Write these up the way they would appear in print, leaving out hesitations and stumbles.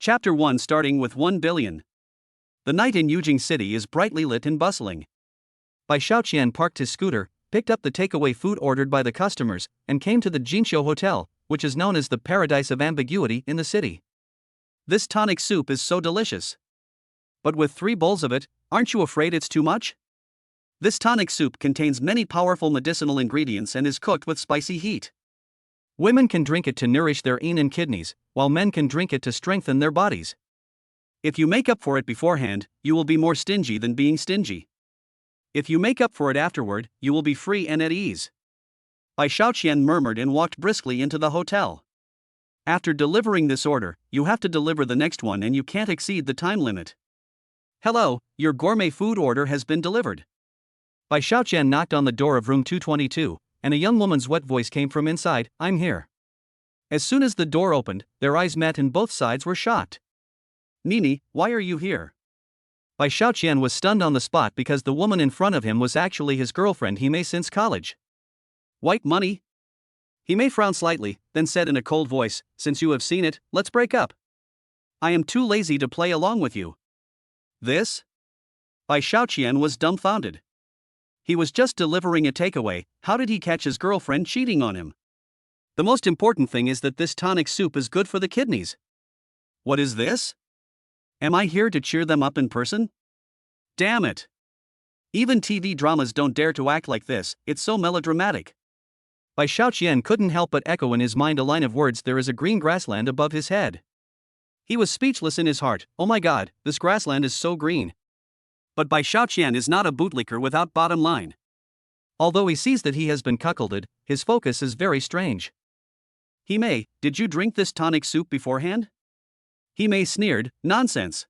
Chapter 1 starting with 1 billion. The night in Yujing City is brightly lit and bustling. Bai Xiaoqian parked his scooter, picked up the takeaway food ordered by the customers, and came to the Jinqiu Hotel, which is known as the paradise of ambiguity in the city. This tonic soup is so delicious. But with 3 bowls of it, aren't you afraid it's too much? This tonic soup contains many powerful medicinal ingredients and is cooked with spicy heat. Women can drink it to nourish their yin and kidneys, while men can drink it to strengthen their bodies. If you make up for it beforehand, you will be more stingy than being stingy. If you make up for it afterward, you will be free and at ease. Bai Xiaoqian murmured and walked briskly into the hotel. After delivering this order, you have to deliver the next one and you can't exceed the time limit. Hello, your gourmet food order has been delivered. Bai Xiaoqian knocked on the door of room 222, and a young woman's wet voice came from inside, "I'm here." As soon as the door opened, their eyes met and both sides were shocked. "Nini, why are you here?" Bai Xiaoqian was stunned on the spot because the woman in front of him was actually his girlfriend Hime since college. "White money?" Hime frowned slightly, then said in a cold voice, "Since you have seen it, let's break up. I am too lazy to play along with you." This? Bai Xiaoqian was dumbfounded. He was just delivering a takeaway, how did he catch his girlfriend cheating on him? The most important thing is that this tonic soup is good for the kidneys. What is this? Am I here to cheer them up in person? Damn it! Even TV dramas don't dare to act like this, it's so melodramatic. Bai Xiaoqian couldn't help but echo in his mind a line of words, "There is a green grassland above his head." He was speechless in his heart, "Oh my god, this grassland is so green." But Bai Xiaoqian is not a bootlicker without bottom line. Although he sees that he has been cuckolded, his focus is very strange. "Hime, did you drink this tonic soup beforehand?" Hime sneered, "Nonsense.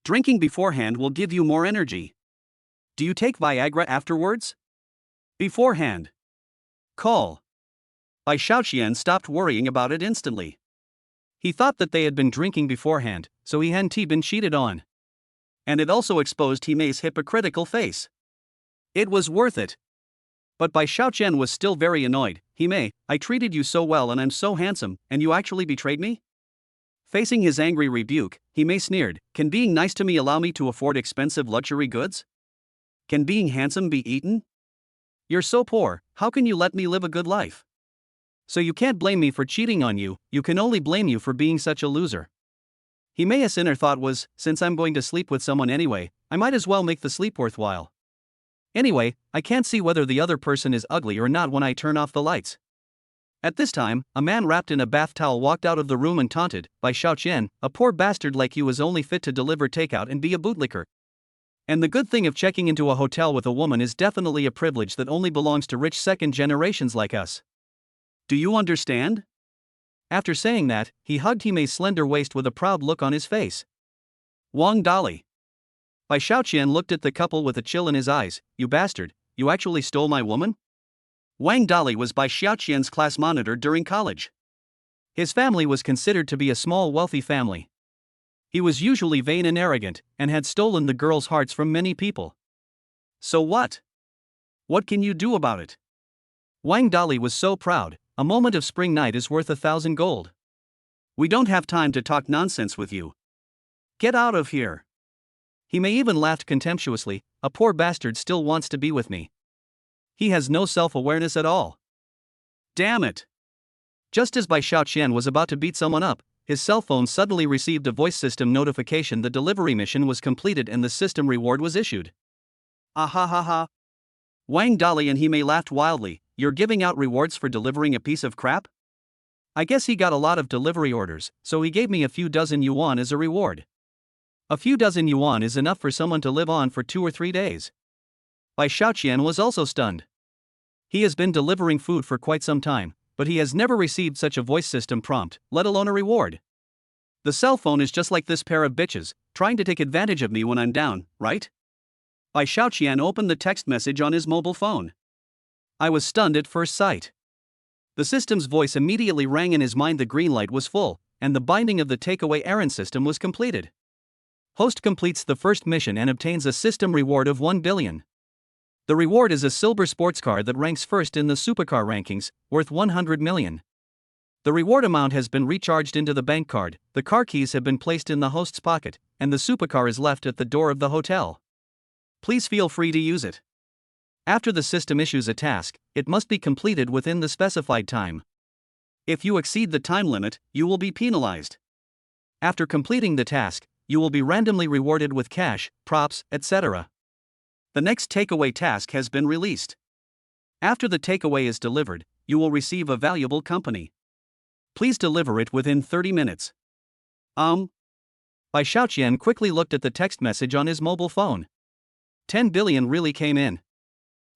Drinking beforehand will give you more energy. Do you take Viagra afterwards?" "Beforehand." Call. Bai Xiaoqian stopped worrying about it instantly. He thought that they had been drinking beforehand, so he hadn't been cheated on. And it also exposed Hime's hypocritical face. It was worth it. But Bai Xiaoqian was still very annoyed. "Hime, I treated you so well and I'm so handsome, and you actually betrayed me?" Facing his angry rebuke, Hime sneered, "Can being nice to me allow me to afford expensive luxury goods? Can being handsome be eaten? You're so poor, how can you let me live a good life? So you can't blame me for cheating on you, you can only blame you for being such a loser." Hime's inner thought was, since I'm going to sleep with someone anyway, I might as well make the sleep worthwhile. Anyway, I can't see whether the other person is ugly or not when I turn off the lights. At this time, a man wrapped in a bath towel walked out of the room and taunted, "Bai Xiaoqian, a poor bastard like you is only fit to deliver takeout and be a bootlicker. And the good thing of checking into a hotel with a woman is definitely a privilege that only belongs to rich second generations like us. Do you understand?" After saying that, he hugged Hime's slender waist with a proud look on his face. "Wang Dali." Bai Xiaoqian looked at the couple with a chill in his eyes, "You bastard, you actually stole my woman?" Wang Dali was Bai Xiaoqian's class monitor during college. His family was considered to be a small wealthy family. He was usually vain and arrogant, and had stolen the girls' hearts from many people. So what? What can you do about it? Wang Dali was so proud, a moment of spring night is worth 1,000 gold. "We don't have time to talk nonsense with you. Get out of here." He may even laughed contemptuously, "A poor bastard still wants to be with me. He has no self-awareness at all. Damn it." Just as Bai Xiaoqian was about to beat someone up, his cell phone suddenly received a voice system notification the delivery mission was completed and the system reward was issued. "Ah ha ha ha." Wang Dali and Hime laughed wildly, "You're giving out rewards for delivering a piece of crap?" "I guess he got a lot of delivery orders, so he gave me a few dozen yuan as a reward." A few dozen yuan is enough for someone to live on for 2 or 3 days. Bai Xiaoqian was also stunned. He has been delivering food for quite some time, but he has never received such a voice system prompt, let alone a reward. The cell phone is just like this pair of bitches, trying to take advantage of me when I'm down, right? Bai Xiaoqian opened the text message on his mobile phone. I was stunned at first sight. The system's voice immediately rang in his mind. The green light was full, and the binding of the takeaway errand system was completed. Host completes the first mission and obtains a system reward of 1 billion. The reward is a silver sports car that ranks first in the supercar rankings, worth 100 million. The reward amount has been recharged into the bank card, the car keys have been placed in the host's pocket, and the supercar is left at the door of the hotel. Please feel free to use it. After the system issues a task, it must be completed within the specified time. If you exceed the time limit, you will be penalized. After completing the task, you will be randomly rewarded with cash, props, etc. The next takeaway task has been released. After the takeaway is delivered, you will receive a valuable company. Please deliver it within 30 minutes. Bai Xiaoqian quickly looked at the text message on his mobile phone. 10 billion really came in.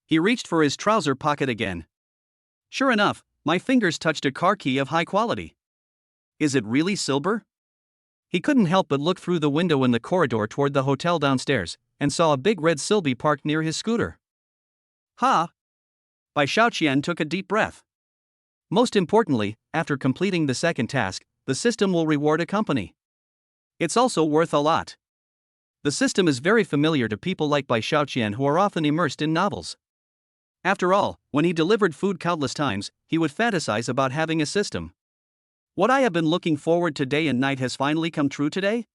He reached for his trouser pocket again. Sure enough, my fingers touched a car key of high quality. Is it really silver? He couldn't help but look through the window in the corridor toward the hotel downstairs, and saw a big red Silby parked near his scooter. Bai Xiaoqian took a deep breath. Most importantly, after completing the second task, the system will reward a company. It's also worth a lot. The system is very familiar to people like Bai Xiaoqian who are often immersed in novels. After all, when he delivered food countless times, he would fantasize about having a system. What I have been looking forward to day and night has finally come true today?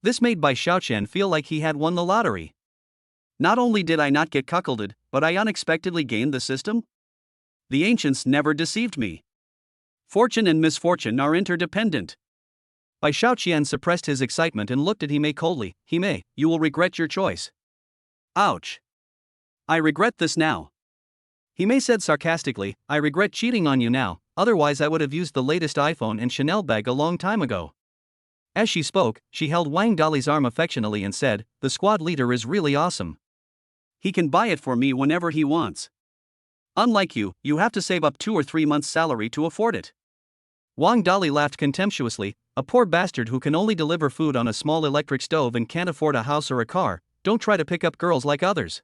This made Bai Xiaoqian feel like he had won the lottery. Not only did I not get cuckolded, but I unexpectedly gained the system? The ancients never deceived me. Fortune and misfortune are interdependent. Bai Xiaoqian suppressed his excitement and looked at Hime coldly. Hime, you will regret your choice. Ouch. I regret this now. Hime said sarcastically, I regret cheating on you now, otherwise I would have used the latest iPhone and Chanel bag a long time ago. As she spoke, she held Wang Dali's arm affectionately and said, the squad leader is really awesome. He can buy it for me whenever he wants. Unlike you, you have to save up 2 or 3 months' salary to afford it. Wang Dali laughed contemptuously, a poor bastard who can only deliver food on a small electric stove and can't afford a house or a car, don't try to pick up girls like others.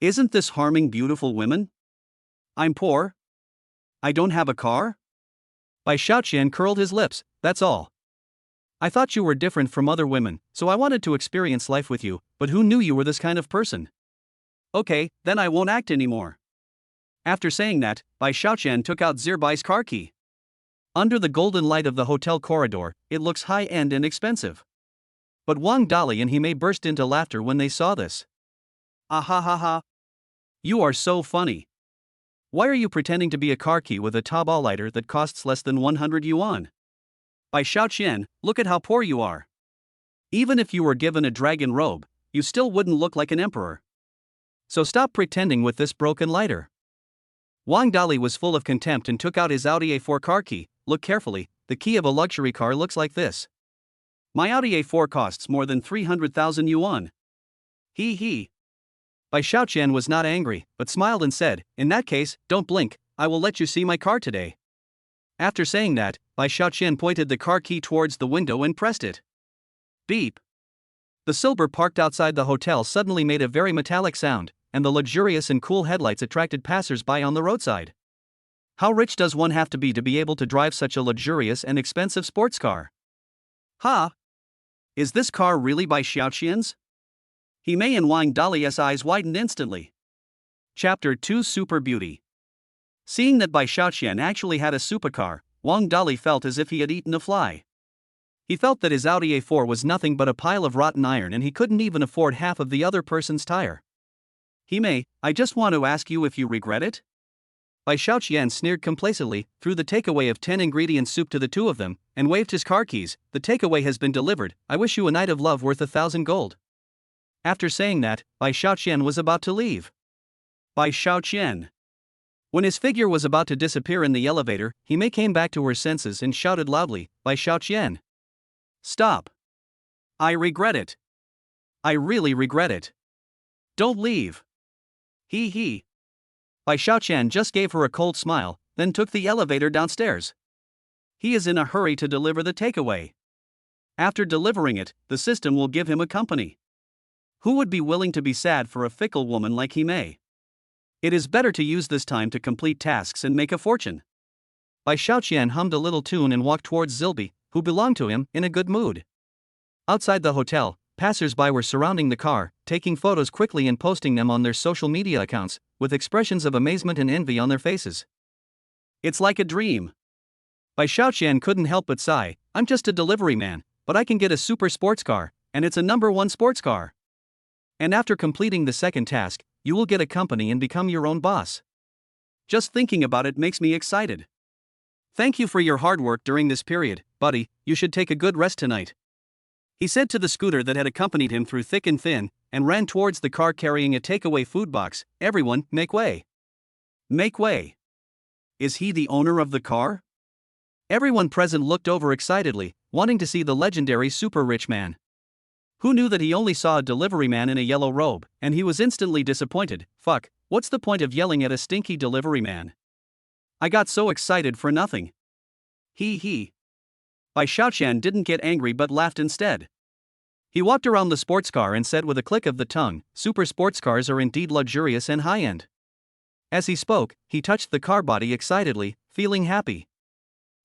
Isn't this harming beautiful women? I'm poor. I don't have a car? Bai Xiaoqian curled his lips, that's all. I thought you were different from other women, so I wanted to experience life with you, but who knew you were this kind of person? Okay, then I won't act anymore. After saying that, Bai Xiaoqian took out Zirbai's car key. Under the golden light of the hotel corridor, it looks high-end and expensive. But Wang Dali and Hime burst into laughter when they saw this. Ah ha ha ha. You are so funny. Why are you pretending to be a car key with a Taobao lighter that costs less than 100 yuan? Bai Xiaoqian, look at how poor you are. Even if you were given a dragon robe, you still wouldn't look like an emperor. So stop pretending with this broken lighter. Wang Dali was full of contempt and took out his Audi A4 car key. Look carefully, the key of a luxury car looks like this. My Audi A4 costs more than 300,000 yuan. He. Bai Xiaoqian was not angry, but smiled and said, in that case, don't blink, I will let you see my car today. After saying that, Bai Xiaoqian pointed the car key towards the window and pressed it. Beep. The silver parked outside the hotel suddenly made a very metallic sound, and the luxurious and cool headlights attracted passers-by on the roadside. How rich does one have to be able to drive such a luxurious and expensive sports car? Is this car really Bai Xiaoqian's? Hime and Wang Dali's eyes widened instantly. Chapter 2 Super Beauty. Seeing that Bai Xiaoqian actually had a supercar, Wang Dali felt as if he had eaten a fly. He felt that his Audi A4 was nothing but a pile of rotten iron and he couldn't even afford half of the other person's tire. Hime, I just want to ask you if you regret it? Bai Xiaoqian sneered complacently, threw the takeaway of 10-ingredient soup to the two of them, and waved his car keys. The takeaway has been delivered, I wish you a night of love worth 1,000 gold. After saying that, Bai Xiaoqian was about to leave. Bai Xiaoqian. When his figure was about to disappear in the elevator, Hime came back to her senses and shouted loudly, Bai Xiaoqian. Stop. I regret it. I really regret it. Don't leave. He. Bai Xiaoqian just gave her a cold smile, then took the elevator downstairs. He is in a hurry to deliver the takeaway. After delivering it, the system will give him a company. Who would be willing to be sad for a fickle woman like Hime? It is better to use this time to complete tasks and make a fortune. Bai Xiaoqian hummed a little tune and walked towards Zilby, who belonged to him, in a good mood. Outside the hotel, passers-by were surrounding the car, taking photos quickly and posting them on their social media accounts, with expressions of amazement and envy on their faces. It's like a dream. Bai Xiaoqian couldn't help but sigh. I'm just a delivery man, but I can get a super sports car, and it's a #1 sports car. And after completing the second task, you will get a company and become your own boss. Just thinking about it makes me excited. Thank you for your hard work during this period, buddy. You should take a good rest tonight. He said to the scooter that had accompanied him through thick and thin, and ran towards the car carrying a takeaway food box. Everyone, make way. Make way. Is he the owner of the car? Everyone present looked over excitedly, wanting to see the legendary super rich man. Who knew that he only saw a delivery man in a yellow robe, and he was instantly disappointed. Fuck, what's the point of yelling at a stinky delivery man? I got so excited for nothing. He. Bai Xiaoqian didn't get angry but laughed instead. He walked around the sports car and said with a click of the tongue, super sports cars are indeed luxurious and high-end. As he spoke, he touched the car body excitedly, feeling happy.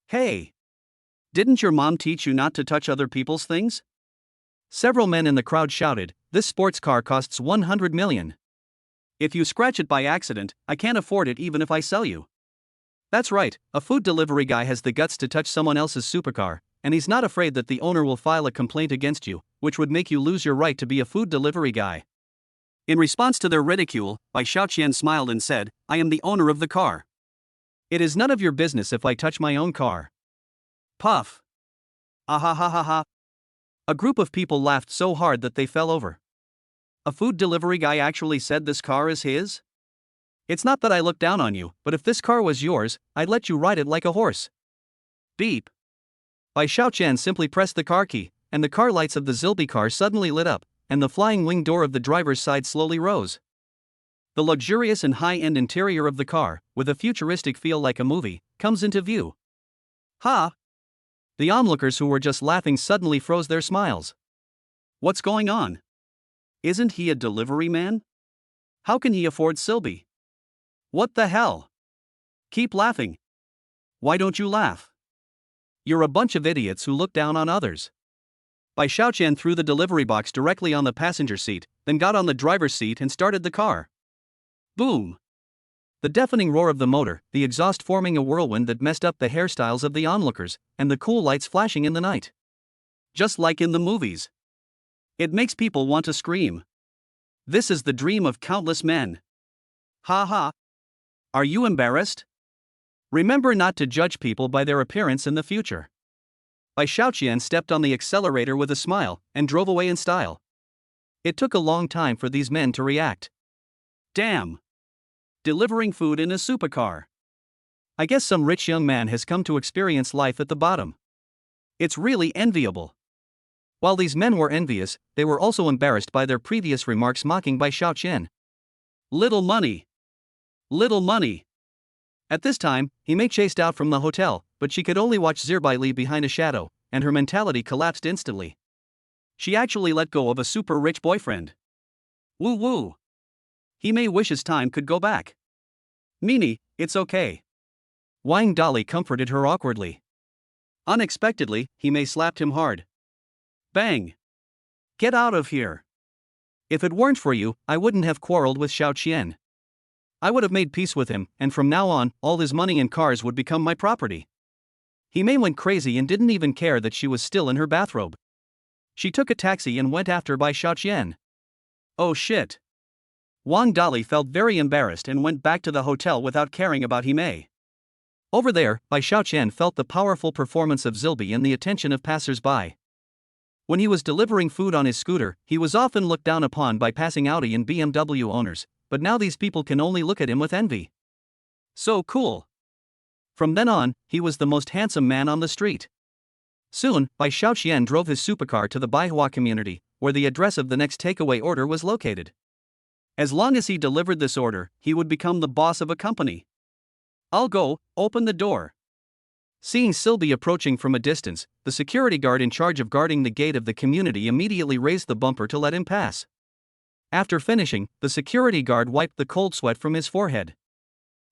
Hey! Didn't your mom teach you not to touch other people's things? Several men in the crowd shouted, this sports car costs 100 million. If you scratch it by accident, I can't afford it even if I sell you. That's right, a food delivery guy has the guts to touch someone else's supercar, and he's not afraid that the owner will file a complaint against you, which would make you lose your right to be a food delivery guy. In response to their ridicule, Bai Xiaoqian smiled and said, I am the owner of the car. It is none of your business if I touch my own car. Puff. Ahahaha. A group of people laughed so hard that they fell over. A food delivery guy actually said this car is his? It's not that I look down on you, but if this car was yours, I'd let you ride it like a horse. Beep. Bai Xiaoqian simply pressed the car key, and the car lights of the Zilby car suddenly lit up, and the flying wing door of the driver's side slowly rose. The luxurious and high-end interior of the car, with a futuristic feel like a movie, comes into view. Ha! The onlookers who were just laughing suddenly froze their smiles. What's going on? Isn't he a delivery man? How can he afford Zilby? What the hell? Keep laughing. Why don't you laugh? You're a bunch of idiots who look down on others. Bai Xiaoqian threw the delivery box directly on the passenger seat, then got on the driver's seat and started the car. Boom! The deafening roar of the motor, the exhaust forming a whirlwind that messed up the hairstyles of the onlookers, and the cool lights flashing in the night. Just like in the movies. It makes people want to scream. This is the dream of countless men. Ha ha. Are you embarrassed? Remember not to judge people by their appearance in the future. Bai Xiaoqian stepped on the accelerator with a smile and drove away in style. It took a long time for these men to react. Damn! Delivering food in a supercar. I guess some rich young man has come to experience life at the bottom. It's really enviable. While these men were envious, they were also embarrassed by their previous remarks mocking Bai Xiaoqian. Little money. Little money. At this time, he Mei chased out from the hotel, but she could only watch Zirbai Li behind a shadow, and her mentality collapsed instantly. She actually let go of a super rich boyfriend. Woo woo. He Mei wishes time could go back. Meanie, it's okay. Wang Dali comforted her awkwardly. Unexpectedly, He Mei slapped him hard. Bang. Get out of here. If it weren't for you, I wouldn't have quarreled with Xiaoqian. I would have made peace with him, and from now on, all his money and cars would become my property. He Mei went crazy and didn't even care that she was still in her bathrobe. She took a taxi and went after Bai Xiaoqian. Oh shit. Wang Dali felt very embarrassed and went back to the hotel without caring about He Mei. Over there, Bai Xiaoqian felt the powerful performance of Zilby and the attention of passers-by. When he was delivering food on his scooter, he was often looked down upon by passing Audi and BMW owners, but now these people can only look at him with envy. So cool. From then on, he was the most handsome man on the street. Soon, Bai Xiaoqian drove his supercar to the Baihua community, where the address of the next takeaway order was located. As long as he delivered this order, he would become the boss of a company. I'll go, open the door. Seeing Zilby approaching from a distance, the security guard in charge of guarding the gate of the community immediately raised the bumper to let him pass. After finishing, the security guard wiped the cold sweat from his forehead.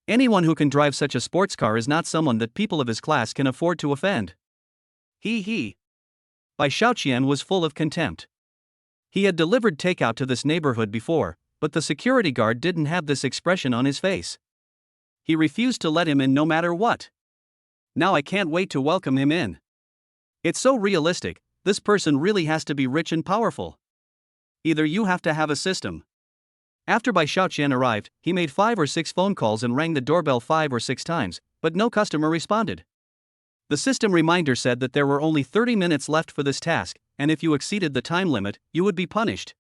Anyone who can drive such a sports car is not someone that people of his class can afford to offend. He. Bai Xiaoqian was full of contempt. He had delivered takeout to this neighborhood before, but the security guard didn't have this expression on his face. He refused to let him in no matter what. Now I can't wait to welcome him in. It's so realistic, this person really has to be rich and powerful. Either you have to have a system. After Bai Xiaoqian arrived, he made 5 or 6 phone calls and rang the doorbell 5 or 6 times, but no customer responded. The system reminder said that there were only 30 minutes left for this task, and if you exceeded the time limit, you would be punished.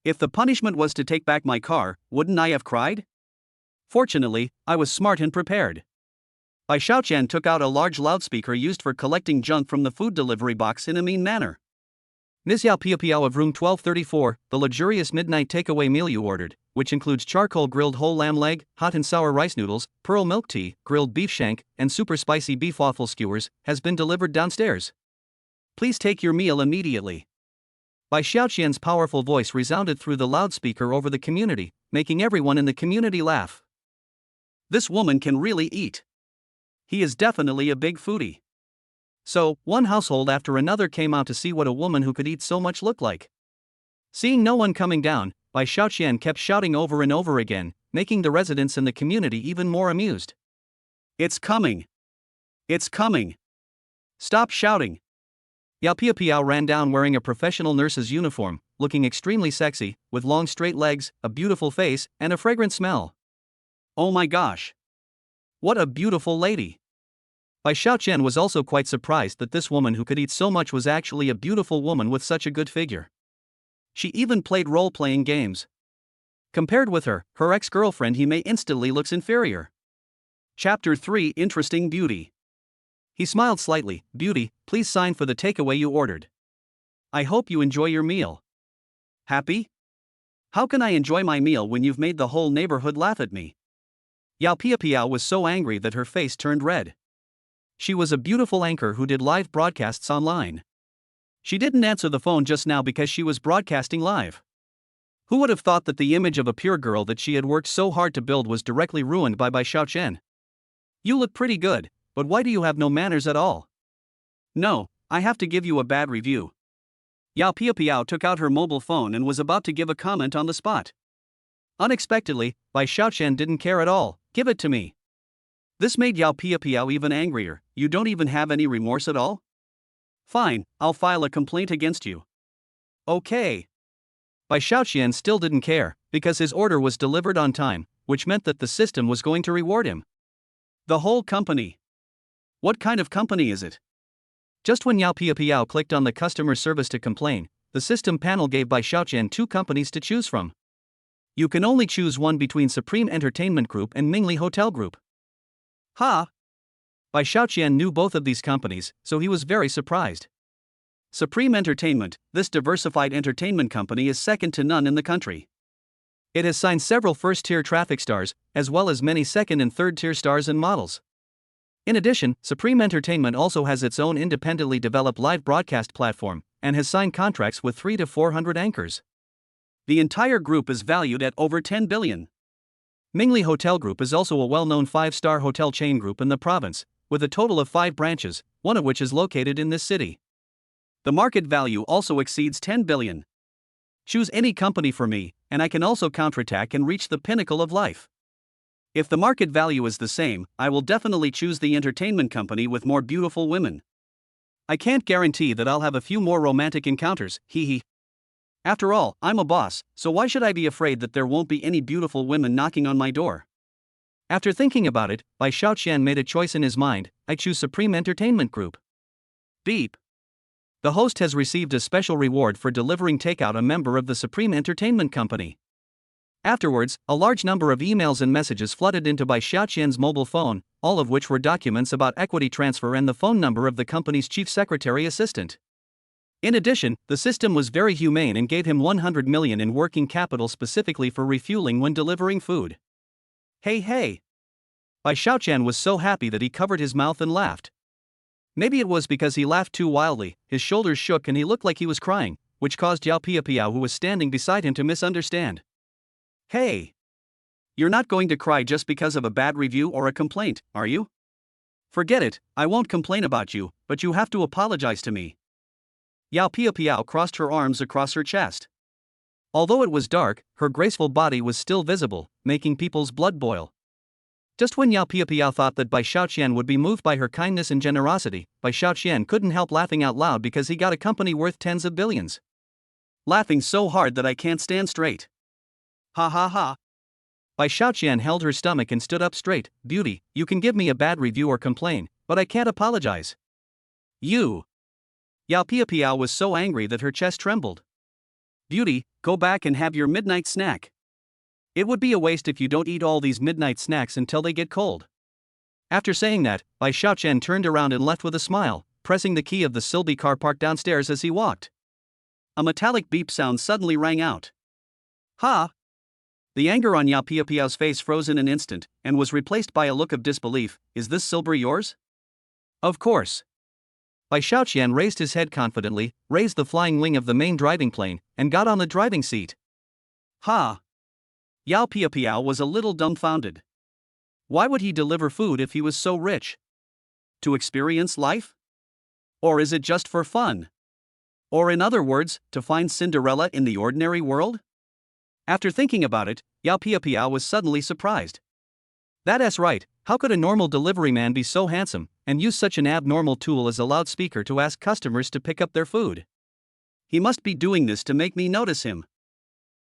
If the punishment was to take back my car, wouldn't I have cried? Fortunately, I was smart and prepared. Bai Xiaoqian took out a large loudspeaker used for collecting junk from the food delivery box in a mean manner. Ms. Yao Piao of room 1234, the luxurious midnight takeaway meal you ordered, which includes charcoal grilled whole lamb leg, hot and sour rice noodles, pearl milk tea, grilled beef shank, and super spicy beef waffle skewers, has been delivered downstairs. Please take your meal immediately. Bai Xiaoqian's powerful voice resounded through the loudspeaker over the community, making everyone in the community laugh. This woman can really eat. He is definitely a big foodie. So, one household after another came out to see what a woman who could eat so much looked like. Seeing no one coming down, Bai Xiaoqian kept shouting over and over again, making the residents in the community even more amused. It's coming! It's coming! Stop shouting! Yao Piao ran down wearing a professional nurse's uniform, looking extremely sexy, with long straight legs, a beautiful face, and a fragrant smell. Oh my gosh! What a beautiful lady! Bai Xiaoqian was also quite surprised that this woman who could eat so much was actually a beautiful woman with such a good figure. She even played role-playing games. Compared with her ex-girlfriend he may instantly looks inferior. Chapter 3 Interesting Beauty. He smiled slightly. Beauty, please sign for the takeaway you ordered. I hope you enjoy your meal. Happy? How can I enjoy my meal when you've made the whole neighborhood laugh at me? Yao Piao was so angry that her face turned red. She was a beautiful anchor who did live broadcasts online. She didn't answer the phone just now because she was broadcasting live. Who would have thought that the image of a pure girl that she had worked so hard to build was directly ruined by Bai Xiaoqian? You look pretty good, but why do you have no manners at all? No, I have to give you a bad review. Yao Piao took out her mobile phone and was about to give a comment on the spot. Unexpectedly, Bai Xiaoqian didn't care at all. Give it to me. This made Yao Piao even angrier. You don't even have any remorse at all? Fine, I'll file a complaint against you. Okay. Bai Xiaoqian still didn't care, because his order was delivered on time, which meant that the system was going to reward him. The whole company. What kind of company is it? Just when Yao Piao clicked on the customer service to complain, the system panel gave Bai Xiaoqian 2 companies to choose from. You can only choose one between Supreme Entertainment Group and Mingli Hotel Group. Ha! Bai Xiaoqian knew both of these companies, so he was very surprised. Supreme Entertainment, this diversified entertainment company, is second to none in the country. It has signed several first-tier traffic stars, as well as many second- and third-tier stars and models. In addition, Supreme Entertainment also has its own independently developed live broadcast platform, and has signed contracts with 300 to 400 anchors. The entire group is valued at over 10 billion. Mingli Hotel Group is also a well-known 5-star hotel chain group in the province, with a total of 5 branches, one of which is located in this city. The market value also exceeds 10 billion. Choose any company for me, and I can also counterattack and reach the pinnacle of life. If the market value is the same, I will definitely choose the entertainment company with more beautiful women. I can't guarantee that I'll have a few more romantic encounters, hee hee. After all, I'm a boss, so why should I be afraid that there won't be any beautiful women knocking on my door? After thinking about it, Bai Xiaoqian made a choice in his mind. I choose Supreme Entertainment Group. Beep. The host has received a special reward for delivering takeout a member of the Supreme Entertainment Company. Afterwards, a large number of emails and messages flooded into Bai Xiaoqian's mobile phone, all of which were documents about equity transfer and the phone number of the company's chief secretary assistant. In addition, the system was very humane and gave him 100 million in working capital specifically for refueling when delivering food. Hey! Bai Xiaoqian was so happy that he covered his mouth and laughed. Maybe it was because he laughed too wildly, his shoulders shook and he looked like he was crying, which caused Yao Piao, who was standing beside him, to misunderstand. Hey! You're not going to cry just because of a bad review or a complaint, are you? Forget it, I won't complain about you, but you have to apologize to me. Yao Piao crossed her arms across her chest. Although it was dark, her graceful body was still visible, making people's blood boil. Just when Yao Piapiao thought that Bai Xiaoqian would be moved by her kindness and generosity, Bai Xiaoqian couldn't help laughing out loud because he got a company worth tens of billions. Laughing so hard that I can't stand straight. Ha ha ha. Bai Xiaoqian held her stomach and stood up straight. Beauty, you can give me a bad review or complain, but I can't apologize. You. Yao Piapiao was so angry that her chest trembled. Beauty, go back and have your midnight snack. It would be a waste if you don't eat all these midnight snacks until they get cold. After saying that, Bai Xiaoqian turned around and left with a smile, pressing the key of the Silby car parked downstairs as he walked. A metallic beep sound suddenly rang out. Ha! The anger on Yao Piapiao's face froze in an instant, and was replaced by a look of disbelief. Is this silver yours? Of course. Bai Xiaoqian raised his head confidently, raised the flying wing of the main driving plane, and got on the driving seat. Ha! Yao Piapiao was a little dumbfounded. Why would he deliver food if he was so rich? To experience life? Or is it just for fun? Or in other words, to find Cinderella in the ordinary world? After thinking about it, Yao Piapiao was suddenly surprised. That's right, how could a normal delivery man be so handsome, and use such an abnormal tool as a loudspeaker to ask customers to pick up their food? He must be doing this to make me notice him.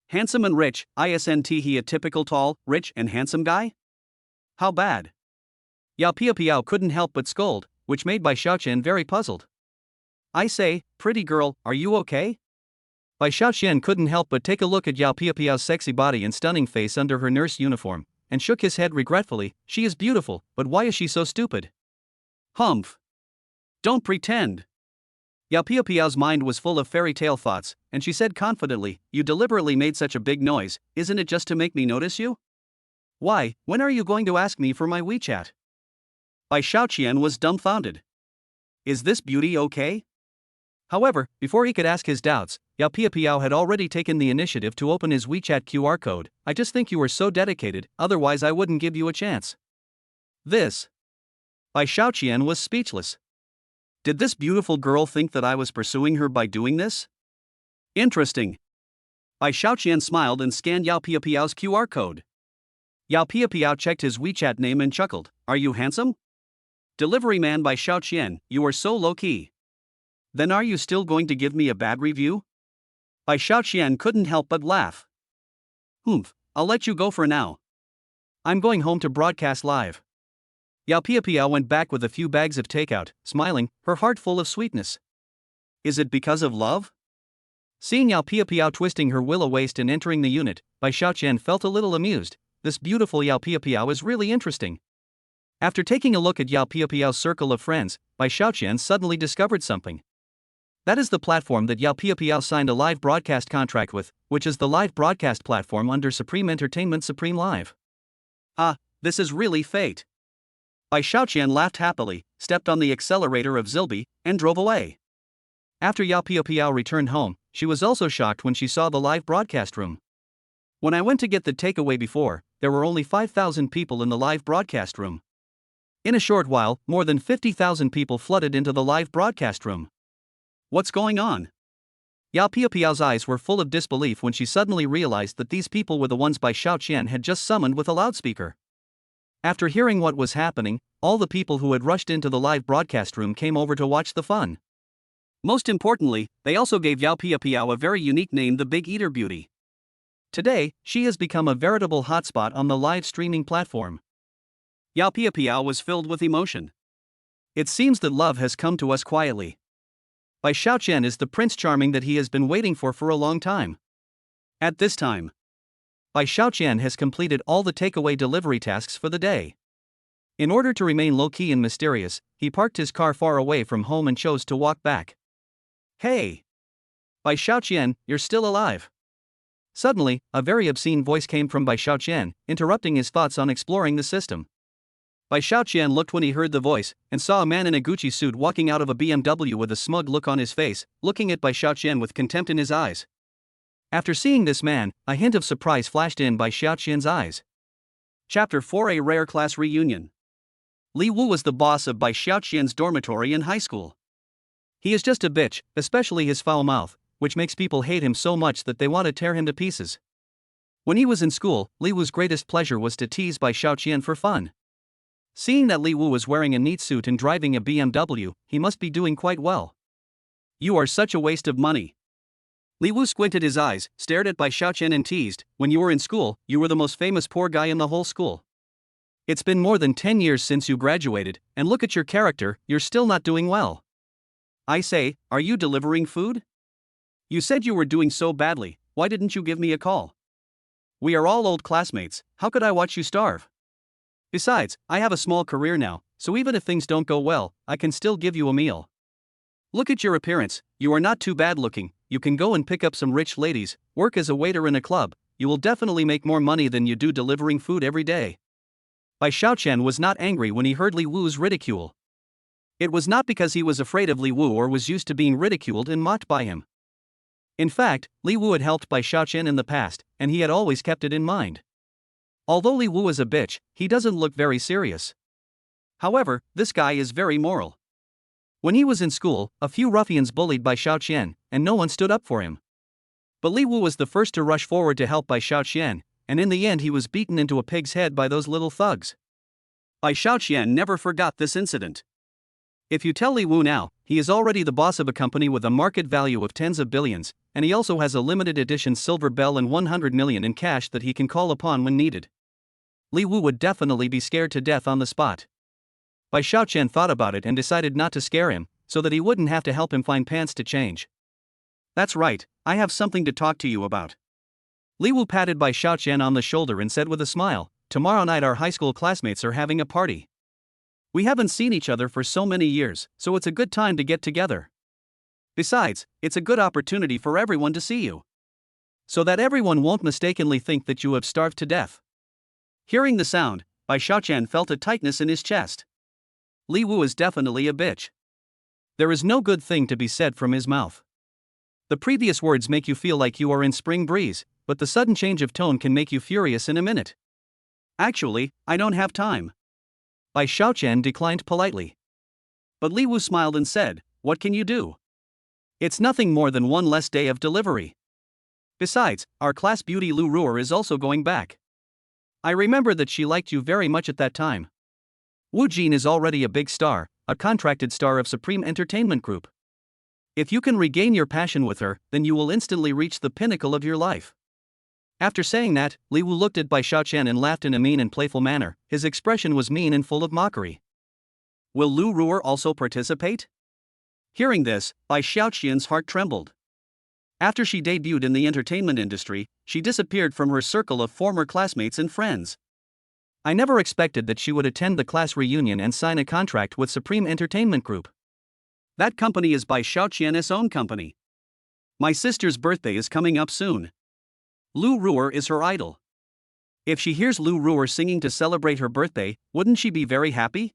Handsome and rich, isn't he a typical tall, rich and handsome guy? How bad? Yao Piapiao couldn't help but scold, which made Bai Xiaoqian very puzzled. I say, pretty girl, are you okay? Bai Xiaoqian couldn't help but take a look at Yao Piapiao's sexy body and stunning face under her nurse uniform, and shook his head regretfully. She is beautiful, but why is she so stupid? Humph. Don't pretend. Yao Piapiao's mind was full of fairy tale thoughts, and she said confidently, you deliberately made such a big noise, isn't it just to make me notice you? Why, when are you going to ask me for my WeChat? Bai Xiaoqian was dumbfounded. Is this beauty okay? However, before he could ask his doubts, Yao Piapiao had already taken the initiative to open his WeChat QR code. I just think you were so dedicated, otherwise I wouldn't give you a chance. This. Bai Xiaoqian was speechless. Did this beautiful girl think that I was pursuing her by doing this? Interesting. Bai Xiaoqian smiled and scanned Yao Piapiao's QR code. Yao Piapiao checked his WeChat name and chuckled. Are you handsome? Delivery man Bai Xiaoqian, you are so low-key. Then are you still going to give me a bad review? Bai Xiaoqian couldn't help but laugh. Humph, I'll let you go for now. I'm going home to broadcast live. Yao Piapiao went back with a few bags of takeout, smiling, her heart full of sweetness. Is it because of love? Seeing Yao Piapiao twisting her willow waist and entering the unit, Bai Xiaoqian felt a little amused. This beautiful Yao Piapiao is really interesting. After taking a look at Yao Piapiao's circle of friends, Bai Xiaoqian suddenly discovered something. That is the platform that Yao Piapiao signed a live broadcast contract with, which is the live broadcast platform under Supreme Entertainment Supreme Live. Ah, this is really fate. Bai Xiaoqian laughed happily, stepped on the accelerator of Zilby, and drove away. After Yao Piapiao returned home, she was also shocked when she saw the live broadcast room. When I went to get the takeaway before, there were only 5,000 people in the live broadcast room. In a short while, more than 50,000 people flooded into the live broadcast room. What's going on? Yao Piapiao's eyes were full of disbelief when she suddenly realized that these people were the ones Bai Xiaoqian had just summoned with a loudspeaker. After hearing what was happening, all the people who had rushed into the live broadcast room came over to watch the fun. Most importantly, they also gave Yao Piapiao a very unique name, the Big Eater Beauty. Today, she has become a veritable hotspot on the live streaming platform. Yao Piapiao was filled with emotion. It seems that love has come to us quietly. Bai Xiaoqian is the Prince Charming that he has been waiting for a long time. At this time, Bai Xiaoqian has completed all the takeaway delivery tasks for the day. In order to remain low-key and mysterious, he parked his car far away from home and chose to walk back. Hey! Bai Xiaoqian, you're still alive. Suddenly, a very obscene voice came from Bai Xiaoqian, interrupting his thoughts on exploring the system. Bai Xiaoqian looked when he heard the voice, and saw a man in a Gucci suit walking out of a BMW with a smug look on his face, looking at Bai Xiaoqian with contempt in his eyes. After seeing this man, a hint of surprise flashed in Bai Xiaoqian's eyes. Chapter 4: A Rare Class Reunion. Li Wu was the boss of Bai Xiaoqian's dormitory in high school. He is just a bitch, especially his foul mouth, which makes people hate him so much that they want to tear him to pieces. When he was in school, Li Wu's greatest pleasure was to tease Bai Xiaoqian for fun. Seeing that Li Wu was wearing a neat suit and driving a BMW, he must be doing quite well. You are such a waste of money. Li Wu squinted his eyes, stared at Bai Xiaoqian and teased, when you were in school, you were the most famous poor guy in the whole school. It's been more than 10 years since you graduated, and look at your character, you're still not doing well. I say, are you delivering food? You said you were doing so badly, why didn't you give me a call? We are all old classmates, how could I watch you starve? Besides, I have a small career now, so even if things don't go well, I can still give you a meal. Look at your appearance, you are not too bad looking, you can go and pick up some rich ladies, work as a waiter in a club, you will definitely make more money than you do delivering food every day. Bai Xiaoqian was not angry when he heard Li Wu's ridicule. It was not because he was afraid of Li Wu or was used to being ridiculed and mocked by him. In fact, Li Wu had helped Bai Xiaoqian in the past, and he had always kept it in mind. Although Li Wu is a bitch, he doesn't look very serious. However, this guy is very moral. When he was in school, a few ruffians bullied Bai Xiaoqian, and no one stood up for him. But Li Wu was the first to rush forward to help Bai Xiaoqian, and in the end he was beaten into a pig's head by those little thugs. Bai Xiaoqian never forgot this incident. If you tell Li Wu now, he is already the boss of a company with a market value of tens of billions, and he also has a limited edition silver bell and 100 million in cash that he can call upon when needed. Li Wu would definitely be scared to death on the spot. Bai Xiaoqian thought about it and decided not to scare him, so that he wouldn't have to help him find pants to change. That's right, I have something to talk to you about. Li Wu patted Bai Xiaoqian on the shoulder and said with a smile, tomorrow night our high school classmates are having a party. We haven't seen each other for so many years, so it's a good time to get together. Besides, it's a good opportunity for everyone to see you, so that everyone won't mistakenly think that you have starved to death. Hearing the sound, Bai Xiaoqian felt a tightness in his chest. Li Wu is definitely a bitch. There is no good thing to be said from his mouth. The previous words make you feel like you are in spring breeze, but the sudden change of tone can make you furious in a minute. Actually, I don't have time. Bai Xiaoqian declined politely. But Li Wu smiled and said, what can you do? It's nothing more than one less day of delivery. Besides, our class beauty Lu Ruer is also going back. I remember that she liked you very much at that time. Wu Jin is already a big star, a contracted star of Supreme Entertainment Group. If you can regain your passion with her, then you will instantly reach the pinnacle of your life. After saying that, Li Wu looked at Bai Xiaoqian and laughed in a mean and playful manner. His expression was mean and full of mockery. Will Lu Ruer also participate? Hearing this, Bai Xiaoqian's heart trembled. After she debuted in the entertainment industry, she disappeared from her circle of former classmates and friends. I never expected that she would attend the class reunion and sign a contract with Supreme Entertainment Group. That company is Bai Xiaoqian's own company. My sister's birthday is coming up soon. Lu Ruer is her idol. If she hears Lu Ruer singing to celebrate her birthday, wouldn't she be very happy?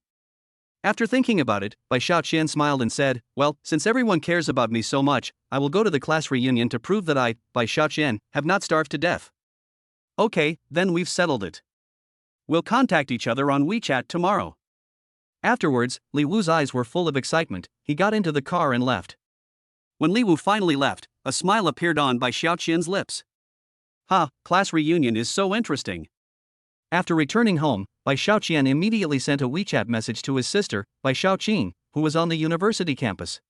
After thinking about it, Bai Xiaoqian smiled and said, well, since everyone cares about me so much, I will go to the class reunion to prove that I, Bai Xiaoqian, have not starved to death. Okay, then we've settled it. We'll contact each other on WeChat tomorrow. Afterwards, Li Wu's eyes were full of excitement. He got into the car and left. When Li Wu finally left, a smile appeared on Bai Xiaoqian's lips. Class reunion is so interesting. After returning home, Bai Xiaoqian immediately sent a WeChat message to his sister, Bai Xiaoqing, who was on the university campus.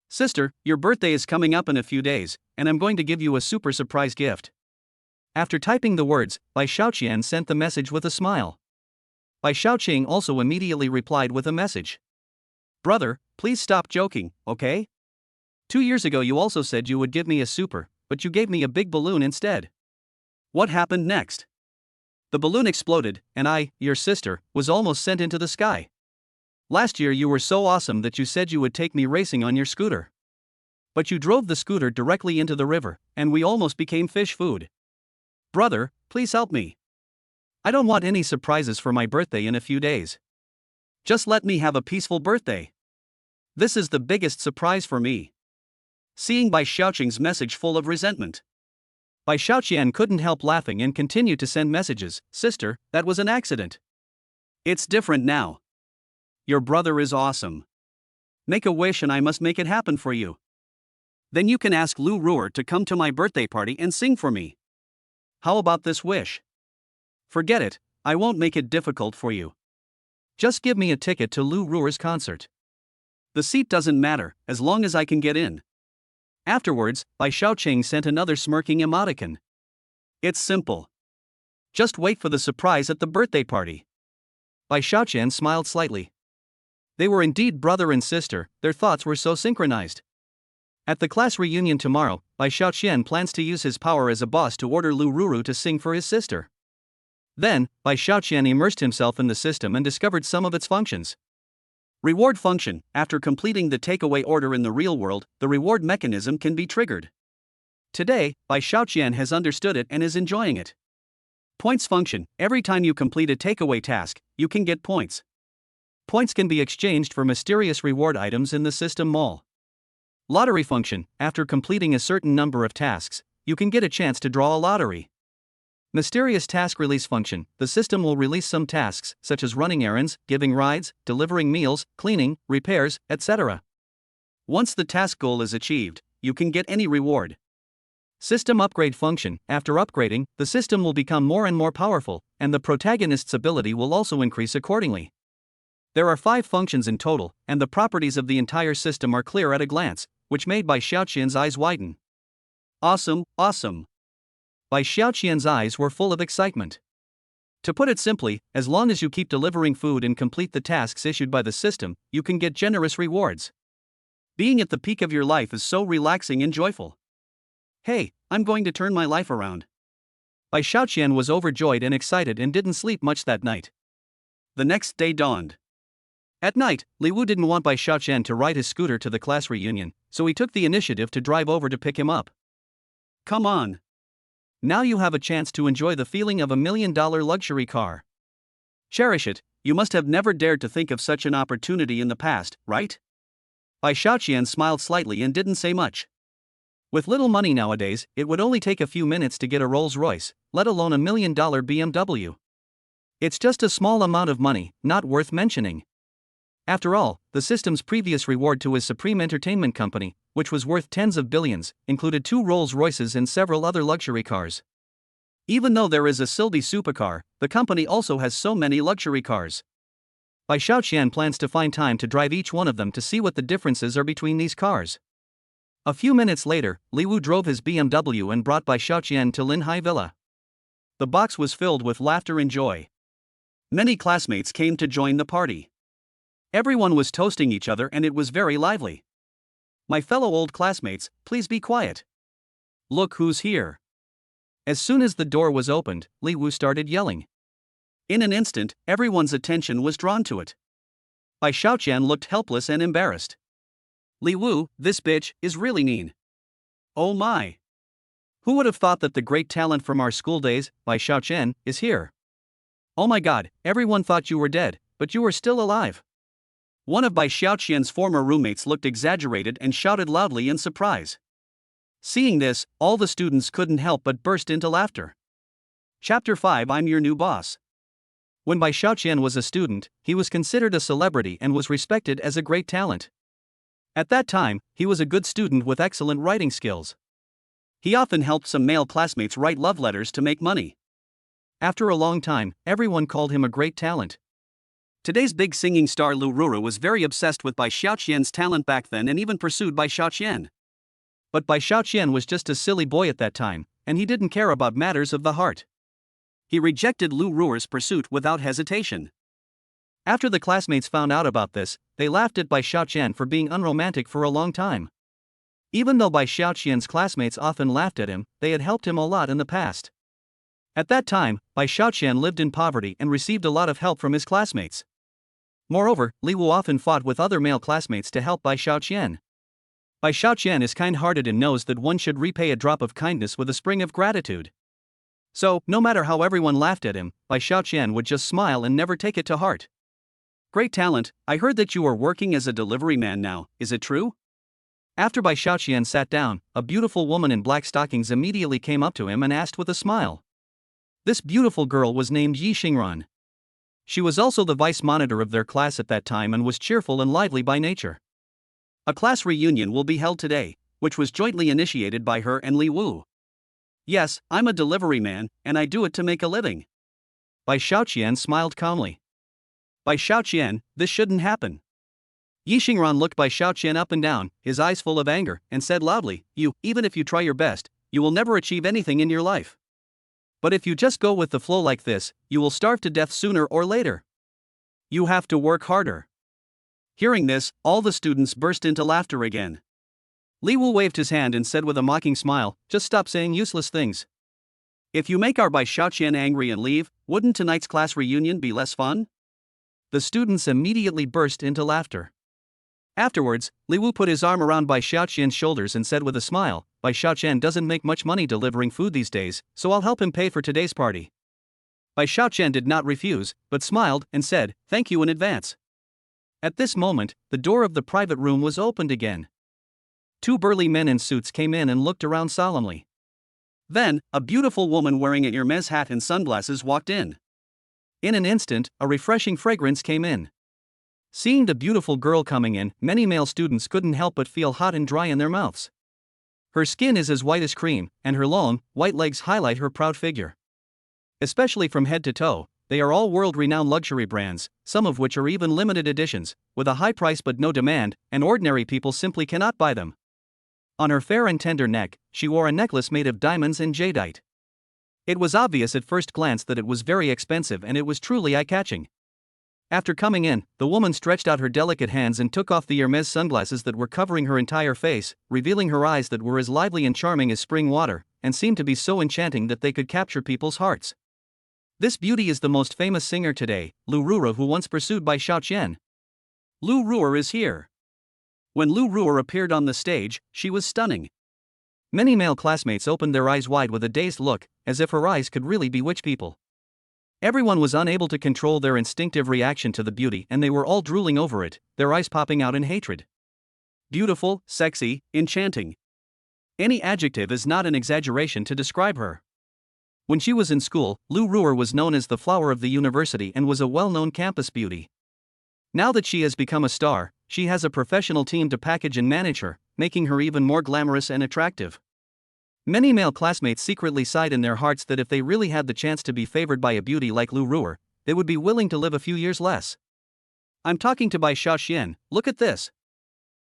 Sister, your birthday is coming up in a few days, and I'm going to give you a super surprise gift. After typing the words, Bai Xiaoqian sent the message with a smile. Bai Xiaoqing also immediately replied with a message. Brother, please stop joking, okay? 2 years ago you also said you would give me a super, but you gave me a big balloon instead. What happened next? The balloon exploded, and I, your sister, was almost sent into the sky. Last year you were so awesome that you said you would take me racing on your scooter. But you drove the scooter directly into the river, and we almost became fish food. Brother, please help me. I don't want any surprises for my birthday in a few days. Just let me have a peaceful birthday. This is the biggest surprise for me. Seeing Bai Xiaoqing's message full of resentment, Bai Xiaoqian couldn't help laughing and continued to send messages. Sister, that was an accident. It's different now. Your brother is awesome. Make a wish and I must make it happen for you. Then you can ask Lu Ruer to come to my birthday party and sing for me. How about this wish? Forget it, I won't make it difficult for you. Just give me a ticket to Lu Ruer's concert. The seat doesn't matter, as long as I can get in. Afterwards, Bai Xiaoqing sent another smirking emoticon. It's simple. Just wait for the surprise at the birthday party. Bai Xiaoqian smiled slightly. They were indeed brother and sister, their thoughts were so synchronized. At the class reunion tomorrow, Bai Xiaoqian plans to use his power as a boss to order Lu Ruru to sing for his sister. Then, Bai Xiaoqian immersed himself in the system and discovered some of its functions. Reward function: after completing the takeaway order in the real world, the reward mechanism can be triggered. Today, Bai Xiaoqian has understood it and is enjoying it. Points function: every time you complete a takeaway task, you can get points. Points can be exchanged for mysterious reward items in the system mall. Lottery function: after completing a certain number of tasks, you can get a chance to draw a lottery. Mysterious task release function: the system will release some tasks, such as running errands, giving rides, delivering meals, cleaning, repairs, etc. Once the task goal is achieved, you can get any reward. System upgrade function: after upgrading, the system will become more and more powerful, and the protagonist's ability will also increase accordingly. There are 5 functions in total, and the properties of the entire system are clear at a glance, which made Bai Xiaoqian's eyes widen. Awesome, awesome. Bai Xiaoqian's eyes were full of excitement. To put it simply, as long as you keep delivering food and complete the tasks issued by the system, you can get generous rewards. Being at the peak of your life is so relaxing and joyful. Hey, I'm going to turn my life around. Bai Xiaoqian was overjoyed and excited and didn't sleep much that night. The next day dawned. At night, Li Wu didn't want Bai Xiaoqian to ride his scooter to the class reunion, so he took the initiative to drive over to pick him up. Come on. Now you have a chance to enjoy the feeling of $1 million luxury car. Cherish it. You must have never dared to think of such an opportunity in the past, right? Bai Xiaoqian smiled slightly and didn't say much. With little money nowadays, it would only take a few minutes to get a Rolls-Royce, let alone $1 million BMW. It's just a small amount of money, not worth mentioning. After all, the system's previous reward to his Supreme Entertainment Company, which was worth tens of billions, included 2 Rolls-Royces and several other luxury cars. Even though there is a Silby supercar, the company also has so many luxury cars. Bai Xiaoqian plans to find time to drive each one of them to see what the differences are between these cars. A few minutes later, Li Wu drove his BMW and brought Bai Xiaoqian to Linhai Villa. The box was filled with laughter and joy. Many classmates came to join the party. Everyone was toasting each other and it was very lively. My fellow old classmates, please be quiet. Look who's here. As soon as the door was opened, Li Wu started yelling. In an instant, everyone's attention was drawn to it. Bai Xiaoqian looked helpless and embarrassed. Li Wu, this bitch, is really mean. Oh my. Who would have thought that the great talent from our school days, Bai Xiaoqian, is here? Oh my god, everyone thought you were dead, but you are still alive. One of Bai Xiaoqian's former roommates looked exaggerated and shouted loudly in surprise. Seeing this, all the students couldn't help but burst into laughter. Chapter 5: I'm your new boss. When Bai Xiaoqian was a student, he was considered a celebrity and was respected as a great talent. At that time, he was a good student with excellent writing skills. He often helped some male classmates write love letters to make money. After a long time, everyone called him a great talent. Today's big singing star Lu Ruru was very obsessed with Bai Xiaoqian's talent back then and even pursued Bai Xiaoqian. But Bai Xiaoqian was just a silly boy at that time, and he didn't care about matters of the heart. He rejected Lu Ruer's pursuit without hesitation. After the classmates found out about this, they laughed at Bai Xiaoqian for being unromantic for a long time. Even though Bai Xiaoqian's classmates often laughed at him, they had helped him a lot in the past. At that time, Bai Xiaoqian lived in poverty and received a lot of help from his classmates. Moreover, Li Wu often fought with other male classmates to help Bai Xiaoqian. Bai Xiaoqian is kind-hearted and knows that one should repay a drop of kindness with a spring of gratitude. So, no matter how everyone laughed at him, Bai Xiaoqian would just smile and never take it to heart. Great talent, I heard that you are working as a delivery man now, is it true? After Bai Xiaoqian sat down, a beautiful woman in black stockings immediately came up to him and asked with a smile. This beautiful girl was named Yi Xingran. She was also the vice monitor of their class at that time and was cheerful and lively by nature. A class reunion will be held today, which was jointly initiated by her and Li Wu. Yes, I'm a delivery man, and I do it to make a living. Bai Xiaoqian smiled calmly. By Xiaoqian, this shouldn't happen. Yi Xingran looked Bai Xiaoqian up and down, his eyes full of anger, and said loudly, even if you try your best, you will never achieve anything in your life. But if you just go with the flow like this, you will starve to death sooner or later. You have to work harder. Hearing this, all the students burst into laughter again. Li Wu waved his hand and said with a mocking smile, just stop saying useless things. If you make our Bai Xiaoqian angry and leave, wouldn't tonight's class reunion be less fun? The students immediately burst into laughter. Afterwards, Li Wu put his arm around Bai Xiaoqian's shoulders and said with a smile, Bai Xiaoqian doesn't make much money delivering food these days, so I'll help him pay for today's party. Bai Xiaoqian did not refuse, but smiled and said, thank you in advance. At this moment, the door of the private room was opened again. Two burly men in suits came in and looked around solemnly. Then, a beautiful woman wearing a Hermes hat and sunglasses walked in. In an instant, a refreshing fragrance came in. Seeing the beautiful girl coming in, many male students couldn't help but feel hot and dry in their mouths. Her skin is as white as cream, and her long, white legs highlight her proud figure. Especially from head to toe, they are all world-renowned luxury brands, some of which are even limited editions, with a high price but no demand, and ordinary people simply cannot buy them. On her fair and tender neck, she wore a necklace made of diamonds and jadeite. It was obvious at first glance that it was very expensive and it was truly eye-catching. After coming in, the woman stretched out her delicate hands and took off the Hermes sunglasses that were covering her entire face, revealing her eyes that were as lively and charming as spring water, and seemed to be so enchanting that they could capture people's hearts. This beauty is the most famous singer today, Lu Ru'er, who once pursued Bai Xiaoqian. Lu Ru'er is here. When Lu Ru'er appeared on the stage, she was stunning. Many male classmates opened their eyes wide with a dazed look, as if her eyes could really bewitch people. Everyone was unable to control their instinctive reaction to the beauty and they were all drooling over it, their eyes popping out in hatred. Beautiful, sexy, enchanting. Any adjective is not an exaggeration to describe her. When she was in school, Lu Ru'er was known as the flower of the university and was a well-known campus beauty. Now that she has become a star, she has a professional team to package and manage her, making her even more glamorous and attractive. Many male classmates secretly sighed in their hearts that if they really had the chance to be favored by a beauty like Lu Ru'er, they would be willing to live a few years less. I'm talking to Bai Xiaoqian, look at this.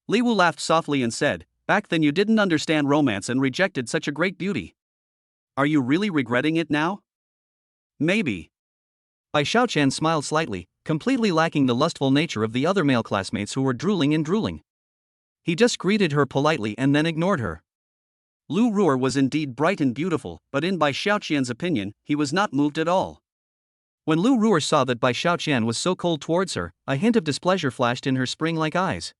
Li Wu laughed softly and said, back then you didn't understand romance and rejected such a great beauty. Are you really regretting it now? Maybe. Bai Xiaoqian smiled slightly, completely lacking the lustful nature of the other male classmates who were drooling and drooling. He just greeted her politely and then ignored her. Lu Ru'er was indeed bright and beautiful, but in Bai Xiaoqian's opinion, he was not moved at all. When Lu Ru'er saw that Bai Xiaoqian was so cold towards her, a hint of displeasure flashed in her spring-like eyes.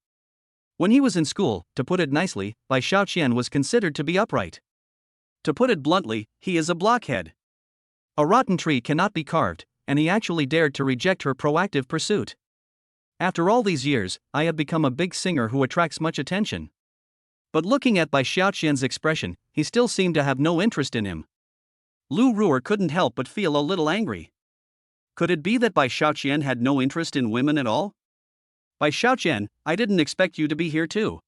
When he was in school, to put it nicely, Bai Xiaoqian was considered to be upright. To put it bluntly, he is a blockhead. A rotten tree cannot be carved, and he actually dared to reject her proactive pursuit. After all these years, I have become a big singer who attracts much attention. But looking at Bai Xiaoqian's expression, he still seemed to have no interest in him. Lu Ru'er couldn't help but feel a little angry. Could it be that Bai Xiaoqian had no interest in women at all? Bai Xiaoqian, I didn't expect you to be here too.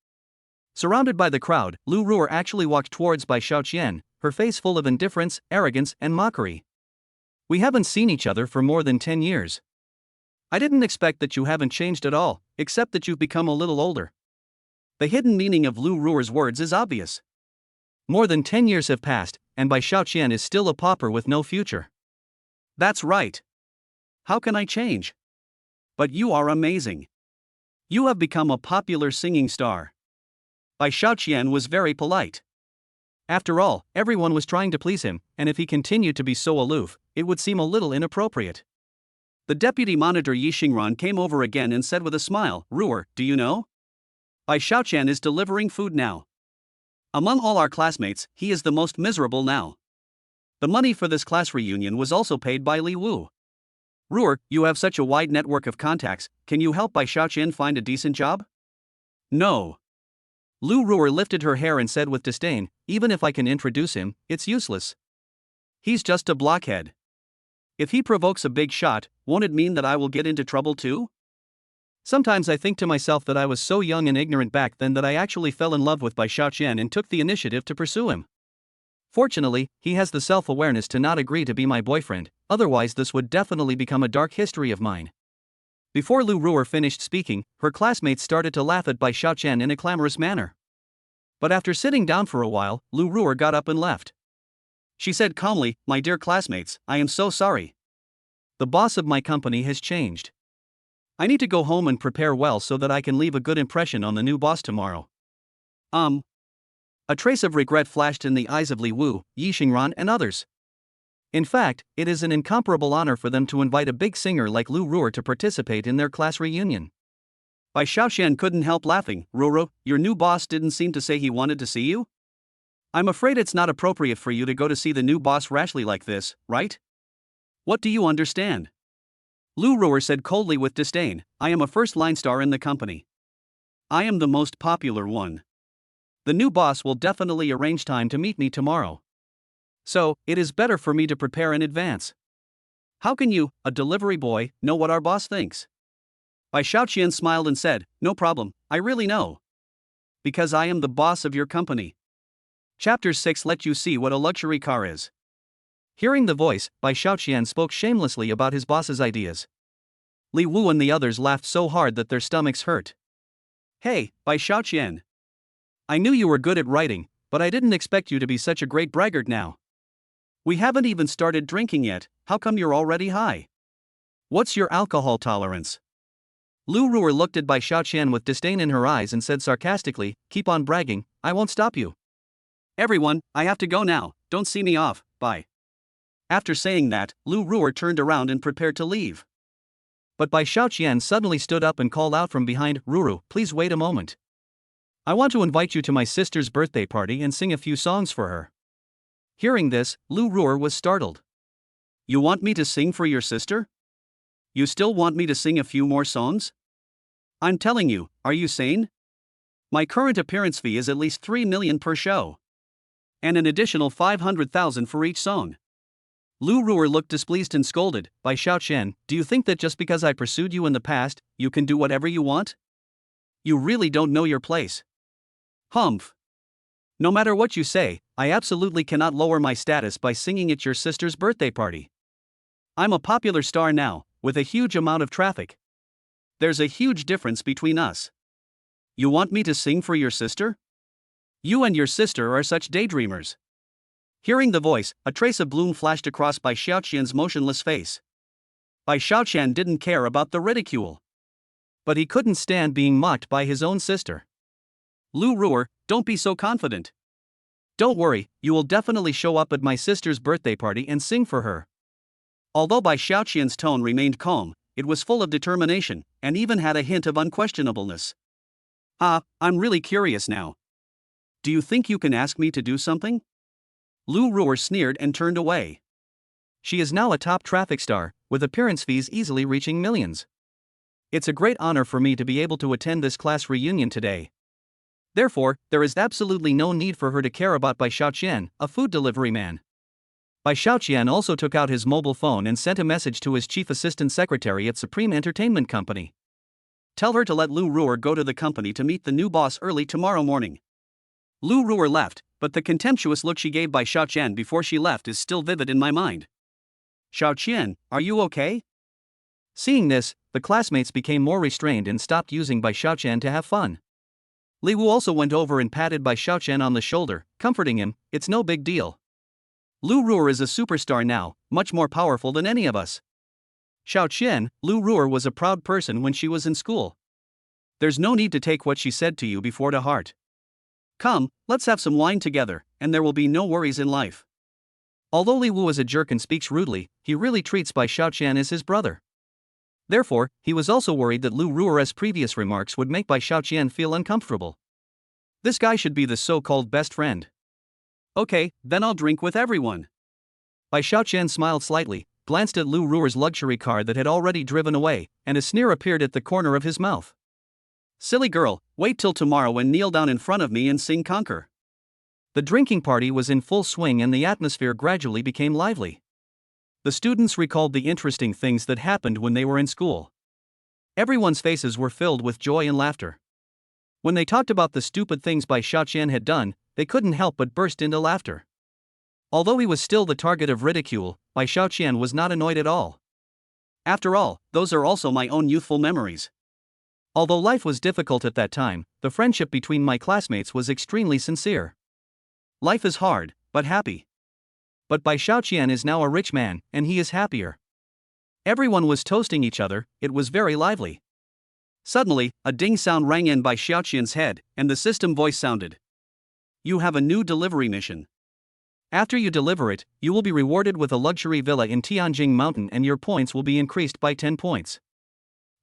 Surrounded by the crowd, Lu Ru'er actually walked towards Bai Xiaoqian, her face full of indifference, arrogance, and mockery. We haven't seen each other for more than 10 years. I didn't expect that you haven't changed at all, except that you've become a little older. The hidden meaning of Lu Ru'er's words is obvious. More than 10 years have passed, and Bai Xiaoqian is still a pauper with no future. That's right. How can I change? But you are amazing. You have become a popular singing star. Bai Xiaoqian was very polite. After all, everyone was trying to please him, and if he continued to be so aloof, it would seem a little inappropriate. The deputy monitor Yi Xingran came over again and said with a smile, Ru'er, do you know? Bai Xiaoqian is delivering food now. Among all our classmates, he is the most miserable now. The money for this class reunion was also paid by Li Wu. Ru'er, you have such a wide network of contacts, can you help Bai Xiaoqian find a decent job? No. Lu Ru'er lifted her hair and said with disdain, even if I can introduce him, it's useless. He's just a blockhead. If he provokes a big shot, won't it mean that I will get into trouble too? Sometimes I think to myself that I was so young and ignorant back then that I actually fell in love with Bai Xiaoqian and took the initiative to pursue him. Fortunately, he has the self-awareness to not agree to be my boyfriend, otherwise this would definitely become a dark history of mine. Before Lu Ruer finished speaking, her classmates started to laugh at Bai Xiaoqian in a clamorous manner. But after sitting down for a while, Lu Ruer got up and left. She said calmly, "My dear classmates, I am so sorry. The boss of my company has changed. I need to go home and prepare well so that I can leave a good impression on the new boss tomorrow." A trace of regret flashed in the eyes of Li Wu, Yi Xingran, and others. In fact, it is an incomparable honor for them to invite a big singer like Lu Ruer to participate in their class reunion. Bai Xiaoqian couldn't help laughing. "Ruer, your new boss didn't seem to say he wanted to see you? I'm afraid it's not appropriate for you to go to see the new boss rashly like this, right? What do you understand?" Lu Ruer said coldly with disdain, "I am a first-line star in the company. I am the most popular one. The new boss will definitely arrange time to meet me tomorrow. So, it is better for me to prepare in advance. How can you, a delivery boy, know what our boss thinks?" Bai Xiaoqian smiled and said, "No problem, I really know. Because I am the boss of your company." Chapter 6 Let you see what a luxury car is. Hearing the voice, Bai Xiaoqian spoke shamelessly about his boss's ideas. Li Wu and the others laughed so hard that their stomachs hurt. "Hey, Bai Xiaoqian. I knew you were good at writing, but I didn't expect you to be such a great braggart now. We haven't even started drinking yet, how come you're already high? What's your alcohol tolerance?" Lu Ruer looked at Bai Xiaoqian with disdain in her eyes and said sarcastically, "Keep on bragging, I won't stop you. Everyone, I have to go now, don't see me off, bye." After saying that, Lu Ruer turned around and prepared to leave. But Bai Xiaoqian suddenly stood up and called out from behind, "Ruru, please wait a moment. I want to invite you to my sister's birthday party and sing a few songs for her." Hearing this, Lu Ruer was startled. "You want me to sing for your sister? You still want me to sing a few more songs? I'm telling you, are you sane? My current appearance fee is at least 3 million per show. And an additional 500,000 for each song." Lu Ruer looked displeased and scolded, "Bai Xiaoqian, do you think that just because I pursued you in the past, you can do whatever you want? You really don't know your place." "Humph. No matter what you say, I absolutely cannot lower my status by singing at your sister's birthday party. I'm a popular star now, with a huge amount of traffic. There's a huge difference between us. You want me to sing for your sister? You and your sister are such daydreamers." Hearing the voice, a trace of gloom flashed across Bai Xiaoqian's motionless face. Bai Xiaoqian didn't care about the ridicule. But he couldn't stand being mocked by his own sister. "Lu Ruer, don't be so confident. Don't worry, you will definitely show up at my sister's birthday party and sing for her." Although Bai Xiaoqian's tone remained calm, it was full of determination, and even had a hint of unquestionableness. I'm really curious now. Do you think you can ask me to do something?" Lu Ruer sneered and turned away. She is now a top traffic star, with appearance fees easily reaching millions. It's a great honor for me to be able to attend this class reunion today. Therefore, there is absolutely no need for her to care about Bai Xiaoqian, a food delivery man. Bai Xiaoqian also took out his mobile phone and sent a message to his chief assistant secretary at Supreme Entertainment Company. "Tell her to let Lu Ruer go to the company to meet the new boss early tomorrow morning." Lu Ruer left, but the contemptuous look she gave Bai Xiaoqian before she left is still vivid in my mind. "Xiaoqian, are you okay?" Seeing this, the classmates became more restrained and stopped using Bai Xiaoqian to have fun. Li Wu also went over and patted Bai Xiaoqian on the shoulder, comforting him, "It's no big deal. Lu Ruer is a superstar now, much more powerful than any of us. Xiaoqian, Lu Ruer was a proud person when she was in school. There's no need to take what she said to you before to heart. Come, let's have some wine together, and there will be no worries in life." Although Li Wu is a jerk and speaks rudely, he really treats Bai Xiaoqian as his brother. Therefore, he was also worried that Lu Ruer's previous remarks would make Bai Xiaoqian feel uncomfortable. This guy should be the so-called best friend. "Okay, then I'll drink with everyone." Bai Xiaoqian smiled slightly, glanced at Lu Ruer's luxury car that had already driven away, and a sneer appeared at the corner of his mouth. "Silly girl, wait till tomorrow and kneel down in front of me and sing Conquer." The drinking party was in full swing and the atmosphere gradually became lively. The students recalled the interesting things that happened when they were in school. Everyone's faces were filled with joy and laughter. When they talked about the stupid things Bai Xiaoqian had done, they couldn't help but burst into laughter. Although he was still the target of ridicule, Bai Xiaoqian was not annoyed at all. After all, those are also my own youthful memories. Although life was difficult at that time, the friendship between my classmates was extremely sincere. Life is hard, but happy. But Bai Xiaoqian is now a rich man, and he is happier. Everyone was toasting each other, it was very lively. Suddenly, a ding sound rang in Bai Xiaoqian's head, and the system voice sounded. You have a new delivery mission. After you deliver it, you will be rewarded with a luxury villa in Tianjing Mountain and your points will be increased by 10 points.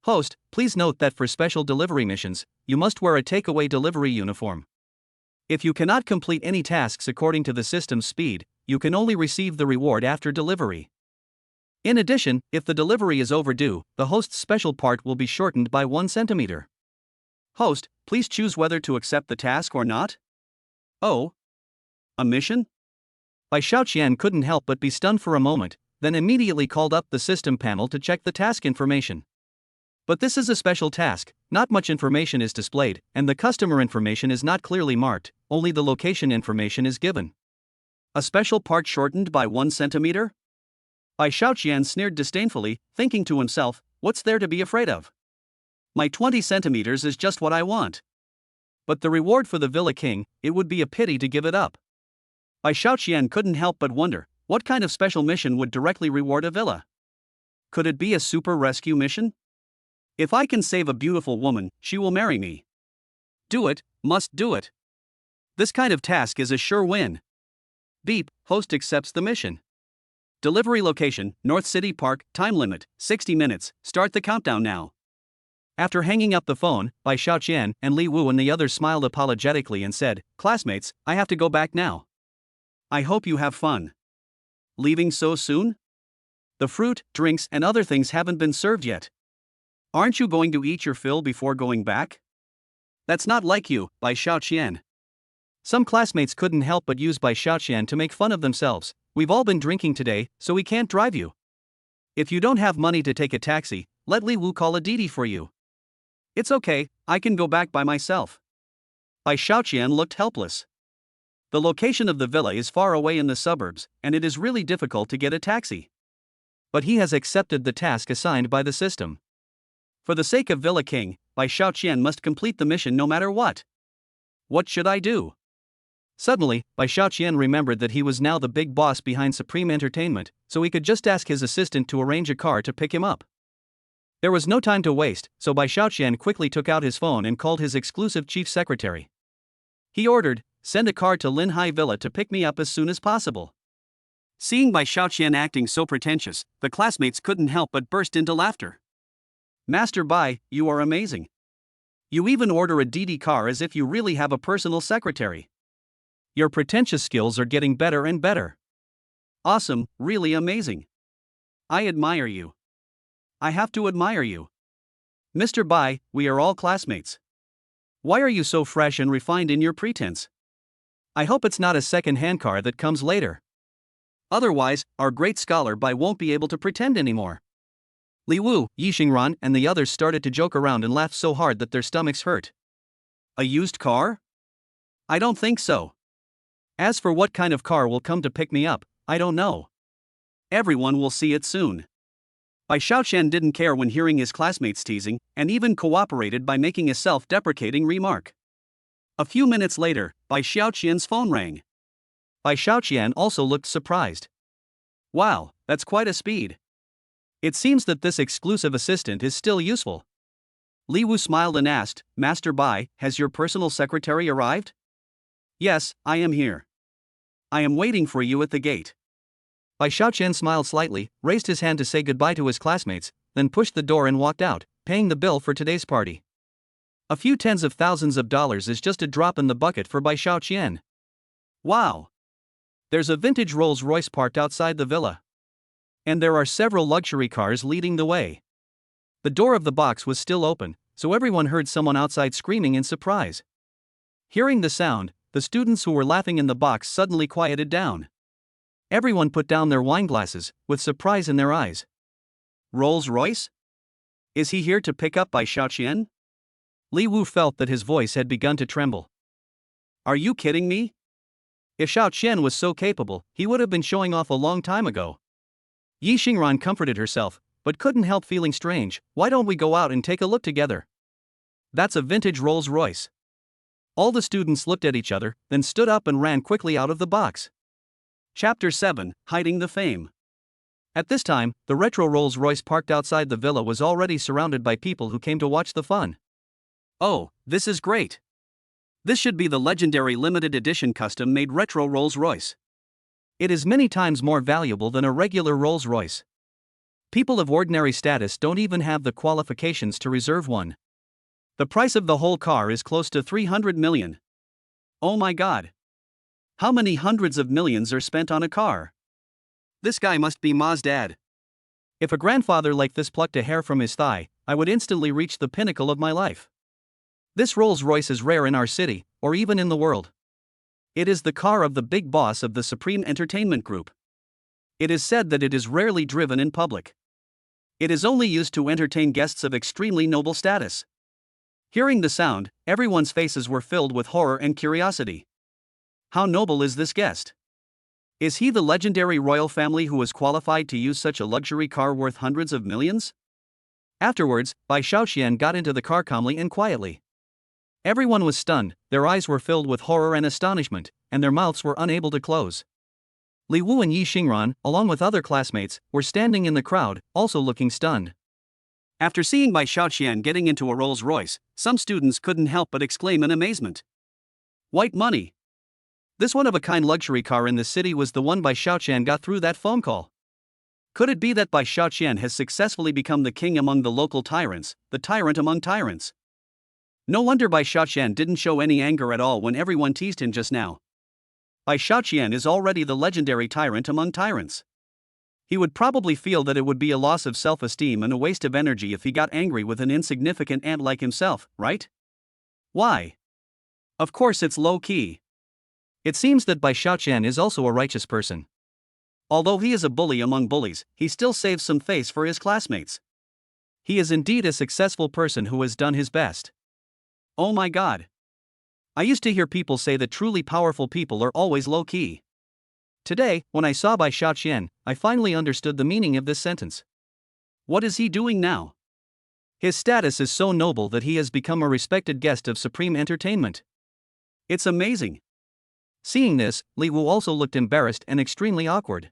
Host, please note that for special delivery missions, you must wear a takeaway delivery uniform. If you cannot complete any tasks according to the system's speed, you can only receive the reward after delivery. In addition, if the delivery is overdue, the host's special part will be shortened by 1 centimeter. Host, please choose whether to accept the task or not. Oh? A mission? Bai Xiaoqian couldn't help but be stunned for a moment, then immediately called up the system panel to check the task information. But this is a special task, not much information is displayed, and the customer information is not clearly marked, only the location information is given. A special part shortened by 1 centimeter? Bai Xiaoqian sneered disdainfully, thinking to himself, what's there to be afraid of? My 20 centimeters is just what I want. But the reward for the Villa King, it would be a pity to give it up. Bai Xiaoqian couldn't help but wonder, what kind of special mission would directly reward a villa? Could it be a super rescue mission? If I can save a beautiful woman, she will marry me. Do it, must do it. This kind of task is a sure win. Beep, host accepts the mission. Delivery location, North City Park, time limit, 60 minutes, start the countdown now. After hanging up the phone, Bai Xiaoqian and Li Wu and the others smiled apologetically and said, classmates, I have to go back now. I hope you have fun. Leaving so soon? The fruit, drinks, and other things haven't been served yet. Aren't you going to eat your fill before going back? That's not like you, Bai Xiaoqian. Some classmates couldn't help but use Bai Xiaoqian to make fun of themselves. We've all been drinking today, so we can't drive you. If you don't have money to take a taxi, let Li Wu call a Didi for you. It's okay, I can go back by myself. Bai Xiaoqian looked helpless. The location of the villa is far away in the suburbs, and it is really difficult to get a taxi. But he has accepted the task assigned by the system. For the sake of Villa King, Bai Xiaoqian must complete the mission no matter what. What should I do? Suddenly, Bai Xiaoqian remembered that he was now the big boss behind Supreme Entertainment, so he could just ask his assistant to arrange a car to pick him up. There was no time to waste, so Bai Xiaoqian quickly took out his phone and called his exclusive chief secretary. He ordered, send a car to Linhai Villa to pick me up as soon as possible. Seeing Bai Xiaoqian acting so pretentious, the classmates couldn't help but burst into laughter. Master Bai, you are amazing. You even order a Didi car as if you really have a personal secretary. Your pretentious skills are getting better and better. Awesome, really amazing. I admire you. I have to admire you. Mr. Bai, we are all classmates. Why are you so fresh and refined in your pretense? I hope it's not a second-hand car that comes later. Otherwise, our great scholar Bai won't be able to pretend anymore. Li Wu, Yi Xingran, and the others started to joke around and laughed so hard that their stomachs hurt. A used car? I don't think so. As for what kind of car will come to pick me up, I don't know. Everyone will see it soon. Bai Xiaoqian didn't care when hearing his classmates teasing, and even cooperated by making a self-deprecating remark. A few minutes later, Bai Xiaoqian's phone rang. Bai Xiaoqian also looked surprised. Wow, that's quite a speed. It seems that this exclusive assistant is still useful. Li Wu smiled and asked, Master Bai, has your personal secretary arrived? Yes, I am here. I am waiting for you at the gate. Bai Xiaoqian smiled slightly, raised his hand to say goodbye to his classmates, then pushed the door and walked out, paying the bill for today's party. A few tens of thousands of dollars is just a drop in the bucket for Bai Xiaoqian. Wow! There's a vintage Rolls-Royce parked outside the villa. And there are several luxury cars leading the way. The door of the box was still open, so everyone heard someone outside screaming in surprise. Hearing the sound, the students who were laughing in the box suddenly quieted down. Everyone put down their wine glasses, with surprise in their eyes. Rolls-Royce? Is he here to pick up Bai Xiaoqian? Li Wu felt that his voice had begun to tremble. Are you kidding me? If Xiaoqian was so capable, he would have been showing off a long time ago. Yi Xingran comforted herself, but couldn't help feeling strange. Why don't we go out and take a look together? That's a vintage Rolls-Royce. All the students looked at each other, then stood up and ran quickly out of the box. Chapter 7, Hiding the Fame. At this time, the retro Rolls-Royce parked outside the villa was already surrounded by people who came to watch the fun. Oh, this is great. This should be the legendary limited edition custom-made retro Rolls-Royce. It is many times more valuable than a regular Rolls-Royce. People of ordinary status don't even have the qualifications to reserve one. The price of the whole car is close to 300 million. Oh my god. How many hundreds of millions are spent on a car? This guy must be Ma's dad. If a grandfather like this plucked a hair from his thigh, I would instantly reach the pinnacle of my life. This Rolls-Royce is rare in our city, or even in the world. It is the car of the big boss of the Supreme Entertainment Group. It is said that it is rarely driven in public. It is only used to entertain guests of extremely noble status. Hearing the sound, everyone's faces were filled with horror and curiosity. How noble is this guest? Is he the legendary royal family who was qualified to use such a luxury car worth hundreds of millions? Afterwards, Bai Shaoxian got into the car calmly and quietly. Everyone was stunned, their eyes were filled with horror and astonishment, and their mouths were unable to close. Li Wu and Yi Xingran, along with other classmates, were standing in the crowd, also looking stunned. After seeing Bai Shaoxian getting into a Rolls-Royce, some students couldn't help but exclaim in amazement. White money! This one-of-a-kind luxury car in the city was the one Bai Shaoxian got through that phone call. Could it be that Bai Shaoxian has successfully become the king among the local tyrants, the tyrant among tyrants? No wonder Bai Shaoxian didn't show any anger at all when everyone teased him just now. Bai Shaoxian is already the legendary tyrant among tyrants. He would probably feel that it would be a loss of self-esteem and a waste of energy if he got angry with an insignificant ant like himself, right? Why? Of course it's low-key. It seems that Bai Shaoxian is also a righteous person. Although he is a bully among bullies, he still saves some face for his classmates. He is indeed a successful person who has done his best. Oh my god. I used to hear people say that truly powerful people are always low-key. Today, when I saw Bai Shaoxian, I finally understood the meaning of this sentence. What is he doing now? His status is so noble that he has become a respected guest of Supreme Entertainment. It's amazing. Seeing this, Li Wu also looked embarrassed and extremely awkward.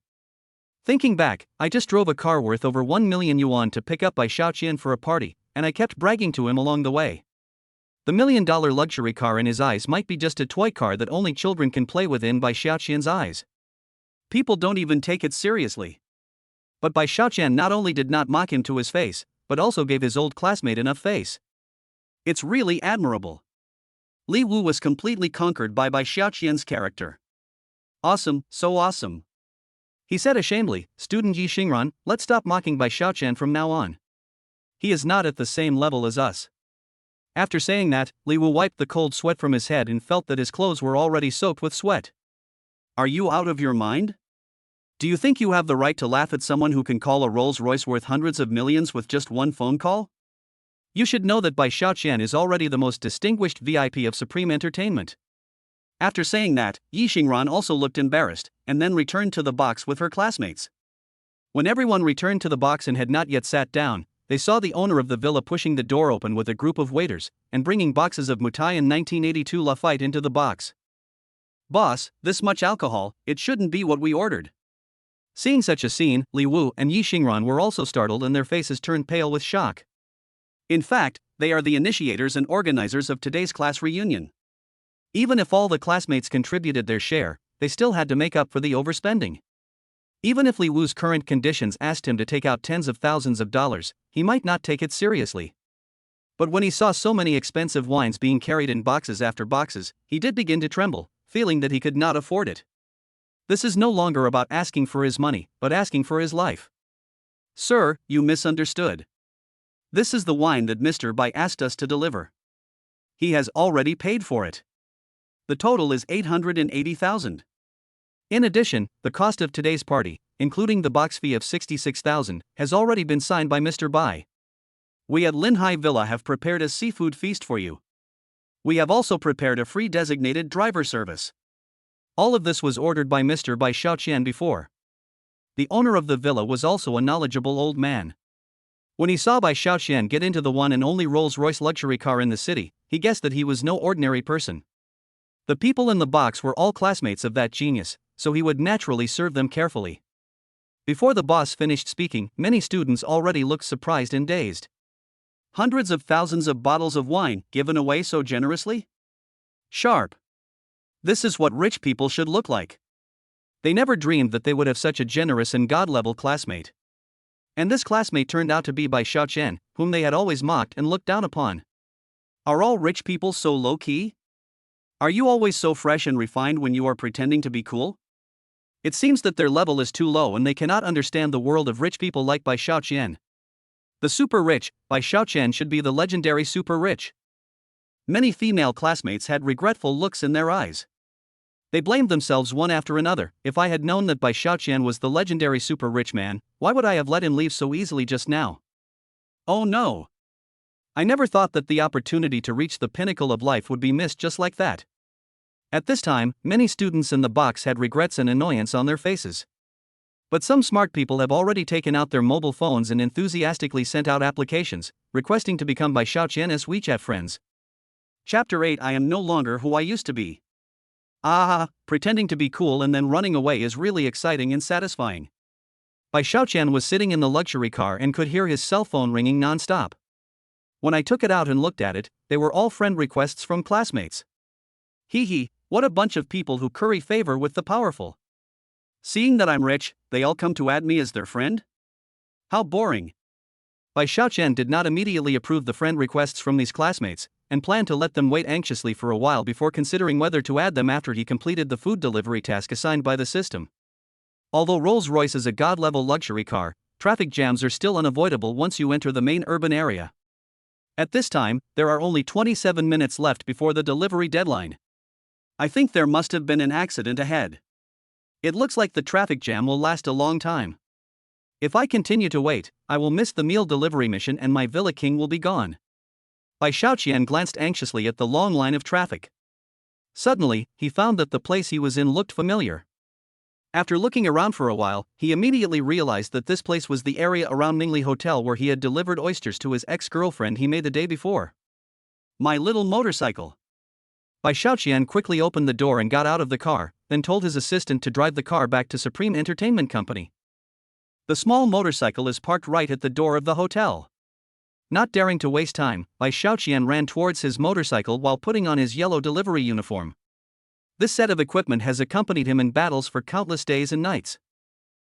Thinking back, I just drove a car worth over 1 million yuan to pick up Bai Shaoxian for a party, and I kept bragging to him along the way. The $1 million luxury car in his eyes might be just a toy car that only children can play with in Bai Shaoxian's eyes. People don't even take it seriously. But Bai Shaoxian not only did not mock him to his face, but also gave his old classmate enough face. It's really admirable. Li Wu was completely conquered by Bai Shaoxian's character. Awesome, so awesome. He said ashamedly, Student Yi Xingran, let's stop mocking Bai Shaoxian from now on. He is not at the same level as us. After saying that, Li Wu wiped the cold sweat from his head and felt that his clothes were already soaked with sweat. Are you out of your mind? Do you think you have the right to laugh at someone who can call a Rolls-Royce worth hundreds of millions with just one phone call? You should know that Bai Shaoxian is already the most distinguished VIP of Supreme Entertainment. After saying that, Yi Xingran also looked embarrassed, and then returned to the box with her classmates. When everyone returned to the box and had not yet sat down, they saw the owner of the villa pushing the door open with a group of waiters, and bringing boxes of Mutai and 1982 Lafite into the box. Boss, this much alcohol, it shouldn't be what we ordered. Seeing such a scene, Li Wu and Yi Xingran were also startled and their faces turned pale with shock. In fact, they are the initiators and organizers of today's class reunion. Even if all the classmates contributed their share, they still had to make up for the overspending. Even if Li Wu's current conditions asked him to take out tens of thousands of dollars, he might not take it seriously. But when he saw so many expensive wines being carried in boxes after boxes, he did begin to tremble, feeling that he could not afford it. This is no longer about asking for his money, but asking for his life. Sir, you misunderstood. This is the wine that Mr. Bai asked us to deliver. He has already paid for it. The total is 880,000. In addition, the cost of today's party, including the box fee of 66,000, has already been signed by Mr. Bai. We at Linhai Villa have prepared a seafood feast for you. We have also prepared a free designated driver service. All of this was ordered by Mr. Bai Shaoxian before. The owner of the villa was also a knowledgeable old man. When he saw Bai Xiaoqian get into the one and only Rolls-Royce luxury car in the city, he guessed that he was no ordinary person. The people in the box were all classmates of that genius, so he would naturally serve them carefully. Before the boss finished speaking, many students already looked surprised and dazed. Hundreds of thousands of bottles of wine given away so generously? Sharp. This is what rich people should look like. They never dreamed that they would have such a generous and god-level classmate. And this classmate turned out to be Bai Xiaoqian, whom they had always mocked and looked down upon. Are all rich people so low-key? Are you always so fresh and refined when you are pretending to be cool? It seems that their level is too low and they cannot understand the world of rich people like Bai Xiaoqian. The super rich, Bai Xiaoqian should be the legendary super rich. Many female classmates had regretful looks in their eyes. They blamed themselves one after another. If I had known that Bai Xiaoqian was the legendary super rich man, why would I have let him leave so easily just now? Oh no! I never thought that the opportunity to reach the pinnacle of life would be missed just like that. At this time, many students in the box had regrets and annoyance on their faces. But some smart people have already taken out their mobile phones and enthusiastically sent out applications, requesting to become Bai Xiaoqian's WeChat friends. Chapter 8. I am no longer who I used to be. Pretending to be cool and then running away is really exciting and satisfying. Bai Xiaoqian was sitting in the luxury car and could hear his cell phone ringing non-stop. When I took it out and looked at it, they were all friend requests from classmates. What a bunch of people who curry favor with the powerful. Seeing that I'm rich, they all come to add me as their friend? How boring. Bai Xiaoqian did not immediately approve the friend requests from these classmates, and planned to let them wait anxiously for a while before considering whether to add them after he completed the food delivery task assigned by the system. Although Rolls-Royce is a god-level luxury car, traffic jams are still unavoidable once you enter the main urban area. At this time, there are only 27 minutes left before the delivery deadline. I think there must have been an accident ahead. It looks like the traffic jam will last a long time. If I continue to wait, I will miss the meal delivery mission and my Villa King will be gone. Bai Xiaoqian glanced anxiously at the long line of traffic. Suddenly, he found that the place he was in looked familiar. After looking around for a while, he immediately realized that this place was the area around Ningli Hotel where he had delivered oysters to his ex-girlfriend he made the day before. My little motorcycle. Bai Xiaoqian quickly opened the door and got out of the car, then told his assistant to drive the car back to Supreme Entertainment Company. The small motorcycle is parked right at the door of the hotel. Not daring to waste time, Bai Xiaoqian ran towards his motorcycle while putting on his yellow delivery uniform. This set of equipment has accompanied him in battles for countless days and nights.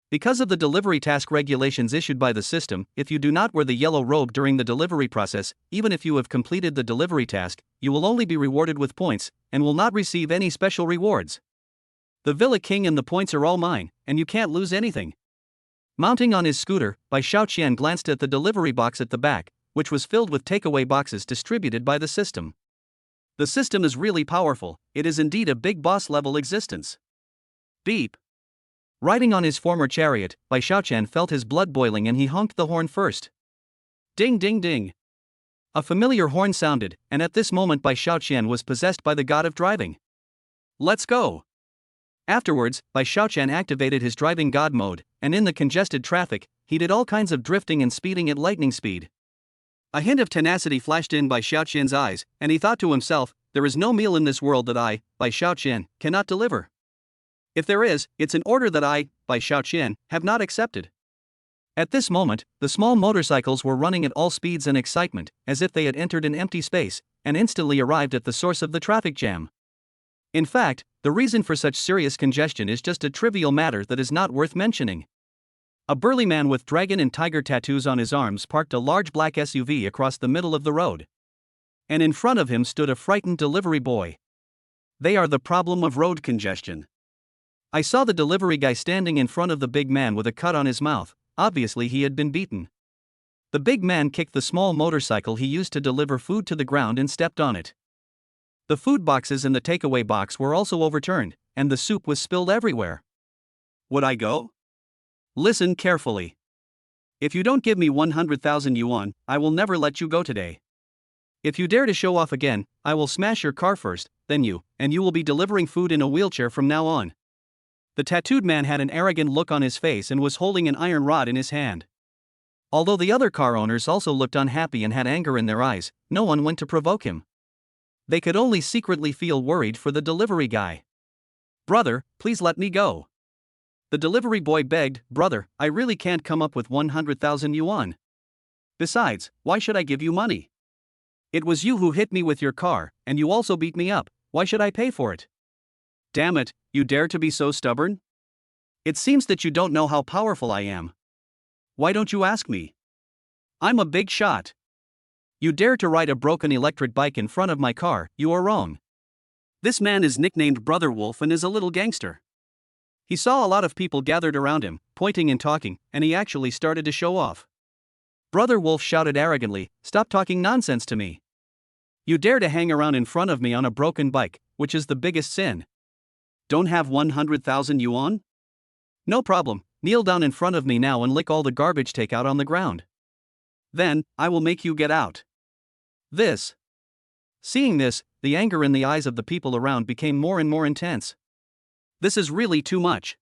Because of the delivery task regulations issued by the system, if you do not wear the yellow robe during the delivery process, even if you have completed the delivery task, you will only be rewarded with points, and will not receive any special rewards. The Villa King and the points are all mine, and you can't lose anything. Mounting on his scooter, Bai Xiaoqian glanced at the delivery box at the back, which was filled with takeaway boxes distributed by the system. The system is really powerful, it is indeed a big boss-level existence. Beep. Riding on his former chariot, Bai Xiaoqian felt his blood boiling and he honked the horn first. Ding ding ding. A familiar horn sounded, and at this moment Bai Xiaoqian was possessed by the god of driving. Let's go. Afterwards, Bai Xiaoqian activated his driving god mode, and in the congested traffic, he did all kinds of drifting and speeding at lightning speed. A hint of tenacity flashed in Bai Xiaoqian's eyes, and he thought to himself, there is no meal in this world that I, Bai Xiaoqian, cannot deliver. If there is, it's an order that I, Bai Xiaoqian, have not accepted. At this moment, the small motorcycles were running at all speeds and excitement, as if they had entered an empty space, and instantly arrived at the source of the traffic jam. In fact, the reason for such serious congestion is just a trivial matter that is not worth mentioning. A burly man with dragon and tiger tattoos on his arms parked a large black SUV across the middle of the road. And in front of him stood a frightened delivery boy. They are the problem of road congestion. I saw the delivery guy standing in front of the big man with a cut on his mouth. Obviously he had been beaten. The big man kicked the small motorcycle he used to deliver food to the ground and stepped on it. The food boxes in the takeaway box were also overturned, and the soup was spilled everywhere. Would I go? Listen carefully. If you don't give me 100,000 yuan, I will never let you go today. If you dare to show off again, I will smash your car first, then you, and you will be delivering food in a wheelchair from now on. The tattooed man had an arrogant look on his face and was holding an iron rod in his hand. Although the other car owners also looked unhappy and had anger in their eyes, no one went to provoke him. They could only secretly feel worried for the delivery guy. "Brother, please let me go." The delivery boy begged. "Brother, I really can't come up with 100,000 yuan. Besides, why should I give you money? It was you who hit me with your car, and you also beat me up. Why should I pay for it?" "Damn it, you dare to be so stubborn? It seems that you don't know how powerful I am. Why don't you ask me? I'm a big shot. You dare to ride a broken electric bike in front of my car, you are wrong." This man is nicknamed Brother Wolf and is a little gangster. He saw a lot of people gathered around him, pointing and talking, and he actually started to show off. Brother Wolf shouted arrogantly, "Stop talking nonsense to me. You dare to hang around in front of me on a broken bike, which is the biggest sin. Don't have 100,000 yuan? No problem, kneel down in front of me now and lick all the garbage takeout on the ground. Then, I will make you get out." Seeing this, the anger in the eyes of the people around became more and more intense. This is really too much.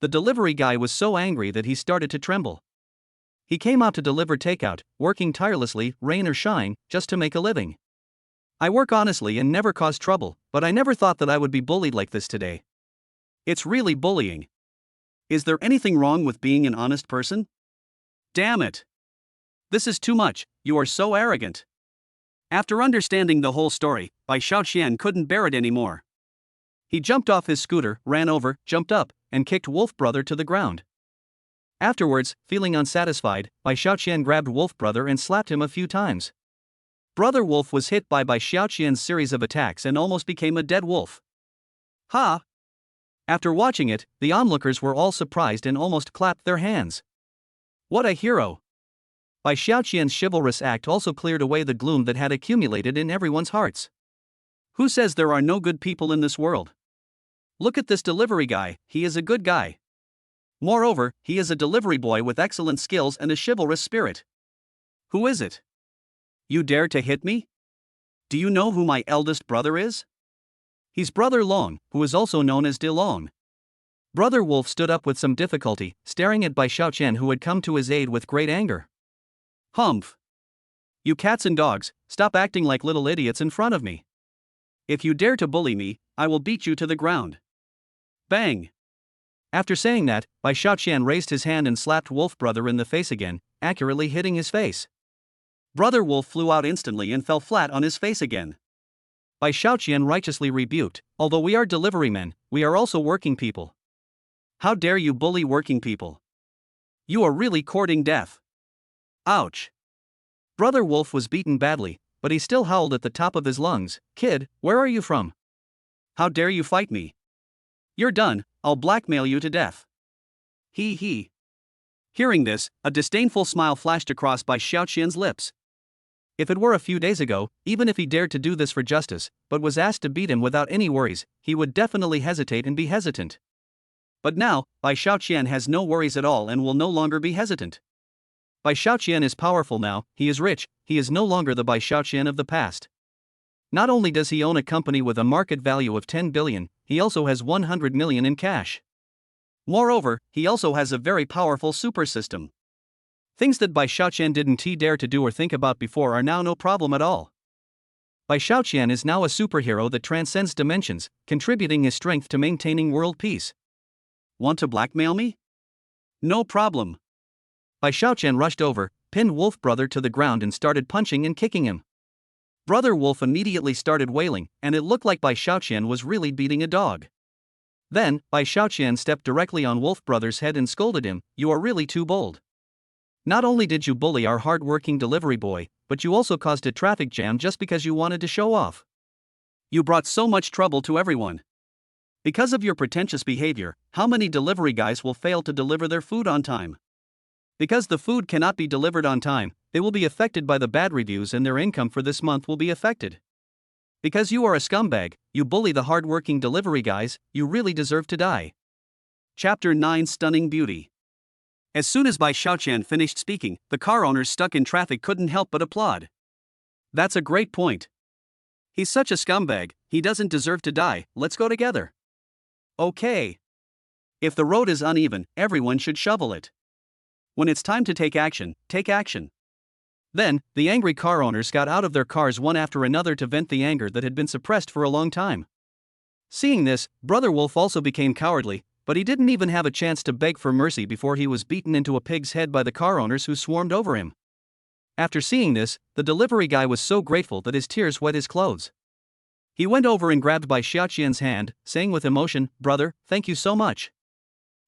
The delivery guy was so angry that he started to tremble. He came out to deliver takeout, working tirelessly, rain or shine, just to make a living. "I work honestly and never cause trouble, but I never thought that I would be bullied like this today. It's really bullying. Is there anything wrong with being an honest person? Damn it. This is too much, you are so arrogant." After understanding the whole story, Bai Xiaoqian couldn't bear it anymore. He jumped off his scooter, ran over, jumped up, and kicked Wolf Brother to the ground. Afterwards, feeling unsatisfied, Bai Xiaoqian grabbed Wolf Brother and slapped him a few times. Brother Wolf was hit by Bai Xiaoqian's series of attacks and almost became a dead wolf. Ha! After watching it, the onlookers were all surprised and almost clapped their hands. What a hero! Bai Xiaoqian's chivalrous act also cleared away the gloom that had accumulated in everyone's hearts. Who says there are no good people in this world? Look at this delivery guy, he is a good guy. Moreover, he is a delivery boy with excellent skills and a chivalrous spirit. Who is it? You dare to hit me? Do you know who my eldest brother is? He's Brother Long, who is also known as De Long. Brother Wolf stood up with some difficulty, staring at Bai Xiaoqian, who had come to his aid with great anger. "Humph! You cats and dogs, stop acting like little idiots in front of me. If you dare to bully me, I will beat you to the ground." Bang! After saying that, Bai Xiaoqian raised his hand and slapped Wolf Brother in the face again, accurately hitting his face. Brother Wolf flew out instantly and fell flat on his face again. Bai Xiaoqian righteously rebuked, "Although we are delivery men, we are also working people. How dare you bully working people? You are really courting death." Ouch! Brother Wolf was beaten badly, but he still howled at the top of his lungs, "Kid, where are you from? How dare you fight me? You're done, I'll blackmail you to death." He. Hearing this, a disdainful smile flashed across Bai Xiaoqian's lips. If it were a few days ago, even if he dared to do this for justice, but was asked to beat him without any worries, he would definitely hesitate and be hesitant. But now, Bai Xiaoqian has no worries at all and will no longer be hesitant. Bai Xiaoqian is powerful now, he is rich, he is no longer the Bai Xiaoqian of the past. Not only does he own a company with a market value of 10 billion, he also has 100 million in cash. Moreover, he also has a very powerful super system. Things that Bai Xiaoqian didn't dare to do or think about before are now no problem at all. Bai Xiaoqian is now a superhero that transcends dimensions, contributing his strength to maintaining world peace. Want to blackmail me? No problem. Bai Xiaoqian rushed over, pinned Wolf Brother to the ground and started punching and kicking him. Brother Wolf immediately started wailing, and it looked like Bai Xiaoqian was really beating a dog. Then, Bai Xiaoqian stepped directly on Wolf Brother's head and scolded him, "You are really too bold. Not only did you bully our hard-working delivery boy, but you also caused a traffic jam just because you wanted to show off. You brought so much trouble to everyone. Because of your pretentious behavior, how many delivery guys will fail to deliver their food on time? Because the food cannot be delivered on time, they will be affected by the bad reviews and their income for this month will be affected. Because you are a scumbag, you bully the hard-working delivery guys, you really deserve to die." Chapter 9 Stunning Beauty. As soon as Bai Xiaoqian finished speaking, the car owners stuck in traffic couldn't help but applaud. That's a great point. He's such a scumbag, he doesn't deserve to die, let's go together. Okay. If the road is uneven, everyone should shovel it. When it's time to take action, take action. Then, the angry car owners got out of their cars one after another to vent the anger that had been suppressed for a long time. Seeing this, Brother Wolf also became cowardly, but he didn't even have a chance to beg for mercy before he was beaten into a pig's head by the car owners who swarmed over him. After seeing this, the delivery guy was so grateful that his tears wet his clothes. He went over and grabbed Bai Xiaoqian's hand, saying with emotion, "Brother, thank you so much.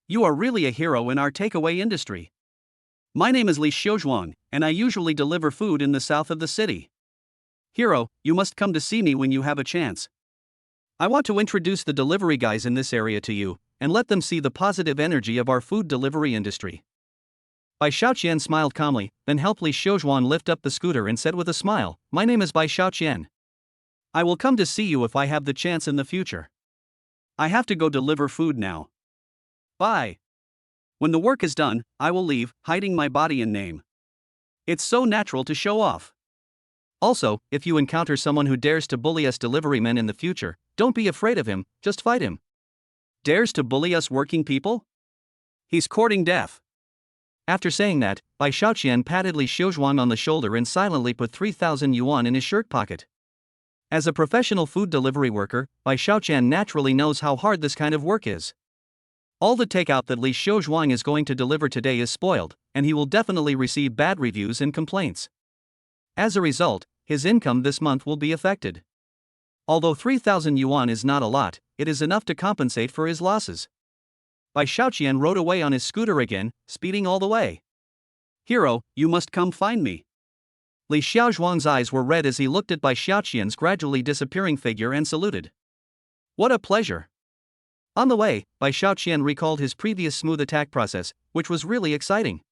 You are really a hero in our takeaway industry. My name is Li Xiuzhuang, and I usually deliver food in the south of the city. Hero, you must come to see me when you have a chance. I want to introduce the delivery guys in this area to you, and let them see the positive energy of our food delivery industry." Bai Xiaoqian smiled calmly, then helped Li Xiuzhuang lift up the scooter and said with a smile, "My name is Bai Xiaoqian. I will come to see you if I have the chance in the future. I have to go deliver food now. Bye. When the work is done, I will leave, hiding my body and name. It's so natural to show off. Also, if you encounter someone who dares to bully us deliverymen in the future, don't be afraid of him, just fight him. Dares to bully us working people? He's courting death." After saying that, Bai Xiaoqian patted Li Xiuzhuang on the shoulder and silently put 3,000 yuan in his shirt pocket. As a professional food delivery worker, Bai Xiaoqian naturally knows how hard this kind of work is. All the takeout that Li Xiuzhuang is going to deliver today is spoiled, and he will definitely receive bad reviews and complaints. As a result, his income this month will be affected. Although 3,000 yuan is not a lot, it is enough to compensate for his losses. Bai Xiaoqian rode away on his scooter again, speeding all the way. "Hero, you must come find me." Li Xiaozhuang's eyes were red as he looked at Bai Xiaoqian's gradually disappearing figure and saluted. What a pleasure! On the way, Bai Xiaoqian recalled his previous smooth attack process, which was really exciting.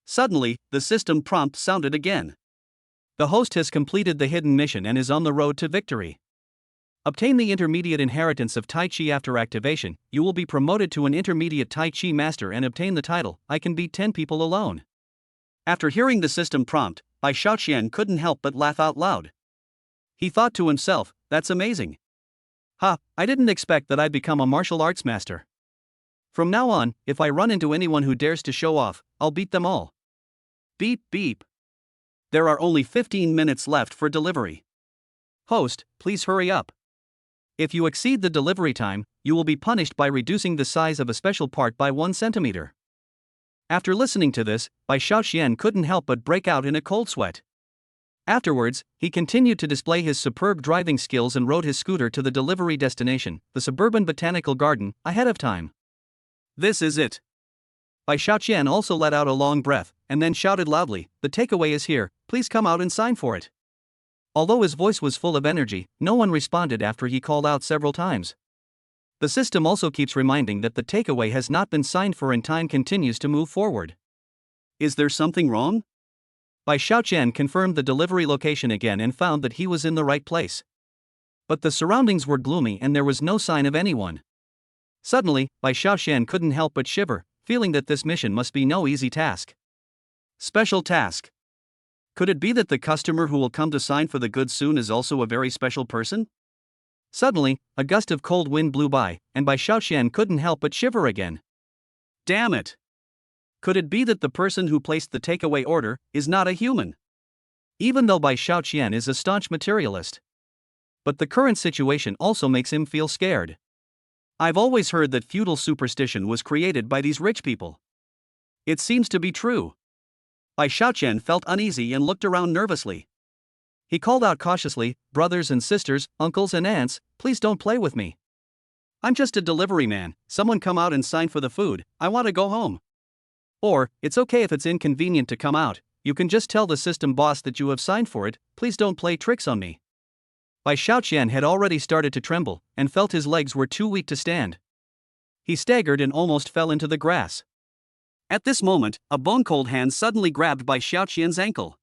Suddenly, the system prompt sounded again. The host has completed the hidden mission and is on the road to victory. Obtain the intermediate inheritance of Tai Chi after activation. You will be promoted to an intermediate Tai Chi master and obtain the title, "I can beat 10 people alone." After hearing the system prompt, Bai Xiaoqian couldn't help but laugh out loud. He thought to himself, "That's amazing. I didn't expect that I'd become a martial arts master. From now on, if I run into anyone who dares to show off, I'll beat them all." Beep beep. There are only 15 minutes left for delivery. Host, please hurry up. If you exceed the delivery time, you will be punished by reducing the size of a special part by 1 centimeter. After listening to this, Bai Xiaoqian couldn't help but break out in a cold sweat. Afterwards, he continued to display his superb driving skills and rode his scooter to the delivery destination, the suburban botanical garden, ahead of time. This is it. Bai Xiaoqian also let out a long breath, and then shouted loudly, "The takeaway is here, please come out and sign for it." Although his voice was full of energy, no one responded after he called out several times. The system also keeps reminding that the takeaway has not been signed for and time continues to move forward. Is there something wrong? Bai Xiaoqian confirmed the delivery location again and found that he was in the right place. But the surroundings were gloomy and there was no sign of anyone. Suddenly, Bai Xiaoqian couldn't help but shiver, feeling that this mission must be no easy task. Special task. Could it be that the customer who will come to sign for the goods soon is also a very special person? Suddenly, a gust of cold wind blew by, and Bai Xiaoqian couldn't help but shiver again. Damn it! Could it be that the person who placed the takeaway order is not a human? Even though Bai Xiaoqian is a staunch materialist. But the current situation also makes him feel scared. I've always heard that feudal superstition was created by these rich people. It seems to be true. Bai Xiaoqian felt uneasy and looked around nervously. He called out cautiously, "Brothers and sisters, uncles and aunts, please don't play with me. I'm just a delivery man, someone come out and sign for the food, I want to go home. Or, it's okay if it's inconvenient to come out, you can just tell the system boss that you have signed for it, please don't play tricks on me." Bai Xiaoqian had already started to tremble, and felt his legs were too weak to stand. He staggered and almost fell into the grass. At this moment, a bone-cold hand suddenly grabbed Bai Xiaoqian's ankle.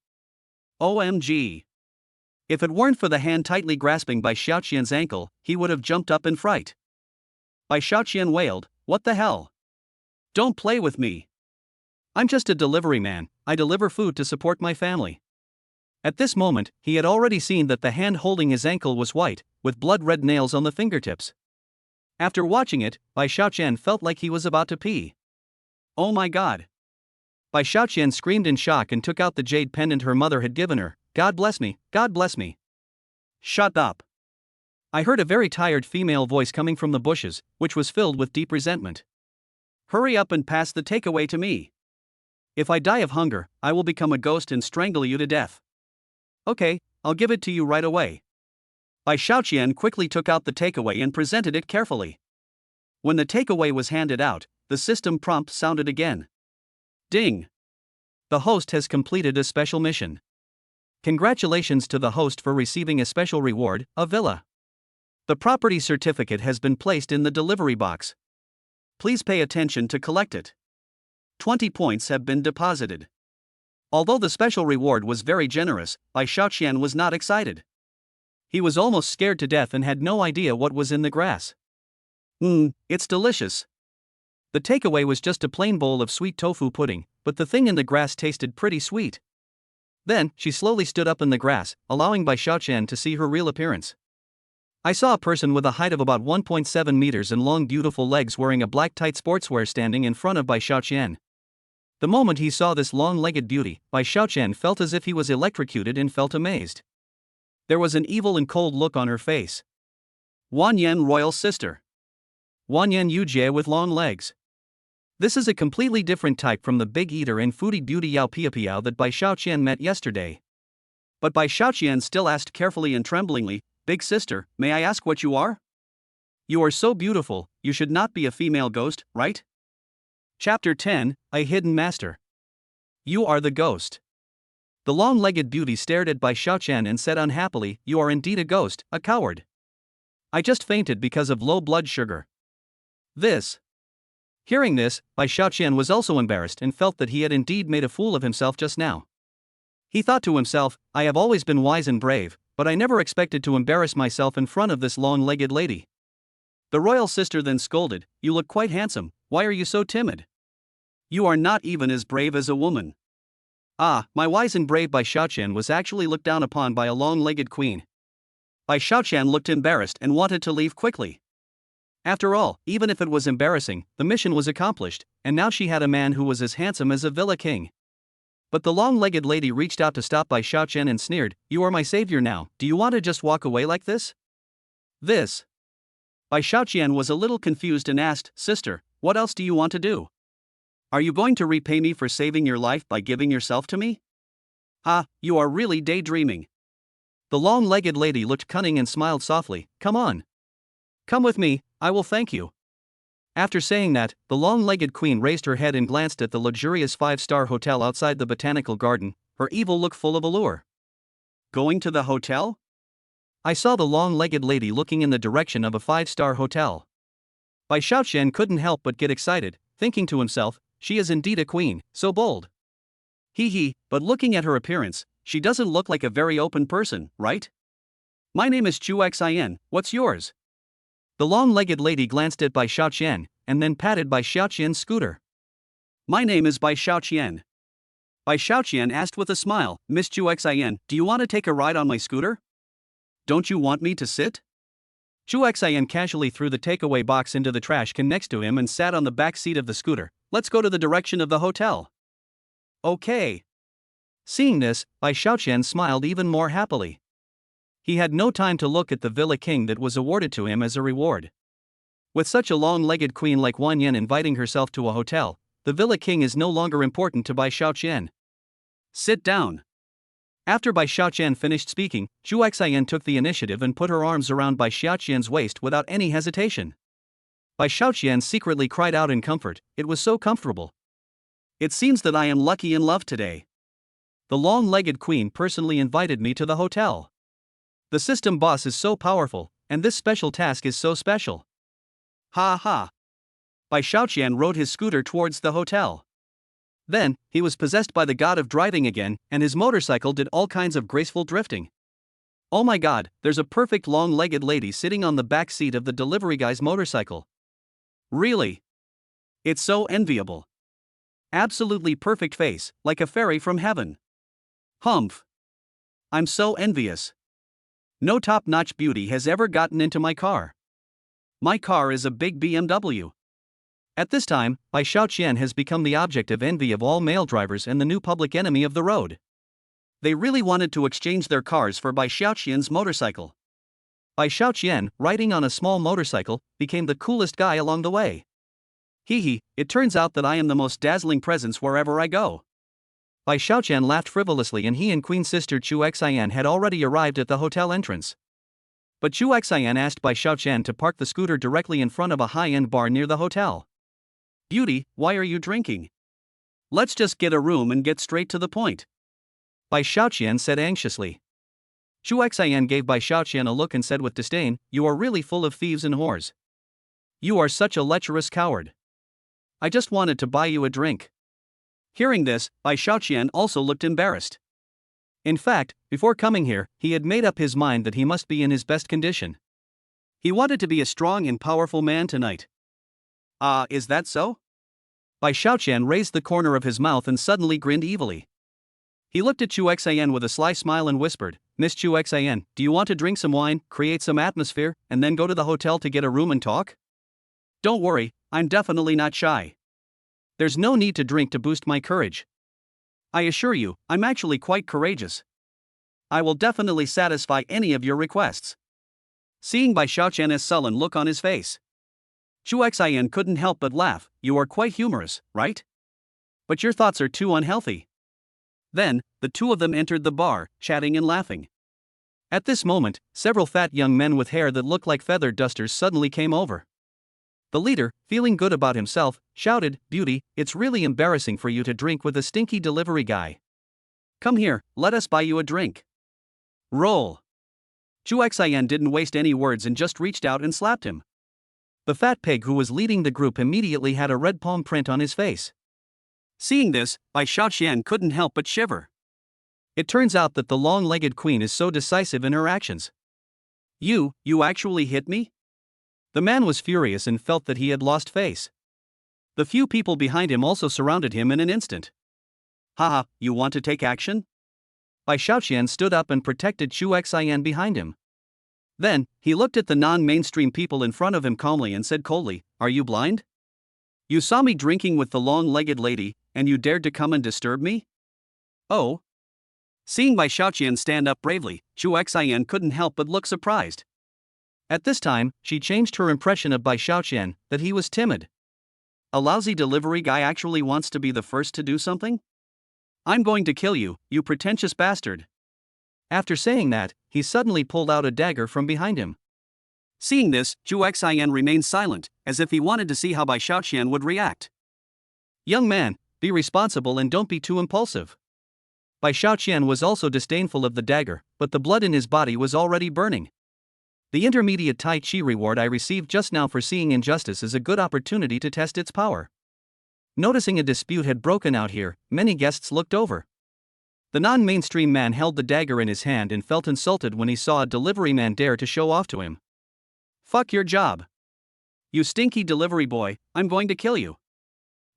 OMG! If it weren't for the hand tightly grasping Bai Xiaoqian's ankle, he would have jumped up in fright. Bai Xiaoqian wailed, "What the hell? Don't play with me. I'm just a delivery man, I deliver food to support my family." At this moment, he had already seen that the hand holding his ankle was white, with blood-red nails on the fingertips. After watching it, Bai Xiaoqian felt like he was about to pee. Oh my god! Bai Xiaoqian screamed in shock and took out the jade pendant her mother had given her. God bless me, God bless me. Shut up. I heard a very tired female voice coming from the bushes, which was filled with deep resentment. Hurry up and pass the takeaway to me. If I die of hunger, I will become a ghost and strangle you to death. Okay, I'll give it to you right away. Bai Xiaoqian quickly took out the takeaway and presented it carefully. When the takeaway was handed out, the system prompt sounded again. Ding! The host has completed a special mission. Congratulations to the host for receiving a special reward, a villa. The property certificate has been placed in the delivery box. Please pay attention to collect it. 20 points have been deposited. Although the special reward was very generous, Bai Xiaoqian was not excited. He was almost scared to death and had no idea what was in the grass. It's delicious. The takeaway was just a plain bowl of sweet tofu pudding, but the thing in the grass tasted pretty sweet. Then, she slowly stood up in the grass, allowing Bai Xiaoqian to see her real appearance. I saw a person with a height of about 1.7 meters and long beautiful legs wearing a black tight sportswear standing in front of Bai Xiaoqian. The moment he saw this long-legged beauty, Bai Xiaoqian felt as if he was electrocuted and felt amazed. There was an evil and cold look on her face. Wan Yan royal sister. Wan Yan Yujie with long legs. This is a completely different type from the big eater and foodie beauty Yao Piapiao that Bai Xiaoqian met yesterday. But Bai Xiaoqian still asked carefully and tremblingly, Big sister, may I ask what you are? You are so beautiful, you should not be a female ghost, right? Chapter 10, A Hidden Master. You are the ghost. The long-legged beauty stared at Bai Xiaoqian and said unhappily, You are indeed a ghost, a coward. I just fainted because of low blood sugar. This. Hearing this, Bai Xiaoqian was also embarrassed and felt that he had indeed made a fool of himself just now. He thought to himself, I have always been wise and brave, but I never expected to embarrass myself in front of this long-legged lady. The royal sister then scolded, You look quite handsome, why are you so timid? You are not even as brave as a woman. Ah, my wise and brave Bai Xiaoqian was actually looked down upon by a long-legged queen. Bai Xiaoqian looked embarrassed and wanted to leave quickly. After all, even if it was embarrassing, the mission was accomplished, and now she had a man who was as handsome as a villa king. But the long-legged lady reached out to stop Bai Xiaoqian and sneered, You are my savior now, do you want to just walk away like this? This. Bai Xiaoqian was a little confused and asked, Sister, what else do you want to do? Are you going to repay me for saving your life by giving yourself to me? Ah, you are really daydreaming. The long-legged lady looked cunning and smiled softly, Come on. Come with me, I will thank you. After saying that, the long-legged queen raised her head and glanced at the luxurious 5-star hotel outside the botanical garden, her evil look full of allure. Going to the hotel? I saw the long-legged lady looking in the direction of a 5-star hotel. Bai Xiaoqian couldn't help but get excited, thinking to himself, She is indeed a queen, so bold. But looking at her appearance, she doesn't look like a very open person, right? My name is Chu Xin, what's yours? The long-legged lady glanced at Bai Xiaoqian, and then patted Bai Xiaoqian's scooter. My name is Bai Xiaoqian. Bai Xiaoqian asked with a smile, Miss Chu Xin, do you want to take a ride on my scooter? Don't you want me to sit? Chu Xin casually threw the takeaway box into the trash can next to him and sat on the back seat of the scooter. Let's go to the direction of the hotel. Okay. Seeing this, Bai Xiaoqian smiled even more happily. He had no time to look at the villa king that was awarded to him as a reward. With such a long-legged queen like Wan Yan inviting herself to a hotel, the villa king is no longer important to Bai Xiaoqian. Sit down. After Bai Xiaoqian finished speaking, Chu Xian took the initiative and put her arms around Bai Xiaoqian's waist without any hesitation. Bai Xiaoqian secretly cried out in comfort, it was so comfortable. It seems that I am lucky in love today. The long-legged queen personally invited me to the hotel. The system boss is so powerful, and this special task is so special. Ha ha. Bai Xiaoqian rode his scooter towards the hotel. Then, he was possessed by the god of driving again, and his motorcycle did all kinds of graceful drifting. Oh my god, there's a perfect long-legged lady sitting on the back seat of the delivery guy's motorcycle. Really? It's so enviable. Absolutely perfect face, like a fairy from heaven. Humph. I'm so envious. No top-notch beauty has ever gotten into my car. My car is a big BMW. At this time, Bai Xiaoqian has become the object of envy of all male drivers and the new public enemy of the road. They really wanted to exchange their cars for Bai Xiaoqian's motorcycle. Bai Xiaoqian, riding on a small motorcycle, became the coolest guy along the way. Hee, it turns out that I am the most dazzling presence wherever I go. Bai Xiaoqian laughed frivolously, and he and Queen Sister Chu Xian had already arrived at the hotel entrance. But Chu Xian asked Bai Xiaoqian to park the scooter directly in front of a high-end bar near the hotel. "Beauty, why are you drinking? Let's just get a room and get straight to the point," Bai Xiaoqian said anxiously. Chu Xian gave Bai Xiaoqian a look and said with disdain, "You are really full of thieves and whores. You are such a lecherous coward. I just wanted to buy you a drink." Hearing this, Bai Xiaoqian also looked embarrassed. In fact, before coming here, he had made up his mind that he must be in his best condition. He wanted to be a strong and powerful man tonight. Is that so? Bai Xiaoqian raised the corner of his mouth and suddenly grinned evilly. He looked at Chu Xian with a sly smile and whispered, "Miss Chu Xian, do you want to drink some wine, create some atmosphere, and then go to the hotel to get a room and talk? Don't worry, I'm definitely not shy. There's no need to drink to boost my courage. I assure you, I'm actually quite courageous. I will definitely satisfy any of your requests." Seeing Bai Xiaoqian's sullen look on his face, Chu Xian couldn't help but laugh. "You are quite humorous, right? But your thoughts are too unhealthy." Then, the two of them entered the bar, chatting and laughing. At this moment, several fat young men with hair that looked like feather dusters suddenly came over. The leader, feeling good about himself, shouted, "Beauty, it's really embarrassing for you to drink with a stinky delivery guy. Come here, let us buy you a drink." Roll. Chu Xian didn't waste any words and just reached out and slapped him. The fat pig who was leading the group immediately had a red palm print on his face. Seeing this, Bai Xiaoqian couldn't help but shiver. It turns out that the long-legged queen is so decisive in her actions. You actually hit me?" The man was furious and felt that he had lost face. The few people behind him also surrounded him in an instant. "Haha, you want to take action?" Bai Xiaoqian stood up and protected Chu Xian behind him. Then, he looked at the non-mainstream people in front of him calmly and said coldly, "Are you blind? You saw me drinking with the long-legged lady, and you dared to come and disturb me?" "Oh." Seeing Bai Xiaoqian stand up bravely, Chu Xian couldn't help but look surprised. At this time, she changed her impression of Bai Xiaoqian, that he was timid. A lousy delivery guy actually wants to be the first to do something? "I'm going to kill you, you pretentious bastard." After saying that, he suddenly pulled out a dagger from behind him. Seeing this, Chu Xian remained silent, as if he wanted to see how Bai Xiaoqian would react. "Young man, be responsible and don't be too impulsive." Bai Xiaoqian was also disdainful of the dagger, but the blood in his body was already burning. The intermediate Tai Chi reward I received just now for seeing injustice is a good opportunity to test its power. Noticing a dispute had broken out here, many guests looked over. The non-mainstream man held the dagger in his hand and felt insulted when he saw a delivery man dare to show off to him. "Fuck your job. You stinky delivery boy, I'm going to kill you."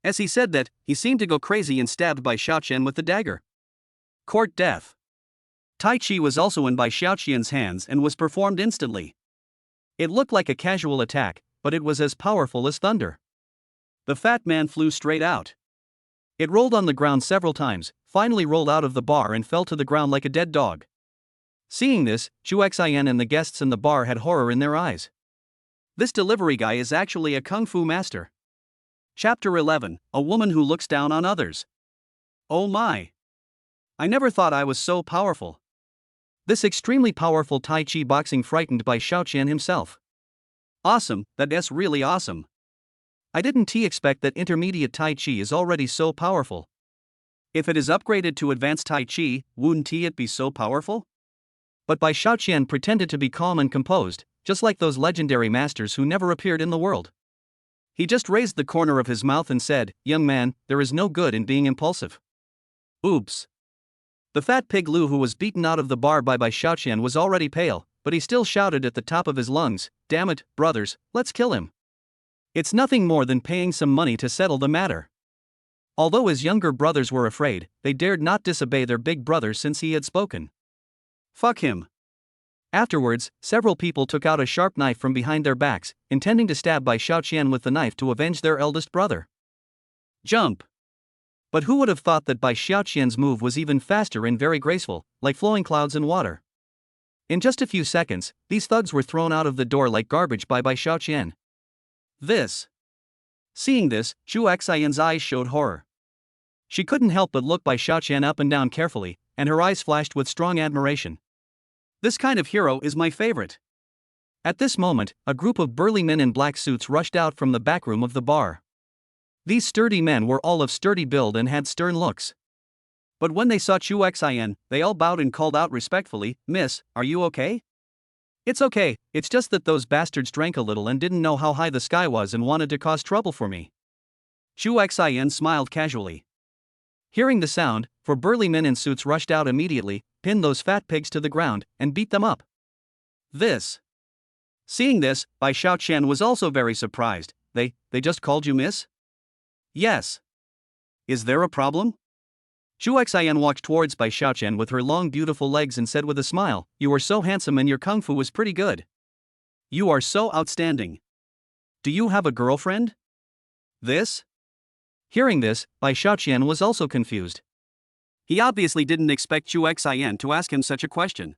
As he said that, he seemed to go crazy and stabbed Bai Xiaoqian with the dagger. Court death. Tai Chi was also in Bai Xiaoqian's hands and was performed instantly. It looked like a casual attack, but it was as powerful as thunder. The fat man flew straight out. It rolled on the ground several times, finally rolled out of the bar and fell to the ground like a dead dog. Seeing this, Chu Xian and the guests in the bar had horror in their eyes. This delivery guy is actually a kung fu master. Chapter 11, A Woman Who Looks Down on Others. Oh my! I never thought I was so powerful. This extremely powerful Tai Chi boxing frightened Bai Xiaoqian himself. Awesome, that's really awesome. I didn't expect that intermediate Tai Chi is already so powerful. If it is upgraded to advanced Tai Chi, wouldn't it be so powerful? But Bai Xiaoqian pretended to be calm and composed, just like those legendary masters who never appeared in the world. He just raised the corner of his mouth and said, "Young man, there is no good in being impulsive." Oops. The fat pig Lu who was beaten out of the bar by Bai Xiaoqian was already pale, but he still shouted at the top of his lungs, "Damn it, brothers, let's kill him. It's nothing more than paying some money to settle the matter." Although his younger brothers were afraid, they dared not disobey their big brother since he had spoken. "Fuck him. Afterwards, several people took out a sharp knife from behind their backs, intending to stab Bai Xiaoqian with the knife to avenge their eldest brother. Jump! But who would have thought that Bai Xiaoqian's move was even faster and very graceful, like flowing clouds in water. In just a few seconds, these thugs were thrown out of the door like garbage by Bai Xiaoqian. Seeing this, Zhu Xian's eyes showed horror. She couldn't help but look Bai Xiaoqian up and down carefully, and her eyes flashed with strong admiration. This kind of hero is my favorite. At this moment, a group of burly men in black suits rushed out from the back room of the bar. These sturdy men were all of sturdy build and had stern looks. But when they saw Zhu Xian, they all bowed and called out respectfully, "Miss, are you okay?" "It's okay, it's just that those bastards drank a little and didn't know how high the sky was and wanted to cause trouble for me." Zhu Xian smiled casually. Hearing the sound, four burly men in suits rushed out immediately, pinned those fat pigs to the ground, and beat them up. Seeing this, Bai Xiaoqian was also very surprised. They just called you miss?" "Yes." "Is there a problem?" Zhu Xian walked towards Bai Xiaoqian with her long beautiful legs and said with a smile, "You are so handsome and your kung fu is pretty good. You are so outstanding. Do you have a girlfriend?" Hearing this, Bai Xiaoqian was also confused. He obviously didn't expect Zhu Xian to ask him such a question.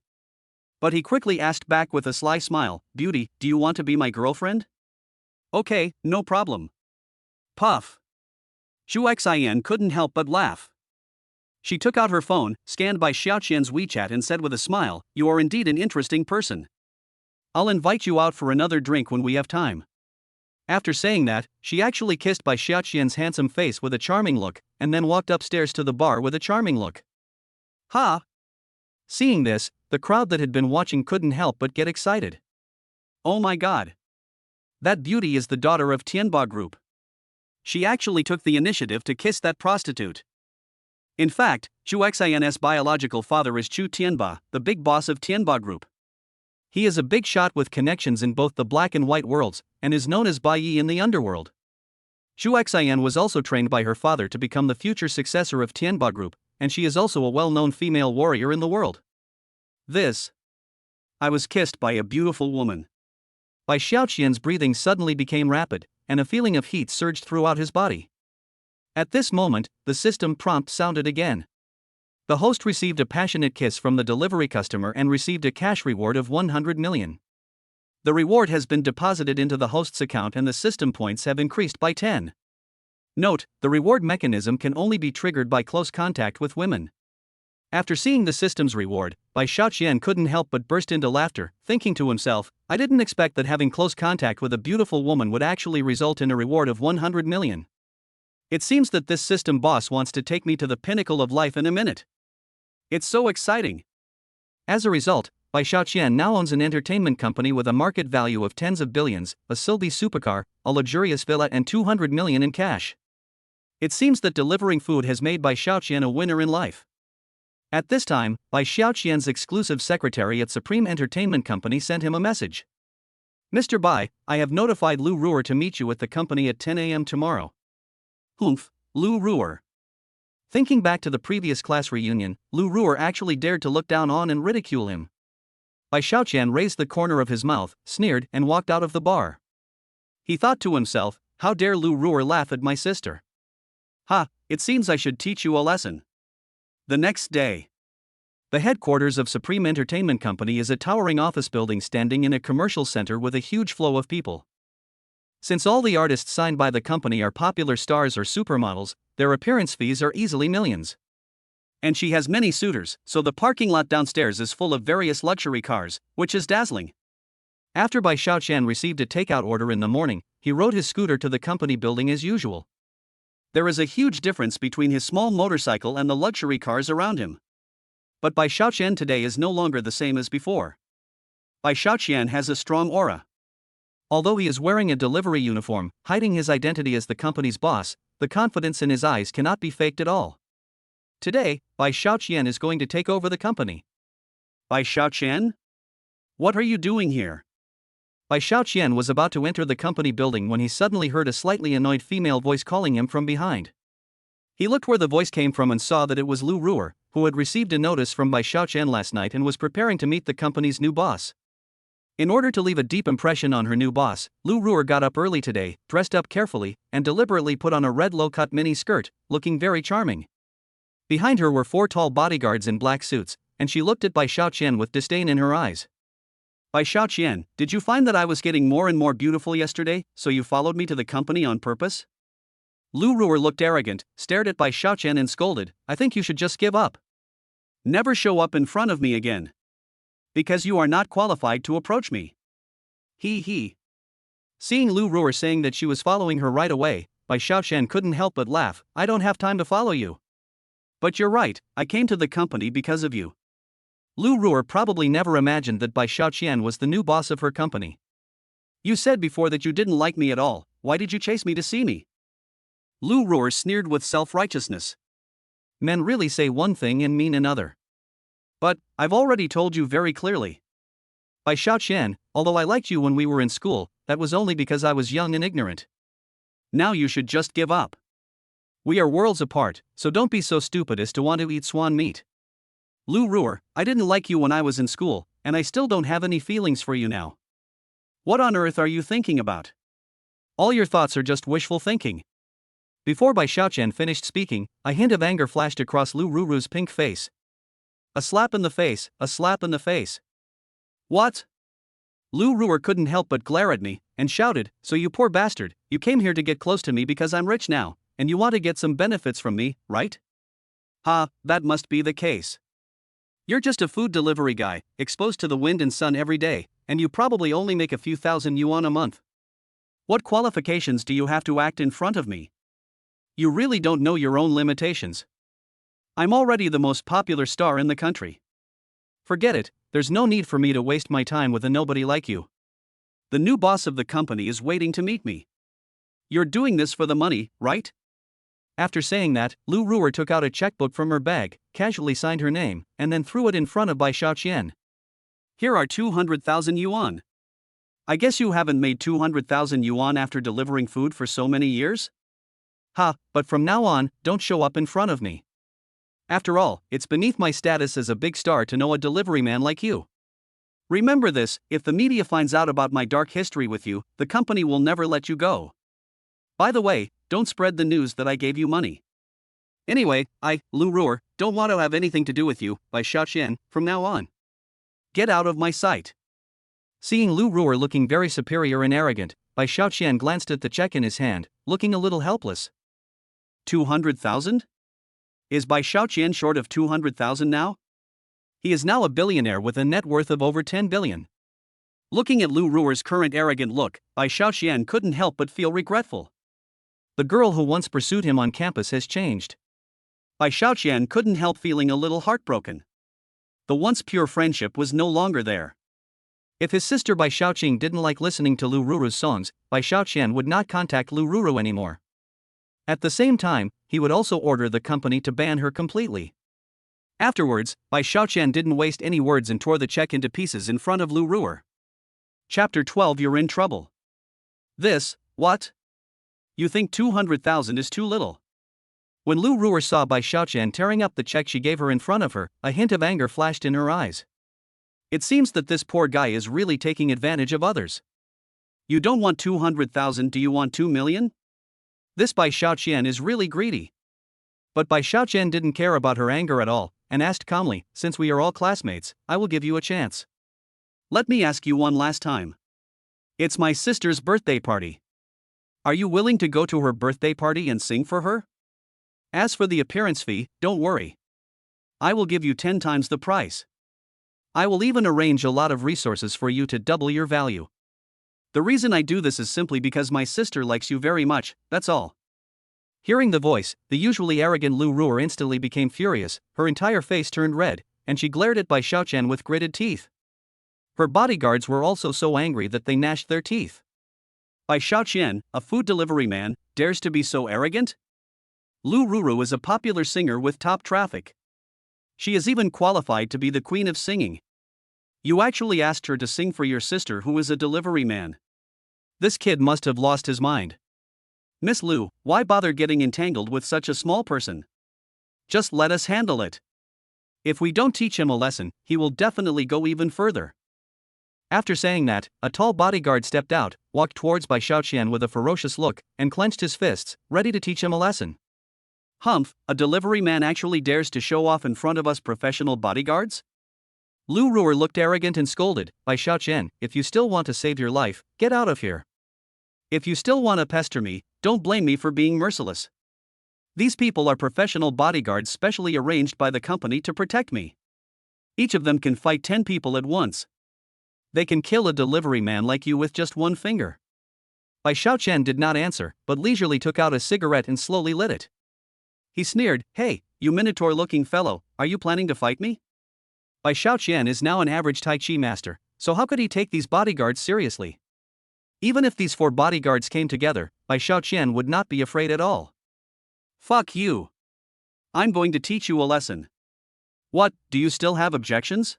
But he quickly asked back with a sly smile, "Beauty, do you want to be my girlfriend?" "Okay, no problem." Puff. Zhu Xian couldn't help but laugh. She took out her phone, scanned Bai Xiaoqian's WeChat and said with a smile, "You are indeed an interesting person. I'll invite you out for another drink when we have time." After saying that, she actually kissed Bai Xiaoqian's handsome face with a charming look, and then walked upstairs to the bar with a charming look. Ha! Seeing this, the crowd that had been watching couldn't help but get excited. "Oh my god! That beauty is the daughter of Tianba Group. She actually took the initiative to kiss that prostitute." In fact, Zhu Xian's biological father is Chu Tianba, the big boss of Tianba Group. He is a big shot with connections in both the black and white worlds, and is known as Bai Yi in the underworld. Zhu Xian was also trained by her father to become the future successor of Tianba Group, and she is also a well-known female warrior in the world. I was kissed by a beautiful woman. Bai Xiaoqian's breathing suddenly became rapid, and a feeling of heat surged throughout his body. At this moment, the system prompt sounded again. The host received a passionate kiss from the delivery customer and received a cash reward of 100 million. The reward has been deposited into the host's account and the system points have increased by 10. Note, the reward mechanism can only be triggered by close contact with women. After seeing the system's reward, Bai Xiaoqian couldn't help but burst into laughter, thinking to himself, "I didn't expect that having close contact with a beautiful woman would actually result in a reward of 100 million. It seems that this system boss wants to take me to the pinnacle of life in a minute. It's so exciting." As a result, Bai Xiaoqian now owns an entertainment company with a market value of tens of billions, a Silby supercar, a luxurious villa and 200 million in cash. It seems that delivering food has made Bai Xiaoqian a winner in life. At this time, Bai Xiaoqian's exclusive secretary at Supreme Entertainment Company sent him a message. "Mr. Bai, I have notified Lu Ruer to meet you at the company at 10 a.m. tomorrow." Humph, Lu Ruer. Thinking back to the previous class reunion, Lu Ruer actually dared to look down on and ridicule him. Bai Xiaoqian raised the corner of his mouth, sneered, and walked out of the bar. He thought to himself, "How dare Lu Ruer laugh at my sister? Ha, it seems I should teach you a lesson." The next day. The headquarters of Supreme Entertainment Company is a towering office building standing in a commercial center with a huge flow of people. Since all the artists signed by the company are popular stars or supermodels, their appearance fees are easily millions. And she has many suitors, so the parking lot downstairs is full of various luxury cars, which is dazzling. After Bai Xiaoqian received a takeout order in the morning, he rode his scooter to the company building as usual. There is a huge difference between his small motorcycle and the luxury cars around him. But Bai Xiaoqian today is no longer the same as before. Bai Xiaoqian has a strong aura. Although he is wearing a delivery uniform, hiding his identity as the company's boss, the confidence in his eyes cannot be faked at all. Today, Bai Xiaoqian is going to take over the company. "Bai Xiaoqian? What are you doing here?" Bai Xiaoqian was about to enter the company building when he suddenly heard a slightly annoyed female voice calling him from behind. He looked where the voice came from and saw that it was Lu Ruer, who had received a notice from Bai Xiaoqian last night and was preparing to meet the company's new boss. In order to leave a deep impression on her new boss, Lu Ruer got up early today, dressed up carefully, and deliberately put on a red low-cut mini skirt, looking very charming. Behind her were 4 tall bodyguards in black suits, and she looked at Bai Xiaoqian with disdain in her eyes. Bai Xiaoqian, did you find that I was getting more and more beautiful yesterday, so you followed me to the company on purpose? Lu Ruer looked arrogant, stared at Bai Xiaoqian and scolded, I think you should just give up. Never show up in front of me again. Because you are not qualified to approach me. He. Seeing Lu Ruer saying that she was following her right away, Bai Xiaoqian couldn't help but laugh, I don't have time to follow you. But you're right, I came to the company because of you. Lu Ruer probably never imagined that Bai Xiaoqian was the new boss of her company. You said before that you didn't like me at all, why did you chase me to see me? Lu Ruer sneered with self-righteousness. Men really say one thing and mean another. But, I've already told you very clearly. Bai Xiaoqian, although I liked you when we were in school, that was only because I was young and ignorant. Now you should just give up. We are worlds apart, so don't be so stupid as to want to eat swan meat. Lu Ruer, I didn't like you when I was in school, and I still don't have any feelings for you now. What on earth are you thinking about? All your thoughts are just wishful thinking. Before Bai Xiaoqian finished speaking, a hint of anger flashed across Lu Ruru's pink face. A slap in the face, a slap in the face. What? Lu Ruer couldn't help but glare at me, and shouted, so you poor bastard, you came here to get close to me because I'm rich now, and you want to get some benefits from me, right? Ha, that must be the case. You're just a food delivery guy, exposed to the wind and sun every day, and you probably only make a few thousand yuan a month. What qualifications do you have to act in front of me? You really don't know your own limitations. I'm already the most popular star in the country. Forget it, there's no need for me to waste my time with a nobody like you. The new boss of the company is waiting to meet me. You're doing this for the money, right? After saying that, Lu Ruer took out a checkbook from her bag, casually signed her name, and then threw it in front of Bai Xiaoqian. Here are 200,000 yuan. I guess you haven't made 200,000 yuan after delivering food for so many years? Ha, but from now on, don't show up in front of me. After all, it's beneath my status as a big star to know a delivery man like you. Remember this, if the media finds out about my dark history with you, the company will never let you go. By the way, don't spread the news that I gave you money. Anyway, Lu Ruer, don't want to have anything to do with you, Bai Xiaoqian, from now on. Get out of my sight. Seeing Lu Ruer looking very superior and arrogant, Bai Xiaoqian glanced at the check in his hand, looking a little helpless. 200,000? Is Bai Xiaoqian short of 200,000 now? He is now a billionaire with a net worth of over 10 billion. Looking at Lu Ruer's current arrogant look, Bai Xiaoqian couldn't help but feel regretful. The girl who once pursued him on campus has changed. Bai Xiaoqian couldn't help feeling a little heartbroken. The once pure friendship was no longer there. If his sister Bai Xiaoqing didn't like listening to Lu Ruru's songs, Bai Xiaoqian would not contact Lu Ruru anymore. At the same time, he would also order the company to ban her completely. Afterwards, Bai Xiaoqian didn't waste any words and tore the check into pieces in front of Lu Ruer. Chapter 12 You're in trouble. This, what? You think 200,000 is too little? When Lu Ruer saw Bai Xiaoqian tearing up the check she gave her in front of her, a hint of anger flashed in her eyes. It seems that this poor guy is really taking advantage of others. You don't want 200,000, do you want 2 million? This Bai Xiaoqian is really greedy. But Bai Xiaoqian didn't care about her anger at all, and asked calmly, since we are all classmates, I will give you a chance. Let me ask you one last time. It's my sister's birthday party. Are you willing to go to her birthday party and sing for her? As for the appearance fee, don't worry. I will give you 10 times the price. I will even arrange a lot of resources for you to double your value. The reason I do this is simply because my sister likes you very much, that's all. Hearing the voice, the usually arrogant Lu Ruer instantly became furious, her entire face turned red, and she glared at Bai Xiaoqian with gritted teeth. Her bodyguards were also so angry that they gnashed their teeth. Bai Xiaoqian, a food delivery man, dares to be so arrogant? Lu Ruru is a popular singer with top traffic. She is even qualified to be the queen of singing. You actually asked her to sing for your sister who is a delivery man. This kid must have lost his mind. Miss Lu, why bother getting entangled with such a small person? Just let us handle it. If we don't teach him a lesson, he will definitely go even further. After saying that, a tall bodyguard stepped out, walked towards Bai Xiaoqian with a ferocious look, and clenched his fists, ready to teach him a lesson. Humph, a delivery man actually dares to show off in front of us professional bodyguards? Lu Ruer looked arrogant and scolded, Bai Xiaoqian, if you still want to save your life, get out of here. If you still want to pester me, don't blame me for being merciless. These people are professional bodyguards specially arranged by the company to protect me. Each of them can fight 10 people at once. They can kill a delivery man like you with just one finger. Bai Xiaoqian did not answer, but leisurely took out a cigarette and slowly lit it. He sneered, hey, you minotaur-looking fellow, are you planning to fight me? Bai Xiaoqian is now an average Tai Chi master, so how could he take these bodyguards seriously? Even if these 4 bodyguards came together, Bai Xiaoqian would not be afraid at all. Fuck you. I'm going to teach you a lesson. What, do you still have objections?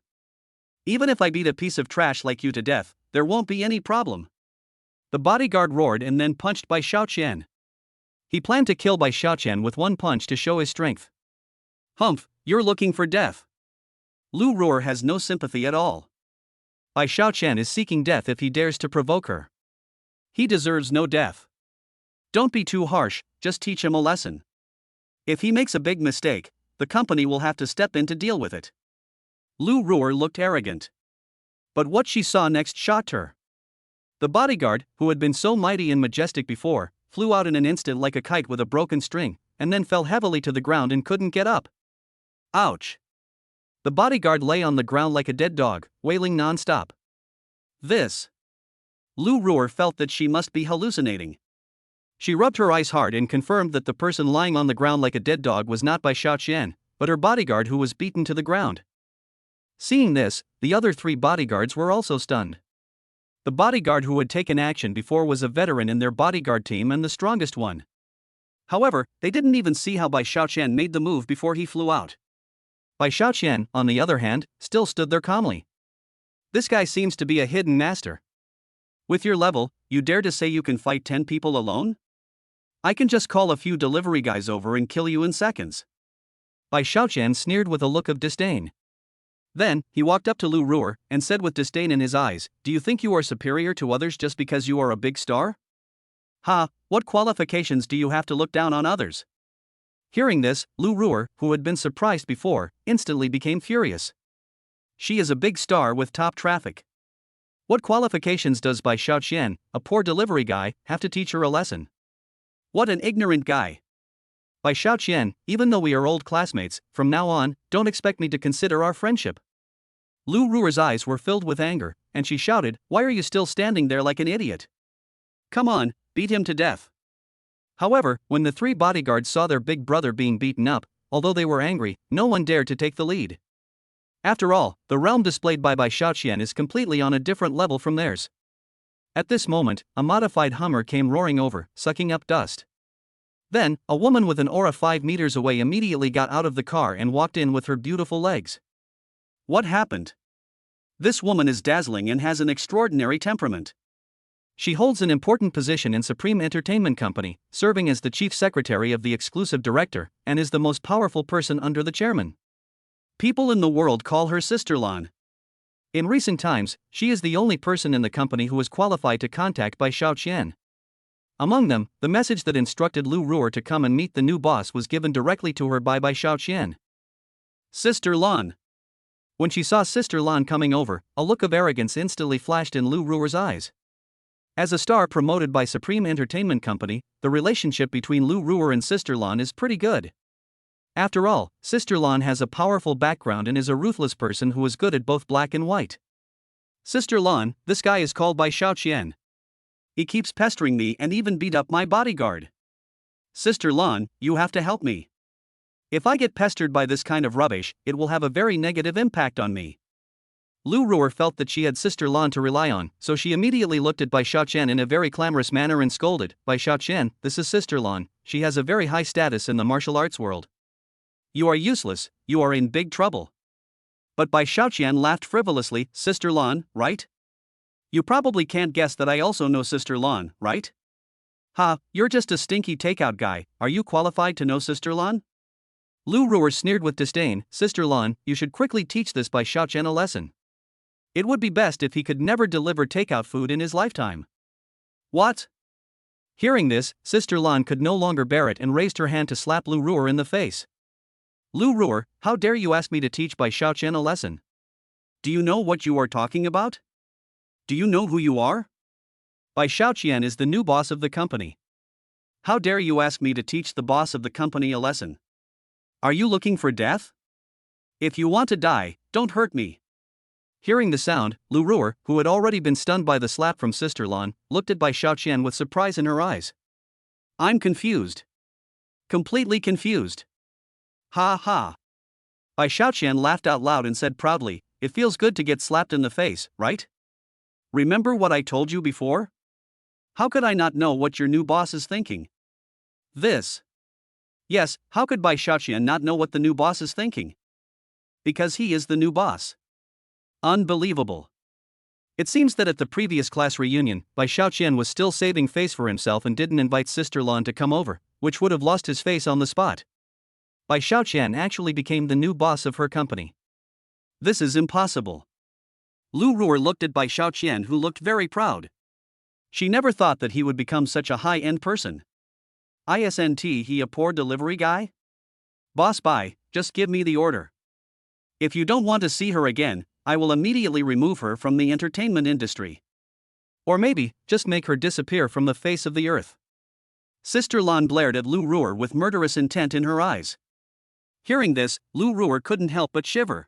Even if I beat a piece of trash like you to death, there won't be any problem. The bodyguard roared and then punched Bai Xiaoqian. He planned to kill Bai Xiaoqian with one punch to show his strength. Humph, you're looking for death. Lu Ruer has no sympathy at all. Bai Xiaoqian is seeking death if he dares to provoke her. He deserves no death. Don't be too harsh, just teach him a lesson. If he makes a big mistake, the company will have to step in to deal with it. Lu Ruer looked arrogant. But what she saw next shocked her. The bodyguard, who had been so mighty and majestic before, flew out in an instant like a kite with a broken string, and then fell heavily to the ground and couldn't get up. Ouch! The bodyguard lay on the ground like a dead dog, wailing non-stop. Lu Ruer felt that she must be hallucinating. She rubbed her eyes hard and confirmed that the person lying on the ground like a dead dog was not Bai Xiaoqian, but her bodyguard who was beaten to the ground. Seeing this, the other 3 bodyguards were also stunned. The bodyguard who had taken action before was a veteran in their bodyguard team and the strongest one. However, they didn't even see how Bai Xiaoqian made the move before he flew out. Bai Xiaoqian, on the other hand, still stood there calmly. This guy seems to be a hidden master. With your level, you dare to say you can fight 10 people alone? I can just call a few delivery guys over and kill you in seconds. Bai Xiaoqian sneered with a look of disdain. Then, he walked up to Lu Ruer and said with disdain in his eyes, do you think you are superior to others just because you are a big star? Ha, what qualifications do you have to look down on others? Hearing this, Lu Ruer, who had been surprised before, instantly became furious. She is a big star with top traffic. What qualifications does Bai Xiaoqian, a poor delivery guy, have to teach her a lesson? What an ignorant guy. Bai Xiaoqian, even though we are old classmates, from now on, don't expect me to consider our friendship. Lu Ruer's eyes were filled with anger, and she shouted, why are you still standing there like an idiot? Come on, beat him to death. However, when the 3 bodyguards saw their big brother being beaten up, although they were angry, no one dared to take the lead. After all, the realm displayed by Bai Xiaoqian is completely on a different level from theirs. At this moment, a modified Hummer came roaring over, sucking up dust. Then, a woman with an aura 5 meters away immediately got out of the car and walked in with her beautiful legs. What happened? This woman is dazzling and has an extraordinary temperament. She holds an important position in Supreme Entertainment Company, serving as the chief secretary of the exclusive director, and is the most powerful person under the chairman. People in the world call her Sister Lan. In recent times, she is the only person in the company who is qualified to contact Bai Xiaoqian. Among them, the message that instructed Lu Ruer to come and meet the new boss was given directly to her by Bai Xiaoqian. Sister Lan. When she saw Sister Lan coming over, a look of arrogance instantly flashed in Lu Ruer's eyes. As a star promoted by Supreme Entertainment Company, the relationship between Lu Ruer and Sister Lan is pretty good. After all, Sister Lan has a powerful background and is a ruthless person who is good at both black and white. Sister Lan, this guy is called Bai Xiaoqian. He keeps pestering me and even beat up my bodyguard. Sister Lan, you have to help me. If I get pestered by this kind of rubbish, it will have a very negative impact on me. Lu Ruer felt that she had Sister Lan to rely on, so she immediately looked at Bai Xiaoqian in a very clamorous manner and scolded, Bai Xiaoqian, this is Sister Lan, she has a very high status in the martial arts world. You are useless, you are in big trouble. But Bai Xiaoqian laughed frivolously, Sister Lan, right? You probably can't guess that I also know Sister Lan, right? Ha, you're just a stinky takeout guy, are you qualified to know Sister Lan? Lu Ruer sneered with disdain. Sister Lan, you should quickly teach this Bai Xiaoqian a lesson. It would be best if he could never deliver takeout food in his lifetime. What? Hearing this, Sister Lan could no longer bear it and raised her hand to slap Lu Ruer in the face. Lu Ruer, how dare you ask me to teach Bai Xiaoqian a lesson? Do you know what you are talking about? Do you know who you are? Bai Xiaoqian is the new boss of the company. How dare you ask me to teach the boss of the company a lesson? Are you looking for death? If you want to die, don't hurt me. Hearing the sound, Lu Ruer, who had already been stunned by the slap from Sister Lan, looked at Bai Xiaoqian with surprise in her eyes. I'm confused. Completely confused. Ha ha. Bai Xiaoqian laughed out loud and said proudly, it feels good to get slapped in the face, right? Remember what I told you before? How could I not know what your new boss is thinking? This. Yes, how could Bai Xiaoqian not know what the new boss is thinking? Because he is the new boss. Unbelievable. It seems that at the previous class reunion, Bai Xiaoqian was still saving face for himself and didn't invite Sister Lan to come over, which would have lost his face on the spot. Bai Xiaoqian actually became the new boss of her company. This is impossible. Lu Ruer looked at Bai Xiaoqian, who looked very proud. She never thought that he would become such a high-end person. Isn't he a poor delivery guy? Boss Bai, just give me the order. If you don't want to see her again, I will immediately remove her from the entertainment industry. Or maybe, just make her disappear from the face of the earth. Sister Lan glared at Lu Ruer with murderous intent in her eyes. Hearing this, Lu Ruer couldn't help but shiver.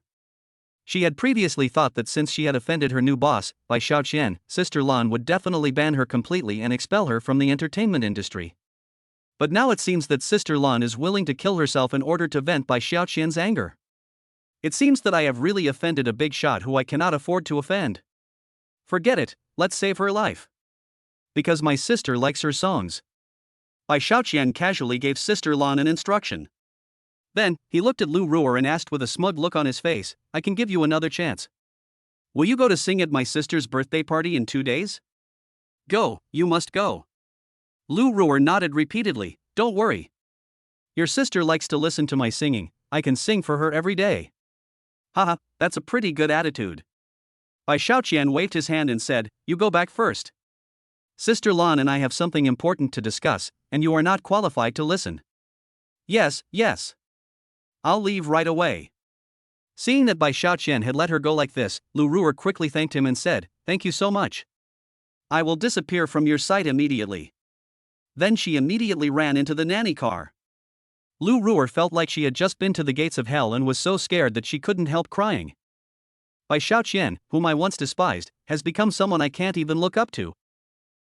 She had previously thought that since she had offended her new boss, Bai Xiaoqian, Sister Lan would definitely ban her completely and expel her from the entertainment industry. But now it seems that Sister Lan is willing to kill herself in order to vent Bai Xiaoqian's anger. It seems that I have really offended a big shot who I cannot afford to offend. Forget it, let's save her life. Because my sister likes her songs. Bai Xiaoqian casually gave Sister Lan an instruction. Then, he looked at Lu Ruer and asked with a smug look on his face, I can give you another chance. Will you go to sing at my sister's birthday party in 2 days? Go, you must go. Lu Ruer nodded repeatedly, don't worry. Your sister likes to listen to my singing, I can sing for her every day. Haha, that's a pretty good attitude. Bai Xiaoqian waved his hand and said, you go back first. Sister Lan and I have something important to discuss, and you are not qualified to listen. Yes, yes. I'll leave right away. Seeing that Bai Xiaoqian had let her go like this, Lu Ruer quickly thanked him and said, thank you so much. I will disappear from your sight immediately. Then she immediately ran into the nanny car. Lu Ruer felt like she had just been to the gates of hell and was so scared that she couldn't help crying. Bai Xiaoqian, whom I once despised, has become someone I can't even look up to.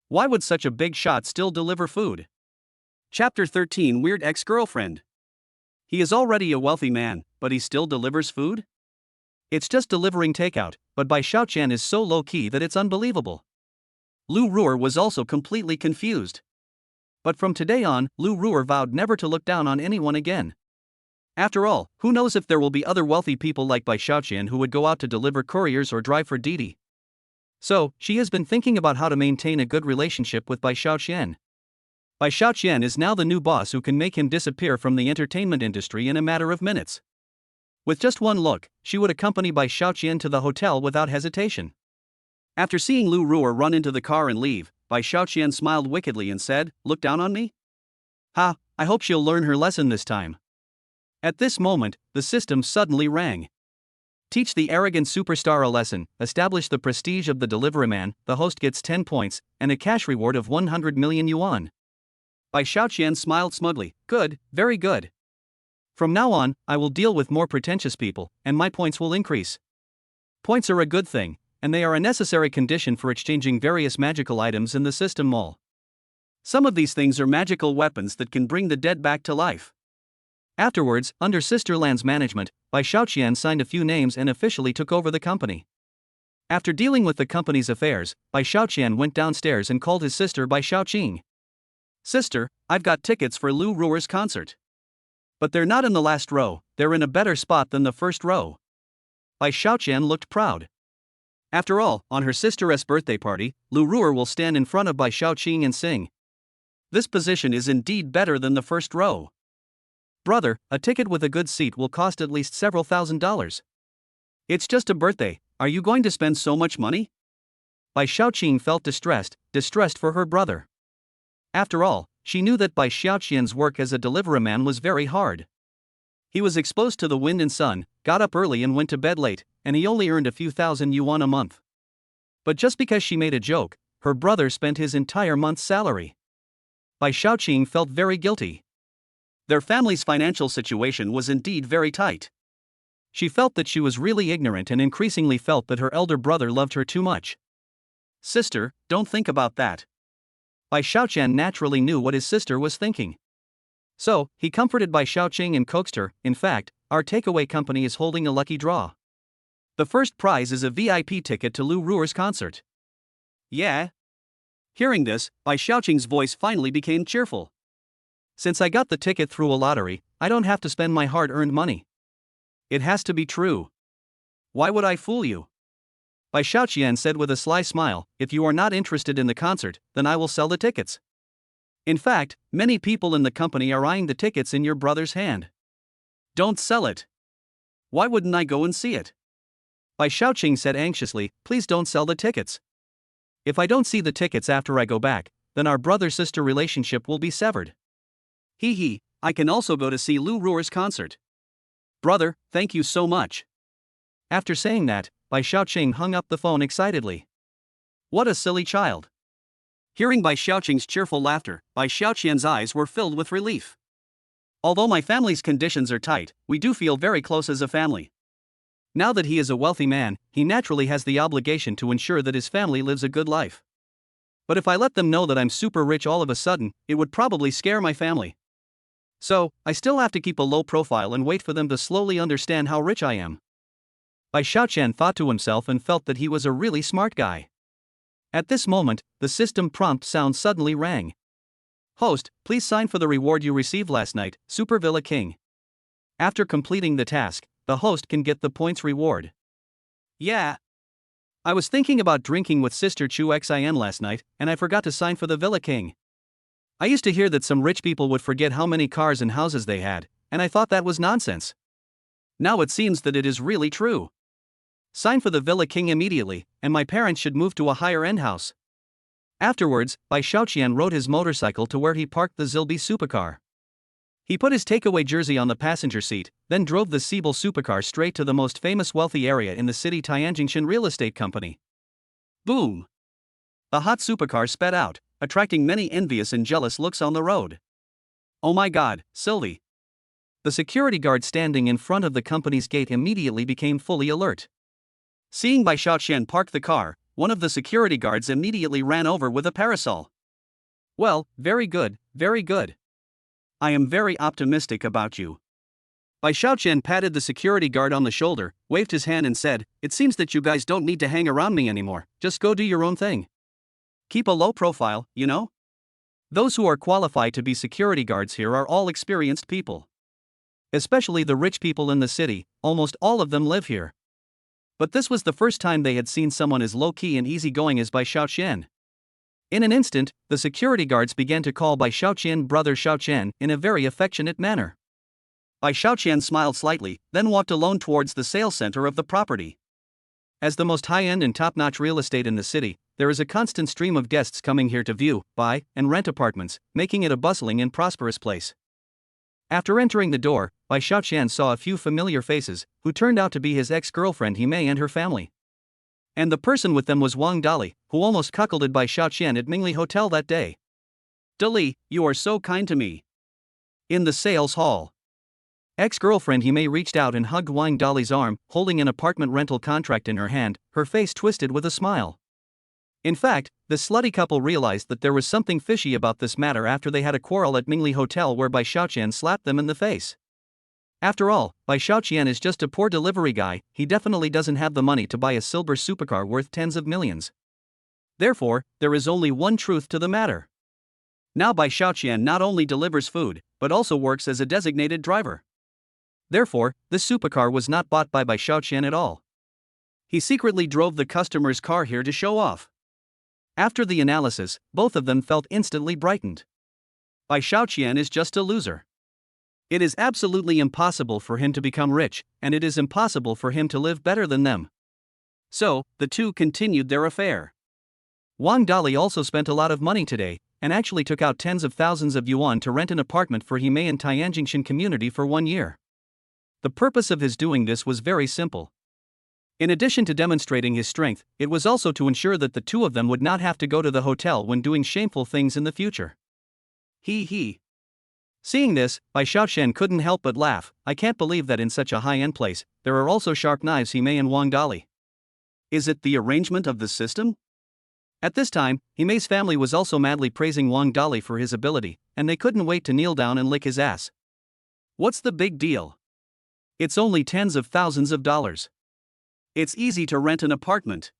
Why would such a big shot still deliver food? Chapter 13 Weird Ex-Girlfriend. He is already a wealthy man, but he still delivers food? It's just delivering takeout, but Bai Xiaoqian is so low-key that it's unbelievable. Lu Ruer was also completely confused. But from today on, Lu Ruer vowed never to look down on anyone again. After all, who knows if there will be other wealthy people like Bai Xiaoqian who would go out to deliver couriers or drive for Didi. So, she has been thinking about how to maintain a good relationship with Bai Xiaoqian. Bai Xiaoqian is now the new boss who can make him disappear from the entertainment industry in a matter of minutes. With just one look, she would accompany Bai Xiaoqian to the hotel without hesitation. After seeing Lu Ruer run into the car and leave, Bai Xiaoqian smiled wickedly and said, look down on me? Ha, I hope she'll learn her lesson this time. At this moment, the system suddenly rang. Teach the arrogant superstar a lesson, establish the prestige of the deliveryman, the host gets 10 points, and a cash reward of 100 million yuan. Bai Xiaoqian smiled smugly, good, very good. From now on, I will deal with more pretentious people, and my points will increase. Points are a good thing, and they are a necessary condition for exchanging various magical items in the system mall. Some of these things are magical weapons that can bring the dead back to life. Afterwards, under Sister Lan's management, Bai Xiaoqian signed a few names and officially took over the company. After dealing with the company's affairs, Bai Xiaoqian went downstairs and called his sister Bai Xiaoqing. Sister, I've got tickets for Lu Ruer's concert. But they're not in the last row, they're in a better spot than the first row. Bai Xiaoqian looked proud. After all, on her sister's birthday party, Lu Ruer will stand in front of Bai Xiaoqing and sing. This position is indeed better than the first row. Brother, a ticket with a good seat will cost at least several $1,000s. It's just a birthday, are you going to spend so much money? Bai Xiaoqing felt distressed for her brother. After all, she knew that Bai Xiaoqian's work as a deliveryman was very hard. He was exposed to the wind and sun, got up early and went to bed late, and he only earned a few thousand yuan a month. But just because she made a joke, her brother spent his entire month's salary. Bai Xiaoqing felt very guilty. Their family's financial situation was indeed very tight. She felt that she was really ignorant and increasingly felt that her elder brother loved her too much. Sister, don't think about that. Bai Xiaoqian naturally knew what his sister was thinking. So, he comforted Bai Xiaoqing and coaxed her. In fact, our takeaway company is holding a lucky draw. The first prize is a VIP ticket to Lu Ruer's concert. Yeah? Hearing this, Bai Xiaoqing's voice finally became cheerful. Since I got the ticket through a lottery, I don't have to spend my hard-earned money. It has to be true. Why would I fool you? Bai Xiaoqian said with a sly smile, if you are not interested in the concert, then I will sell the tickets. In fact, many people in the company are eyeing the tickets in your brother's hand. Don't sell it. Why wouldn't I go and see it? Bai Xiaoqing said anxiously, please don't sell the tickets. If I don't see the tickets after I go back, then our brother-sister relationship will be severed. Hee, I can also go to see Lu Ruer's concert. Brother, thank you so much. After saying that, Bai Xiaoqing hung up the phone excitedly. What a silly child. Hearing Bai Xiaoqing's cheerful laughter, Bai Xiaoqian's eyes were filled with relief. Although my family's conditions are tight, we do feel very close as a family. Now that he is a wealthy man, he naturally has the obligation to ensure that his family lives a good life. But if I let them know that I'm super rich all of a sudden, it would probably scare my family. So, I still have to keep a low profile and wait for them to slowly understand how rich I am. Bai Xiaoqian thought to himself and felt that he was a really smart guy. At this moment, the system prompt sound suddenly rang. Host, please sign for the reward you received last night, Super Villa King. After completing the task, the host can get the points reward. Yeah. I was thinking about drinking with Sister Chu Xin last night, and I forgot to sign for the Villa King. I used to hear that some rich people would forget how many cars and houses they had, and I thought that was nonsense. Now it seems that it is really true. Sign for the Villa King immediately, and my parents should move to a higher-end house. Afterwards, Bai Xiaoqian rode his motorcycle to where he parked the Zilbi supercar. He put his takeaway jersey on the passenger seat, then drove the Siebel supercar straight to the most famous wealthy area in the city, Tianjingshan Real Estate Company. Boom! The hot supercar sped out, attracting many envious and jealous looks on the road. Oh my god, Sylvie! The security guard standing in front of the company's gate immediately became fully alert. Seeing Bai Xiaoqian park the car, one of the security guards immediately ran over with a parasol. Well, very good, very good. I am very optimistic about you. Bai Xiaoqian patted the security guard on the shoulder, waved his hand and said, it seems that you guys don't need to hang around me anymore, just go do your own thing. Keep a low profile, you know? Those who are qualified to be security guards here are all experienced people. Especially the rich people in the city, almost all of them live here. But this was the first time they had seen someone as low-key and easygoing as Bai Xiaoqian. In an instant, the security guards began to call Bai Xiaoqian brother Xiaoqian in a very affectionate manner. Bai Xiaoqian smiled slightly, then walked alone towards the sales center of the property. As the most high-end and top-notch real estate in the city, there is a constant stream of guests coming here to view, buy, and rent apartments, making it a bustling and prosperous place. After entering the door, Bai Xiaoqian saw a few familiar faces, who turned out to be his ex-girlfriend Himei and her family. And the person with them was Wang Dali, who almost cuckolded Bai Xiaoqian at Mingli Hotel that day. Dali, you are so kind to me. In the sales hall, ex-girlfriend Himei reached out and hugged Wang Dali's arm, holding an apartment rental contract in her hand, her face twisted with a smile. In fact, the slutty couple realized that there was something fishy about this matter after they had a quarrel at Mingli Hotel where Bai Xiaoqian slapped them in the face. After all, Bai Xiaoqian is just a poor delivery guy, he definitely doesn't have the money to buy a silver supercar worth tens of millions. Therefore, there is only one truth to the matter. Now Bai Xiaoqian not only delivers food, but also works as a designated driver. Therefore, this supercar was not bought by Bai Xiaoqian at all. He secretly drove the customer's car here to show off. After the analysis, both of them felt instantly brightened. Bai Xiaoqian is just a loser. It is absolutely impossible for him to become rich, and it is impossible for him to live better than them. So, the two continued their affair. Wang Dali also spent a lot of money today, and actually took out tens of thousands of yuan to rent an apartment for Himei in Tianjingshan community for 1 year. The purpose of his doing this was very simple. In addition to demonstrating his strength, it was also to ensure that the two of them would not have to go to the hotel when doing shameful things in the future. He. Seeing this, Bai Shaoqian couldn't help but laugh. I can't believe that in such a high-end place, there are also sharp knives Himei and Wang Dali. Is it the arrangement of the system? At this time, Himei's family was also madly praising Wang Dali for his ability, and they couldn't wait to kneel down and lick his ass. What's the big deal? It's only tens of thousands of dollars. It's easy to rent an apartment.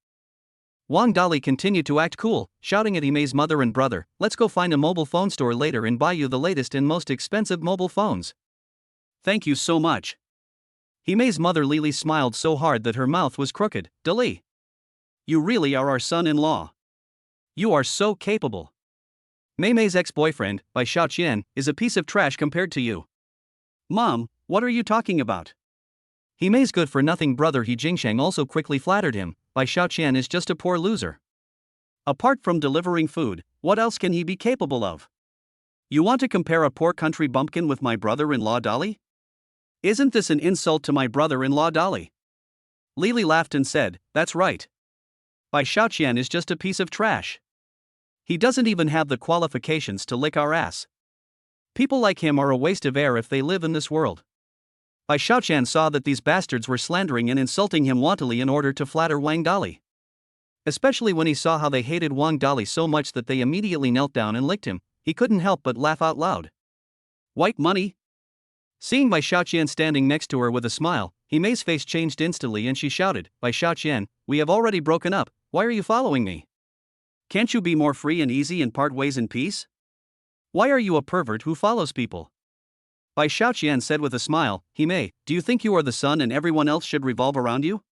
Wang Dali continued to act cool, shouting at Himei's mother and brother, "Let's go find a mobile phone store later and buy you the latest and most expensive mobile phones." Thank you so much. Himei's mother Lili smiled so hard that her mouth was crooked. Dali, you really are our son-in-law. You are so capable. Meimei's ex-boyfriend, Bai Shaoqian, is a piece of trash compared to you. Mom, what are you talking about? Himei's good-for-nothing brother He Jingsheng also quickly flattered him. Bai Shaoqian is just a poor loser. Apart from delivering food, what else can he be capable of? You want to compare a poor country bumpkin with my brother-in-law Dali? Isn't this an insult to my brother-in-law Dali? Lili laughed and said, "That's right. Bai Shaoqian is just a piece of trash. He doesn't even have the qualifications to lick our ass. People like him are a waste of air if they live in this world." Bai Shaoqian saw that these bastards were slandering and insulting him wantonly in order to flatter Wang Dali. Especially when he saw how they hated Wang Dali so much that they immediately knelt down and licked him, he couldn't help but laugh out loud. White money? Seeing Bai Shaoqian standing next to her with a smile, Himei's face changed instantly and she shouted, "Bai Shaoqian, we have already broken up, why are you following me? Can't you be more free and easy and part ways in peace? Why are you a pervert who follows people?" Bai Shaoqian said with a smile, "Himei, do you think you are the sun and everyone else should revolve around you?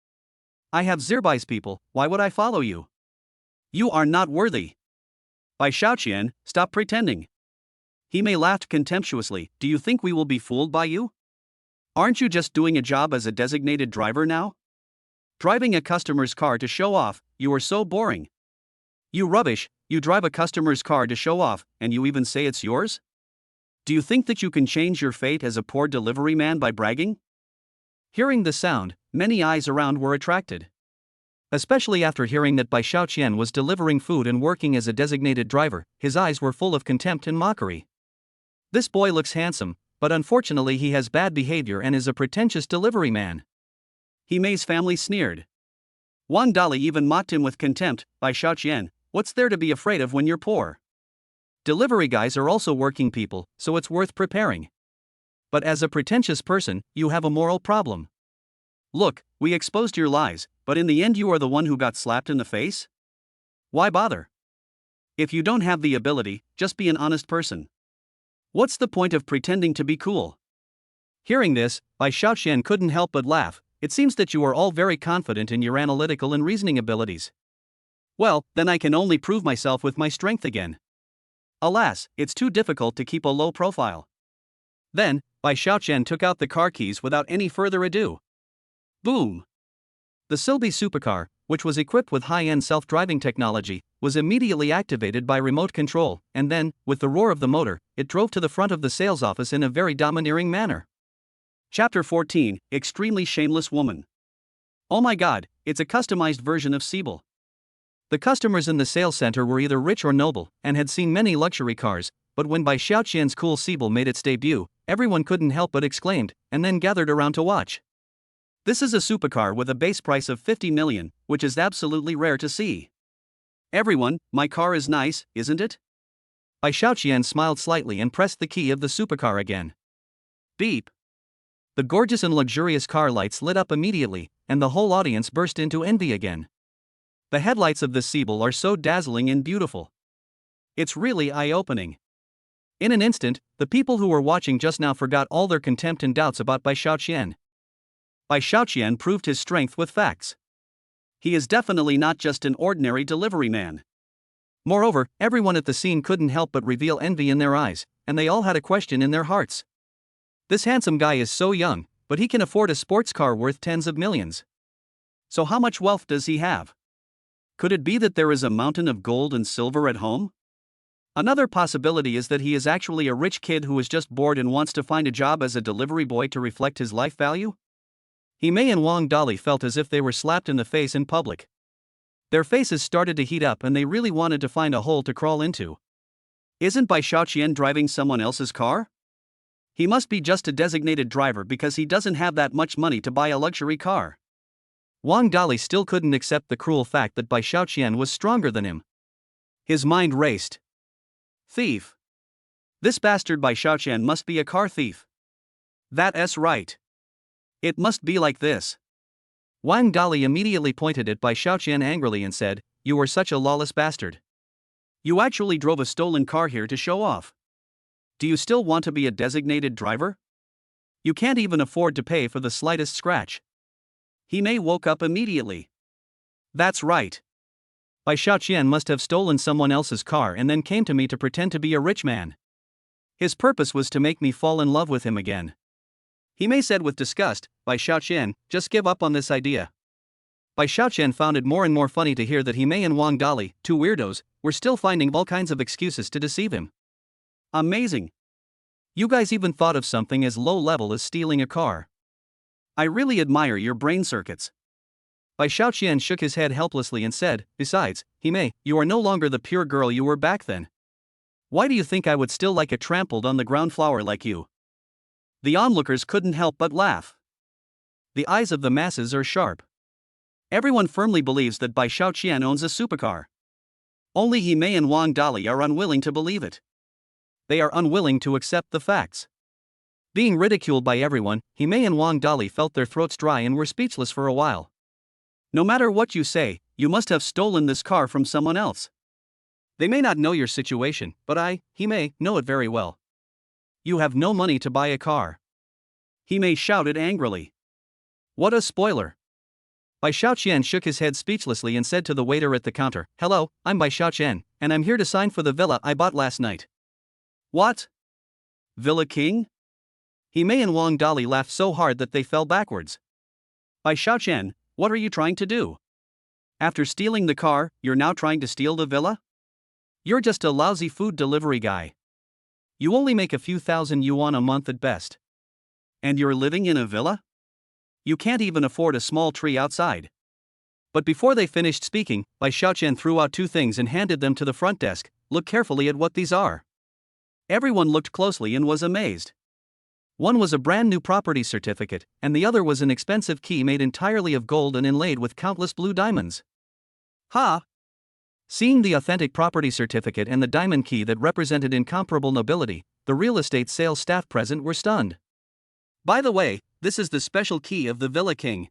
I have Zirbai's people, why would I follow you? You are not worthy." Bai Shaoqian, stop pretending. Himei laughed contemptuously, "Do you think we will be fooled by you? Aren't you just doing a job as a designated driver now? Driving a customer's car to show off, you are so boring. You rubbish, you drive a customer's car to show off, and you even say it's yours? Do you think that you can change your fate as a poor delivery man by bragging?" Hearing the sound, many eyes around were attracted. Especially after hearing that Bai Shaoqian was delivering food and working as a designated driver, his eyes were full of contempt and mockery. This boy looks handsome, but unfortunately he has bad behavior and is a pretentious delivery man. Himei's family sneered. Wang Dali even mocked him with contempt. "Bai Shaoqian, what's there to be afraid of when you're poor? Delivery guys are also working people, so it's worth preparing. But as a pretentious person, you have a moral problem. Look, we exposed your lies, but in the end you are the one who got slapped in the face? Why bother? If you don't have the ability, just be an honest person. What's the point of pretending to be cool?" Hearing this, Bai Shaoqian couldn't help but laugh. "It seems that you are all very confident in your analytical and reasoning abilities. Well, then I can only prove myself with my strength again. Alas, it's too difficult to keep a low profile." Then, Bai Shaoqian took out the car keys without any further ado. Boom! The Silby supercar, which was equipped with high-end self-driving technology, was immediately activated by remote control, and then, with the roar of the motor, it drove to the front of the sales office in a very domineering manner. Chapter 14, Extremely Shameless Woman. Oh my god, it's a customized version of Siebel. The customers in the sales center were either rich or noble, and had seen many luxury cars, but when Bai Shaoqian's cool Siebel made its debut, everyone couldn't help but exclaimed, and then gathered around to watch. This is a supercar with a base price of 50 million, which is absolutely rare to see. Everyone, my car is nice, isn't it? Bai Shaoqian smiled slightly and pressed the key of the supercar again. Beep. The gorgeous and luxurious car lights lit up immediately, and the whole audience burst into envy again. The headlights of this Siebel are so dazzling and beautiful. It's really eye-opening. In an instant, the people who were watching just now forgot all their contempt and doubts about Bai Shaoqian. Bai Shaoqian proved his strength with facts. He is definitely not just an ordinary delivery man. Moreover, everyone at the scene couldn't help but reveal envy in their eyes, and they all had a question in their hearts. This handsome guy is so young, but he can afford a sports car worth tens of millions. So how much wealth does he have? Could it be that there is a mountain of gold and silver at home? Another possibility is that he is actually a rich kid who is just bored and wants to find a job as a delivery boy to reflect his life value? Himei and Wang Dali felt as if they were slapped in the face in public. Their faces started to heat up and they really wanted to find a hole to crawl into. Isn't Bai Xiaoqian driving someone else's car? He must be just a designated driver because he doesn't have that much money to buy a luxury car. Wang Dali still couldn't accept the cruel fact that Bai Xiaoqian was stronger than him. His mind raced. Thief. This bastard Bai Xiaoqian must be a car thief. That's right. It must be like this. Wang Dali immediately pointed at Bai Xiaoqian angrily and said, "You are such a lawless bastard. You actually drove a stolen car here to show off. Do you still want to be a designated driver? You can't even afford to pay for the slightest scratch." Himei woke up immediately. That's right. Bai Xiaoqian must have stolen someone else's car and then came to me to pretend to be a rich man. His purpose was to make me fall in love with him again. Himei said with disgust, "Bai Xiaoqian, just give up on this idea." Bai Xiaoqian found it more and more funny to hear that Himei and Wang Dali, two weirdos, were still finding all kinds of excuses to deceive him. Amazing. You guys even thought of something as low level as stealing a car. I really admire your brain circuits. Bai Xiaoqian shook his head helplessly and said, "Besides, Himei, you are no longer the pure girl you were back then. Why do you think I would still like a trampled on the ground flower like you?" The onlookers couldn't help but laugh. The eyes of the masses are sharp. Everyone firmly believes that Bai Xiaoqian owns a supercar. Only Himei and Wang Dali are unwilling to believe it. They are unwilling to accept the facts. Being ridiculed by everyone, Himei and Wang Dali felt their throats dry and were speechless for a while. No matter what you say, you must have stolen this car from someone else. They may not know your situation, but I, Himei, know it very well. You have no money to buy a car. Himei shouted angrily. What a spoiler. Bai Xiaoqian shook his head speechlessly and said to the waiter at the counter, "Hello, I'm Bai Xiaoqian, and I'm here to sign for the villa I bought last night." What? Villa King? Himei and Wang Dali laughed so hard that they fell backwards. Bai Xiaoqian, what are you trying to do? After stealing the car, you're now trying to steal the villa? You're just a lousy food delivery guy. You only make a few thousand yuan a month at best. And you're living in a villa? You can't even afford a small tree outside. But before they finished speaking, Bai Xiaoqian threw out two things and handed them to the front desk. Look carefully at what these are. Everyone looked closely and was amazed. One was a brand new property certificate, and the other was an expensive key made entirely of gold and inlaid with countless blue diamonds. Ha! Seeing the authentic property certificate and the diamond key that represented incomparable nobility, the real estate sales staff present were stunned. By the way, this is the special key of the Villa King.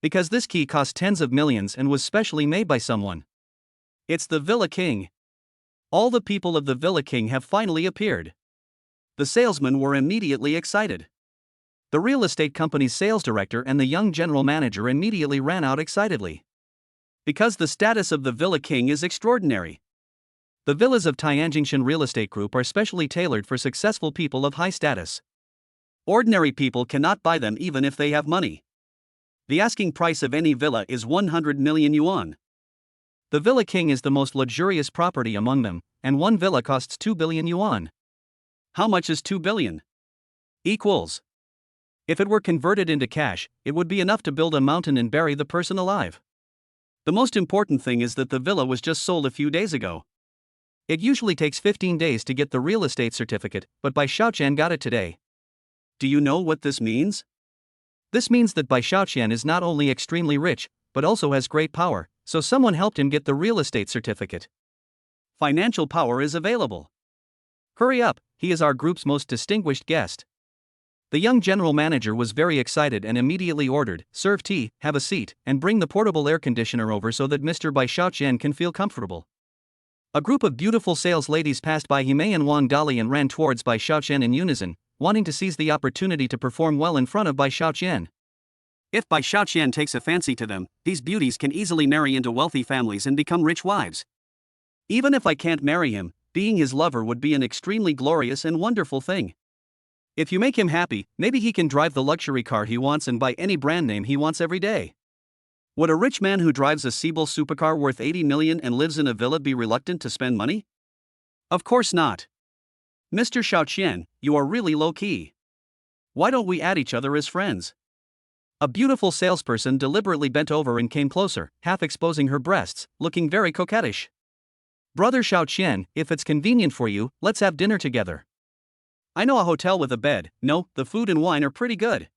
Because this key cost tens of millions and was specially made by someone. It's the Villa King. All the people of the Villa King have finally appeared. The salesmen were immediately excited. The real estate company's sales director and the young general manager immediately ran out excitedly. Because the status of the Villa King is extraordinary. The villas of Tianjingshan Real Estate Group are specially tailored for successful people of high status. Ordinary people cannot buy them even if they have money. The asking price of any villa is 100 million yuan. The Villa King is the most luxurious property among them, and one villa costs 2 billion yuan. How much is 2 billion? Equals. If it were converted into cash, it would be enough to build a mountain and bury the person alive. The most important thing is that the villa was just sold a few days ago. It usually takes 15 days to get the real estate certificate, but Bai Xiaoqian got it today. Do you know what this means? This means that Bai Xiaoqian is not only extremely rich, but also has great power, so someone helped him get the real estate certificate. Financial power is available. Hurry up, he is our group's most distinguished guest. The young general manager was very excited and immediately ordered, "Serve tea, have a seat, and bring the portable air conditioner over so that Mr. Bai Xiaoqian can feel comfortable." A group of beautiful sales ladies passed by Himei and Wang Dali and ran towards Bai Xiaoqian in unison, wanting to seize the opportunity to perform well in front of Bai Xiaoqian. If Bai Xiaoqian takes a fancy to them, these beauties can easily marry into wealthy families and become rich wives. Even if I can't marry him, being his lover would be an extremely glorious and wonderful thing. If you make him happy, maybe he can drive the luxury car he wants and buy any brand name he wants every day. Would a rich man who drives a Seabull supercar worth 80 million and lives in a villa be reluctant to spend money? Of course not. Mr. Xiaoqian, you are really low-key. Why don't we add each other as friends? A beautiful salesperson deliberately bent over and came closer, half exposing her breasts, looking very coquettish. Brother Xiaoqian, if it's convenient for you, let's have dinner together. I know a hotel with a bed. No, the food and wine are pretty good.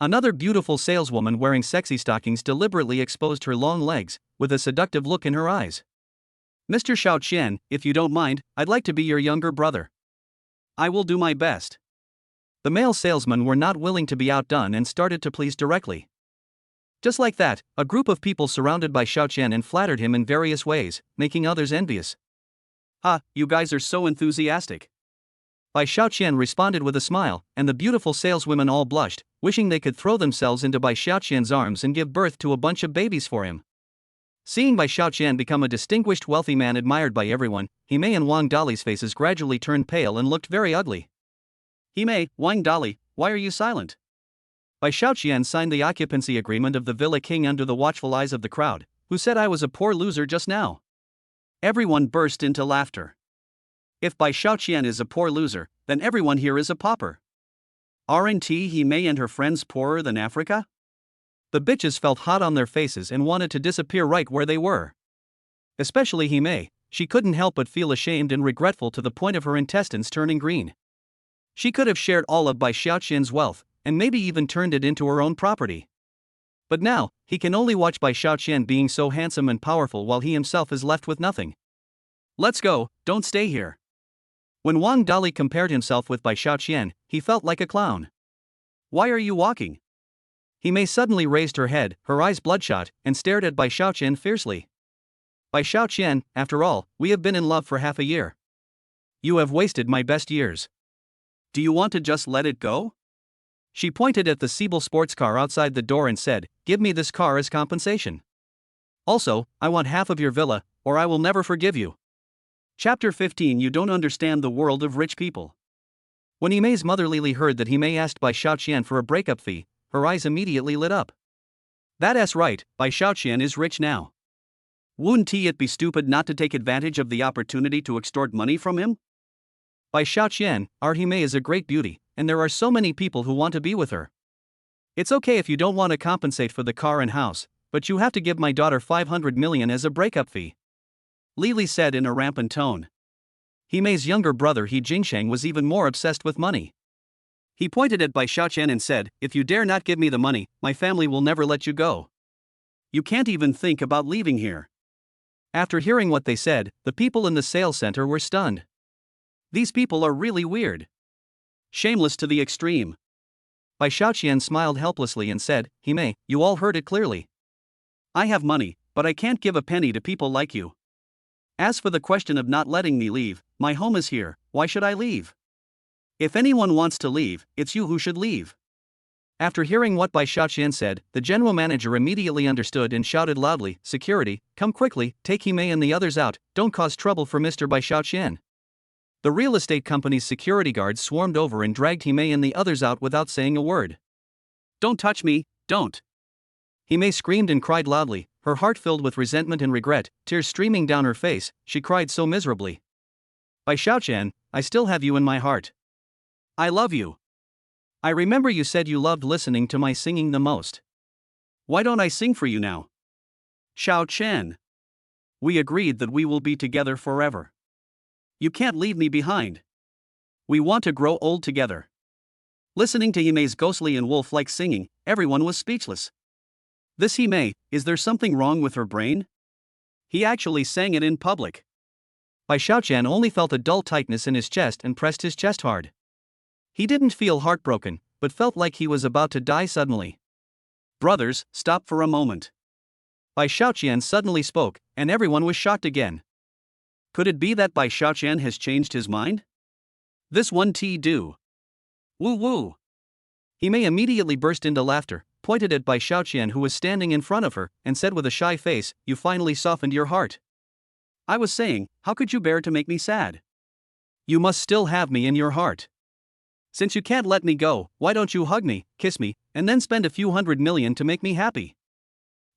Another beautiful saleswoman wearing sexy stockings deliberately exposed her long legs, with a seductive look in her eyes. Mr. Xiaoqian, if you don't mind, I'd like to be your younger brother. I will do my best. The male salesmen were not willing to be outdone and started to please directly. Just like that, a group of people surrounded by Xiaoqian and flattered him in various ways, making others envious. You guys are so enthusiastic. Bai Xiaoqian responded with a smile, and the beautiful saleswomen all blushed, wishing they could throw themselves into Bai Xiaoqian's arms and give birth to a bunch of babies for him. Seeing Bai Xiaoqian become a distinguished wealthy man admired by everyone, Himei and Wang Dali's faces gradually turned pale and looked very ugly. Himei, Wang Dali, why are you silent? Bai Xiaoqian signed the occupancy agreement of the Villa King under the watchful eyes of the crowd, who said I was a poor loser just now. Everyone burst into laughter. If Bai Xiaoqian is a poor loser, then everyone here is a pauper. Aren't Himei and her friends poorer than Africa? The bitches felt hot on their faces and wanted to disappear right where they were. Especially Himei, she couldn't help but feel ashamed and regretful to the point of her intestines turning green. She could have shared all of Bai Xiaoqian's wealth, and maybe even turned it into her own property. But now, he can only watch Bai Xiaoqian being so handsome and powerful while he himself is left with nothing. Let's go, don't stay here. When Wang Dali compared himself with Bai Xiaoqian, he felt like a clown. Why are you walking? Himei suddenly raised her head, her eyes bloodshot, and stared at Bai Xiaoqian fiercely. Bai Xiaoqian, after all, we have been in love for half a year. You have wasted my best years. Do you want to just let it go? She pointed at the Seabull sports car outside the door and said, give me this car as compensation. Also, I want half of your villa, or I will never forgive you. Chapter 15. You don't understand the world of rich people. When Himei's mother Lily heard that Himei asked Bai Xiaoqian for a breakup fee, her eyes immediately lit up. That's right, Bai Xiaoqian is rich now. Wouldn't it be stupid not to take advantage of the opportunity to extort money from him? Bai Xiaoqian, our Himei is a great beauty, and there are so many people who want to be with her. It's okay if you don't want to compensate for the car and house, but you have to give my daughter 500 million as a breakup fee. Lily said in a rampant tone. Himei's younger brother He Jingsheng was even more obsessed with money. He pointed at Bai Xiaoqian and said, if you dare not give me the money, my family will never let you go. You can't even think about leaving here. After hearing what they said, the people in the sales center were stunned. These people are really weird. Shameless to the extreme. Bai Xiaoqian smiled helplessly and said, Himei, you all heard it clearly. I have money, but I can't give a penny to people like you. As for the question of not letting me leave, my home is here, why should I leave? If anyone wants to leave, it's you who should leave. After hearing what Bai Xiaoqian said, the general manager immediately understood and shouted loudly, security, come quickly, take Himei and the others out, don't cause trouble for Mr. Bai Xiaoqian. The real estate company's security guards swarmed over and dragged Himei and the others out without saying a word. Don't touch me, don't. Himei screamed and cried loudly, her heart filled with resentment and regret, tears streaming down her face, she cried so miserably. Bai Xiaoqian, I still have you in my heart. I love you. I remember you said you loved listening to my singing the most. Why don't I sing for you now? Xiaoqian. We agreed that we will be together forever. You can't leave me behind. We want to grow old together. Listening to Himei's ghostly and wolf-like singing, everyone was speechless. This Himei, is there something wrong with her brain? He actually sang it in public. Bai Xiaoqian only felt a dull tightness in his chest and pressed his chest hard. He didn't feel heartbroken, but felt like he was about to die suddenly. Brothers, stop for a moment. Bai Xiaoqian suddenly spoke, and everyone was shocked again. Could it be that Bai Xiaoqian has changed his mind? This one do. Woo woo. Himei immediately burst into laughter, pointed at Bai Xiaoqian who was standing in front of her, and said with a shy face, you finally softened your heart. I was saying, how could you bear to make me sad? You must still have me in your heart. Since you can't let me go, why don't you hug me, kiss me, and then spend a few $100 million to make me happy?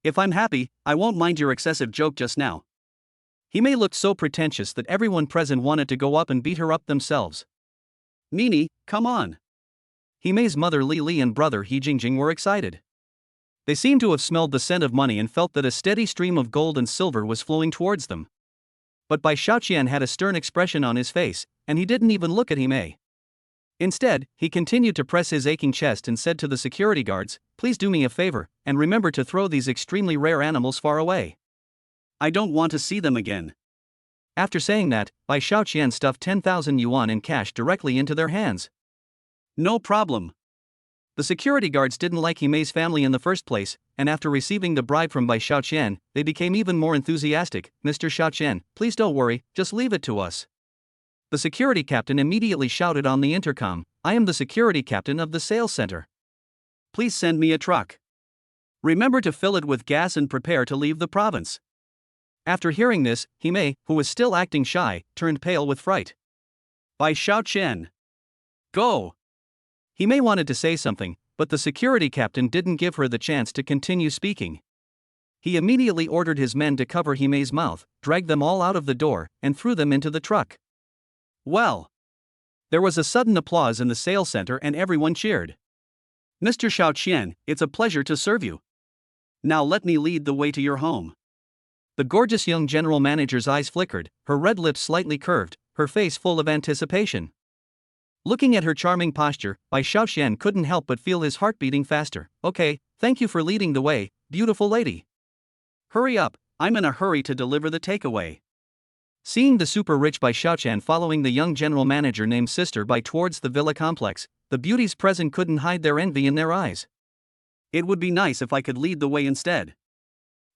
If I'm happy, I won't mind your excessive joke just now. Hime looked so pretentious that everyone present wanted to go up and beat her up themselves. Nini, come on. Hime's mother Li Li and brother He Jingjing were excited. They seemed to have smelled the scent of money and felt that a steady stream of gold and silver was flowing towards them. But Bai Shaoqian had a stern expression on his face, and he didn't even look at Hime. Instead, he continued to press his aching chest and said to the security guards, "Please do me a favor, and remember to throw these extremely rare animals far away. I don't want to see them again." After saying that, Bai Shaoqian stuffed 10,000 yuan in cash directly into their hands. No problem. The security guards didn't like Hime's family in the first place, and after receiving the bribe from Bai Shaoqian, they became even more enthusiastic. "Mr. Shaoqian, please don't worry, just leave it to us." The security captain immediately shouted on the intercom, "I am the security captain of the sales center. Please send me a truck. Remember to fill it with gas and prepare to leave the province." After hearing this, Hime, who was still acting shy, turned pale with fright. "Bai Shaoqian, go!" Hime wanted to say something, but the security captain didn't give her the chance to continue speaking. He immediately ordered his men to cover Hime's mouth, dragged them all out of the door, and threw them into the truck. Well, there was a sudden applause in the sales center and everyone cheered. "Mr. Shaoqian, it's a pleasure to serve you. Now let me lead the way to your home." The gorgeous young general manager's eyes flickered, her red lips slightly curved, her face full of anticipation. Looking at her charming posture, Bai Shaoqian couldn't help but feel his heart beating faster. "Okay, thank you for leading the way, beautiful lady. Hurry up, I'm in a hurry to deliver the takeaway." Seeing the super-rich Bai Shaoqian following the young general manager named Sister Bai towards the villa complex, the beauties present couldn't hide their envy in their eyes. "It would be nice if I could lead the way instead.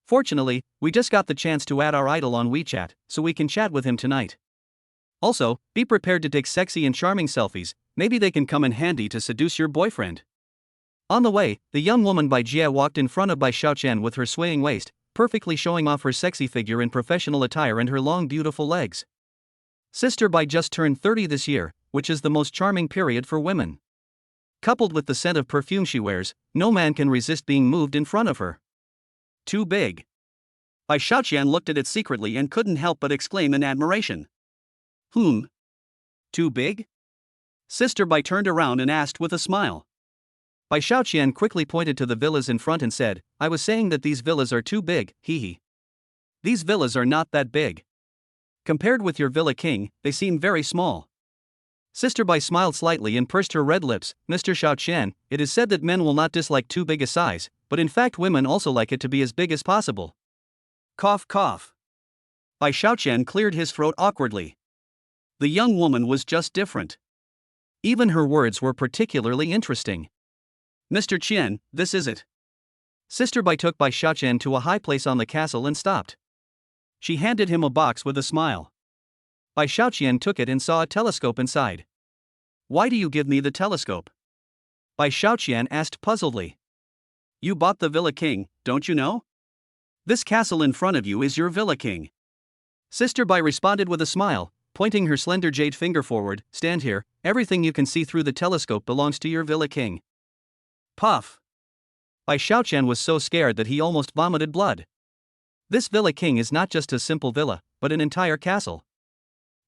Fortunately, we just got the chance to add our idol on WeChat, so we can chat with him tonight. Also, be prepared to take sexy and charming selfies, maybe they can come in handy to seduce your boyfriend." On the way, the young woman Bai Jia walked in front of Bai Shaoqian with her swaying waist, perfectly showing off her sexy figure in professional attire and her long beautiful legs. Sister Bai just turned 30 this year, which is the most charming period for women. Coupled with the scent of perfume she wears, no man can resist being moved in front of her. Too big. Bai Shaoqian looked at it secretly and couldn't help but exclaim in admiration. Too big? Sister Bai turned around and asked with a smile. Bai Shaoqian quickly pointed to the villas in front and said, "I was saying that these villas are too big, hee. These villas are not that big. Compared with your Villa King, they seem very small." Sister Bai smiled slightly and pursed her red lips. "Mr. Shaoqian, it is said that men will not dislike too big a size, but in fact women also like it to be as big as possible." Cough cough. Bai Shaoqian cleared his throat awkwardly. The young woman was just different. Even her words were particularly interesting. "Mr. Qian, this is it." Sister Bai took Bai Shaoqian to a high place on the castle and stopped. She handed him a box with a smile. Bai Shaoqian took it and saw a telescope inside. "Why do you give me the telescope?" Bai Shaoqian asked puzzledly. "You bought the Villa King, don't you know? This castle in front of you is your Villa King." Sister Bai responded with a smile, pointing her slender jade finger forward. "Stand here, everything you can see through the telescope belongs to your Villa King." Puff. Bai Shaoqian was so scared that he almost vomited blood. This Villa King is not just a simple villa, but an entire castle.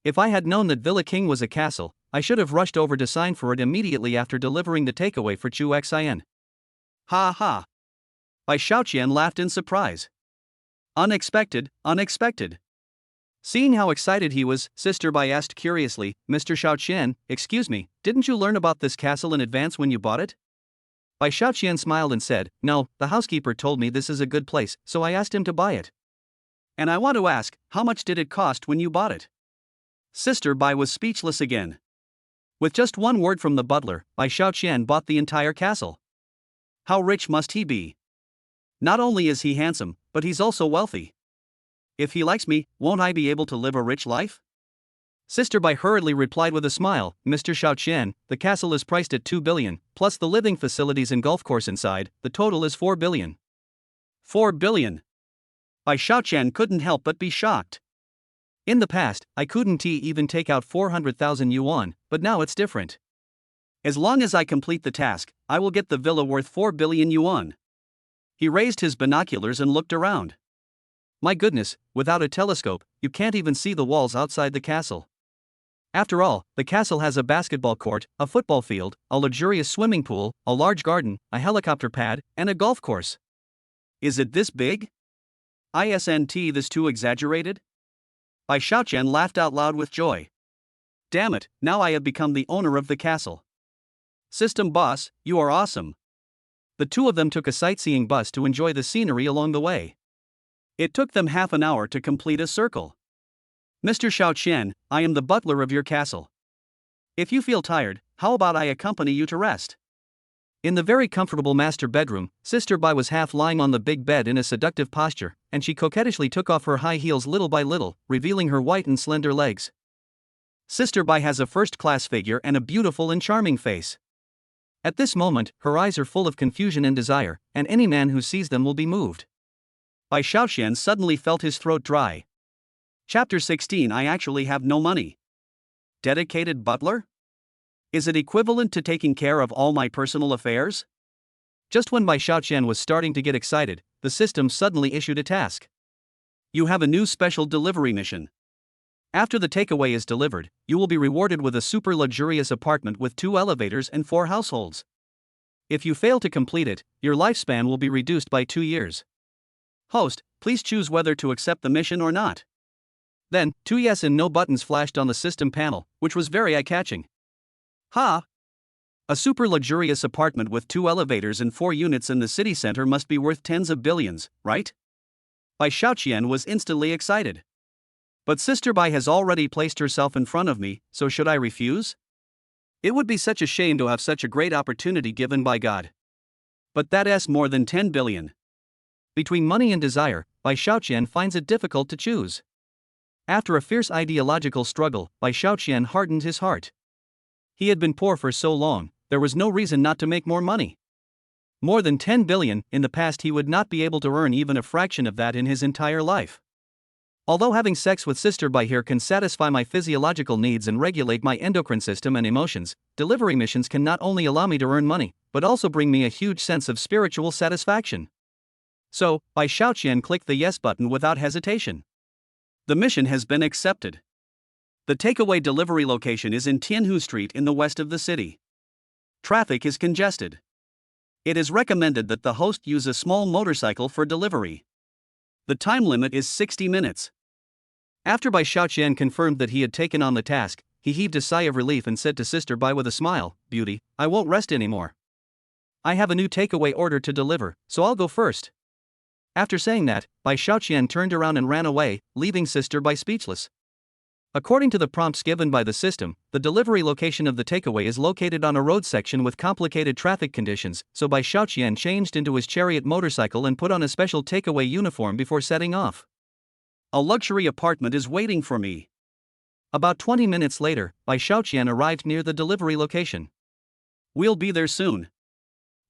If I had known that Villa King was a castle, I should have rushed over to sign for it immediately after delivering the takeaway for Chu Xian. Ha ha. Bai Shaoqian laughed in surprise. Unexpected. Seeing how excited he was, Sister Bai asked curiously, "Mr. Shaoqian, excuse me, didn't you learn about this castle in advance when you bought it?" Bai Shaoqian smiled and said, "No, the housekeeper told me this is a good place, so I asked him to buy it." "And I want to ask, how much did it cost when you bought it?" Sister Bai was speechless again. With just one word from the butler, Bai Shaoqian bought the entire castle. How rich must he be? Not only is he handsome, but he's also wealthy. If he likes me, won't I be able to live a rich life? Sister Bai hurriedly replied with a smile, "Mr. Shaoqian, the castle is priced at 2 billion, plus the living facilities and golf course inside, the total is 4 billion. 4 billion? Bai Shaoqian couldn't help but be shocked. In the past, I couldn't even take out 400,000 yuan, but now it's different. As long as I complete the task, I will get the villa worth 4 billion yuan. He raised his binoculars and looked around. My goodness, without a telescope, you can't even see the walls outside the castle. After all, the castle has a basketball court, a football field, a luxurious swimming pool, a large garden, a helicopter pad, and a golf course. Is it this big? Isn't this too exaggerated? Bai Xiaoqian laughed out loud with joy. Damn it, now I have become the owner of the castle. System boss, you are awesome. The two of them took a sightseeing bus to enjoy the scenery along the way. It took them half an hour to complete a circle. Mr. Xiaoqian, I am the butler of your castle. If you feel tired, how about I accompany you to rest? In the very comfortable master bedroom, Sister Bai was half lying on the big bed in a seductive posture, and she coquettishly took off her high heels little by little, revealing her white and slender legs. Sister Bai has a first-class figure and a beautiful and charming face. At this moment, her eyes are full of confusion and desire, and any man who sees them will be moved. Bai Xiaoqian suddenly felt his throat dry. Chapter 16. I actually have no money. Dedicated butler? Is it equivalent to taking care of all my personal affairs? Just when Bai Xiaoqian was starting to get excited, the system suddenly issued a task. You have a new special delivery mission. After the takeaway is delivered, you will be rewarded with a super luxurious apartment with 2 elevators and 4 households. If you fail to complete it, your lifespan will be reduced by 2 years. Host, please choose whether to accept the mission or not. Then, 2 yes and no buttons flashed on the system panel, which was very eye-catching. Ha! A super luxurious apartment with 2 elevators and 4 units in the city center must be worth tens of billions, right? Bai Xiaoqian was instantly excited. But Sister Bai has already placed herself in front of me, so should I refuse? It would be such a shame to have such a great opportunity given by God. But that's more than 10 billion. Between money and desire, Bai Xiaoqian finds it difficult to choose. After a fierce ideological struggle, Bai Xiaoqian hardened his heart. He had been poor for so long, there was no reason not to make more money. More than 10 billion, in the past he would not be able to earn even a fraction of that in his entire life. Although having sex with Sister Bai here can satisfy my physiological needs and regulate my endocrine system and emotions, delivery missions can not only allow me to earn money, but also bring me a huge sense of spiritual satisfaction. So, Bai Xiaoqian clicked the yes button without hesitation. The mission has been accepted. The takeaway delivery location is in Tianhu Street in the west of the city. Traffic is congested. It is recommended that the host use a small motorcycle for delivery. The time limit is 60 minutes. After Bai Xiaoqian confirmed that he had taken on the task, he heaved a sigh of relief and said to Sister Bai with a smile, "Beauty, I won't rest anymore. I have a new takeaway order to deliver, so I'll go first." After saying that, Bai Xiaoqian turned around and ran away, leaving Sister Bai speechless. According to the prompts given by the system, the delivery location of the takeaway is located on a road section with complicated traffic conditions, so Bai Xiaoqian changed into his chariot motorcycle and put on a special takeaway uniform before setting off. A luxury apartment is waiting for me. About 20 minutes later, Bai Xiaoqian arrived near the delivery location. We'll be there soon.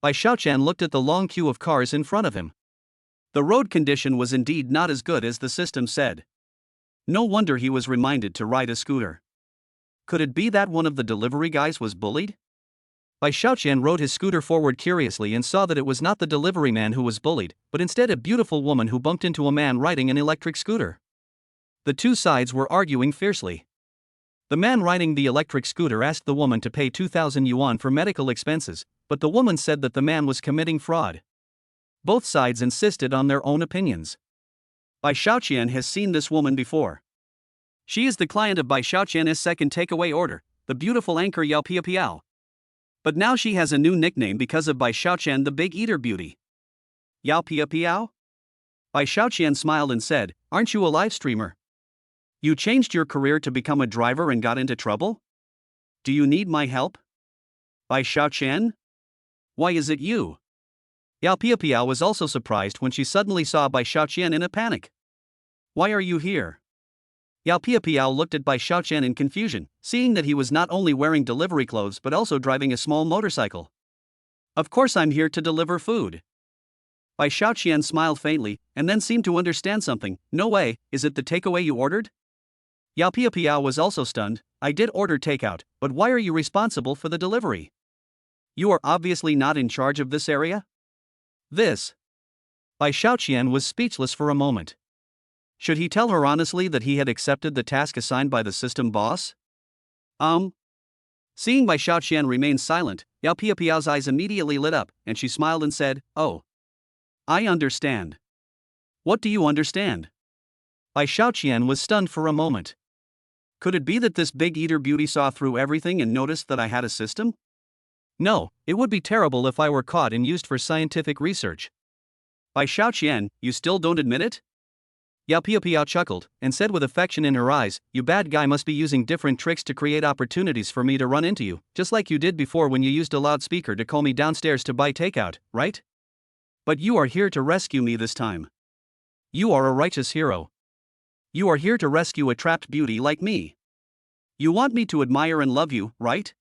Bai Xiaoqian looked at the long queue of cars in front of him. The road condition was indeed not as good as the system said. No wonder he was reminded to ride a scooter. Could it be that one of the delivery guys was bullied? Bai Xiaoqian rode his scooter forward curiously and saw that it was not the delivery man who was bullied, but instead a beautiful woman who bumped into a man riding an electric scooter. The two sides were arguing fiercely. The man riding the electric scooter asked the woman to pay 2,000 yuan for medical expenses, but the woman said that the man was committing fraud. Both sides insisted on their own opinions. Bai Xiaoqian has seen this woman before. She is the client of Bai Xiaoqian's second takeaway order, the beautiful anchor Yao Pia Piao. But now she has a new nickname because of Bai Xiaoqian, the Big Eater Beauty. Yao Pia Piao? Bai Xiaoqian smiled and said, "Aren't you a live streamer? You changed your career to become a driver and got into trouble? Do you need my help? Bai Xiaoqian? Why is it you?" Yao Pia Piao was also surprised when she suddenly saw Bai Xiaoqian in a panic. "Why are you here?" Yao Pia Piao looked at Bai Xiaoqian in confusion, seeing that he was not only wearing delivery clothes but also driving a small motorcycle. "Of course I'm here to deliver food." Bai Xiaoqian smiled faintly, and then seemed to understand something. "No way, is it the takeaway you ordered?" Yao Pia Piao was also stunned. "I did order takeout, but why are you responsible for the delivery?" You are obviously not in charge of this area? This. Bai Xiaoqian was speechless for a moment. Should he tell her honestly that he had accepted the task assigned by the system boss? Seeing Bai Xiaoqian remain silent, Yao Piapiao's eyes immediately lit up, and she smiled and said, "Oh. I understand." "What do you understand?" Bai Xiaoqian was stunned for a moment. Could it be that this big eater beauty saw through everything and noticed that I had a system? No, it would be terrible if I were caught and used for scientific research. Bai Xiaoqian, you still don't admit it? Yao Piapiao chuckled, and said with affection in her eyes, "You bad guy must be using different tricks to create opportunities for me to run into you, just like you did before when you used a loudspeaker to call me downstairs to buy takeout, right? But you are here to rescue me this time. You are a righteous hero. You are here to rescue a trapped beauty like me. You want me to admire and love you, right?"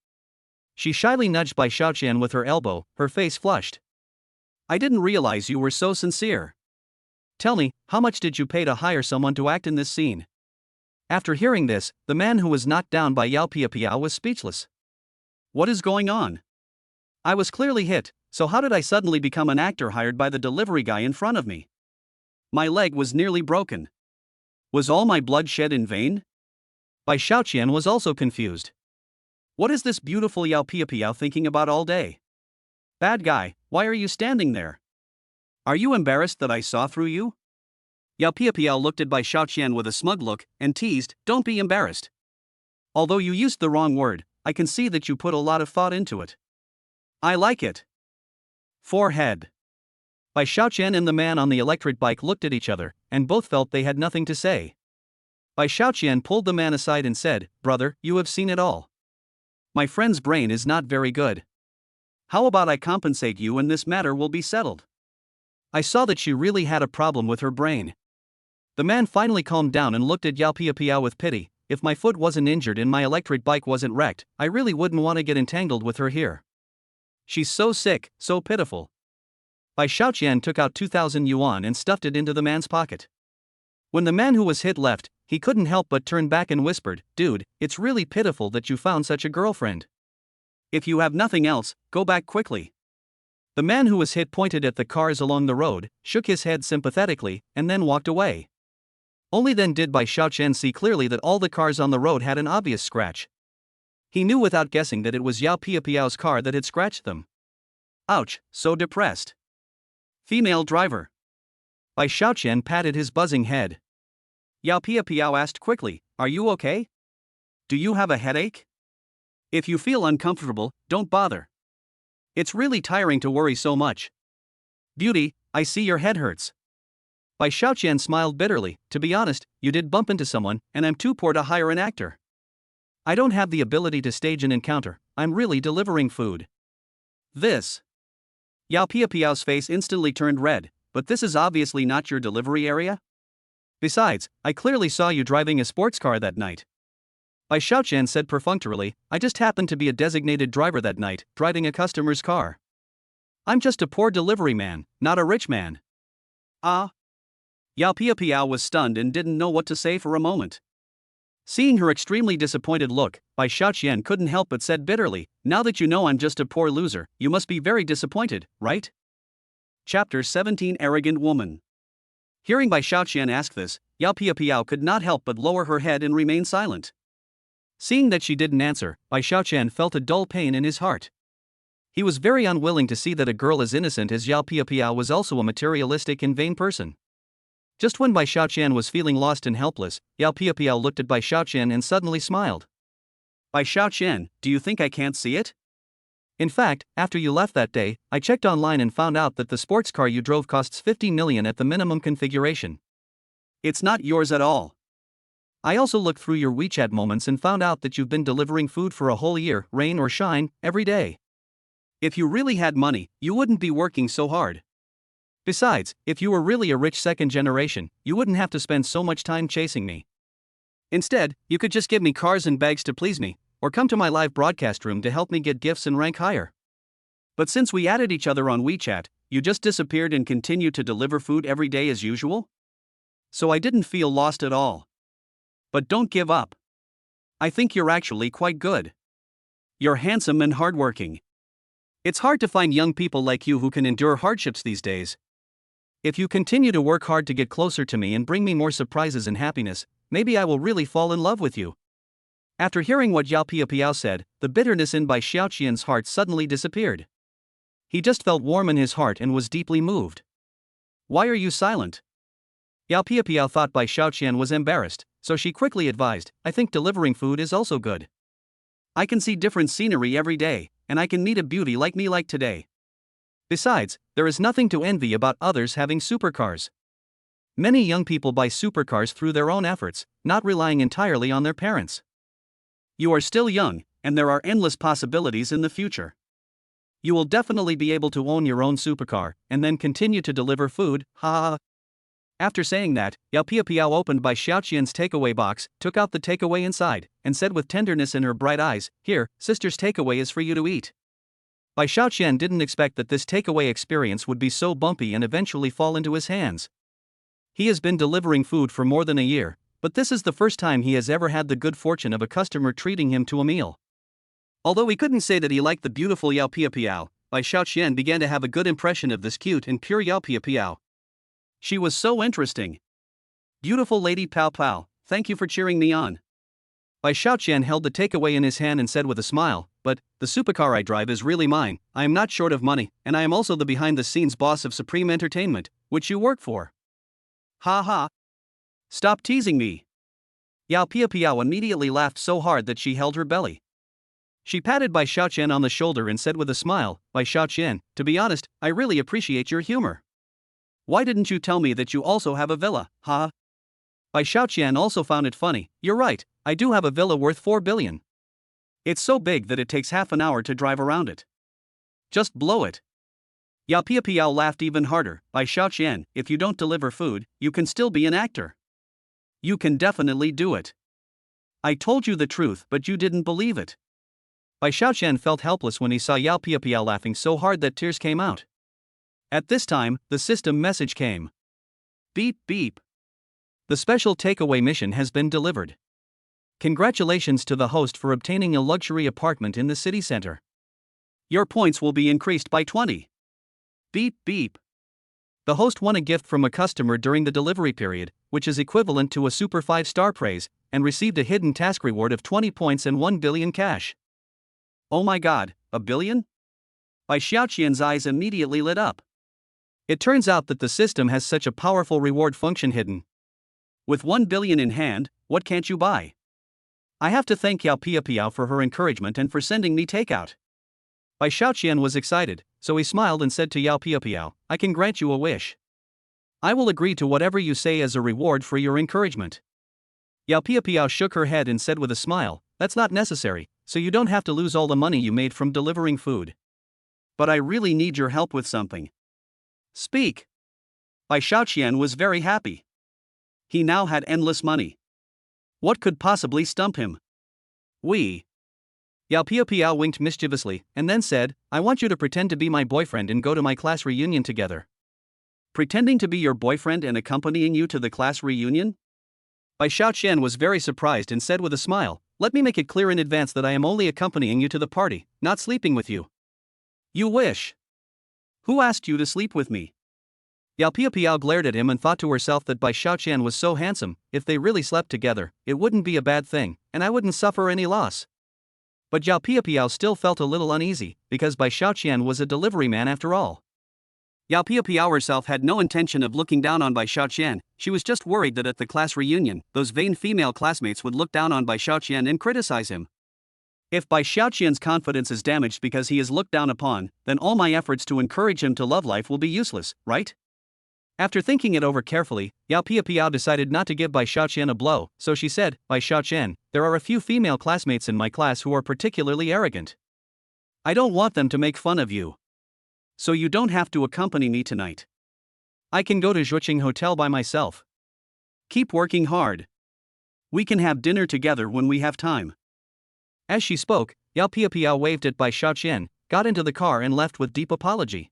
She shyly nudged Bai Xiaoqian with her elbow, her face flushed. "I didn't realize you were so sincere. Tell me, how much did you pay to hire someone to act in this scene?" After hearing this, the man who was knocked down by Yao Piapiao was speechless. What is going on? I was clearly hit, so how did I suddenly become an actor hired by the delivery guy in front of me? My leg was nearly broken. Was all my blood shed in vain? Bai Xiaoqian was also confused. What is this beautiful Yao Piapiao thinking about all day? Bad guy, why are you standing there? Are you embarrassed that I saw through you? Yao Piapiao looked at Bai Xiaoqian with a smug look and teased, "Don't be embarrassed. Although you used the wrong word, I can see that you put a lot of thought into it. I like it." Forehead. Bai Xiaoqian and the man on the electric bike looked at each other, and both felt they had nothing to say. Bai Xiaoqian pulled the man aside and said, "Brother, you have seen it all. My friend's brain is not very good. How about I compensate you and this matter will be settled?" I saw that she really had a problem with her brain. The man finally calmed down and looked at Yao Piapiao with pity. If my foot wasn't injured and my electric bike wasn't wrecked, I really wouldn't want to get entangled with her here. She's so sick, so pitiful. Bai Xiaoqian took out 2,000 yuan and stuffed it into the man's pocket. When the man who was hit left, he couldn't help but turn back and whispered, "Dude, it's really pitiful that you found such a girlfriend. If you have nothing else, go back quickly." The man who was hit pointed at the cars along the road, shook his head sympathetically, and then walked away. Only then did Bai Xiaoqian see clearly that all the cars on the road had an obvious scratch. He knew without guessing that it was Yao Piapiao's car that had scratched them. Ouch, so depressed. Female driver. Bai Xiaoqian patted his buzzing head. Yao Piapiao asked quickly, "Are you okay? Do you have a headache? If you feel uncomfortable, don't bother. It's really tiring to worry so much. Beauty, I see your head hurts." Bai Xiaoqian smiled bitterly. "To be honest, you did bump into someone, and I'm too poor to hire an actor. I don't have the ability to stage an encounter, I'm really delivering food." This. Yao Piapiao's face instantly turned red, "But this is obviously not your delivery area? Besides, I clearly saw you driving a sports car that night." Bai Xiaoqian said perfunctorily, "I just happened to be a designated driver that night, driving a customer's car. I'm just a poor delivery man, not a rich man." Ah. Yao Piapiao was stunned and didn't know what to say for a moment. Seeing her extremely disappointed look, Bai Xiaoqian couldn't help but said bitterly, "Now that you know I'm just a poor loser, you must be very disappointed, right?" Chapter 17 Arrogant Woman. Hearing Bai Xiaoqian ask this, Yao Piapiao could not help but lower her head and remain silent. Seeing that she didn't answer, Bai Xiaoqian felt a dull pain in his heart. He was very unwilling to see that a girl as innocent as Yao Piapiao was also a materialistic and vain person. Just when Bai Xiaoqian was feeling lost and helpless, Yao Piapiao looked at Bai Xiaoqian and suddenly smiled. "Bai Xiaoqian, do you think I can't see it? In fact, after you left that day, I checked online and found out that the sports car you drove costs 50 million at the minimum configuration. It's not yours at all. I also looked through your WeChat moments and found out that you've been delivering food for a whole year, rain or shine, every day. If you really had money, you wouldn't be working so hard. Besides, if you were really a rich second generation, you wouldn't have to spend so much time chasing me. Instead, you could just give me cars and bags to please me, or come to my live broadcast room to help me get gifts and rank higher. But since we added each other on WeChat, you just disappeared and continued to deliver food every day as usual? So I didn't feel lost at all. But don't give up. I think you're actually quite good. You're handsome and hardworking. It's hard to find young people like you who can endure hardships these days. If you continue to work hard to get closer to me and bring me more surprises and happiness, maybe I will really fall in love with you. After hearing what Yao Piao said, the bitterness in Bai Xiaoqian's heart suddenly disappeared. He just felt warm in his heart and was deeply moved. Why are you silent? Yao Piao thought Bai Xiaoqian was embarrassed, so she quickly advised, I think delivering food is also good. I can see different scenery every day, and I can meet a beauty like me like today. Besides, there is nothing to envy about others having supercars. Many young people buy supercars through their own efforts, not relying entirely on their parents. You are still young, and there are endless possibilities in the future. You will definitely be able to own your own supercar, and then continue to deliver food, ha ha. After saying that, Yao Piao opened Bai Xiaoqian's takeaway box, took out the takeaway inside, and said with tenderness in her bright eyes, Here, sister's takeaway is for you to eat. Bai Xiaoqian didn't expect that this takeaway experience would be so bumpy and eventually fall into his hands. He has been delivering food for more than a year, but this is the first time he has ever had the good fortune of a customer treating him to a meal. Although he couldn't say that he liked the beautiful Yao Piao, Bai Xiaoqian began to have a good impression of this cute and pure Yao Piao. She was so interesting. Beautiful lady Pao Pao, thank you for cheering me on. Bai Xiaoqian held the takeaway in his hand and said with a smile, But, the supercar I drive is really mine, I am not short of money, and I am also the behind-the-scenes boss of Supreme Entertainment, which you work for. Ha ha. Stop teasing me. Yao Piao immediately laughed so hard that she held her belly. She patted Bai Xiaoqian on the shoulder and said with a smile, Bai Xiaoqian, to be honest, I really appreciate your humor. Why didn't you tell me that you also have a villa, ha? Bai Xiaoqian also found it funny, You're right, I do have a villa worth 4 billion. It's so big that it takes half an hour to drive around it. Just blow it. Yao Piao laughed even harder, Bai Xiaoqian, if you don't deliver food, you can still be an actor. You can definitely do it. I told you the truth but you didn't believe it. Bai Xiaoqian felt helpless when he saw Yao Piao laughing so hard that tears came out. At this time, the system message came. Beep beep. The special takeaway mission has been delivered. Congratulations to the host for obtaining a luxury apartment in the city center. Your points will be increased by 20. Beep beep. The host won a gift from a customer during the delivery period, which is equivalent to a super 5-star praise, and received a hidden task reward of 20 points and 1 billion cash. Oh my god, a billion? Bai Xiaoqian's eyes immediately lit up. It turns out that the system has such a powerful reward function hidden. With 1 billion in hand, what can't you buy? I have to thank Yao Piao for her encouragement and for sending me takeout. Bai Xiaoqian was excited, so he smiled and said to Yao Piao, I can grant you a wish. I will agree to whatever you say as a reward for your encouragement. Yao Piao shook her head and said with a smile, That's not necessary, so you don't have to lose all the money you made from delivering food. But I really need your help with something. Speak. Bai Xiaoqian was very happy. He now had endless money. What could possibly stump him? Yao Piao winked mischievously, and then said, I want you to pretend to be my boyfriend and go to my class reunion together. Pretending to be your boyfriend and accompanying you to the class reunion? Bai Xiaoqian was very surprised and said with a smile, Let me make it clear in advance that I am only accompanying you to the party, not sleeping with you. You wish. Who asked you to sleep with me? Yao Piao glared at him and thought to herself that Bai Xiaoqian was so handsome, if they really slept together, it wouldn't be a bad thing, and I wouldn't suffer any loss. But Yao Piao still felt a little uneasy, because Bai Xiaoqian was a delivery man after all. Yao Piao herself had no intention of looking down on Bai Xiaoqian, she was just worried that at the class reunion, those vain female classmates would look down on Bai Xiaoqian and criticize him. If Bai Xiaoqian's confidence is damaged because he is looked down upon, then all my efforts to encourage him to love life will be useless, right? After thinking it over carefully, Yao Piao decided not to give Bai Xiaoqian a blow, so she said, Bai Xiaoqian, there are a few female classmates in my class who are particularly arrogant. I don't want them to make fun of you. So you don't have to accompany me tonight. I can go to Zhuqing Hotel by myself. Keep working hard. We can have dinner together when we have time. As she spoke, Yao Piao waved at Bai Xiaoqian, got into the car and left with deep apology.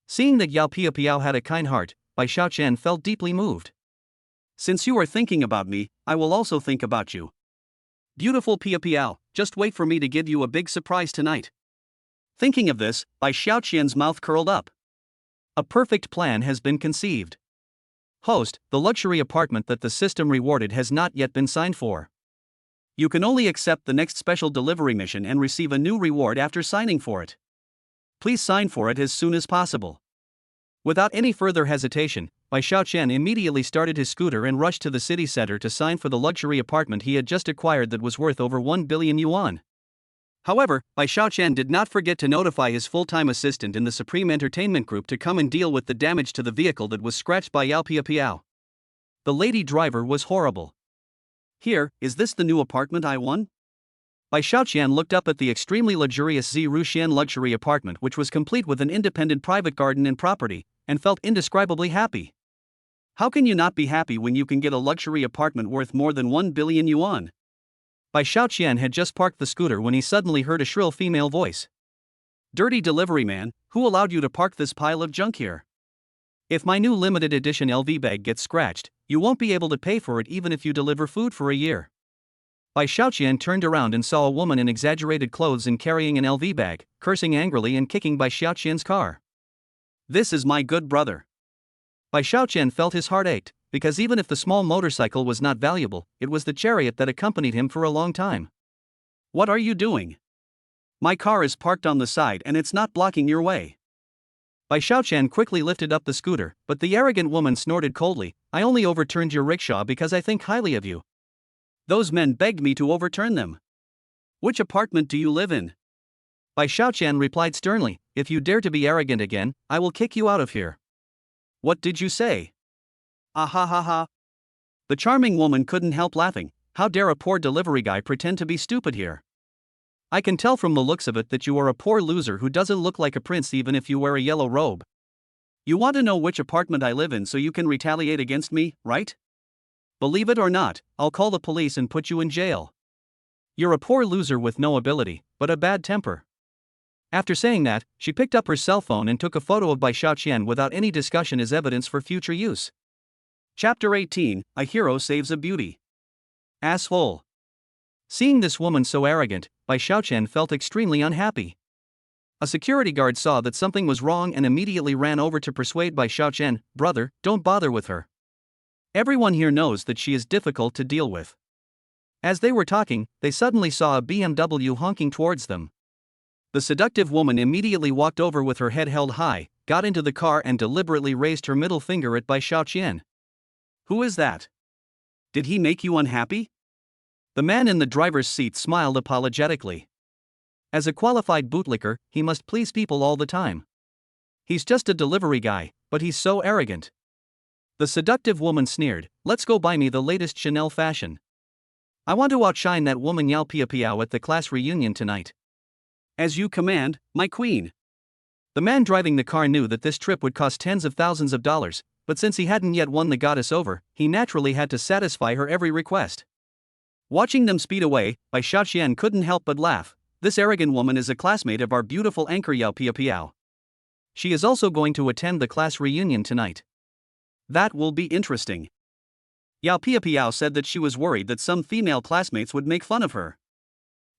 Seeing that Yao Piao had a kind heart, Bai Xiaoqian felt deeply moved. Since you are thinking about me, I will also think about you. Beautiful Piao, just wait for me to give you a big surprise tonight. Thinking of this, Bai Xiaoqian's mouth curled up. A perfect plan has been conceived. Host, the luxury apartment that the system rewarded has not yet been signed for. You can only accept the next special delivery mission and receive a new reward after signing for it. Please sign for it as soon as possible. Without any further hesitation, Bai Xiaoqian immediately started his scooter and rushed to the city center to sign for the luxury apartment he had just acquired that was worth over 1 billion yuan. However, Bai Xiaoqian did not forget to notify his full-time assistant in the Supreme Entertainment Group to come and deal with the damage to the vehicle that was scratched by Yao Piao. The lady driver was horrible. Here, is this the new apartment I won? Bai Xiaoqian looked up at the extremely luxurious Zi Ruxian luxury apartment, which was complete with an independent private garden and property, and felt indescribably happy. How can you not be happy when you can get a luxury apartment worth more than 1 billion yuan? Bai Xiaoqian had just parked the scooter when he suddenly heard a shrill female voice. Dirty delivery man, who allowed you to park this pile of junk here? If my new limited edition LV bag gets scratched, you won't be able to pay for it even if you deliver food for a year. Bai Xiaoqian turned around and saw a woman in exaggerated clothes and carrying an LV bag, cursing angrily and kicking Bai Xiaoqian's car. This is my good brother. Bai Xiaoqian felt his heart ached, because even if the small motorcycle was not valuable, it was the chariot that accompanied him for a long time. What are you doing? My car is parked on the side and it's not blocking your way. Bai Xiaoqian quickly lifted up the scooter, but the arrogant woman snorted coldly, I only overturned your rickshaw because I think highly of you. Those men begged me to overturn them. Which apartment do you live in? Bai Xiaoqian replied sternly, if you dare to be arrogant again, I will kick you out of here. What did you say? Ah ha ha ha. The charming woman couldn't help laughing. How dare a poor delivery guy pretend to be stupid here? I can tell from the looks of it that you are a poor loser who doesn't look like a prince even if you wear a yellow robe. You want to know which apartment I live in so you can retaliate against me, right? Believe it or not, I'll call the police and put you in jail. You're a poor loser with no ability, but a bad temper. After saying that, she picked up her cell phone and took a photo of Bai Xiaoqian without any discussion as evidence for future use. Chapter 18, A Hero Saves a Beauty. Asshole. Seeing this woman so arrogant, Bai Xiaoqian felt extremely unhappy. A security guard saw that something was wrong and immediately ran over to persuade Bai Xiaoqian, brother, don't bother with her. Everyone here knows that she is difficult to deal with. As they were talking, they suddenly saw a BMW honking towards them. The seductive woman immediately walked over with her head held high, got into the car and deliberately raised her middle finger at Bai Xiaoqian. Who is that? Did he make you unhappy? The man in the driver's seat smiled apologetically. As a qualified bootlicker, he must please people all the time. He's just a delivery guy, but he's so arrogant. The seductive woman sneered, let's go buy me the latest Chanel fashion. I want to outshine that woman Yao Piao at the class reunion tonight. As you command, my queen. The man driving the car knew that this trip would cost tens of thousands of dollars, but since he hadn't yet won the goddess over, he naturally had to satisfy her every request. Watching them speed away, Bai Xiaoqian couldn't help but laugh. This arrogant woman is a classmate of our beautiful anchor Yao Piao. She is also going to attend the class reunion tonight. That will be interesting. Yao Piao said that she was worried that some female classmates would make fun of her.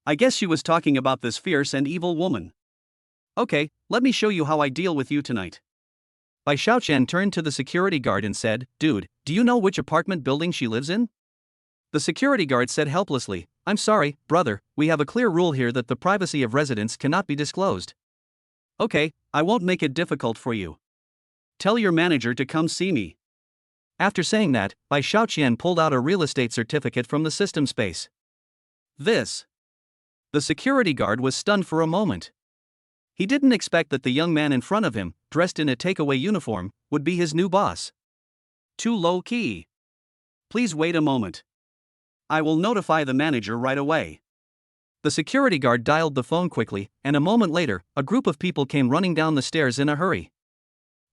I guess she was talking about this fierce and evil woman. Okay, let me show you how I deal with you tonight. Bai Xiaoqian turned to the security guard and said, dude, do you know which apartment building she lives in? The security guard said helplessly, I'm sorry, brother, we have a clear rule here that the privacy of residents cannot be disclosed. Okay, I won't make it difficult for you. Tell your manager to come see me. After saying that, Bai Xiaoqian pulled out a real estate certificate from the system space. This. The security guard was stunned for a moment. He didn't expect that the young man in front of him, dressed in a takeaway uniform, would be his new boss. Too low key. Please wait a moment. I will notify the manager right away. The security guard dialed the phone quickly, and a moment later, a group of people came running down the stairs in a hurry.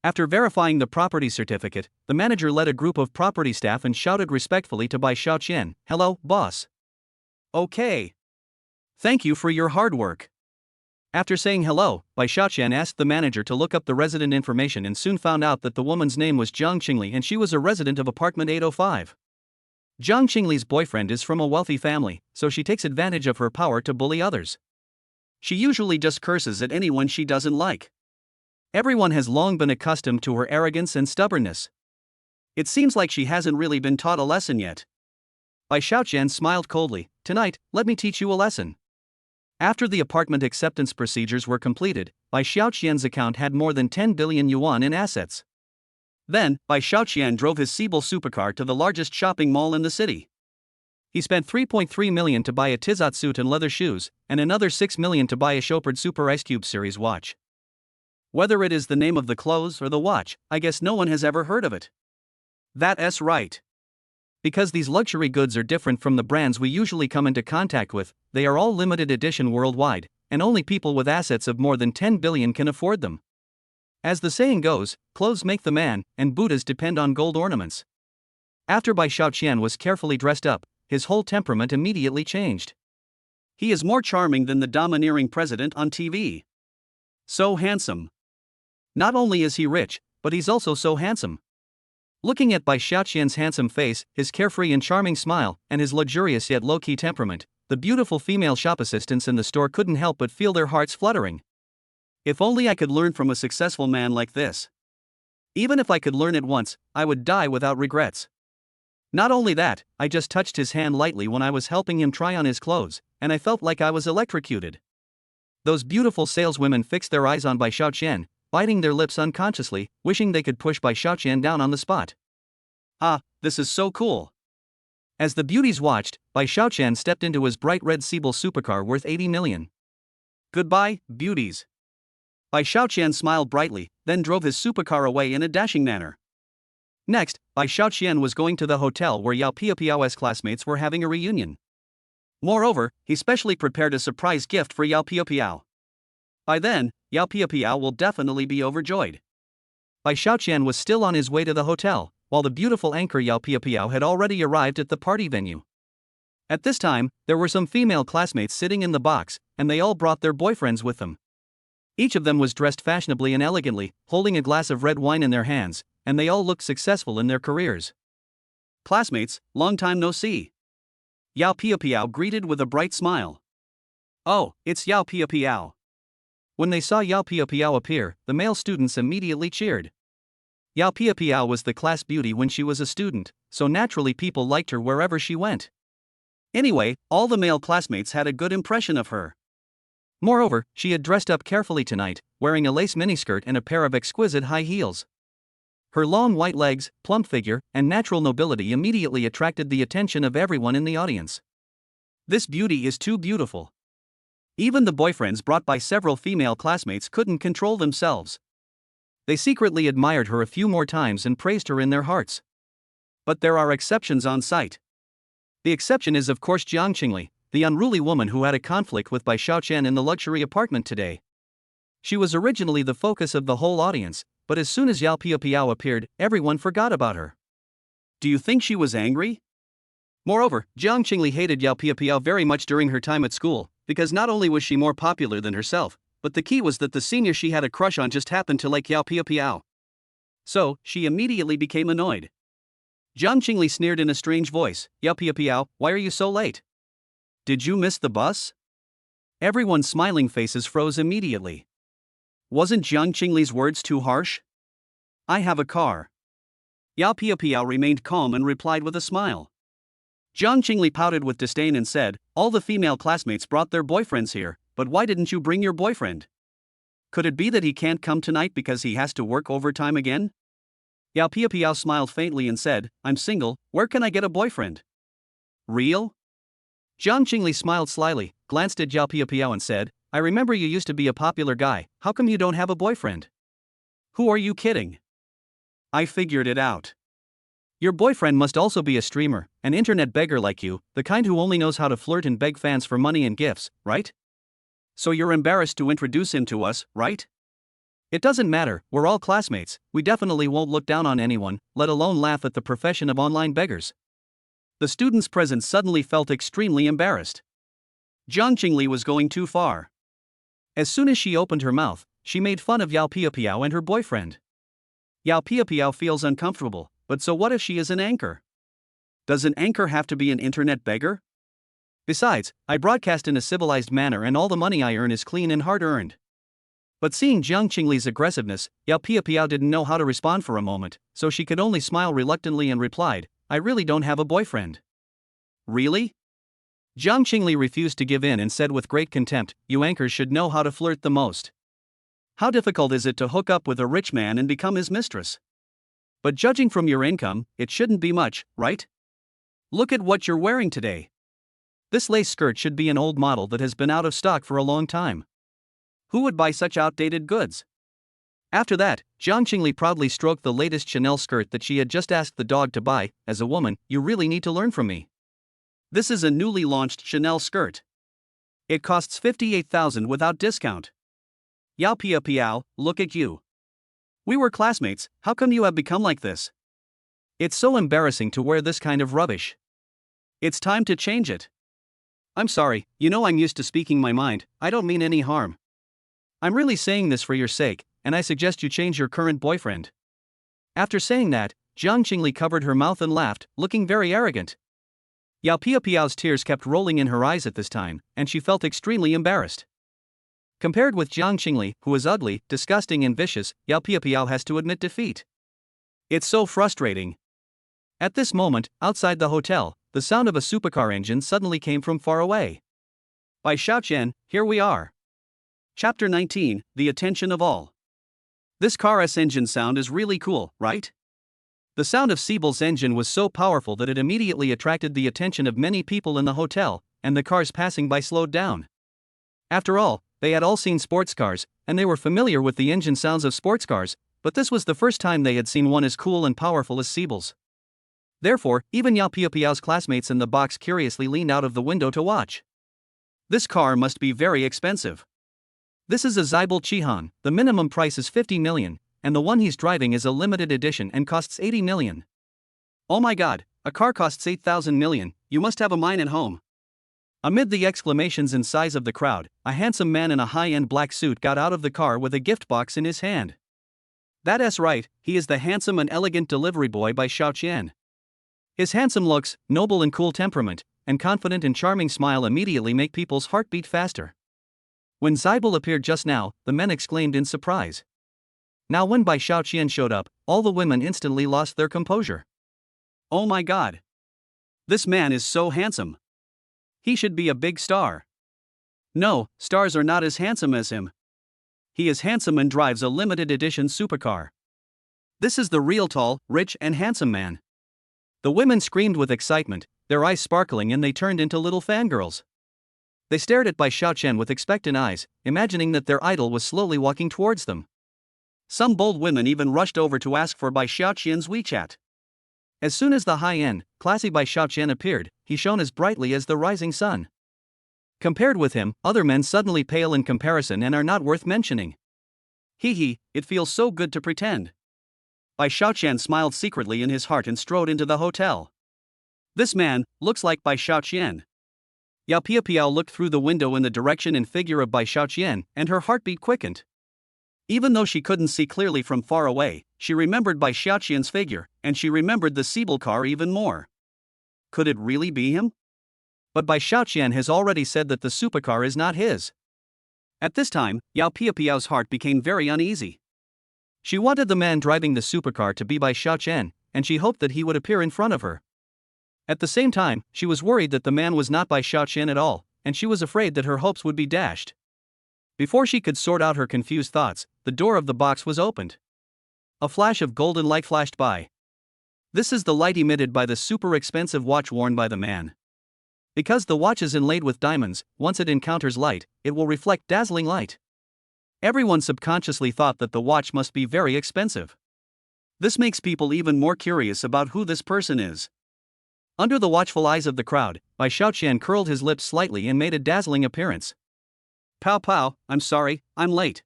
After verifying the property certificate, the manager led a group of property staff and shouted respectfully to Bai Xiaoqian, hello, boss. Okay. Thank you for your hard work. After saying hello, Bai Xiaoqian asked the manager to look up the resident information and soon found out that the woman's name was Zhang Qingli and she was a resident of apartment 805. Zhang Qingli's boyfriend is from a wealthy family, so she takes advantage of her power to bully others. She usually just curses at anyone she doesn't like. Everyone has long been accustomed to her arrogance and stubbornness. It seems like she hasn't really been taught a lesson yet. Bai Xiaoqian smiled coldly. Tonight, let me teach you a lesson. After the apartment acceptance procedures were completed, Bai Xiaoqian's account had more than 10 billion yuan in assets. Then, Bai Xiaoqian drove his Siebel supercar to the largest shopping mall in the city. He spent 3.3 million to buy a Tizot suit and leather shoes, and another 6 million to buy a Chopard Super Ice Cube series watch. Whether it is the name of the clothes or the watch, I guess no one has ever heard of it. That's right. Because these luxury goods are different from the brands we usually come into contact with, they are all limited edition worldwide, and only people with assets of more than 10 billion can afford them. As the saying goes, clothes make the man, and Buddhas depend on gold ornaments. After Bai Xiaoqian was carefully dressed up, his whole temperament immediately changed. He is more charming than the domineering president on TV. So handsome. Not only is he rich, but he's also so handsome. Looking at Bai Xiaoqian's handsome face, his carefree and charming smile, and his luxurious yet low-key temperament, the beautiful female shop assistants in the store couldn't help but feel their hearts fluttering. If only I could learn from a successful man like this. Even if I could learn it once, I would die without regrets. Not only that, I just touched his hand lightly when I was helping him try on his clothes, and I felt like I was electrocuted. Those beautiful saleswomen fixed their eyes on Bai Xiaoqian, biting their lips unconsciously, wishing they could push Bai Xiaoqian down on the spot. Ah, this is so cool. As the beauties watched, Bai Xiaoqian stepped into his bright red Siebel supercar worth 80 million. Goodbye, beauties. Bai Xiaoqian smiled brightly, then drove his supercar away in a dashing manner. Next, Bai Xiaoqian was going to the hotel where Yao Piapiao's classmates were having a reunion. Moreover, he specially prepared a surprise gift for Yao Piapiao. By then, Yao Piapiao will definitely be overjoyed. Bai Xiaoqian was still on his way to the hotel, while the beautiful anchor Yao Piapiao had already arrived at the party venue. At this time, there were some female classmates sitting in the box, and they all brought their boyfriends with them. Each of them was dressed fashionably and elegantly, holding a glass of red wine in their hands, and they all looked successful in their careers. Classmates, long time no see. Yao Piapiao greeted with a bright smile. Oh, it's Yao Piapiao. When they saw Yao Piapiao appear, the male students immediately cheered. Yao Piapiao was the class beauty when she was a student, so naturally people liked her wherever she went. Anyway, all the male classmates had a good impression of her. Moreover, she had dressed up carefully tonight, wearing a lace miniskirt and a pair of exquisite high heels. Her long white legs, plump figure, and natural nobility immediately attracted the attention of everyone in the audience. This beauty is too beautiful. Even the boyfriends brought by several female classmates couldn't control themselves. They secretly admired her a few more times and praised her in their hearts. But there are exceptions on site. The exception is of course Jiang Qingli, the unruly woman who had a conflict with Bai Xiaoqian in the luxury apartment today. She was originally the focus of the whole audience, but as soon as Yao Piapiao appeared, everyone forgot about her. Do you think she was angry? Moreover, Jiang Qingli hated Yao Piapiao very much during her time at school, because not only was she more popular than herself, but the key was that the senior she had a crush on just happened to like Yao Piapiao. So, she immediately became annoyed. Jiang Qingli sneered in a strange voice, Yao Piapiao, why are you so late? Did you miss the bus? Everyone's smiling faces froze immediately. Wasn't Jiang Qingli's words too harsh? I have a car. Yao Piapiao remained calm and replied with a smile. Jiang Qingli pouted with disdain and said, all the female classmates brought their boyfriends here, but why didn't you bring your boyfriend? Could it be that he can't come tonight because he has to work overtime again? Yao Piapiao smiled faintly and said, I'm single, where can I get a boyfriend? Real? Jiang Qingli smiled slyly, glanced at Yao Piapiao and said, I remember you used to be a popular guy, how come you don't have a boyfriend? Who are you kidding? I figured it out. Your boyfriend must also be a streamer, an internet beggar like you, the kind who only knows how to flirt and beg fans for money and gifts, right? So you're embarrassed to introduce him to us, right? It doesn't matter, we're all classmates, we definitely won't look down on anyone, let alone laugh at the profession of online beggars. The students present suddenly felt extremely embarrassed. Jiang Qingli was going too far. As soon as she opened her mouth, she made fun of Yao Piapiao and her boyfriend. Yao Piapiao feels uncomfortable, but so what if she is an anchor? Does an anchor have to be an internet beggar? Besides, I broadcast in a civilized manner and all the money I earn is clean and hard-earned. But seeing Jiang Qingli's aggressiveness, Yao Piapiao didn't know how to respond for a moment, so she could only smile reluctantly and replied, I really don't have a boyfriend. Really? Jiang Qingli refused to give in and said with great contempt, you anchors should know how to flirt the most. How difficult is it to hook up with a rich man and become his mistress? But judging from your income, it shouldn't be much, right? Look at what you're wearing today. This lace skirt should be an old model that has been out of stock for a long time. Who would buy such outdated goods? After that, Jiang Qingli proudly stroked the latest Chanel skirt that she had just asked the dog to buy. As a woman, you really need to learn from me. This is a newly launched Chanel skirt. It costs 58,000 without discount. Yao Piapiao, look at you. We were classmates, how come you have become like this? It's so embarrassing to wear this kind of rubbish. It's time to change it. I'm sorry, you know I'm used to speaking my mind, I don't mean any harm. I'm really saying this for your sake, and I suggest you change your current boyfriend. After saying that, Jiang Qingli covered her mouth and laughed, looking very arrogant. Yao Piapiao's tears kept rolling in her eyes at this time, and she felt extremely embarrassed. Compared with Jiang Qingli, who is ugly, disgusting and vicious, Yao Piapiao has to admit defeat. It's so frustrating. At this moment, outside the hotel, the sound of a supercar engine suddenly came from far away. By Xiaoqian, here we are. Chapter 19, The Attention of All. This car's engine sound is really cool, right? The sound of Siebel's engine was so powerful that it immediately attracted the attention of many people in the hotel, and the cars passing by slowed down. After all, they had all seen sports cars, and they were familiar with the engine sounds of sports cars, but this was the first time they had seen one as cool and powerful as Siebel's. Therefore, even Yao Piapiao's classmates in the box curiously leaned out of the window to watch. This car must be very expensive. This is a Siebel Chihan, the minimum price is 50 million, and the one he's driving is a limited edition and costs 80 million. Oh my god, a car costs 8,000 million, you must have a mine at home. Amid the exclamations and sighs of the crowd, a handsome man in a high-end black suit got out of the car with a gift box in his hand. That's right, he is the handsome and elegant delivery boy by Xiaoqian. His handsome looks, noble and cool temperament, and confident and charming smile immediately make people's heart beat faster. When Siebel appeared just now, the men exclaimed in surprise. Now when Bai Xiaoqian showed up, all the women instantly lost their composure. Oh my god! This man is so handsome! He should be a big star. No, stars are not as handsome as him. He is handsome and drives a limited edition supercar. This is the real tall, rich and handsome man. The women screamed with excitement, their eyes sparkling, and they turned into little fangirls. They stared at Bai Xiaoqian with expectant eyes, imagining that their idol was slowly walking towards them. Some bold women even rushed over to ask for Bai Xiaoqian's WeChat. As soon as the high-end, classy Bai Xiaoqian appeared, he shone as brightly as the rising sun. Compared with him, other men suddenly pale in comparison and are not worth mentioning. Hee, it feels so good to pretend. Bai Xiaoqian smiled secretly in his heart and strode into the hotel. This man looks like Bai Xiaoqian. Yao Piapiao looked through the window in the direction and figure of Bai Xiaoqian, and her heartbeat quickened. Even though she couldn't see clearly from far away, she remembered Bai Xiaoqian's figure, and she remembered the Siebel car even more. Could it really be him? But Bai Xiaoqian has already said that the supercar is not his. At this time, Yao Piapiao's heart became very uneasy. She wanted the man driving the supercar to be Bai Xiaoqian, and she hoped that he would appear in front of her. At the same time, she was worried that the man was not Bai Xiaoqian at all, and she was afraid that her hopes would be dashed. Before she could sort out her confused thoughts, the door of the box was opened. A flash of golden light flashed by. This is the light emitted by the super expensive watch worn by the man. Because the watch is inlaid with diamonds, once it encounters light, it will reflect dazzling light. Everyone subconsciously thought that the watch must be very expensive. This makes people even more curious about who this person is. Under the watchful eyes of the crowd, Bai Xiaoqian curled his lips slightly and made a dazzling appearance. Pow, I'm sorry, I'm late.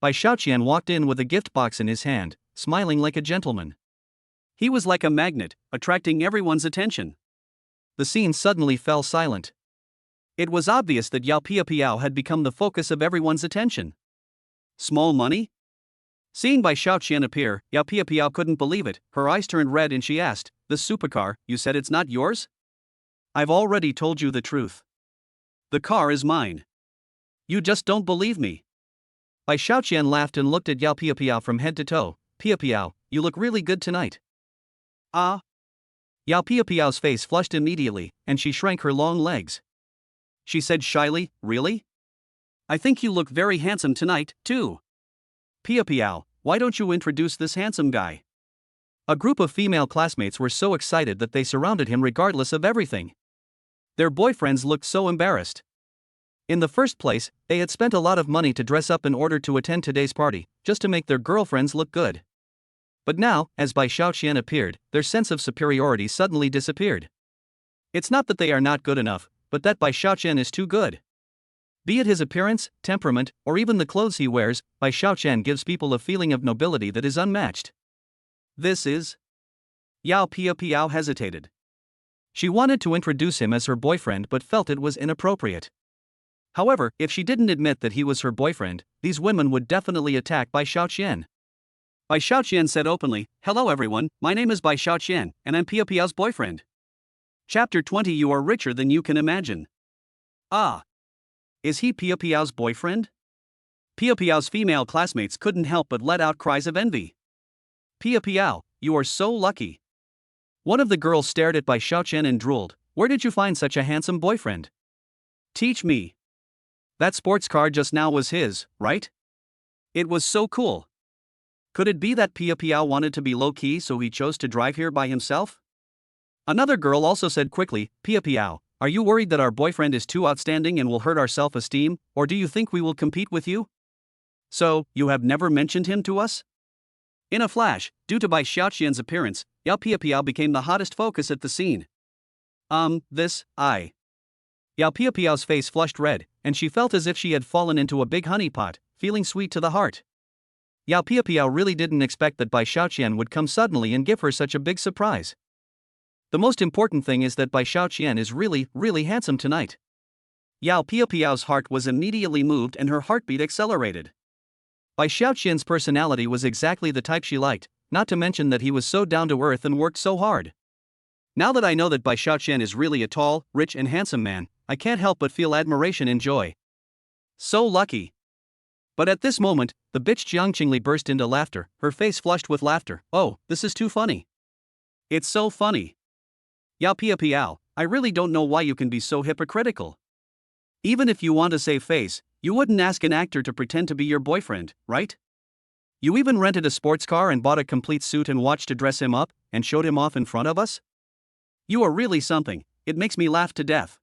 Bai Xiaoqian walked in with a gift box in his hand, smiling like a gentleman. He was like a magnet, attracting everyone's attention. The scene suddenly fell silent. It was obvious that Yao Piapiao had become the focus of everyone's attention. Small money? Seeing Bai Xiaoqian appear, Yao Piapiao couldn't believe it, her eyes turned red and she asked, "This supercar, you said it's not yours?" I've already told you the truth. The car is mine. You just don't believe me. Bai Xiaoqian laughed and looked at Yao Piapiao from head to toe. Piapiao, you look really good tonight. Ah. Yao Piapiao's face flushed immediately, and she shrank her long legs. She said shyly, really? I think you look very handsome tonight, too. Piapiao, why don't you introduce this handsome guy? A group of female classmates were so excited that they surrounded him regardless of everything. Their boyfriends looked so embarrassed. In the first place, they had spent a lot of money to dress up in order to attend today's party, just to make their girlfriends look good. But now, as Bai Xiaoqian appeared, their sense of superiority suddenly disappeared. It's not that they are not good enough, but that Bai Xiaoqian is too good. Be it his appearance, temperament, or even the clothes he wears, Bai Xiaoqian gives people a feeling of nobility that is unmatched. This is... Yao Piapiao hesitated. She wanted to introduce him as her boyfriend but felt it was inappropriate. However, if she didn't admit that he was her boyfriend, these women would definitely attack Bai Xiaoqian. Bai Xiaoqian said openly, "Hello everyone, my name is Bai Xiaoqian, and I'm Piapiao's boyfriend." Chapter 20. You are richer than you can imagine. Ah. Is he Piapiao's boyfriend? Piapiao's female classmates couldn't help but let out cries of envy. Piapiao, you are so lucky. One of the girls stared at Bai Xiaoqian and drooled. Where did you find such a handsome boyfriend? Teach me. That sports car just now was his, right? It was so cool. Could it be that Piapiao wanted to be low-key so he chose to drive here by himself? Another girl also said quickly, Piapiao, are you worried that our boyfriend is too outstanding and will hurt our self-esteem, or do you think we will compete with you? So, you have never mentioned him to us? In a flash, due to Bai Xiaoqian's appearance, Yao Piapiao became the hottest focus at the scene. Yao Piapiao's face flushed red, and she felt as if she had fallen into a big honey pot, feeling sweet to the heart. Yao Piapiao really didn't expect that Bai Xiaoqian would come suddenly and give her such a big surprise. The most important thing is that Bai Xiaoqian is really, really handsome tonight. Yao Piapiao's heart was immediately moved and her heartbeat accelerated. Bai Xiaoqian's personality was exactly the type she liked, not to mention that he was so down to earth and worked so hard. Now that I know that Bai Xiaoqian is really a tall, rich and handsome man, I can't help but feel admiration and joy. So lucky. But at this moment, the bitch Jiang Qingli burst into laughter, her face flushed with laughter. Oh, this is too funny. It's so funny. Yao Piapiao, I really don't know why you can be so hypocritical. Even if you want to save face, you wouldn't ask an actor to pretend to be your boyfriend, right? You even rented a sports car and bought a complete suit and watch to dress him up, and showed him off in front of us? You are really something, it makes me laugh to death.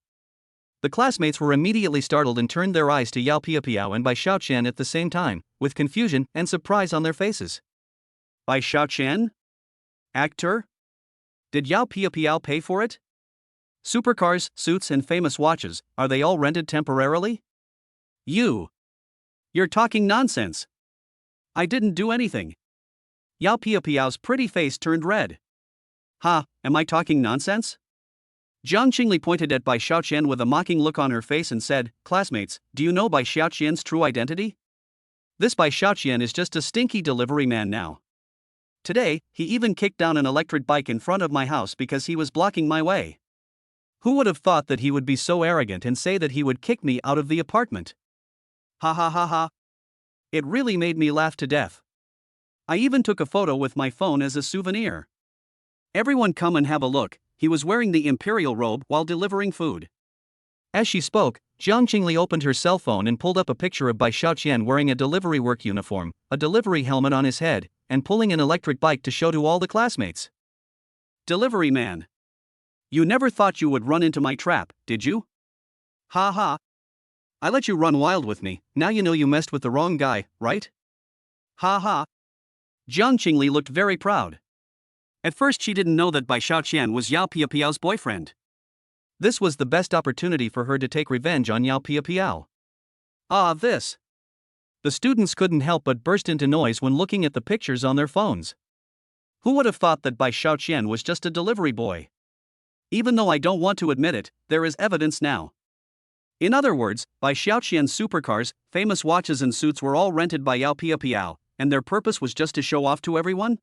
The classmates were immediately startled and turned their eyes to Yao Piapiao and Bai Xiaoqian at the same time, with confusion and surprise on their faces. Bai Xiaoqian? Actor? Did Yao Piapiao pay for it? Supercars, suits and famous watches, are they all rented temporarily? You're talking nonsense. I didn't do anything. Yao Piapiao's pretty face turned red. Ha, am I talking nonsense? Jiang Qingli pointed at Bai Xiaoqian with a mocking look on her face and said, Classmates, do you know Bai Xiaoqian's true identity? This Bai Xiaoqian is just a stinky delivery man now. Today, he even kicked down an electric bike in front of my house because he was blocking my way. Who would have thought that he would be so arrogant and say that he would kick me out of the apartment? Ha ha ha ha. It really made me laugh to death. I even took a photo with my phone as a souvenir. Everyone come and have a look, he was wearing the imperial robe while delivering food. As she spoke, Jiang Qingli opened her cell phone and pulled up a picture of Bai Xiaoqian wearing a delivery work uniform, a delivery helmet on his head, and pulling an electric bike to show to all the classmates. Delivery man. You never thought you would run into my trap, did you? Ha ha. I let you run wild with me, now you know you messed with the wrong guy, right? Ha ha. Jiang Qingli looked very proud. At first she didn't know that Bai Xiaoqian was Yao Piapiao's boyfriend. This was the best opportunity for her to take revenge on Yao Piapiao. This. The students couldn't help but burst into noise when looking at the pictures on their phones. Who would have thought that Bai Xiaoqian was just a delivery boy? Even though I don't want to admit it, there is evidence now. In other words, Bai Xiaoqian's supercars, famous watches and suits were all rented by Yao Piapiao, and their purpose was just to show off to everyone?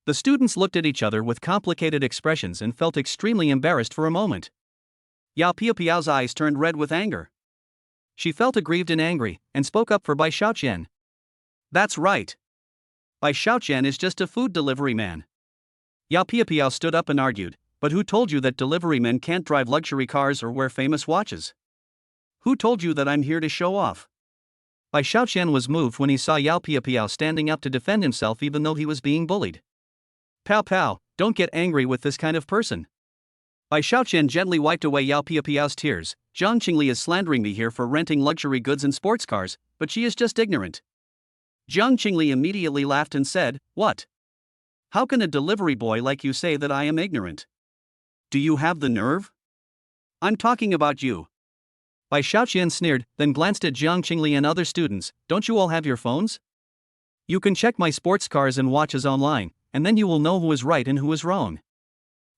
The students looked at each other with complicated expressions and felt extremely embarrassed for a moment. Yao Piapiao's eyes turned red with anger. She felt aggrieved and angry, and spoke up for Bai Xiaoqian. That's right. Bai Xiaoqian is just a food delivery man. Yao Piapiao stood up and argued, but who told you that delivery men can't drive luxury cars or wear famous watches? Who told you that I'm here to show off? Bai Xiaoqian was moved when he saw Yao Piapiao standing up to defend himself even though he was being bullied. Pow pow, don't get angry with this kind of person. Bai Xiaoqian gently wiped away Yao Piapiao's tears. Zhang Qingli is slandering me here for renting luxury goods and sports cars, but she is just ignorant. Zhang Qingli immediately laughed and said, What? How can a delivery boy like you say that I am ignorant? Do you have the nerve? I'm talking about you. Bai Xiaoqian sneered, then glanced at Zhang Qingli and other students. Don't you all have your phones? You can check my sports cars and watches online, and then you will know who is right and who is wrong.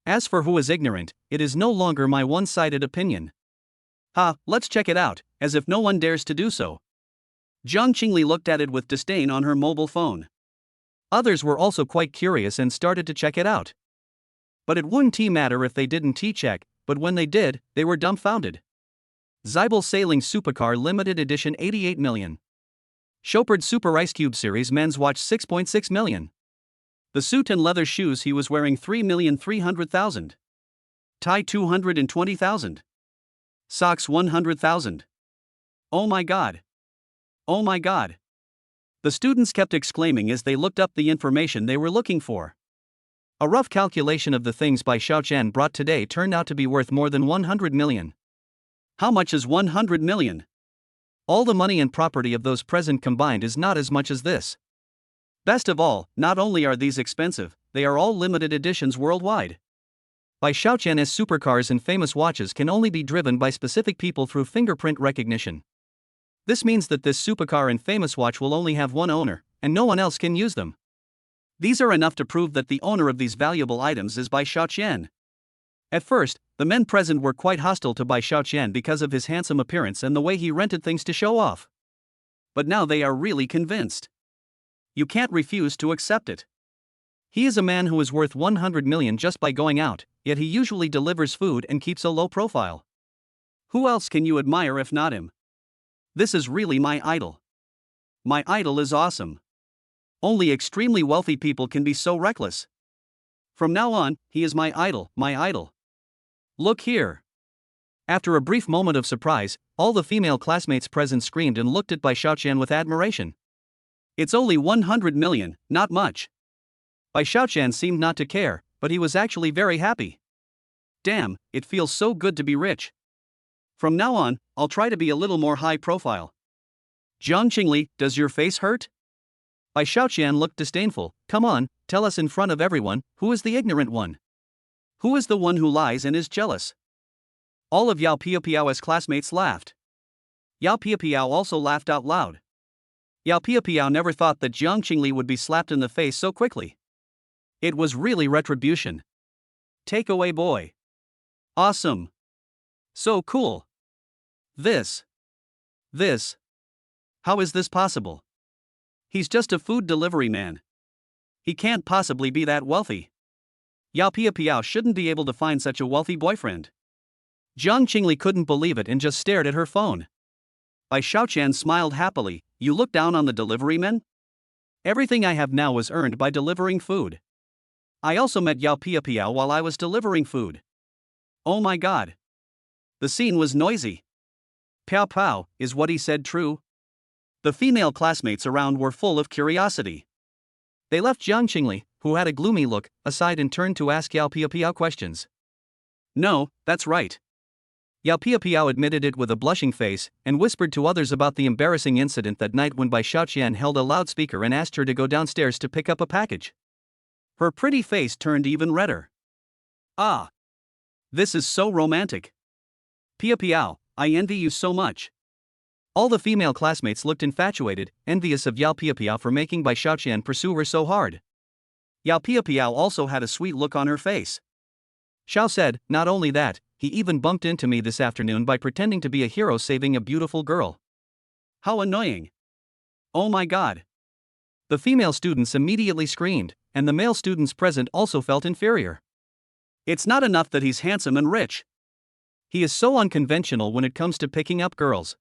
As for who is ignorant, it is no longer my one-sided opinion. Ha, let's check it out, as if no one dares to do so. Zhang Qingli looked at it with disdain on her mobile phone. Others were also quite curious and started to check it out. But it wouldn't matter if they didn't check, but when they did, they were dumbfounded. Zybel Sailing Supercar Limited Edition 88 million. Chopard Super Ice Cube Series Men's Watch 6.6 million. The suit and leather shoes he was wearing 3,300,000. Tie 220,000. Socks 100,000. Oh my god. Oh my god. The students kept exclaiming as they looked up the information they were looking for. A rough calculation of the things Bai Xiaoqian brought today turned out to be worth more than 100 million. How much is 100 million? All the money and property of those present combined is not as much as this. Best of all, not only are these expensive, they are all limited editions worldwide. Bai Xiaoqian's supercars and famous watches can only be driven by specific people through fingerprint recognition. This means that this supercar and famous watch will only have one owner, and no one else can use them. These are enough to prove that the owner of these valuable items is Bai Xiaoqian. At first, the men present were quite hostile to Bai Xiaoqian because of his handsome appearance and the way he rented things to show off. But now they are really convinced. You can't refuse to accept it. He is a man who is worth 100 million just by going out, yet he usually delivers food and keeps a low profile. Who else can you admire if not him? This is really my idol. My idol is awesome. Only extremely wealthy people can be so reckless. From now on, he is my idol, my idol. Look here. After a brief moment of surprise, all the female classmates present screamed and looked at Bai Xiaoqian with admiration. It's only 100 million, not much. Bai Xiaoqian seemed not to care, but he was actually very happy. Damn, it feels so good to be rich. From now on, I'll try to be a little more high profile. Zhang Qingli, does your face hurt? Bai Xiaoqian looked disdainful. Come on, tell us in front of everyone, who is the ignorant one? Who is the one who lies and is jealous? All of Yao Piapiao's classmates laughed. Yao Piapiao also laughed out loud. Yao Piapiao never thought that Zhang Qingli would be slapped in the face so quickly. It was really retribution. Takeaway boy. Awesome. So cool. This. How is this possible? He's just a food delivery man. He can't possibly be that wealthy. Yao Piapiao shouldn't be able to find such a wealthy boyfriend. Zhang Qingli couldn't believe it and just stared at her phone. Bai Xiaoqian smiled happily. You look down on the delivery men? Everything I have now was earned by delivering food. I also met Yao Piapiao while I was delivering food. Oh my god. The scene was noisy. Pow pow, is what he said true? The female classmates around were full of curiosity. They left Zhang Qingli, who had a gloomy look, aside and turned to ask Yao Piapiao questions. No, that's right. Yao Piapiao admitted it with a blushing face, and whispered to others about the embarrassing incident that night when Bai Xiaoqian held a loudspeaker and asked her to go downstairs to pick up a package. Her pretty face turned even redder. Ah! This is so romantic. Piapiao, I envy you so much. All the female classmates looked infatuated, envious of Yao Piapiao for making Bai Xiaoqian pursue her so hard. Yao Piapiao also had a sweet look on her face. Xiao said, not only that, he even bumped into me this afternoon by pretending to be a hero saving a beautiful girl. How annoying. Oh my god. The female students immediately screamed, and the male students present also felt inferior. It's not enough that he's handsome and rich. He is so unconventional when it comes to picking up girls.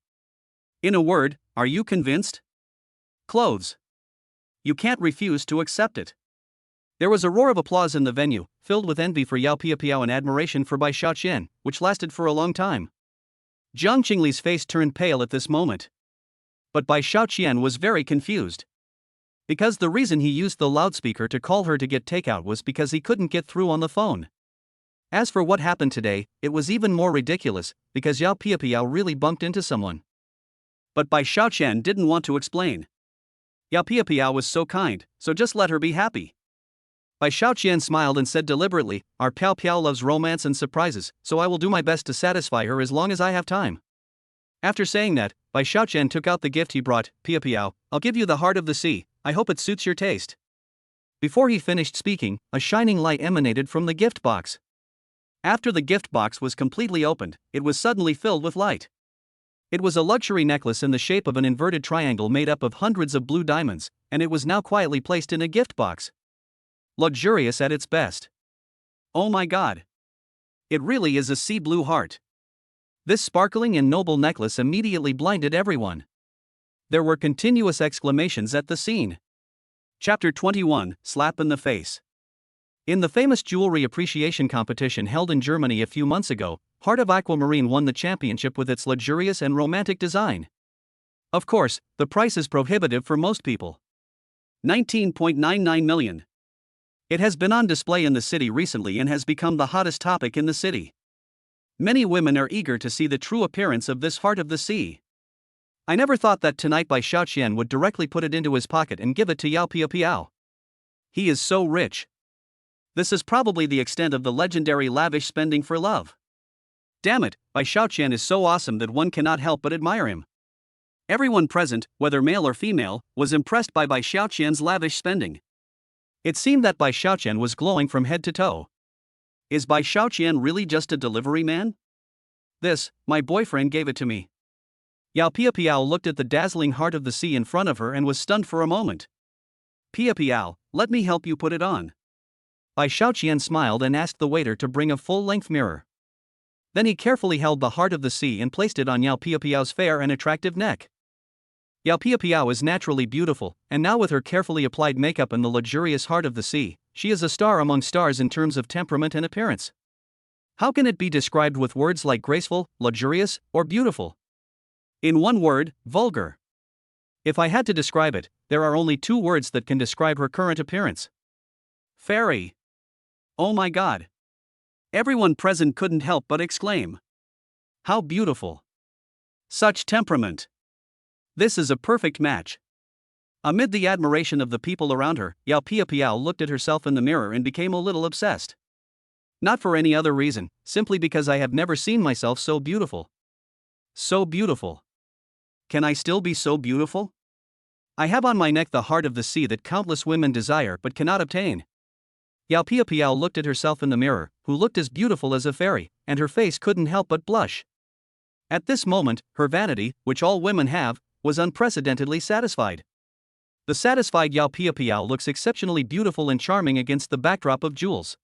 In a word, are you convinced? Clothes. You can't refuse to accept it. There was a roar of applause in the venue, filled with envy for Yao Piapiao and admiration for Bai Xiaoqian, which lasted for a long time. Jiang Qingli's face turned pale at this moment. But Bai Xiaoqian was very confused. Because the reason he used the loudspeaker to call her to get takeout was because he couldn't get through on the phone. As for what happened today, it was even more ridiculous, because Yao Piapiao really bumped into someone. But Bai Xiaoqian didn't want to explain. Yao Piapiao was so kind, so just let her be happy. Bai Xiaoqian smiled and said deliberately, "Our Piao Piao loves romance and surprises, so I will do my best to satisfy her as long as I have time." After saying that, Bai Xiaoqian took out the gift he brought. "Piao Piao, I'll give you the heart of the sea, I hope it suits your taste." Before he finished speaking, a shining light emanated from the gift box. After the gift box was completely opened, it was suddenly filled with light. It was a luxury necklace in the shape of an inverted triangle made up of hundreds of blue diamonds, and it was now quietly placed in a gift box. Luxurious at its best. Oh my god! It really is a sea blue heart. This sparkling and noble necklace immediately blinded everyone. There were continuous exclamations at the scene. Chapter 21, Slap in the Face. In the famous jewelry appreciation competition held in Germany a few months ago, Heart of Aquamarine won the championship with its luxurious and romantic design. Of course, the price is prohibitive for most people. 19.99 million. It has been on display in the city recently and has become the hottest topic in the city. Many women are eager to see the true appearance of this heart of the sea. I never thought that tonight Bai Xiaoqian would directly put it into his pocket and give it to Yao Piapiao. He is so rich. This is probably the extent of the legendary lavish spending for love. Damn it, Bai Xiaoqian is so awesome that one cannot help but admire him. Everyone present, whether male or female, was impressed by Bai Xiaoqian's lavish spending. It seemed that Bai Xiaoqian was glowing from head to toe. Is Bai Xiaoqian really just a delivery man? This, my boyfriend gave it to me. Yao Piapiao looked at the dazzling heart of the sea in front of her and was stunned for a moment. Piapiao, let me help you put it on. Bai Xiaoqian smiled and asked the waiter to bring a full-length mirror. Then he carefully held the heart of the sea and placed it on Yao Piapiao's fair and attractive neck. Yao Piapiao is naturally beautiful, and now with her carefully applied makeup and the luxurious heart of the sea, she is a star among stars in terms of temperament and appearance. How can it be described with words like graceful, luxurious, or beautiful? In one word, vulgar. If I had to describe it, there are only two words that can describe her current appearance. Fairy. Oh my god. Everyone present couldn't help but exclaim. How beautiful. Such temperament. This is a perfect match. Amid the admiration of the people around her, Yao Piapiao looked at herself in the mirror and became a little obsessed. Not for any other reason, simply because I have never seen myself so beautiful. So beautiful. Can I still be so beautiful? I have on my neck the heart of the sea that countless women desire but cannot obtain. Yao Piapiao looked at herself in the mirror, who looked as beautiful as a fairy, and her face couldn't help but blush. At this moment, her vanity, which all women have, was unprecedentedly satisfied. The satisfied Yao Piapiao looks exceptionally beautiful and charming against the backdrop of jewels.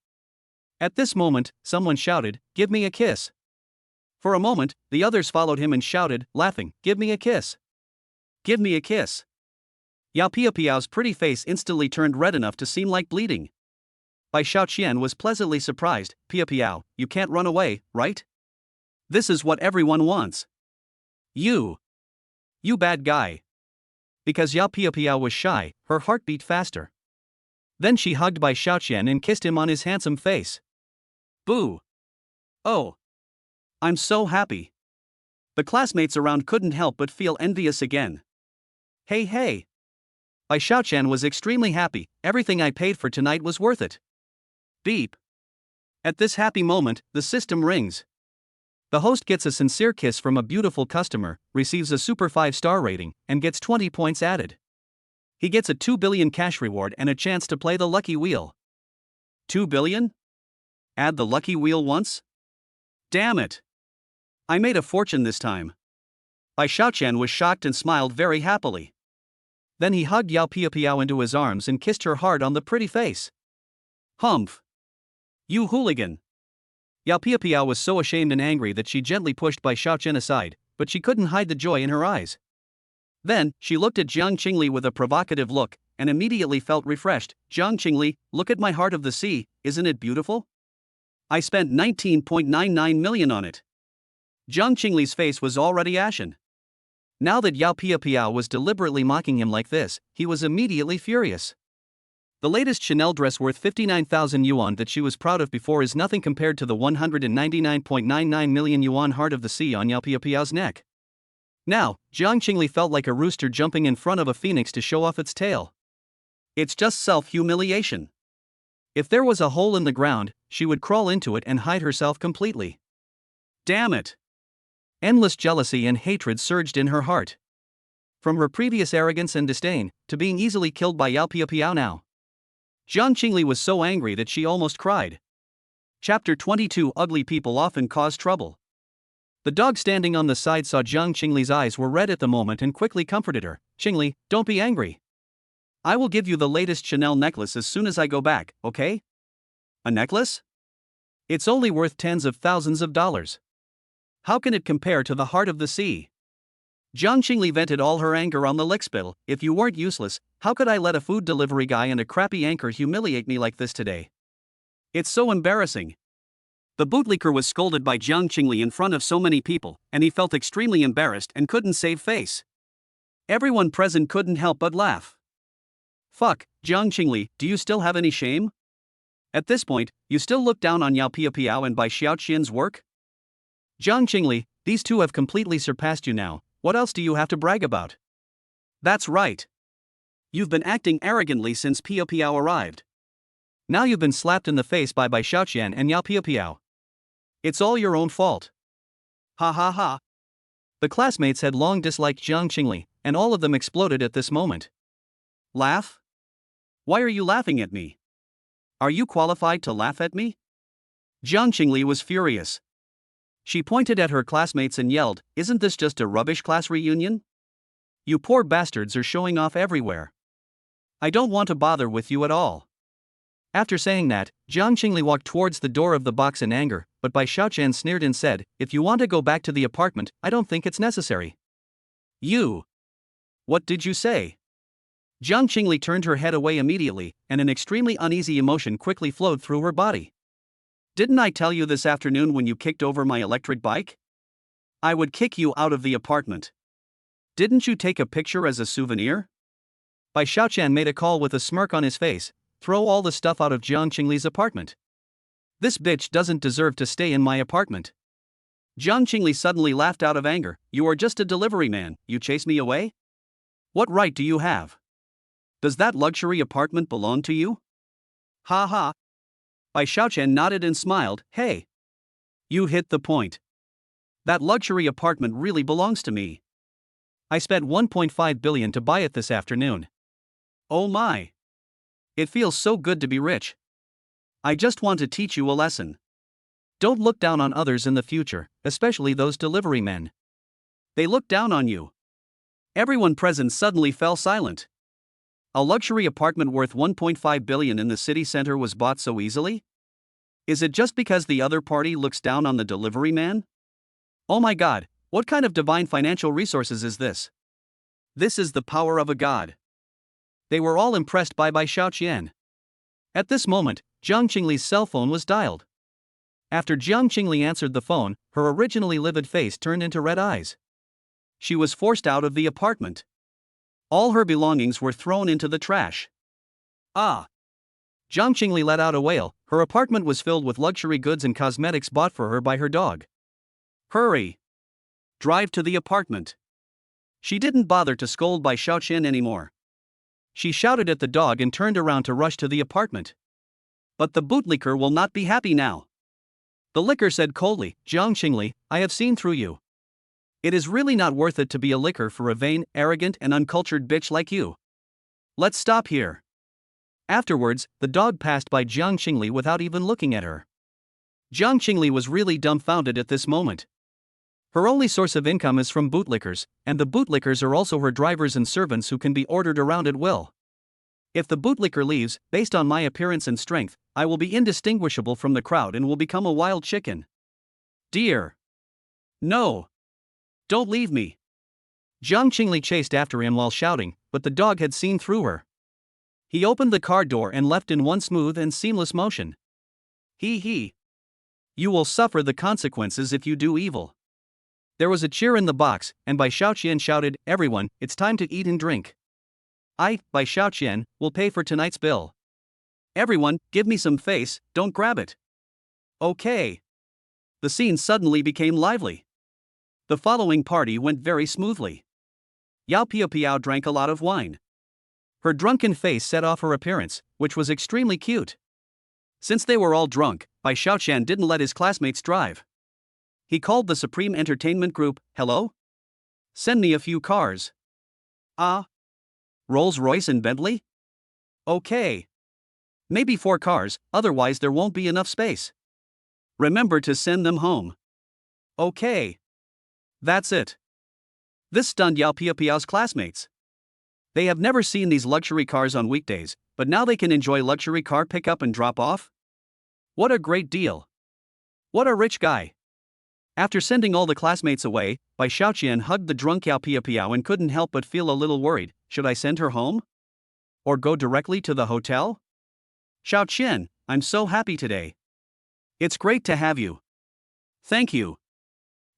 At this moment, someone shouted, "Give me a kiss." For a moment, the others followed him and shouted, laughing, "Give me a kiss. Give me a kiss." Yao Piapiao's pretty face instantly turned red enough to seem like bleeding. Bai Xiaoqian was pleasantly surprised. "Piapiao, you can't run away, right? This is what everyone wants. You bad guy." Because Yao Piapiao was shy, her heart beat faster. Then she hugged Bai Xiaoqian and kissed him on his handsome face. Boo! Oh! I'm so happy. The classmates around couldn't help but feel envious again. Hey hey! Bai Xiaoqian was extremely happy, everything I paid for tonight was worth it. Beep! At this happy moment, the system rings. The host gets a sincere kiss from a beautiful customer, receives a super 5-star rating, and gets 20 points added. He gets a 2 billion cash reward and a chance to play the lucky wheel. 2 billion? Add the lucky wheel once? Damn it! I made a fortune this time. Bai Xiaoqian was shocked and smiled very happily. Then he hugged Yao Piapiao into his arms and kissed her hard on the pretty face. Humph! You hooligan! Yao Piapiao was so ashamed and angry that she gently pushed Bai Xiaoqian aside, but she couldn't hide the joy in her eyes. Then, she looked at Jiang Qingli with a provocative look, and immediately felt refreshed. Jiang Qingli, look at my heart of the sea, isn't it beautiful? I spent 19.99 million on it. Jiang Qingli's face was already ashen. Now that Yao Piapiao was deliberately mocking him like this, he was immediately furious. The latest Chanel dress worth 59,000 yuan that she was proud of before is nothing compared to the 199.99 million yuan heart of the sea on Yao Piapiao's neck. Now, Jiang Qingli felt like a rooster jumping in front of a phoenix to show off its tail. It's just self-humiliation. If there was a hole in the ground, she would crawl into it and hide herself completely. Damn it! Endless jealousy and hatred surged in her heart. From her previous arrogance and disdain, to being easily killed by Yao Piapiao now. Jiang Qingli was so angry that she almost cried. Chapter 22 Ugly people often cause trouble. The dog standing on the side saw Jiang Qingli's eyes were red at the moment and quickly comforted her. Qingli, don't be angry. I will give you the latest Chanel necklace as soon as I go back, okay? A necklace? It's only worth tens of thousands of dollars. How can it compare to the heart of the sea? Jiang Qingli vented all her anger on the lickspittle. If you weren't useless, how could I let a food delivery guy and a crappy anchor humiliate me like this today? It's so embarrassing. The bootlicker was scolded by Jiang Qingli in front of so many people, and he felt extremely embarrassed and couldn't save face. Everyone present couldn't help but laugh. Fuck, Jiang Qingli, do you still have any shame? At this point, you still look down on Yao Piapiao and Bai Xiaoqian's work? Jiang Qingli, these two have completely surpassed you now, what else do you have to brag about? That's right. You've been acting arrogantly since Piapiao arrived. Now you've been slapped in the face by Bai Xiaoqian and Yao Piapiao. It's all your own fault. Ha ha ha. The classmates had long disliked Jiang Qingli, and all of them exploded at this moment. Laugh? Why are you laughing at me? Are you qualified to laugh at me? Jiang Qingli was furious. She pointed at her classmates and yelled, isn't this just a rubbish class reunion? You poor bastards are showing off everywhere. I don't want to bother with you at all. After saying that, Jiang Qingli walked towards the door of the box in anger, but Bai Xiaoqian sneered and said, if you want to go back to the apartment, I don't think it's necessary. You. What did you say? Jiang Qingli turned her head away immediately, and an extremely uneasy emotion quickly flowed through her body. Didn't I tell you this afternoon when you kicked over my electric bike? I would kick you out of the apartment. Didn't you take a picture as a souvenir? Bai Xiaoqian made a call with a smirk on his face, throw all the stuff out of Jiang Qingli's apartment. This bitch doesn't deserve to stay in my apartment. Jiang Qingli suddenly laughed out of anger, you are just a delivery man, you chase me away? What right do you have? Does that luxury apartment belong to you? Ha ha. Bai Xiaoqian nodded and smiled, hey. You hit the point. That luxury apartment really belongs to me. I spent 1.5 billion to buy it this afternoon. Oh my. It feels so good to be rich. I just want to teach you a lesson. Don't look down on others in the future, especially those delivery men. They look down on you. Everyone present suddenly fell silent. A luxury apartment worth 1.5 billion in the city center was bought so easily? Is it just because the other party looks down on the delivery man? Oh my god, what kind of divine financial resources is this? This is the power of a god. They were all impressed by Bai Xiaoqian. At this moment, Jiang Qingli's cell phone was dialed. After Jiang Qingli answered the phone, her originally livid face turned into red eyes. She was forced out of the apartment. All her belongings were thrown into the trash. Ah! Jiang Qingli let out a wail, her apartment was filled with luxury goods and cosmetics bought for her by her dog. Hurry! Drive to the apartment. She didn't bother to scold Bai Xiaoqian anymore. She shouted at the dog and turned around to rush to the apartment. But the bootlicker will not be happy now. The licker said coldly, Jiang Qingli, I have seen through you. It is really not worth it to be a licker for a vain, arrogant and uncultured bitch like you. Let's stop here. Afterwards, the dog passed by Jiang Qingli without even looking at her. Jiang Qingli was really dumbfounded at this moment. Her only source of income is from bootlickers, and the bootlickers are also her drivers and servants who can be ordered around at will. If the bootlicker leaves, based on my appearance and strength, I will be indistinguishable from the crowd and will become a wild chicken. Dear. No. Don't leave me. Jiang Qingli chased after him while shouting, but the dog had seen through her. He opened the car door and left in one smooth and seamless motion. He. You will suffer the consequences if you do evil. There was a cheer in the box, and Bai Xiaoqian shouted, Everyone, it's time to eat and drink. Bai Xiaoqian, will pay for tonight's bill. Everyone, give me some face, don't grab it. Okay. The scene suddenly became lively. The following party went very smoothly. Yao Piao drank a lot of wine. Her drunken face set off her appearance, which was extremely cute. Since they were all drunk, Bai Xiaoqian didn't let his classmates drive. He called the Supreme Entertainment Group. Hello? Send me a few cars. Rolls-Royce and Bentley? Okay. Maybe 4 cars, otherwise there won't be enough space. Remember to send them home. Okay. That's it. This stunned Yao Piao's classmates. They have never seen these luxury cars on weekdays, but now they can enjoy luxury car pickup and drop off? What a great deal. What a rich guy. After sending all the classmates away, Bai Xiaoqian hugged the drunk Yao Piao and couldn't help but feel a little worried. Should I send her home? Or go directly to the hotel? Xiaoqian, I'm so happy today. It's great to have you. Thank you.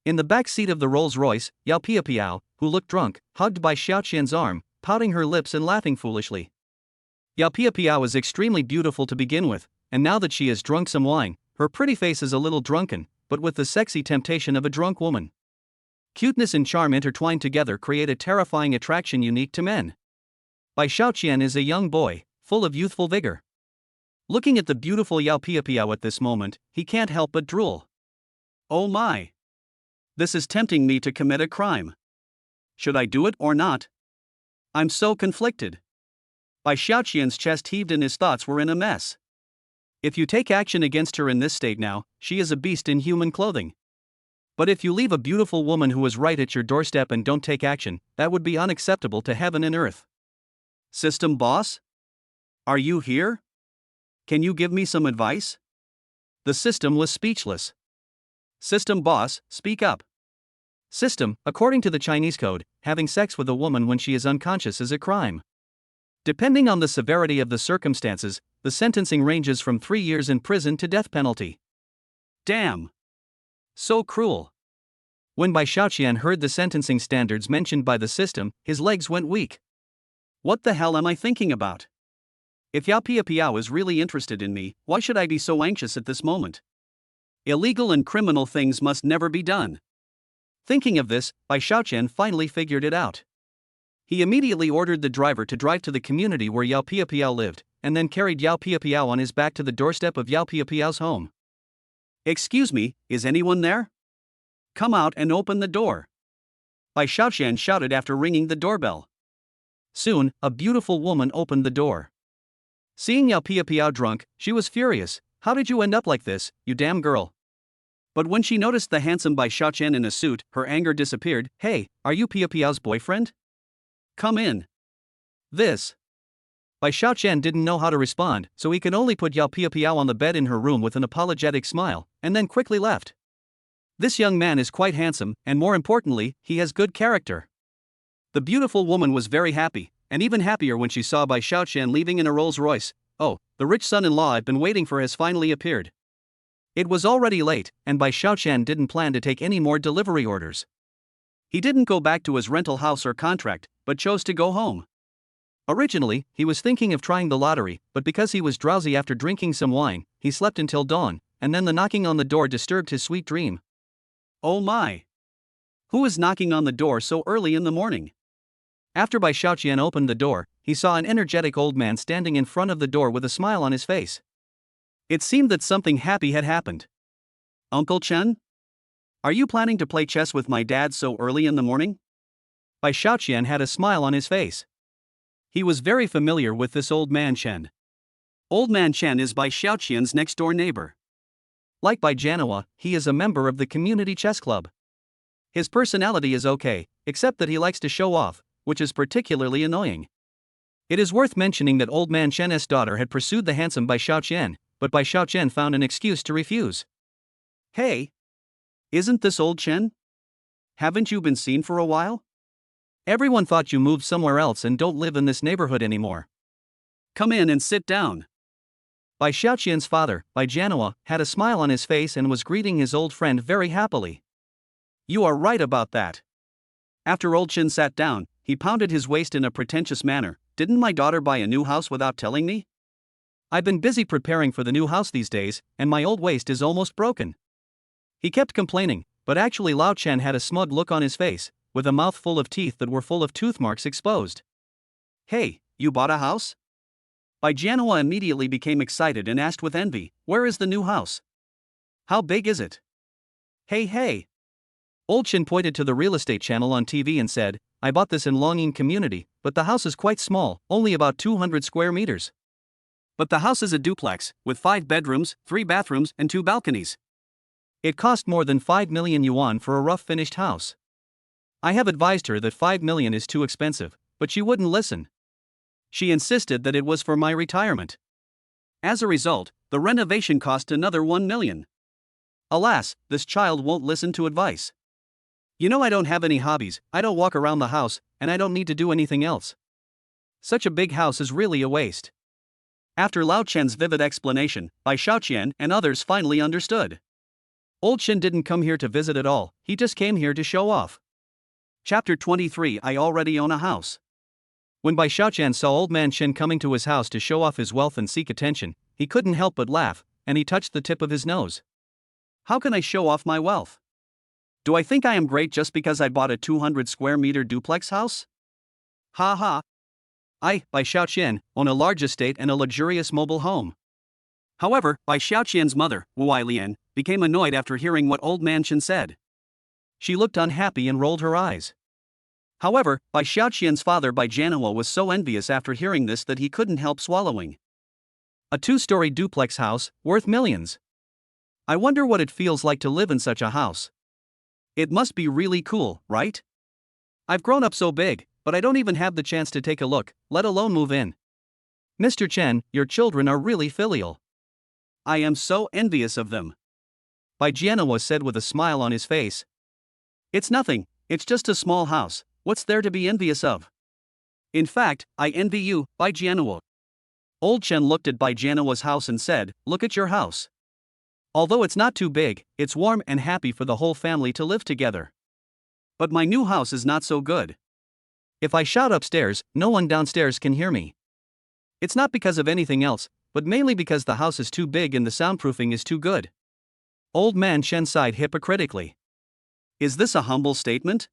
In the back seat of the Rolls-Royce, Yao Piao, who looked drunk, hugged Bai Xiaoqian's arm, pouting her lips and laughing foolishly. Yao Piao is extremely beautiful to begin with, and now that she has drunk some wine, her pretty face is a little drunken, but with the sexy temptation of a drunk woman. Cuteness and charm intertwined together create a terrifying attraction unique to men. Bai Xiaoqian is a young boy, full of youthful vigor. Looking at the beautiful Yao Piao at this moment, he can't help but drool. Oh my! This is tempting me to commit a crime. Should I do it or not? I'm so conflicted. Bai Xiaoqian's chest heaved and his thoughts were in a mess. If you take action against her in this state now, she is a beast in human clothing. But if you leave a beautiful woman who is right at your doorstep and don't take action, that would be unacceptable to heaven and earth. System boss? Are you here? Can you give me some advice? The system was speechless. System boss, speak up. System, according to the Chinese code, having sex with a woman when she is unconscious is a crime. Depending on the severity of the circumstances, the sentencing ranges from 3 years in prison to death penalty. Damn! So cruel. When Bai Xiaoqian heard the sentencing standards mentioned by the system, his legs went weak. What the hell am I thinking about? If Yao Piao is really interested in me, why should I be so anxious at this moment? Illegal and criminal things must never be done. Thinking of this, Bai Xiaoqian finally figured it out. He immediately ordered the driver to drive to the community where Yao Piao lived, and then carried Yao Piao on his back to the doorstep of Yao Piao's home. Excuse me, is anyone there? Come out and open the door. Bai Xiaoqian shouted after ringing the doorbell. Soon, a beautiful woman opened the door. Seeing Yao Piao drunk, she was furious. How did you end up like this, you damn girl? But when she noticed the handsome Bai Xiaoqian in a suit, her anger disappeared. Hey, are you Piao's boyfriend? Come in. This. Bai Xiaoqian didn't know how to respond, so he could only put Yao Piao on the bed in her room with an apologetic smile, and then quickly left. This young man is quite handsome, and more importantly, he has good character. The beautiful woman was very happy, and even happier when she saw Bai Xiaoqian leaving in a Rolls-Royce. Oh, the rich son-in-law I've been waiting for has finally appeared. It was already late, and Bai Xiaoqian didn't plan to take any more delivery orders. He didn't go back to his rental house or contract, but chose to go home. Originally, he was thinking of trying the lottery, but because he was drowsy after drinking some wine, he slept until dawn, and then the knocking on the door disturbed his sweet dream. Oh my! Who is knocking on the door so early in the morning? After Bai Xiaoqian opened the door, he saw an energetic old man standing in front of the door with a smile on his face. It seemed that something happy had happened. Uncle Chen? Are you planning to play chess with my dad so early in the morning? Bai Xiaoqian had a smile on his face. He was very familiar with this old man Chen. Old man Chen is Bai Xiaoqian's next-door neighbor. Like Bai Janua, he is a member of the community chess club. His personality is okay, except that he likes to show off, which is particularly annoying. It is worth mentioning that old man Chen's daughter had pursued the handsome Bai Xiaoqian, but Bai Xiaoqian found an excuse to refuse. Hey! Isn't this old Chen? Haven't you been seen for a while? Everyone thought you moved somewhere else and don't live in this neighborhood anymore. Come in and sit down. Bai Xiaoqian's father, Bai Jianhua, had a smile on his face and was greeting his old friend very happily. You are right about that. After old Chen sat down, he pounded his waist in a pretentious manner. Didn't my daughter buy a new house without telling me? I've been busy preparing for the new house these days, and my old waist is almost broken. He kept complaining, but actually Lao Chen had a smug look on his face, with a mouth full of teeth that were full of tooth marks exposed. Hey, you bought a house? Bai Jianhua immediately became excited and asked with envy, where is the new house? How big is it? Hey! Old Chen pointed to the real estate channel on TV and said, I bought this in Longying community, but the house is quite small, only about 200 square meters. But the house is a duplex, with 5 bedrooms, 3 bathrooms, and 2 balconies. It cost more than 5 million yuan for a rough finished house. I have advised her that 5 million is too expensive, but she wouldn't listen. She insisted that it was for my retirement. As a result, the renovation cost another 1 million. Alas, this child won't listen to advice. You know I don't have any hobbies, I don't walk around the house, and I don't need to do anything else. Such a big house is really a waste. After Lao Chen's vivid explanation, Bai Xiaoqian and others finally understood. Old Chen didn't come here to visit at all, he just came here to show off. Chapter 23 I already own a house. When Bai Xiaoqian saw old man Chen coming to his house to show off his wealth and seek attention, he couldn't help but laugh, and he touched the tip of his nose. How can I show off my wealth? Do I think I am great just because I bought a 200 square meter duplex house? Ha ha! I, Bai Xiaoqian, own a large estate and a luxurious mobile home. However, Bai Xiaoqian's mother, Wu Ailian, became annoyed after hearing what old man Chen said. She looked unhappy and rolled her eyes. However, Bai Xiaoqian's father Bai Jianhua was so envious after hearing this that he couldn't help swallowing. A 2-story duplex house, worth millions. I wonder what it feels like to live in such a house. It must be really cool, right? I've grown up so big, but I don't even have the chance to take a look, let alone move in. Mr. Chen, your children are really filial. I am so envious of them. Bai Jianhua said with a smile on his face. It's nothing, it's just a small house, what's there to be envious of? In fact, I envy you, Bai Jianhua. Old Chen looked at Bai Jianhua's house and said, look at your house. Although it's not too big, it's warm and happy for the whole family to live together. But my new house is not so good. If I shout upstairs, no one downstairs can hear me. It's not because of anything else, but mainly because the house is too big and the soundproofing is too good. Old man Chen sighed hypocritically. Is this a humble statement?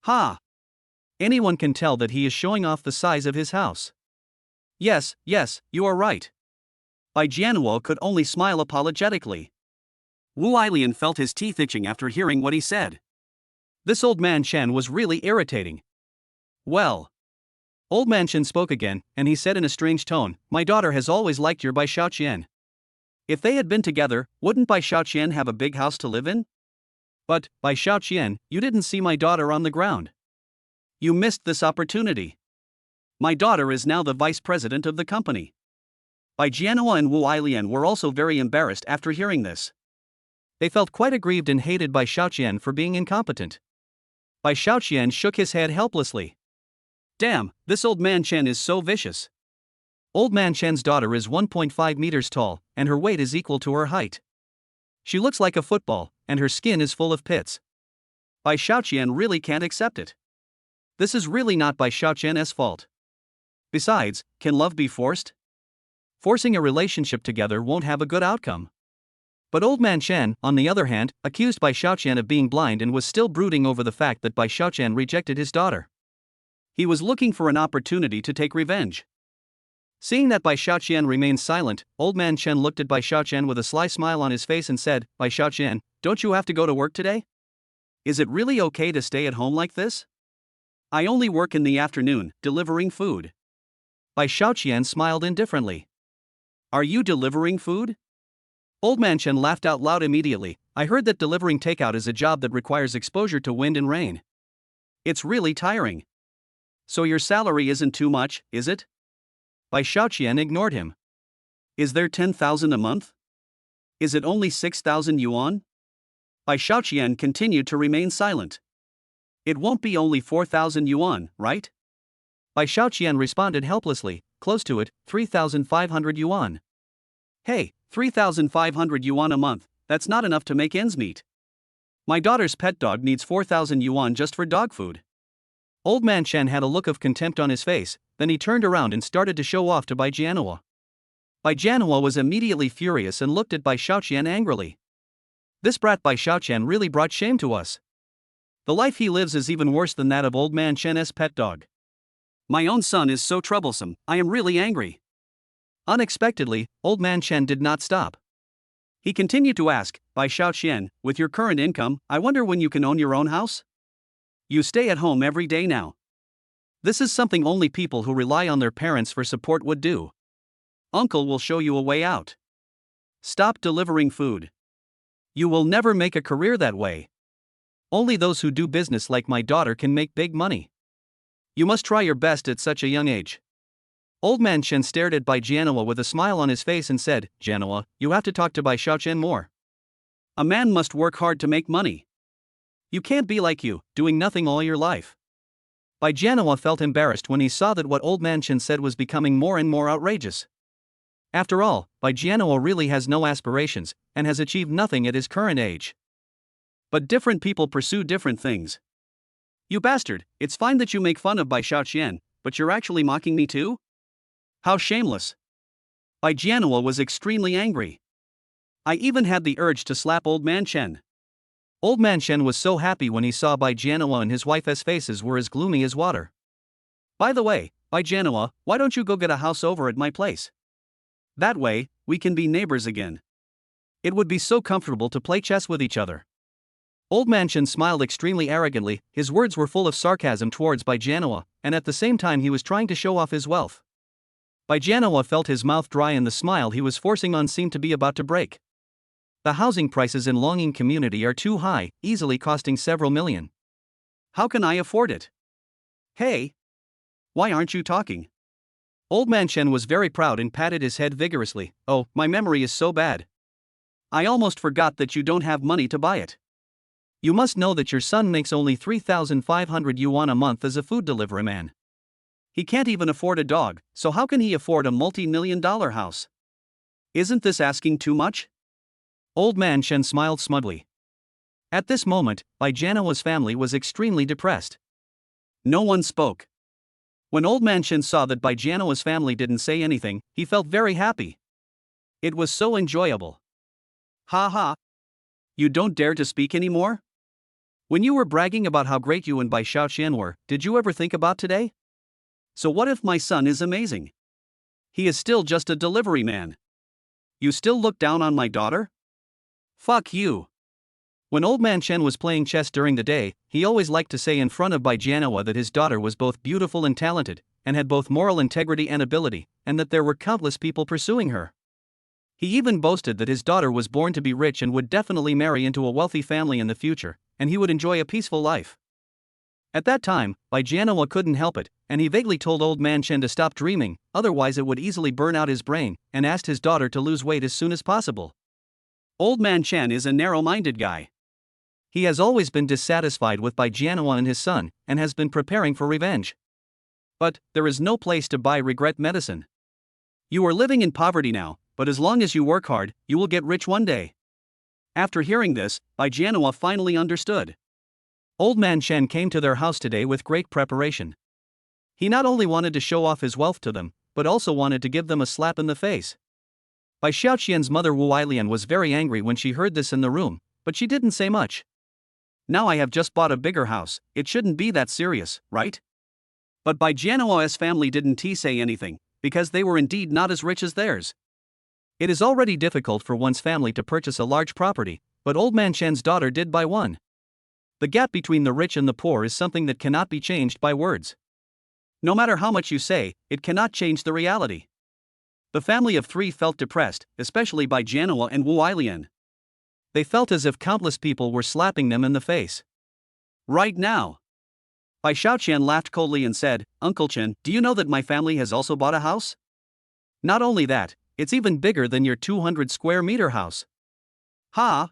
Ha! Anyone can tell that he is showing off the size of his house. Yes, you are right. Bai Jianhua could only smile apologetically. Wu Ailian felt his teeth itching after hearing what he said. This old man Chen was really irritating. Well. Old man Chen spoke again, and he said in a strange tone, my daughter has always liked your Bai Xiaoqian. If they had been together, wouldn't Bai Xiaoqian have a big house to live in? But, Bai Xiaoqian, you didn't see my daughter on the ground. You missed this opportunity. My daughter is now the vice president of the company. Bai Jianhua and Wu Ailian were also very embarrassed after hearing this. They felt quite aggrieved and hated Bai Xiaoqian for being incompetent. Bai Xiaoqian shook his head helplessly. Damn, this old man Chen is so vicious. Old man Chen's daughter is 1.5 meters tall, and her weight is equal to her height. She looks like a football, and her skin is full of pits. Bai Xiaoqian really can't accept it. This is really not Bai Xiaoqian's fault. Besides, can love be forced? Forcing a relationship together won't have a good outcome. But old man Chen, on the other hand, accused Bai Xiaoqian of being blind and was still brooding over the fact that Bai Xiaoqian rejected his daughter. He was looking for an opportunity to take revenge. Seeing that Bai Xiaoqian remained silent, old man Chen looked at Bai Xiaoqian with a sly smile on his face and said, Bai Xiaoqian, don't you have to go to work today? Is it really okay to stay at home like this? I only work in the afternoon, delivering food. Bai Xiaoqian smiled indifferently. Are you delivering food? Old man Chen laughed out loud immediately. I heard that delivering takeout is a job that requires exposure to wind and rain. It's really tiring. So your salary isn't too much, is it? Bai Xiaoqian ignored him. Is there 10,000 a month? Is it only 6,000 yuan? Bai Xiaoqian continued to remain silent. It won't be only 4,000 yuan, right? Bai Xiaoqian responded helplessly, close to it, 3,500 yuan. Hey, 3,500 yuan a month, that's not enough to make ends meet. My daughter's pet dog needs 4,000 yuan just for dog food. Old man Chen had a look of contempt on his face, then he turned around and started to show off to Bai Jianhua. Bai Jianhua was immediately furious and looked at Bai Xiaoqian angrily. This brat Bai Xiaoqian really brought shame to us. The life he lives is even worse than that of old man Chen's pet dog. My own son is so troublesome, I am really angry. Unexpectedly, old man Chen did not stop. He continued to ask, Bai Xiaoqian, with your current income, I wonder when you can own your own house? You stay at home every day now. This is something only people who rely on their parents for support would do. Uncle will show you a way out. Stop delivering food. You will never make a career that way. Only those who do business like my daughter can make big money. You must try your best at such a young age. Old man Chen stared at Bai Jianhua with a smile on his face and said, Jianhua, you have to talk to Bai Xiaoqian more. A man must work hard to make money. You can't be like you, doing nothing all your life. Bai Jianhua felt embarrassed when he saw that what old man Chen said was becoming more and more outrageous. After all, Bai Jianhua really has no aspirations, and has achieved nothing at his current age. But different people pursue different things. You bastard, it's fine that you make fun of Bai Xiaoqian, but you're actually mocking me too? How shameless. Bai Jianhua was extremely angry. I even had the urge to slap old man Chen. Old man Chen was so happy when he saw Bai Jianhua and his wife's faces were as gloomy as water. By the way, Bai Jianhua, why don't you go get a house over at my place? That way, we can be neighbors again. It would be so comfortable to play chess with each other. Old man Chen smiled extremely arrogantly, his words were full of sarcasm towards Bai Jianhua, and at the same time he was trying to show off his wealth. Bai Jianhua felt his mouth dry and the smile he was forcing on seemed to be about to break. The housing prices in Longing community are too high, easily costing several million. How can I afford it? Hey! Why aren't you talking? Old man Chen was very proud and patted his head vigorously. Oh, my memory is so bad. I almost forgot that you don't have money to buy it. You must know that your son makes only 3,500 yuan a month as a food delivery man. He can't even afford a dog, so how can he afford a multi-million-dollar house? Isn't this asking too much? Old man Chen smiled smugly. At this moment, Bai Jianhua's family was extremely depressed. No one spoke. When old man Chen saw that Bai Jianhua's family didn't say anything, he felt very happy. It was so enjoyable. Ha ha! You don't dare to speak anymore? When you were bragging about how great you and Bai Xiaoqian were, did you ever think about today? So what if my son is amazing? He is still just a delivery man. You still look down on my daughter? Fuck you. When old man Chen was playing chess during the day, he always liked to say in front of Bai Jianhua that his daughter was both beautiful and talented, and had both moral integrity and ability, and that there were countless people pursuing her. He even boasted that his daughter was born to be rich and would definitely marry into a wealthy family in the future, and he would enjoy a peaceful life. At that time, Bai Jianhua couldn't help it, and he vaguely told old man Chen to stop dreaming, otherwise it would easily burn out his brain, and asked his daughter to lose weight as soon as possible. Old man Chen is a narrow-minded guy. He has always been dissatisfied with Bai Jianhua and his son, and has been preparing for revenge. But there is no place to buy regret medicine. You are living in poverty now, but as long as you work hard, you will get rich one day. After hearing this, Bai Jianhua finally understood. Old man Chen came to their house today with great preparation. He not only wanted to show off his wealth to them, but also wanted to give them a slap in the face. Bai Xiaoqian's mother Wu Ailian was very angry when she heard this in the room, but she didn't say much. Now I have just bought a bigger house, it shouldn't be that serious, right? But Bai Jianhua's family didn't say anything, because they were indeed not as rich as theirs. It is already difficult for one's family to purchase a large property, but old man Chen's daughter did buy one. The gap between the rich and the poor is something that cannot be changed by words. No matter how much you say, it cannot change the reality. The family of three felt depressed, especially Bai Jianhua and Wu Ailian. They felt as if countless people were slapping them in the face. Right now. Bai Xiaoqian laughed coldly and said, Uncle Chen, do you know that my family has also bought a house? Not only that, it's even bigger than your 200 square meter house. Ha!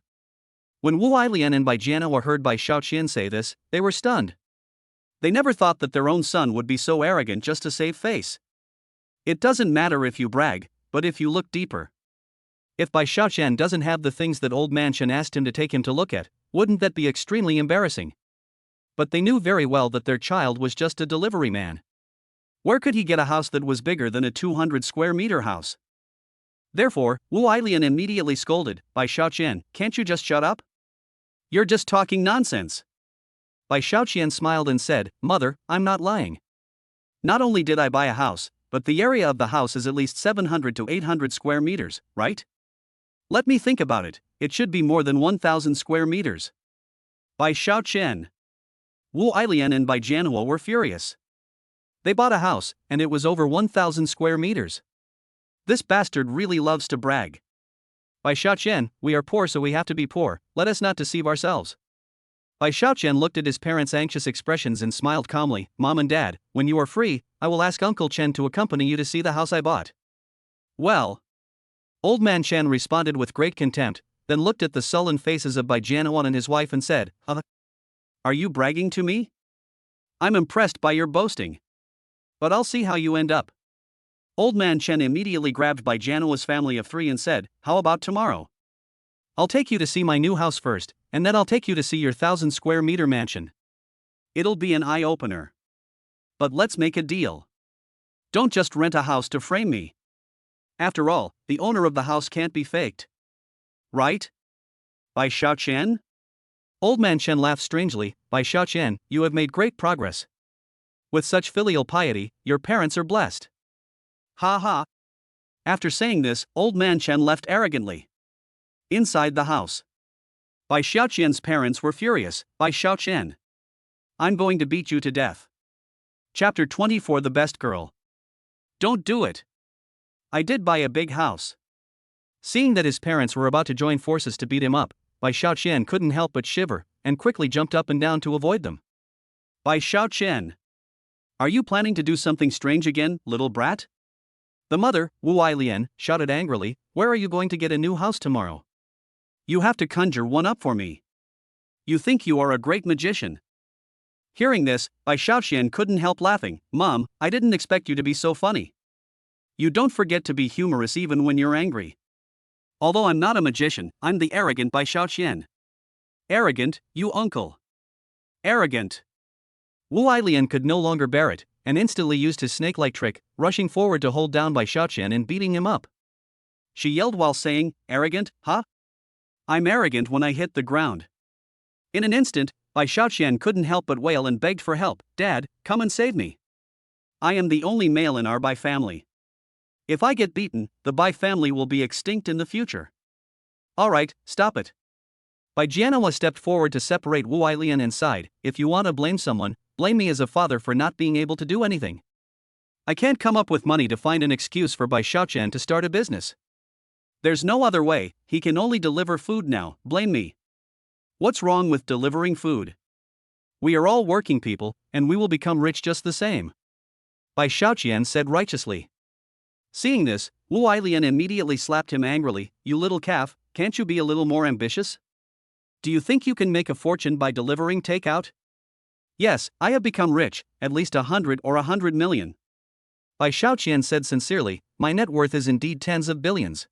When Wu Ailian and Bai Jianhua heard Bai Shaoqian say this, they were stunned. They never thought that their own son would be so arrogant just to save face. It doesn't matter if you brag, but if you look deeper. If Bai Shaoqian doesn't have the things that old man Chen asked him to take him to look at, wouldn't that be extremely embarrassing? But they knew very well that their child was just a delivery man. Where could he get a house that was bigger than a 200 square meter house? Therefore, Wu Ailian immediately scolded, Bai Shaoqian, can't you just shut up? You're just talking nonsense. Bai Shaoqian smiled and said, Mother, I'm not lying. Not only did I buy a house, but the area of the house is at least 700 to 800 square meters, right? Let me think about it, it should be more than 1,000 square meters. Bai Shaoqian. Wu Ailian and Bai Jianhua were furious. They bought a house, and it was over 1,000 square meters. This bastard really loves to brag. Bai Shaoqian, we are poor so we have to be poor, let us not deceive ourselves. Bai Shaoqian looked at his parents' anxious expressions and smiled calmly, Mom and Dad, when you are free, I will ask Uncle Chen to accompany you to see the house I bought. Well. Old man Chen responded with great contempt, then looked at the sullen faces of Bai Jianhua and his wife and said, Are you bragging to me? I'm impressed by your boasting. But I'll see how you end up. Old man Chen immediately grabbed Bai Jianhua's family of 3 and said, How about tomorrow? I'll take you to see my new house first, and then I'll take you to see your 1,000 square meter mansion. It'll be an eye-opener. But let's make a deal. Don't just rent a house to frame me. After all, the owner of the house can't be faked. Right? Bai Shaoqian? Old man Chen laughed strangely, Bai Shaoqian, you have made great progress. With such filial piety, your parents are blessed. Ha ha. After saying this, old man Chen left arrogantly. Inside the house. Bai Shaoqian's parents were furious, Bai Shaoqian. I'm going to beat you to death. Chapter 24 The Best Girl. Don't do it. I did buy a big house. Seeing that his parents were about to join forces to beat him up, Bai Shaoqian couldn't help but shiver, and quickly jumped up and down to avoid them. Bai Shaoqian. Are you planning to do something strange again, little brat? The mother, Wu Ailian, shouted angrily, Where are you going to get a new house tomorrow? You have to conjure one up for me. You think you are a great magician. Hearing this, Bai Shaoqian couldn't help laughing, Mom, I didn't expect you to be so funny. You don't forget to be humorous even when you're angry. Although I'm not a magician, I'm the arrogant Bai Shaoqian. Arrogant, you uncle. Arrogant. Wu Ailian could no longer bear it, and instantly used his snake-like trick, rushing forward to hold down Bai Shaoqian and beating him up. She yelled while saying, Arrogant, huh? I'm arrogant when I hit the ground. In an instant, Bai Shaoqian couldn't help but wail and begged for help, Dad, come and save me. I am the only male in our Bai family. If I get beaten, the Bai family will be extinct in the future. Alright, stop it. Bai Jianhua stepped forward to separate Wu Ailian and sighed, If you want to blame someone, blame me as a father for not being able to do anything. I can't come up with money to find an excuse for Bai Shaoqian to start a business. There's no other way, he can only deliver food now, blame me. What's wrong with delivering food? We are all working people, and we will become rich just the same. Bai Shaoqian said righteously. Seeing this, Wu Ailian immediately slapped him angrily, You little calf, can't you be a little more ambitious? Do you think you can make a fortune by delivering takeout? Yes, I have become rich, at least 100 or 100 million. Bai Shaoqian said sincerely, My net worth is indeed tens of billions.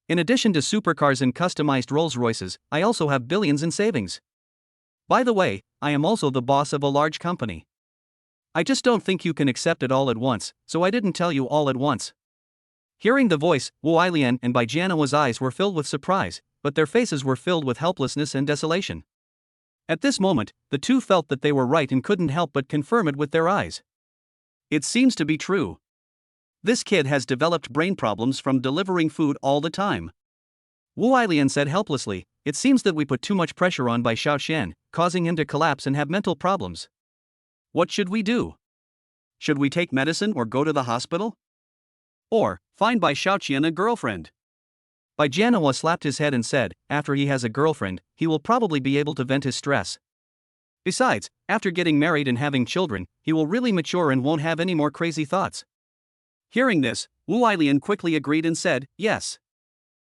In addition to supercars and customized Rolls-Royces, I also have billions in savings. By the way, I am also the boss of a large company. I just don't think you can accept it all at once, so I didn't tell you all at once. Hearing the voice, Wu Ailian and Bai Jianhua's eyes were filled with surprise, but their faces were filled with helplessness and desolation. At this moment, the two felt that they were right and couldn't help but confirm it with their eyes. It seems to be true. This kid has developed brain problems from delivering food all the time. Wu Ailian said helplessly, It seems that we put too much pressure on Bai Shaoqian, causing him to collapse and have mental problems. What should we do? Should we take medicine or go to the hospital? Or, find Bai Shaoqian a girlfriend? Bai Jianhua slapped his head and said, After he has a girlfriend, he will probably be able to vent his stress. Besides, after getting married and having children, he will really mature and won't have any more crazy thoughts. Hearing this, Wu Ailian quickly agreed and said, yes.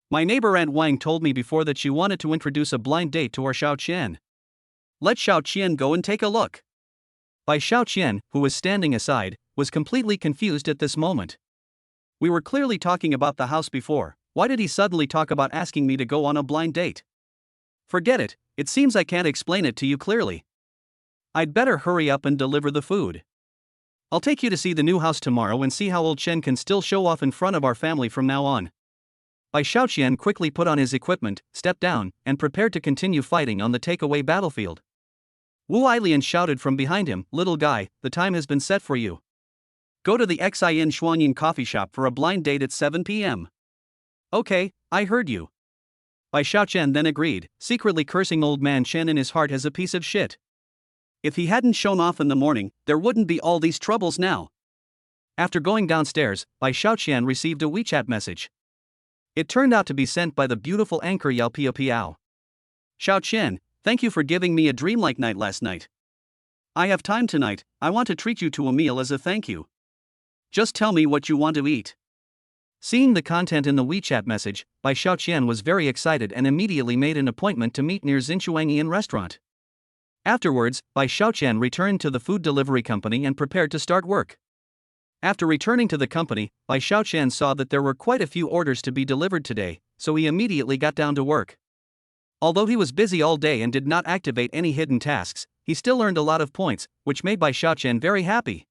My neighbor Aunt Wang told me before that she wanted to introduce a blind date to our Xiao Qian. Let Xiao Qian go and take a look. Bai Xiao Qian, who was standing aside, was completely confused at this moment. We were clearly talking about the house before, why did he suddenly talk about asking me to go on a blind date? Forget it, it seems I can't explain it to you clearly. I'd better hurry up and deliver the food. I'll take you to see the new house tomorrow and see how old Chen can still show off in front of our family from now on. Bai Xiaoqian quickly put on his equipment, stepped down, and prepared to continue fighting on the takeaway battlefield. Wu Ailian shouted from behind him, little guy, the time has been set for you. Go to the Xin Shuanyin coffee shop for a blind date at 7 p.m. Okay, I heard you. Bai Xiaoqian then agreed, secretly cursing old man Chen in his heart as a piece of shit. If he hadn't shown off in the morning, there wouldn't be all these troubles now. After going downstairs, Bai Xiaoqian received a WeChat message. It turned out to be sent by the beautiful anchor Yao Piao Piao. Xiao Qian, thank you for giving me a dreamlike night last night. I have time tonight, I want to treat you to a meal as a thank you. Just tell me what you want to eat. Seeing the content in the WeChat message, Bai Xiaoqian was very excited and immediately made an appointment to meet near Xinchuangian restaurant. Afterwards, Bai Xiaoqian returned to the food delivery company and prepared to start work. After returning to the company, Bai Xiaoqian saw that there were quite a few orders to be delivered today, so he immediately got down to work. Although he was busy all day and did not activate any hidden tasks, he still earned a lot of points, which made Bai Xiaoqian very happy.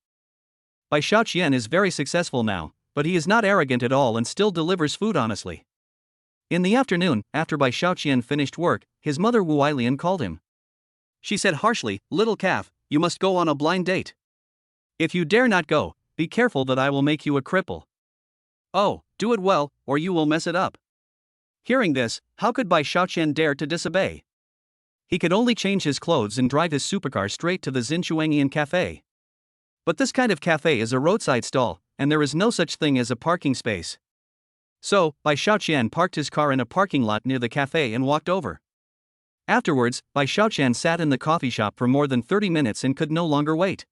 Bai Xiaoqian is very successful now, but he is not arrogant at all and still delivers food honestly. In the afternoon, after Bai Xiaoqian finished work, his mother Wu Ailian called him. She said harshly, little calf, you must go on a blind date. If you dare not go, be careful that I will make you a cripple. Oh, do it well, or you will mess it up. Hearing this, how could Bai Xiaoqian dare to disobey? He could only change his clothes and drive his supercar straight to the Xinchuangian cafe. But this kind of cafe is a roadside stall, and there is no such thing as a parking space. So, Bai Xiaoqian parked his car in a parking lot near the cafe and walked over. Afterwards, Bai Xiaoqian sat in the coffee shop for more than 30 minutes and could no longer wait.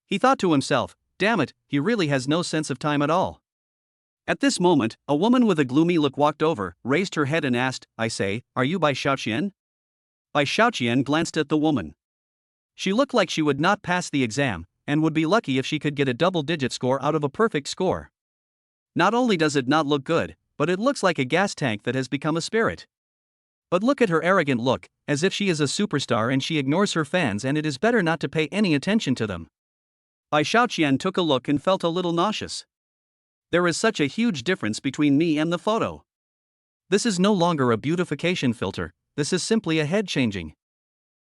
He thought to himself, damn it, he really has no sense of time at all. At this moment, a woman with a gloomy look walked over, raised her head and asked, I say, are you Bai Xiaoqian? Bai Xiaoqian glanced at the woman. She looked like she would not pass the exam, and would be lucky if she could get a double-digit score out of a perfect score. Not only does it not look good, but it looks like a gas tank that has become a spirit. But look at her arrogant look, as if she is a superstar and she ignores her fans and it is better not to pay any attention to them. Bai Xiaoqian took a look and felt a little nauseous. There is such a huge difference between me and the photo. This is no longer a beautification filter, this is simply a head changing.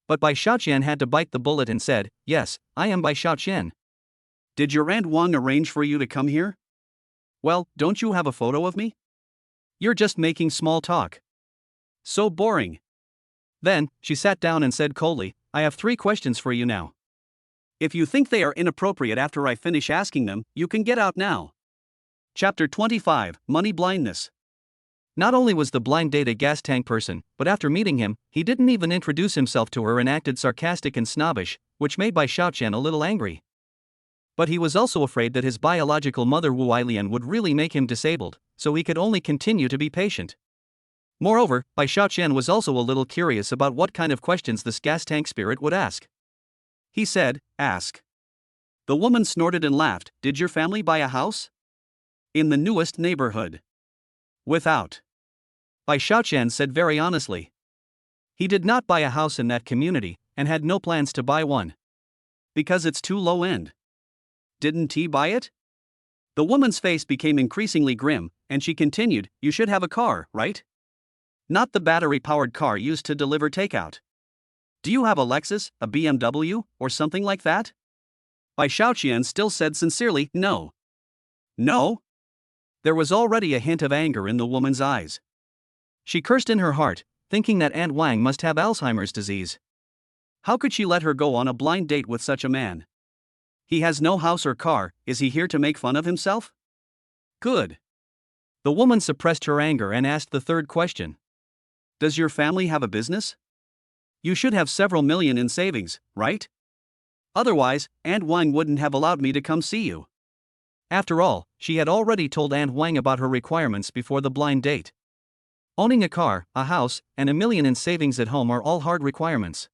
But Bai Xiaoqian had to bite the bullet and said, yes, I am Bai Xiaoqian. Did your Aunt Wang arrange for you to come here? Well, don't you have a photo of me? You're just making small talk. So boring. Then, she sat down and said coldly, I have 3 questions for you now. If you think they are inappropriate after I finish asking them, you can get out now. Chapter 25, Money Blindness. Not only was the blind date a gas tank person, but after meeting him, he didn't even introduce himself to her and acted sarcastic and snobbish, which made Bai Xiaoqian a little angry. But he was also afraid that his biological mother Wu Ailian would really make him disabled, so he could only continue to be patient. Moreover, Bai Xiaoqian was also a little curious about what kind of questions this gas tank spirit would ask. He said, ask. The woman snorted and laughed, did your family buy a house? In the newest neighborhood. Without. Bai Xiaoqian said very honestly. He did not buy a house in that community, and had no plans to buy one. Because it's too low end. Didn't he buy it? The woman's face became increasingly grim, and she continued, you should have a car, right? Not the battery-powered car used to deliver takeout. Do you have a Lexus, a BMW, or something like that? Bai Xiaoqian still said sincerely, no. No? There was already a hint of anger in the woman's eyes. She cursed in her heart, thinking that Aunt Wang must have Alzheimer's disease. How could she let her go on a blind date with such a man? He has no house or car, is he here to make fun of himself? Good. The woman suppressed her anger and asked the 3rd question. Does your family have a business? You should have several million in savings, right? Otherwise, Aunt Wang wouldn't have allowed me to come see you. After all, she had already told Aunt Wang about her requirements before the blind date. Owning a car, a house, and $1 million in savings at home are all hard requirements.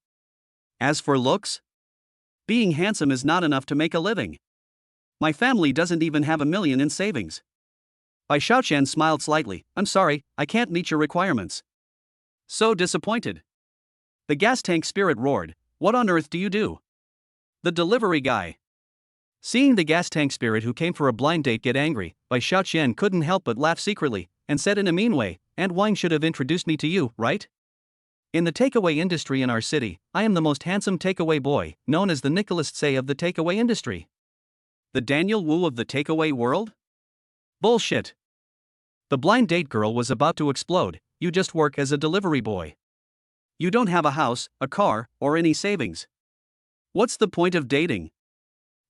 As for looks, being handsome is not enough to make a living. My family doesn't even have $1 million in savings. Bai Xiaoqian smiled slightly. I'm sorry, I can't meet your requirements. So disappointed. The gas tank spirit roared. What on earth do you do? The delivery guy. Seeing the gas tank spirit who came for a blind date get angry, Bai Xiaoqian couldn't help but laugh secretly, and said in a mean way, Aunt Wang should have introduced me to you, right? In the takeaway industry in our city, I am the most handsome takeaway boy, known as the Nicholas Tse of the takeaway industry. The Daniel Wu of the takeaway world? Bullshit. The blind date girl was about to explode. You just work as a delivery boy. You don't have a house, a car, or any savings. What's the point of dating?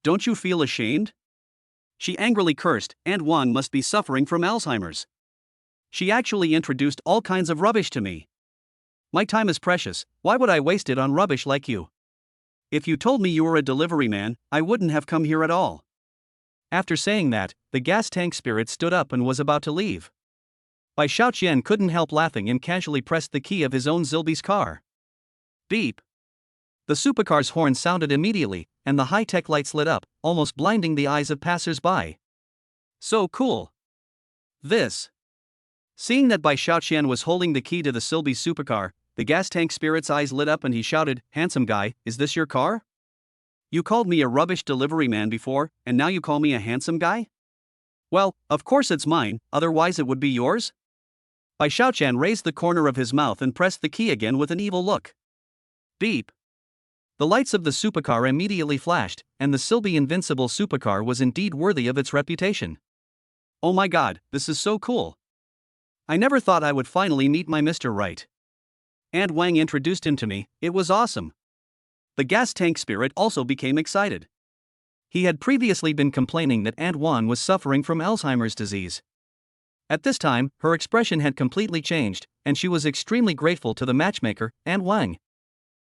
Don't you feel ashamed? She angrily cursed. Aunt Wang must be suffering from Alzheimer's. She actually introduced all kinds of rubbish to me. My time is precious, why would I waste it on rubbish like you? If you told me you were a delivery man, I wouldn't have come here at all. After saying that, the gas tank spirit stood up and was about to leave. Bai Xiaoqian couldn't help laughing and casually pressed the key of his own Zilby's car. Beep. The supercar's horn sounded immediately, and the high-tech lights lit up, almost blinding the eyes of passers-by. So cool. This. Seeing that Bai Xiaoqian was holding the key to the Zilby supercar, the gas tank spirit's eyes lit up and he shouted, Handsome guy, is this your car? You called me a rubbish delivery man before, and now you call me a handsome guy? Well, of course it's mine, otherwise it would be yours? Bai Xiaoqian raised the corner of his mouth and pressed the key again with an evil look. Beep. The lights of the supercar immediately flashed, and the Zilby invincible supercar was indeed worthy of its reputation. Oh my god, this is so cool. I never thought I would finally meet my Mr. Right. Aunt Wang introduced him to me, it was awesome. The gas tank spirit also became excited. He had previously been complaining that Aunt Wang was suffering from Alzheimer's disease. At this time, her expression had completely changed, and she was extremely grateful to the matchmaker, Aunt Wang.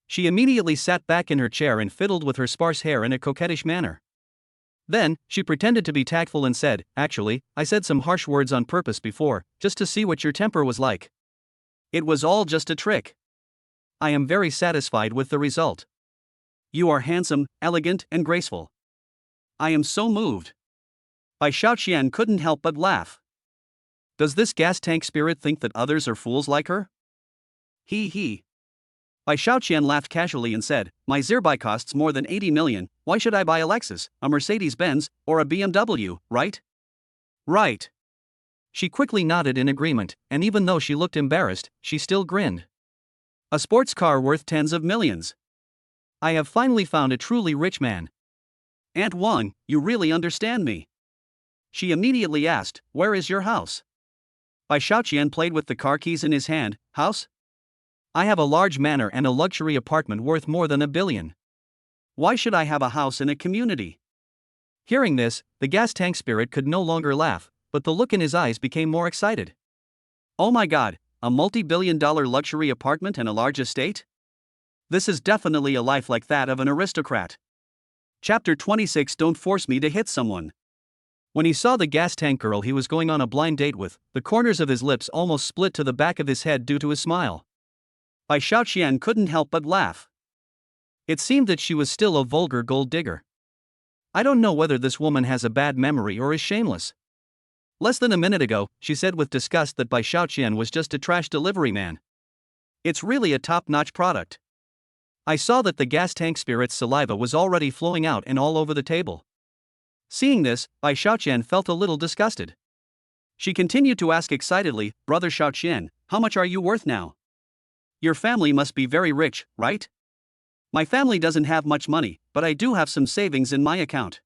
She immediately sat back in her chair and fiddled with her sparse hair in a coquettish manner. Then, she pretended to be tactful and said, Actually, I said some harsh words on purpose before, just to see what your temper was like. It was all just a trick. I am very satisfied with the result. You are handsome, elegant, and graceful. I am so moved. Bai Xiaoqian couldn't help but laugh. Does this gas tank spirit think that others are fools like her? Hee hee. Bai Xiaoqian laughed casually and said, My Zirbai costs more than 80 million, why should I buy a Lexus, a Mercedes-Benz, or a BMW, right? Right. She quickly nodded in agreement, and even though she looked embarrassed, she still grinned. A sports car worth tens of millions. I have finally found a truly rich man. Aunt Wang, you really understand me. She immediately asked, Where is your house? Bai Xiaoqian played with the car keys in his hand. House? I have a large manor and a luxury apartment worth more than $1 billion. Why should I have a house in a community? Hearing this, the gas tank spirit could no longer laugh, but the look in his eyes became more excited. Oh my god, a multi-billion-dollar luxury apartment and a large estate? This is definitely a life like that of an aristocrat. Chapter 26 Don't force me to hit someone. When he saw the gas tank girl he was going on a blind date with, the corners of his lips almost split to the back of his head due to his smile. Bai Xiaoqian couldn't help but laugh. It seemed that she was still a vulgar gold digger. I don't know whether this woman has a bad memory or is shameless. Less than a minute ago, she said with disgust that Bai Xiaoqian was just a trash delivery man. It's really a top-notch product. I saw that the gas tank spirit's saliva was already flowing out and all over the table. Seeing this, Bai Xiaoqian felt a little disgusted. She continued to ask excitedly, Brother Xiaoqian, how much are you worth now? Your family must be very rich, right? My family doesn't have much money, but I do have some savings in my account.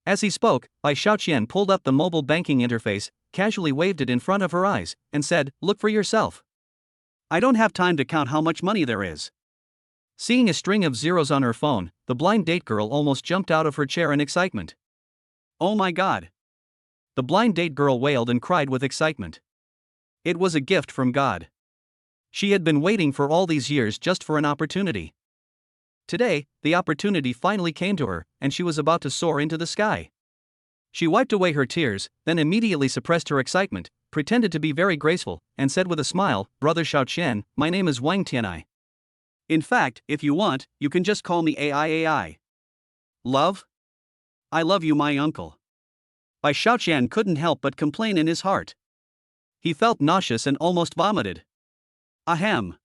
As he spoke, Bai Xiaoqian pulled up the mobile banking interface, casually waved it in front of her eyes, and said, Look for yourself. I don't have time to count how much money there is. Seeing a string of zeros on her phone, the blind date girl almost jumped out of her chair in excitement. Oh my god. The blind date girl wailed and cried with excitement. It was a gift from God. She had been waiting for all these years just for an opportunity. Today, the opportunity finally came to her, and she was about to soar into the sky. She wiped away her tears, then immediately suppressed her excitement, pretended to be very graceful, and said with a smile, "Brother Xiaoqian, my name is Wang Tianai. In fact, if you want, you can just call me AI. Love? I love you, my uncle." Bai Xiaoqian couldn't help but complain in his heart. He felt nauseous and almost vomited. Ahem.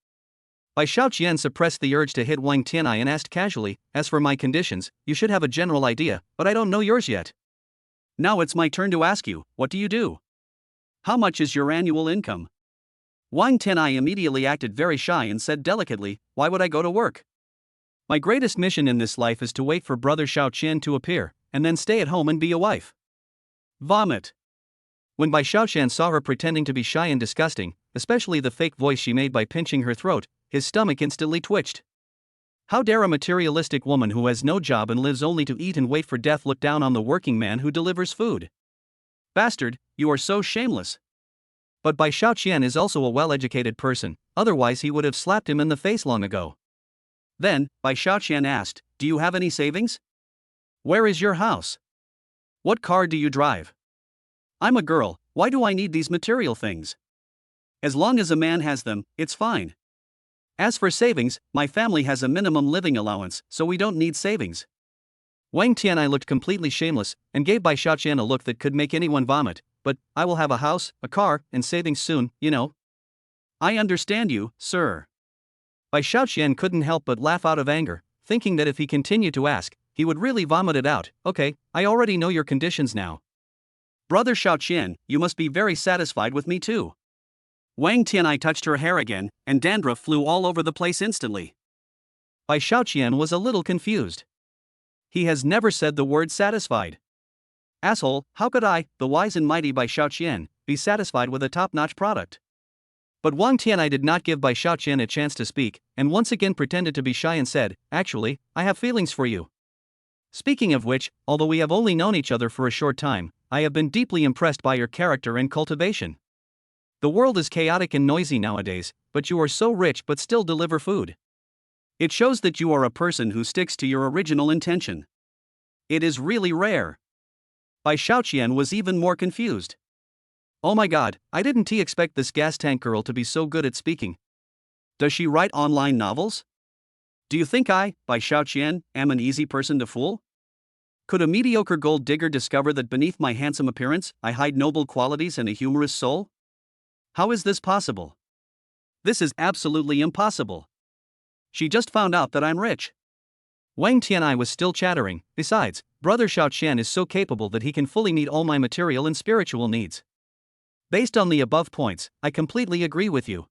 Bai Xiaoqian suppressed the urge to hit Wang Tianai and asked casually, "As for my conditions, you should have a general idea, but I don't know yours yet. Now it's my turn to ask you, what do you do? How much is your annual income?" Wang Tianai immediately acted very shy and said delicately, "Why would I go to work? My greatest mission in this life is to wait for Brother Xiaoqian to appear, and then stay at home and be a wife." Vomit. When Bai Xiaoqian saw her pretending to be shy and disgusting, especially the fake voice she made by pinching her throat, his stomach instantly twitched. How dare a materialistic woman who has no job and lives only to eat and wait for death look down on the working man who delivers food? Bastard, you are so shameless. But Bai Xiaoqian is also a well-educated person, otherwise he would have slapped him in the face long ago. Then, Bai Xiaoqian asked, "Do you have any savings? Where is your house? What car do you drive? I'm a girl, why do I need these material things? As long as a man has them, it's fine. As for savings, my family has a minimum living allowance, so we don't need savings." Wang Tianai looked completely shameless, and gave Bai Xiaoqian a look that could make anyone vomit. "But, I will have a house, a car, and savings soon, you know." "I understand you, sir." Bai Xiaoqian couldn't help but laugh out of anger, thinking that if he continued to ask, he would really vomit it out. "Okay, I already know your conditions now. Brother Xiaoqian, you must be very satisfied with me too." Wang Tianai touched her hair again, and dandruff flew all over the place instantly. Bai Xiaoqian was a little confused. He has never said the word satisfied. Asshole, how could I, the wise and mighty Bai Xiaoqian, be satisfied with a top-notch product? But Wang Tianai did not give Bai Xiaoqian a chance to speak, and once again pretended to be shy and said, "Actually, I have feelings for you. Speaking of which, although we have only known each other for a short time, I have been deeply impressed by your character and cultivation. The world is chaotic and noisy nowadays, but you are so rich but still deliver food. It shows that you are a person who sticks to your original intention. It is really rare." Bai Xiaoqian was even more confused. "Oh my god, I didn't expect this gas tank girl to be so good at speaking. Does she write online novels? Do you think I, Bai Xiaoqian, am an easy person to fool? Could a mediocre gold digger discover that beneath my handsome appearance, I hide noble qualities and a humorous soul? How is this possible? This is absolutely impossible. She just found out that I'm rich." Wang Tianai was still chattering. "Besides, Brother Xiaoqian is so capable that he can fully meet all my material and spiritual needs. Based on the above points, I completely agree with you.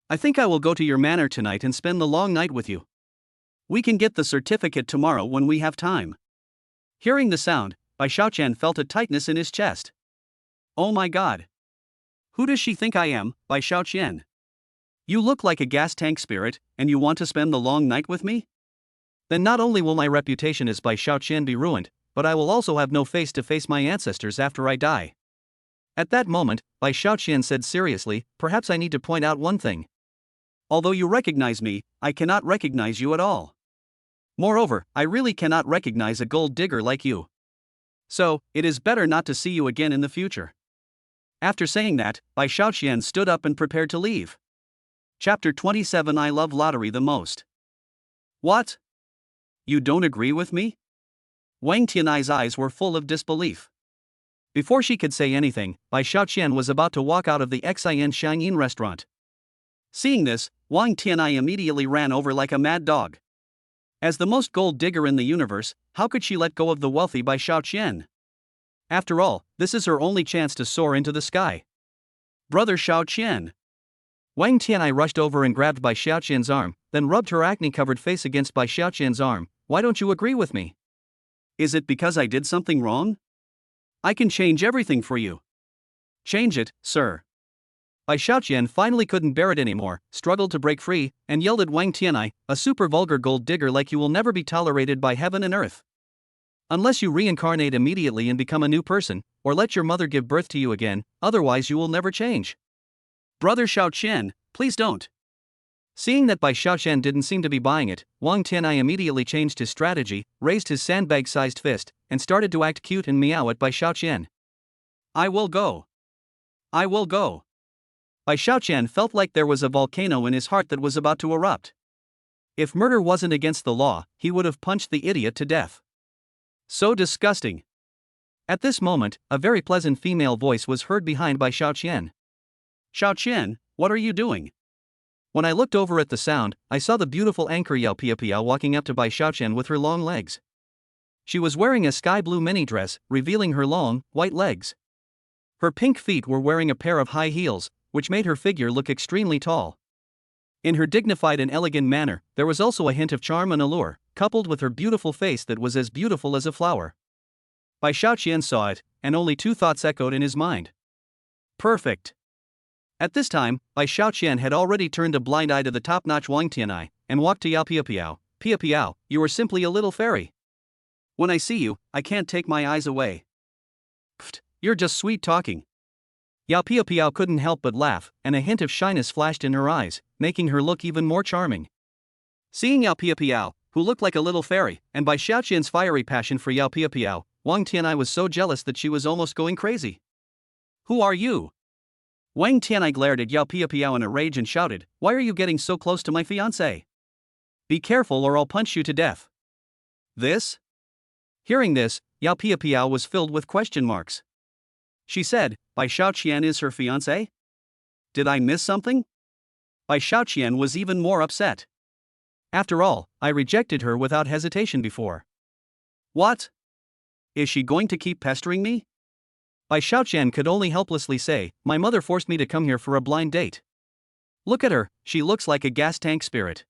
I think I will go to your manor tonight and spend the long night with you. We can get the certificate tomorrow when we have time." Hearing the sound, Bai Xiaoqian felt a tightness in his chest. "Oh my god. Who does she think I am, Bai Xiaoqian? You look like a gas tank spirit, and you want to spend the long night with me? Then not only will my reputation as Bai Xiaoqian be ruined, but I will also have no face to face my ancestors after I die." At that moment, Bai Xiaoqian said seriously, "Perhaps I need to point out one thing. Although you recognize me, I cannot recognize you at all. Moreover, I really cannot recognize a gold digger like you. So, it is better not to see you again in the future." After saying that, Bai Xiaoqian stood up and prepared to leave. Chapter 27. I love lottery the most. "What? You don't agree with me?" Wang Tianai's eyes were full of disbelief. Before she could say anything, Bai Xiaoqian was about to walk out of the Xian Xiangyin restaurant. Seeing this, Wang Tianai immediately ran over like a mad dog. As the most gold digger in the universe, how could she let go of the wealthy Bai Xiaoqian? After all, this is her only chance to soar into the sky. "Brother Xiaoqian." Wang Tianai rushed over and grabbed Bai Xiaoqian's arm, then rubbed her acne-covered face against Bai Xiaoqian's arm. "Why don't you agree with me? Is it because I did something wrong? I can change everything for you." "Change it, sir." Bai Xiaoqian finally couldn't bear it anymore, struggled to break free, and yelled at Wang Tianai, "A super vulgar gold digger like you will never be tolerated by heaven and earth. Unless you reincarnate immediately and become a new person, or let your mother give birth to you again, otherwise you will never change. Brother Xiaoqian, please don't. Seeing that Bai Xiaoqian didn't seem to be buying it, Wang Tianai immediately changed his strategy, raised his sandbag-sized fist, and started to act cute and meow at Bai Xiaoqian. I will go. I will go. Bai Xiaoqian felt like there was a volcano in his heart that was about to erupt. If murder wasn't against the law, he would have punched the idiot to death. So disgusting. At this moment, a very pleasant female voice was heard behind Bai Xiaoqian. Xiaoqian, what are you doing? When I looked over at the sound, I saw the beautiful anchor Yao Piapiao walking up to Bai Xiaoqian with her long legs. She was wearing a sky blue mini dress, revealing her long, white legs. Her pink feet were wearing a pair of high heels, which made her figure look extremely tall. In her dignified and elegant manner, there was also a hint of charm and allure, coupled with her beautiful face that was as beautiful as a flower. Bai Xiaoqian saw it, and only two thoughts echoed in his mind. Perfect. At this time, Bai Xiaoqian had already turned a blind eye to the top-notch Wang Tianai, and walked to Yao Piapiao. Piapiao, you are simply a little fairy. When I see you, I can't take my eyes away. Pfft, you're just sweet talking. Yao Piapiao couldn't help but laugh, and a hint of shyness flashed in her eyes, making her look even more charming. Seeing Yao Piapiao, who looked like a little fairy, and Bai Xiaoqian's fiery passion for Yao Piapiao, Wang Tianai was so jealous that she was almost going crazy. Who are you? Wang Tianai glared at Yao Piapiao in a rage and shouted, Why are you getting so close to my fiancé? Be careful or I'll punch you to death. This? Hearing this, Yao Piapiao was filled with question marks. She said, Bai Xiaoqian is her fiancé? Did I miss something? Bai Xiaoqian was even more upset. After all, I rejected her without hesitation before. What? Is she going to keep pestering me? Bai Xiaoqian could only helplessly say, My mother forced me to come here for a blind date. Look at her, she looks like a gas tank spirit.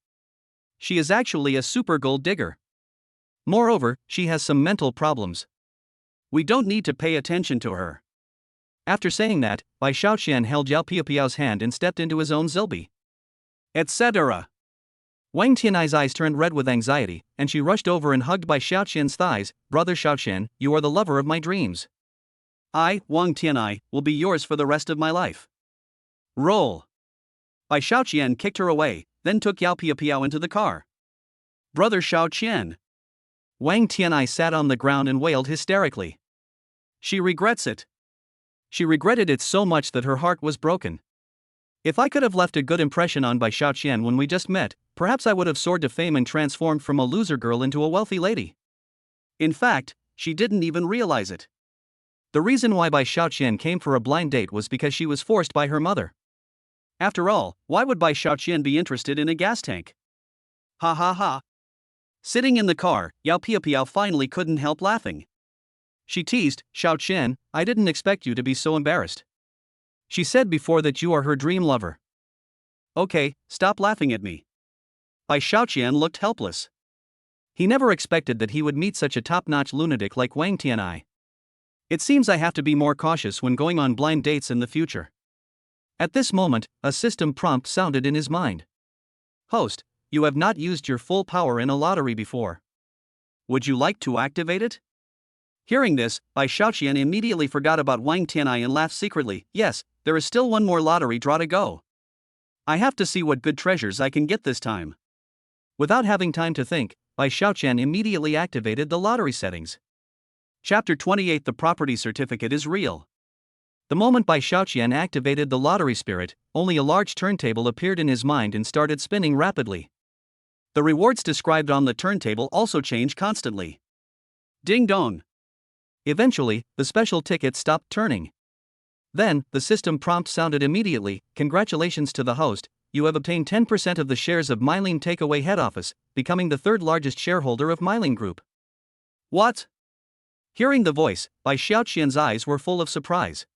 She is actually a super gold digger. Moreover, she has some mental problems. We don't need to pay attention to her. After saying that, Bai Xiaoqian held Yao Piapiao's hand and stepped into his own zilbi. Etc. Wang Tianai's eyes turned red with anxiety, and she rushed over and hugged Bai Xiaoqian's thighs. Brother Xiaoqian, you are the lover of my dreams. I, Wang Tianai, will be yours for the rest of my life. Roll. Bai Xiaoqian kicked her away, then took Yao Piapiao into the car. Brother Xiaoqian. Wang Tianai sat on the ground and wailed hysterically. She regrets it. She regretted it so much that her heart was broken. If I could have left a good impression on Bai Xiaoqian when we just met, perhaps I would have soared to fame and transformed from a loser girl into a wealthy lady. In fact, she didn't even realize it. The reason why Bai Xiaoqian came for a blind date was because she was forced by her mother. After all, why would Bai Xiaoqian be interested in a gas tank? Ha ha ha. Sitting in the car, Yao Piapiao finally couldn't help laughing. She teased, Xiaoqian, I didn't expect you to be so embarrassed. She said before that you are her dream lover. Okay, stop laughing at me. Bai Xiaoqian looked helpless. He never expected that he would meet such a top-notch lunatic like Wang Tianai. It seems I have to be more cautious when going on blind dates in the future. At this moment, a system prompt sounded in his mind. Host, you have not used your full power in a lottery before. Would you like to activate it? Hearing this, Bai Xiaoqian immediately forgot about Wang Tianai and laughed secretly. Yes, there is still one more lottery draw to go. I have to see what good treasures I can get this time. Without having time to think, Bai Xiaoqian immediately activated the lottery settings. Chapter 28 The property certificate is real. The moment Bai Xiaoqian activated the lottery spirit, only a large turntable appeared in his mind and started spinning rapidly. The rewards described on the turntable also change constantly. Ding dong. Eventually, the special ticket stopped turning. Then, the system prompt sounded immediately, Congratulations to the host, you have obtained 10% of the shares of Mylene Takeaway Head Office, becoming the third largest shareholder of Mylene Group. What? Hearing the voice, Bai Xiaoqian's eyes were full of surprise.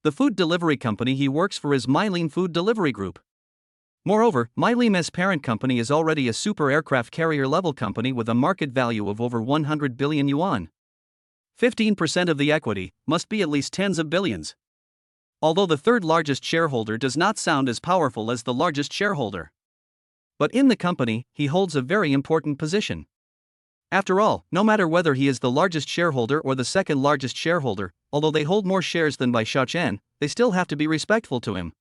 The food delivery company he works for is Mylene Food Delivery Group. Moreover, Mylene's parent company is already a super aircraft carrier level company with a market value of over 100 billion yuan. 15% of the equity must be at least tens of billions. Although the third largest shareholder does not sound as powerful as the largest shareholder. But in the company, he holds a very important position. After all, no matter whether he is the largest shareholder or the second largest shareholder, although they hold more shares than Bai Xiaoqian, they still have to be respectful to him.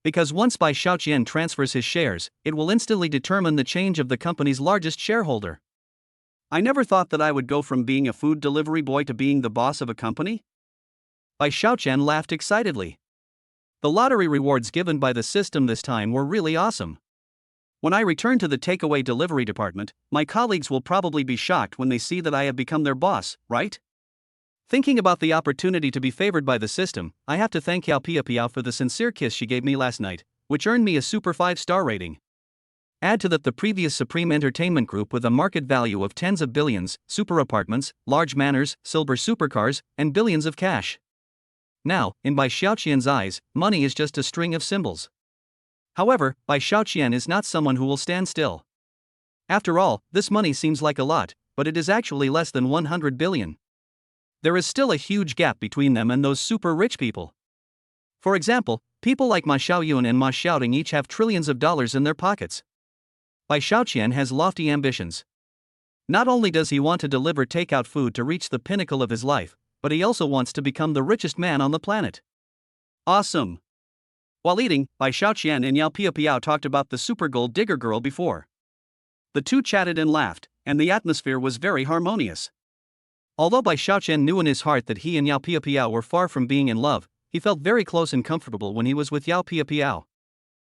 Because once Bai Xiaoqian transfers his shares, it will instantly determine the change of the company's largest shareholder. I never thought that I would go from being a food delivery boy to being the boss of a company. Bai Xiaoqian laughed excitedly. The lottery rewards given by the system this time were really awesome. When I return to the takeaway delivery department, my colleagues will probably be shocked when they see that I have become their boss, right? Thinking about the opportunity to be favored by the system, I have to thank Yao Piao for the sincere kiss she gave me last night, which earned me a super 5-star rating. Add to that the previous Supreme Entertainment Group with a market value of tens of billions, super apartments, large manors, silver supercars, and billions of cash. Now, in Bai Xiaoqian's eyes, money is just a string of symbols. However, Bai Xiaoqian is not someone who will stand still. After all, this money seems like a lot, but it is actually less than 100 billion. There is still a huge gap between them and those super rich people. For example, people like Ma Xiaoyun and Ma Xiaoding each have trillions of dollars in their pockets. Bai Xiaoqian has lofty ambitions. Not only does he want to deliver takeout food to reach the pinnacle of his life, but he also wants to become the richest man on the planet. Awesome! While eating, Bai Xiaoqian and Yao Piao talked about the super gold digger girl before. The two chatted and laughed, and the atmosphere was very harmonious. Although Bai Xiaoqian knew in his heart that he and Yao Piao were far from being in love, he felt very close and comfortable when he was with Yao Piao.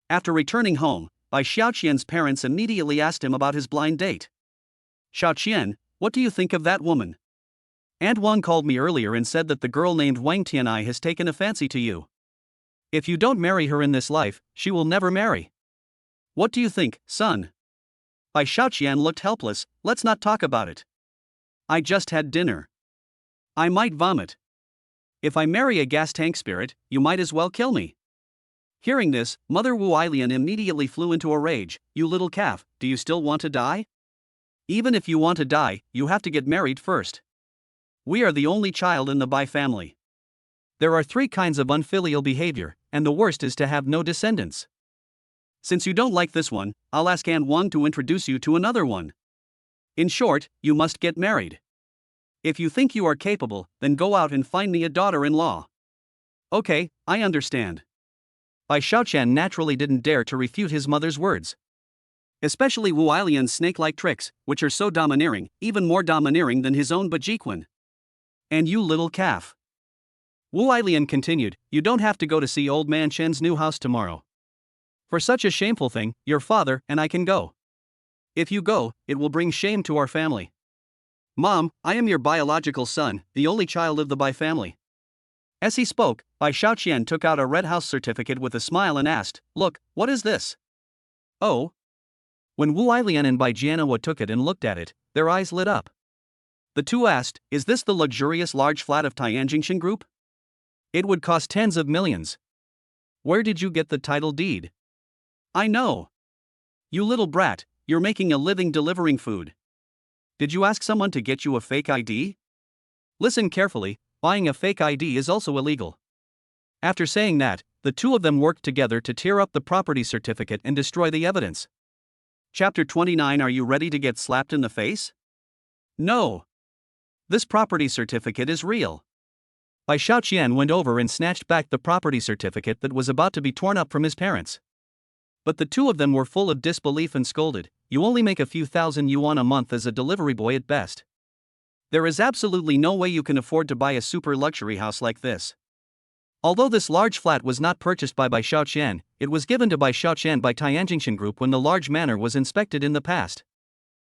After returning home, Bai Xiaoqian's parents immediately asked him about his blind date. Xiaoqian, what do you think of that woman? Aunt Wang called me earlier and said that the girl named Wang Tianai has taken a fancy to you. If you don't marry her in this life, she will never marry. What do you think, son? Bai Xiaoqian looked helpless. Let's not talk about it. I just had dinner. I might vomit. If I marry a gas tank spirit, you might as well kill me. Hearing this, Mother Wu Ailian immediately flew into a rage. You little calf, do you still want to die? Even if you want to die, you have to get married first. We are the only child in the Bai family. There are 3 kinds of unfilial behavior, and the worst is to have no descendants. Since you don't like this one, I'll ask Aunt Wang to introduce you to another one. In short, you must get married. If you think you are capable, then go out and find me a daughter-in-law. Okay, I understand. Bai Xiaoqian naturally didn't dare to refute his mother's words. Especially Wu Ailian's snake-like tricks, which are so domineering, even more domineering than his own Bajiquan. And you little calf. Wu Ailian continued, you don't have to go to see old man Shen's new house tomorrow. For such a shameful thing, your father and I can go. If you go, it will bring shame to our family. Mom, I am your biological son, the only child of the Bai family. As he spoke, Bai Xiaoqian took out a red house certificate with a smile and asked, look, what is this? Oh. When Wu Ailian and Bai Jianhua took it and looked at it, their eyes lit up. The two asked, is this the luxurious large flat of Tianjingxian Group? It would cost tens of millions. Where did you get the title deed? I know. You little brat, you're making a living delivering food. Did you ask someone to get you a fake ID? Listen carefully, buying a fake ID is also illegal. After saying that, the two of them worked together to tear up the property certificate and destroy the evidence. Chapter 29. Are you ready to get slapped in the face? No. This property certificate is real. Bai Xiaoqian went over and snatched back the property certificate that was about to be torn up from his parents. But the two of them were full of disbelief and scolded, you only make a few thousand yuan a month as a delivery boy at best. There is absolutely no way you can afford to buy a super luxury house like this. Although this large flat was not purchased by Bai Xiaoqian, it was given to Bai Xiaoqian by Tianjingxian Group when the large manor was inspected in the past.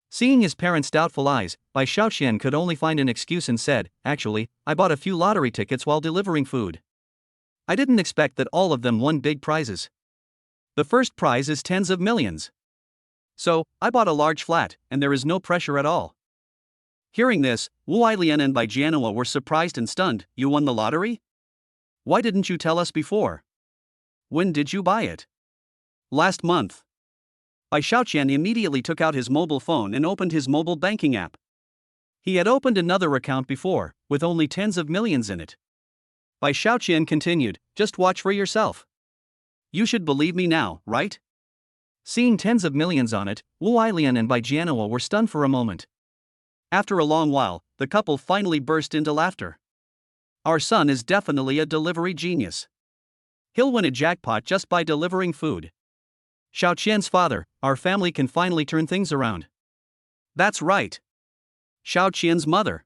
Seeing his parents' doubtful eyes, Bai Xiaoqian could only find an excuse and said, actually, I bought a few lottery tickets while delivering food. I didn't expect that all of them won big prizes. The first prize is tens of millions. So, I bought a large flat, and there is no pressure at all. Hearing this, Wu Ailian and Bai Jianhua were surprised and stunned. You won the lottery? Why didn't you tell us before? When did you buy it? Last month. Bai Xiaoqian immediately took out his mobile phone and opened his mobile banking app. He had opened another account before, with only tens of millions in it. Bai Xiaoqian continued, just watch for yourself. You should believe me now, right? Seeing tens of millions on it, Wu Ailian and Bai Jianhua were stunned for a moment. After a long while, the couple finally burst into laughter. Our son is definitely a delivery genius. He'll win a jackpot just by delivering food. Xiao Qian's father, our family can finally turn things around. That's right. Xiao Qian's mother.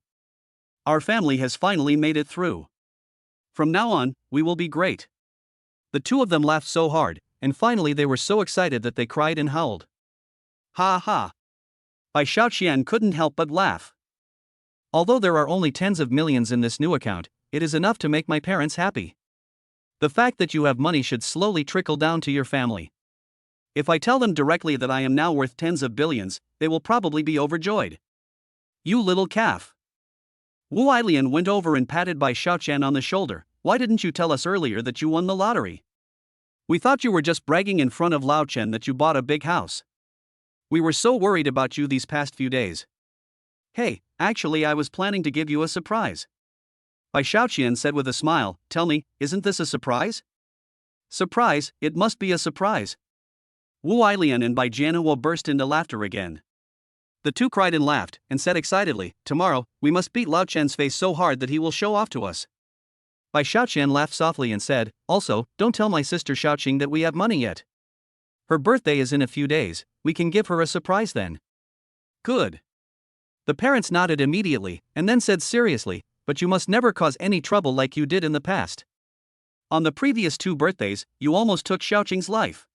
Our family has finally made it through. From now on, we will be great. The two of them laughed so hard, and finally they were so excited that they cried and howled. Ha ha. Bai Xiaoqian couldn't help but laugh. Although there are only tens of millions in this new account, it is enough to make my parents happy. The fact that you have money should slowly trickle down to your family. If I tell them directly that I am now worth tens of billions, they will probably be overjoyed. You little calf. Wu Ailian went over and patted Bai Xiaoqian on the shoulder. Why didn't you tell us earlier that you won the lottery? We thought you were just bragging in front of Lao Chen that you bought a big house. We were so worried about you these past few days. Hey, actually I was planning to give you a surprise. Bai Xiaoqian said with a smile. Tell me, isn't this a surprise? Surprise, it must be a surprise. Wu Ailian and Bai Jianhua burst into laughter again. The two cried and laughed, and said excitedly, tomorrow, we must beat Lao Chen's face so hard that he will show off to us. Bai Xiaoqian laughed softly and said, also, don't tell my sister Xiaoqing that we have money yet. Her birthday is in a few days, we can give her a surprise then. Good. The parents nodded immediately, and then said seriously, but you must never cause any trouble like you did in the past. On the previous 2 birthdays, you almost took Xiaoqing's life.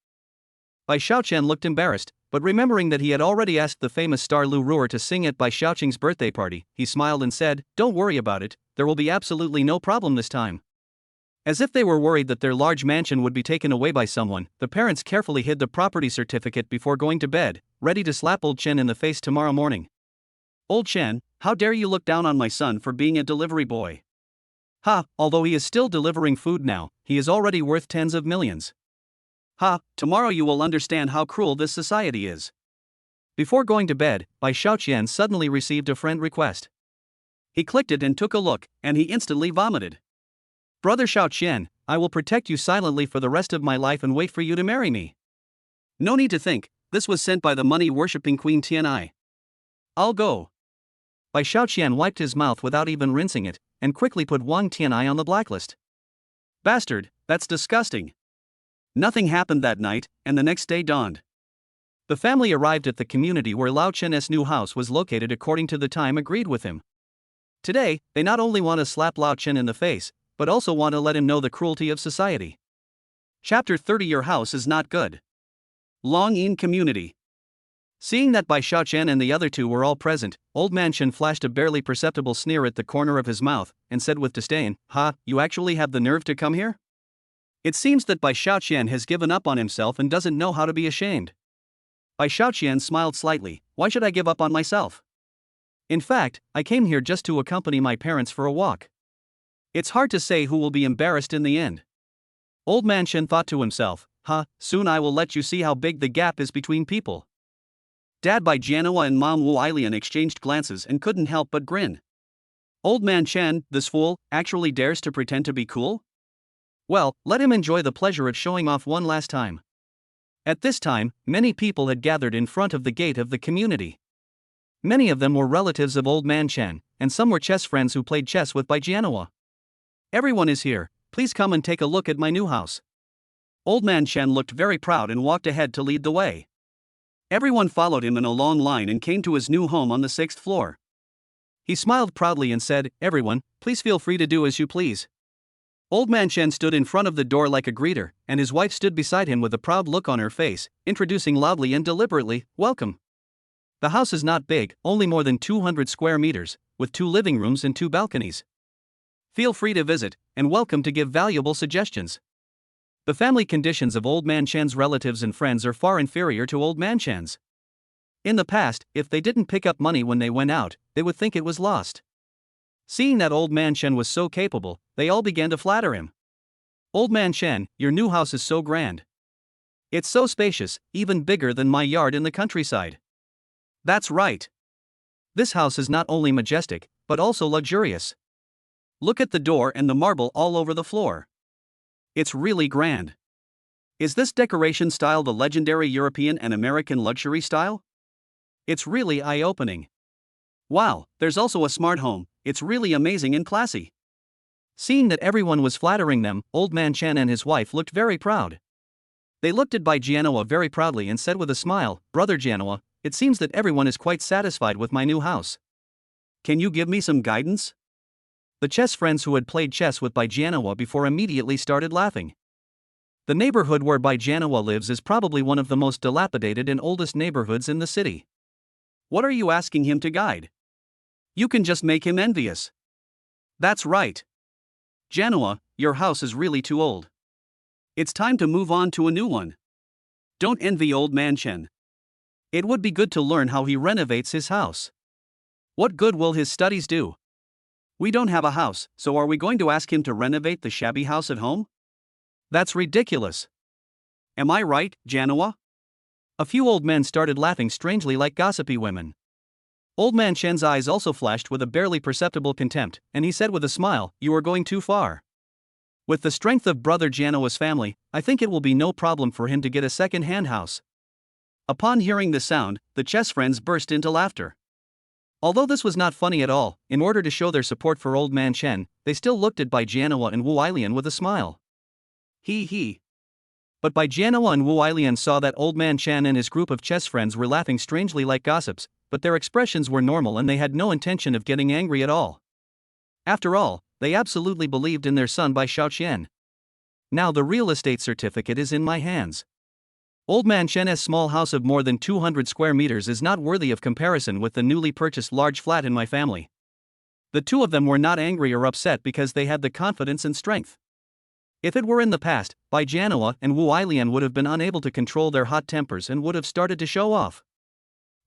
Bai Xiaoqian looked embarrassed, but remembering that he had already asked the famous star Lu Ruer to sing at Bai Xiaoqing's birthday party, he smiled and said, don't worry about it, there will be absolutely no problem this time. As if they were worried that their large mansion would be taken away by someone, the parents carefully hid the property certificate before going to bed, ready to slap old Chen in the face tomorrow morning. Old Chen, how dare you look down on my son for being a delivery boy? Ha, although he is still delivering food now, he is already worth tens of millions. Ha, tomorrow you will understand how cruel this society is. Before going to bed, Bai Xiaoqian suddenly received a friend request. He clicked it and took a look, and he instantly vomited. Brother Xiaoqian, I will protect you silently for the rest of my life and wait for you to marry me. No need to think, this was sent by the money-worshipping Queen Tianai. I'll go. Bai Xiaoqian wiped his mouth without even rinsing it, and quickly put Wang Tianai on the blacklist. Bastard, that's disgusting. Nothing happened that night, and the next day dawned. The family arrived at the community where Lao Chen's new house was located according to the time agreed with him. Today, they not only want to slap Lao Chen in the face, but also want to let him know the cruelty of society. Chapter 30. Your house is not good. Long-in community. Seeing that Bai Xiaoqian and the other two were all present, Old Man Chen flashed a barely perceptible sneer at the corner of his mouth, and said with disdain, Ha, you actually have the nerve to come here? It seems that Bai Xiaoqian has given up on himself and doesn't know how to be ashamed. Bai Xiaoqian smiled slightly. Why should I give up on myself? In fact, I came here just to accompany my parents for a walk. It's hard to say who will be embarrassed in the end. Old Man Chen thought to himself, soon I will let you see how big the gap is between people. Dad Bai Jianhua and Mom Wu Ailian exchanged glances and couldn't help but grin. Old Man Chen, this fool, actually dares to pretend to be cool? Well, let him enjoy the pleasure of showing off one last time. At this time, many people had gathered in front of the gate of the community. Many of them were relatives of Old Man Chen, and some were chess friends who played chess with Bai Jianhua. Everyone is here, please come and take a look at my new house. Old Man Chen looked very proud and walked ahead to lead the way. Everyone followed him in a long line and came to his new home on the 6th floor. He smiled proudly and said, everyone, please feel free to do as you please. Old Man Chen stood in front of the door like a greeter, and his wife stood beside him with a proud look on her face, introducing loudly and deliberately, welcome. The house is not big, only more than 200 square meters, with 2 living rooms and 2 balconies. Feel free to visit, and welcome to give valuable suggestions. The family conditions of Old Man Chen's relatives and friends are far inferior to Old Man Chen's. In the past, if they didn't pick up money when they went out, they would think it was lost. Seeing that Old Man Chen was so capable, they all began to flatter him. Old Man Chen, your new house is so grand. It's so spacious, even bigger than my yard in the countryside. That's right. This house is not only majestic, but also luxurious. Look at the door and the marble all over the floor. It's really grand. Is this decoration style the legendary European and American luxury style? It's really eye-opening. Wow, there's also a smart home, it's really amazing and classy. Seeing that everyone was flattering them, Old Man Chen and his wife looked very proud. They looked at Bai Jianhua very proudly and said with a smile, "Brother Jianhua, it seems that everyone is quite satisfied with my new house. Can you give me some guidance?" The chess friends who had played chess with Bai Jianhua before immediately started laughing. The neighborhood where Bai Jianhua lives is probably one of the most dilapidated and oldest neighborhoods in the city. What are you asking him to guide? You can just make him envious. That's right. Jianhua, your house is really too old. It's time to move on to a new one. Don't envy Old Man Chen. It would be good to learn how he renovates his house. What good will his studies do? We don't have a house, so are we going to ask him to renovate the shabby house at home? That's ridiculous. Am I right, Jianhua? A few old men started laughing strangely like gossipy women. Old Man Chen's eyes also flashed with a barely perceptible contempt, and he said with a smile, "You are going too far. With the strength of Brother Jianhua's family, I think it will be no problem for him to get a second-hand house." Upon hearing the sound, the chess friends burst into laughter. Although this was not funny at all, in order to show their support for Old Man Chen, they still looked at Bai Jianhua and Wu Ailian with a smile. He. But Bai Jianhua and Wu Ailian saw that Old Man Chen and his group of chess friends were laughing strangely like gossips, but their expressions were normal and they had no intention of getting angry at all. After all, they absolutely believed in their son Bai Shaoqian. Now the real estate certificate is in my hands. Old Man Chen's small house of more than 200 square meters is not worthy of comparison with the newly purchased large flat in my family. The two of them were not angry or upset because they had the confidence and strength. If it were in the past, Bai Jianhua and Wu Ailian would have been unable to control their hot tempers and would have started to show off.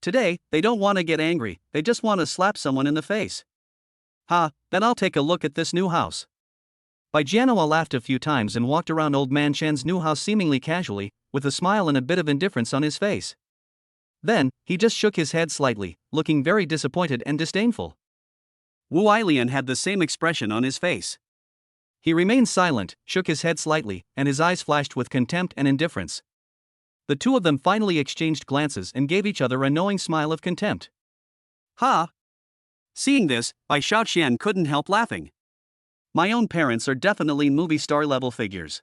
Today, they don't want to get angry, they just want to slap someone in the face. Then I'll take a look at this new house. Bai Jianhua laughed a few times and walked around Old Man Chen's new house seemingly casually, with a smile and a bit of indifference on his face. Then, he just shook his head slightly, looking very disappointed and disdainful. Wu Ailian had the same expression on his face. He remained silent, shook his head slightly, and his eyes flashed with contempt and indifference. The two of them finally exchanged glances and gave each other a knowing smile of contempt. Seeing this, Bai Shaoqian couldn't help laughing. My own parents are definitely movie star level figures.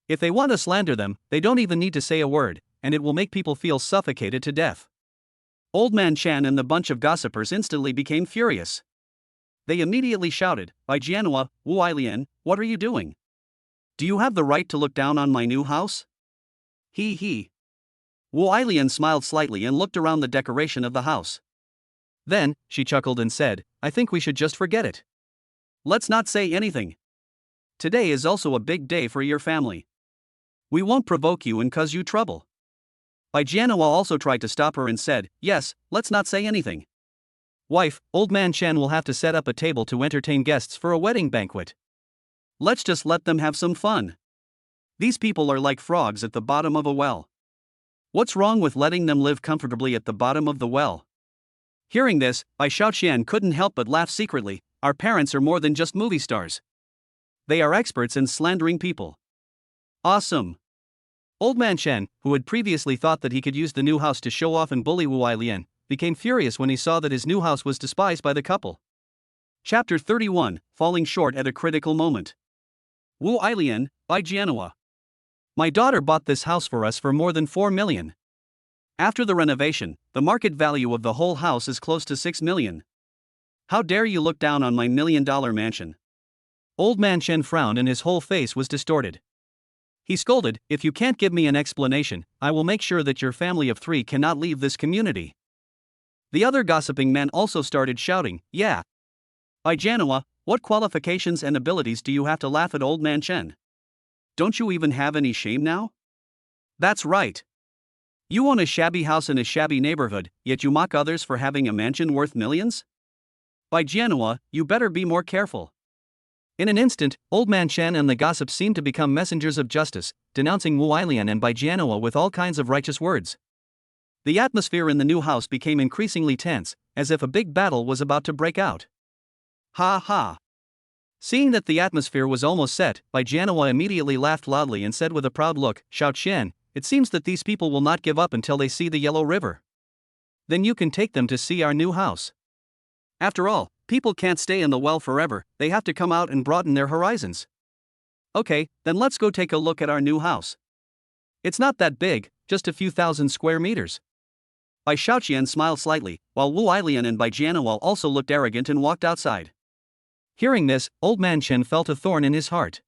If they want to slander them, they don't even need to say a word, and it will make people feel suffocated to death. Old Man Chen and the bunch of gossipers instantly became furious. They immediately shouted, "Bai Jianhua, Wu Ailian, what are you doing? Do you have the right to look down on my new house?" He. Wu Ailian smiled slightly and looked around the decoration of the house. Then, she chuckled and said, "I think we should just forget it. Let's not say anything. Today is also a big day for your family. We won't provoke you and cause you trouble." Bai Jianhua also tried to stop her and said, "Yes, let's not say anything. Wife, Old Man Chen will have to set up a table to entertain guests for a wedding banquet. Let's just let them have some fun. These people are like frogs at the bottom of a well. What's wrong with letting them live comfortably at the bottom of the well?" Hearing this, Bai Shaoqian couldn't help but laugh secretly. Our parents are more than just movie stars. They are experts in slandering people. Awesome. Old Man Chen, who had previously thought that he could use the new house to show off and bully Wu Ailian, became furious when he saw that his new house was despised by the couple. Chapter 31, Falling Short at a Critical Moment. Wu Ailian, Bai Jianhua. My daughter bought this house for us for more than 4 million. After the renovation, the market value of the whole house is close to 6 million. How dare you look down on my $1 million mansion? Old Man Chen frowned and his whole face was distorted. He scolded, "If you can't give me an explanation, I will make sure that your family of 3 cannot leave this community." The other gossiping men also started shouting, "Yeah. Bai Jianhua, what qualifications and abilities do you have to laugh at Old Man Chen? Don't you even have any shame now? That's right. You own a shabby house in a shabby neighborhood, yet you mock others for having a mansion worth millions? Bai Jianhua, you better be more careful." In an instant, Old Man Chen and the gossips seemed to become messengers of justice, denouncing Wu Ailian and Bai Jianhua with all kinds of righteous words. The atmosphere in the new house became increasingly tense, as if a big battle was about to break out. Seeing that the atmosphere was almost set, Bai Jianhua immediately laughed loudly and said with a proud look, "Shaoqian, it seems that these people will not give up until they see the Yellow River. Then you can take them to see our new house. After all, People can't stay in the well forever, they have to come out and broaden their horizons. Okay, then let's go take a look at our new house. It's not that big, just a few thousand square meters. Bai Xiaoqian smiled slightly, while Wu Ailian and Bai Jianhua also looked arrogant and walked outside. Hearing this, Old Man Chen felt a thorn in his heart.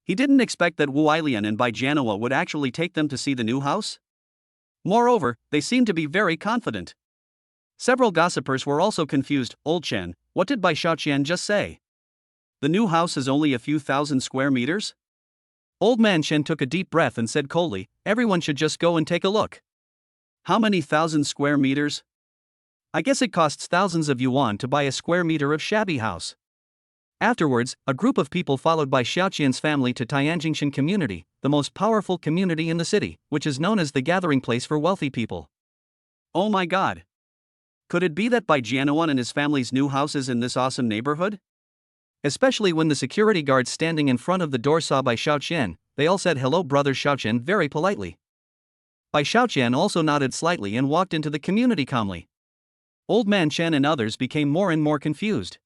He didn't expect that Wu Ailian and Bai Jianhua would actually take them to see the new house. Moreover, they seemed to be very confident. Several gossipers were also confused. Old Chen, what did Bai Xiaoqian just say? The new house is only a few thousand square meters? Old Man Chen took a deep breath and said coldly, everyone should just go and take a look. How many thousand square meters? I guess it costs thousands of yuan to buy a square meter of shabby house. Afterwards, a group of people followed Bai Xiaoqian's family to Tianjingshan community, the most powerful community in the city, which is known as the gathering place for wealthy people. Oh my god! Could it be that Bai Jianhuan and his family's new house is in this awesome neighborhood? Especially when the security guards standing in front of the door saw Bai Xiaoqian, they all said hello brother Xiaoqian very politely. Bai Xiaoqian also nodded slightly and walked into the community calmly. Old Man Chen and others became more and more confused.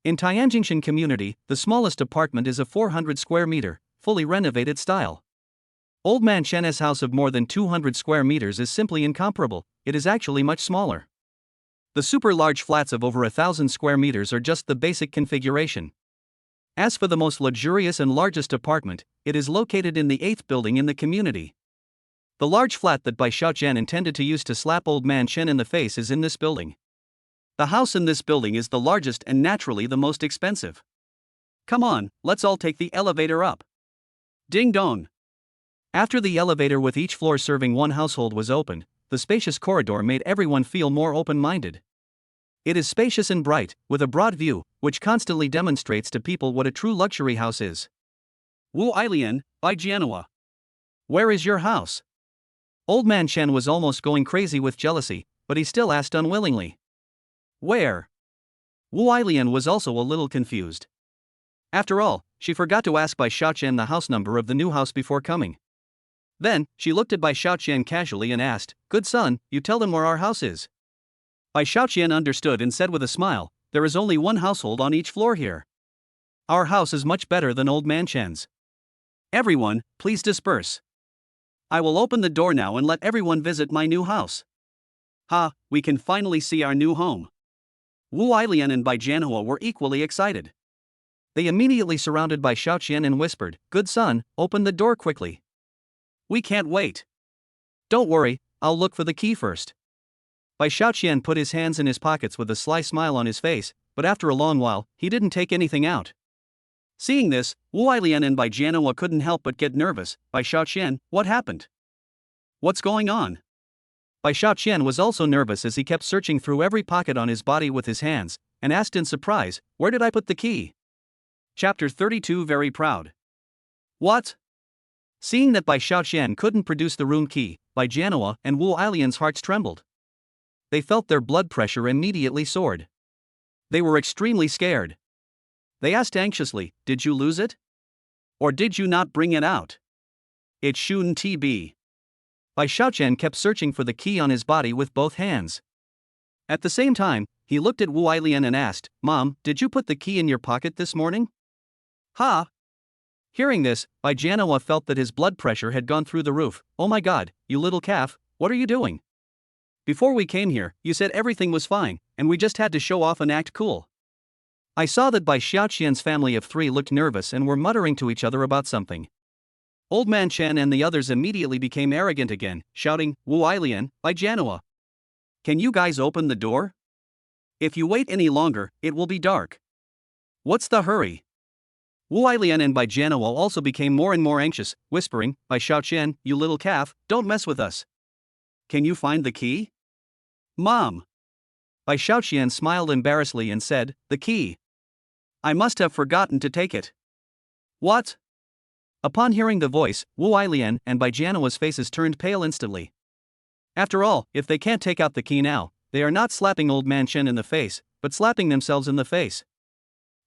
In Tianjingshan community, the smallest apartment is a 400 square meter, fully renovated style. Old Man Chen's house of more than 200 square meters is simply incomparable, it is actually much smaller. The super large flats of over 1,000 square meters are just the basic configuration. As for the most luxurious and largest apartment, it is located in the 8th building in the community. The large flat that Bai Xiaoqian intended to use to slap Old Man Chen in the face is in this building. The house in this building is the largest and naturally the most expensive. Come on, let's all take the elevator up. Ding dong. After the elevator with each floor serving one household was opened, the spacious corridor made everyone feel more open-minded. It is spacious and bright, with a broad view, which constantly demonstrates to people what a true luxury house is. Wu Ailian, Bai Jianhua. Where is your house? Old Man Chen was almost going crazy with jealousy, but he still asked unwillingly. Where? Wu Ailian was also a little confused. After all, she forgot to ask Bai Xiaoqian the house number of the new house before coming. Then, she looked at Bai Xiaoqian casually and asked, good son, you tell them where our house is. Bai Xiaoqian understood and said with a smile, there is only one household on each floor here. Our house is much better than Old Man Chen's. Everyone, please disperse. I will open the door now and let everyone visit my new house. Ha, we can finally see our new home. Wu Ailian and Bai Jianhua were equally excited. They immediately surrounded Bai Xiaoqian and whispered, good son, open the door quickly. We can't wait. Don't worry, I'll look for the key first. Bai Xiaoqian put his hands in his pockets with a sly smile on his face, but after a long while, he didn't take anything out. Seeing this, Wu Ailian and Bai Jianhua couldn't help but get nervous. Bai Xiaoqian, what happened? What's going on? Bai Xiaoqian was also nervous as he kept searching through every pocket on his body with his hands, and asked in surprise, where did I put the key? Chapter 32 Very proud. What? Seeing that Bai Xiaoqian couldn't produce the room key, Bai Jianhua and Wu Ailian's hearts trembled. They felt their blood pressure immediately soared. They were extremely scared. They asked anxiously, did you lose it? Or did you not bring it out? It shouldn't be. Bai Xiaoqian kept searching for the key on his body with both hands. At the same time, he looked at Wu Ailian and asked, Mom, did you put the key in your pocket this morning? Ha! Hearing this, Bai Jianhua felt that his blood pressure had gone through the roof. Oh my god, you little calf, what are you doing? Before we came here, you said everything was fine, and we just had to show off and act cool. I saw that Bai Xiaoqian's family of 3 looked nervous and were muttering to each other about something. Old Man Chen and the others immediately became arrogant again, shouting, Wu Ailian, Bai Jianhua. Can you guys open the door? If you wait any longer, it will be dark. What's the hurry? Wu Ailian and Bai Jianhua also became more and more anxious, whispering, Bai Xiaoqian, you little calf, don't mess with us. Can you find the key? Mom. Bai Xiaoqian smiled embarrassedly and said, the key. I must have forgotten to take it. What? Upon hearing the voice, Wu Ailian and Bai Jianhua's faces turned pale instantly. After all, if they can't take out the key now, they are not slapping Old Man Chen in the face, but slapping themselves in the face.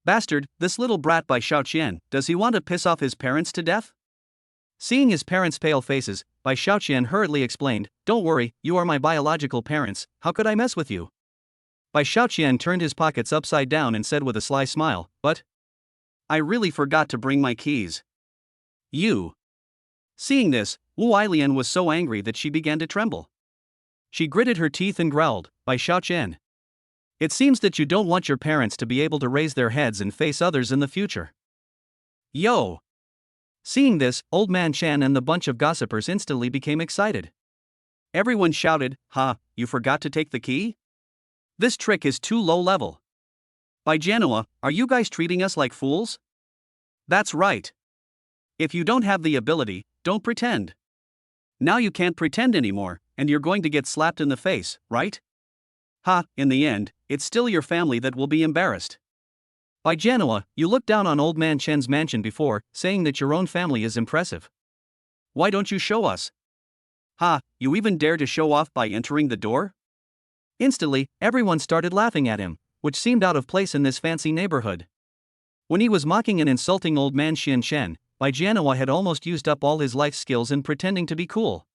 Bastard, this little brat Bai Xiaoqian, does he want to piss off his parents to death? Seeing his parents' pale faces, Bai Xiaoqian hurriedly explained, don't worry, you are my biological parents, how could I mess with you? Bai Xiaoqian turned his pockets upside down and said with a sly smile, "But I really forgot to bring my keys." "You." Seeing this, Wu Ailian was so angry that she began to tremble. She gritted her teeth and growled, "Bai Xiaoqian, it seems that you don't want your parents to be able to raise their heads and face others in the future." "Yo!" Seeing this, Old Man Chan and the bunch of gossipers instantly became excited. Everyone shouted, "Ha, you forgot to take the key? This trick is too low level. By Genoa, are you guys treating us like fools?" "That's right. If you don't have the ability, don't pretend. Now you can't pretend anymore, and you're going to get slapped in the face, right? Ha, in the end, it's still your family that will be embarrassed. By Genoa, you looked down on Old Man Chen's mansion before, saying that your own family is impressive. Why don't you show us? Ha, you even dare to show off by entering the door?" Instantly, everyone started laughing at him, which seemed out of place in this fancy neighborhood. When he was mocking and insulting Old Man Xian Shen, Bai Jianhua had almost used up all his life skills in pretending to be cool.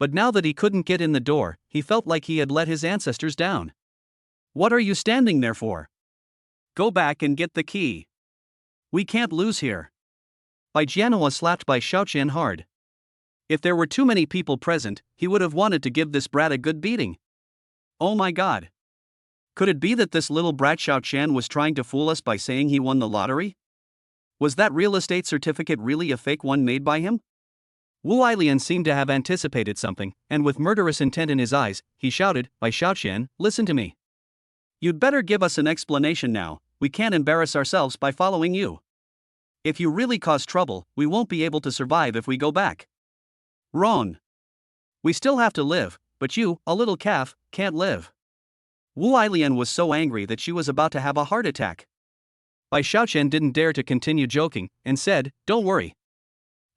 But now that he couldn't get in the door, he felt like he had let his ancestors down. "What are you standing there for? Go back and get the key. We can't lose here." Bai Jianhua slapped Bai Xiaoqian hard. If there were too many people present, he would have wanted to give this brat a good beating. Oh my god. Could it be that this little brat Xiaoqian was trying to fool us by saying he won the lottery? Was that real estate certificate really a fake one made by him? Wu Ailian seemed to have anticipated something, and with murderous intent in his eyes, he shouted, "Bai Xiaoqian, listen to me. You'd better give us an explanation now. We can't embarrass ourselves by following you. If you really cause trouble, we won't be able to survive if we go back. Ron. We still have to live, but you, a little calf, can't live." Wu Ailian was so angry that she was about to have a heart attack. Bai Xiaoqian didn't dare to continue joking, and said, "Don't worry.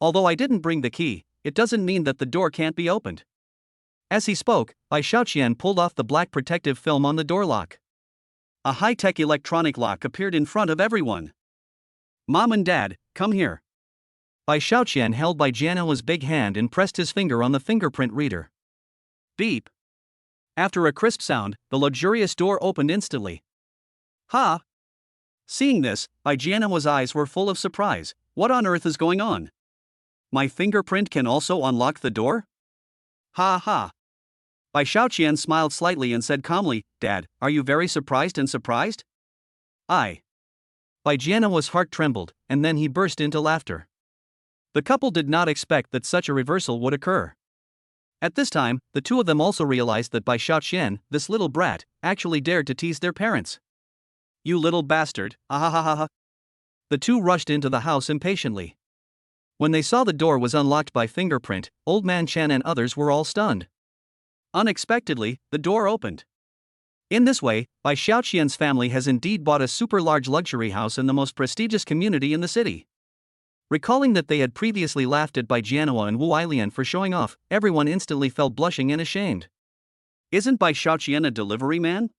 Although I didn't bring the key, it doesn't mean that the door can't be opened." As he spoke, Bai Xiaoqian pulled off the black protective film on the door lock. A high-tech electronic lock appeared in front of everyone. "Mom and Dad, come here." Bai Xiaoqian held Bai Jianhua's big hand and pressed his finger on the fingerprint reader. Beep. After a crisp sound, the luxurious door opened instantly. "Ha!" Seeing this, Bai Jianhua's eyes were full of surprise. "What on earth is going on? My fingerprint can also unlock the door?" "Ha ha." Bai Xiaoqian smiled slightly and said calmly, "Dad, are you very surprised and surprised?" "I." Bai Jianhua's heart trembled, and then he burst into laughter. The couple did not expect that such a reversal would occur. At this time, the two of them also realized that Bai Xiaoqian, this little brat, actually dared to tease their parents. "You little bastard, ahahaha." The two rushed into the house impatiently. When they saw the door was unlocked by fingerprint, Old Man Chan and others were all stunned. Unexpectedly, the door opened. In this way, Bai Xiaoqian's family has indeed bought a super large luxury house in the most prestigious community in the city. Recalling that they had previously laughed at Bai Jianhua and Wu Ailian for showing off, everyone instantly felt blushing and ashamed. Isn't Bai Xiaoqian a delivery man?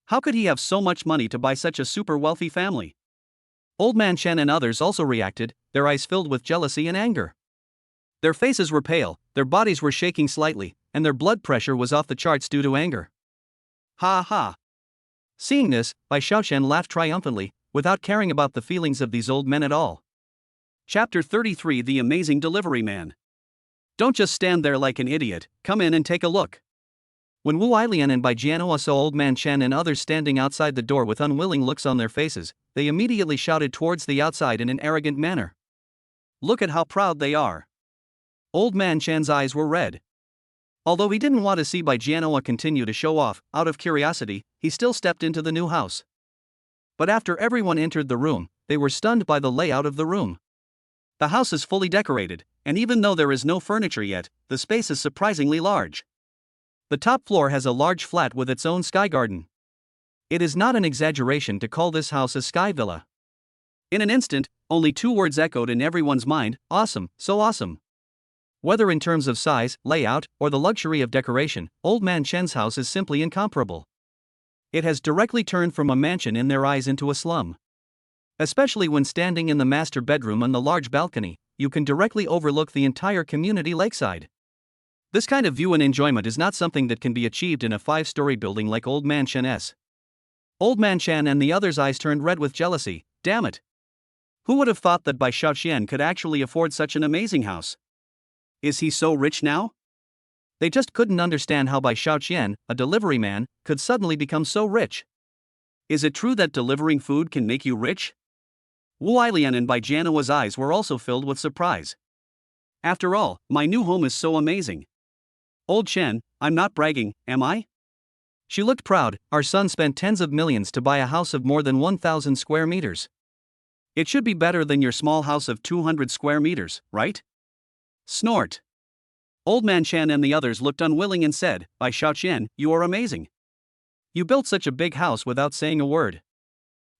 How could he have so much money to buy such a super wealthy family? Old Man Chen and others also reacted, their eyes filled with jealousy and anger. Their faces were pale, their bodies were shaking slightly, and their blood pressure was off the charts due to anger. Ha ha. Seeing this, Bai Xiaoqian laughed triumphantly, without caring about the feelings of these old men at all. Chapter 33: The Amazing Delivery Man. Don't just stand there like an idiot, come in and take a look. When Wu Ailian and Bai Jianhua saw Old Man Chen and others standing outside the door with unwilling looks on their faces, they immediately shouted towards the outside in an arrogant manner. Look at how proud they are. Old Man Chen's eyes were red. Although he didn't want to see Bai Jianhua continue to show off, out of curiosity, he still stepped into the new house. But after everyone entered the room, they were stunned by the layout of the room. The house is fully decorated, and even though there is no furniture yet, the space is surprisingly large. The top floor has a large flat with its own sky garden. It is not an exaggeration to call this house a sky villa. In an instant, only two words echoed in everyone's mind: awesome, so awesome. Whether in terms of size, layout, or the luxury of decoration, Old Man Chen's house is simply incomparable. It has directly turned from a mansion in their eyes into a slum. Especially when standing in the master bedroom on the large balcony, you can directly overlook the entire community lakeside. This kind of view and enjoyment is not something that can be achieved in a 5-story building like Old Man Chen's. Old Man Chen and the others' eyes turned red with jealousy. Damn it! Who would have thought that Bai Xiaoqian could actually afford such an amazing house? Is he so rich now? They just couldn't understand how Bai Xiaoqian, a delivery man, could suddenly become so rich. Is it true that delivering food can make you rich? Wu Ailian and Bai Jianua's eyes were also filled with surprise. After all, my new home is so amazing. Old Chen, I'm not bragging, am I? She looked proud. Our son spent tens of millions to buy a house of more than 1,000 square meters. It should be better than your small house of 200 square meters, right? Snort. Old Man Chen and the others looked unwilling and said, Bai Xiaoqian, you are amazing. You built such a big house without saying a word.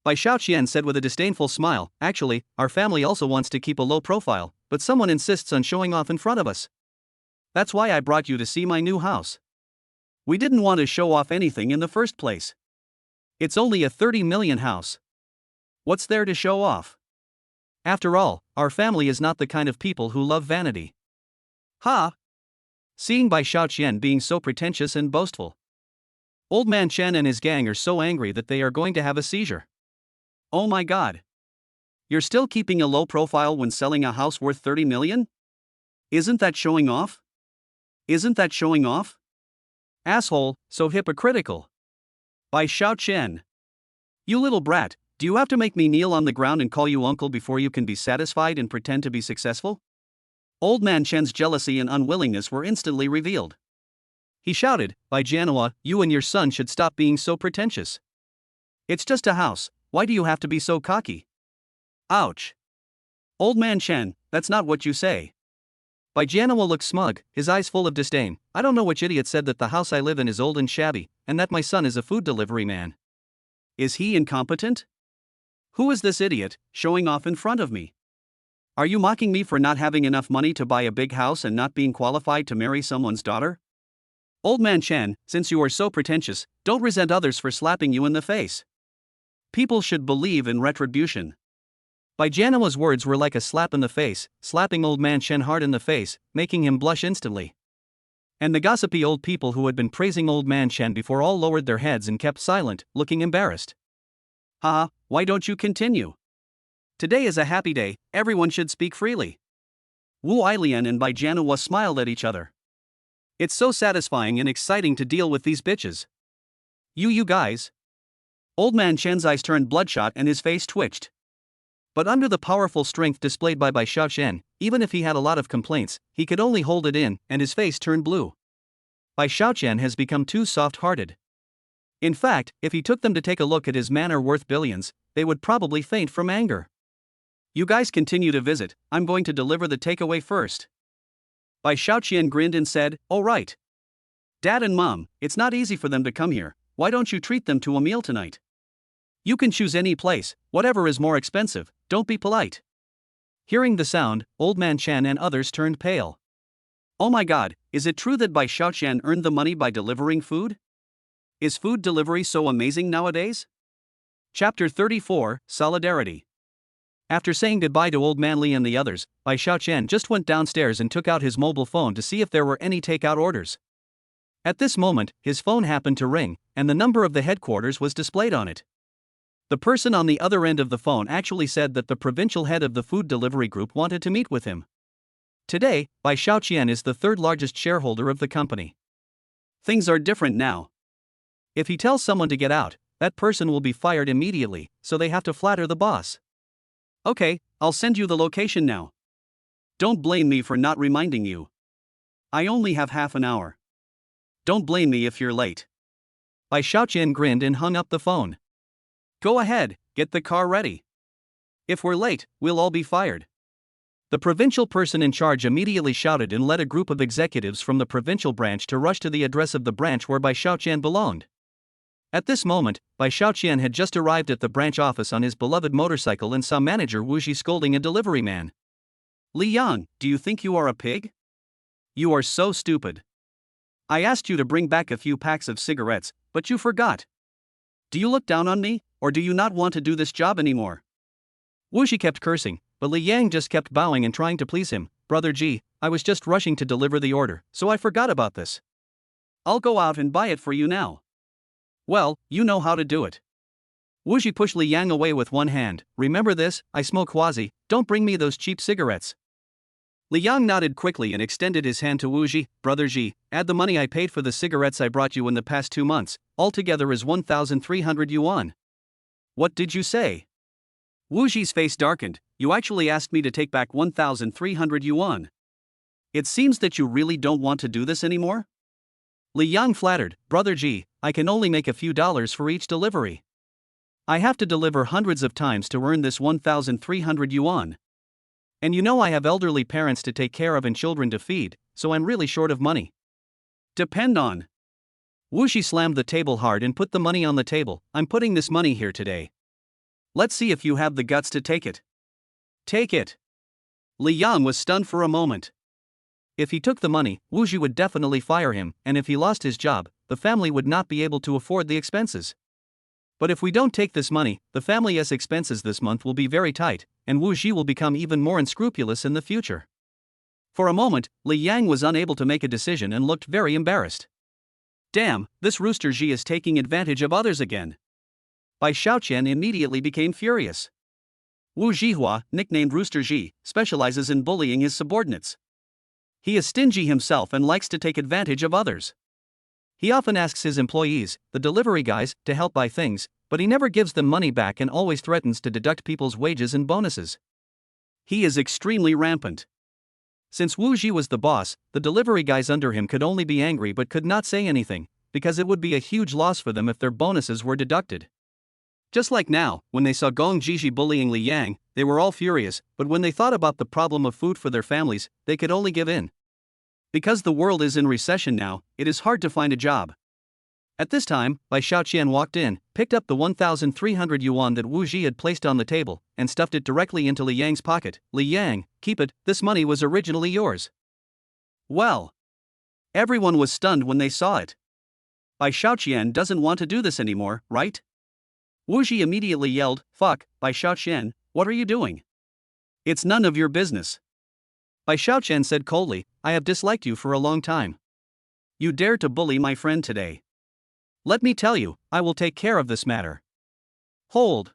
Bai Xiaoqian said with a disdainful smile, actually, our family also wants to keep a low profile, but someone insists on showing off in front of us. That's why I brought you to see my new house. We didn't want to show off anything in the first place. It's only a 30 million house. What's there to show off? After all, our family is not the kind of people who love vanity. Ha! Seeing Bai Xiaoqian being so pretentious and boastful, Old Man Chen and his gang are so angry that they are going to have a seizure. Oh my god. You're still keeping a low profile when selling a house worth 30 million? Isn't that showing off? Isn't that showing off? Asshole, so hypocritical. Bai Xiaoqian. You little brat, do you have to make me kneel on the ground and call you uncle before you can be satisfied and pretend to be successful? Old Man Chen's jealousy and unwillingness were instantly revealed. He shouted, Bai Jianhua, you and your son should stop being so pretentious. It's just a house, why do you have to be so cocky? Ouch. Old Man Chen, that's not what you say. Bai Jianhua looked smug, his eyes full of disdain. I don't know which idiot said that the house I live in is old and shabby, and that my son is a food delivery man. Is he incompetent? Who is this idiot, showing off in front of me? Are you mocking me for not having enough money to buy a big house and not being qualified to marry someone's daughter? Old Man Chen, since you are so pretentious, don't resent others for slapping you in the face. People should believe in retribution. Bai Jianua's words were like a slap in the face, slapping Old Man Chen hard in the face, making him blush instantly. And the gossipy old people who had been praising Old Man Chen before all lowered their heads and kept silent, looking embarrassed. Haha, why don't you continue? Today is a happy day, everyone should speak freely. Wu Ailian and Bai Jianhua smiled at each other. It's so satisfying and exciting to deal with these bitches. You guys. Old Man Chen's eyes turned bloodshot and his face twitched. But under the powerful strength displayed by Bai Xiaoqian, even if he had a lot of complaints, he could only hold it in, and his face turned blue. Bai Xiaoqian has become too soft-hearted. In fact, if he took them to take a look at his manor worth billions, they would probably faint from anger. You guys continue to visit, I'm going to deliver the takeaway first. Bai Xiaoqian grinned and said, all right. Dad and Mom, it's not easy for them to come here, why don't you treat them to a meal tonight? You can choose any place, whatever is more expensive, don't be polite. Hearing the sound, Old Man Chen and others turned pale. Oh my god, is it true that Bai Xiaoqian earned the money by delivering food? Is food delivery so amazing nowadays? Chapter 34, Solidarity. After saying goodbye to Old Man Li and the others, Bai Xiaoqian just went downstairs and took out his mobile phone to see if there were any takeout orders. At this moment, his phone happened to ring, and the number of the headquarters was displayed on it. The person on the other end of the phone actually said that the provincial head of the food delivery group wanted to meet with him. Today, Bai Xiaoqian is the third largest shareholder of the company. Things are different now. If he tells someone to get out, that person will be fired immediately, so they have to flatter the boss. Okay, I'll send you the location now. Don't blame me for not reminding you. I only have half an hour. Don't blame me if you're late. Bai Xiaoqian grinned and hung up the phone. Go ahead, get the car ready. If we're late, we'll all be fired. The provincial person in charge immediately shouted and led a group of executives from the provincial branch to rush to the address of the branch where Bai Xiaoqian belonged. At this moment, Bai Xiaoqian had just arrived at the branch office on his beloved motorcycle and saw manager Wu Ji scolding a delivery man. Li Yang, do you think you are a pig? You are so stupid. I asked you to bring back a few packs of cigarettes, but you forgot. Do you look down on me, or do you not want to do this job anymore? Wu Ji kept cursing, but Li Yang just kept bowing and trying to please him. Brother G, I was just rushing to deliver the order, so I forgot about this. I'll go out and buy it for you now. Well, you know how to do it. Wu Ji pushed Li Yang away with one hand. Remember this, I smoke quasi, don't bring me those cheap cigarettes. Li Yang nodded quickly and extended his hand to Wu Ji. Brother Ji, add the money I paid for the cigarettes I brought you in the past 2 months, altogether is 1,300 yuan. What did you say? Wu Ji's face darkened. You actually asked me to take back 1,300 yuan. It seems that you really don't want to do this anymore? Li Yang flattered. Brother Ji, I can only make a few dollars for each delivery. I have to deliver hundreds of times to earn this 1,300 yuan. And you know I have elderly parents to take care of and children to feed, so I'm really short of money. Depend on. Wu Ji slammed the table hard and put the money on the table. I'm putting this money here today. Let's see if you have the guts to take it. Take it. Li Yang was stunned for a moment. If he took the money, Wu Ji would definitely fire him, and if he lost his job, the family would not be able to afford the expenses. But if we don't take this money, the family's expenses this month will be very tight, and Wu Ji will become even more unscrupulous in the future. For a moment, Li Yang was unable to make a decision and looked very embarrassed. Damn, this Rooster Ji is taking advantage of others again. Bai Xiaoqian immediately became furious. Wu Jihua, nicknamed Rooster Ji, specializes in bullying his subordinates. He is stingy himself and likes to take advantage of others. He often asks his employees, the delivery guys, to help buy things, but he never gives them money back and always threatens to deduct people's wages and bonuses. He is extremely rampant. Since Wu Ji was the boss, the delivery guys under him could only be angry but could not say anything, because it would be a huge loss for them if their bonuses were deducted. Just like now, when they saw Gong Jiji bullying Li Yang, they were all furious, but when they thought about the problem of food for their families, they could only give in. Because the world is in recession now, it is hard to find a job. At this time, Bai Xiaoqian walked in, picked up the 1,300 yuan that Wu Ji had placed on the table, and stuffed it directly into Li Yang's pocket. Li Yang, keep it, this money was originally yours. Well. Everyone was stunned when they saw it. Bai Xiaoqian doesn't want to do this anymore, right? Wu Ji immediately yelled, fuck, Bai Xiaoqian, what are you doing? It's none of your business. Bai Xiaoqian said coldly, I have disliked you for a long time. You dare to bully my friend today. Let me tell you, I will take care of this matter. Hold.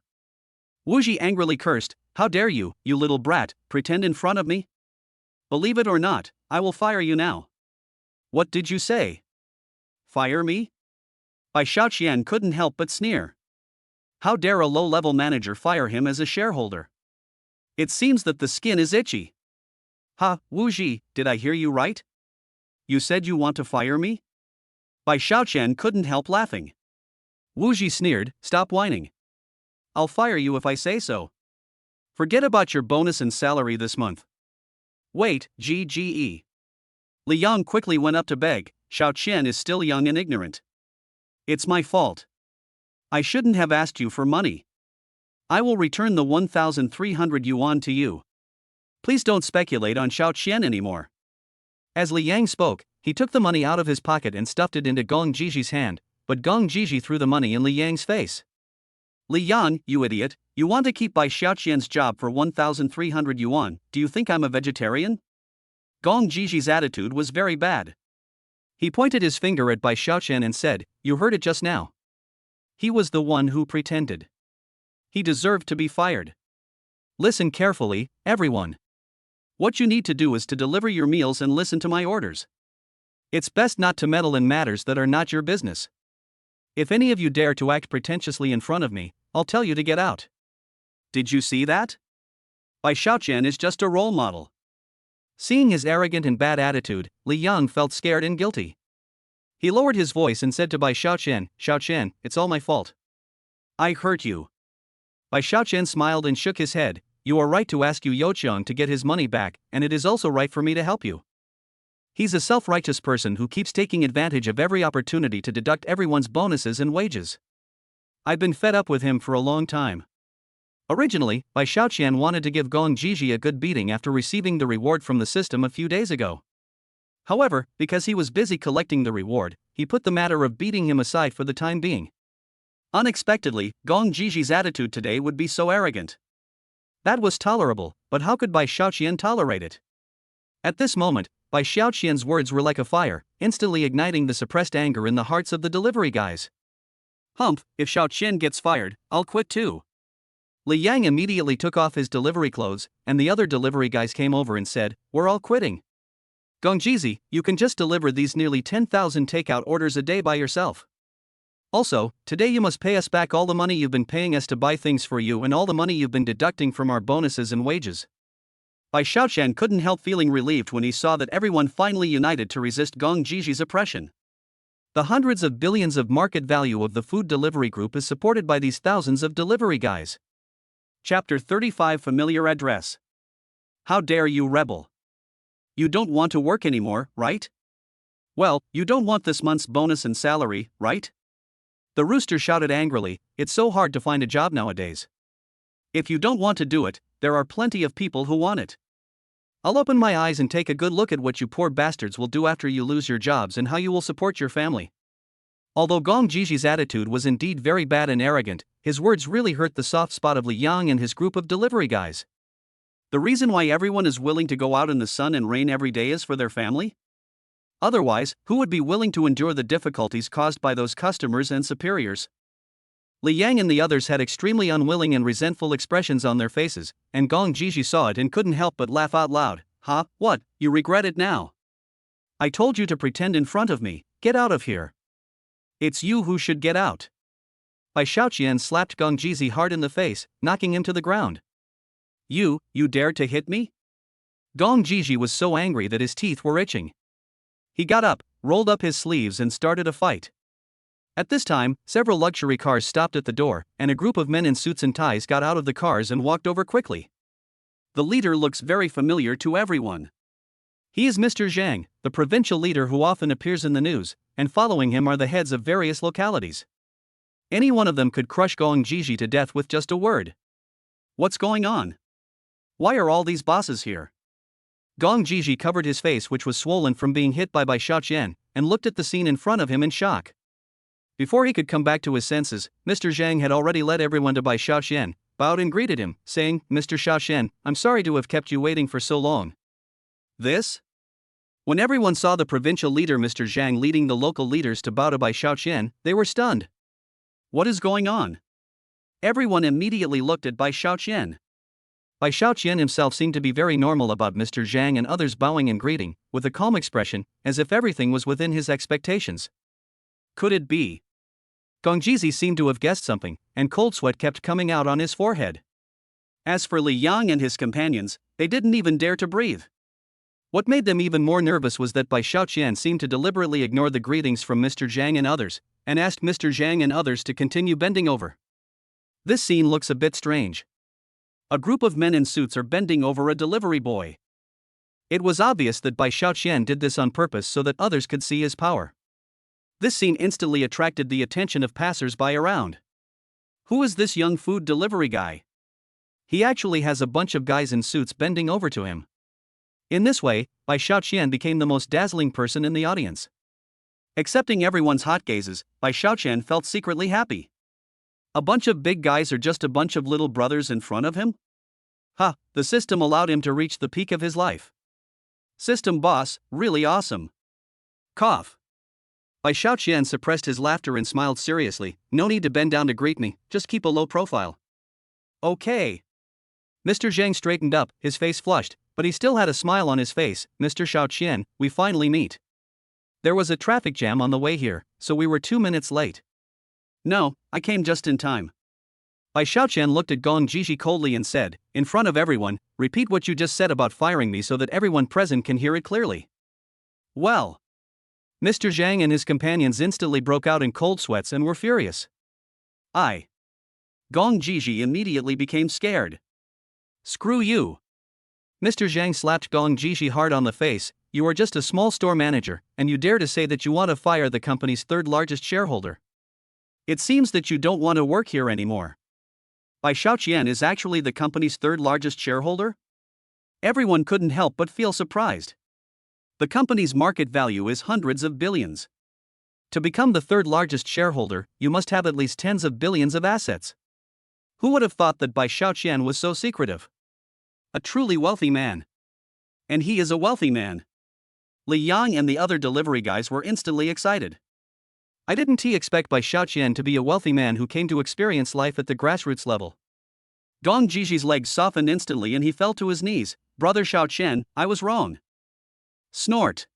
Wu Ji angrily cursed, how dare you, you little brat, pretend in front of me? Believe it or not, I will fire you now. What did you say? Fire me? Bai Xiaoqian couldn't help but sneer. How dare a low-level manager fire him as a shareholder? It seems that the skin is itchy. Ha, Wu Ji, did I hear you right? You said you want to fire me? Bai Xiaoqian couldn't help laughing. Wu Ji sneered, stop whining. I'll fire you if I say so. Forget about your bonus and salary this month. Wait, GGE. Li Yang quickly went up to beg, Xiaoqian is still young and ignorant. It's my fault. I shouldn't have asked you for money. I will return the 1,300 yuan to you. Please don't speculate on Xiaoqian anymore. As Li Yang spoke, he took the money out of his pocket and stuffed it into Gong Jiji's hand, but Gong Jiji threw the money in Li Yang's face. Li Yang, you idiot, you want to keep Bai Xiaoqian's job for 1,300 yuan, do you think I'm a vegetarian? Gong Jiji's attitude was very bad. He pointed his finger at Bai Xiaoqian and said, you heard it just now. He was the one who pretended. He deserved to be fired. Listen carefully, everyone. What you need to do is to deliver your meals and listen to my orders. It's best not to meddle in matters that are not your business. If any of you dare to act pretentiously in front of me, I'll tell you to get out. Did you see that? Bai Xiaoqian is just a role model. Seeing his arrogant and bad attitude, Li Yang felt scared and guilty. He lowered his voice and said to Bai Xiaoqian, Xiaoqian, it's all my fault. I hurt you. Bai Xiaoqian smiled and shook his head. You are right to ask Yu Youqiang to get his money back, and it is also right for me to help you. He's a self-righteous person who keeps taking advantage of every opportunity to deduct everyone's bonuses and wages. I've been fed up with him for a long time. Originally, Bai Xiaoqian wanted to give Gong Jiji a good beating after receiving the reward from the system a few days ago. However, because he was busy collecting the reward, he put the matter of beating him aside for the time being. Unexpectedly, Gong Jiji's attitude today would be so arrogant. That was tolerable, but how could Bai Xiaoqian tolerate it? At this moment, Bai Xiaoqian's words were like a fire, instantly igniting the suppressed anger in the hearts of the delivery guys. Humph, if Xiaoqian gets fired, I'll quit too. Li Yang immediately took off his delivery clothes, and the other delivery guys came over and said, "We're all quitting. Gongjizi, you can just deliver these nearly 10,000 takeout orders a day by yourself. Also, today you must pay us back all the money you've been paying us to buy things for you and all the money you've been deducting from our bonuses and wages." Bai Xiaoqian couldn't help feeling relieved when he saw that everyone finally united to resist Gong Jiji's oppression. The hundreds of billions of market value of the food delivery group is supported by these thousands of delivery guys. Chapter 35 Familiar Address. How dare you rebel? You don't want to work anymore, right? Well, you don't want this month's bonus and salary, right? The rooster shouted angrily, "It's so hard to find a job nowadays. If you don't want to do it, there are plenty of people who want it. I'll open my eyes and take a good look at what you poor bastards will do after you lose your jobs and how you will support your family." Although Gong Jiji's attitude was indeed very bad and arrogant, his words really hurt the soft spot of Li Yang and his group of delivery guys. The reason why everyone is willing to go out in the sun and rain every day is for their family? Otherwise, who would be willing to endure the difficulties caused by those customers and superiors? Li Yang and the others had extremely unwilling and resentful expressions on their faces, and Gong Jiji saw it and couldn't help but laugh out loud. "Ha, what, you regret it now? I told you to pretend in front of me. Get out of here. It's you who should get out." Bai Xiaoqian slapped Gong Jiji hard in the face, knocking him to the ground. You dared to hit me?" Gong Jiji was so angry that his teeth were itching. He got up, rolled up his sleeves and started a fight. At this time, several luxury cars stopped at the door, and a group of men in suits and ties got out of the cars and walked over quickly. The leader looks very familiar to everyone. He is Mr. Zhang, the provincial leader who often appears in the news, and following him are the heads of various localities. Any one of them could crush Gong Jiji to death with just a word. What's going on? Why are all these bosses here? Gong Jiji covered his face, which was swollen from being hit by Bai Xiaoqian, and looked at the scene in front of him in shock. Before he could come back to his senses, Mr. Zhang had already led everyone to Bai Xiaoqian, bowed and greeted him, saying, "Mr. Xiaoqian, I'm sorry to have kept you waiting for so long." This? When everyone saw the provincial leader Mr. Zhang leading the local leaders to bow to Bai Xiaoqian, they were stunned. What is going on? Everyone immediately looked at Bai Xiaoqian. Bai Xiaoqian himself seemed to be very normal about Mr. Zhang and others bowing and greeting, with a calm expression, as if everything was within his expectations. Could it be? Gongjizi seemed to have guessed something, and cold sweat kept coming out on his forehead. As for Li Yang and his companions, they didn't even dare to breathe. What made them even more nervous was that Bai Xiaoqian seemed to deliberately ignore the greetings from Mr. Zhang and others, and asked Mr. Zhang and others to continue bending over. This scene looks a bit strange. A group of men in suits are bending over a delivery boy. It was obvious that Bai Xiaoqian did this on purpose so that others could see his power. This scene instantly attracted the attention of passers-by around. Who is this young food delivery guy? He actually has a bunch of guys in suits bending over to him. In this way, Bai Xiaoqian became the most dazzling person in the audience. Accepting everyone's hot gazes, Bai Xiaoqian felt secretly happy. A bunch of big guys are just a bunch of little brothers in front of him? Ha, the system allowed him to reach the peak of his life. System boss, really awesome. Cough. Bai Xiaoqian suppressed his laughter and smiled seriously. No need to bend down to greet me, just keep a low profile. Okay. Mr. Zhang straightened up, his face flushed, but he still had a smile on his face. Mr. Xiaoqian, we finally meet. There was a traffic jam on the way here, so we were 2 minutes late. No, I came just in time. Bai Xiaoqian looked at Gong Jiji coldly and said, in front of everyone, repeat what you just said about firing me so that everyone present can hear it clearly. Well. Mr. Zhang and his companions instantly broke out in cold sweats and were furious. Gong Jiji immediately became scared. Screw you. Mr. Zhang slapped Gong Jiji hard on the face. You are just a small store manager, and you dare to say that you want to fire the company's third largest shareholder. It seems that you don't want to work here anymore. Bai Xiaoqian is actually the company's third largest shareholder? Everyone couldn't help but feel surprised. The company's market value is hundreds of billions. To become the third largest shareholder, you must have at least tens of billions of assets. Who would have thought that Bai Xiaoqian was so secretive? A truly wealthy man. And he is a wealthy man. Li Yang and the other delivery guys were instantly excited. I didn't expect Bai Xiaoqian to be a wealthy man who came to experience life at the grassroots level. Gong Jiji's legs softened instantly and he fell to his knees. Brother Xiaoqian, I was wrong. Snort.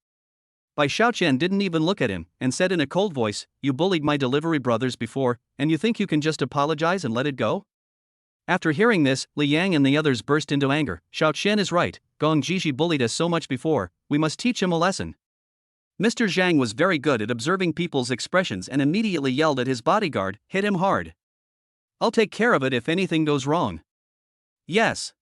Bai Xiaoqian didn't even look at him and said in a cold voice, you bullied my delivery brothers before, and you think you can just apologize and let it go? After hearing this, Li Yang and the others burst into anger. Xiaoqian is right, Gong Jiji bullied us so much before, we must teach him a lesson. Mr. Zhang was very good at observing people's expressions and immediately yelled at his bodyguard, hit him hard. I'll take care of it if anything goes wrong. Yes.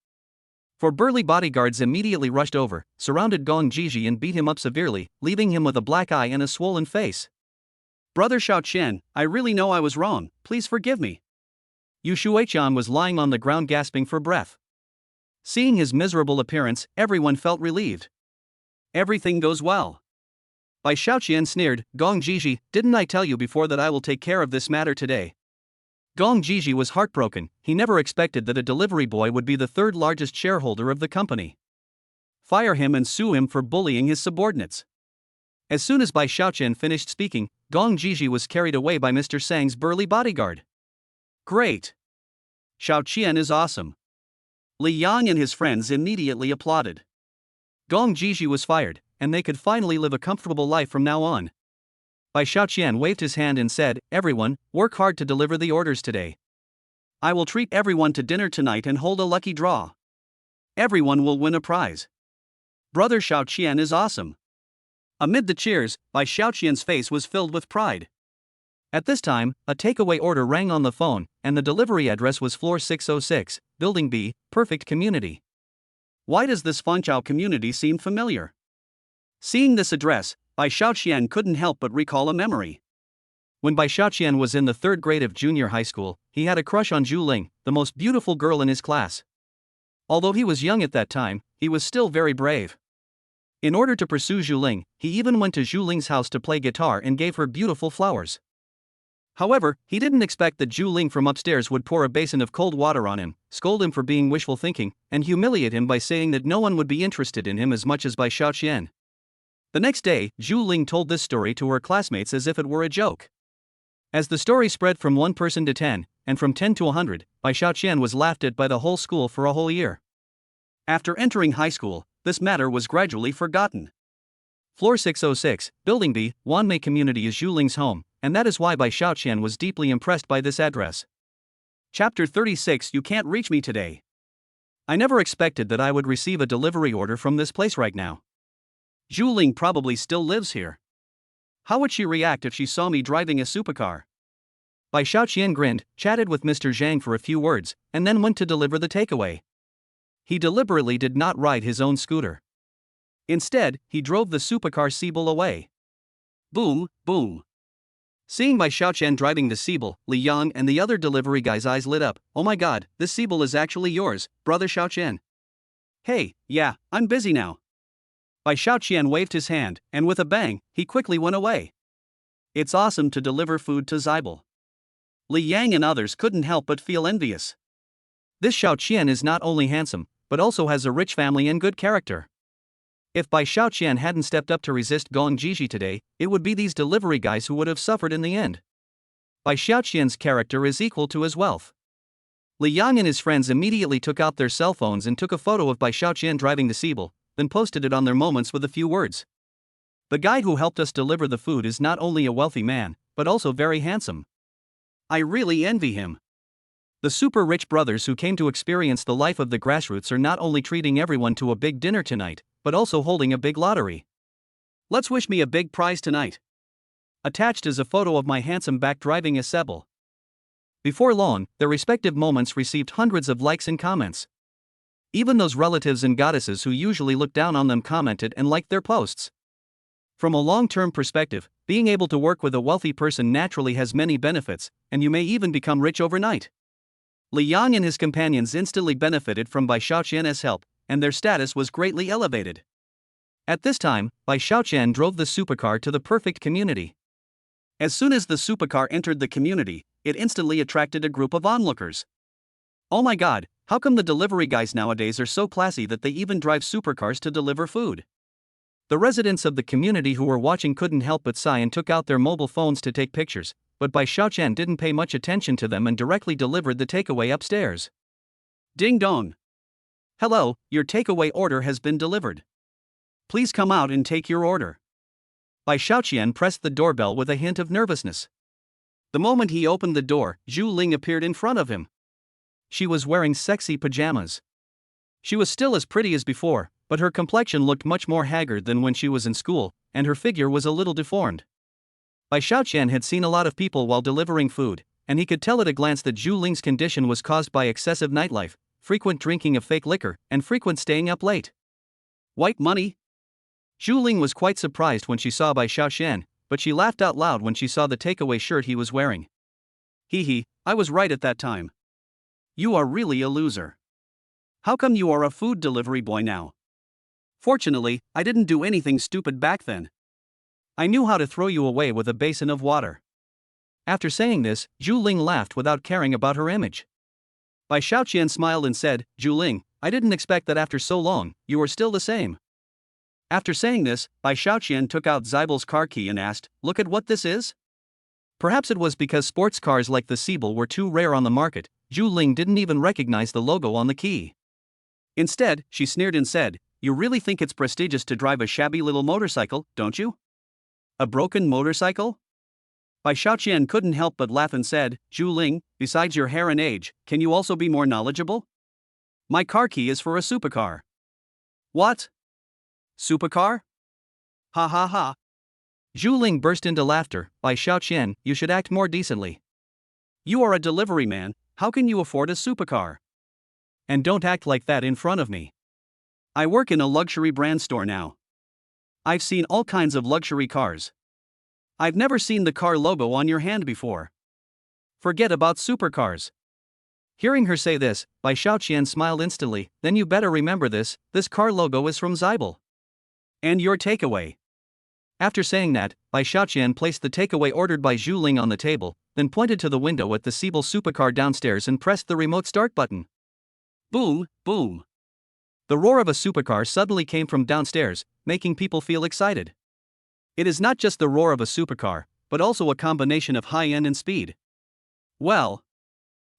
Four burly bodyguards immediately rushed over, surrounded Gong Jiji and beat him up severely, leaving him with a black eye and a swollen face. Brother Xiaoqian, I really know I was wrong, please forgive me. Yu Shuiqian was lying on the ground gasping for breath. Seeing his miserable appearance, everyone felt relieved. Everything goes well. Bai Xiaoqian sneered, Gong Jiji, didn't I tell you before that I will take care of this matter today? Gong Jiji was heartbroken, he never expected that a delivery boy would be the third largest shareholder of the company. Fire him and sue him for bullying his subordinates. As soon as Bai Xiaoqian finished speaking, Gong Jiji was carried away by Mr. Sang's burly bodyguard. Great! Xiaoqian is awesome. Li Yang and his friends immediately applauded. Gong Jiji was fired, and they could finally live a comfortable life from now on. Bai Xiaoqian waved his hand and said, everyone, work hard to deliver the orders today. I will treat everyone to dinner tonight and hold a lucky draw. Everyone will win a prize. Brother Xiaoqian is awesome. Amid the cheers, Bai Xiaoqian's face was filled with pride. At this time, a takeaway order rang on the phone, and the delivery address was floor 606, Building B, Perfect Community. Why does this Fanchao community seem familiar? Seeing this address, Bai Xiaoqian couldn't help but recall a memory. When Bai Xiaoqian was in the 3rd grade of junior high school, he had a crush on Zhu Ling, the most beautiful girl in his class. Although he was young at that time, he was still very brave. In order to pursue Zhu Ling, he even went to Zhu Ling's house to play guitar and gave her beautiful flowers. However, he didn't expect that Zhu Ling from upstairs would pour a basin of cold water on him, scold him for being wishful thinking, and humiliate him by saying that no one would be interested in him as much as Bai Xiaoqian. The next day, Zhu Ling told this story to her classmates as if it were a joke. As the story spread from 1 person to 10, and from 10 to 100, Bai Xiaoqian was laughed at by the whole school for a whole year. After entering high school, this matter was gradually forgotten. Floor 606, Building B, Wanmei Community is Zhu Ling's home, and that is why Bai Xiaoqian was deeply impressed by this address. Chapter 36 You Can't Reach Me Today. I never expected that I would receive a delivery order from this place right now. Zhu Ling probably still lives here. How would she react if she saw me driving a supercar? Bai Xiaoqian grinned, chatted with Mr. Zhang for a few words, and then went to deliver the takeaway. He deliberately did not ride his own scooter. Instead, he drove the supercar Siebel away. Boom, boom. Seeing Bai Xiaoqian driving the Siebel, Li Yang and the other delivery guy's eyes lit up. Oh my god, this Siebel is actually yours, brother Xiaoqian. Hey, yeah, I'm busy now. Bai Xiaoqian waved his hand, and with a bang, he quickly went away. It's awesome to deliver food to Siebel. Li Yang and others couldn't help but feel envious. This Xiaoqian is not only handsome, but also has a rich family and good character. If Bai Xiaoqian hadn't stepped up to resist Gong Jiji today, it would be these delivery guys who would have suffered in the end. Bai Xiaoqian's character is equal to his wealth. Li Yang and his friends immediately took out their cell phones and took a photo of Bai Xiaoqian driving the Siebel, then posted it on their moments with a few words. The guy who helped us deliver the food is not only a wealthy man, but also very handsome. I really envy him. The super rich brothers who came to experience the life of the grassroots are not only treating everyone to a big dinner tonight, but also holding a big lottery. Let's wish me a big prize tonight. Attached is a photo of my handsome back driving a Siebel. Before long, their respective moments received hundreds of likes and comments. Even those relatives and goddesses who usually look down on them commented and liked their posts. From a long-term perspective, being able to work with a wealthy person naturally has many benefits, and you may even become rich overnight. Li Yang and his companions instantly benefited from Bai Xiaoqian's help, and their status was greatly elevated. At this time, Bai Xiaoqian drove the supercar to the perfect community. As soon as the supercar entered the community, it instantly attracted a group of onlookers. Oh my god, how come the delivery guys nowadays are so classy that they even drive supercars to deliver food? The residents of the community who were watching couldn't help but sigh and took out their mobile phones to take pictures, but Bai Xiaoqian didn't pay much attention to them and directly delivered the takeaway upstairs. Ding dong. Hello, your takeaway order has been delivered. Please come out and take your order. Bai Xiaoqian pressed the doorbell with a hint of nervousness. The moment he opened the door, Zhu Ling appeared in front of him. She was wearing sexy pajamas. She was still as pretty as before, but her complexion looked much more haggard than when she was in school, and her figure was a little deformed. Bai Xiaoqian had seen a lot of people while delivering food, and he could tell at a glance that Zhu Ling's condition was caused by excessive nightlife, frequent drinking of fake liquor, and frequent staying up late. White money? Zhu Ling was quite surprised when she saw Bai Xiaoqian, but she laughed out loud when she saw the takeaway shirt he was wearing. Hee hee, I was right at that time. You are really a loser. How come you are a food delivery boy now? Fortunately, I didn't do anything stupid back then. I knew how to throw you away with a basin of water. After saying this, Zhu Ling laughed without caring about her image. Bai Xiaoqian smiled and said, Zhu Ling, I didn't expect that after so long, you are still the same. After saying this, Bai Xiaoqian took out Zibel's car key and asked, look at what this is? Perhaps it was because sports cars like the Siebel were too rare on the market, Zhu Ling didn't even recognize the logo on the key. Instead, she sneered and said, you really think it's prestigious to drive a shabby little motorcycle, don't you? A broken motorcycle? Bai Xiaoqian couldn't help but laugh and said, Zhu Ling, besides your hair and age, can you also be more knowledgeable? My car key is for a supercar. What? Supercar? Ha ha ha. Zhu Ling burst into laughter. Bai Xiaoqian, you should act more decently. You are a delivery man, how can you afford a supercar? And don't act like that in front of me. I work in a luxury brand store now. I've seen all kinds of luxury cars. I've never seen the car logo on your hand before. Forget about supercars. Hearing her say this, Bai Xiaoqian smiled instantly. Then you better remember this car logo is from Zibel. And your takeaway. After saying that, Bai Xiaoqian placed the takeaway ordered by Zhu Ling on the table, then pointed to the window at the Siebel supercar downstairs and pressed the remote start button. Boom, boom. The roar of a supercar suddenly came from downstairs, making people feel excited. It is not just the roar of a supercar, but also a combination of high end and speed. Well.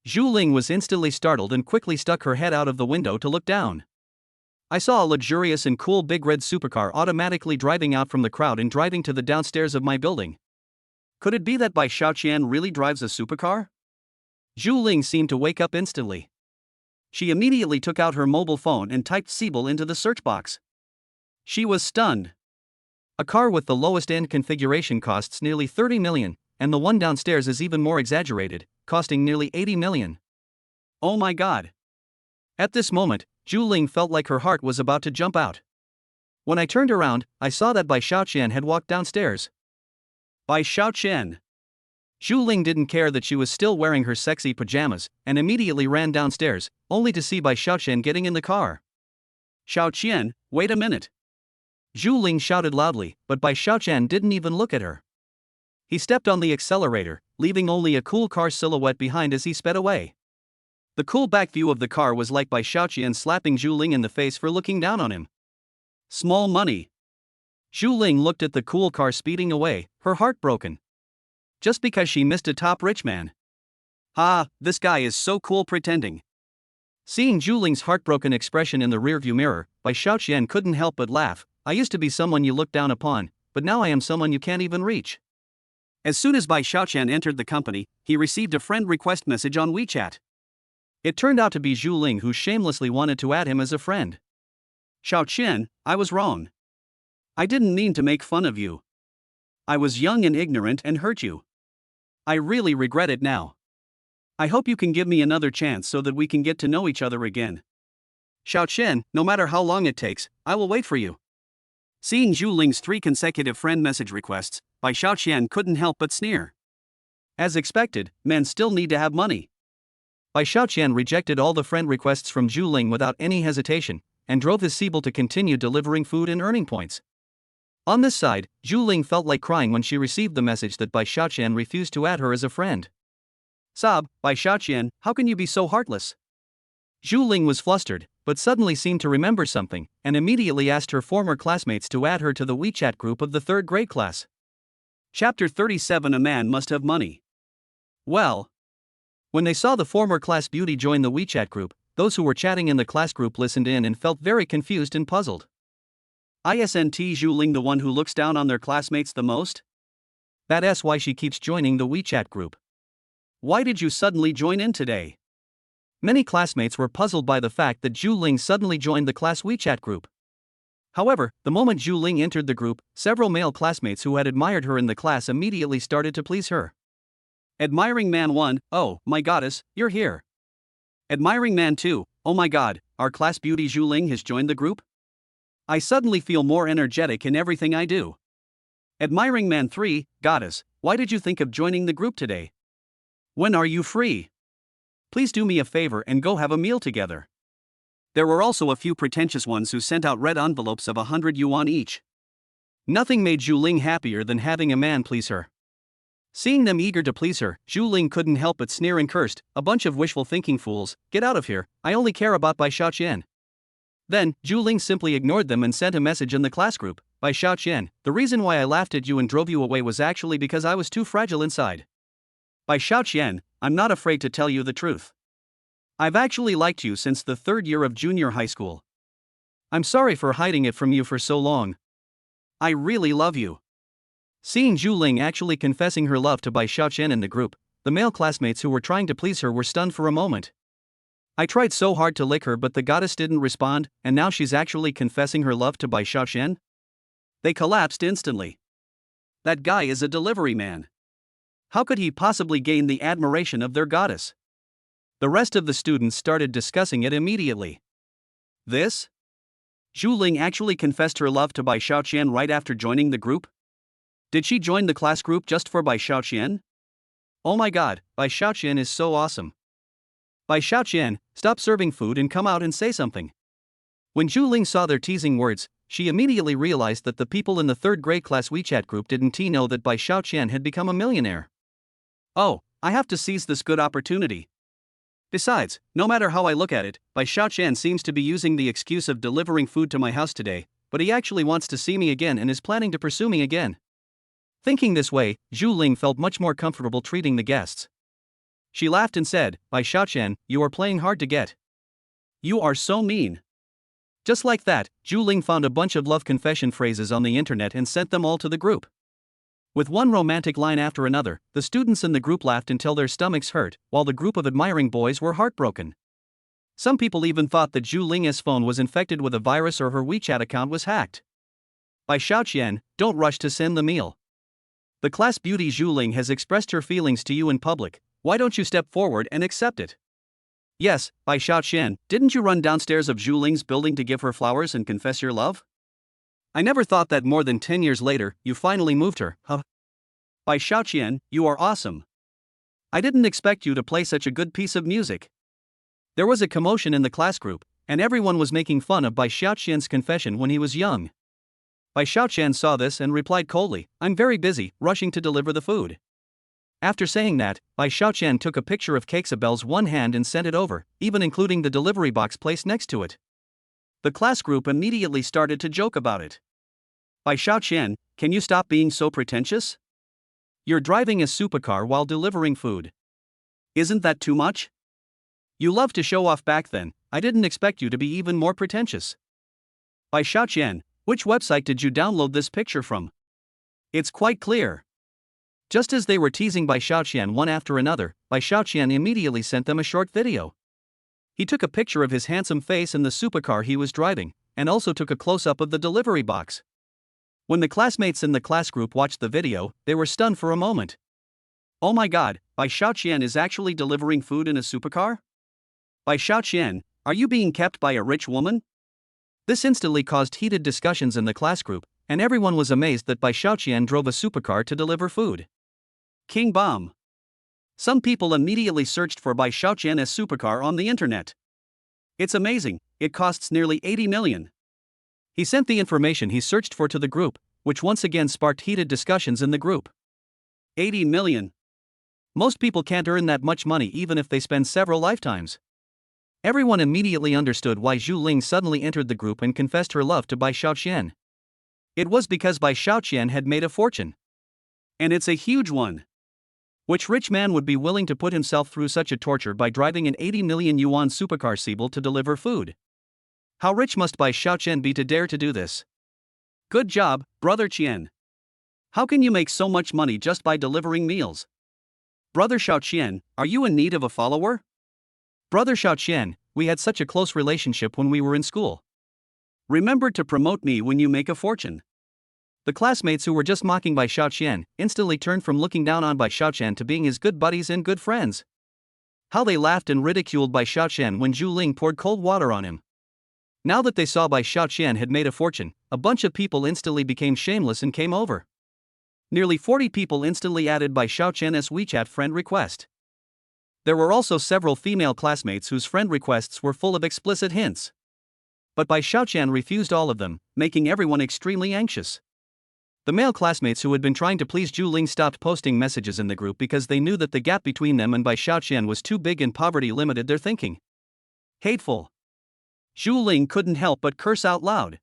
Zhu Ling was instantly startled and quickly stuck her head out of the window to look down. I saw a luxurious and cool big red supercar automatically driving out from the crowd and driving to the downstairs of my building. Could it be that Bai Xiaoqian really drives a supercar? Zhu Ling seemed to wake up instantly. She immediately took out her mobile phone and typed Siebel into the search box. She was stunned. A car with the lowest end configuration costs nearly 30 million, and the one downstairs is even more exaggerated, costing nearly 80 million. Oh my god. At this moment, Zhu Ling felt like her heart was about to jump out. When I turned around, I saw that Bai Xiaoqian had walked downstairs. Bai Xiaoqian. Zhu Ling didn't care that she was still wearing her sexy pajamas, and immediately ran downstairs, only to see Bai Xiaoqian getting in the car. Xiaoqian, wait a minute. Zhu Ling shouted loudly, but Bai Xiaoqian didn't even look at her. He stepped on the accelerator, leaving only a cool car silhouette behind as he sped away. The cool back view of the car was like Bai Xiaoqian slapping Zhu Ling in the face for looking down on him. Small money. Zhu Ling looked at the cool car speeding away, her heart broken. Just because she missed a top rich man. Ah, this guy is so cool pretending. Seeing Zhu Ling's heartbroken expression in the rearview mirror, Bai Xiaoqian couldn't help but laugh. I used to be someone you look down upon, but now I am someone you can't even reach. As soon as Bai Xiaoqian entered the company, he received a friend request message on WeChat. It turned out to be Zhu Ling, who shamelessly wanted to add him as a friend. Xiaoqian, I was wrong. I didn't mean to make fun of you. I was young and ignorant and hurt you. I really regret it now. I hope you can give me another chance so that we can get to know each other again. Xiaoqian, no matter how long it takes, I will wait for you. Seeing Zhu Ling's 3 consecutive friend message requests, Bai Xiaoqian couldn't help but sneer. As expected, men still need to have money. Bai Xiaoqian rejected all the friend requests from Zhu Ling without any hesitation, and drove his Siebel to continue delivering food and earning points. On this side, Zhu Ling felt like crying when she received the message that Bai Xiaoqian refused to add her as a friend. Sob, Bai Xiaoqian, how can you be so heartless? Zhu Ling was flustered, but suddenly seemed to remember something, and immediately asked her former classmates to add her to the WeChat group of the 3rd grade class. Chapter 37: A Man Must Have Money. Well, when they saw the former class beauty join the WeChat group, those who were chatting in the class group listened in and felt very confused and puzzled. Isn't Zhu Ling the one who looks down on their classmates the most? That's why she keeps joining the WeChat group. Why did you suddenly join in today? Many classmates were puzzled by the fact that Zhu Ling suddenly joined the class WeChat group. However, the moment Zhu Ling entered the group, several male classmates who had admired her in the class immediately started to please her. Admiring man 1, oh, my goddess, you're here. Admiring man 2, oh my god, our class beauty Zhu Ling has joined the group? I suddenly feel more energetic in everything I do. Admiring man 3, goddess, why did you think of joining the group today? When are you free? Please do me a favor and go have a meal together. There were also a few pretentious ones who sent out red envelopes of 100 yuan each. Nothing made Zhu Ling happier than having a man please her. Seeing them eager to please her, Zhu Ling couldn't help but sneer and cursed, "A bunch of wishful thinking fools, get out of here, I only care about Bai Xiaoqian." Then, Zhu Ling simply ignored them and sent a message in the class group, "Bai Xiaoqian, the reason why I laughed at you and drove you away was actually because I was too fragile inside. Bai Xiaoqian, I'm not afraid to tell you the truth. I've actually liked you since the 3rd year of junior high school. I'm sorry for hiding it from you for so long. I really love you." Seeing Zhu Ling actually confessing her love to Bai Xiaoqian in the group, the male classmates who were trying to please her were stunned for a moment. I tried so hard to lick her but the goddess didn't respond, and now she's actually confessing her love to Bai Xiaoqian? They collapsed instantly. That guy is a delivery man. How could he possibly gain the admiration of their goddess? The rest of the students started discussing it immediately. This? Zhu Ling actually confessed her love to Bai Xiaoqian right after joining the group? Did she join the class group just for Bai Xiaoqian? Oh my god, Bai Xiaoqian is so awesome. Bai Xiaoqian, stop serving food and come out and say something. When Zhu Ling saw their teasing words, she immediately realized that the people in the 3rd grade class WeChat group didn't know that Bai Xiaoqian had become a millionaire. Oh, I have to seize this good opportunity. Besides, no matter how I look at it, Bai Xiaoqian seems to be using the excuse of delivering food to my house today, but he actually wants to see me again and is planning to pursue me again. Thinking this way, Zhu Ling felt much more comfortable treating the guests. She laughed and said, "Bai Xiaoqian, you are playing hard to get. You are so mean." Just like that, Zhu Ling found a bunch of love confession phrases on the internet and sent them all to the group. With one romantic line after another, the students in the group laughed until their stomachs hurt, while the group of admiring boys were heartbroken. Some people even thought that Zhu Ling's phone was infected with a virus or her WeChat account was hacked. Bai Xiaoqian, don't rush to send the meal. The class beauty Zhu Ling has expressed her feelings to you in public, why don't you step forward and accept it? Yes, Bai Xiaoqian, didn't you run downstairs of Zhu Ling's building to give her flowers and confess your love? I never thought that more than 10 years later, you finally moved her, huh? Bai Xiaoqian, you are awesome. I didn't expect you to play such a good piece of music. There was a commotion in the class group, and everyone was making fun of Bai Xiaoqian's confession when he was young. Bai Xiaoqian saw this and replied coldly, "I'm very busy, rushing to deliver the food." After saying that, Bai Xiaoqian took a picture of Cakesabel's one hand and sent it over, even including the delivery box placed next to it. The class group immediately started to joke about it. Bai Xiaoqian, can you stop being so pretentious? You're driving a supercar while delivering food. Isn't that too much? You loved to show off back then, I didn't expect you to be even more pretentious. Bai Xiaoqian, which website did you download this picture from? It's quite clear. Just as they were teasing Bai Xiaoqian one after another, Bai Xiaoqian immediately sent them a short video. He took a picture of his handsome face in the supercar he was driving, and also took a close-up of the delivery box. When the classmates in the class group watched the video, they were stunned for a moment. Oh my god, Bai Xiaoqian is actually delivering food in a supercar? Bai Xiaoqian, are you being kept by a rich woman? This instantly caused heated discussions in the class group, and everyone was amazed that Bai Xiaoqian drove a supercar to deliver food. King Bomb. Some people immediately searched for Bai Xiaoqian's supercar on the internet. It's amazing, it costs nearly 80 million. He sent the information he searched for to the group, which once again sparked heated discussions in the group. 80 million. Most people can't earn that much money even if they spend several lifetimes. Everyone immediately understood why Zhu Ling suddenly entered the group and confessed her love to Bai Xiaoqian. It was because Bai Xiaoqian had made a fortune. And it's a huge one. Which rich man would be willing to put himself through such a torture by driving an 80 million yuan supercar Siebel to deliver food? How rich must Bai Xiaoqian be to dare to do this? Good job, Brother Qian. How can you make so much money just by delivering meals? Brother Xiaoqian, are you in need of a follower? Brother Xiaoqian, we had such a close relationship when we were in school. Remember to promote me when you make a fortune. The classmates who were just mocking Bai Xiaoqian instantly turned from looking down on Bai Xiaoqian to being his good buddies and good friends. How they laughed and ridiculed Bai Xiaoqian when Zhu Ling poured cold water on him. Now that they saw Bai Xiaoqian had made a fortune, a bunch of people instantly became shameless and came over. Nearly 40 people instantly added Bai Xiaoqian's WeChat friend request. There were also several female classmates whose friend requests were full of explicit hints. But Bai Xiaoqian refused all of them, making everyone extremely anxious. The male classmates who had been trying to please Zhu Ling stopped posting messages in the group because they knew that the gap between them and Bai Xiaoqian was too big and poverty limited their thinking. Hateful. Zhu Ling couldn't help but curse out loud.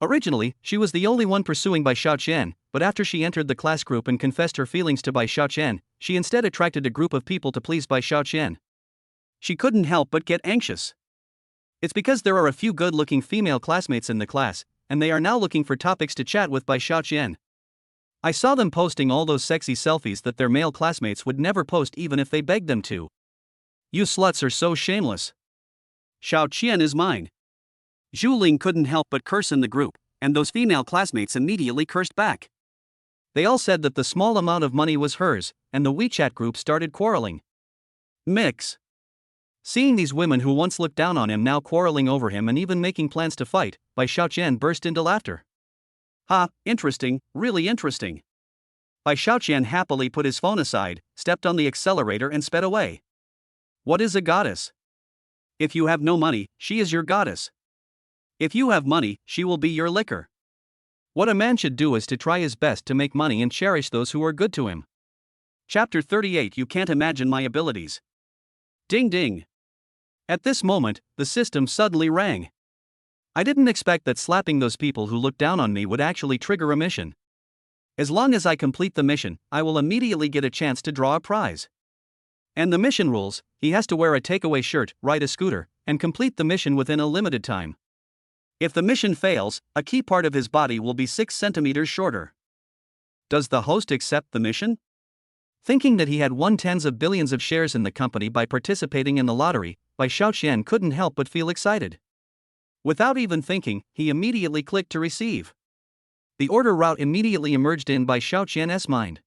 Originally, she was the only one pursuing Bai Xiaoqian, but after she entered the class group and confessed her feelings to Bai Xiaoqian, she instead attracted a group of people to please Bai Xiaoqian. She couldn't help but get anxious. It's because there are a few good-looking female classmates in the class, and they are now looking for topics to chat with Bai Xiaoqian. I saw them posting all those sexy selfies that their male classmates would never post even if they begged them to. You sluts are so shameless. Xiaoqian is mine. Zhu Ling couldn't help but curse in the group, and those female classmates immediately cursed back. They all said that the small amount of money was hers, and the WeChat group started quarreling. Mix. Seeing these women who once looked down on him now quarreling over him and even making plans to fight, Bai Xiaoqian burst into laughter. Ha, interesting, really interesting. Bai Xiaoqian happily put his phone aside, stepped on the accelerator and sped away. What is a goddess? If you have no money, she is your goddess. If you have money, she will be your liquor. What a man should do is to try his best to make money and cherish those who are good to him. Chapter 38. You can't imagine my abilities. Ding ding. At this moment, the system suddenly rang. I didn't expect that slapping those people who looked down on me would actually trigger a mission. As long as I complete the mission, I will immediately get a chance to draw a prize. And the mission rules: he has to wear a takeaway shirt, ride a scooter, and complete the mission within a limited time. If the mission fails, a key part of his body will be 6 centimeters shorter. Does the host accept the mission? Thinking that he had won tens of billions of shares in the company by participating in the lottery, Bai Xiaoqian couldn't help but feel excited. Without even thinking, he immediately clicked to receive. The order route immediately emerged in Bai Xiaoqian's mind.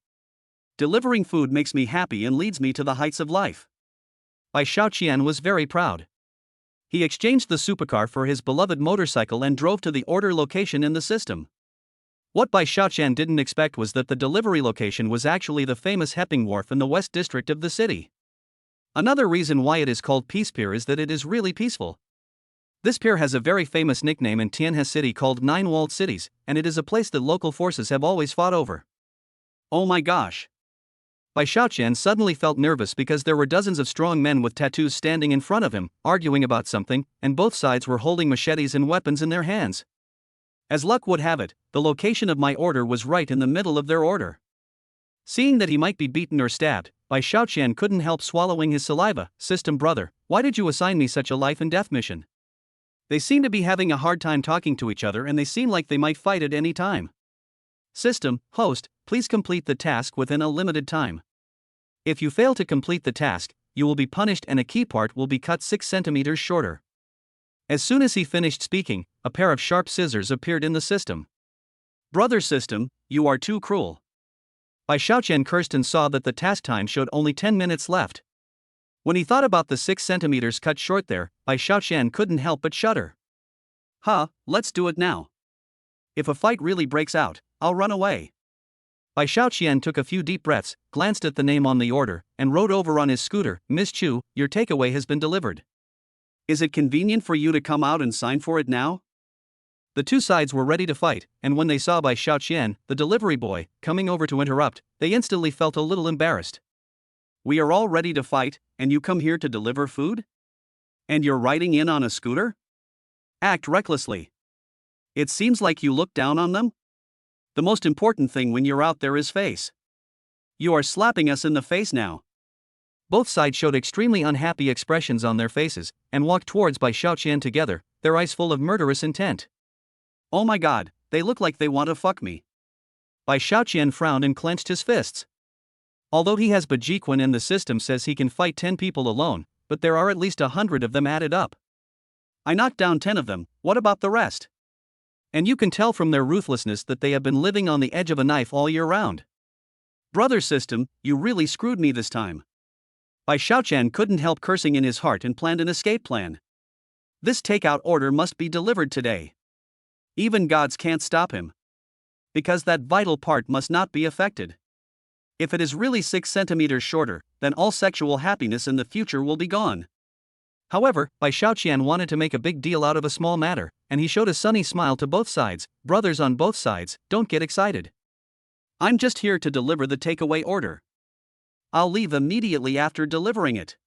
Delivering food makes me happy and leads me to the heights of life. Bai Xiaoqian was very proud. He exchanged the supercar for his beloved motorcycle and drove to the order location in the system. What Bai Xiaoqian didn't expect was that the delivery location was actually the famous Hepping Wharf in the west district of the city. Another reason why it is called Peace Pier is that it is really peaceful. This pier has a very famous nickname in Tianhe City called Nine Walled Cities, and it is a place that local forces have always fought over. Oh my gosh! Bai Xiaoqian suddenly felt nervous because there were dozens of strong men with tattoos standing in front of him, arguing about something, and both sides were holding machetes and weapons in their hands. As luck would have it, the location of my order was right in the middle of their order. Seeing that he might be beaten or stabbed, Bai Xiaoqian couldn't help swallowing his saliva. System brother, why did you assign me such a life and death mission? They seem to be having a hard time talking to each other and they seem like they might fight at any time. System host, please complete the task within a limited time. If you fail to complete the task, you will be punished and a key part will be cut 6 centimeters shorter. As soon as he finished speaking, a pair of sharp scissors appeared in the system. Brother system, you are too cruel. Bai Xiaoqian cursed and saw that the task time showed only 10 minutes left. When he thought about the 6 centimeters cut short there, Bai Xiaoqian couldn't help but shudder. Let's do it now. If a fight really breaks out, I'll run away. Bai Xiaoqian took a few deep breaths, glanced at the name on the order, and rode over on his scooter. Miss Chu, your takeaway has been delivered. Is it convenient for you to come out and sign for it now? The two sides were ready to fight, and when they saw Bai Xiaoqian, the delivery boy, coming over to interrupt, they instantly felt a little embarrassed. We are all ready to fight, and you come here to deliver food? And you're riding in on a scooter? Act recklessly. It seems like you look down on them? The most important thing when you're out there is face. You are slapping us in the face now. Both sides showed extremely unhappy expressions on their faces, and walked towards Bai Xiaoqian together, their eyes full of murderous intent. Oh my god, they look like they want to fuck me. Bai Xiaoqian frowned and clenched his fists. Although he has Bajiquan and the system says he can fight 10 people alone, but there are at least 100 of them added up. I knocked down 10 of them, what about the rest? And you can tell from their ruthlessness that they have been living on the edge of a knife all year round. Brother system, you really screwed me this time. Bai Xiaoqian couldn't help cursing in his heart and planned an escape plan. This takeout order must be delivered today. Even gods can't stop him. Because that vital part must not be affected. If it is really 6 centimeters shorter, then all sexual happiness in the future will be gone. However, Bai Xiaoqian wanted to make a big deal out of a small matter, and he showed a sunny smile to both sides. Brothers on both sides, don't get excited. I'm just here to deliver the takeaway order. I'll leave immediately after delivering it.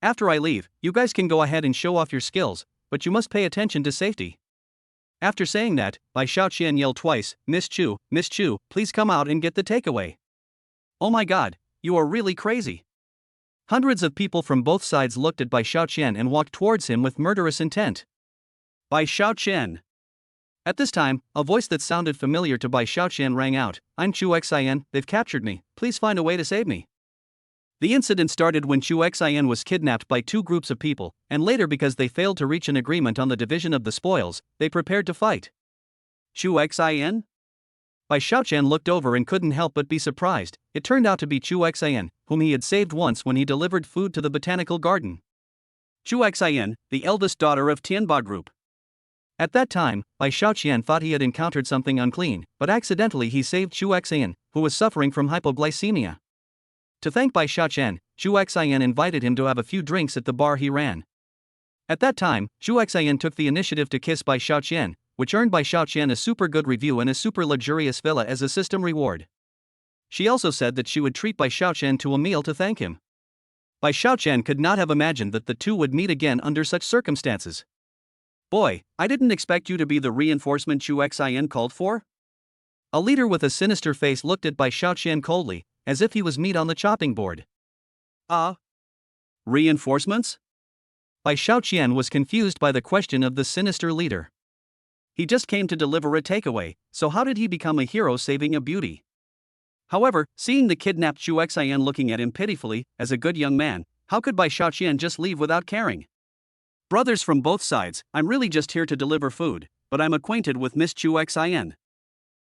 After I leave, you guys can go ahead and show off your skills, but you must pay attention to safety. After saying that, Bai Xiaoqian yelled twice, Miss Chu, please come out and get the takeaway. Oh my god, you are really crazy. Hundreds of people from both sides looked at Bai Xiaoqian and walked towards him with murderous intent. Bai Xiaoqian. At this time, a voice that sounded familiar to Bai Xiaoqian rang out, I'm Chu Xian, they've captured me, please find a way to save me. The incident started when Chu Xian was kidnapped by 2 groups of people, and later because they failed to reach an agreement on the division of the spoils, they prepared to fight. Chu Xian? Bai Xiaoqian looked over and couldn't help but be surprised. It turned out to be Chu Xian, whom he had saved once when he delivered food to the botanical garden. Chu Xian, the eldest daughter of Tianba Group. At that time, Bai Xiaoqian thought he had encountered something unclean, but accidentally he saved Chu Xian, who was suffering from hypoglycemia. To thank Bai Xiaoqian, Chu Xian invited him to have a few drinks at the bar he ran. At that time, Chu Xian took the initiative to kiss Bai Xiaoqian, which earned Bai Xiaoqian a super good review and a super luxurious villa as a system reward. She also said that she would treat Bai Xiaoqian to a meal to thank him. Bai Xiaoqian could not have imagined that the two would meet again under such circumstances. Boy, I didn't expect you to be the reinforcement Chu Xian called for. A leader with a sinister face looked at Bai Xiaoqian coldly, as if he was meat on the chopping board. Reinforcements? Bai Xiaoqian was confused by the question of the sinister leader. He just came to deliver a takeaway, so how did he become a hero saving a beauty? However, seeing the kidnapped Chu Xian looking at him pitifully, as a good young man, how could Bai Xiaoqian just leave without caring? Brothers from both sides, I'm really just here to deliver food, but I'm acquainted with Miss Chu Xian.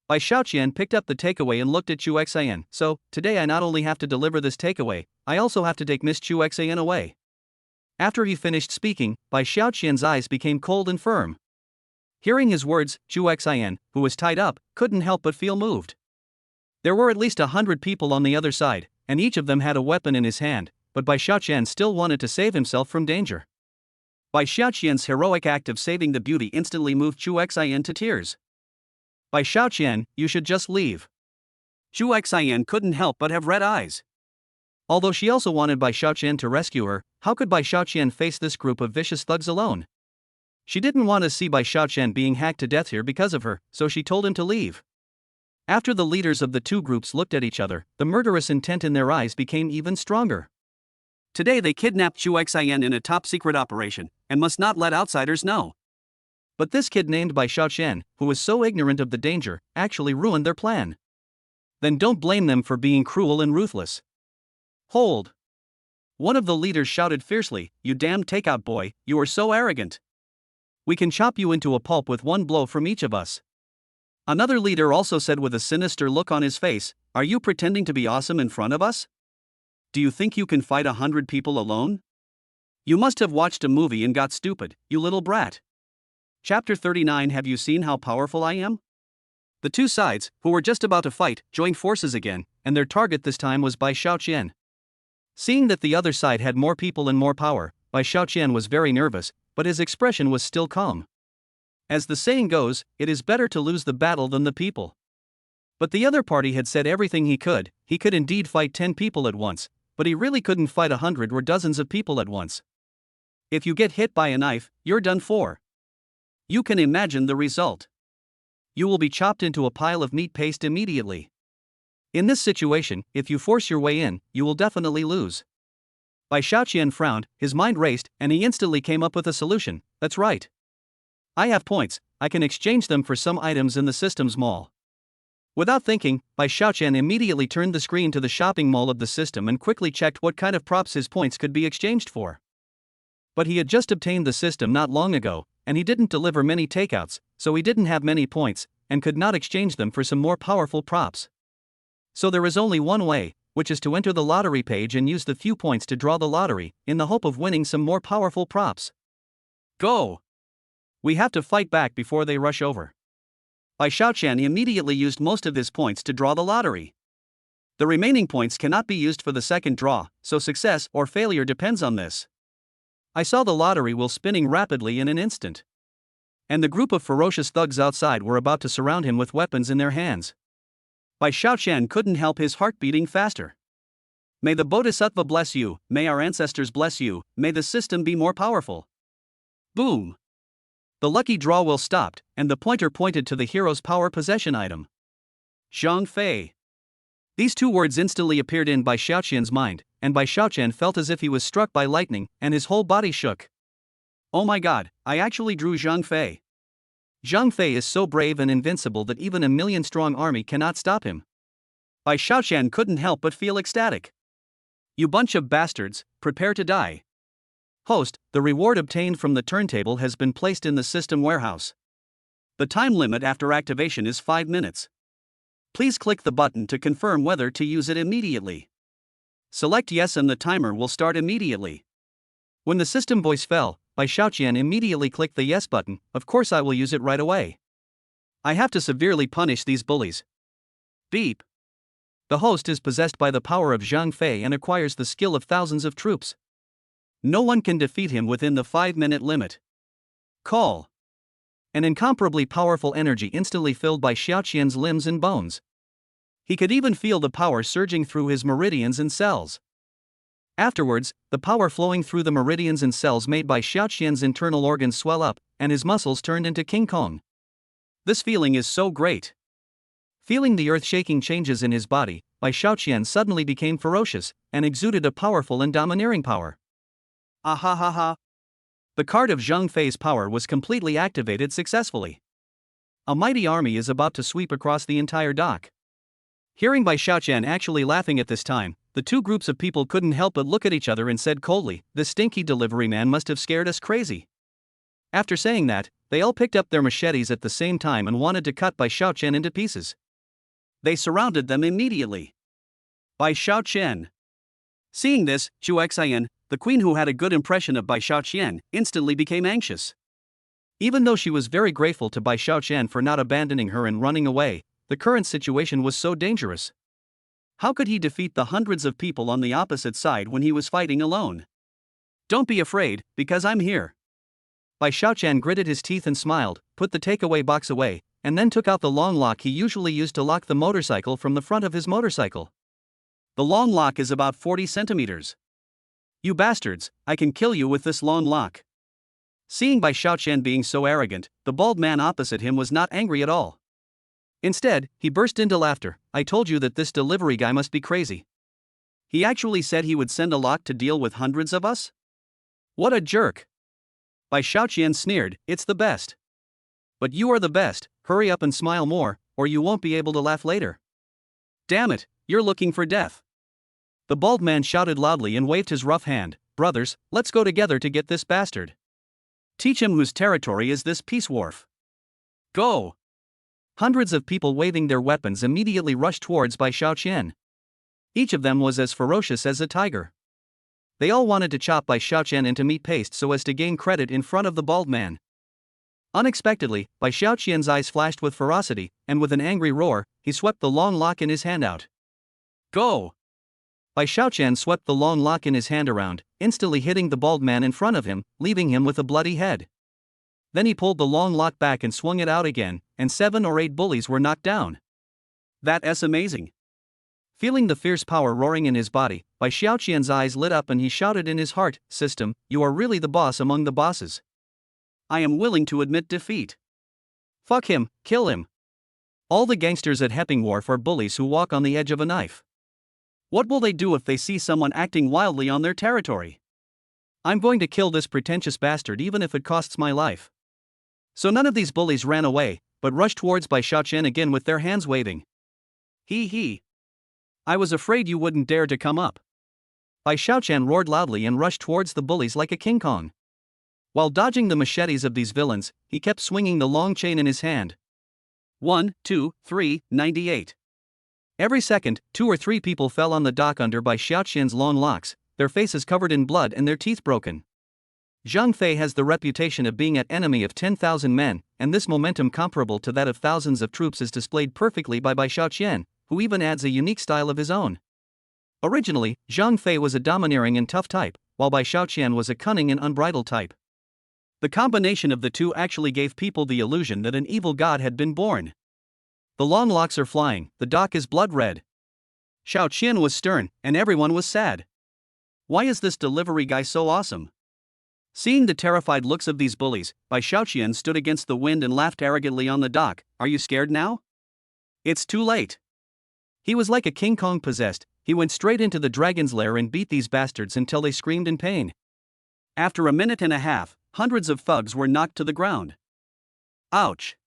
Bai Xiaoqian picked up the takeaway and looked at Chu Xian. So, today I not only have to deliver this takeaway, I also have to take Miss Chu Xian away. After he finished speaking, Bai Xiaoqian's eyes became cold and firm. Hearing his words, Chu Xian, who was tied up, couldn't help but feel moved. There were at least 100 people on the other side, and each of them had a weapon in his hand, but Bai Xiaoqian still wanted to save himself from danger. Bai Xiaoqian's heroic act of saving the beauty instantly moved Chu Xian to tears. Bai Xiaoqian, you should just leave. Chu Xian couldn't help but have red eyes. Although she also wanted Bai Xiaoqian to rescue her, how could Bai Xiaoqian face this group of vicious thugs alone? She didn't want to see Bai Xiaoqian being hacked to death here because of her, so she told him to leave. After the leaders of the two groups looked at each other, the murderous intent in their eyes became even stronger. Today they kidnapped Chu Xian in a top-secret operation, and must not let outsiders know. But this kid named Bai Xiaoqian, who was so ignorant of the danger, actually ruined their plan. Then don't blame them for being cruel and ruthless. Hold! One of the leaders shouted fiercely, you damned takeout boy, you are so arrogant. We can chop you into a pulp with one blow from each of us. Another leader also said with a sinister look on his face, are you pretending to be awesome in front of us? Do you think you can fight 100 people alone? You must have watched a movie and got stupid, you little brat. Chapter 39 Have you seen how powerful I am? The two sides, who were just about to fight, joined forces again, and their target this time was Bai Xiaoqian. Seeing that the other side had more people and more power, Bai Xiaoqian was very nervous, but his expression was still calm. As the saying goes, it is better to lose the battle than the people. But the other party had said everything he could indeed fight 10 people at once, but he really couldn't fight 100 or dozens of people at once. If you get hit by a knife, you're done for. You can imagine the result. You will be chopped into a pile of meat paste immediately. In this situation, if you force your way in, you will definitely lose. Bai Xiaoqian frowned, his mind raced, and he instantly came up with a solution. That's right. I have points, I can exchange them for some items in the system's mall. Without thinking, Bai Xiaoqian immediately turned the screen to the shopping mall of the system and quickly checked what kind of props his points could be exchanged for. But he had just obtained the system not long ago, and he didn't deliver many takeouts, so he didn't have many points, and could not exchange them for some more powerful props. So there is only one way, which is to enter the lottery page and use the few points to draw the lottery, in the hope of winning some more powerful props. Go! We have to fight back before they rush over. Bai Xiaoqian immediately used most of his points to draw the lottery. The remaining points cannot be used for the second draw, so success or failure depends on this. I saw the lottery wheel spinning rapidly in an instant. And the group of ferocious thugs outside were about to surround him with weapons in their hands. Bai Xiaoqian couldn't help his heart beating faster. May the Bodhisattva bless you, may our ancestors bless you, may the system be more powerful. Boom! The lucky draw wheel stopped, and the pointer pointed to the hero's power possession item. Zhang Fei. These two words instantly appeared in Bai Xiaoqian's mind, and Bai Xiaoqian felt as if he was struck by lightning, and his whole body shook. Oh my god, I actually drew Zhang Fei. Zhang Fei is so brave and invincible that even a million-strong army cannot stop him. Bai Xiaoqian couldn't help but feel ecstatic. You bunch of bastards, prepare to die. Host, the reward obtained from the turntable has been placed in the system warehouse. The time limit after activation is 5 minutes. Please click the button to confirm whether to use it immediately. Select yes and the timer will start immediately. When the system voice fell, Bai Xiaoqian immediately clicked the yes button. Of course I will use it right away. I have to severely punish these bullies. Beep. The host is possessed by the power of Zhang Fei and acquires the skill of thousands of troops. No one can defeat him within the 5-minute limit. Call. An incomparably powerful energy instantly filled Bai Xiaoqian's limbs and bones. He could even feel the power surging through his meridians and cells. Afterwards, the power flowing through the meridians and cells made Bai Xiaoqian's internal organs swell up, and his muscles turned into King Kong. This feeling is so great. Feeling the earth-shaking changes in his body, Bai Xiaoqian suddenly became ferocious, and exuded a powerful and domineering power. Ahahaha. The card of Zhang Fei's power was completely activated successfully. A mighty army is about to sweep across the entire dock. Hearing Bai Xiaoqian actually laughing at this time, the two groups of people couldn't help but look at each other and said coldly, "This stinky delivery man must have scared us crazy." After saying that, they all picked up their machetes at the same time and wanted to cut Bai Xiaoqian into pieces. They surrounded them immediately. Bai Xiaoqian. Seeing this, Zhu Xian, the queen who had a good impression of Bai Xiaoqian, instantly became anxious. Even though she was very grateful to Bai Xiaoqian for not abandoning her and running away, the current situation was so dangerous. How could he defeat the hundreds of people on the opposite side when he was fighting alone? Don't be afraid, because I'm here. Bai Xiaoqian gritted his teeth and smiled, put the takeaway box away, and then took out the long lock he usually used to lock the motorcycle from the front of his motorcycle. The long lock is about 40 centimeters. You bastards, I can kill you with this long lock. Seeing Bai Xiaoqian being so arrogant, the bald man opposite him was not angry at all. Instead, he burst into laughter. I told you that this delivery guy must be crazy. He actually said he would send a lock to deal with hundreds of us? What a jerk. Bai Xiaoqian sneered, it's the best. But you are the best, hurry up and smile more, or you won't be able to laugh later. Damn it, you're looking for death. The bald man shouted loudly and waved his rough hand. Brothers, let's go together to get this bastard. Teach him whose territory is this peace wharf. Go! Hundreds of people waving their weapons immediately rushed towards Bai Xiaoqian. Each of them was as ferocious as a tiger. They all wanted to chop Bai Xiaoqian into meat paste so as to gain credit in front of the bald man. Unexpectedly, Bai Xiaoqian's eyes flashed with ferocity, and with an angry roar, he swept the long lock in his hand out. Go! Bai Xiaoqian swept the long lock in his hand around, instantly hitting the bald man in front of him, leaving him with a bloody head. Then he pulled the long lock back and swung it out again, and 7 or 8 bullies were knocked down. That is amazing. Feeling the fierce power roaring in his body, Bai Xiaoqian's eyes lit up and he shouted in his heart, "System, you are really the boss among the bosses. I am willing to admit defeat. Fuck him, kill him. All the gangsters at Hepping Wharf are bullies who walk on the edge of a knife. What will they do if they see someone acting wildly on their territory? I'm going to kill this pretentious bastard even if it costs my life." So none of these bullies ran away, but rushed towards Bai Xiaoqian again with their hands waving. He. I was afraid you wouldn't dare to come up. Bai Xiaoqian roared loudly and rushed towards the bullies like a King Kong. While dodging the machetes of these villains, he kept swinging the long chain in his hand. 1, 2, 3, 98. Every second, 2 or 3 people fell on the dock under Bai Xiaoqian's long locks, their faces covered in blood and their teeth broken. Zhang Fei has the reputation of being an enemy of 10,000 men, and this momentum comparable to that of thousands of troops is displayed perfectly by Bai Xiaoqian, who even adds a unique style of his own. Originally, Zhang Fei was a domineering and tough type, while Bai Xiaoqian was a cunning and unbridled type. The combination of the two actually gave people the illusion that an evil god had been born. The long locks are flying, the dock is blood red. Xiaoqian was stern, and everyone was sad. Why is this delivery guy so awesome? Seeing the terrified looks of these bullies, Bai Xiaoqian stood against the wind and laughed arrogantly on the dock. Are you scared now? It's too late. He was like a King Kong possessed. He went straight into the dragon's lair and beat these bastards until they screamed in pain. After a minute and a half, hundreds of thugs were knocked to the ground. Ouch!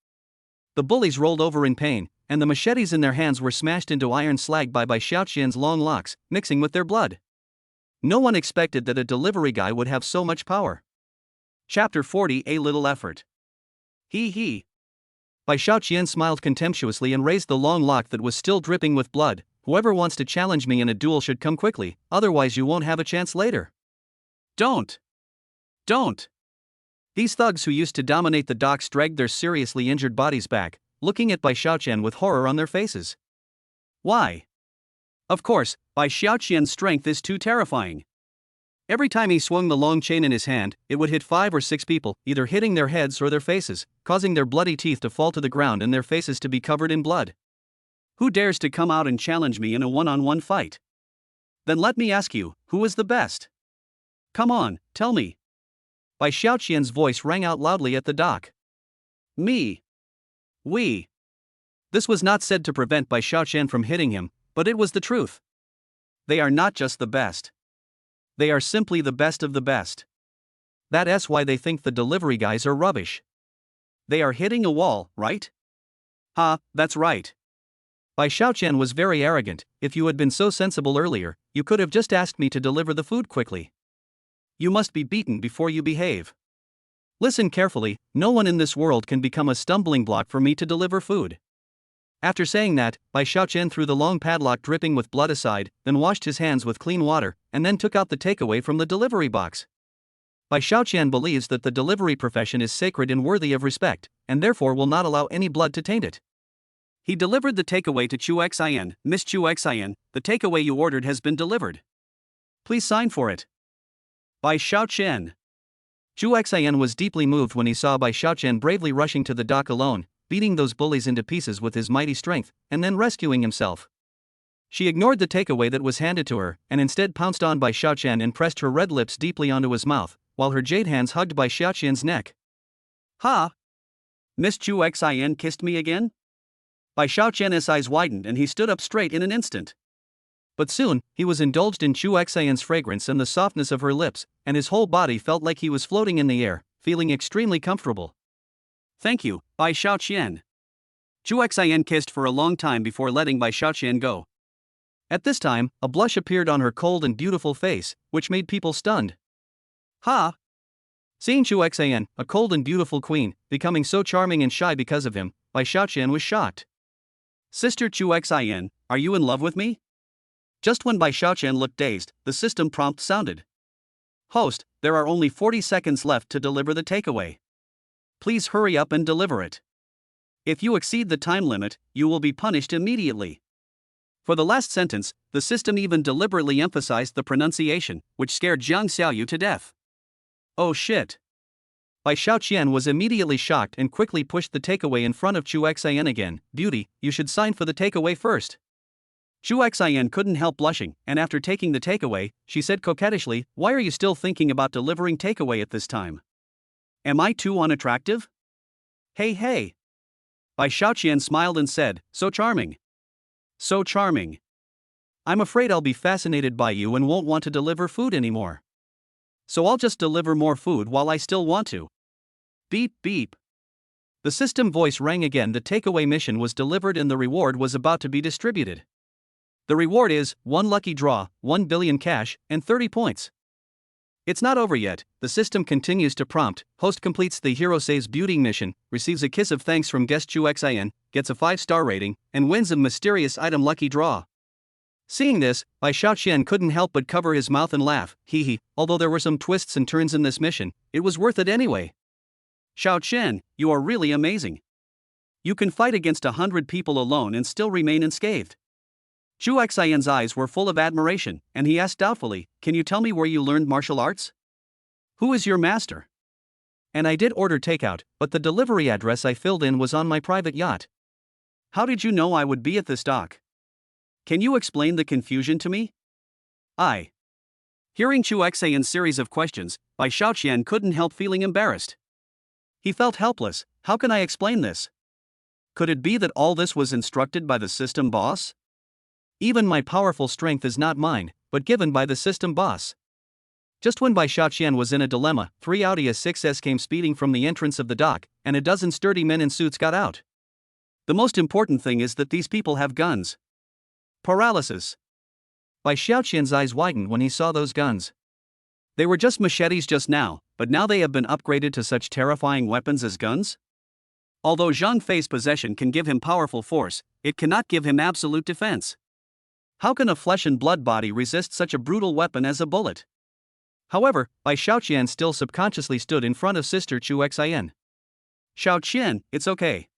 The bullies rolled over in pain, and the machetes in their hands were smashed into iron slag by Bai Xiaoqian's long locks, mixing with their blood. No one expected that a delivery guy would have so much power. Chapter 40. A little effort. He. Bai Xiaoqian smiled contemptuously and raised the long lock that was still dripping with blood. Whoever wants to challenge me in a duel should come quickly, otherwise you won't have a chance later. Don't. These thugs who used to dominate the docks dragged their seriously injured bodies back, looking at Bai Xiaoqian with horror on their faces. Why? Of course, Bai Xiaoqian's strength is too terrifying. Every time he swung the long chain in his hand, it would hit 5 or 6 people, either hitting their heads or their faces, causing their bloody teeth to fall to the ground and their faces to be covered in blood. Who dares to come out and challenge me in a one-on-one fight? Then let me ask you, who is the best? Come on, tell me. Bai Xiaoqian's voice rang out loudly at the dock. Me. We. This was not said to prevent Bai Xiaoqian from hitting him, but it was the truth. They are not just the best. They are simply the best of the best. That's why they think the delivery guys are rubbish. They are hitting a wall, right? That's right. Bai Xiaoqian was very arrogant. If you had been so sensible earlier, you could have just asked me to deliver the food quickly. You must be beaten before you behave. Listen carefully, no one in this world can become a stumbling block for me to deliver food. After saying that, Bai Xiaoqian threw the long padlock dripping with blood aside, then washed his hands with clean water, and then took out the takeaway from the delivery box. Bai Xiaoqian believes that the delivery profession is sacred and worthy of respect, and therefore will not allow any blood to taint it. He delivered the takeaway to Chu Xian. Miss Chu Xian, the takeaway you ordered has been delivered. Please sign for it. Bai Xiaoqian. Chu Xian was deeply moved when he saw Bai Xiaoqian bravely rushing to the dock alone, beating those bullies into pieces with his mighty strength, and then rescuing himself. She ignored the takeaway that was handed to her, and instead pounced on Bai Xiaoqian and pressed her red lips deeply onto his mouth, while her jade hands hugged Bai Xiaoqian's neck. Ha! Miss Chu Xian kissed me again? Bai Xiaoqian's eyes widened and he stood up straight in an instant. But soon, he was indulged in Chu Xian's fragrance and the softness of her lips, and his whole body felt like he was floating in the air, feeling extremely comfortable. Thank you, Bai Xiaoqian. Chu Xian kissed for a long time before letting Bai Xiaoqian go. At this time, a blush appeared on her cold and beautiful face, which made people stunned. Ha! Seeing Chu Xian, a cold and beautiful queen, becoming so charming and shy because of him, Bai Xiaoqian was shocked. Sister Chu Xian, are you in love with me? Just when Bai Xiaoqian looked dazed, the system prompt sounded. Host, there are only 40 seconds left to deliver the takeaway. Please hurry up and deliver it. If you exceed the time limit, you will be punished immediately. For the last sentence, the system even deliberately emphasized the pronunciation, which scared Jiang Xiaoyu to death. Oh shit. Bai Xiaoqian was immediately shocked and quickly pushed the takeaway in front of Chu Xian again. Beauty, you should sign for the takeaway first. Chu Xian couldn't help blushing, and after taking the takeaway, she said coquettishly, "Why are you still thinking about delivering takeaway at this time? Am I too unattractive?" "Hey hey." Bai Xiaoqian smiled and said, "So charming. So charming. I'm afraid I'll be fascinated by you and won't want to deliver food anymore. So I'll just deliver more food while I still want to." Beep beep. The system voice rang again. The takeaway mission was delivered and the reward was about to be distributed. The reward is 1 lucky draw, 1 billion cash, and 30 points. It's not over yet, the system continues to prompt. Host completes the Hero Saves Beauty mission, receives a kiss of thanks from guest Chu Xian, gets a 5-star rating, and wins a mysterious item lucky draw. Seeing this, Bai Xiaoqian couldn't help but cover his mouth and laugh. Hee. Although there were some twists and turns in this mission, it was worth it anyway. "Xiaoqian, you are really amazing. You can fight against 100 people alone and still remain unscathed." Chu Xian's eyes were full of admiration, and he asked doubtfully, "Can you tell me where you learned martial arts? Who is your master?" "And I did order takeout, but the delivery address I filled in was on my private yacht." "How did you know I would be at this dock? Can you explain the confusion to me?" Hearing Chu Xian's series of questions, Bai Xiaoqian couldn't help feeling embarrassed. He felt helpless. How can I explain this? Could it be that all this was instructed by the system boss? Even my powerful strength is not mine, but given by the system boss. Just when Bai Xiaoqian was in a dilemma, 3 Audi A6s came speeding from the entrance of the dock, and a dozen sturdy men in suits got out. The most important thing is that these people have guns. Paralysis. Bai Xiaoqian's eyes widened when he saw those guns. They were just machetes just now, but now they have been upgraded to such terrifying weapons as guns? Although Zhang Fei's possession can give him powerful force, it cannot give him absolute defense. How can a flesh and blood body resist such a brutal weapon as a bullet? However, Bai Xiaoqian still subconsciously stood in front of Sister Chu Xian. "Xiaoqian, it's okay.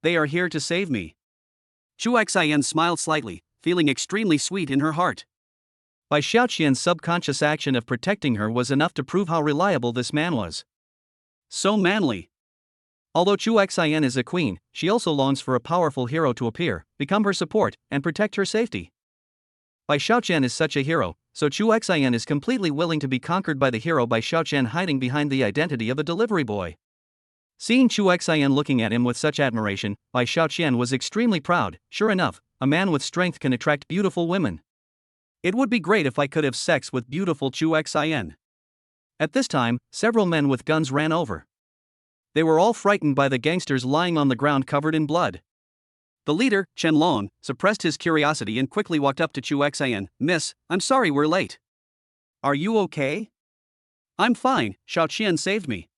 They are here to save me." Chu Xian smiled slightly, feeling extremely sweet in her heart. Bai Xiaoqian's subconscious action of protecting her was enough to prove how reliable this man was. So manly. Although Chu Xian is a queen, she also longs for a powerful hero to appear, become her support, and protect her safety. Bai Xiaoqian is such a hero, so Chu Xian is completely willing to be conquered by the hero Bai Xiaoqian hiding behind the identity of a delivery boy. Seeing Chu Xian looking at him with such admiration, Bai Xiaoqian was extremely proud. Sure enough, a man with strength can attract beautiful women. It would be great if I could have sex with beautiful Chu Xian. At this time, several men with guns ran over. They were all frightened by the gangsters lying on the ground covered in blood. The leader, Chen Long, suppressed his curiosity and quickly walked up to Chu Xian. "Miss, I'm sorry we're late. Are you okay?" "I'm fine, Xiaoqian saved me."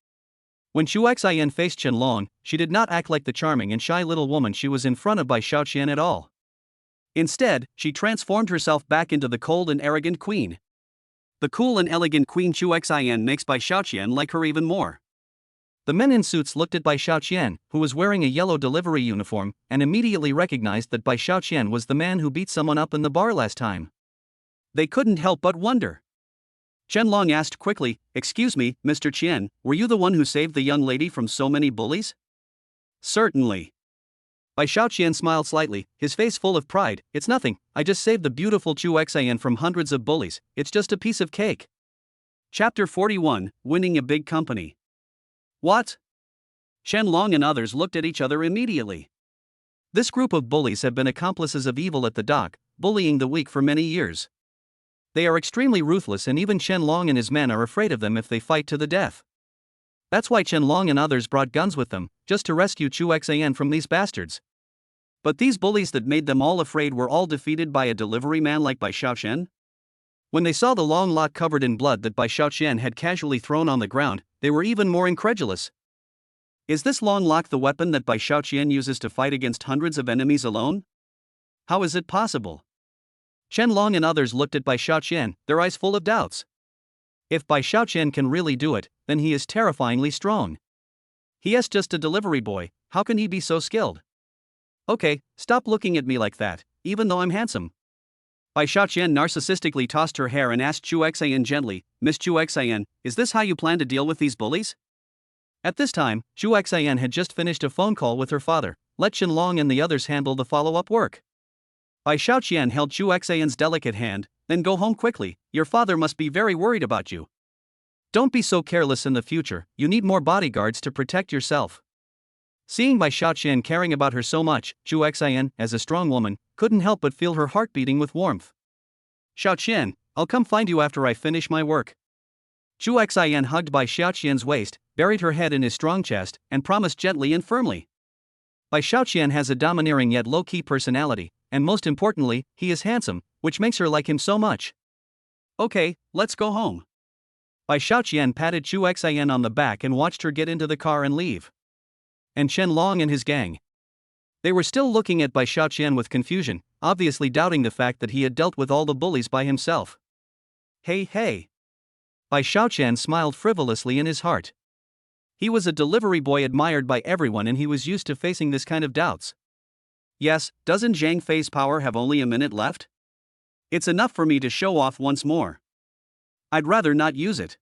When Chu Xian faced Chen Long, she did not act like the charming and shy little woman she was in front of Bai Xiaoqian at all. Instead, she transformed herself back into the cold and arrogant queen. The cool and elegant Queen Chu Xian makes Bai Xiaoqian like her even more. The men in suits looked at Bai Xiaoqian, who was wearing a yellow delivery uniform, and immediately recognized that Bai Xiaoqian was the man who beat someone up in the bar last time. They couldn't help but wonder. Chen Long asked quickly, "Excuse me, Mr. Qian, were you the one who saved the young lady from so many bullies?" "Certainly." Bai Xiaoqian smiled slightly, his face full of pride. "It's nothing, I just saved the beautiful Chu Xian from hundreds of bullies, it's just a piece of cake." Chapter 41, Winning a Big Company. "What?" Chen Long and others looked at each other immediately. This group of bullies have been accomplices of evil at the dock, bullying the weak for many years. They are extremely ruthless and even Chen Long and his men are afraid of them if they fight to the death. That's why Chen Long and others brought guns with them, just to rescue Chu Xian from these bastards. But these bullies that made them all afraid were all defeated by a delivery man like Bai Xiaoqian? When they saw the long lock covered in blood that Bai Xiaoqian had casually thrown on the ground, they were even more incredulous. Is this long lock the weapon that Bai Xiaoqian uses to fight against hundreds of enemies alone? How is it possible? Chen Long and others looked at Bai Xiaoqian, their eyes full of doubts. If Bai Xiaoqian can really do it, then he is terrifyingly strong. He is just a delivery boy, how can he be so skilled? Okay, stop looking at me like that, even though I'm handsome. Bai Xiaoqian narcissistically tossed her hair and asked Chu Xian gently, "Miss Chu Xian, is this how you plan to deal with these bullies?" At this time, Chu Xian had just finished a phone call with her father. Let Chen Long and the others handle the follow-up work. Bai Xiaoqian held Chu Xian's delicate hand. Then go home quickly, your father must be very worried about you. Don't be so careless in the future, you need more bodyguards to protect yourself. Seeing Bai Xiaoqian caring about her so much, Chu Xian, as a strong woman, couldn't help but feel her heart beating with warmth. Xiaoqian, I'll come find you after I finish my work. Chu Xian hugged Bai Xiaoqian's waist, buried her head in his strong chest, and promised gently and firmly. Bai Xiaoqian has a domineering yet low-key personality, and most importantly, he is handsome, which makes her like him so much. Okay, let's go home. Bai Xiaoqian patted Chu Xian on the back and watched her get into the car and leave. And Qianlong and his gang. They were still looking at Bai Xiaoqian with confusion, obviously doubting the fact that he had dealt with all the bullies by himself. Hey, hey. Bai Xiaoqian smiled frivolously in his heart. He was a delivery boy admired by everyone and he was used to facing this kind of doubts. Yes, doesn't Zhang Fei's power have only a minute left? It's enough for me to show off once more. I'd rather not use it.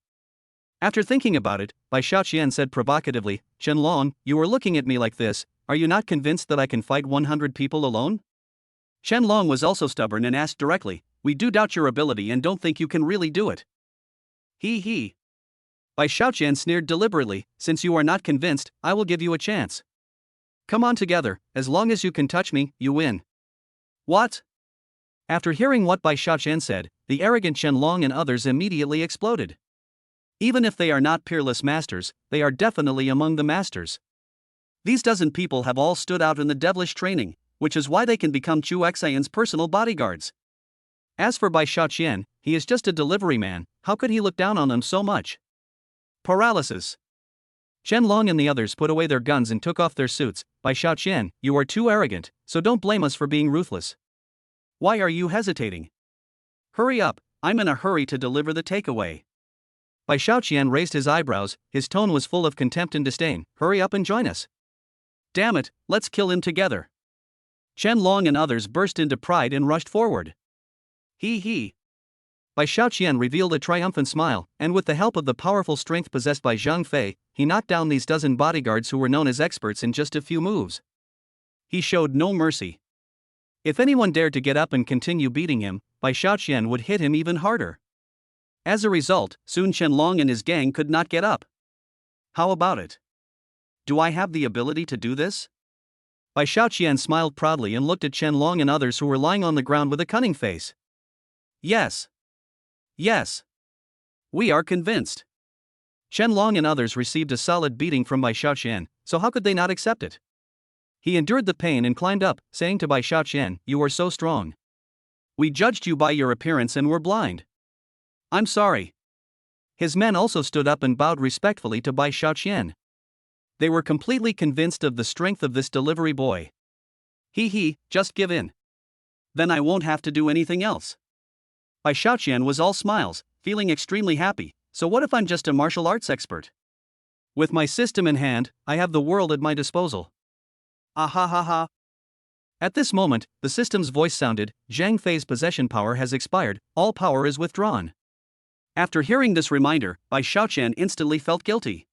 After thinking about it, Bai Xiaoqian said provocatively, Qianlong, you are looking at me like this, are you not convinced that I can fight 100 people alone? Qianlong was also stubborn and asked directly, we do doubt your ability and don't think you can really do it. He. Bai Xiaoqian sneered deliberately, since you are not convinced, I will give you a chance. Come on together, as long as you can touch me, you win. What? After hearing what Bai Xiaoqian said, the arrogant Qianlong and others immediately exploded. Even if they are not peerless masters, they are definitely among the masters. These dozen people have all stood out in the devilish training, which is why they can become Chu Xian's personal bodyguards. As for Bai Xiaoqian, he is just a delivery man, how could he look down on them so much? Paralysis. Qianlong and the others put away their guns and took off their suits. Bai Xiaoqian, you are too arrogant, so don't blame us for being ruthless. Why are you hesitating? Hurry up, I'm in a hurry to deliver the takeaway. Bai Xiaoqian raised his eyebrows, his tone was full of contempt and disdain. Hurry up and join us. Damn it, let's kill him together. Qianlong and others burst into pride and rushed forward. He. Bai Xiaoqian revealed a triumphant smile, and with the help of the powerful strength possessed by Zhang Fei, he knocked down these dozen bodyguards who were known as experts in just a few moves. He showed no mercy. If anyone dared to get up and continue beating him, Bai Xiaoqian would hit him even harder. As a result, soon Qianlong and his gang could not get up. How about it? Do I have the ability to do this? Bai Xiaoqian smiled proudly and looked at Qianlong and others who were lying on the ground with a cunning face. Yes. We are convinced. Qianlong and others received a solid beating from Bai Xiaoqian, so how could they not accept it? He endured the pain and climbed up, saying to Bai Xiaoqian, you are so strong. We judged you by your appearance and were blind. I'm sorry. His men also stood up and bowed respectfully to Bai Xiaoqian. They were completely convinced of the strength of this delivery boy. He, just give in. Then I won't have to do anything else. Bai Xiaoqian was all smiles, feeling extremely happy, so what if I'm just a martial arts expert? With my system in hand, I have the world at my disposal. Ah. At this moment, the system's voice sounded, Zhang Fei's possession power has expired, all power is withdrawn. After hearing this reminder, Bai Xiaoqian instantly felt guilty.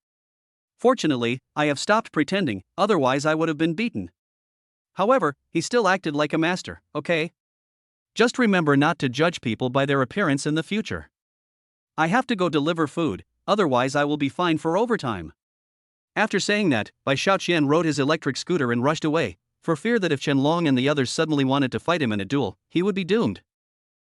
Fortunately, I have stopped pretending, otherwise I would have been beaten. However, he still acted like a master, okay? Just remember not to judge people by their appearance in the future. I have to go deliver food, otherwise I will be fined for overtime. After saying that, Bai Xiaoqian rode his electric scooter and rushed away, for fear that if Qianlong and the others suddenly wanted to fight him in a duel, he would be doomed.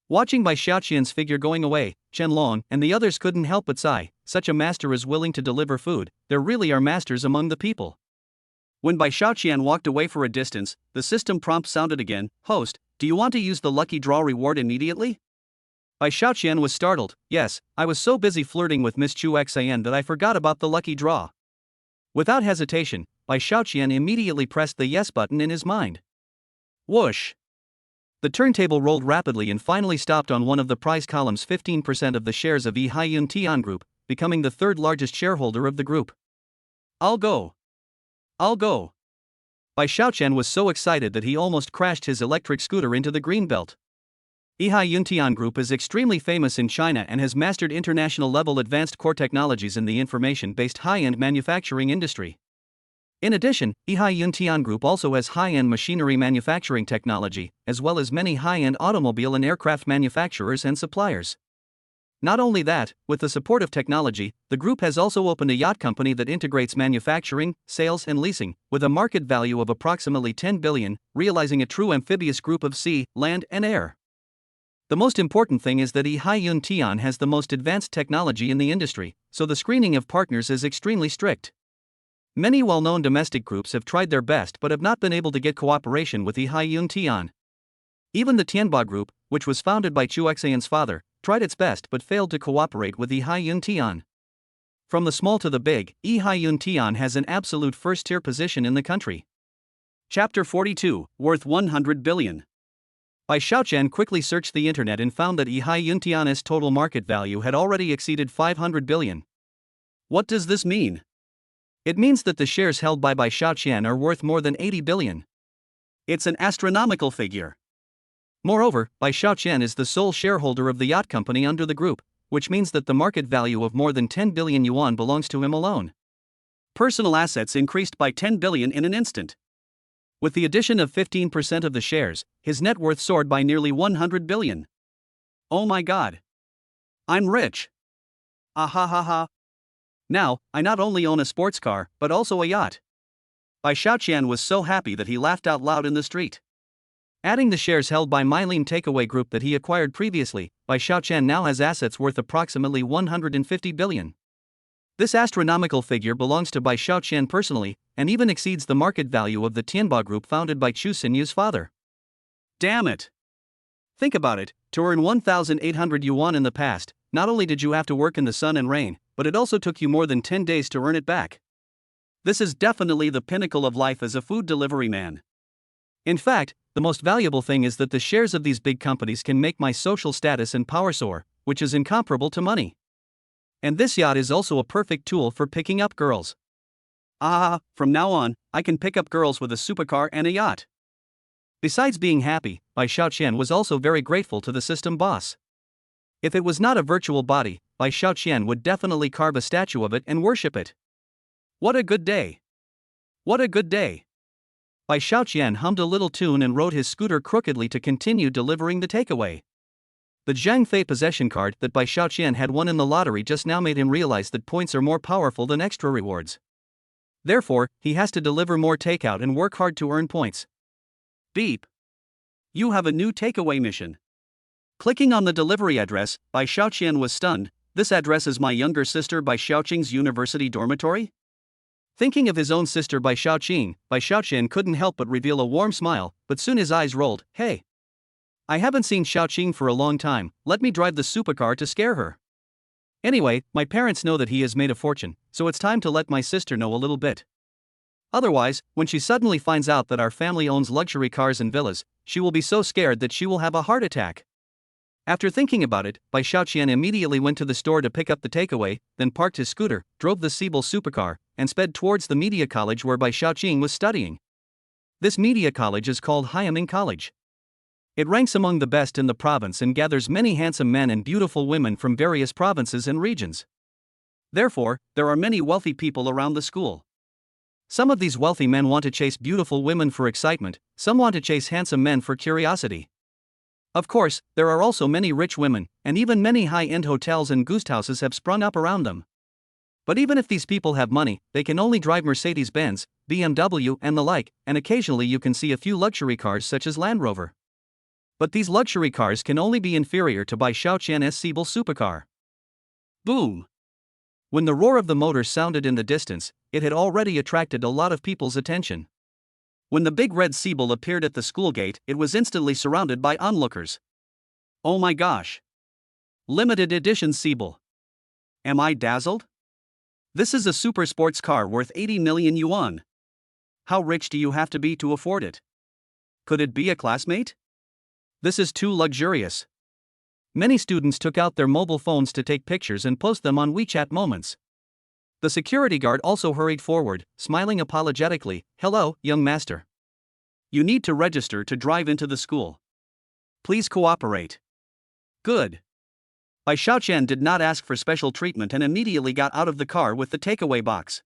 Watching Bai Xiaoqian's figure going away, Qianlong and the others couldn't help but sigh, such a master is willing to deliver food, there really are masters among the people. When Bai Xiaoqian walked away for a distance, the system prompt sounded again, host, do you want to use the lucky draw reward immediately? Bai Xiaoqian was startled, yes, I was so busy flirting with Miss Chu Xian that I forgot about the lucky draw. Without hesitation, Bai Xiaoqian immediately pressed the yes button in his mind. Whoosh! The turntable rolled rapidly and finally stopped on one of the prize columns. 15% of the shares of Yihayun Tian Group, becoming the third largest shareholder of the group. I'll go. Bai Xiaoqian was so excited that he almost crashed his electric scooter into the green belt. Yihayun Tian Group is extremely famous in China and has mastered international-level advanced core technologies in the information-based high-end manufacturing industry. In addition, Ehai Yuntian Group also has high-end machinery manufacturing technology, as well as many high-end automobile and aircraft manufacturers and suppliers. Not only that, with the support of technology, the group has also opened a yacht company that integrates manufacturing, sales and leasing, with a market value of approximately 10 billion, realizing a true amphibious group of sea, land and air. The most important thing is that Ehai Yuntian has the most advanced technology in the industry, so the screening of partners is extremely strict. Many well-known domestic groups have tried their best but have not been able to get cooperation with Ehai Yuntian. Even the Tianba Group, which was founded by Chu Xian's father, tried its best but failed to cooperate with Ehai Yuntian. From the small to the big, Ehai Yuntian has an absolute first-tier position in the country. Chapter 42, worth 100 billion. Bai Xiaoqian quickly searched the internet and found that Ehai Yuntian's total market value had already exceeded 500 billion. What does this mean? It means that the shares held by Bai Xiaoqian are worth more than 80 billion. It's an astronomical figure. Moreover, Bai Xiaoqian is the sole shareholder of the yacht company under the group, which means that the market value of more than 10 billion yuan belongs to him alone. Personal assets increased by 10 billion in an instant. With the addition of 15% of the shares, his net worth soared by nearly 100 billion. Oh my god! I'm rich! Ah ha ha ha! Now, I not only own a sports car, but also a yacht. Bai Xiaoqian was so happy that he laughed out loud in the street. Adding the shares held by Mylene Takeaway Group that he acquired previously, Bai Xiaoqian now has assets worth approximately 150 billion. This astronomical figure belongs to Bai Xiaoqian personally, and even exceeds the market value of the Tianba Group founded by Chu Xinyu's father. Damn it! Think about it, to earn 1,800 yuan in the past, not only did you have to work in the sun and rain, but it also took you more than 10 days to earn it back. This is definitely the pinnacle of life as a food delivery man. In fact, the most valuable thing is that the shares of these big companies can make my social status and power soar, which is incomparable to money. And this yacht is also a perfect tool for picking up girls. From now on, I can pick up girls with a supercar and a yacht. Besides being happy, Bai Xiaoqian was also very grateful to the system boss. If it was not a virtual body, Bai Xiaoqian would definitely carve a statue of it and worship it. What a good day! What a good day! Bai Xiaoqian hummed a little tune and rode his scooter crookedly to continue delivering the takeaway. The Zhang Fei possession card that Bai Xiaoqian had won in the lottery just now made him realize that points are more powerful than extra rewards. Therefore, he has to deliver more takeout and work hard to earn points. Beep! You have a new takeaway mission. Clicking on the delivery address, Bai Xiaoqian was stunned. This address is my younger sister Bai Xiaoqing's university dormitory? Thinking of his own sister Bai Xiaoqian couldn't help but reveal a warm smile, but soon his eyes rolled. Hey! I haven't seen Xiaoqing for a long time, let me drive the supercar to scare her. Anyway, my parents know that he has made a fortune, so it's time to let my sister know a little bit. Otherwise, when she suddenly finds out that our family owns luxury cars and villas, she will be so scared that she will have a heart attack. After thinking about it, Bai Xiaoqian immediately went to the store to pick up the takeaway, then parked his scooter, drove the Siebel supercar, and sped towards the media college where Bai Xiaoqing was studying. This media college is called Hyaming College. It ranks among the best in the province and gathers many handsome men and beautiful women from various provinces and regions. Therefore, there are many wealthy people around the school. Some of these wealthy men want to chase beautiful women for excitement, some want to chase handsome men for curiosity. Of course, there are also many rich women, and even many high-end hotels and guesthouses have sprung up around them. But even if these people have money, they can only drive Mercedes-Benz, BMW, and the like, and occasionally you can see a few luxury cars such as Land Rover. But these luxury cars can only be inferior to Bai Xiaoqian's Siebel supercar. Boom! When the roar of the motor sounded in the distance, it had already attracted a lot of people's attention. When the big red Siebel appeared at the school gate, it was instantly surrounded by onlookers. Oh my gosh! Limited edition Siebel. Am I dazzled? This is a super sports car worth 80 million yuan. How rich do you have to be to afford it? Could it be a classmate? This is too luxurious. Many students took out their mobile phones to take pictures and post them on WeChat Moments. The security guard also hurried forward, smiling apologetically. Hello, young master. You need to register to drive into the school. Please cooperate. Good. Bai Xiaoqian did not ask for special treatment and immediately got out of the car with the takeaway box.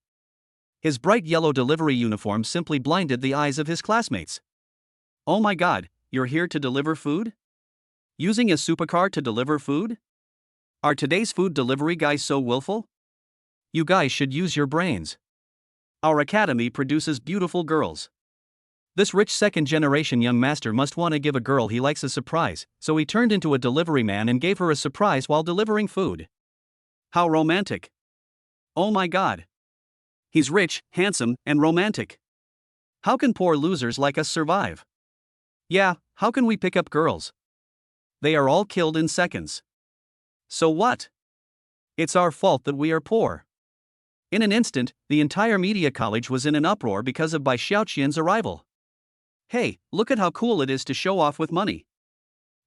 His bright yellow delivery uniform simply blinded the eyes of his classmates. Oh my god, you're here to deliver food? Using a supercar to deliver food? Are today's food delivery guys so willful? You guys should use your brains. Our academy produces beautiful girls. This rich second-generation young master must want to give a girl he likes a surprise, so he turned into a delivery man and gave her a surprise while delivering food. How romantic. Oh my god. He's rich, handsome, and romantic. How can poor losers like us survive? Yeah, how can we pick up girls? They are all killed in seconds. So what? It's our fault that we are poor. In an instant, the entire media college was in an uproar because of Bai Xiaoqian's arrival. Hey, look at how cool it is to show off with money.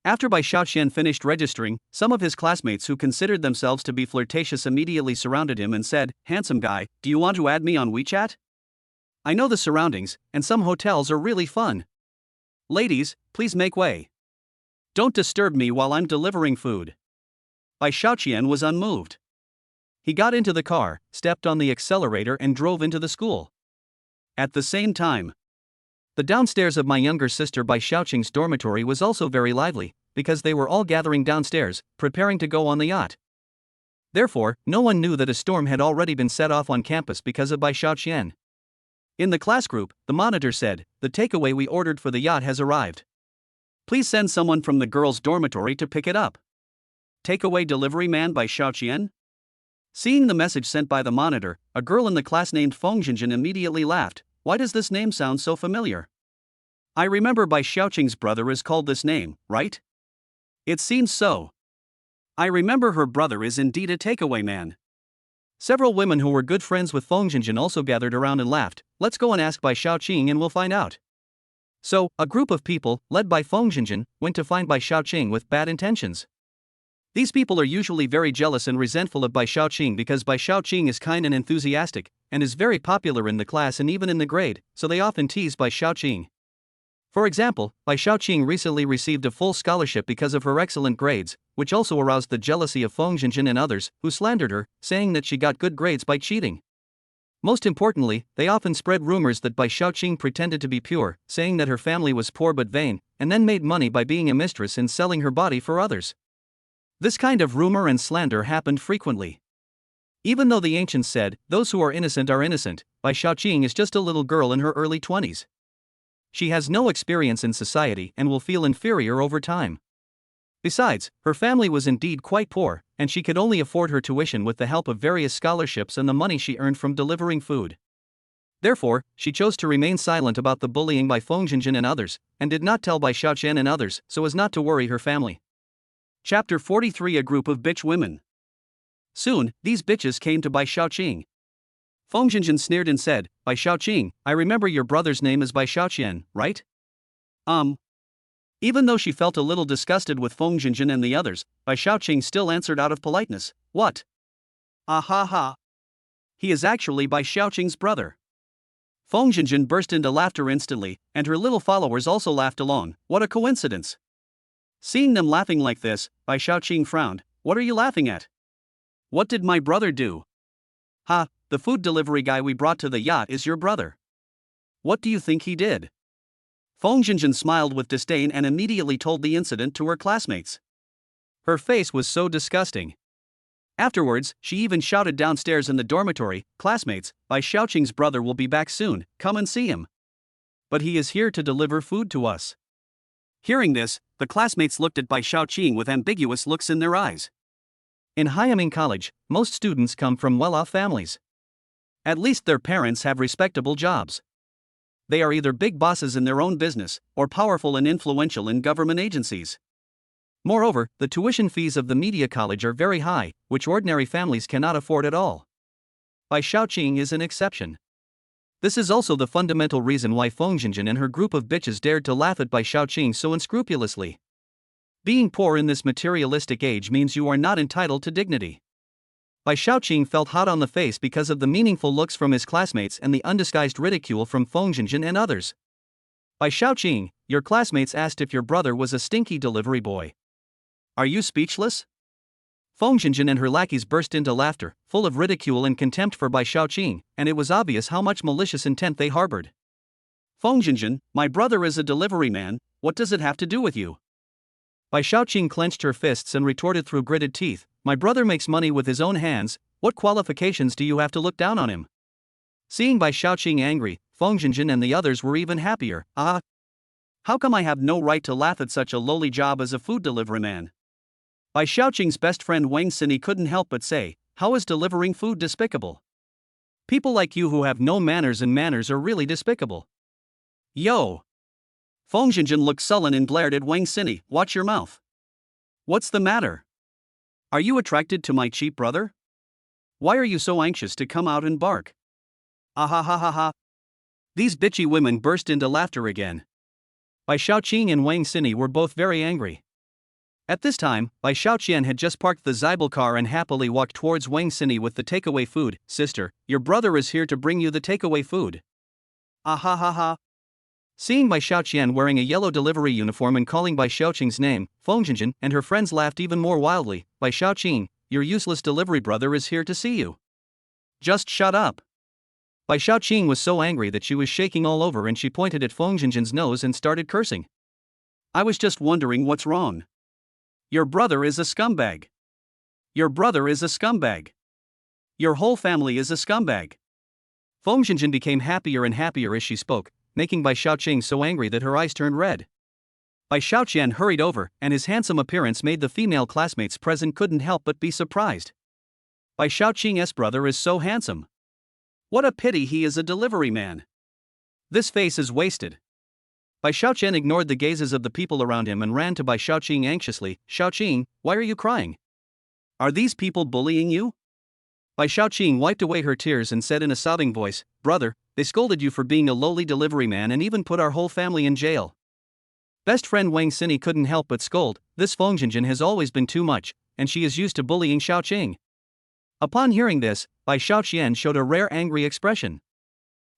After Bai Xiaoqian finished registering, some of his classmates who considered themselves to be flirtatious immediately surrounded him and said, "Handsome guy, do you want to add me on WeChat? I know the surroundings, and some hotels are really fun. Ladies, please make way. Don't disturb me while I'm delivering food." Bai Xiaoqian was unmoved. He got into the car, stepped on the accelerator and drove into the school. At the same time, the downstairs of my younger sister Bai Xiaoqing's dormitory was also very lively, because they were all gathering downstairs, preparing to go on the yacht. Therefore, no one knew that a storm had already been set off on campus because of Bai Xiaoqian. In the class group, the monitor said, "The takeaway we ordered for the yacht has arrived. Please send someone from the girls' dormitory to pick it up." Takeaway delivery man Bai Xiaoqian? Seeing the message sent by the monitor, a girl in the class named Feng Jinjin immediately laughed. Why does this name sound so familiar? I remember Bai Xiaoqing's brother is called this name, right? It seems so. I remember her brother is indeed a takeaway man. Several women who were good friends with Feng Jinjin also gathered around and laughed. Let's go and ask Bai Xiaoqing and we'll find out. So, a group of people, led by Feng Jinjin, went to find Bai Xiaoqing with bad intentions. These people are usually very jealous and resentful of Bai Xiaoqing because Bai Xiaoqing is kind and enthusiastic, and is very popular in the class and even in the grade, so they often tease Bai Xiaoqing. For example, Bai Xiaoqing recently received a full scholarship because of her excellent grades, which also aroused the jealousy of Feng Jinjin and others, who slandered her, saying that she got good grades by cheating. Most importantly, they often spread rumors that Bai Xiaoqing pretended to be pure, saying that her family was poor but vain, and then made money by being a mistress and selling her body for others. This kind of rumor and slander happened frequently. Even though the ancients said, "Those who are innocent," Bai Xiaoqing is just a little girl in her early 20s. She has no experience in society and will feel inferior over time. Besides, her family was indeed quite poor, and she could only afford her tuition with the help of various scholarships and the money she earned from delivering food. Therefore, she chose to remain silent about the bullying by Feng Jinjin and others, and did not tell Bai Xiaoqian and others so as not to worry her family. Chapter 43 A group of bitch women. Soon, these bitches came to Bai Xiaoqing. Feng Jinjin sneered and said, "Bai Xiaoqing, I remember your brother's name is Bai Xiaoqian, right?" Even though she felt a little disgusted with Feng Jinjin and the others, Bai Xiaoqing still answered out of politeness, "What? Ah ha ha. He is actually Bai Xiaoqing's brother." Feng Jinjin burst into laughter instantly, and her little followers also laughed along. What a coincidence. Seeing them laughing like this, Bai Xiaoqing frowned. "What are you laughing at? What did my brother do?" "Ha, the food delivery guy we brought to the yacht is your brother. What do you think he did?" Feng Jinjin smiled with disdain and immediately told the incident to her classmates. Her face was so disgusting. Afterwards, she even shouted downstairs in the dormitory, "Classmates, Bai Xiaoqing's brother will be back soon, come and see him. But he is here to deliver food to us." Hearing this, the classmates looked at Bai Xiaoqing with ambiguous looks in their eyes. In Hyoming College, most students come from well-off families. At least their parents have respectable jobs. They are either big bosses in their own business, or powerful and influential in government agencies. Moreover, the tuition fees of the media college are very high, which ordinary families cannot afford at all. Bai Xiaoqing is an exception. This is also the fundamental reason why Feng Jinjin and her group of bitches dared to laugh at Bai Xiaoqing so unscrupulously. Being poor in this materialistic age means you are not entitled to dignity. Bai Xiaoqing felt hot on the face because of the meaningful looks from his classmates and the undisguised ridicule from Feng Jinjin and others. Bai Xiaoqing, your classmates asked if your brother was a stinky delivery boy. Are you speechless? Feng Jinjin and her lackeys burst into laughter, full of ridicule and contempt for Bai Shaoqing, and it was obvious how much malicious intent they harbored. Feng Jinjin, my brother is a delivery man, what does it have to do with you? Bai Shaoqing clenched her fists and retorted through gritted teeth, my brother makes money with his own hands, what qualifications do you have to look down on him? Seeing Bai Shaoqing angry, Feng Jinjin and the others were even happier. How come I have no right to laugh at such a lowly job as a food delivery man? Bai Shaoqing's best friend Wang Xini couldn't help but say, how is delivering food despicable? People like you who have no manners are really despicable. Yo! Feng Jinjin looked sullen and glared at Wang Xini, watch your mouth. What's the matter? Are you attracted to my cheap brother? Why are you so anxious to come out and bark? Ha. These bitchy women burst into laughter again. Bai Shaoqing and Wang Xini were both very angry. At this time, Bai Shaoqian had just parked the Zybel car and happily walked towards Wang Xini with the takeaway food. Sister, your brother is here to bring you the takeaway food. Ha. Seeing Bai Shaoqian wearing a yellow delivery uniform and calling Bai Shaoqing's name, Feng Jinjin and her friends laughed even more wildly. Bai Shaoqing, your useless delivery brother is here to see you. Just shut up. Bai Shaoqing was so angry that she was shaking all over and she pointed at Feng Jinjin's nose and started cursing. I was just wondering what's wrong. Your brother is a scumbag. Your brother is a scumbag. Your whole family is a scumbag. Feng Jinjin became happier and happier as she spoke, making Bai Shaoqing so angry that her eyes turned red. Bai Shaoqian hurried over, and his handsome appearance made the female classmates present couldn't help but be surprised. Bai Shaoqing's brother is so handsome. What a pity he is a delivery man. This face is wasted. Bai Shaoqian ignored the gazes of the people around him and ran to Bai Shaoqing anxiously. Shaoqing, why are you crying? Are these people bullying you? Bai Shaoqing wiped away her tears and said in a sobbing voice, Brother, they scolded you for being a lowly delivery man and even put our whole family in jail. Best friend Wang Xini couldn't help but scold, this Feng Jinjin has always been too much, and she is used to bullying Shaoqing. Upon hearing this, Bai Shaoqian showed a rare angry expression.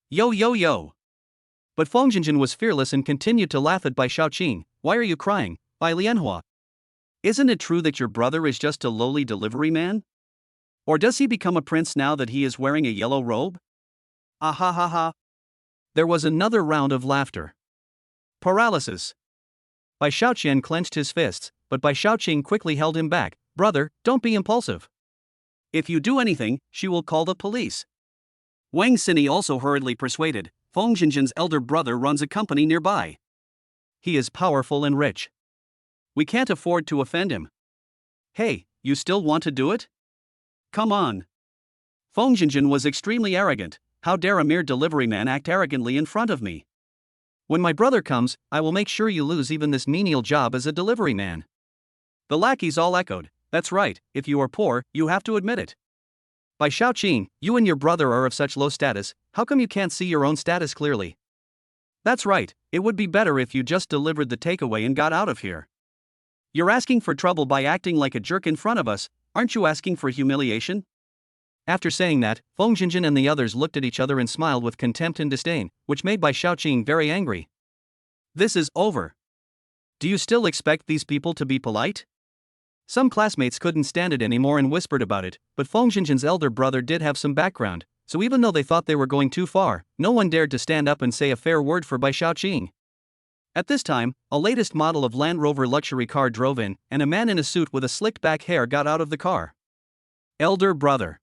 Yo. But Feng Jinjin was fearless and continued to laugh at Bai Shaoqing. Why are you crying, Bai Lianhua? Isn't it true that your brother is just a lowly delivery man? Or does he become a prince now that he is wearing a yellow robe? Ha. There was another round of laughter. Paralysis. Bai Shaoqian clenched his fists, but Bai Shaoqing quickly held him back. Brother, don't be impulsive. If you do anything, she will call the police. Wang Xini also hurriedly persuaded. Feng Jinjin's elder brother runs a company nearby. He is powerful and rich. We can't afford to offend him. Hey, you still want to do it? Come on. Feng Jinjin was extremely arrogant. How dare a mere delivery man act arrogantly in front of me? When my brother comes, I will make sure you lose even this menial job as a delivery man. The lackeys all echoed. That's right, if you are poor, you have to admit it. Bai Shaoqing, you and your brother are of such low status, how come you can't see your own status clearly? That's right, it would be better if you just delivered the takeaway and got out of here. You're asking for trouble by acting like a jerk in front of us, aren't you asking for humiliation? After saying that, Feng Jinjin and the others looked at each other and smiled with contempt and disdain, which made Bai Shaoqing very angry. This is over. Do you still expect these people to be polite? Some classmates couldn't stand it anymore and whispered about it, but Feng Jinjin's elder brother did have some background, so even though they thought they were going too far, no one dared to stand up and say a fair word for Bai Shaoqing. At this time, a latest model of Land Rover luxury car drove in, and a man in a suit with a slicked back hair got out of the car. Elder brother.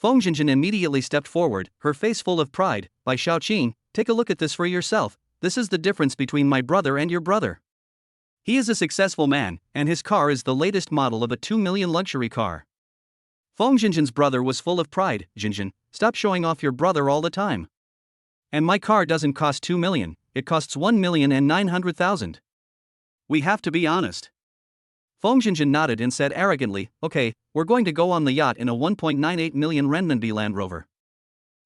Feng Jinjin immediately stepped forward, her face full of pride. Bai Shaoqing, take a look at this for yourself, this is the difference between my brother and your brother. He is a successful man, and his car is the latest model of a 2 million luxury car. Feng Jinjin's brother was full of pride. Jinjin, stop showing off your brother all the time. And my car doesn't cost 2 million, it costs 1,900,000. We have to be honest. Feng Jinjin nodded and said arrogantly, okay, we're going to go on the yacht in a 1.98 million renminbi Land Rover.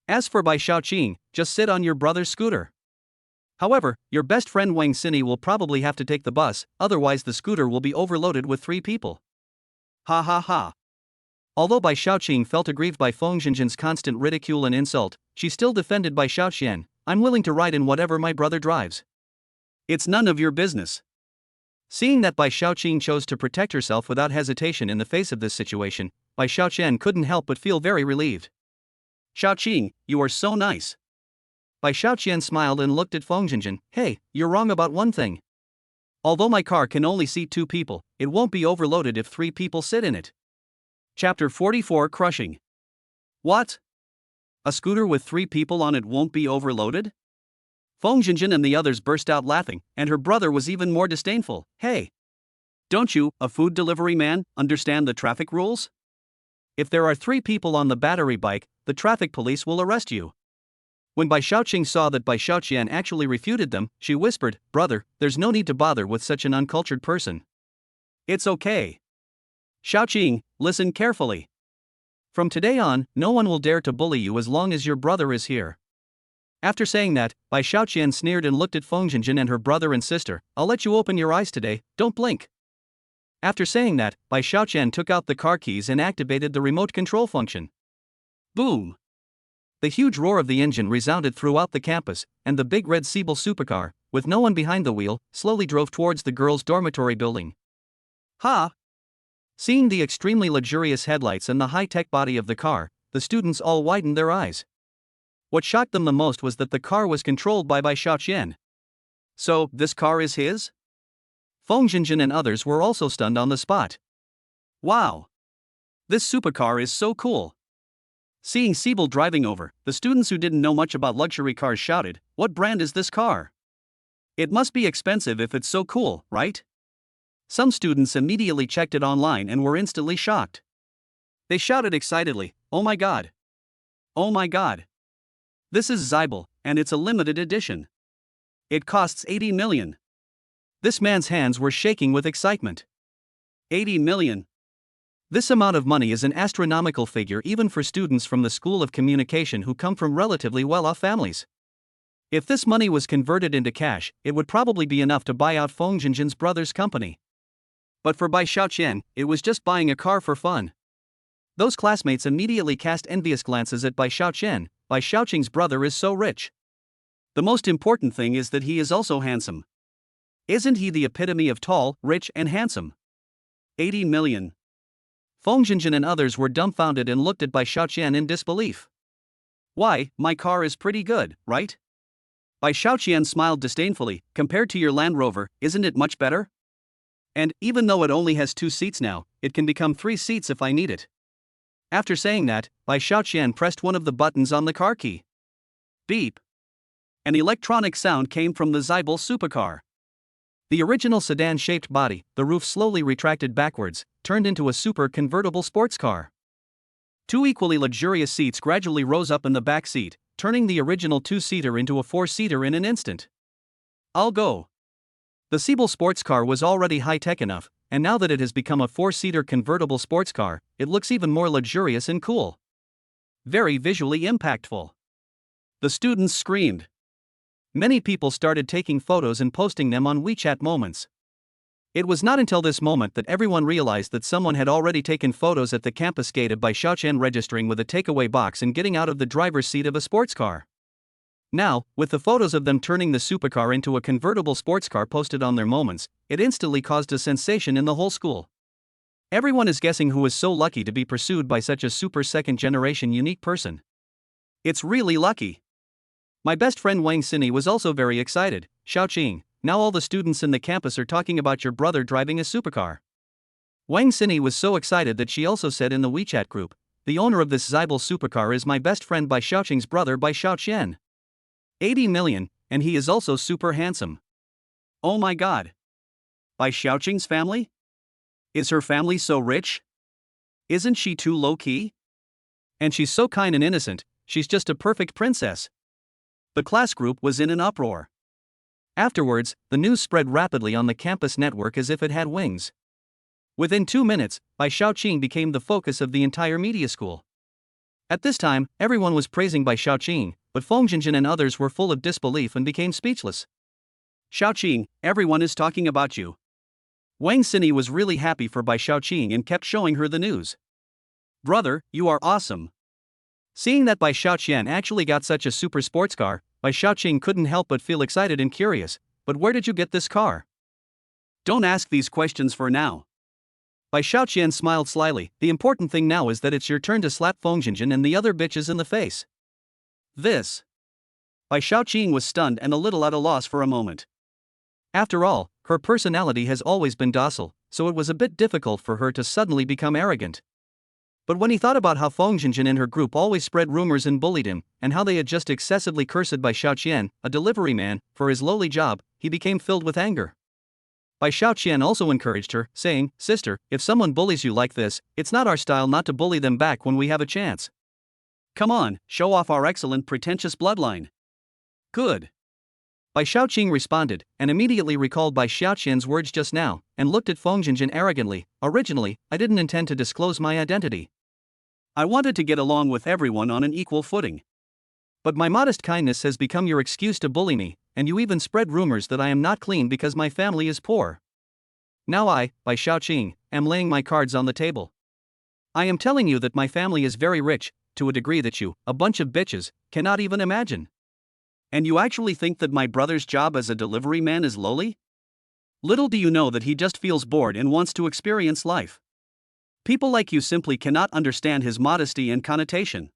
As for Bai Shaoqing, just sit on your brother's scooter. However, your best friend Wang Xini will probably have to take the bus, otherwise the scooter will be overloaded with 3 people. Ha. Although Bai Shaoqing felt aggrieved by Feng Jinjin's constant ridicule and insult, she still defended Bai Shaoqian. I'm willing to ride in whatever my brother drives. It's none of your business. Seeing that Bai Xiaoqing chose to protect herself without hesitation in the face of this situation, Bai Xiaoqian couldn't help but feel very relieved. Xiaoqing, you are so nice. Bai Xiaoqian smiled and looked at Feng Jinjin. Hey, you're wrong about one thing. Although my car can only seat 2 people, it won't be overloaded if 3 people sit in it. Chapter 44 Crushing. What? A scooter with 3 people on it won't be overloaded? Feng Jinjin and the others burst out laughing, and her brother was even more disdainful. Hey! Don't you, a food delivery man, understand the traffic rules? If there are 3 people on the battery bike, the traffic police will arrest you. When Bai Xiaoqing saw that Bai Xiaoqian actually refuted them, she whispered, Brother, there's no need to bother with such an uncultured person. It's okay. Xiaoqing, listen carefully. From today on, no one will dare to bully you as long as your brother is here. After saying that, Bai Xiaoqian sneered and looked at Feng Jinjin and her brother and sister. I'll let you open your eyes today, don't blink. After saying that, Bai Xiaoqian took out the car keys and activated the remote control function. Boom! The huge roar of the engine resounded throughout the campus, and the big red Siebel supercar, with no one behind the wheel, slowly drove towards the girls' dormitory building. Ha! Seeing the extremely luxurious headlights and the high-tech body of the car, the students all widened their eyes. What shocked them the most was that the car was controlled by Bai Xiaoqian. So, this car is his? Feng Jinjin and others were also stunned on the spot. Wow! This supercar is so cool! Seeing Siebel driving over, the students who didn't know much about luxury cars shouted, What brand is this car? It must be expensive if it's so cool, right? Some students immediately checked it online and were instantly shocked. They shouted excitedly, Oh my god! Oh my god! This is Siebel, and it's a limited edition. It costs 80 million. This man's hands were shaking with excitement. 80 million. This amount of money is an astronomical figure even for students from the School of Communication who come from relatively well-off families. If this money was converted into cash, it would probably be enough to buy out Feng Jinjin's brother's company. But for Bai Xiaoqian, it was just buying a car for fun. Those classmates immediately cast envious glances at Bai Xiaoqian. Bai Xiaoqing's brother is so rich. The most important thing is that he is also handsome. Isn't he the epitome of tall, rich, and handsome? 80 million. Feng Jinjin and others were dumbfounded and looked at Bai Xiaoqian in disbelief. Why, my car is pretty good, right? Bai Xiaoqian smiled disdainfully. Compared to your Land Rover, isn't it much better? And, even though it only has 2 seats now, it can become 3 seats if I need it. After saying that, Bai Xiaoqian pressed one of the buttons on the car key. Beep! An electronic sound came from the Siebel supercar. The original sedan-shaped body, the roof slowly retracted backwards, turned into a super convertible sports car. 2 equally luxurious seats gradually rose up in the back seat, turning the original 2-seater into a 4-seater in an instant. I'll go. The Siebel sports car was already high-tech enough, and now that it has become a 4-seater convertible sports car, it looks even more luxurious and cool. Very visually impactful. The students screamed. Many people started taking photos and posting them on WeChat Moments. It was not until this moment that everyone realized that someone had already taken photos at the campus gate of Bai Xiaoqian registering with a takeaway box and getting out of the driver's seat of a sports car. Now, with the photos of them turning the supercar into a convertible sports car posted on their Moments, it instantly caused a sensation in the whole school. Everyone is guessing who is so lucky to be pursued by such a super second-generation unique person. It's really lucky. My best friend Wang Sini was also very excited. Xiaoqing, now all the students in the campus are talking about your brother driving a supercar. Wang Sini was so excited that she also said in the WeChat group, the owner of this Siebel supercar is my best friend Bai Xiaoqing's brother Bai Xiaoqian. 80 million, and he is also super handsome. Oh my god. Bai Xiaoqing's family? Is her family so rich? Isn't she too low-key? And she's so kind and innocent, she's just a perfect princess. The class group was in an uproar. Afterwards, the news spread rapidly on the campus network as if it had wings. Within 2 minutes, Bai Xiaoqing became the focus of the entire media school. At this time, everyone was praising Bai Xiaoqing, but Feng Jinjin and others were full of disbelief and became speechless. Xiaoqing, everyone is talking about you. Wang Sini was really happy for Bai Xiaoqing and kept showing her the news. Brother, you are awesome. Seeing that Bai Xiaoqian actually got such a super sports car, Bai Xiaoqing couldn't help but feel excited and curious. But where did you get this car? Don't ask these questions for now. Bai Xiaoqian smiled slyly. The important thing now is that it's your turn to slap Feng Jinjin and the other bitches in the face. This. Bai Xiaoqing was stunned and a little at a loss for a moment. After all, her personality has always been docile, so it was a bit difficult for her to suddenly become arrogant. But when he thought about how Feng Jinjin and her group always spread rumors and bullied him, and how they had just excessively cursed Bai Xiaoqian, a delivery man, for his lowly job, he became filled with anger. Bai Xiaoqian also encouraged her, saying, "Sister, if someone bullies you like this, it's not our style not to bully them back when we have a chance. Come on, show off our excellent pretentious bloodline." Good. Bai Xiaoqing responded, and immediately recalled Bai Xiaoqian's words just now, and looked at Feng Jinjin arrogantly. "Originally, I didn't intend to disclose my identity. I wanted to get along with everyone on an equal footing. But my modest kindness has become your excuse to bully me, and you even spread rumors that I am not clean because my family is poor. Now I, Bai Xiaoqing, am laying my cards on the table. I am telling you that my family is very rich, to a degree that you, a bunch of bitches, cannot even imagine. And you actually think that my brother's job as a delivery man is lowly? Little do you know that he just feels bored and wants to experience life. People like you simply cannot understand his modesty and connotation.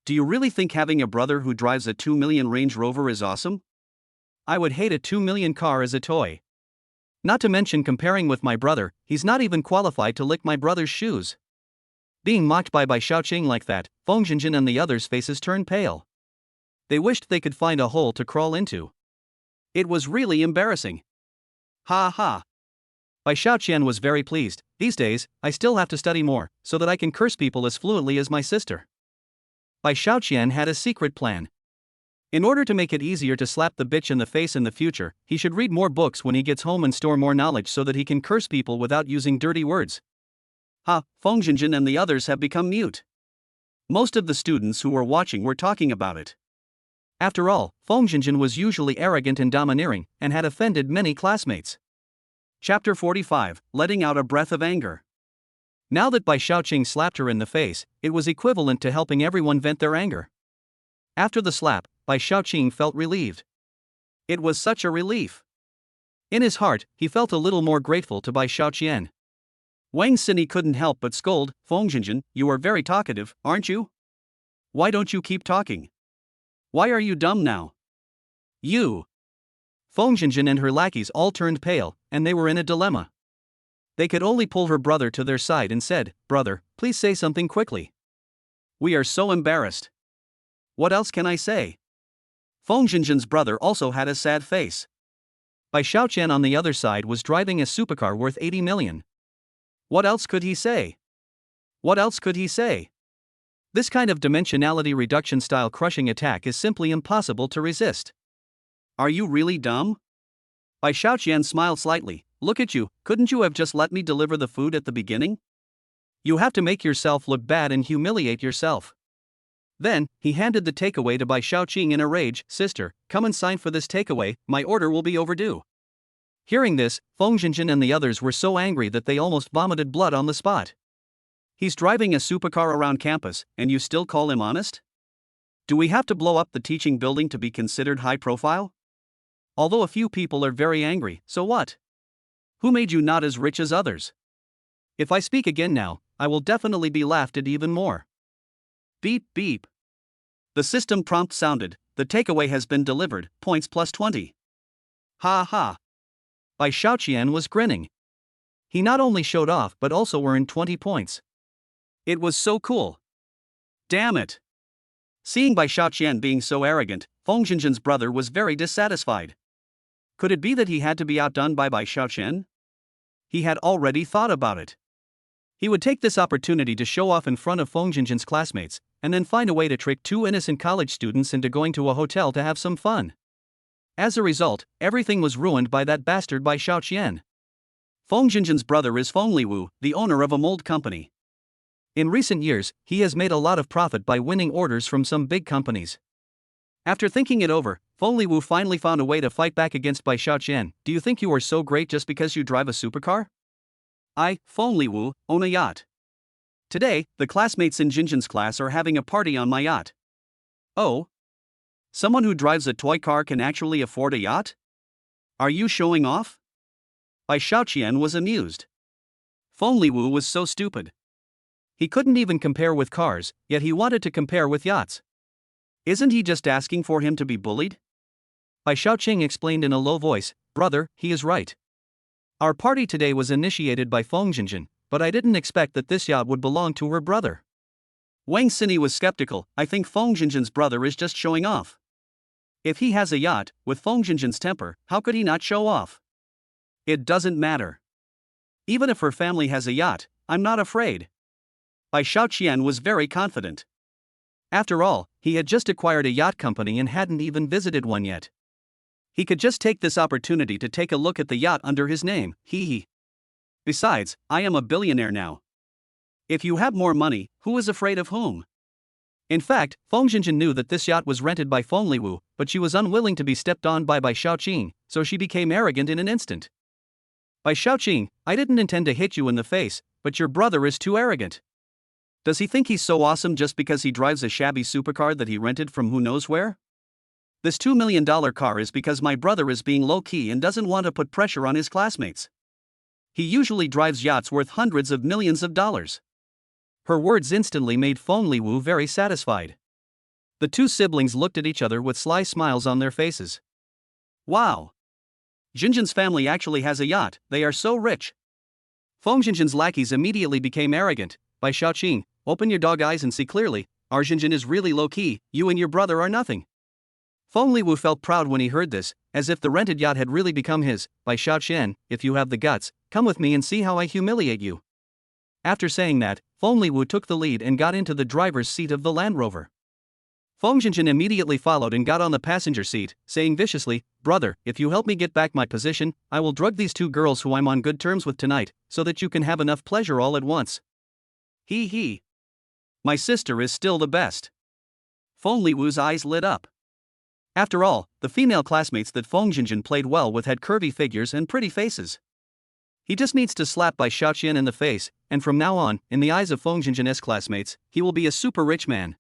Do you really think having a brother who drives a 2 million Range Rover is awesome? I would hate a 2 million car as a toy. Not to mention comparing with my brother, he's not even qualified to lick my brother's shoes." Being mocked by Bai Xiaoqing like that, Feng Jinjin and the others' faces turned pale. They wished they could find a hole to crawl into. It was really embarrassing. Ha ha. Bai Xiaoqian was very pleased. These days, I still have to study more, so that I can curse people as fluently as my sister. Bai Xiaoqian had a secret plan. In order to make it easier to slap the bitch in the face in the future, he should read more books when he gets home and store more knowledge so that he can curse people without using dirty words. Feng Jinjin and the others have become mute. Most of the students who were watching were talking about it. After all, Feng Jinjin was usually arrogant and domineering, and had offended many classmates. Chapter 45, Letting Out a Breath of Anger. Now that Bai Xiaoqing slapped her in the face, it was equivalent to helping everyone vent their anger. After the slap, Bai Xiaoqing felt relieved. It was such a relief. In his heart, he felt a little more grateful to Bai Xiaoqian. Wang Sini couldn't help but scold, "Feng Jinjin, you are very talkative, aren't you? Why don't you keep talking? Why are you dumb now? You." Feng Jinjin and her lackeys all turned pale, and they were in a dilemma. They could only pull her brother to their side and said, "Brother, please say something quickly. We are so embarrassed. What else can I say?" Feng Jinjin's brother also had a sad face. Bai Xiaoqian on the other side was driving a supercar worth 80 million. What else could he say? What else could he say? This kind of dimensionality reduction style crushing attack is simply impossible to resist. Are you really dumb? Bai Xiaoqian smiled slightly. Look at you, couldn't you have just let me deliver the food at the beginning? You have to make yourself look bad and humiliate yourself. Then, he handed the takeaway to Bai Xiaoqing in a rage. "Sister, come and sign for this takeaway, my order will be overdue." Hearing this, Feng Jinjin and the others were so angry that they almost vomited blood on the spot. He's driving a supercar around campus, and you still call him honest? Do we have to blow up the teaching building to be considered high profile? Although a few people are very angry, so what? Who made you not as rich as others? If I speak again now, I will definitely be laughed at even more. Beep beep. The system prompt sounded. The takeaway has been delivered, points plus 20. Ha ha. Bai Xiaoqian was grinning. He not only showed off but also earned 20 points. It was so cool. Damn it. Seeing Bai Xiaoqian being so arrogant, Feng Jinjin's brother was very dissatisfied. Could it be that he had to be outdone by Bai Xiaoqian? He had already thought about it. He would take this opportunity to show off in front of Feng Jinjin's classmates, and then find a way to trick two innocent college students into going to a hotel to have some fun. As a result, everything was ruined by that bastard Bai Xiaoqian. Feng Jinjin's brother is Feng Liwu, the owner of a mold company. In recent years, he has made a lot of profit by winning orders from some big companies. After thinking it over, Feng Liwu finally found a way to fight back against Bai Xiaoqian. Do you think you are so great just because you drive a supercar? I, Feng Liwu, own a yacht. Today, the classmates in Jinjin's class are having a party on my yacht. Oh? Someone who drives a toy car can actually afford a yacht? Are you showing off? Bai Xiaoqian was amused. Feng Liwu was so stupid. He couldn't even compare with cars, yet he wanted to compare with yachts. Isn't he just asking for him to be bullied? Bai Xiaoqing explained in a low voice, "Brother, he is right. Our party today was initiated by Feng Jinjin, but I didn't expect that this yacht would belong to her brother." Wang Xini was skeptical. "I think Feng Jinjin's brother is just showing off. If he has a yacht, with Feng Jinjin's temper, how could he not show off? It doesn't matter. Even if her family has a yacht, I'm not afraid." Bai Xiaoqian was very confident. After all, he had just acquired a yacht company and hadn't even visited one yet. He could just take this opportunity to take a look at the yacht under his name, hee. Besides, I am a billionaire now. If you have more money, who is afraid of whom? In fact, Feng Jinjin knew that this yacht was rented by Feng Liwu, but she was unwilling to be stepped on by Bai Xiaoqing, so she became arrogant in an instant. "Bai Xiaoqing, I didn't intend to hit you in the face, but your brother is too arrogant. Does he think he's so awesome just because he drives a shabby supercar that he rented from who knows where? This $2 million car is because my brother is being low-key and doesn't want to put pressure on his classmates. He usually drives yachts worth hundreds of millions of dollars." Her words instantly made Feng Liwu very satisfied. The two siblings looked at each other with sly smiles on their faces. Wow! Jinjin's family actually has a yacht, they are so rich. Feng Jinjin's lackeys immediately became arrogant. "Bai Xiaoqing, open your dog eyes and see clearly, our Jinjin is really low-key, you and your brother are nothing." Feng Liwu felt proud when he heard this, as if the rented yacht had really become his. "Bai Xiaoqian, if you have the guts, come with me and see how I humiliate you." After saying that, Feng Liwu took the lead and got into the driver's seat of the Land Rover. Feng Jinjin immediately followed and got on the passenger seat, saying viciously, "Brother, if you help me get back my position, I will drug these two girls who I'm on good terms with tonight, so that you can have enough pleasure all at once." Hee. My sister is still the best. Feng Liwu's eyes lit up. After all, the female classmates that Feng Jinjin played well with had curvy figures and pretty faces. He just needs to slap Bai Xiaoqian in the face, and from now on, in the eyes of Feng Jinjin's classmates, he will be a super rich man.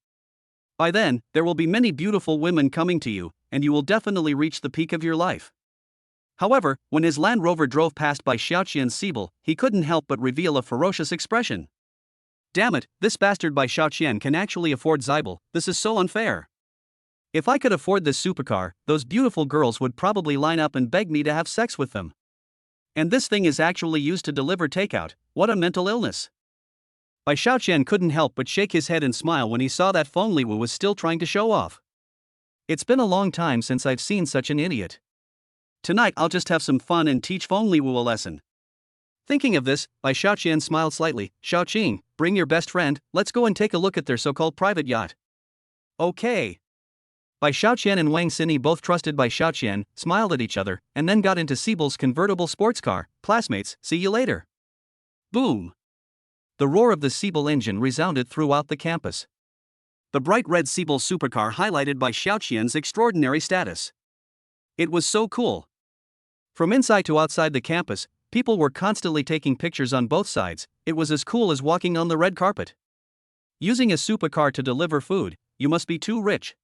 By then, there will be many beautiful women coming to you, and you will definitely reach the peak of your life. However, when his Land Rover drove past Bai Xiaoqian's Siebel, he couldn't help but reveal a ferocious expression. "Damn it, this bastard Bai Xiaoqian can actually afford Siebel, this is so unfair. If I could afford this supercar, those beautiful girls would probably line up and beg me to have sex with them. And this thing is actually used to deliver takeout, what a mental illness." Bai Xiaoqian couldn't help but shake his head and smile when he saw that Feng Liwu was still trying to show off. "It's been a long time since I've seen such an idiot. Tonight I'll just have some fun and teach Feng Liwu a lesson." Thinking of this, Bai Xiaoqian smiled slightly. "Xiaoqing, bring your best friend, let's go and take a look at their so-called private yacht." "Okay." Bai Xiaoqian and Wang Xini both trusted Bai Xiaoqian, smiled at each other, and then got into Siebel's convertible sports car. "Classmates, see you later." Boom! The roar of the Siebel engine resounded throughout the campus. The bright red Siebel supercar highlighted Bai Xiaoqian's extraordinary status. It was so cool. From inside to outside the campus, people were constantly taking pictures on both sides. It was as cool as walking on the red carpet. Using a supercar to deliver food, you must be too rich.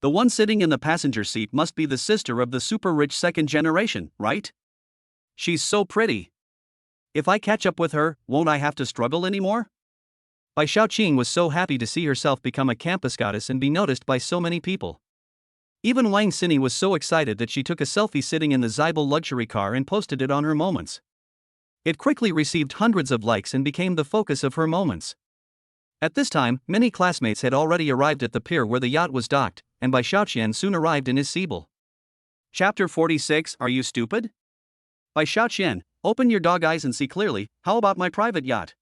The one sitting in the passenger seat must be the sister of the super rich second generation, right? She's so pretty. If I catch up with her, won't I have to struggle anymore? Bai Xiaoqing was so happy to see herself become a campus goddess and be noticed by so many people. Even Wang Xini was so excited that she took a selfie sitting in the Siebel luxury car and posted it on her Moments. It quickly received hundreds of likes and became the focus of her Moments. At this time, many classmates had already arrived at the pier where the yacht was docked, and Bai Xiaoqian soon arrived in his Siebel. Chapter 46. Are you stupid? Bai Xiaoqian, open your dog eyes and see clearly, how about my private yacht?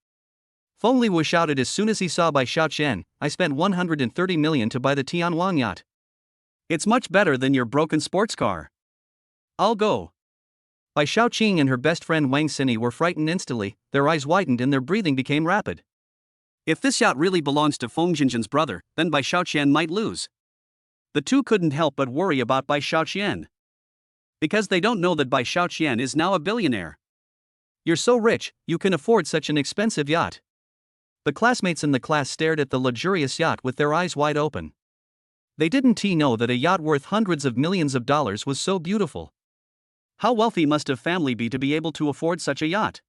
Feng Liwu shouted as soon as he saw Bai Xiaoqian, "I spent 130 million to buy the Tianwang yacht. It's much better than your broken sports car. I'll go." Bai Xiaoqing and her best friend Wang Xini were frightened instantly, their eyes widened and their breathing became rapid. If this yacht really belongs to Feng Jinjin's brother, then Bai Xiaoqian might lose. The two couldn't help but worry about Bai Xiaoqian. Because they don't know that Bai Xiaoqian is now a billionaire. "You're so rich, you can afford such an expensive yacht." The classmates in the class stared at the luxurious yacht with their eyes wide open. They didn't know that a yacht worth hundreds of millions of dollars was so beautiful. How wealthy must a family be to be able to afford such a yacht?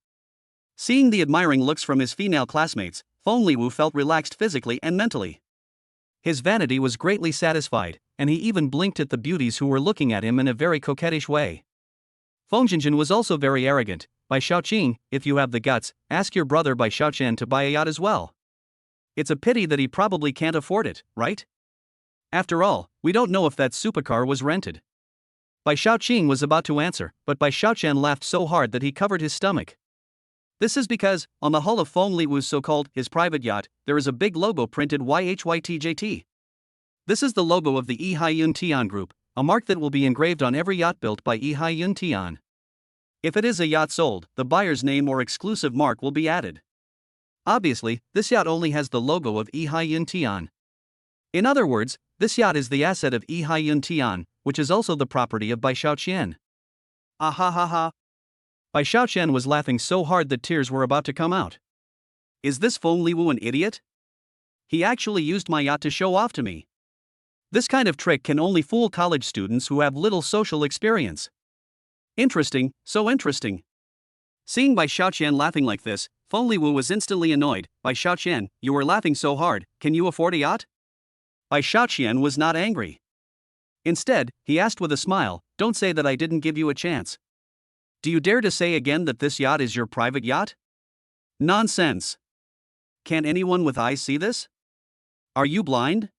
Seeing the admiring looks from his female classmates, Feng Liwu felt relaxed physically and mentally. His vanity was greatly satisfied, and he even blinked at the beauties who were looking at him in a very coquettish way. Feng Jinjin was also very arrogant. By Xiaoqing, if you have the guts, ask your brother Bai Xiaoqian to buy a yacht as well. It's a pity that he probably can't afford it, right? After all, we don't know if that supercar was rented. Bai Xiaoqing was about to answer, but Bai Xiaoqian laughed so hard that he covered his stomach. This is because, on the hull of Feng Liwu's so-called his private yacht, there is a big logo printed YHYTJT. This is the logo of the Yihai Tian Group, a mark that will be engraved on every yacht built by Yihai Tian. If it is a yacht sold, the buyer's name or exclusive mark will be added. Obviously, this yacht only has the logo of Yihai Tian. In other words, this yacht is the asset of Yihai Tian, which is also the property of Bai Xiaoqian. Ah ha ha ha. Bai Xiaoqian was laughing so hard that tears were about to come out. Is this Feng Liwu an idiot? He actually used my yacht to show off to me. This kind of trick can only fool college students who have little social experience. Interesting, so interesting. Seeing Bai Xiaoqian laughing like this, Feng Liwu was instantly annoyed. Bai Xiaoqian, you were laughing so hard, can you afford a yacht? Bai Xiaoqian was not angry. Instead, he asked with a smile, don't say that I didn't give you a chance. Do you dare to say again that this yacht is your private yacht? Nonsense. Can't anyone with eyes see this? Are you blind?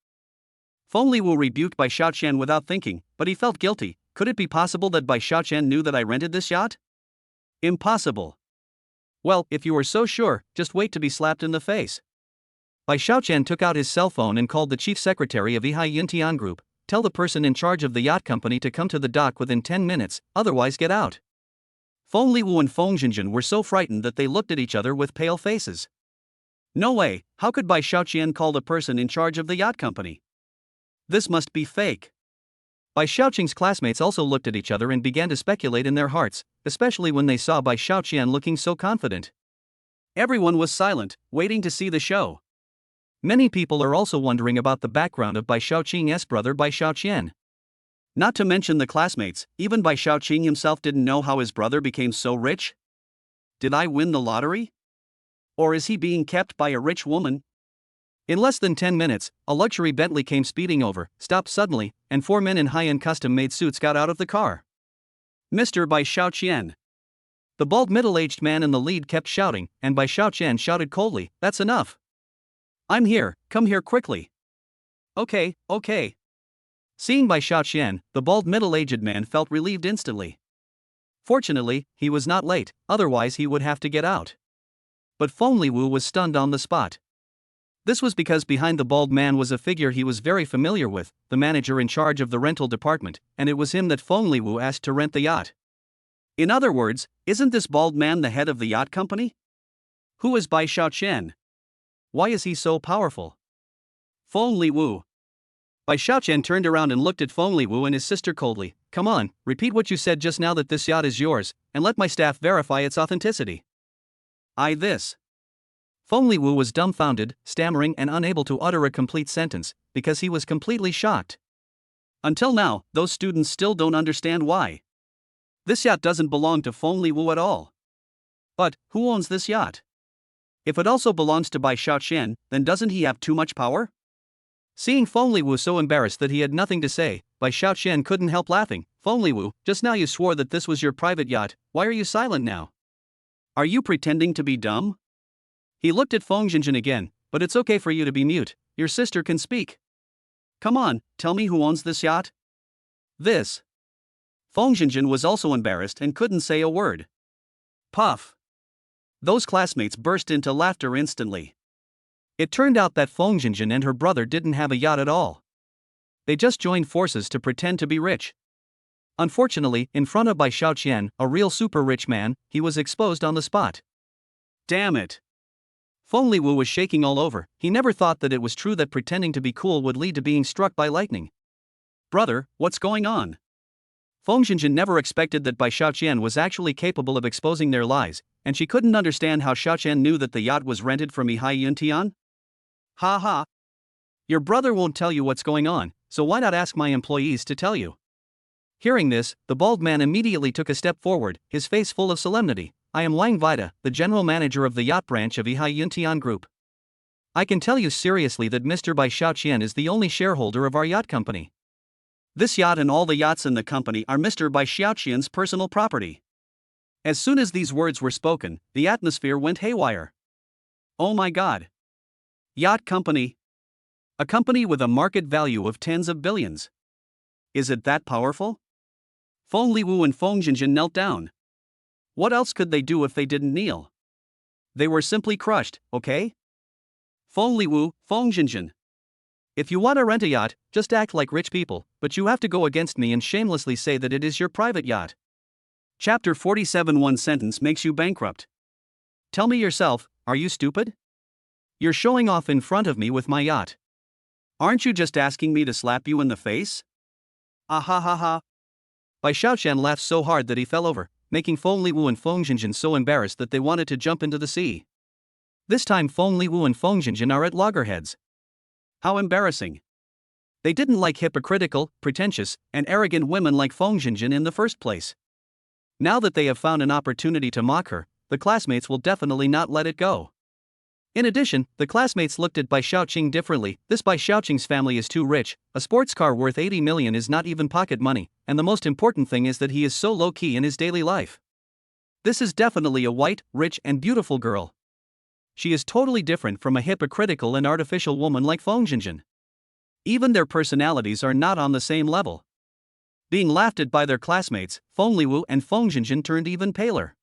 Feng Liwu rebuked Bai Xiaoqian without thinking, but he felt guilty. Could it be possible that Bai Xiaoqian knew that I rented this yacht? Impossible. Well, if you are so sure, just wait to be slapped in the face. Bai Xiaoqian took out his cell phone and called the chief secretary of Yihai Yintian Group. Tell the person in charge of the yacht company to come to the dock within 10 minutes, otherwise get out. Feng Liwu and Feng Jinjin were so frightened that they looked at each other with pale faces. No way, how could Bai Xiaoqian call the person in charge of the yacht company? This must be fake. Bai Xiaoqing's classmates also looked at each other and began to speculate in their hearts, especially when they saw Bai Xiaoqian looking so confident. Everyone was silent, waiting to see the show. Many people are also wondering about the background of Bai Xiaoqing's brother Bai Xiaoqian. Not to mention the classmates, even Bai Xiaoqing himself didn't know how his brother became so rich. Did I win the lottery? Or is he being kept by a rich woman? In less than 10 minutes, a luxury Bentley came speeding over, stopped suddenly, and 4 men in high-end custom-made suits got out of the car. Mr. Bai Xiaoqian. The bald middle-aged man in the lead kept shouting, and Bai Xiaoqian shouted coldly, that's enough. I'm here, come here quickly. Okay. Seeing Bai Xiaoqian, the bald middle-aged man felt relieved instantly. Fortunately, he was not late, otherwise he would have to get out. But Feng Liwu was stunned on the spot. This was because behind the bald man was a figure he was very familiar with, the manager in charge of the rental department, and it was him that Feng Liwu asked to rent the yacht. In other words, isn't this bald man the head of the yacht company? Who is Bai Xiaoqian? Why is he so powerful? Feng Liwu. Bai Xiaoqian turned around and looked at Feng Liwu and his sister coldly. Come on, repeat what you said just now that this yacht is yours, and let my staff verify its authenticity. This. Feng Liwu was dumbfounded, stammering and unable to utter a complete sentence, because he was completely shocked. Until now, those students still don't understand why. This yacht doesn't belong to Feng Liwu at all. But, who owns this yacht? If it also belongs to Bai Xiaoqian, then doesn't he have too much power? Seeing Feng Liwu so embarrassed that he had nothing to say, Bai Xiaoqian couldn't help laughing. Feng Liwu, just now you swore that this was your private yacht, why are you silent now? Are you pretending to be dumb? He looked at Feng Jinjin again, but it's okay for you to be mute, your sister can speak. Come on, tell me who owns this yacht? This. Feng Jinjin was also embarrassed and couldn't say a word. Puff. Those classmates burst into laughter instantly. It turned out that Feng Jinjin and her brother didn't have a yacht at all. They just joined forces to pretend to be rich. Unfortunately, in front of Bai Xiaoqian, a real super rich man, he was exposed on the spot. Damn it. Feng Liwu was shaking all over. He never thought that it was true that pretending to be cool would lead to being struck by lightning. Brother, what's going on? Feng Jinjin never expected that Bai Xiaoqian was actually capable of exposing their lies, and she couldn't understand how Xiaoqian knew that the yacht was rented from Yihai Yuntian. Ha ha. Your brother won't tell you what's going on, so why not ask my employees to tell you? Hearing this, the bald man immediately took a step forward, his face full of solemnity. I am Wang Vida, the general manager of the yacht branch of Ihai Yuntian Group. I can tell you seriously that Mr. Bai Xiaoqian is the only shareholder of our yacht company. This yacht and all the yachts in the company are Mr. Bai Xiaoqian's personal property. As soon as these words were spoken, the atmosphere went haywire. Oh my god. Yacht company. A company with a market value of tens of billions. Is it that powerful? Feng Liwu and Feng Jinjin knelt down. What else could they do if they didn't kneel? They were simply crushed, okay? Feng Liwu, Feng Jinjin. If you want to rent a yacht, just act like rich people, but you have to go against me and shamelessly say that it is your private yacht. Chapter 47. One sentence makes you bankrupt. Tell me yourself, are you stupid? You're showing off in front of me with my yacht. Aren't you just asking me to slap you in the face? Ah ha ha ha. Bai Xiaoqian laughed so hard that he fell over, making Feng Liwu and Feng Jinjin so embarrassed that they wanted to jump into the sea. This time Feng Liwu and Feng Jinjin are at loggerheads. How embarrassing. They didn't like hypocritical, pretentious, and arrogant women like Feng Jinjin in the first place. Now that they have found an opportunity to mock her, the classmates will definitely not let it go. In addition, the classmates looked at Bai Xiaoqing differently. This Bai Xiaoqing's family is too rich, a sports car worth 80 million is not even pocket money, and the most important thing is that he is so low-key in his daily life. This is definitely a white, rich and beautiful girl. She is totally different from a hypocritical and artificial woman like Feng Jinjin. Even their personalities are not on the same level. Being laughed at by their classmates, Feng Liwu and Feng Jinjin turned even paler.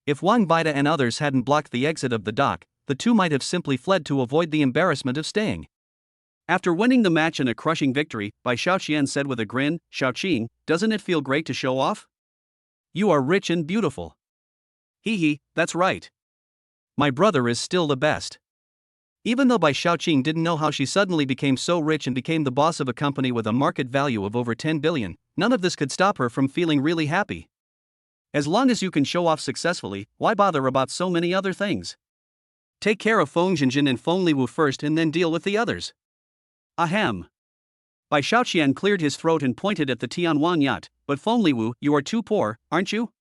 If Wang Vida and others hadn't blocked the exit of the dock, the two might have simply fled to avoid the embarrassment of staying. After winning the match in a crushing victory, Bai Xiaoqian said with a grin, Xiaoqing, doesn't it feel great to show off? You are rich and beautiful. Hee hee, that's right. My brother is still the best. Even though Bai Xiaoqing didn't know how she suddenly became so rich and became the boss of a company with a market value of over 10 billion, none of this could stop her from feeling really happy. As long as you can show off successfully, why bother about so many other things? Take care of Feng Jinjin and Feng Liwu first and then deal with the others. Ahem. Bai Xiaoqian cleared his throat and pointed at the Tianwan yacht, but Feng Liwu, you are too poor, aren't you?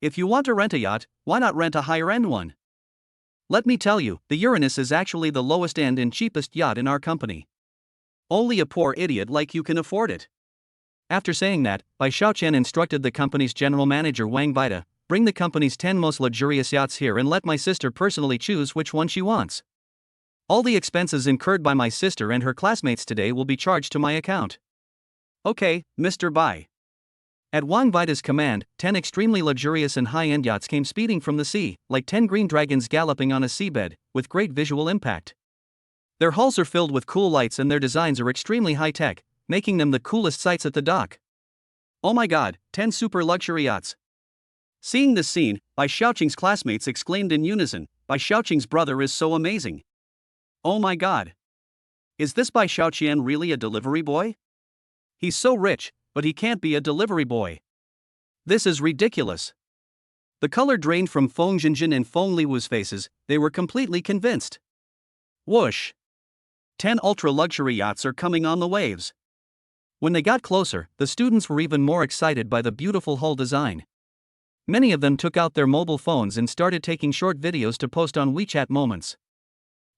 If you want to rent a yacht, why not rent a higher-end one? Let me tell you, the Uranus is actually the lowest-end and cheapest yacht in our company. Only a poor idiot like you can afford it. After saying that, Bai Xiaoqian instructed the company's general manager Wang Vida, bring the company's 10 most luxurious yachts here and let my sister personally choose which one she wants. All the expenses incurred by my sister and her classmates today will be charged to my account. Okay, Mr. Bai. At Wang Vida's command, 10 extremely luxurious and high-end yachts came speeding from the sea, like 10 green dragons galloping on a seabed, with great visual impact. Their hulls are filled with cool lights and their designs are extremely high-tech, making them the coolest sights at the dock. Oh my god, 10 super luxury yachts. Seeing this scene, Bai Xiaoqing's classmates exclaimed in unison, Bai Xiaoqing's brother is so amazing. Oh my god. Is this Bai Xiaoqian really a delivery boy? He's so rich, but he can't be a delivery boy. This is ridiculous. The color drained from Feng Jinjin and Feng Liwu's faces, they were completely convinced. Whoosh. 10 ultra-luxury yachts are coming on the waves. When they got closer, the students were even more excited by the beautiful hull design. Many of them took out their mobile phones and started taking short videos to post on WeChat moments.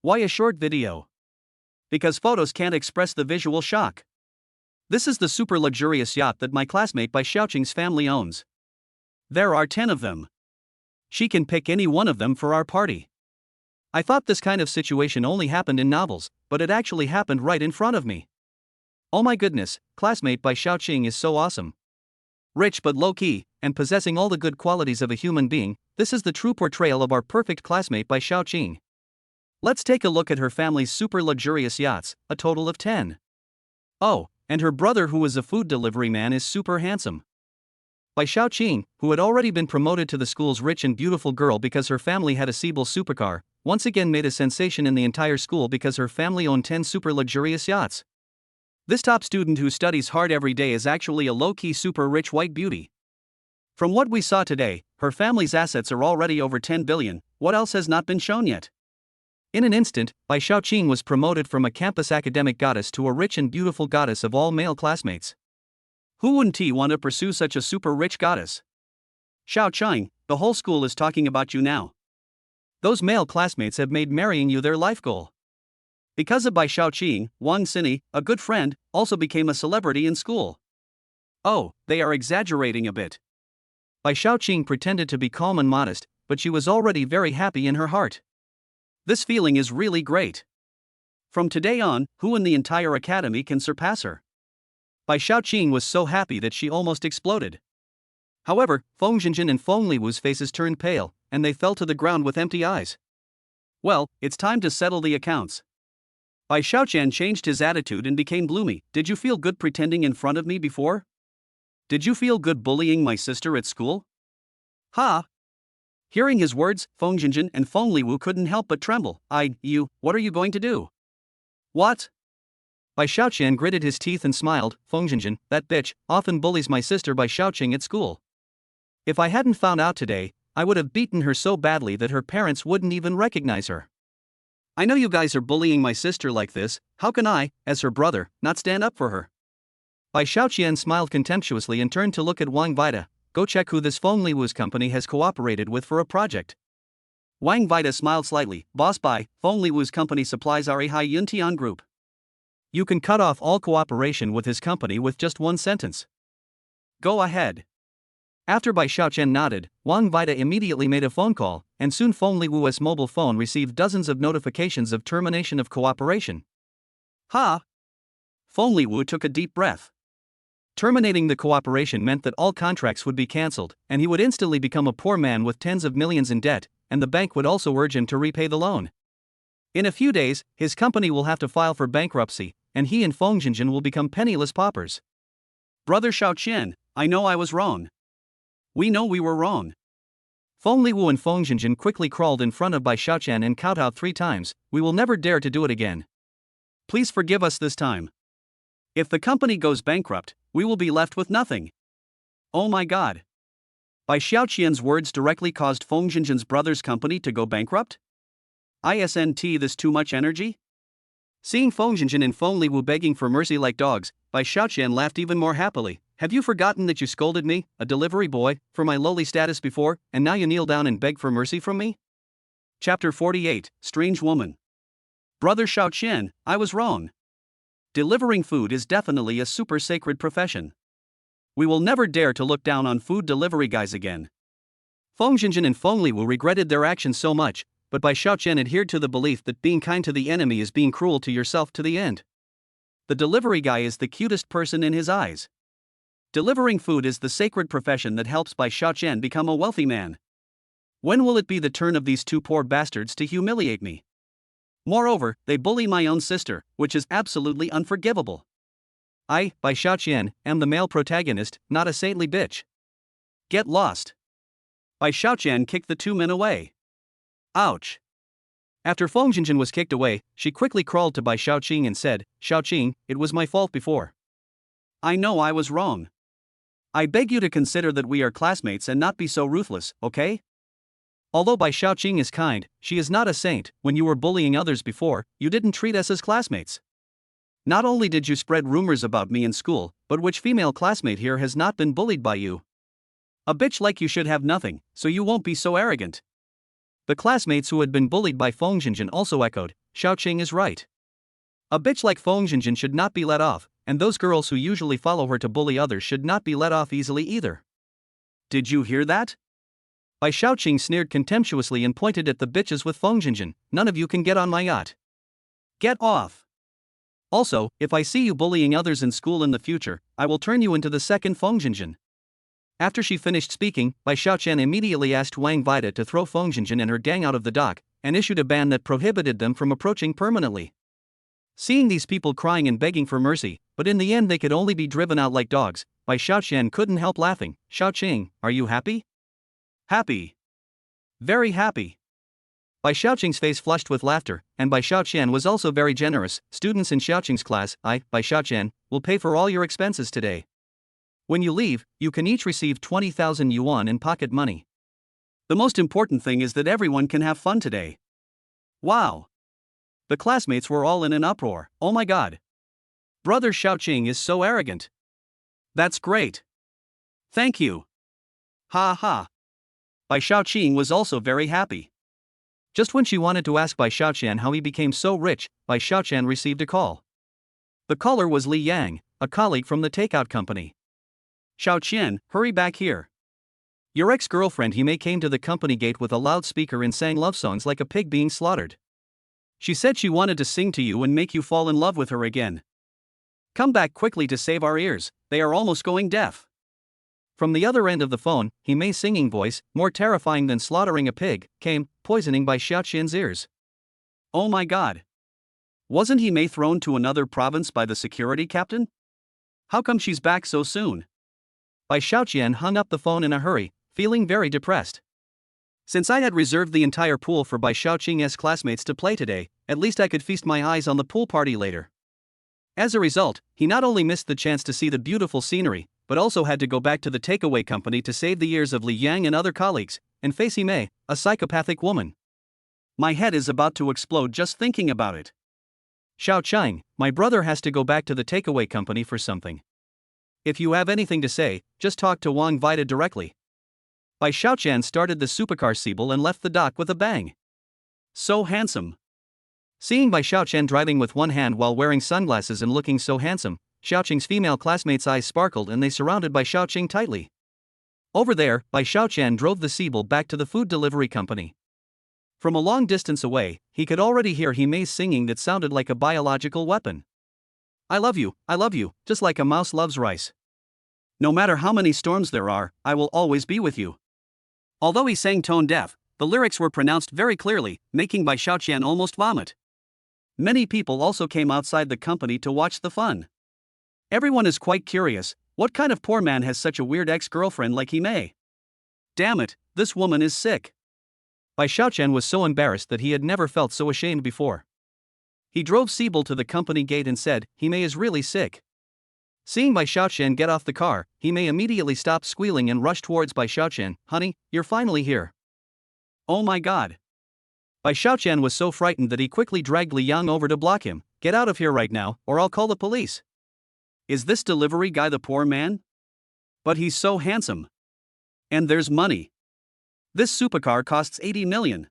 Why a short video? Because photos can't express the visual shock. This is the super luxurious yacht that my classmate Bai Xiaoqing's family owns. There are 10 of them. She can pick any one of them for our party. I thought this kind of situation only happened in novels, but it actually happened right in front of me. Oh my goodness, classmate Bai Xiaoqing is so awesome. Rich but low-key, and possessing all the good qualities of a human being, this is the true portrayal of our perfect classmate Bai Xiaoqing. Let's take a look at her family's super luxurious yachts, a total of 10. Oh, and her brother who is a food delivery man is super handsome. Bai Xiaoqing, who had already been promoted to the school's rich and beautiful girl because her family had a Seabull supercar, once again made a sensation in the entire school because her family owned 10 super luxurious yachts. This top student who studies hard every day is actually a low-key super rich white beauty. From what we saw today, her family's assets are already over 10 billion, what else has not been shown yet? In an instant, Bai Xiaoqing was promoted from a campus academic goddess to a rich and beautiful goddess of all male classmates. Who wouldn't want to pursue such a super rich goddess? Xiao Chang, the whole school is talking about you now. Those male classmates have made marrying you their life goal. Because of Bai Xiaoqing, Wang Xini, a good friend, also became a celebrity in school. Oh, they are exaggerating a bit. Bai Xiaoqing pretended to be calm and modest, but she was already very happy in her heart. This feeling is really great. From today on, who in the entire academy can surpass her? Bai Xiaoqing was so happy that she almost exploded. However, Feng Jinjin and Feng Liwu's faces turned pale, and they fell to the ground with empty eyes. Well, it's time to settle the accounts. Bai Xiaoqian changed his attitude and became gloomy. Did you feel good pretending in front of me before? Did you feel good bullying my sister at school? Ha! Hearing his words, Feng Jinjin and Feng Liwu couldn't help but tremble. What are you going to do? What? Bai Xiaoqian gritted his teeth and smiled. Feng Jinjin, that bitch, often bullies my sister Bai Xiaoqing at school. If I hadn't found out today, I would have beaten her so badly that her parents wouldn't even recognize her. I know you guys are bullying my sister like this, how can I, as her brother, not stand up for her? Bai Xiaoqian smiled contemptuously and turned to look at Wang Vida. Go check who this Feng Liwu's company has cooperated with for a project. Wang Vida smiled slightly. Boss Bai, Feng Liwu's company supplies our Hai Yuntian group. You can cut off all cooperation with his company with just one sentence. Go ahead. After Bai Xiaoqian nodded, Wang Vida immediately made a phone call, and soon Feng Liwu's mobile phone received dozens of notifications of termination of cooperation. Ha! Feng Liwu took a deep breath. Terminating the cooperation meant that all contracts would be cancelled, and he would instantly become a poor man with tens of millions in debt, and the bank would also urge him to repay the loan. In a few days, his company will have to file for bankruptcy, and he and Feng Jinjin will become penniless paupers. Brother Xiaoqian, I know I was wrong. We know we were wrong. Feng Liwu and Feng Jinjin quickly crawled in front of Bai Xiaoqian and kowtowed 3 times. We will never dare to do it again. Please forgive us this time. If the company goes bankrupt, we will be left with nothing. Oh my god. Bai Xiaoqian's words directly caused Feng Jinjin's brother's company to go bankrupt? Isn't this too much energy? Seeing Feng Jinjin and Feng Liwu begging for mercy like dogs, Bai Xiaoqian laughed even more happily. Have you forgotten that you scolded me, a delivery boy, for my lowly status before, and now you kneel down and beg for mercy from me? Chapter 48, Strange Woman. Brother Xiaoqian, I was wrong. Delivering food is definitely a super sacred profession. We will never dare to look down on food delivery guys again. Feng Jinjin and Feng Liwu regretted their actions so much, but Bai Xiaoqian adhered to the belief that being kind to the enemy is being cruel to yourself to the end. The delivery guy is the cutest person in his eyes. Delivering food is the sacred profession that helps Bai Xiaoqian become a wealthy man. When will it be the turn of these 2 poor bastards to humiliate me? Moreover, they bully my own sister, which is absolutely unforgivable. I, Bai Xiaoqian, am the male protagonist, not a saintly bitch. Get lost. Bai Xiaoqian kicked the 2 men away. Ouch. After Feng Jinjin was kicked away, she quickly crawled to Bai Xiaoqing and said, Xiaoqing, it was my fault before. I know I was wrong. I beg you to consider that we are classmates and not be so ruthless, okay? Although Bai Xiaoqing is kind, she is not a saint. When you were bullying others before, you didn't treat us as classmates. Not only did you spread rumors about me in school, but which female classmate here has not been bullied by you? A bitch like you should have nothing, so you won't be so arrogant. The classmates who had been bullied by Feng Jinjin also echoed, Xiaoqing is right. A bitch like Feng Jinjin should not be let off, and those girls who usually follow her to bully others should not be let off easily either. Did you hear that? Bai Xiaoqing sneered contemptuously and pointed at the bitches with Feng Jinjin. None of you can get on my yacht. Get off. Also, if I see you bullying others in school in the future, I will turn you into the second Feng Jinjin. After she finished speaking, Bai Xiaoqian immediately asked Wang Vida to throw Feng Jinjin and her gang out of the dock, and issued a ban that prohibited them from approaching permanently. Seeing these people crying and begging for mercy, but in the end they could only be driven out like dogs, Bai Xiaoqian couldn't help laughing. Xiaoqing, are you happy? Happy. Very happy. Bai Xiaoqing's face flushed with laughter, and Bai Xiaoqian was also very generous. Students in Xiaoqing's class, I, Bai Xiaoqian, will pay for all your expenses today. When you leave, you can each receive 20,000 yuan in pocket money. The most important thing is that everyone can have fun today. Wow. The classmates were all in an uproar. Oh my god. Brother Xiaoqing is so arrogant. That's great. Thank you. Ha ha. Bai Shaoqing was also very happy. Just when she wanted to ask Bai Shaoqian how he became so rich, Bai Shaoqian received a call. The caller was Li Yang, a colleague from the takeout company. Shaoqian, hurry back here. Your ex-girlfriend Hime came to the company gate with a loudspeaker and sang love songs like a pig being slaughtered. She said she wanted to sing to you and make you fall in love with her again. Come back quickly to save our ears, they are almost going deaf. From the other end of the phone, Hime's singing voice, more terrifying than slaughtering a pig, came, poisoning Bai Shaoqian's ears. Oh my god. Wasn't Hime thrown to another province by the security captain? How come she's back so soon? Bai Shaoqian hung up the phone in a hurry, feeling very depressed. Since I had reserved the entire pool for Bai Shaoqing's classmates to play today, at least I could feast my eyes on the pool party later. As a result, he not only missed the chance to see the beautiful scenery, but also had to go back to the takeaway company to save the ears of Li Yang and other colleagues, and face Hime, a psychopathic woman. My head is about to explode just thinking about it. Shaoqiang, my brother has to go back to the takeaway company for something. If you have anything to say, just talk to Wang Vida directly. Bai Shaoqian started the supercar Siebel and left the dock with a bang. So handsome. Seeing Bai Shaoqian driving with one hand while wearing sunglasses and looking so handsome, Shaoqing's female classmates' eyes sparkled and they surrounded Bai Shaoqing tightly. Over there, Bai Shaoqian drove the Siebel back to the food delivery company. From a long distance away, he could already hear Hime's singing that sounded like a biological weapon. I love you, just like a mouse loves rice. No matter how many storms there are, I will always be with you. Although he sang tone deaf, the lyrics were pronounced very clearly, making Bai Shaoqian almost vomit. Many people also came outside the company to watch the fun. Everyone is quite curious, what kind of poor man has such a weird ex-girlfriend like Hime? Damn it, this woman is sick. Bai Shaoqian was so embarrassed that he had never felt so ashamed before. He drove Siebel to the company gate and said, Hime is really sick. Seeing Bai Shaoqian get off the car, Hime immediately stopped squealing and rushed towards Bai Shaoqian. Honey, you're finally here. Oh my god. Bai Shaoqian was so frightened that he quickly dragged Li Yang over to block him. Get out of here right now, or I'll call the police. Is this delivery guy the poor man? But he's so handsome. And there's money. This supercar costs 80 million.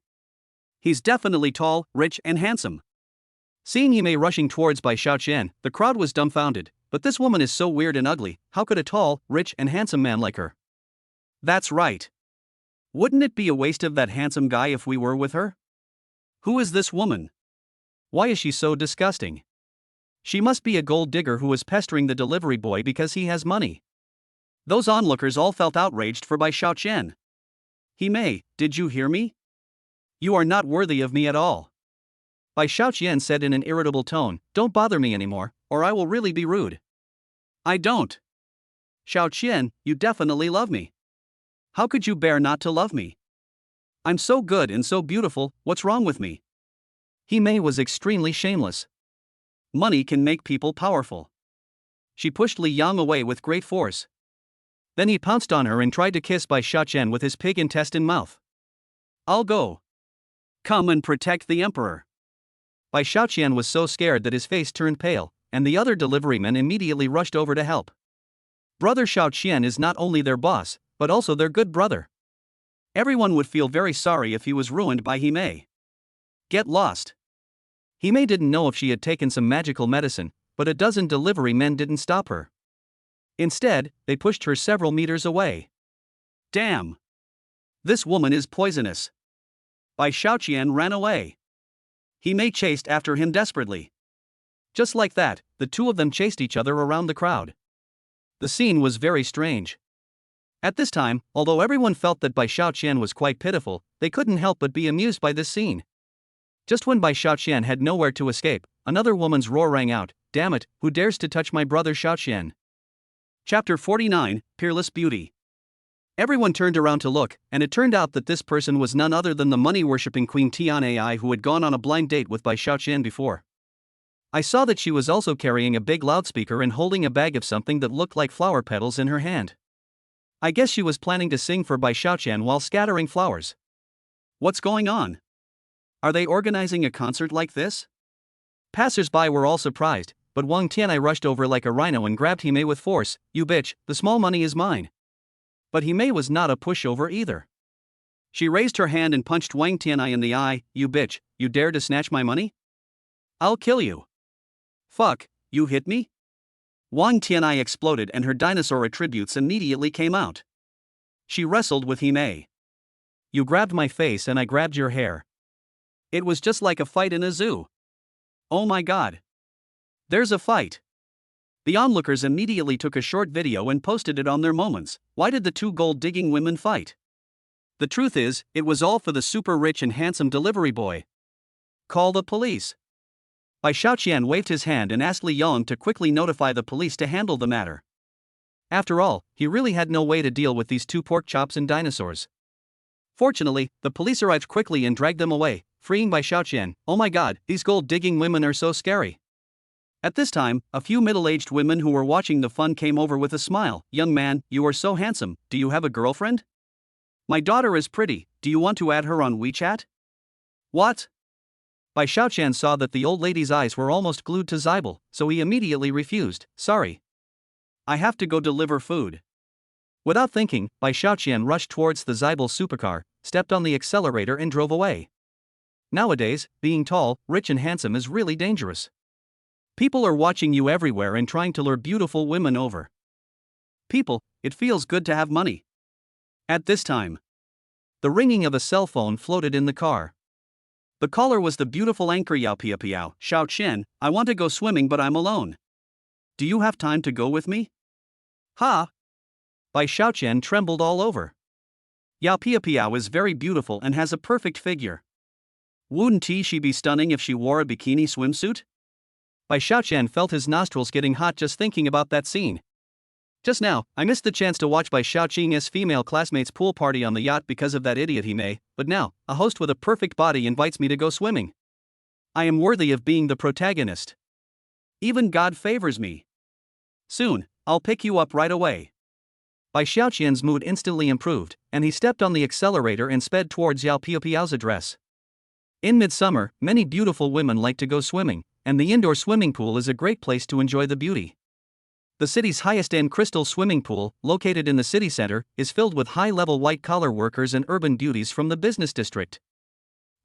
He's definitely tall, rich and handsome. Seeing Hime rushing towards Bai Shaoqian, the crowd was dumbfounded. But this woman is so weird and ugly, how could a tall, rich and handsome man like her? That's right. Wouldn't it be a waste of that handsome guy if we were with her? Who is this woman? Why is she so disgusting? She must be a gold digger who is pestering the delivery boy because he has money. Those onlookers all felt outraged for Bai Shaoqian. Hime, did you hear me? You are not worthy of me at all. Bai Shaoqian said in an irritable tone, don't bother me anymore, or I will really be rude. I don't. Shaoqian, you definitely love me. How could you bear not to love me? I'm so good and so beautiful, what's wrong with me? Hime was extremely shameless. Money can make people powerful. She pushed Li Yang away with great force. Then he pounced on her and tried to kiss Bai Shaoqian with his pig intestine mouth. I'll go. Come and protect the emperor. Bai Shaoqian was so scared that his face turned pale, and the other deliverymen immediately rushed over to help. Brother Shaoqian is not only their boss, but also their good brother. Everyone would feel very sorry if he was ruined by Hime. Get lost. Hime didn't know if she had taken some magical medicine, but a dozen delivery men didn't stop her. Instead, they pushed her several meters away. Damn! This woman is poisonous. Bai Shaoqian ran away. Hime chased after him desperately. Just like that, the two of them chased each other around the crowd. The scene was very strange. At this time, although everyone felt that Bai Shaoqian was quite pitiful, they couldn't help but be amused by this scene. Just when Bai Shaoqian had nowhere to escape, another woman's roar rang out, damn it, who dares to touch my brother Shaoqian? Chapter 49, Peerless Beauty. Everyone turned around to look, and it turned out that this person was none other than the money-worshipping Queen Tianai who had gone on a blind date with Bai Shaoqian before. I saw that she was also carrying a big loudspeaker and holding a bag of something that looked like flower petals in her hand. I guess she was planning to sing for Bai Shaoqian while scattering flowers. What's going on? Are they organizing a concert like this? Passers-by were all surprised, but but Wang Tianai rushed over like a rhino and grabbed Hime with force. You bitch, the small money is mine. But Hime was not a pushover either. She raised her hand and punched Wang Tianai in the eye. You bitch, you dare to snatch my money? I'll kill you. Fuck, you hit me? Wang Tianai exploded and her dinosaur attributes immediately came out. She wrestled with Hime. You grabbed my face and I grabbed your hair. It was just like a fight in a zoo. Oh my god. There's a fight. The onlookers immediately took a short video and posted it on their moments. Why did the two gold-digging women fight? The truth is, it was all for the super rich and handsome delivery boy. Call the police. Bai Xiaoqian waved his hand and asked Li Yong to quickly notify the police to handle the matter. After all, he really had no way to deal with these two pork chops and dinosaurs. Fortunately, the police arrived quickly and dragged them away, freeing Bai Xiaoqian. Oh my god, these gold-digging women are so scary. At this time, a few middle-aged women who were watching the fun came over with a smile. Young man, you are so handsome, do you have a girlfriend? My daughter is pretty, do you want to add her on WeChat? What? Bai Xiaoqian saw that the old lady's eyes were almost glued to Zybel, so he immediately refused. Sorry. I have to go deliver food. Without thinking, Bai Xiaoqian rushed towards the Zybel supercar, stepped on the accelerator and drove away. Nowadays, being tall, rich and handsome is really dangerous. People are watching you everywhere and trying to lure beautiful women over. People, it feels good to have money. At this time, the ringing of a cell phone floated in the car. The caller was the beautiful anchor Yao Piao. Xiao Chen, I want to go swimming but I'm alone. Do you have time to go with me? Ha! Bai Xiaoqian trembled all over. Yao Piao is very beautiful and has a perfect figure. Wouldn't she be stunning if she wore a bikini swimsuit? Bai Xiaoqian felt his nostrils getting hot just thinking about that scene. Just now, I missed the chance to watch Bai Xiaoqian's female classmates' pool party on the yacht because of that idiot Hime, but now, a host with a perfect body invites me to go swimming. I am worthy of being the protagonist. Even God favors me. Soon, I'll pick you up right away. Bai Xiaoqian's mood instantly improved, and he stepped on the accelerator and sped towards Yao Piao's address. In midsummer, many beautiful women like to go swimming, and the indoor swimming pool is a great place to enjoy the beauty. The city's highest-end crystal swimming pool, located in the city center, is filled with high-level white-collar workers and urban beauties from the business district.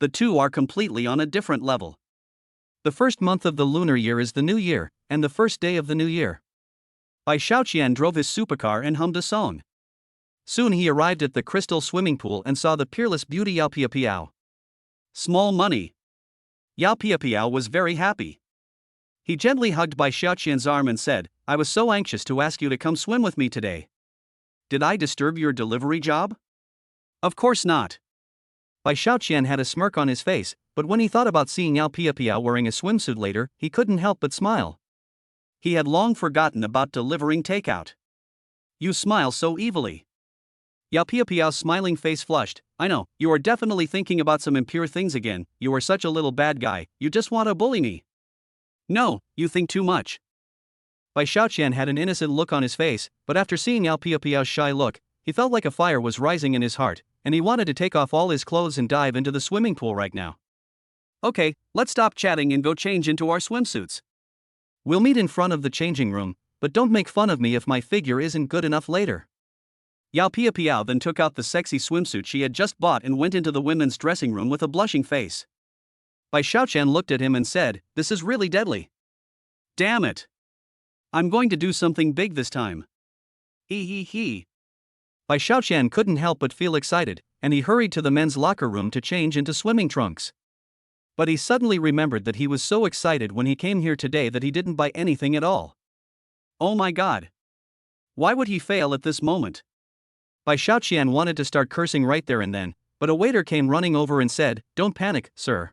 The two are completely on a different level. The first month of the lunar year is the new year, and the first day of the new year. Bai Xiaoqian drove his supercar and hummed a song. Soon he arrived at the crystal swimming pool and saw the peerless beauty Yao Piao. Small money. Yao Piao was very happy. He gently hugged Bai Xiaoqian's arm and said, I was so anxious to ask you to come swim with me today. Did I disturb your delivery job? Of course not. Bai Xiaoqian had a smirk on his face, but when he thought about seeing Yao Piao wearing a swimsuit later, he couldn't help but smile. He had long forgotten about delivering takeout. You smile so evilly. Yao Piao's smiling face flushed. I know, you are definitely thinking about some impure things again. You are such a little bad guy, you just want to bully me. No, you think too much. Bai Xiaoqian had an innocent look on his face, but after seeing Yao Piao's shy look, he felt like a fire was rising in his heart, and he wanted to take off all his clothes and dive into the swimming pool right now. Okay, let's stop chatting and go change into our swimsuits. We'll meet in front of the changing room, but don't make fun of me if my figure isn't good enough later. Yao Piao then took out the sexy swimsuit she had just bought and went into the women's dressing room with a blushing face. Bai Xiaoqian looked at him and said, This is really deadly. Damn it. I'm going to do something big this time. He. Bai Xiaoqian couldn't help but feel excited, and he hurried to the men's locker room to change into swimming trunks. But he suddenly remembered that he was so excited when he came here today that he didn't buy anything at all. Oh my god. Why would he fail at this moment? Bai Xiaoqian wanted to start cursing right there and then, but a waiter came running over and said, Don't panic, sir.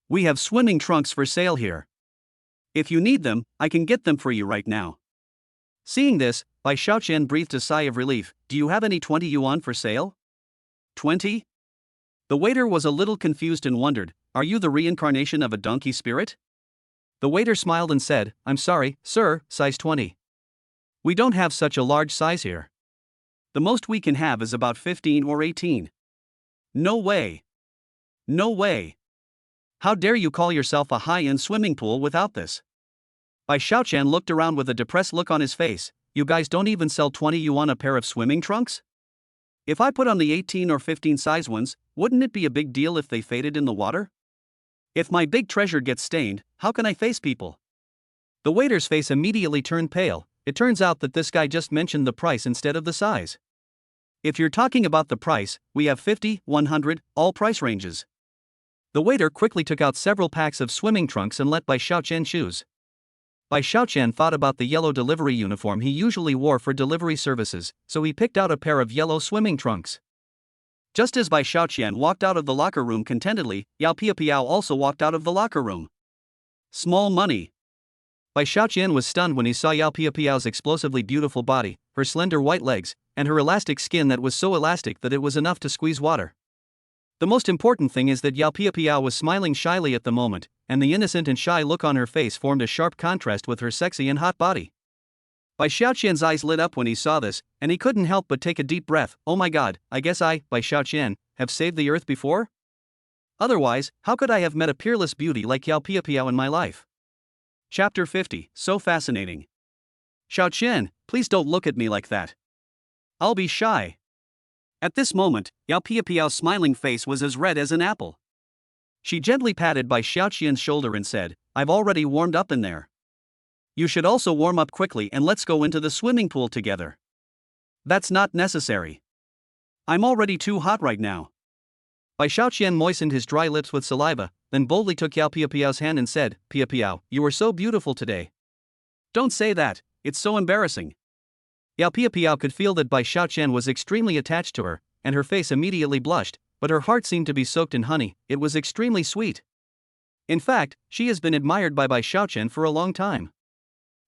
We have swimming trunks for sale here. If you need them, I can get them for you right now. Seeing this, Bai Xiaoqian breathed a sigh of relief. Do you have any 20 yuan for sale? 20? The waiter was a little confused and wondered, Are you the reincarnation of a donkey spirit? The waiter smiled and said, I'm sorry, sir, size 20. We don't have such a large size here. The most we can have is about 15 or 18. No way. No way. How dare you call yourself a high-end swimming pool without this? Bai Xiaoqian looked around with a depressed look on his face. You guys don't even sell 20 yuan a pair of swimming trunks? If I put on the 18 or 15 size ones, wouldn't it be a big deal if they faded in the water? If my big treasure gets stained, how can I face people? The waiter's face immediately turned pale. It turns out that this guy just mentioned the price instead of the size. If you're talking about the price, we have 50, 100, all price ranges. The waiter quickly took out several packs of swimming trunks and let Bai Xiaoqian choose. Bai Xiaoqian thought about the yellow delivery uniform he usually wore for delivery services, so he picked out a pair of yellow swimming trunks. Just as Bai Xiaoqian walked out of the locker room contentedly, Yao Piapiao also walked out of the locker room. Small money. Bai Xiaoqian was stunned when he saw Yao Piapiao's explosively beautiful body, her slender white legs, and her elastic skin that was so elastic that it was enough to squeeze water. The most important thing is that Yao Piapiao was smiling shyly at the moment, and the innocent and shy look on her face formed a sharp contrast with her sexy and hot body. Bai Xiaoqian's eyes lit up when he saw this, and he couldn't help but take a deep breath. Oh my god, I guess I, Bai Xiaoqian, have saved the earth before? Otherwise, how could I have met a peerless beauty like Yao Piapiao in my life? Chapter 50, so fascinating. Xiaoqian, please don't look at me like that. I'll be shy. At this moment, Yao Piapiao's smiling face was as red as an apple. She gently patted Bai Xiaoqian's shoulder and said, I've already warmed up in there. You should also warm up quickly and let's go into the swimming pool together. That's not necessary. I'm already too hot right now. Bai Xiaoqian moistened his dry lips with saliva, then boldly took Yao Piapiao's hand and said, Piapiao, you are so beautiful today. Don't say that, it's so embarrassing. Yao Piapiao could feel that Bai Xiaoqian was extremely attached to her, and her face immediately blushed, but her heart seemed to be soaked in honey. It was extremely sweet. In fact, she has been admired by Bai Xiaoqian for a long time.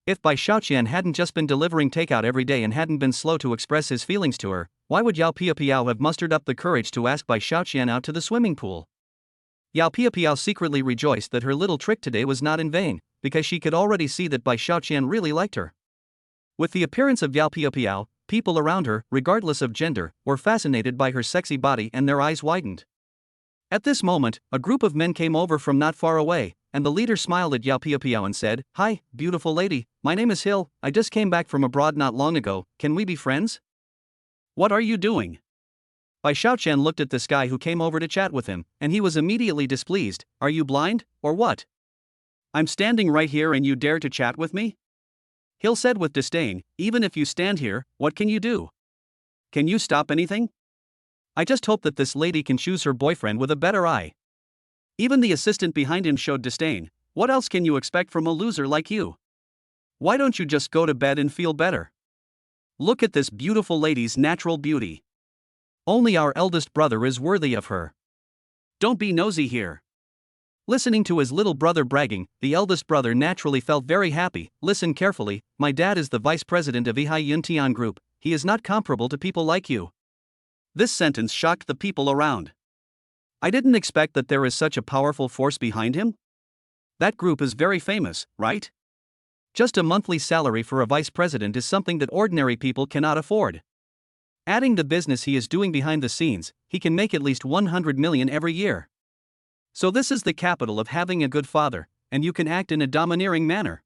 If Bai Xiaoqian hadn't just been delivering takeout every day and hadn't been slow to express his feelings to her, why would Yao Piapiao have mustered up the courage to ask Bai Xiaoqian out to the swimming pool? Yao Piapiao secretly rejoiced that her little trick today was not in vain, because she could already see that Bai Xiaoqian really liked her. With the appearance of Yao Piapiao, people around her, regardless of gender, were fascinated by her sexy body and their eyes widened. At this moment, a group of men came over from not far away, and the leader smiled at Yao Piapiao and said, Hi, beautiful lady, my name is Hill, I just came back from abroad not long ago, can we be friends? What are you doing? Bai Xiaoqian looked at this guy who came over to chat with him, and he was immediately displeased. Are you blind, or what? I'm standing right here and you dare to chat with me? Hill said with disdain, even if you stand here, what can you do? Can you stop anything? I just hope that this lady can choose her boyfriend with a better eye. Even the assistant behind him showed disdain. What else can you expect from a loser like you? Why don't you just go to bed and feel better? Look at this beautiful lady's natural beauty. Only our eldest brother is worthy of her. Don't be nosy here. Listening to his little brother bragging, the eldest brother naturally felt very happy. Listen carefully, my dad is the vice president of Ihai Yuntian Group, he is not comparable to people like you. This sentence shocked the people around. I didn't expect that there is such a powerful force behind him. That group is very famous, right? Just a monthly salary for a vice president is something that ordinary people cannot afford. Adding the business he is doing behind the scenes, he can make at least 100 million every year. So this is the capital of having a good father, and you can act in a domineering manner.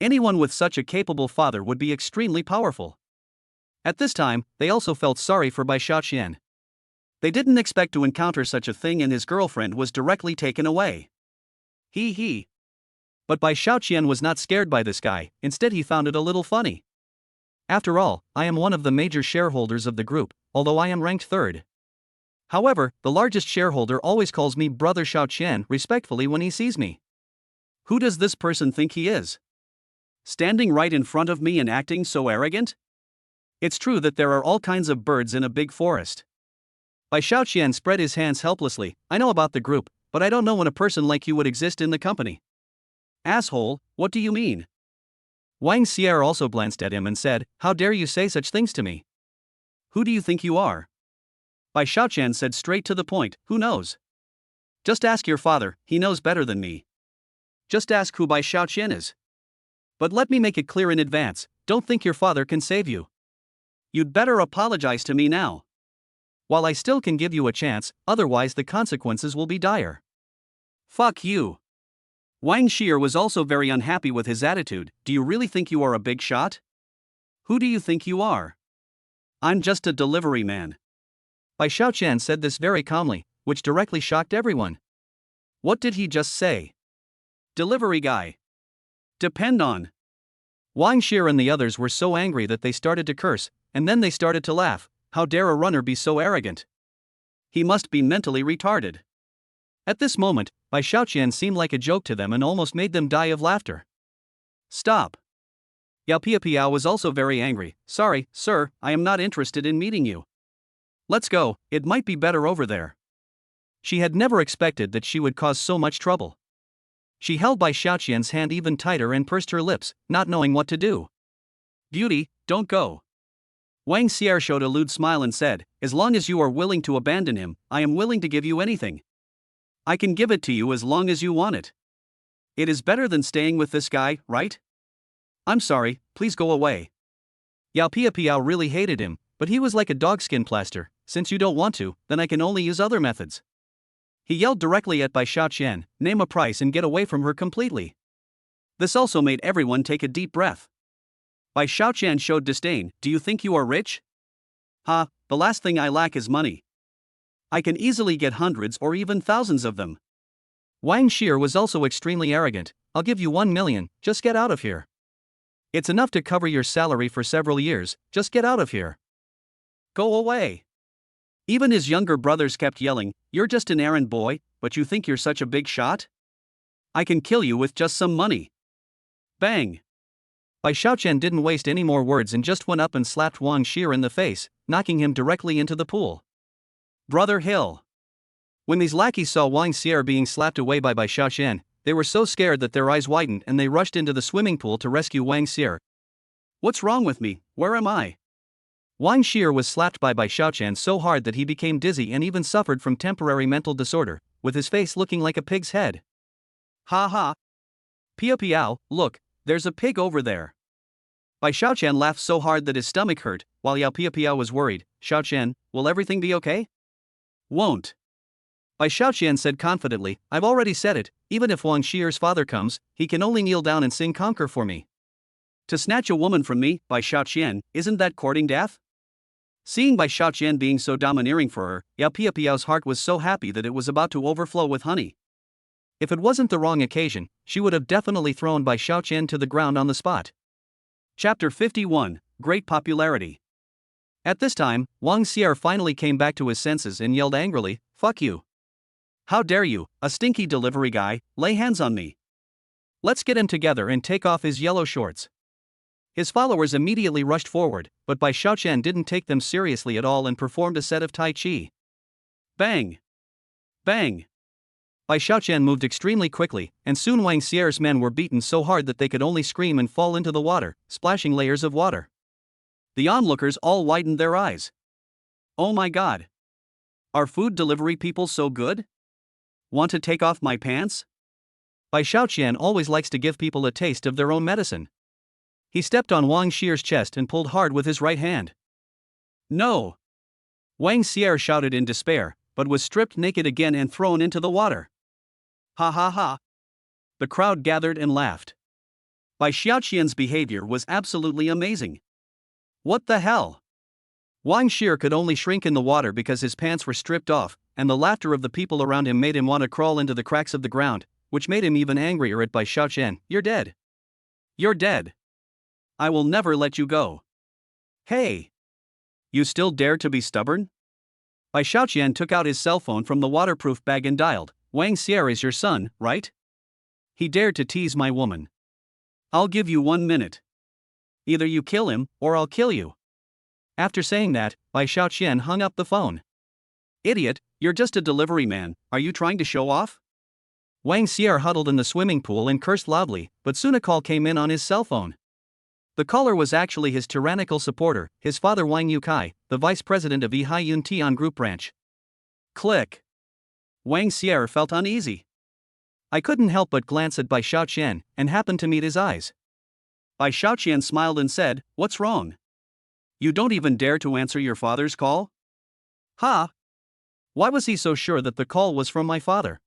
Anyone with such a capable father would be extremely powerful. At this time, they also felt sorry for Bai Xiaoqian. They didn't expect to encounter such a thing, and his girlfriend was directly taken away. He. But Bai Xiaoqian was not scared by this guy, instead he found it a little funny. After all, I am one of the major shareholders of the group, although I am ranked third. However, the largest shareholder always calls me Brother Xiaoqian respectfully when he sees me. Who does this person think he is? Standing right in front of me and acting so arrogant? It's true that there are all kinds of birds in a big forest. Bai Xiaoqian spread his hands helplessly. I know about the group, but I don't know when a person like you would exist in the company. Asshole, what do you mean? Wang Xier also glanced at him and said, How dare you say such things to me? Who do you think you are? Bai Xiaoqian said straight to the point, who knows? Just ask your father, he knows better than me. Just ask who Bai Xiaoqian is. But let me make it clear in advance, don't think your father can save you. You'd better apologize to me now. While I still can give you a chance, otherwise the consequences will be dire. Fuck you. Wang Xier was also very unhappy with his attitude. Do you really think you are a big shot? Who do you think you are? I'm just a delivery man. Bai Xiaoqian said this very calmly, which directly shocked everyone. What did he just say? Delivery guy. Depend on. Wang Xier and the others were so angry that they started to curse, and then they started to laugh. How dare a runner be so arrogant? He must be mentally retarded. At this moment, Bai Xiaoqian seemed like a joke to them and almost made them die of laughter. Stop. Yao Piapiao was also very angry. Sorry, sir, I am not interested in meeting you. Let's go, it might be better over there. She had never expected that she would cause so much trouble. She held Bai Xiaoqian's hand even tighter and pursed her lips, not knowing what to do. Beauty, don't go. Wang Xier showed a lewd smile and said, as long as you are willing to abandon him, I am willing to give you anything. I can give it to you as long as you want it. It is better than staying with this guy, right? I'm sorry, please go away. Yao Piapiao really hated him, but he was like a dogskin plaster. Since you don't want to, then I can only use other methods. He yelled directly at Bai Xiaoqian, name a price and get away from her completely. This also made everyone take a deep breath. Bai Xiaoqian showed disdain. Do you think you are rich? Ha, the last thing I lack is money. I can easily get hundreds or even thousands of them. Wang Xier was also extremely arrogant. I'll give you 1 million, just get out of here. It's enough to cover your salary for several years, just get out of here. Go away. Even his younger brothers kept yelling, you're just an errand boy, but you think you're such a big shot? I can kill you with just some money. Bang. Bai Xiaoqian didn't waste any more words and just went up and slapped Wang Xier in the face, knocking him directly into the pool. Brother Hill. When these lackeys saw Wang Xier being slapped away by Bai Xiaoqian, they were so scared that their eyes widened and they rushed into the swimming pool to rescue Wang Xier. What's wrong with me? Where am I? Wang Xier was slapped by Bai Xiaoqian so hard that he became dizzy and even suffered from temporary mental disorder, with his face looking like a pig's head. Ha ha. Piao, look, there's a pig over there. Bai Xiaoqian laughed so hard that his stomach hurt, while Yao Piao was worried. Xiaoqian, will everything be okay? Won't. Bai Xiaoqian said confidently, I've already said it, even if Wang Xier's father comes, he can only kneel down and sing conquer for me. To snatch a woman from me, Bai Xiaoqian, isn't that courting death? Seeing Bai Xiaoqian being so domineering for her, Yao Piao's heart was so happy that it was about to overflow with honey. If it wasn't the wrong occasion, she would have definitely thrown Bai Xiaoqian to the ground on the spot. Chapter 51, Great Popularity. At this time, Wang Xier finally came back to his senses and yelled angrily, fuck you. How dare you, a stinky delivery guy, lay hands on me. Let's get him together and take off his yellow shorts. His followers immediately rushed forward, but Bai Xiaoqian didn't take them seriously at all and performed a set of Tai Chi. Bang! Bang! Bai Xiaoqian moved extremely quickly, and soon Wang Xier's men were beaten so hard that they could only scream and fall into the water, splashing layers of water. The onlookers all widened their eyes. Oh my god! Are food delivery people so good? Want to take off my pants? Bai Xiaoqian always likes to give people a taste of their own medicine. He stepped on Wang Xier's chest and pulled hard with his right hand. No! Wang Xier shouted in despair, but was stripped naked again and thrown into the water. Ha ha ha! The crowd gathered and laughed. Bai Xiaoqian's behavior was absolutely amazing. What the hell? Wang Xier could only shrink in the water because his pants were stripped off, and the laughter of the people around him made him want to crawl into the cracks of the ground, which made him even angrier at Bai Xiaoqian. You're dead. You're dead. I will never let you go. Hey! You still dare to be stubborn? Bai Xiaoqian took out his cell phone from the waterproof bag and dialed. Wang Xier is your son, right? He dared to tease my woman. I'll give you 1 minute. Either you kill him, or I'll kill you. After saying that, Bai Xiaoqian hung up the phone. Idiot, you're just a delivery man, are you trying to show off? Wang Xier huddled in the swimming pool and cursed loudly, but soon a call came in on his cell phone. The caller was actually his tyrannical supporter, his father Wang Yukai, the vice president of Yihai Yuntian Group branch. Click. Wang Xier felt uneasy. I couldn't help but glance at Bai Xiaoqian, and happened to meet his eyes. Bai Xiaoqian smiled and said, what's wrong? You don't even dare to answer your father's call? Ha! Why was he so sure that the call was from my father?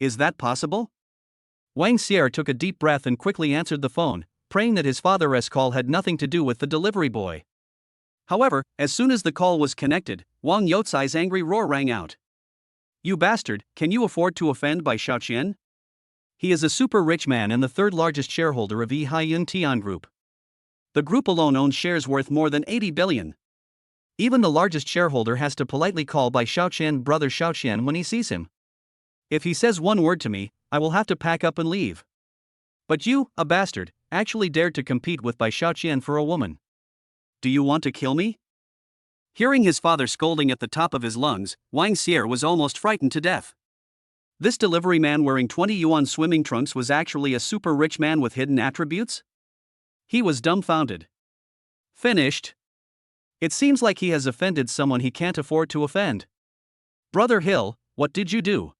Is that possible? Wang Xier took a deep breath and quickly answered the phone, praying that his father's call had nothing to do with the delivery boy. However, as soon as the call was connected, Wang Youcai's angry roar rang out. "You bastard, can you afford to offend by Xiaoqian? He is a super rich man and the third largest shareholder of Yihai Tian Group. The group alone owns shares worth more than 80 billion. Even the largest shareholder has to politely call by Xiaoqian brother Xiaoqian when he sees him. If he says one word to me, I will have to pack up and leave. But you, a bastard, actually dared to compete with Bai Xiaoqian for a woman. Do you want to kill me?" Hearing his father scolding at the top of his lungs, Wang Xier was almost frightened to death. This delivery man wearing 20 yuan swimming trunks was actually a super rich man with hidden attributes? He was dumbfounded. Finished. It seems like he has offended someone he can't afford to offend. Brother Hill, what did you do?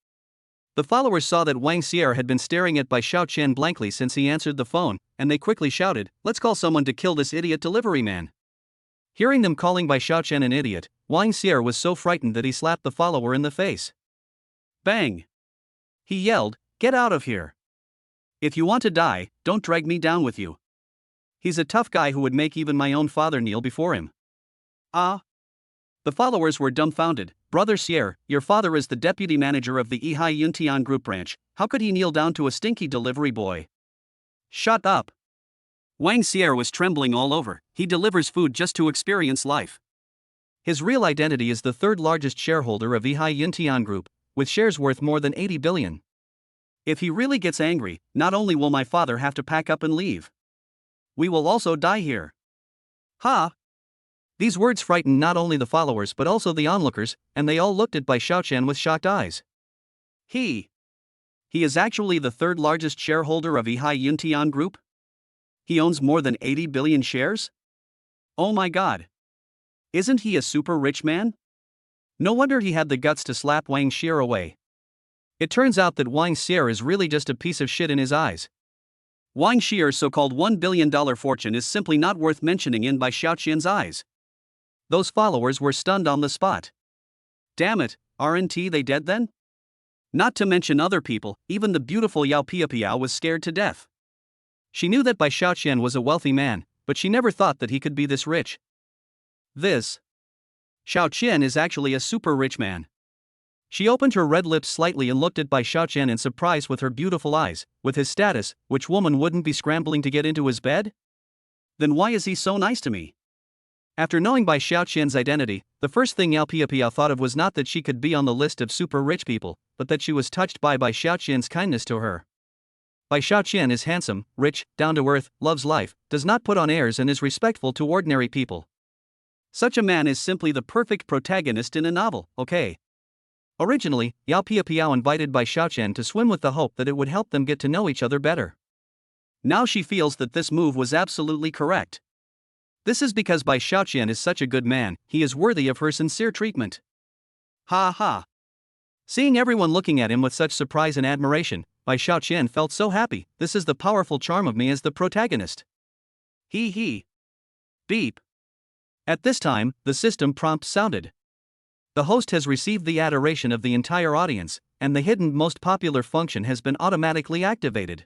The followers saw that Wang Xier had been staring at Bai Xiaoqian blankly since he answered the phone, and they quickly shouted, "Let's call someone to kill this idiot delivery man." Hearing them calling Bai Xiaoqian an idiot, Wang Xier was so frightened that he slapped the follower in the face. Bang! He yelled, "Get out of here! If you want to die, don't drag me down with you. He's a tough guy who would make even my own father kneel before him." Ah! The followers were dumbfounded. "Brother Xier, your father is the deputy manager of the Yihai Yuntian Group branch, how could he kneel down to a stinky delivery boy?" "Shut up!" Wang Xier was trembling all over. He delivers food just to experience life. His real identity is the third largest shareholder of Yihai Yuntian Group, with shares worth more than 80 billion. If he really gets angry, not only will my father have to pack up and leave, we will also die here. Ha! These words frightened not only the followers but also the onlookers, and they all looked at Bai Xiaoqian with shocked eyes. He is actually the third largest shareholder of Yihai Yuntian Group? He owns more than 80 billion shares? Oh my god! Isn't he a super rich man? No wonder he had the guts to slap Wang Xier away. It turns out that Wang Xier is really just a piece of shit in his eyes. Wang Xier's so-called $1 billion fortune is simply not worth mentioning in Bai Xiaoqian's eyes. Those followers were stunned on the spot. Damn it, aren't they dead then? Not to mention other people, even the beautiful Yao Piapiao was scared to death. She knew that Bai Xiaoqian was a wealthy man, but she never thought that he could be this rich. This Xiaoqian is actually a super rich man. She opened her red lips slightly and looked at Bai Xiaoqian in surprise with her beautiful eyes. With his status, which woman wouldn't be scrambling to get into his bed? Then why is he so nice to me? After knowing Bai Xiaoqian's identity, the first thing Yao Piapiao thought of was not that she could be on the list of super rich people, but that she was touched by Bai Xiaoqian's kindness to her. Bai Xiaoqian is handsome, rich, down-to-earth, loves life, does not put on airs and is respectful to ordinary people. Such a man is simply the perfect protagonist in a novel, okay? Originally, Yao Piapiao invited Bai Xiaoqian to swim with the hope that it would help them get to know each other better. Now she feels that this move was absolutely correct. This is because Bai Xiaoqian is such a good man, he is worthy of her sincere treatment. Ha ha! Seeing everyone looking at him with such surprise and admiration, Bai Xiaoqian felt so happy. This is the powerful charm of me as the protagonist. He. Beep. At this time, the system prompt sounded. The host has received the adoration of the entire audience, and the hidden most popular function has been automatically activated.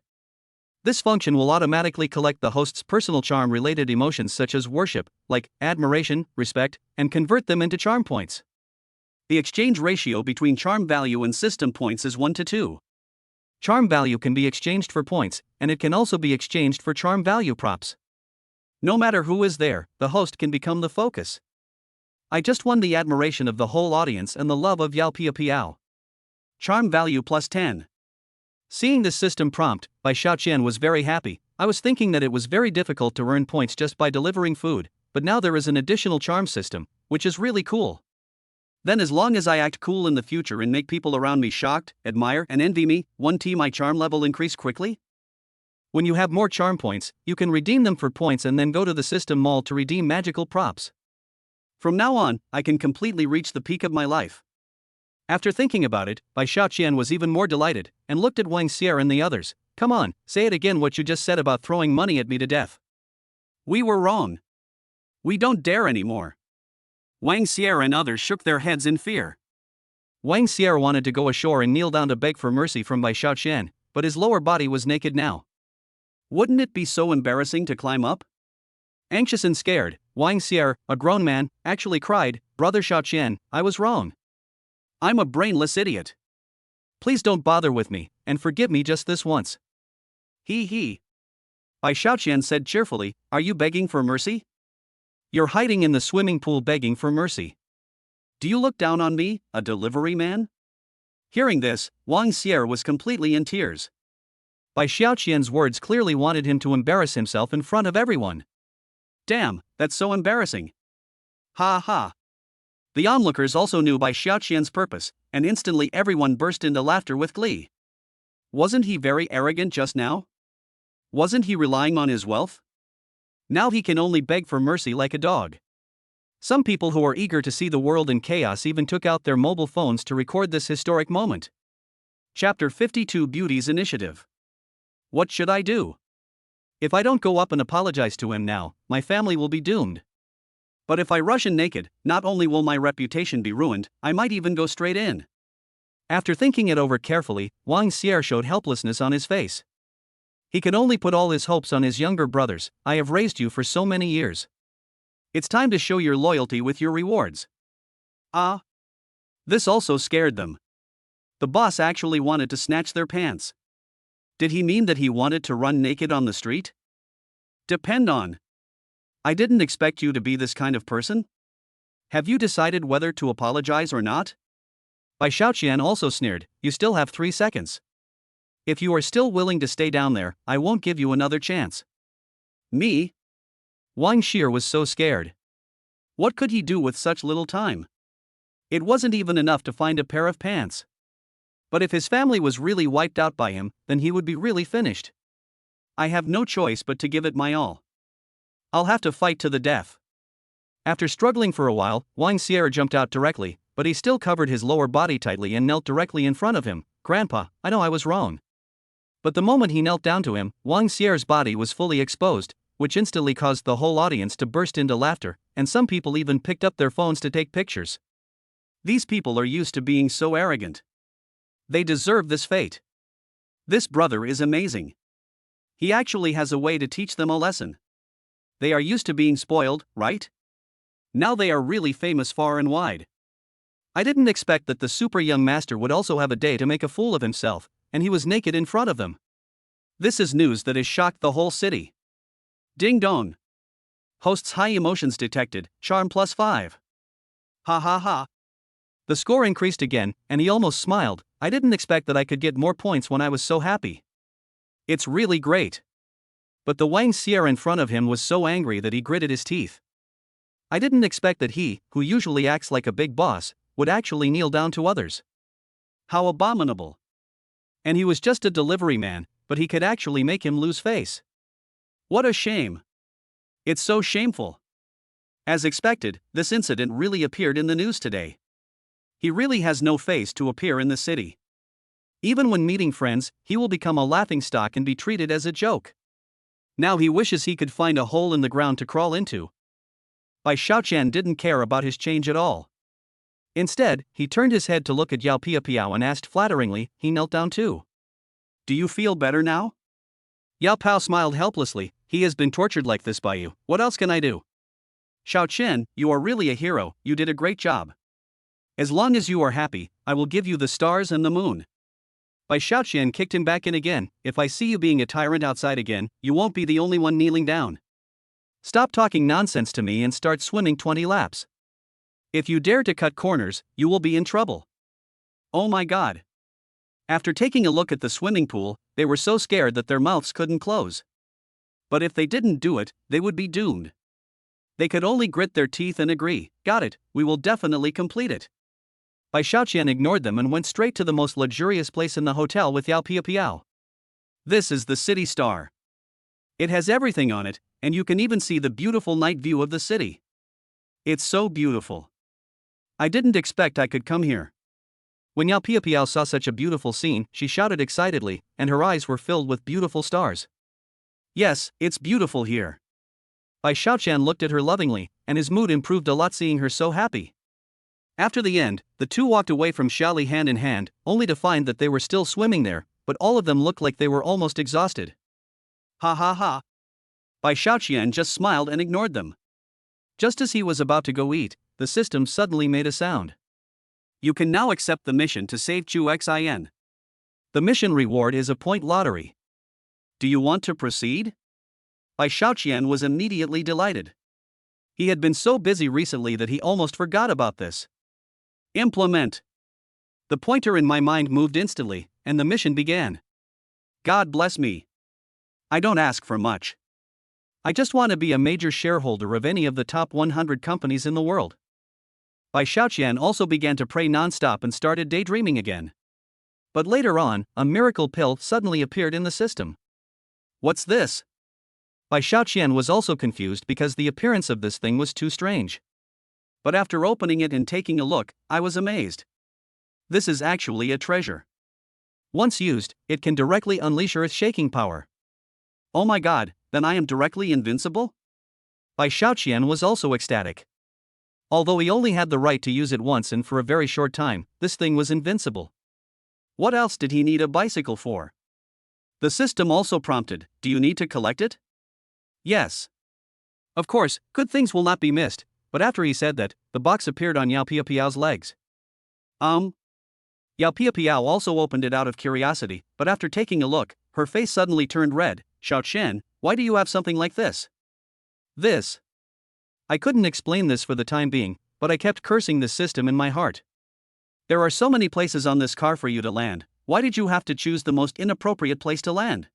This function will automatically collect the host's personal charm-related emotions such as worship, like admiration, respect, and convert them into charm points. The exchange ratio between charm value and system points is 1 to 2. Charm value can be exchanged for points, and it can also be exchanged for charm value props. No matter who is there, the host can become the focus. I just won the admiration of the whole audience and the love of Yao Piapiao. Charm value plus 10. Seeing this system prompt, Bai Xiaoqian was very happy. I was thinking that it was very difficult to earn points just by delivering food, but now there is an additional charm system, which is really cool. Then as long as I act cool in the future and make people around me shocked, admire, and envy me, my charm level increase quickly? When you have more charm points, you can redeem them for points and then go to the system mall to redeem magical props. From now on, I can completely reach the peak of my life. After thinking about it, Bai Xiaoqian was even more delighted, and looked at Wang Xier and the others. Come on, say it again what you just said about throwing money at me to death. We were wrong. We don't dare anymore. Wang Xier and others shook their heads in fear. Wang Xier wanted to go ashore and kneel down to beg for mercy from Bai Xiaoqian, but his lower body was naked now. Wouldn't it be so embarrassing to climb up? Anxious and scared, Wang Xier, a grown man, actually cried, "Brother Xiaoqian, I was wrong. I'm a brainless idiot. Please don't bother with me, and forgive me just this once." He. Bai Xiaoqian said cheerfully, "Are you begging for mercy? You're hiding in the swimming pool begging for mercy. Do you look down on me, a delivery man?" Hearing this, Wang Xier was completely in tears. Bai Xiaoqian's words clearly wanted him to embarrass himself in front of everyone. Damn, that's so embarrassing. Ha ha. The onlookers also knew Bai Xiaoqian's purpose, and instantly everyone burst into laughter with glee. Wasn't he very arrogant just now? Wasn't he relying on his wealth? Now he can only beg for mercy like a dog. Some people who are eager to see the world in chaos even took out their mobile phones to record this historic moment. Chapter 52 Beauty's Initiative. What should I do? If I don't go up and apologize to him now, my family will be doomed. But if I rush in naked, not only will my reputation be ruined, I might even go straight in. After thinking it over carefully, Wang Xier showed helplessness on his face. He could only put all his hopes on his younger brothers. "I have raised you for so many years. It's time to show your loyalty with your rewards." This also scared them. The boss actually wanted to snatch their pants. Did he mean that he wanted to run naked on the street? Depend on. I didn't expect you to be this kind of person. Have you decided whether to apologize or not? Bai Xiaoqian also sneered, "You still have 3 seconds. If you are still willing to stay down there, I won't give you another chance." Me? Wang Xier was so scared. What could he do with such little time? It wasn't even enough to find a pair of pants. But if his family was really wiped out by him, then he would be really finished. I have no choice but to give it my all. I'll have to fight to the death. After struggling for a while, Wang Xier jumped out directly, but he still covered his lower body tightly and knelt directly in front of him. "Grandpa, I know I was wrong." But the moment he knelt down to him, Wang Xier's body was fully exposed, which instantly caused the whole audience to burst into laughter, and some people even picked up their phones to take pictures. These people are used to being so arrogant. They deserve this fate. This brother is amazing. He actually has a way to teach them a lesson. They are used to being spoiled, right? Now they are really famous far and wide. I didn't expect that the super young master would also have a day to make a fool of himself, and he was naked in front of them. This is news that has shocked the whole city. Ding dong. Host's high emotions detected, charm +5. Ha ha ha. The score increased again, and he almost smiled. I didn't expect that I could get more points when I was so happy. It's really great. But the Wang Xier in front of him was so angry that he gritted his teeth. I didn't expect that he, who usually acts like a big boss, would actually kneel down to others. How abominable. And he was just a delivery man, but he could actually make him lose face. What a shame. It's so shameful. As expected, this incident really appeared in the news today. He really has no face to appear in the city. Even when meeting friends, he will become a laughingstock and be treated as a joke. Now he wishes he could find a hole in the ground to crawl into. Bai Xiaoqian didn't care about his change at all. Instead, he turned his head to look at Yao Piao and asked flatteringly. He knelt down too. "Do you feel better now?" Yao Pao smiled helplessly. "He has been tortured like this by you. What else can I do?" "Xiaoqian, you are really a hero. You did a great job. As long as you are happy, I will give you the stars and the moon." Bai Xiaoqian kicked him back in again. "If I see you being a tyrant outside again, you won't be the only one kneeling down. Stop talking nonsense to me and start swimming 20 laps. If you dare to cut corners, you will be in trouble." Oh my god. After taking a look at the swimming pool, they were so scared that their mouths couldn't close. But if they didn't do it, they would be doomed. They could only grit their teeth and agree. "Got it, we will definitely complete it." Bai Xiaoqian ignored them and went straight to the most luxurious place in the hotel with Yao Piao. This is the City Star. It has everything on it, and you can even see the beautiful night view of the city. It's so beautiful. I didn't expect I could come here. When Yao Piao saw such a beautiful scene, she shouted excitedly, and her eyes were filled with beautiful stars. "Yes, it's beautiful here." Bai Xiaoqian looked at her lovingly, and his mood improved a lot seeing her so happy. After the end, the two walked away from Xiaoli hand in hand, only to find that they were still swimming there, but all of them looked like they were almost exhausted. Ha ha ha. Bai Xiaoqian just smiled and ignored them. Just as he was about to go eat, the system suddenly made a sound. You can now accept the mission to save Chu Xin. The mission reward is a point lottery. Do you want to proceed? Bai Xiaoqian was immediately delighted. He had been so busy recently that he almost forgot about this. Implement. The pointer in my mind moved instantly, and the mission began. God bless me. I don't ask for much. I just want to be a major shareholder of any of the top 100 companies in the world. Bai Xiaoqian also began to pray non-stop and started daydreaming again. But later on, a miracle pill suddenly appeared in the system. What's this? Bai Xiaoqian was also confused because the appearance of this thing was too strange. But after opening it and taking a look, I was amazed. This is actually a treasure. Once used, it can directly unleash earth-shaking power. Oh my god, then I am directly invincible? Bai Xiaoqian was also ecstatic. Although he only had the right to use it once and for a very short time, this thing was invincible. What else did he need a bicycle for? The system also prompted, do you need to collect it? Yes. Of course, good things will not be missed, but after he said that, the box appeared on Yao Piapiao's legs. Yao Piapiao also opened it out of curiosity, but after taking a look, her face suddenly turned red. Xiaoqian, why do you have something like this? This. I couldn't explain this for the time being, but I kept cursing this system in my heart. There are so many places on this car for you to land, why did you have to choose the most inappropriate place to land?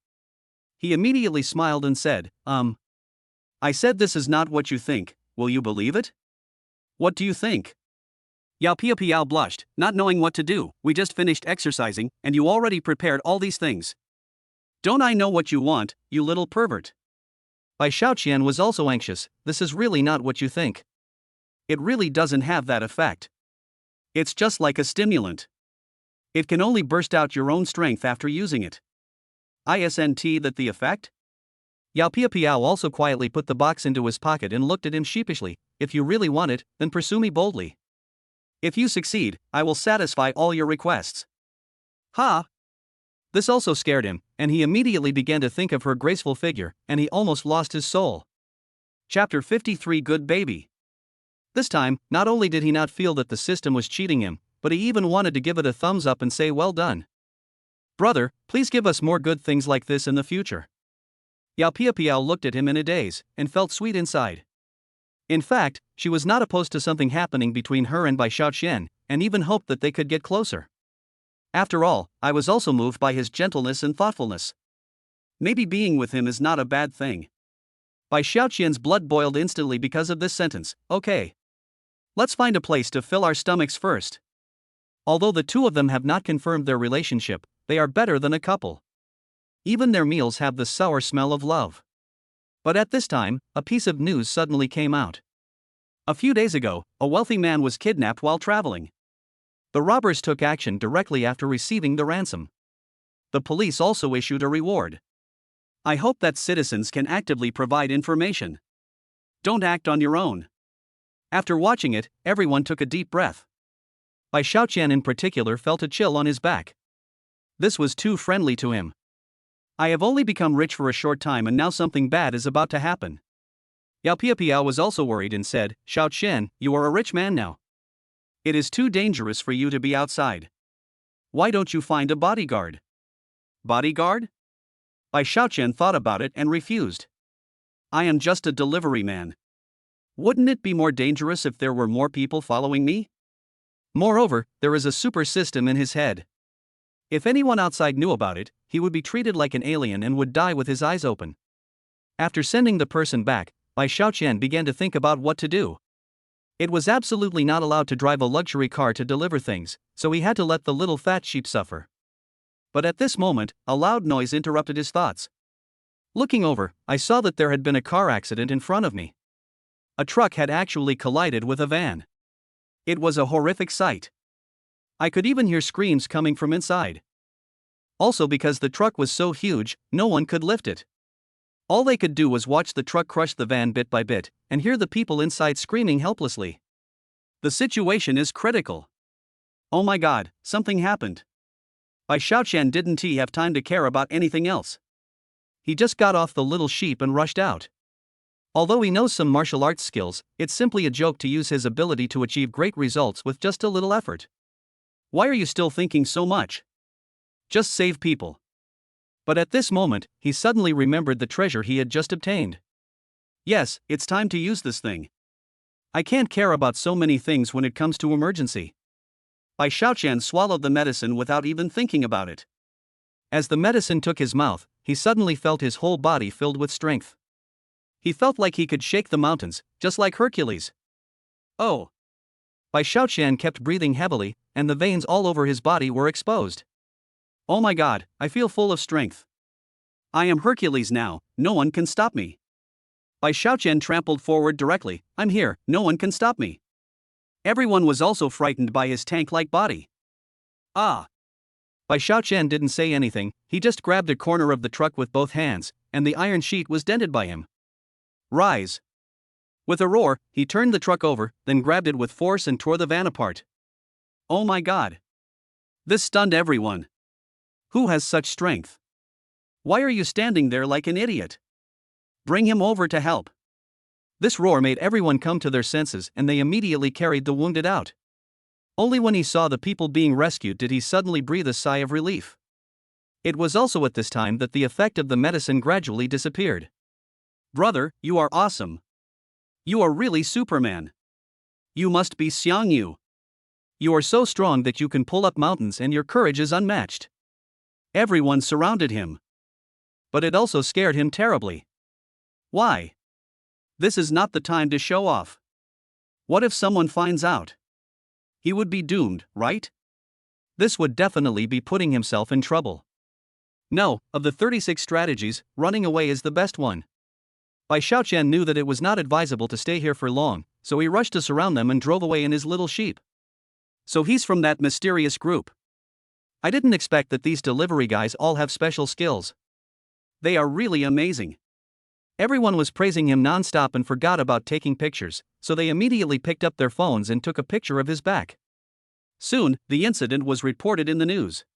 He immediately smiled and said, I said this is not what you think, will you believe it? What do you think? Yao Piapiao blushed, not knowing what to do. We just finished exercising, and you already prepared all these things. Don't I know what you want, you little pervert? Bai Xiaoqian was also anxious, this is really not what you think. It really doesn't have that effect. It's just like a stimulant. It can only burst out your own strength after using it. Isn't that the effect? Yao Piapiao also quietly put the box into his pocket and looked at him sheepishly. If you really want it, then pursue me boldly. If you succeed, I will satisfy all your requests. Ha! This also scared him, and he immediately began to think of her graceful figure, and he almost lost his soul. Chapter 53 Good Baby. This time, not only did he not feel that the system was cheating him, but he even wanted to give it a thumbs up and say well done. Brother, please give us more good things like this in the future. Yao Piapiao looked at him in a daze, and felt sweet inside. In fact, she was not opposed to something happening between her and Bai Xiaoqian, and even hoped that they could get closer. After all, I was also moved by his gentleness and thoughtfulness. Maybe being with him is not a bad thing. Bai Xiaoqian's blood boiled instantly because of this sentence. Okay. Let's find a place to fill our stomachs first. Although the two of them have not confirmed their relationship, they are better than a couple. Even their meals have the sour smell of love. But at this time, a piece of news suddenly came out. A few days ago, a wealthy man was kidnapped while traveling. The robbers took action directly after receiving the ransom. The police also issued a reward. I hope that citizens can actively provide information. Don't act on your own. After watching it, everyone took a deep breath. Bai Xiaoqian in particular felt a chill on his back. This was too friendly to him. I have only become rich for a short time and now something bad is about to happen. Yao Piapiao was also worried and said, Xiaoqian, you are a rich man now. It is too dangerous for you to be outside. Why don't you find a bodyguard? Bodyguard? Bai Xiaoqian thought about it and refused. I am just a delivery man. Wouldn't it be more dangerous if there were more people following me? Moreover, there is a super system in his head. If anyone outside knew about it, he would be treated like an alien and would die with his eyes open. After sending the person back, Bai Xiaoqian began to think about what to do. It was absolutely not allowed to drive a luxury car to deliver things, so he had to let the little fat sheep suffer. But at this moment, a loud noise interrupted his thoughts. Looking over, I saw that there had been a car accident in front of me. A truck had actually collided with a van. It was a horrific sight. I could even hear screams coming from inside. Also, because the truck was so huge, no one could lift it. All they could do was watch the truck crush the van bit by bit, and hear the people inside screaming helplessly. The situation is critical. Oh my god, something happened. Bai Xiaoqian didn't he have time to care about anything else. He just got off the little sheep and rushed out. Although he knows some martial arts skills, it's simply a joke to use his ability to achieve great results with just a little effort. Why are you still thinking so much? Just save people. But at this moment, he suddenly remembered the treasure he had just obtained. Yes, it's time to use this thing. I can't care about so many things when it comes to emergency. Bai Xiaoqian swallowed the medicine without even thinking about it. As the medicine took his mouth, he suddenly felt his whole body filled with strength. He felt like he could shake the mountains, just like Hercules. Oh! Bai Xiaoqian kept breathing heavily, and the veins all over his body were exposed. Oh my god, I feel full of strength. I am Hercules now, no one can stop me. Bai Xiaoqian trampled forward directly. I'm here, no one can stop me. Everyone was also frightened by his tank-like body. Ah! Bai Xiaoqian didn't say anything, he just grabbed a corner of the truck with both hands, and the iron sheet was dented by him. Rise! With a roar, he turned the truck over, then grabbed it with force and tore the van apart. Oh my god! This stunned everyone. Who has such strength? Why are you standing there like an idiot? Bring him over to help. This roar made everyone come to their senses and they immediately carried the wounded out. Only when he saw the people being rescued did he suddenly breathe a sigh of relief. It was also at this time that the effect of the medicine gradually disappeared. Brother, you are awesome. You are really Superman. You must be Xiang Yu. You are so strong that you can pull up mountains and your courage is unmatched. Everyone surrounded him. But it also scared him terribly. Why? This is not the time to show off. What if someone finds out? He would be doomed, right? This would definitely be putting himself in trouble. No, of the 36 strategies, running away is the best one. Bai Xiaoqian knew that it was not advisable to stay here for long, so he rushed to surround them and drove away in his little sheep. So he's from that mysterious group. I didn't expect that these delivery guys all have special skills. They are really amazing. Everyone was praising him non-stop and forgot about taking pictures, so they immediately picked up their phones and took a picture of his back. Soon, the incident was reported in the news.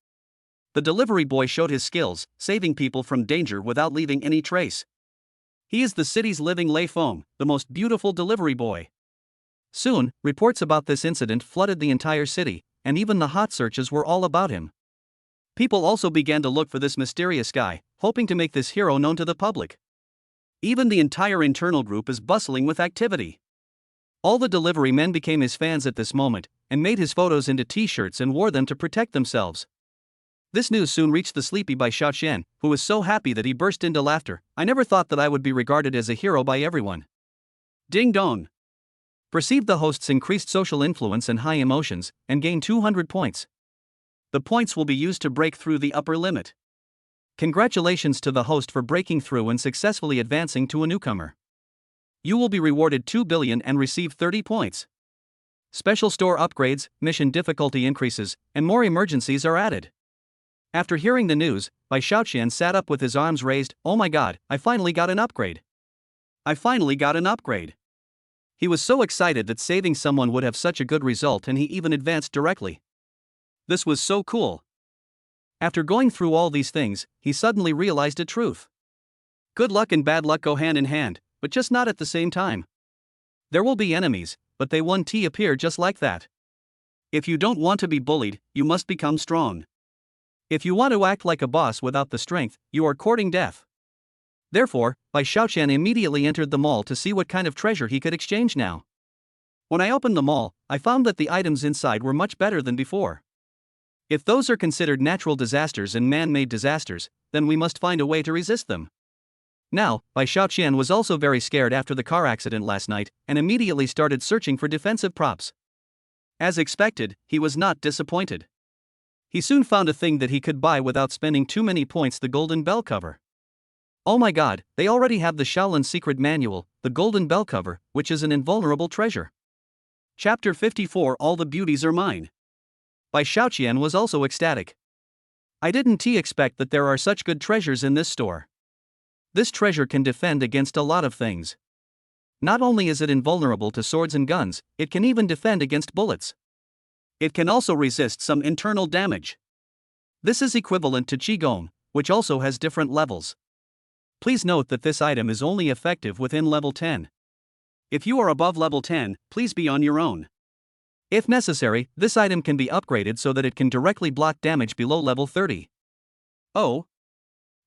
The delivery boy showed his skills, saving people from danger without leaving any trace. He is the city's living Lei Feng, the most beautiful delivery boy. Soon, reports about this incident flooded the entire city, and even the hot searches were all about him. People also began to look for this mysterious guy, hoping to make this hero known to the public. Even the entire internal group is bustling with activity. All the delivery men became his fans at this moment, and made his photos into t-shirts and wore them to protect themselves. This news soon reached the sleepy Bai Xiaoqian, who was so happy that he burst into laughter. I never thought that I would be regarded as a hero by everyone. Ding dong! Perceived the host's increased social influence and high emotions, and gained 200 points. The points will be used to break through the upper limit. Congratulations to the host for breaking through and successfully advancing to a newcomer. You will be rewarded 2 billion and receive 30 points. Special store upgrades, mission difficulty increases, and more emergencies are added. After hearing the news, Bai Xiaoqian sat up with his arms raised. Oh my god, I finally got an upgrade. I finally got an upgrade. He was so excited that saving someone would have such a good result and he even advanced directly. This was so cool. After going through all these things, he suddenly realized a truth. Good luck and bad luck go hand in hand, but just not at the same time. There will be enemies, but they won't appear just like that. If you don't want to be bullied, you must become strong. If you want to act like a boss without the strength, you are courting death. Therefore, Bai Xiaoqian immediately entered the mall to see what kind of treasure he could exchange now. When I opened the mall, I found that the items inside were much better than before. If those are considered natural disasters and man-made disasters, then we must find a way to resist them. Now, Bai Xiaoqian was also very scared after the car accident last night, and immediately started searching for defensive props. As expected, he was not disappointed. He soon found a thing that he could buy without spending too many points: the golden bell cover. Oh my god, they already have the Shaolin secret manual, the golden bell cover, which is an invulnerable treasure. Chapter 54 All the beauties are mine. Bai Xiaoqian was also ecstatic. I didn't expect that there are such good treasures in this store. This treasure can defend against a lot of things. Not only is it invulnerable to swords and guns, it can even defend against bullets. It can also resist some internal damage. This is equivalent to Qigong, which also has different levels. Please note that this item is only effective within level 10. If you are above level 10, please be on your own. If necessary, this item can be upgraded so that it can directly block damage below level 30. Oh.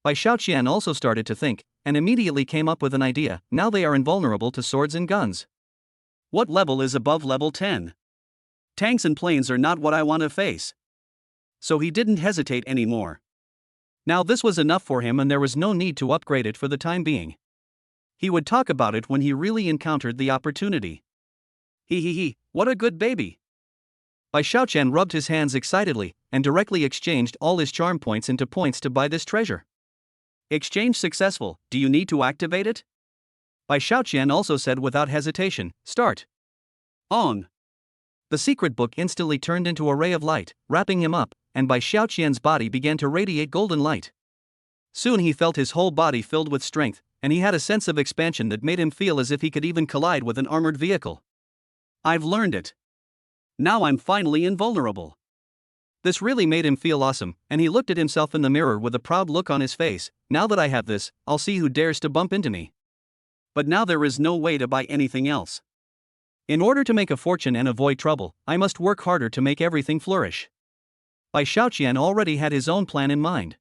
Bai Xiaoqian also started to think, and immediately came up with an idea. Now they are invulnerable to swords and guns. What level is above level 10? Tanks and planes are not what I want to face. So he didn't hesitate anymore. Now this was enough for him and there was no need to upgrade it for the time being. He would talk about it when he really encountered the opportunity. What a good baby. Bai Xiaoqian rubbed his hands excitedly, and directly exchanged all his charm points into points to buy this treasure. Exchange successful, do you need to activate it? Bai Xiaoqian also said without hesitation, start. On. The secret book instantly turned into a ray of light, wrapping him up, and Bai Xiaoqian's body began to radiate golden light. Soon he felt his whole body filled with strength, and he had a sense of expansion that made him feel as if he could even collide with an armored vehicle. I've learned it. Now I'm finally invulnerable. This really made him feel awesome, and he looked at himself in the mirror with a proud look on his face. Now that I have this, I'll see who dares to bump into me. But now there is no way to buy anything else. In order to make a fortune and avoid trouble, I must work harder to make everything flourish. Bai Xiaoqian already had his own plan in mind.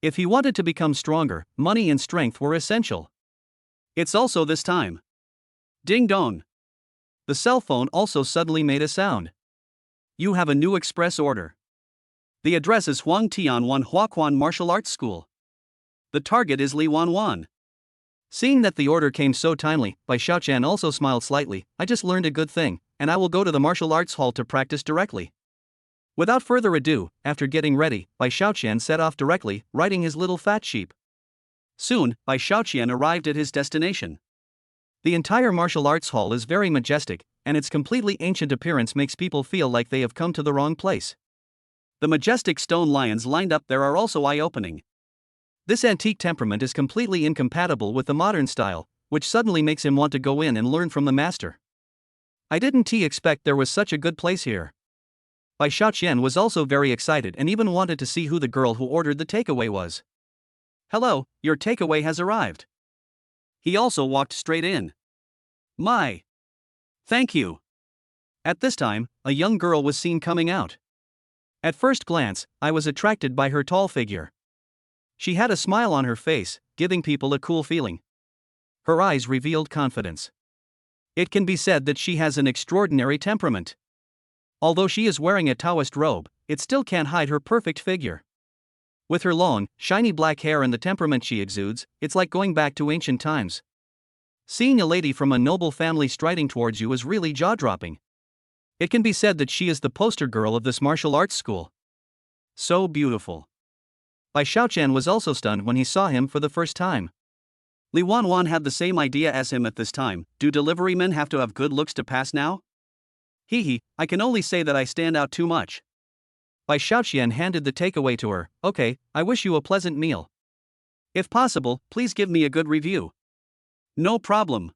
If he wanted to become stronger, money and strength were essential. It's also this time. Ding dong. The cell phone also suddenly made a sound. You have a new express order. The address is Huang Tianwan Huaquan Martial Arts School. The target is Li Wanwan. Seeing that the order came so timely, Bai Xiaoqian also smiled slightly. I just learned a good thing, and I will go to the martial arts hall to practice directly. Without further ado, after getting ready, Bai Xiaoqian set off directly, riding his little fat sheep. Soon, Bai Xiaoqian arrived at his destination. The entire martial arts hall is very majestic, and its completely ancient appearance makes people feel like they have come to the wrong place. The majestic stone lions lined up there are also eye-opening. This antique temperament is completely incompatible with the modern style, which suddenly makes him want to go in and learn from the master. I didn't expect there was such a good place here. Bai Xiaoqian was also very excited and even wanted to see who the girl who ordered the takeaway was. Hello, your takeaway has arrived. He also walked straight in. My. Thank you. At this time, a young girl was seen coming out. At first glance, I was attracted by her tall figure. She had a smile on her face, giving people a cool feeling. Her eyes revealed confidence. It can be said that she has an extraordinary temperament. Although she is wearing a Taoist robe, it still can't hide her perfect figure. With her long, shiny black hair and the temperament she exudes, it's like going back to ancient times. Seeing a lady from a noble family striding towards you is really jaw-dropping. It can be said that she is the poster girl of this martial arts school. So beautiful. Bai Xiaoqian was also stunned when he saw him for the first time. Li Wanwan had the same idea as him at this time. Do delivery men have to have good looks to pass now? I can only say that I stand out too much. Bai Xiaoqian handed the takeaway to her. Okay, I wish you a pleasant meal. If possible, please give me a good review. No problem.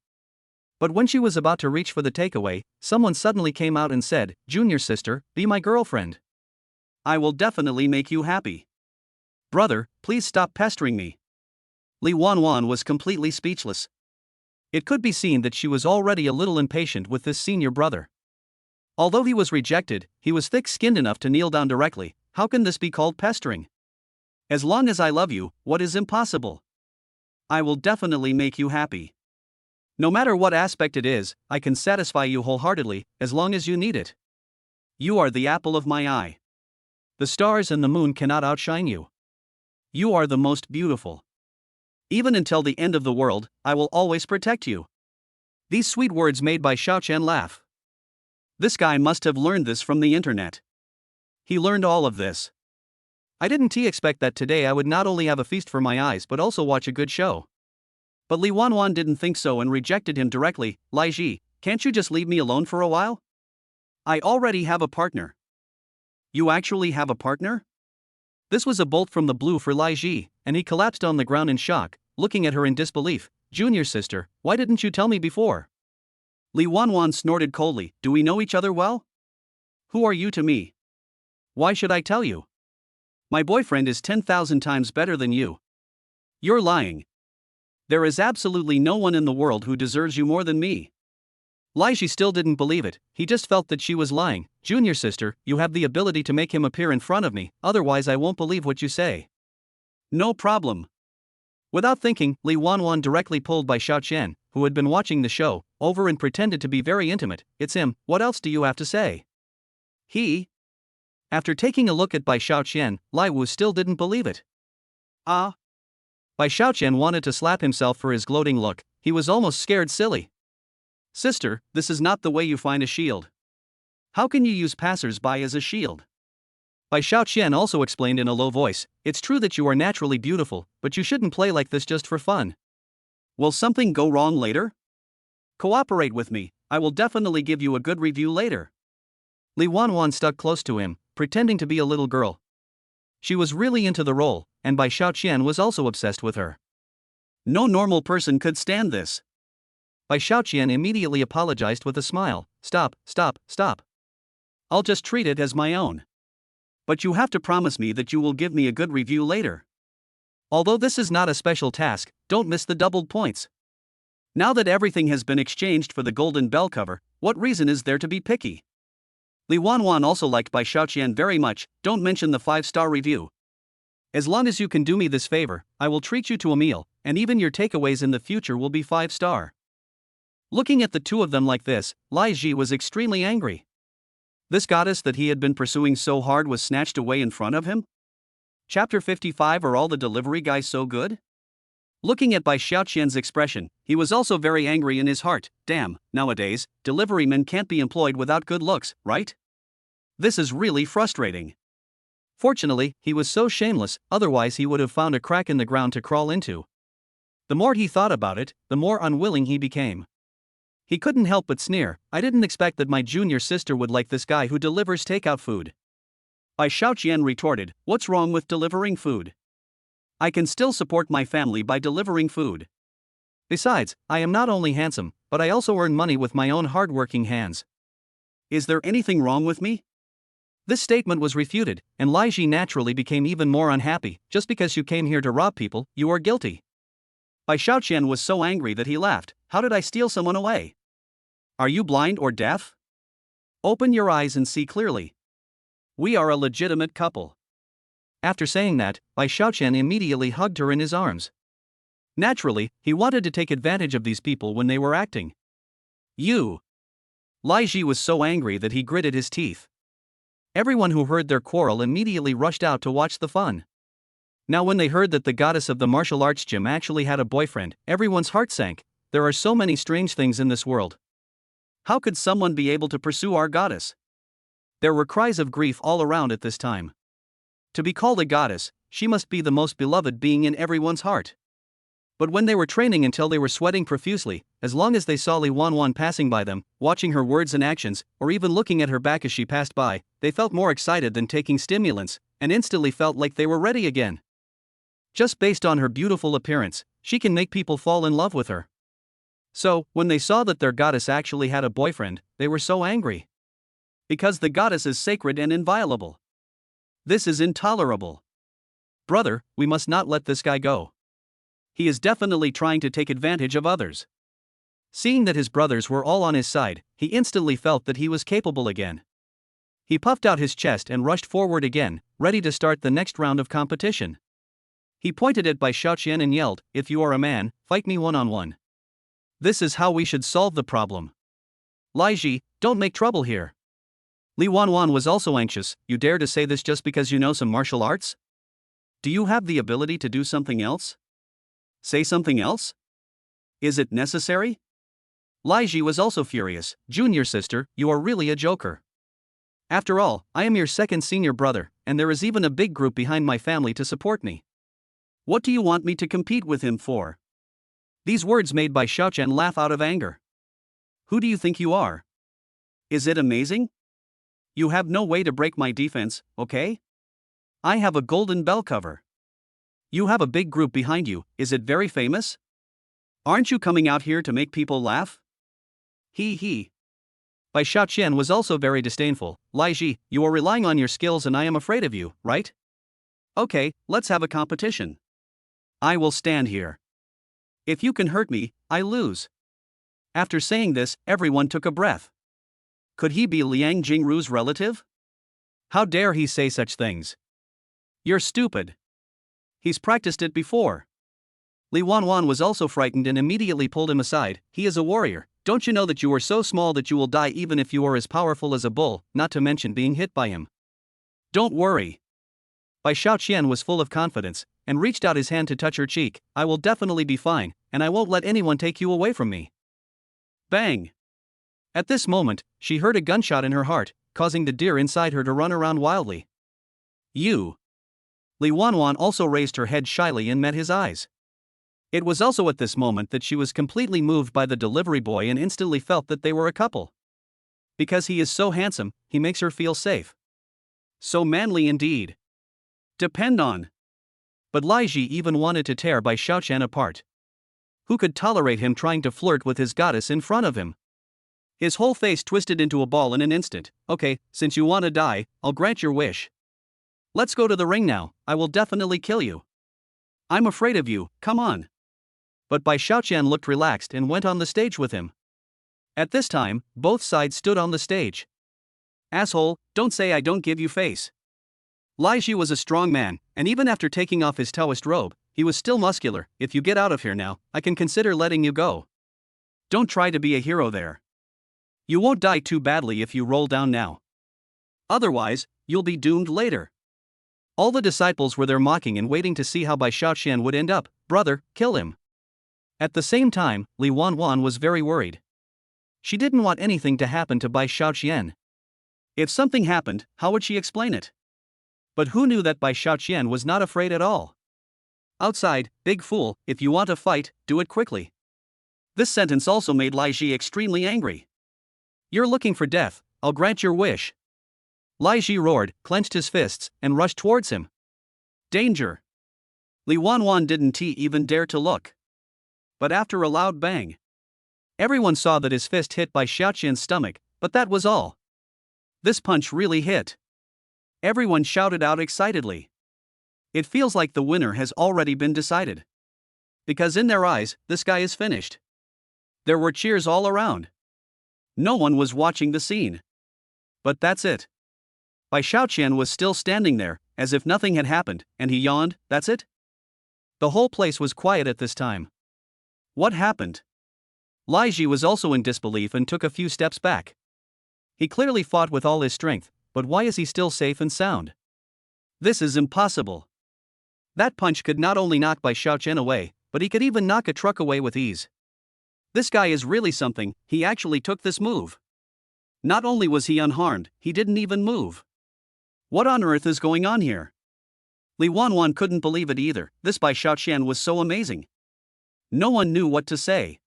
But when she was about to reach for the takeaway, someone suddenly came out and said, Junior sister, be my girlfriend. I will definitely make you happy. Brother, please stop pestering me. Li Wanwan was completely speechless. It could be seen that she was already a little impatient with this senior brother. Although he was rejected, he was thick-skinned enough to kneel down directly. How can this be called pestering? As long as I love you, what is impossible? I will definitely make you happy. No matter what aspect it is, I can satisfy you wholeheartedly, as long as you need it. You are the apple of my eye. The stars and the moon cannot outshine you. You are the most beautiful. Even until the end of the world, I will always protect you. These sweet words made Bai Xiaoqian laugh. This guy must have learned this from the internet. He learned all of this. I didn't expect that today I would not only have a feast for my eyes but also watch a good show. But Li Wanwan didn't think so and rejected him directly. Lai Ji, can't you just leave me alone for a while? I already have a partner. You actually have a partner? This was a bolt from the blue for Lai Ji, and he collapsed on the ground in shock, looking at her in disbelief. Junior sister, why didn't you tell me before? Li Wanwan snorted coldly. Do we know each other well? Who are you to me? Why should I tell you? My boyfriend is 10,000 times better than you. You're lying. There is absolutely no one in the world who deserves you more than me. Lai Ji still didn't believe it, he just felt that she was lying. Junior sister, you have the ability to make him appear in front of me, otherwise I won't believe what you say. No problem. Without thinking, Li Wanwan directly pulled Bai Xiaoqian, who had been watching the show, over and pretended to be very intimate. It's him, what else do you have to say? He? After taking a look at Bai Xiaoqian, Lai Wu still didn't believe it. Ah? Bai Xiaoqian wanted to slap himself for his gloating look, he was almost scared silly. Sister, this is not the way you find a shield. How can you use passers-by as a shield? Bai Xiaoqian also explained in a low voice, it's true that you are naturally beautiful, but you shouldn't play like this just for fun. Will something go wrong later? Cooperate with me, I will definitely give you a good review later. Li Wanwan stuck close to him, pretending to be a little girl. She was really into the role, and Bai Xiaoqian was also obsessed with her. No normal person could stand this. Bai Xiaoqian immediately apologized with a smile, stop. I'll just treat it as my own. But you have to promise me that you will give me a good review later. Although this is not a special task, don't miss the doubled points. Now that everything has been exchanged for the golden bell cover, what reason is there to be picky? Li Wanwan also liked Bai Xiaoqian very much, don't mention the 5-star review. As long as you can do me this favor, I will treat you to a meal, and even your takeaways in the future will be 5-star. Looking at the two of them like this, Lai Ji was extremely angry. This goddess that he had been pursuing so hard was snatched away in front of him? Chapter 55. Are all the delivery guys so good? Looking at Bai Xiaoqian's expression, he was also very angry in his heart. Damn, nowadays, delivery men can't be employed without good looks, right? This is really frustrating. Fortunately, he was so shameless, otherwise he would have found a crack in the ground to crawl into. The more he thought about it, the more unwilling he became. He couldn't help but sneer, I didn't expect that my junior sister would like this guy who delivers takeout food. Bai Xiaoqian retorted, what's wrong with delivering food? I can still support my family by delivering food. Besides, I am not only handsome, but I also earn money with my own hard-working hands. Is there anything wrong with me? This statement was refuted, and Lai Ji naturally became even more unhappy. Just because you came here to rob people, you are guilty. Bai Xiaoqian was so angry that he laughed, how did I steal someone away? Are you blind or deaf? Open your eyes and see clearly. We are a legitimate couple. After saying that, Bai Xiaoqian immediately hugged her in his arms. Naturally, he wanted to take advantage of these people when they were acting. You! Lai Ji was so angry that he gritted his teeth. Everyone who heard their quarrel immediately rushed out to watch the fun. Now when they heard that the goddess of the martial arts gym actually had a boyfriend, everyone's heart sank. There are so many strange things in this world. How could someone be able to pursue our goddess? There were cries of grief all around at this time. To be called a goddess, she must be the most beloved being in everyone's heart. But when they were training until they were sweating profusely, as long as they saw Li Wanwan passing by them, watching her words and actions, or even looking at her back as she passed by, they felt more excited than taking stimulants, and instantly felt like they were ready again. Just based on her beautiful appearance, she can make people fall in love with her. So, when they saw that their goddess actually had a boyfriend, they were so angry. Because the goddess is sacred and inviolable. This is intolerable. Brother, we must not let this guy go. He is definitely trying to take advantage of others. Seeing that his brothers were all on his side, he instantly felt that he was capable again. He puffed out his chest and rushed forward again, ready to start the next round of competition. He pointed at Bai Xiaoqian and yelled, if you are a man, fight me one-on-one. This is how we should solve the problem. Lai Ji, don't make trouble here. Li Wanwan was also anxious, you dare to say this just because you know some martial arts? Do you have the ability to do something else? Say something else? Is it necessary? Lai Ji was also furious, junior sister, you are really a joker. After all, I am your second senior brother, and there is even a big group behind my family to support me. What do you want me to compete with him for? These words made Bai Xiaoqian laugh out of anger. Who do you think you are? Is it amazing? You have no way to break my defense, okay? I have a golden bell cover. You have a big group behind you, is it very famous? Aren't you coming out here to make people laugh? He. Bai Xiaoqian was also very disdainful, Lai Ji, you are relying on your skills and I am afraid of you, right? Okay, let's have a competition. I will stand here. If you can hurt me, I lose. After saying this, everyone took a breath. Could he be Liang Jingru's relative? How dare he say such things? You're stupid. He's practiced it before. Li Wanwan was also frightened and immediately pulled him aside. He is a warrior. Don't you know that you are so small that you will die even if you are as powerful as a bull, not to mention being hit by him? Don't worry. Bai Shaoqian was full of confidence, and reached out his hand to touch her cheek. I will definitely be fine, and I won't let anyone take you away from me. Bang! At this moment, she heard a gunshot in her heart, causing the deer inside her to run around wildly. You! Li Wanwan also raised her head shyly and met his eyes. It was also at this moment that she was completely moved by the delivery boy and instantly felt that they were a couple. Because he is so handsome, he makes her feel safe. So manly indeed. Depend on. But Lai Ji even wanted to tear Bai Shaoqian apart. Who could tolerate him trying to flirt with his goddess in front of him? His whole face twisted into a ball in an instant. Okay, since you want to die, I'll grant your wish. Let's go to the ring now, I will definitely kill you. I'm afraid of you, come on. But Bai Shaoqian looked relaxed and went on the stage with him. At this time, both sides stood on the stage. Asshole, don't say I don't give you face. Lai Ji was a strong man, and even after taking off his Taoist robe, he was still muscular. If you get out of here now, I can consider letting you go. Don't try to be a hero there. You won't die too badly if you roll down now. Otherwise, you'll be doomed later. All the disciples were there mocking and waiting to see how Bai Shaoqian would end up. Brother, kill him. At the same time, Li Wanwan was very worried. She didn't want anything to happen to Bai Shaoqian. If something happened, how would she explain it? But who knew that Bai Shaoqian was not afraid at all? Outside, big fool, if you want to fight, do it quickly. This sentence also made Lai Ji extremely angry. You're looking for death, I'll grant your wish. Lai Ji roared, clenched his fists, and rushed towards him. Danger! Li Wanwan didn't even dare to look. But after a loud bang, everyone saw that his fist hit Bai Shaoqian's stomach, but that was all. This punch really hit. Everyone shouted out excitedly. It feels like the winner has already been decided. Because in their eyes, this guy is finished. There were cheers all around. No one was watching the scene. But that's it. Bai Shaoqian was still standing there, as if nothing had happened, and he yawned. That's it? The whole place was quiet at this time. What happened? Lai Ji was also in disbelief and took a few steps back. He clearly fought with all his strength, but why is he still safe and sound? This is impossible. That punch could not only knock Bai Shaoqian away, but he could even knock a truck away with ease. This guy is really something, he actually took this move. Not only was he unharmed, he didn't even move. What on earth is going on here? Li Wanwan couldn't believe it either. This Bai Shaoqian was so amazing. No one knew what to say.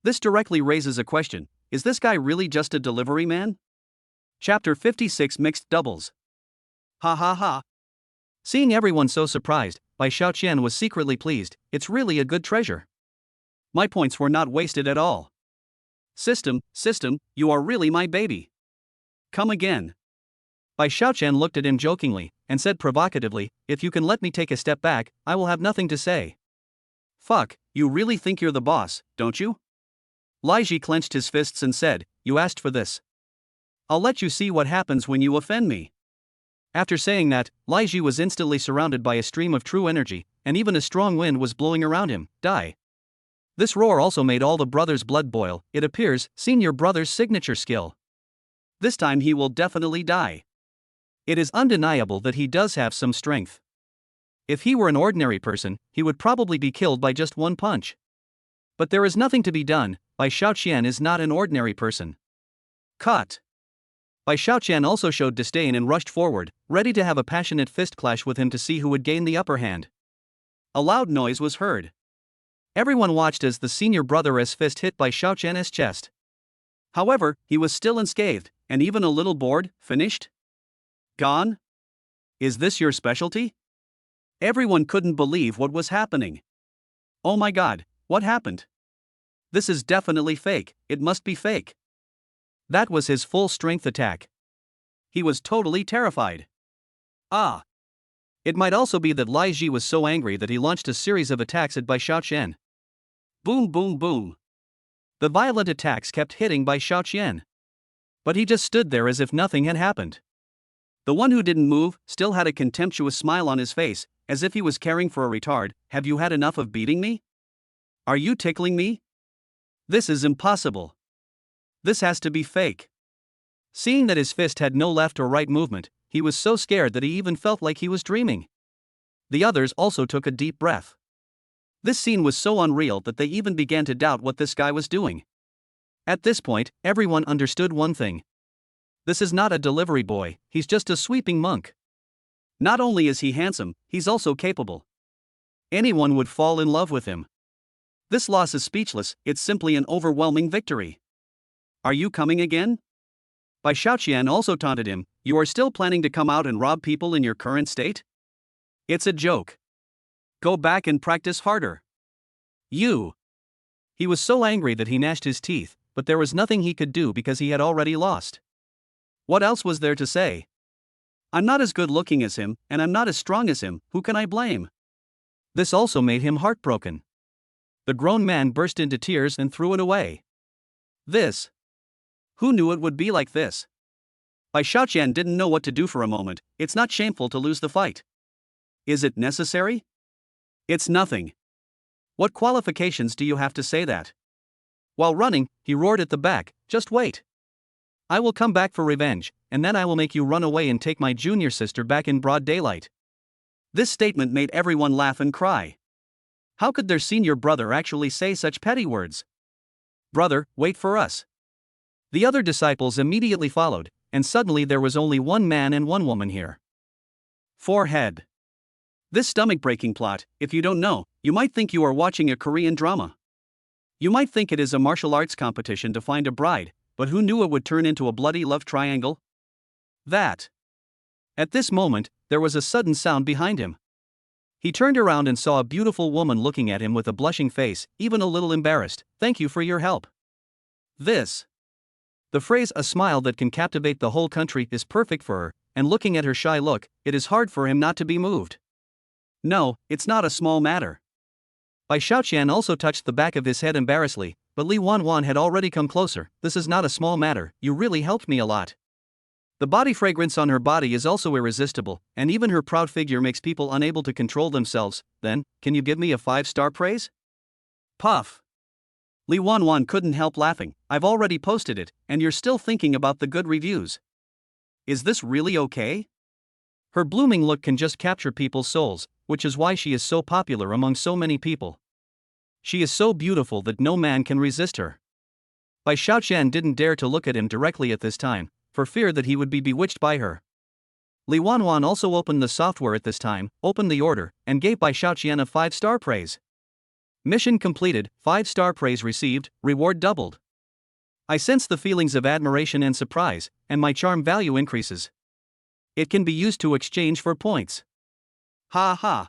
This directly raises a question, is this guy really just a delivery man? Chapter 56 Mixed Doubles. Ha ha ha. Seeing everyone so surprised, Bai Shaoqian was secretly pleased. It's really a good treasure. My points were not wasted at all. System, you are really my baby. Come again. Bai Shaoqian looked at him jokingly, and said provocatively, if you can let me take a step back, I will have nothing to say. Fuck, you really think you're the boss, don't you? Lai Ji clenched his fists and said, you asked for this. I'll let you see what happens when you offend me. After saying that, Lai Ji was instantly surrounded by a stream of true energy, and even a strong wind was blowing around him. Die. This roar also made all the brothers' blood boil. It appears, senior brother's signature skill. This time he will definitely die. It is undeniable that he does have some strength. If he were an ordinary person, he would probably be killed by just one punch. But there is nothing to be done. Bai Shaoqian is not an ordinary person. Cut. Bai Shaoqian also showed disdain and rushed forward, ready to have a passionate fist clash with him to see who would gain the upper hand. A loud noise was heard. Everyone watched as the senior brother's fist hit Bai Shaoqian's chest. However, he was still unscathed, and even a little bored. Finished? Gone? Is this your specialty? Everyone couldn't believe what was happening. Oh my god, what happened? This is definitely fake, it must be fake. That was his full strength attack. He was totally terrified. Ah! It might also be that Lai Ji was so angry that he launched a series of attacks at Bai Xiaoqian. Boom boom boom. The violent attacks kept hitting Bai Xiaoqian. But he just stood there as if nothing had happened. The one who didn't move still had a contemptuous smile on his face, as if he was caring for a retard. Have you had enough of beating me? Are you tickling me? This is impossible. This has to be fake. Seeing that his fist had no left or right movement, he was so scared that he even felt like he was dreaming. The others also took a deep breath. This scene was so unreal that they even began to doubt what this guy was doing. At this point, everyone understood one thing. This is not a delivery boy, he's just a sweeping monk. Not only is he handsome, he's also capable. Anyone would fall in love with him. This loss is speechless, it's simply an overwhelming victory. Are you coming again? Bai Xiaoqian also taunted him, you are still planning to come out and rob people in your current state? It's a joke. Go back and practice harder. You. He was so angry that he gnashed his teeth, but there was nothing he could do because he had already lost. What else was there to say? I'm not as good looking as him, and I'm not as strong as him, who can I blame? This also made him heartbroken. The grown man burst into tears and threw it away. This. Who knew it would be like this? Bai Xiaoqian didn't know what to do for a moment. It's not shameful to lose the fight. Is it necessary? It's nothing. What qualifications do you have to say that? While running, he roared at the back, just wait. I will come back for revenge, and then I will make you run away and take my junior sister back in broad daylight. This statement made everyone laugh and cry. How could their senior brother actually say such petty words? Brother, wait for us. The other disciples immediately followed, and suddenly there was only one man and one woman here. Forehead. This stomach-breaking plot, if you don't know, you might think you are watching a Korean drama. You might think it is a martial arts competition to find a bride, but who knew it would turn into a bloody love triangle? That. At this moment, there was a sudden sound behind him. He turned around and saw a beautiful woman looking at him with a blushing face, even a little embarrassed. Thank you for your help. This. The phrase "a smile that can captivate the whole country" is perfect for her, and looking at her shy look, it is hard for him not to be moved. No, it's not a small matter. Bai Xiaoqian also touched the back of his head embarrassedly, but Li Wanwan had already come closer. This is not a small matter, you really helped me a lot. The body fragrance on her body is also irresistible, and even her proud figure makes people unable to control themselves. Then, can you give me a 5-star praise? Puff. Li Wanwan couldn't help laughing. I've already posted it, and you're still thinking about the good reviews. Is this really okay? Her blooming look can just capture people's souls, which is why she is so popular among so many people. She is so beautiful that no man can resist her. Bai Xiaoqian didn't dare to look at him directly at this time, for fear that he would be bewitched by her. Li Wanwan also opened the software at this time, opened the order, and gave Bai Xiaoqian a 5-star praise. Mission completed, 5-star praise received, reward doubled. I sense the feelings of admiration and surprise, and my charm value increases. It can be used to exchange for points. Ha ha.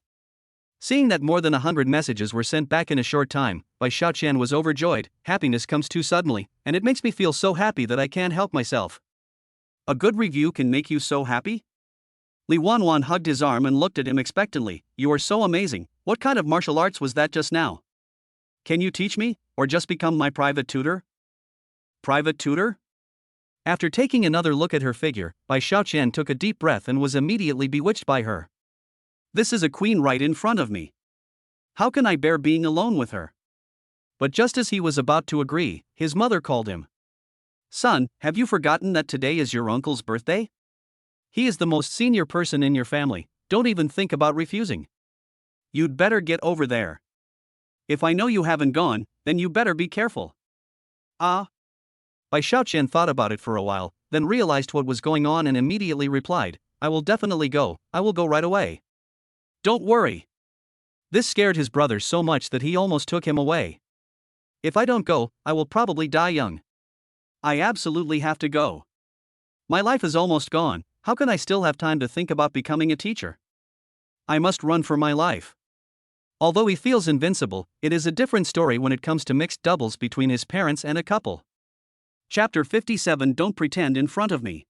Seeing that more than 100 messages were sent back in a short time, Bai Xiaoqian was overjoyed. Happiness comes too suddenly, and it makes me feel so happy that I can't help myself. A good review can make you so happy? Li Wanwan hugged his arm and looked at him expectantly. You are so amazing. What kind of martial arts was that just now? Can you teach me, or just become my private tutor? Private tutor? After taking another look at her figure, Bai Xiaoqian took a deep breath and was immediately bewitched by her. This is a queen right in front of me. How can I bear being alone with her? But just as he was about to agree, his mother called him. Son, have you forgotten that today is your uncle's birthday? He is the most senior person in your family, don't even think about refusing. You'd better get over there. If I know you haven't gone, then you better be careful. Ah. Bai Xiaoqian thought about it for a while, then realized what was going on and immediately replied, I will definitely go, I will go right away. Don't worry. This scared his brother so much that he almost took him away. If I don't go, I will probably die young. I absolutely have to go. My life is almost gone, how can I still have time to think about becoming a teacher? I must run for my life. Although he feels invincible, it is a different story when it comes to mixed doubles between his parents and a couple. Chapter 57 Don't Pretend in Front of Me.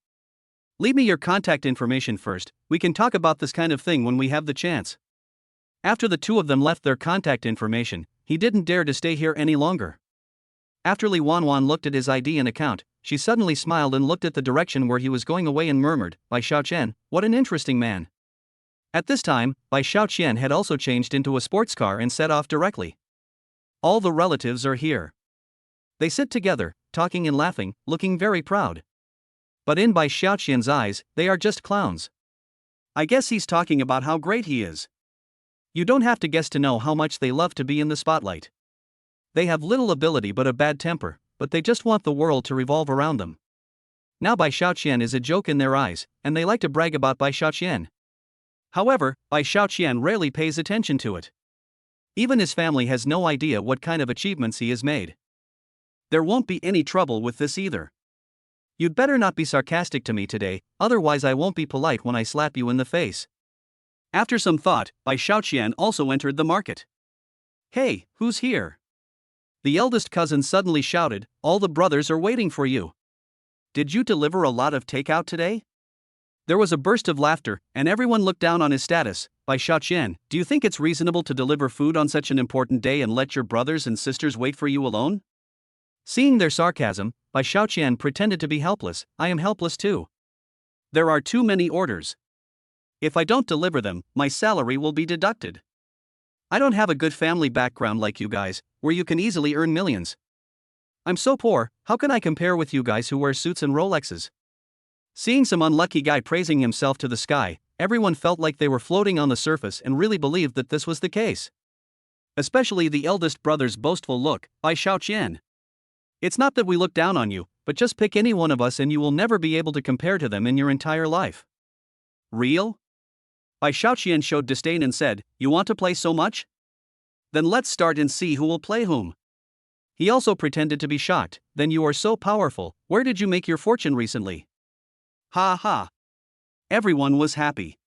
Leave me your contact information first, we can talk about this kind of thing when we have the chance. After the two of them left their contact information, he didn't dare to stay here any longer. After Li Wanwan looked at his ID and account, she suddenly smiled and looked at the direction where he was going away and murmured, "Bai Xiaoqian, what an interesting man." At this time, Bai Xiaoqian had also changed into a sports car and set off directly. All the relatives are here. They sit together, talking and laughing, looking very proud. But in Bai Xiaoqian's eyes, they are just clowns. I guess he's talking about how great he is. You don't have to guess to know how much they love to be in the spotlight. They have little ability but a bad temper, but they just want the world to revolve around them. Now Bai Xiaoqian is a joke in their eyes, and they like to brag about Bai Xiaoqian. However, Bai Xiaoqian rarely pays attention to it. Even his family has no idea what kind of achievements he has made. There won't be any trouble with this either. You'd better not be sarcastic to me today, otherwise I won't be polite when I slap you in the face. After some thought, Bai Xiaoqian also entered the market. Hey, who's here? The eldest cousin suddenly shouted, all the brothers are waiting for you. Did you deliver a lot of takeout today? There was a burst of laughter, and everyone looked down on his status. Bai Xiaoqian, do you think it's reasonable to deliver food on such an important day and let your brothers and sisters wait for you alone? Seeing their sarcasm, Bai Xiaoqian pretended to be helpless. I am helpless too. There are too many orders. If I don't deliver them, my salary will be deducted. I don't have a good family background like you guys, where you can easily earn millions. I'm so poor, how can I compare with you guys who wear suits and Rolexes? Seeing some unlucky guy praising himself to the sky, everyone felt like they were floating on the surface and really believed that this was the case. Especially the eldest brother's boastful look, Bai Xiaoqian. It's not that we look down on you, but just pick any one of us and you will never be able to compare to them in your entire life. Real? Bai Xiaoqian showed disdain and said, you want to play so much? Then let's start and see who will play whom. He also pretended to be shocked. Then you are so powerful, where did you make your fortune recently? Ha ha. Everyone was happy.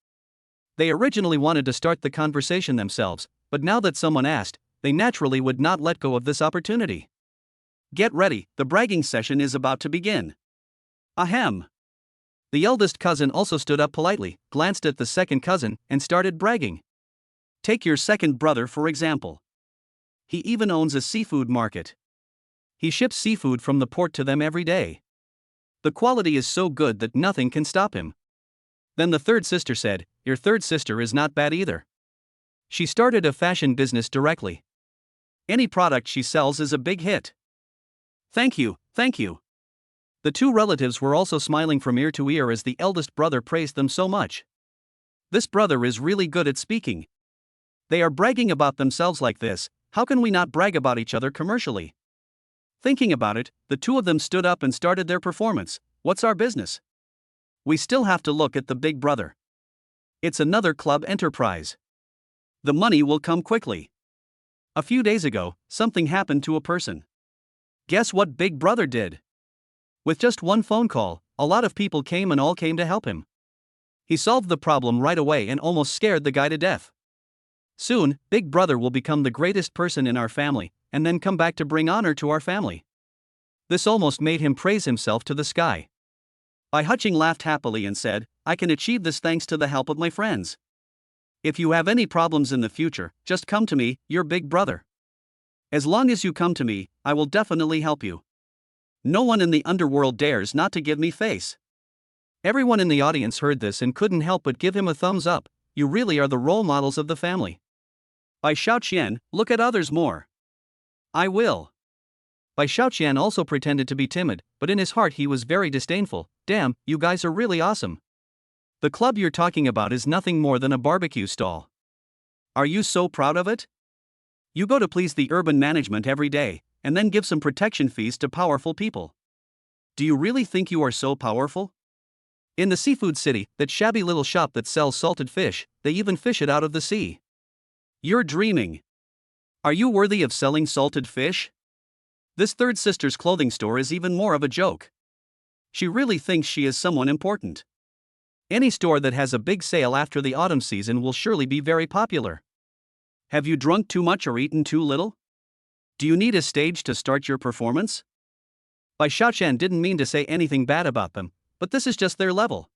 They originally wanted to start the conversation themselves, but now that someone asked, they naturally would not let go of this opportunity. Get ready, the bragging session is about to begin. Ahem. The eldest cousin also stood up politely, glanced at the second cousin, and started bragging. Take your second brother for example. He even owns a seafood market. He ships seafood from the port to them every day. The quality is so good that nothing can stop him. Then the third sister said, your third sister is not bad either. She started a fashion business directly. Any product she sells is a big hit. Thank you, thank you. The two relatives were also smiling from ear to ear as the eldest brother praised them so much. This brother is really good at speaking. They are bragging about themselves like this, how can we not brag about each other commercially? Thinking about it, the two of them stood up and started their performance. What's our business? We still have to look at the big brother. It's another club enterprise. The money will come quickly. A few days ago, something happened to a person. Guess what Big Brother did? With just one phone call, a lot of people came and all came to help him. He solved the problem right away and almost scared the guy to death. Soon, Big Brother will become the greatest person in our family, and then come back to bring honor to our family. This almost made him praise himself to the sky. Bai Xiaoqian laughed happily and said, I can achieve this thanks to the help of my friends. If you have any problems in the future, just come to me, your big brother. As long as you come to me, I will definitely help you. No one in the underworld dares not to give me face. Everyone in the audience heard this and couldn't help but give him a thumbs up. You really are the role models of the family. Bai Xiaoqian, look at others more. I will. Bai Xiaoqian also pretended to be timid, but in his heart he was very disdainful. Damn, you guys are really awesome. The club you're talking about is nothing more than a barbecue stall. Are you so proud of it? You go to please the urban management every day, and then give some protection fees to powerful people. Do you really think you are so powerful? In the seafood city, that shabby little shop that sells salted fish, they even fish it out of the sea. You're dreaming. Are you worthy of selling salted fish? This third sister's clothing store is even more of a joke. She really thinks she is someone important. Any store that has a big sale after the autumn season will surely be very popular. Have you drunk too much or eaten too little? Do you need a stage to start your performance? Bai Xiaoqian didn't mean to say anything bad about them, but this is just their level.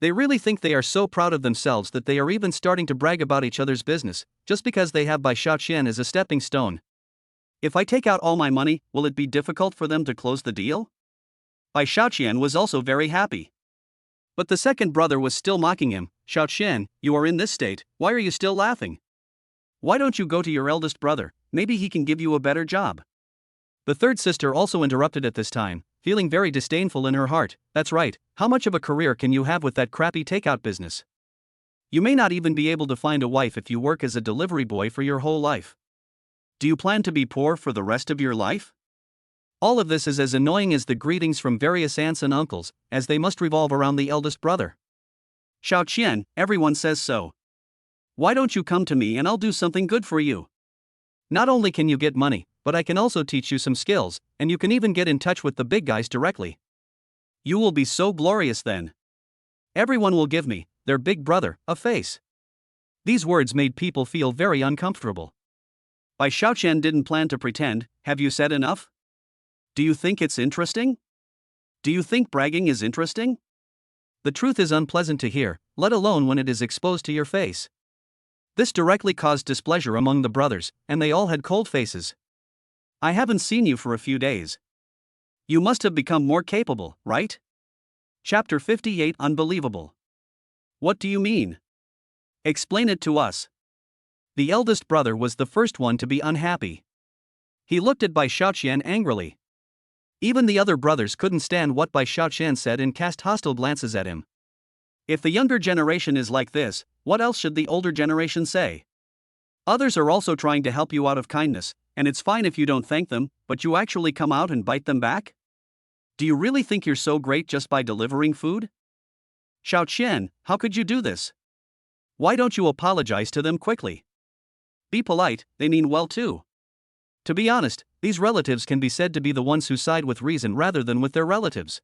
They really think they are so proud of themselves that they are even starting to brag about each other's business, just because they have Bai Xiaoqian as a stepping stone. If I take out all my money, will it be difficult for them to close the deal? Bai Xiaoqian was also very happy. But the second brother was still mocking him. Xiaoqian, you are in this state, why are you still laughing? Why don't you go to your eldest brother, maybe he can give you a better job? The third sister also interrupted at this time, feeling very disdainful in her heart. That's right, how much of a career can you have with that crappy takeout business? You may not even be able to find a wife if you work as a delivery boy for your whole life. Do you plan to be poor for the rest of your life? All of this is as annoying as the greetings from various aunts and uncles, as they must revolve around the eldest brother. Xiaoqian, everyone says so. Why don't you come to me and I'll do something good for you? Not only can you get money, but I can also teach you some skills, and you can even get in touch with the big guys directly. You will be so glorious then. Everyone will give me, their big brother, a face. These words made people feel very uncomfortable. Bai Xiaoqian didn't plan to pretend. Have you said enough? Do you think it's interesting? Do you think bragging is interesting? The truth is unpleasant to hear, let alone when it is exposed to your face. This directly caused displeasure among the brothers, and they all had cold faces. I haven't seen you for a few days. You must have become more capable, right? Chapter 58 Unbelievable. What do you mean? Explain it to us. The eldest brother was the first one to be unhappy. He looked at Bai Xiaoqian angrily. Even the other brothers couldn't stand what Bai Xiaoqian said and cast hostile glances at him. If the younger generation is like this, what else should the older generation say? Others are also trying to help you out of kindness, and it's fine if you don't thank them, but you actually come out and bite them back? Do you really think you're so great just by delivering food? Xiaoqian, how could you do this? Why don't you apologize to them quickly? Be polite, they mean well too. To be honest, these relatives can be said to be the ones who side with reason rather than with their relatives.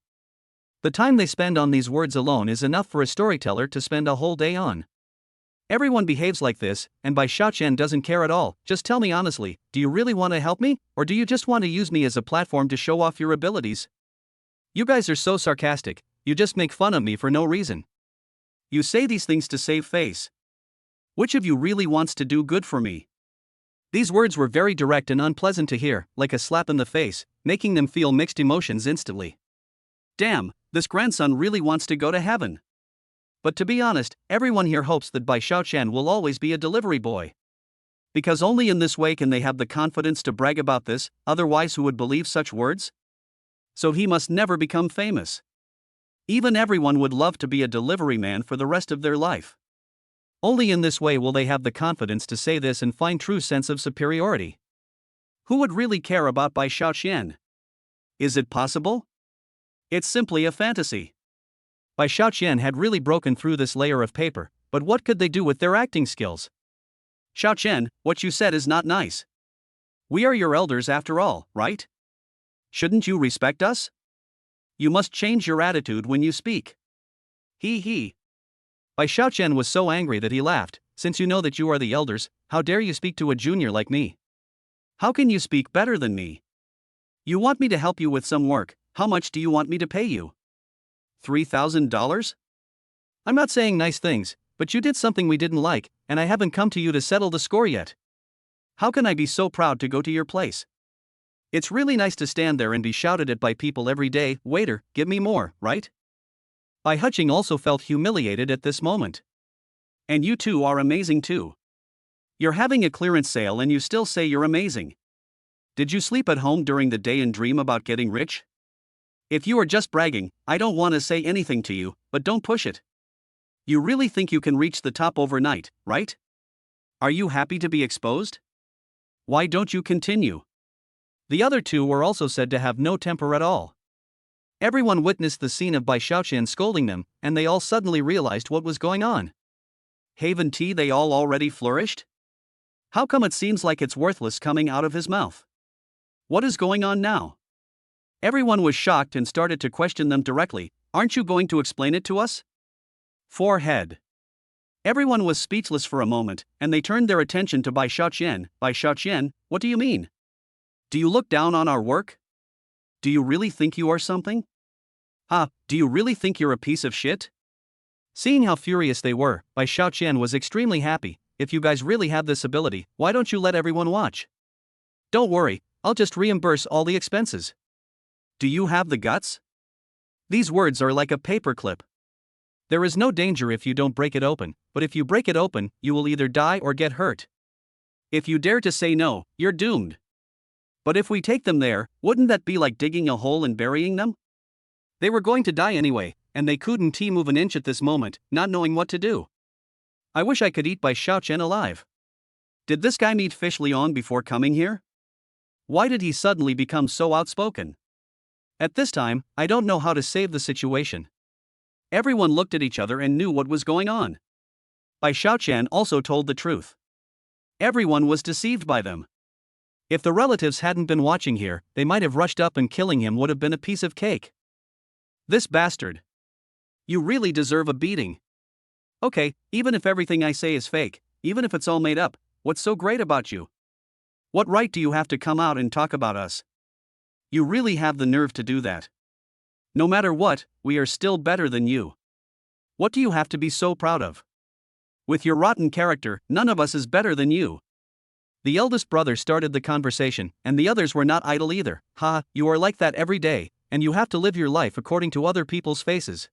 The time they spend on these words alone is enough for a storyteller to spend a whole day on. Everyone behaves like this, and Bai Xiaoqian doesn't care at all. Just tell me honestly, do you really want to help me, or do you just want to use me as a platform to show off your abilities? You guys are so sarcastic, you just make fun of me for no reason. You say these things to save face. Which of you really wants to do good for me? These words were very direct and unpleasant to hear, like a slap in the face, making them feel mixed emotions instantly. Damn, this grandson really wants to go to heaven. But to be honest, everyone here hopes that Bai Xiaoqian will always be a delivery boy. Because only in this way can they have the confidence to brag about this, otherwise who would believe such words? So he must never become famous. Even everyone would love to be a delivery man for the rest of their life. Only in this way will they have the confidence to say this and find true sense of superiority. Who would really care about Bai Xiaoqian? Is it possible? It's simply a fantasy. Bai Xiaoqian had really broken through this layer of paper, but what could they do with their acting skills? Xiaoqian, what you said is not nice. We are your elders after all, right? Shouldn't you respect us? You must change your attitude when you speak. He. Bai Xiaoqian was so angry that he laughed. Since you know that you are the elders, how dare you speak to a junior like me? How can you speak better than me? You want me to help you with some work, how much do you want me to pay you? $3,000? I'm not saying nice things, but you did something we didn't like, and I haven't come to you to settle the score yet. How can I be so proud to go to your place? It's really nice to stand there and be shouted at by people every day. Waiter, give me more, right? Bai Huqing also felt humiliated at this moment. And you two are amazing too. You're having a clearance sale and you still say you're amazing. Did you sleep at home during the day and dream about getting rich? If you are just bragging, I don't want to say anything to you, but don't push it. You really think you can reach the top overnight, right? Are you happy to be exposed? Why don't you continue? The other two were also said to have no temper at all. Everyone witnessed the scene of Bai Xiaoqian scolding them, and they all suddenly realized what was going on. Haven tea they all already flourished? How come it seems like it's worthless coming out of his mouth? What is going on now? Everyone was shocked and started to question them directly. Aren't you going to explain it to us? Forehead. Everyone was speechless for a moment, and they turned their attention to Bai Xiaoqian. Bai Xiaoqian, what do you mean? Do you look down on our work? Do you really think you are something? Do you really think you're a piece of shit? Seeing how furious they were, Bai Xiaoqian was extremely happy. If you guys really have this ability, why don't you let everyone watch? Don't worry, I'll just reimburse all the expenses. Do you have the guts? These words are like a paperclip. There is no danger if you don't break it open, but if you break it open, you will either die or get hurt. If you dare to say no, you're doomed. But if we take them there, wouldn't that be like digging a hole and burying them? They were going to die anyway, and they couldn't move an inch at this moment, not knowing what to do. I wish I could eat Bai Xiaoqian alive. Did this guy meet Fish Leon before coming here? Why did he suddenly become so outspoken? At this time, I don't know how to save the situation. Everyone looked at each other and knew what was going on. Bai Xiaoqian also told the truth. Everyone was deceived by them. If the relatives hadn't been watching here, they might have rushed up and killing him would have been a piece of cake. This bastard. You really deserve a beating. Okay, even if everything I say is fake, even if it's all made up, what's so great about you? What right do you have to come out and talk about us? You really have the nerve to do that. No matter what, we are still better than you. What do you have to be so proud of? With your rotten character, none of us is better than you. The eldest brother started the conversation, and the others were not idle either. Ha, you are like that every day, and you have to live your life according to other people's faces.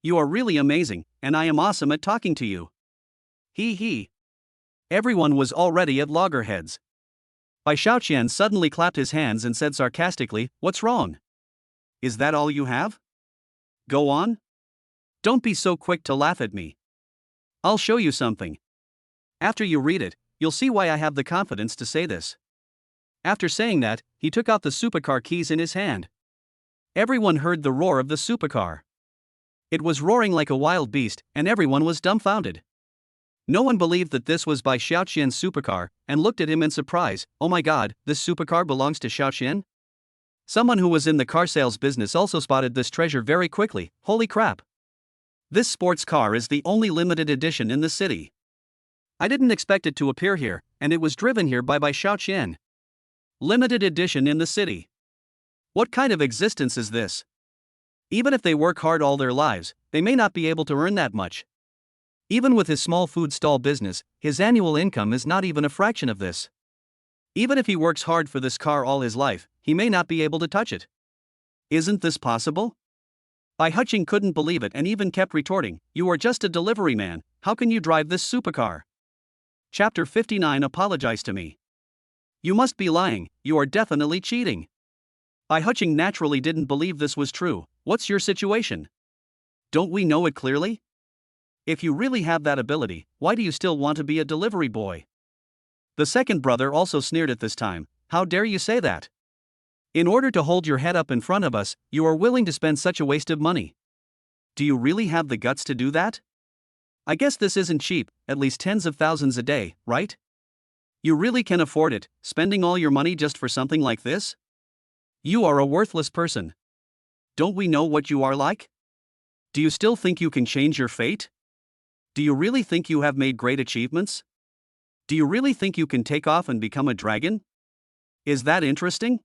You are really amazing, and I am awesome at talking to you. Hee hee. Everyone was already at loggerheads. Bai Xiaoqian suddenly clapped his hands and said sarcastically, "What's wrong? Is that all you have? Go on? Don't be so quick to laugh at me. I'll show you something. After you read it, you'll see why I have the confidence to say this." After saying that, he took out the supercar keys in his hand. Everyone heard the roar of the supercar. It was roaring like a wild beast, and everyone was dumbfounded. No one believed that this was Bai Xiaoqian's supercar, and looked at him in surprise. Oh my god, this supercar belongs to Xiaoqian? Someone who was in the car sales business also spotted this treasure very quickly. Holy crap! This sports car is the only limited edition in the city. I didn't expect it to appear here, and it was driven here by Bai Xiaoqian. Limited edition in the city. What kind of existence is this? Even if they work hard all their lives, they may not be able to earn that much. Even with his small food stall business, his annual income is not even a fraction of this. Even if he works hard for this car all his life, he may not be able to touch it. Isn't this possible? Bai Xiaoqian couldn't believe it and even kept retorting, "You are just a delivery man, how can you drive this supercar?" Chapter 59. Apologize to me. You must be lying, you are definitely cheating. Bai Xiaoqian naturally didn't believe this was true. What's your situation? Don't we know it clearly? If you really have that ability, why do you still want to be a delivery boy? The second brother also sneered at this time. How dare you say that? In order to hold your head up in front of us, you are willing to spend such a waste of money. Do you really have the guts to do that? I guess this isn't cheap, at least tens of thousands a day, right? You really can afford it, spending all your money just for something like this? You are a worthless person. Don't we know what you are like? Do you still think you can change your fate? Do you really think you have made great achievements? Do you really think you can take off and become a dragon? Is that interesting?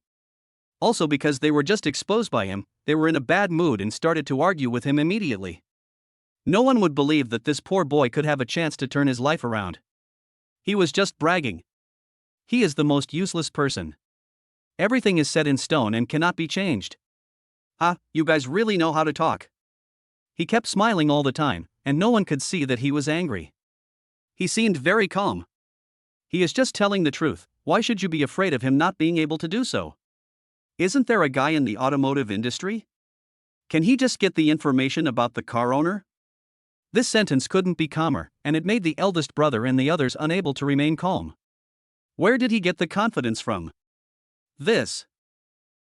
Also, because they were just exposed by him, they were in a bad mood and started to argue with him immediately. No one would believe that this poor boy could have a chance to turn his life around. He was just bragging. He is the most useless person. Everything is set in stone and cannot be changed. Ah, you guys really know how to talk. He kept smiling all the time, and no one could see that he was angry. He seemed very calm. He is just telling the truth. Why should you be afraid of him not being able to do so? Isn't there a guy in the automotive industry? Can he just get the information about the car owner? This sentence couldn't be calmer, and it made the eldest brother and the others unable to remain calm. Where did he get the confidence from? This.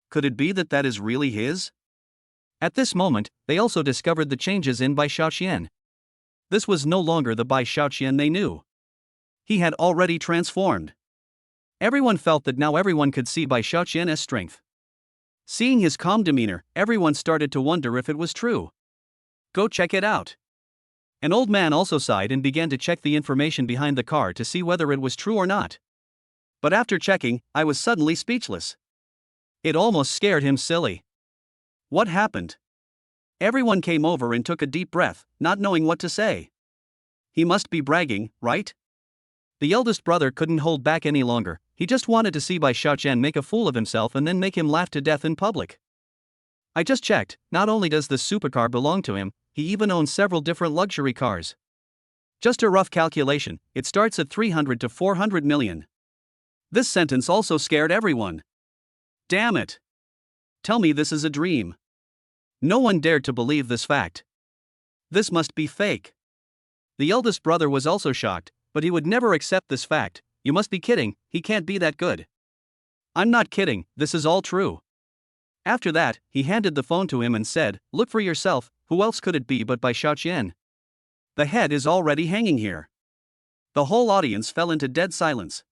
Could it be that is really his? At this moment, they also discovered the changes in Bai Xiaoqian. This was no longer the Bai Xiaoqian they knew. He had already transformed. Everyone felt that now everyone could see Bai Xiaoqian's strength. Seeing his calm demeanor, everyone started to wonder if it was true. Go check it out. An old man also sighed and began to check the information behind the car to see whether it was true or not. But after checking, I was suddenly speechless. It almost scared him silly. What happened? Everyone came over and took a deep breath, not knowing what to say. He must be bragging, right? The eldest brother couldn't hold back any longer. He just wanted to see Bai Xiaoqian make a fool of himself and then make him laugh to death in public. I just checked, not only does this supercar belong to him, he even owns several different luxury cars. Just a rough calculation, it starts at 300 to 400 million. This sentence also scared everyone. Damn it! Tell me this is a dream. No one dared to believe this fact. This must be fake. The eldest brother was also shocked, but he would never accept this fact. You must be kidding, he can't be that good. I'm not kidding, this is all true. After that, he handed the phone to him and said, look for yourself, who else could it be but Bai Xiaoqian? The head is already hanging here. The whole audience fell into dead silence.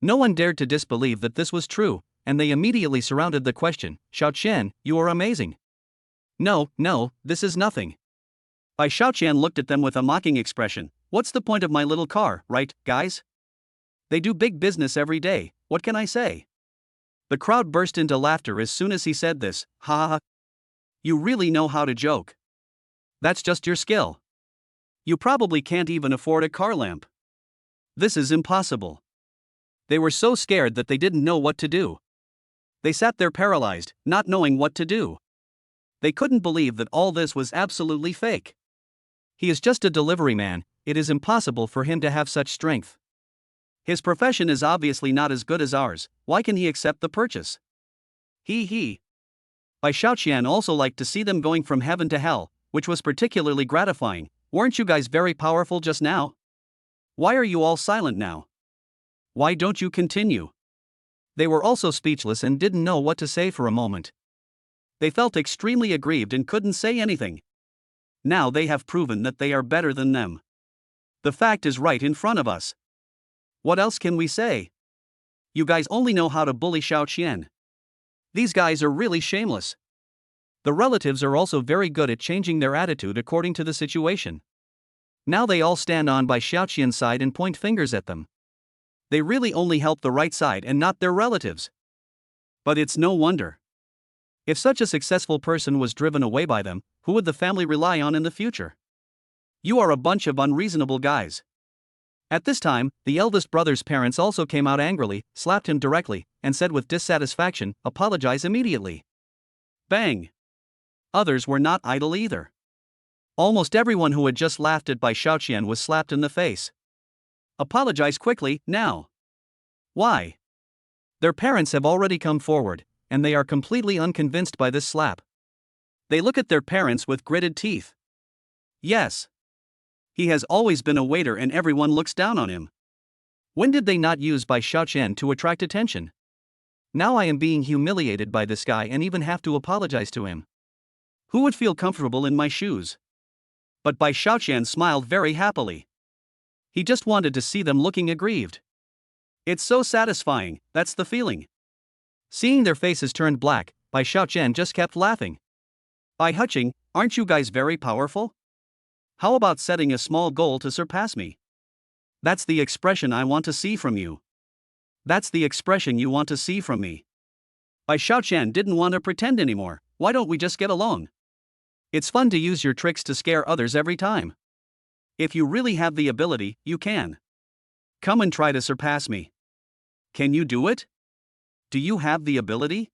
No one dared to disbelieve that this was true, and they immediately surrounded the question, Xiaoqian, you are amazing. No, this is nothing. Bai Xiaoqian looked at them with a mocking expression. What's the point of my little car, right, guys? They do big business every day, what can I say? The crowd burst into laughter as soon as he said this. Ha ha ha. You really know how to joke. That's just your skill. You probably can't even afford a car lamp. This is impossible. They were so scared that they didn't know what to do. They sat there paralyzed, not knowing what to do. They couldn't believe that all this was absolutely fake. He is just a delivery man, it is impossible for him to have such strength. His profession is obviously not as good as ours, why can he accept the purchase? He. Bai Xiaoqian also liked to see them going from heaven to hell, which was particularly gratifying. Weren't you guys very powerful just now? Why are you all silent now? Why don't you continue? They were also speechless and didn't know what to say for a moment. They felt extremely aggrieved and couldn't say anything. Now they have proven that they are better than them. The fact is right in front of us. What else can we say? You guys only know how to bully Xiaoqian. These guys are really shameless. The relatives are also very good at changing their attitude according to the situation. Now they all stand on Bai Xiaoqian's side and point fingers at them. They really only help the right side and not their relatives. But it's no wonder. If such a successful person was driven away by them, who would the family rely on in the future? You are a bunch of unreasonable guys. At this time, the eldest brother's parents also came out angrily, slapped him directly, and said with dissatisfaction, apologize immediately. Bang! Others were not idle either. Almost everyone who had just laughed at Bai Xiaoqian was slapped in the face. Apologize quickly, now. Why? Their parents have already come forward, and they are completely unconvinced by this slap. They look at their parents with gritted teeth. Yes. He has always been a waiter and everyone looks down on him. When did they not use Bai Xiaoqian to attract attention? Now I am being humiliated by this guy and even have to apologize to him. Who would feel comfortable in my shoes? But Bai Xiaoqian smiled very happily. He just wanted to see them looking aggrieved. It's so satisfying, that's the feeling. Seeing their faces turned black, Bai Xiaoqian just kept laughing. Bai Huqing, aren't you guys very powerful? How about setting a small goal to surpass me? That's the expression I want to see from you. That's the expression you want to see from me. Bai Xiaoqian didn't want to pretend anymore. Why don't we just get along? It's fun to use your tricks to scare others every time. If you really have the ability, you can. Come and try to surpass me. Can you do it? Do you have the ability?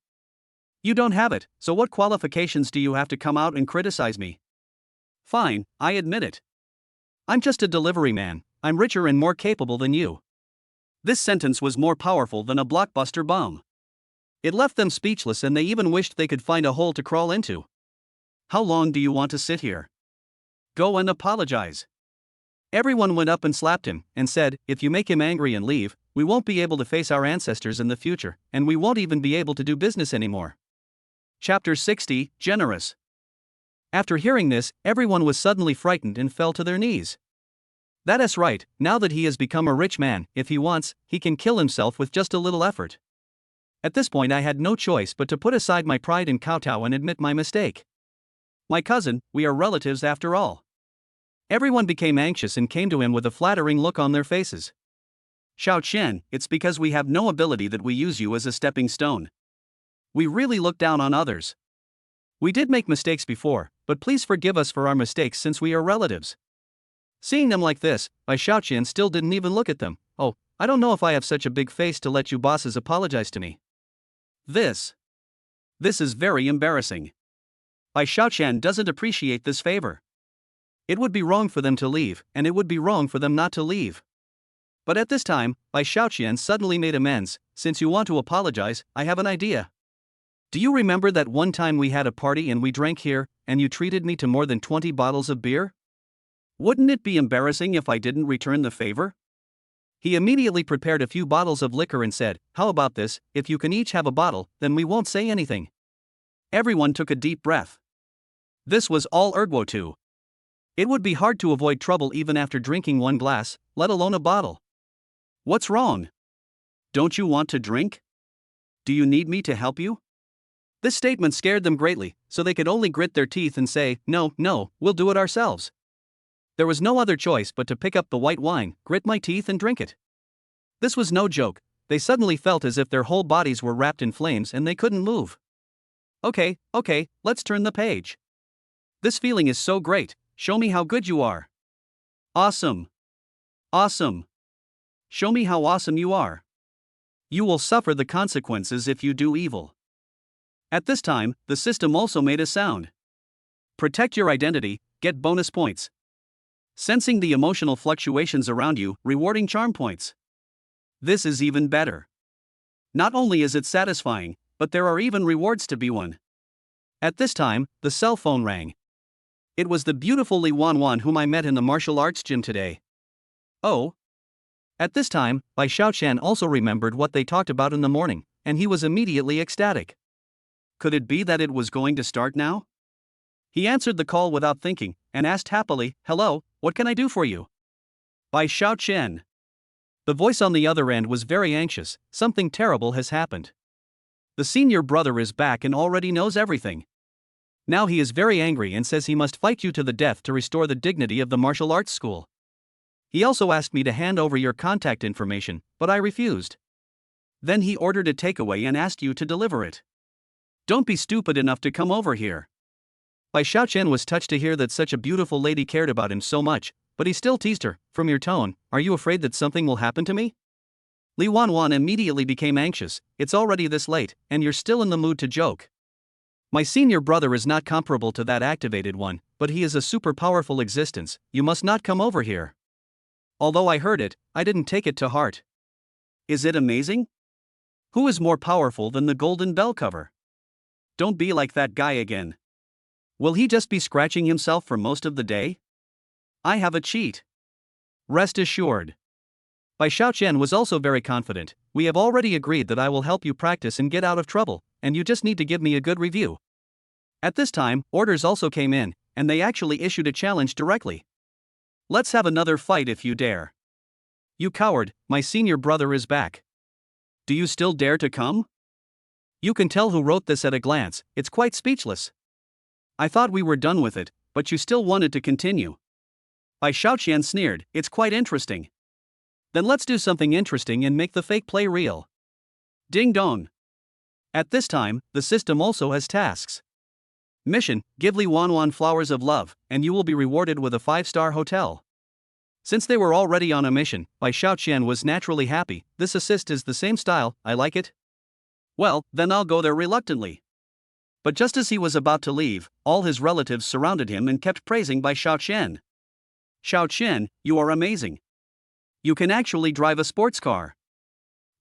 You don't have it, so what qualifications do you have to come out and criticize me? Fine, I admit it. I'm just a delivery man, I'm richer and more capable than you. This sentence was more powerful than a blockbuster bomb. It left them speechless and they even wished they could find a hole to crawl into. How long do you want to sit here? Go and apologize. Everyone went up and slapped him, and said, if you make him angry and leave, we won't be able to face our ancestors in the future, and we won't even be able to do business anymore. Chapter 60, Generous. After hearing this, everyone was suddenly frightened and fell to their knees. That is right, now that he has become a rich man, if he wants, he can kill himself with just a little effort. At this point I had no choice but to put aside my pride and kowtow and admit my mistake. My cousin, we are relatives after all. Everyone became anxious and came to him with a flattering look on their faces. Xiaoqian, it's because we have no ability that we use you as a stepping stone. We really look down on others. We did make mistakes before, but please forgive us for our mistakes since we are relatives." Seeing them like this, Bai Xiaoqian still didn't even look at them. "Oh, I don't know if I have such a big face to let you bosses apologize to me. This is very embarrassing. Bai Xiaoqian doesn't appreciate this favor. It would be wrong for them to leave, and it would be wrong for them not to leave." But at this time, Bai Xiaoqian suddenly made amends. "Since you want to apologize, I have an idea. Do you remember that one time we had a party and we drank here, and you treated me to more than 20 bottles of beer? Wouldn't it be embarrassing if I didn't return the favor?" He immediately prepared a few bottles of liquor and said, "How about this, if you can each have a bottle, then we won't say anything." Everyone took a deep breath. This was all Erguo too. It would be hard to avoid trouble even after drinking one glass, let alone a bottle. "What's wrong? Don't you want to drink? Do you need me to help you?" This statement scared them greatly, so they could only grit their teeth and say, "No, we'll do it ourselves." There was no other choice but to pick up the white wine, grit my teeth and drink it. This was no joke. They suddenly felt as if their whole bodies were wrapped in flames and they couldn't move. Okay, let's turn the page. This feeling is so great. Show me how good you are." Awesome. Show me how awesome you are. You will suffer the consequences if you do evil. At this time, the system also made a sound. Protect your identity, get bonus points. Sensing the emotional fluctuations around you, rewarding charm points. This is even better. Not only is it satisfying, but there are even rewards to be won. At this time, the cell phone rang. It was the beautiful Li Wanwan whom I met in the martial arts gym today. Oh. At this time, Bai Xiaoqian also remembered what they talked about in the morning, and he was immediately ecstatic. Could it be that it was going to start now? He answered the call without thinking, and asked happily, "Hello, what can I do for you?" "Bai Xiaoqian." The voice on the other end was very anxious. "Something terrible has happened. The senior brother is back and already knows everything. Now he is very angry and says he must fight you to the death to restore the dignity of the martial arts school. He also asked me to hand over your contact information, but I refused. Then he ordered a takeaway and asked you to deliver it. Don't be stupid enough to come over here." Bai Xiaoqian was touched to hear that such a beautiful lady cared about him so much, but he still teased her. "From your tone, are you afraid that something will happen to me?" Li Wanwan immediately became anxious. "It's already this late, and you're still in the mood to joke. My senior brother is not comparable to that activated one, but he is a super powerful existence. You must not come over here." Although I heard it, I didn't take it to heart. Is it amazing? Who is more powerful than the golden bell cover? Don't be like that guy again. Will he just be scratching himself for most of the day? I have a cheat. Rest assured. Bai Xiaoqian was also very confident. "We have already agreed that I will help you practice and get out of trouble, and you just need to give me a good review." At this time, orders also came in, and they actually issued a challenge directly. "Let's have another fight if you dare. You coward, my senior brother is back. Do you still dare to come?" You can tell who wrote this at a glance. It's quite speechless. I thought we were done with it, but you still wanted to continue. Bai Xiaoqian sneered. "It's quite interesting. Then let's do something interesting and make the fake play real." Ding dong. At this time, the system also has tasks. Mission: give Li Wanwan flowers of love, and you will be rewarded with a 5-star hotel. Since they were already on a mission, Bai Xiaoqian was naturally happy. This assist is the same style, I like it. Well, then I'll go there reluctantly. But just as he was about to leave, all his relatives surrounded him and kept praising Bai Xiaoqian. "Xiaoqian, you are amazing. You can actually drive a sports car.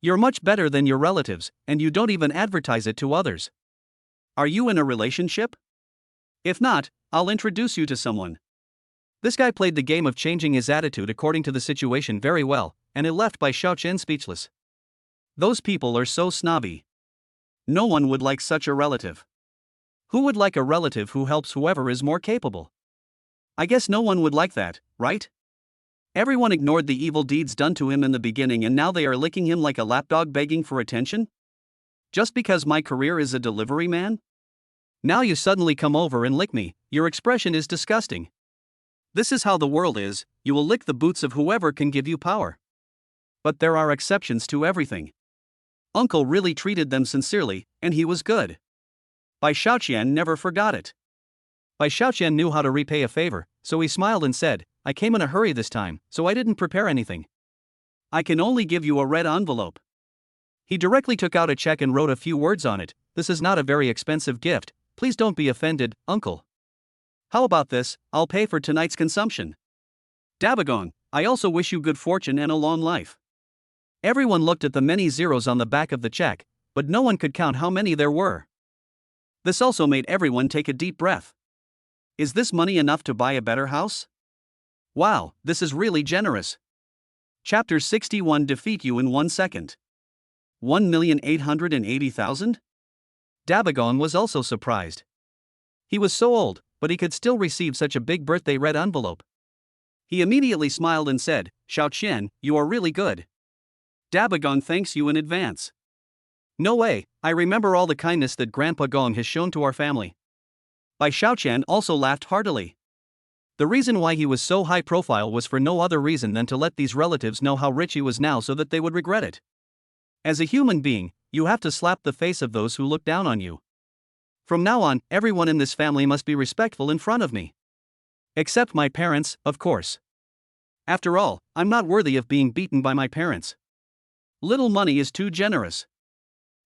You're much better than your relatives, and you don't even advertise it to others. Are you in a relationship? If not, I'll introduce you to someone." This guy played the game of changing his attitude according to the situation very well, and it left Bai Xiaoqian speechless. Those people are so snobby. No one would like such a relative. Who would like a relative who helps whoever is more capable? I guess no one would like that, right? Everyone ignored the evil deeds done to him in the beginning and now they are licking him like a lapdog begging for attention? Just because my career is a delivery man? Now you suddenly come over and lick me. Your expression is disgusting. This is how the world is, you will lick the boots of whoever can give you power. But there are exceptions to everything. Uncle really treated them sincerely, and he was good. Bai Xiaoqian never forgot it. Bai Xiaoqian knew how to repay a favor, so he smiled and said, I came in a hurry this time, so I didn't prepare anything. I can only give you a red envelope. He directly took out a check and wrote a few words on it. This is not a very expensive gift, please don't be offended, uncle. How about this, I'll pay for tonight's consumption. Dabagong, I also wish you good fortune and a long life. Everyone looked at the many zeros on the back of the check, but no one could count how many there were. This also made everyone take a deep breath. Is this money enough to buy a better house? Wow, this is really generous. Chapter 61 Defeat you in 1 second. 1,880,000? Dabagong was also surprised. He was so old, but he could still receive such a big birthday red envelope. He immediately smiled and said, Xiaoqian, you are really good. Dabagong thanks you in advance. No way, I remember all the kindness that Grandpa Gong has shown to our family. Bai Xiaoqian also laughed heartily. The reason why he was so high profile was for no other reason than to let these relatives know how rich he was now so that they would regret it. As a human being, you have to slap the face of those who look down on you. From now on, everyone in this family must be respectful in front of me. Except my parents, of course. After all, I'm not worthy of being beaten by my parents. Little money is too generous.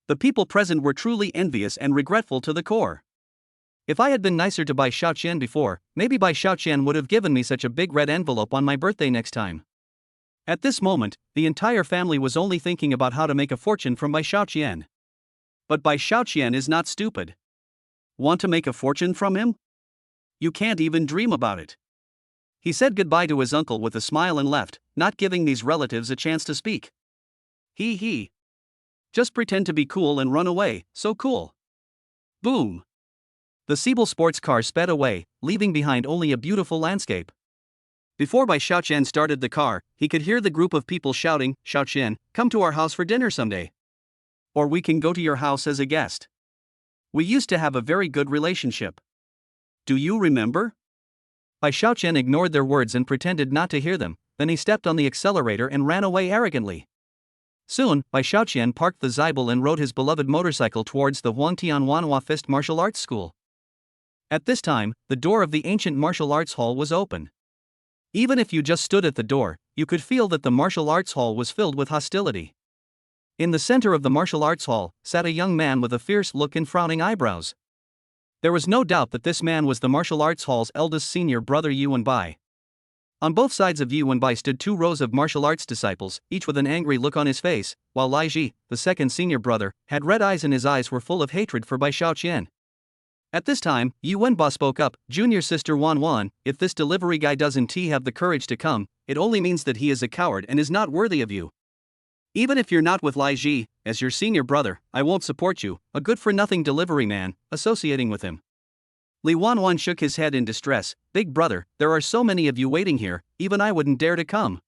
The people present were truly envious and regretful to the core. If I had been nicer to Bai Xiaoqian before, maybe Bai Xiaoqian would have given me such a big red envelope on my birthday next time. At this moment, the entire family was only thinking about how to make a fortune from Bai Xiaoqian. But Bai Xiaoqian is not stupid. Want to make a fortune from him? You can't even dream about it. He said goodbye to his uncle with a smile and left, not giving these relatives a chance to speak. He. Just pretend to be cool and run away, so cool. Boom. The Siebel sports car sped away, leaving behind only a beautiful landscape. Before Bai Xiaoqian started the car, he could hear the group of people shouting, Xiaoqian, come to our house for dinner someday. Or we can go to your house as a guest. We used to have a very good relationship. Do you remember? Bai Xiaoqian ignored their words and pretended not to hear them, then he stepped on the accelerator and ran away arrogantly. Soon, Bai Xiaoqian parked the Zybel and rode his beloved motorcycle towards the Huangtianwanhua Fist Martial Arts School. At this time, the door of the ancient martial arts hall was open. Even if you just stood at the door, you could feel that the martial arts hall was filled with hostility. In the center of the martial arts hall sat a young man with a fierce look and frowning eyebrows. There was no doubt that this man was the martial arts hall's eldest senior brother Yuan Bai. On both sides of Yuan Bai stood 2 rows of martial arts disciples, each with an angry look on his face, while Lai Ji, the second senior brother, had red eyes and his eyes were full of hatred for Bai Xiaoqian. At this time, Yuan Ba spoke up, Junior sister Wan Wan, if this delivery guy doesn't have the courage to come, it only means that he is a coward and is not worthy of you. Even if you're not with Lai Ji, as your senior brother, I won't support you, a good-for-nothing delivery man, associating with him. Li Wanwan shook his head in distress, Big brother, there are so many of you waiting here, even I wouldn't dare to come.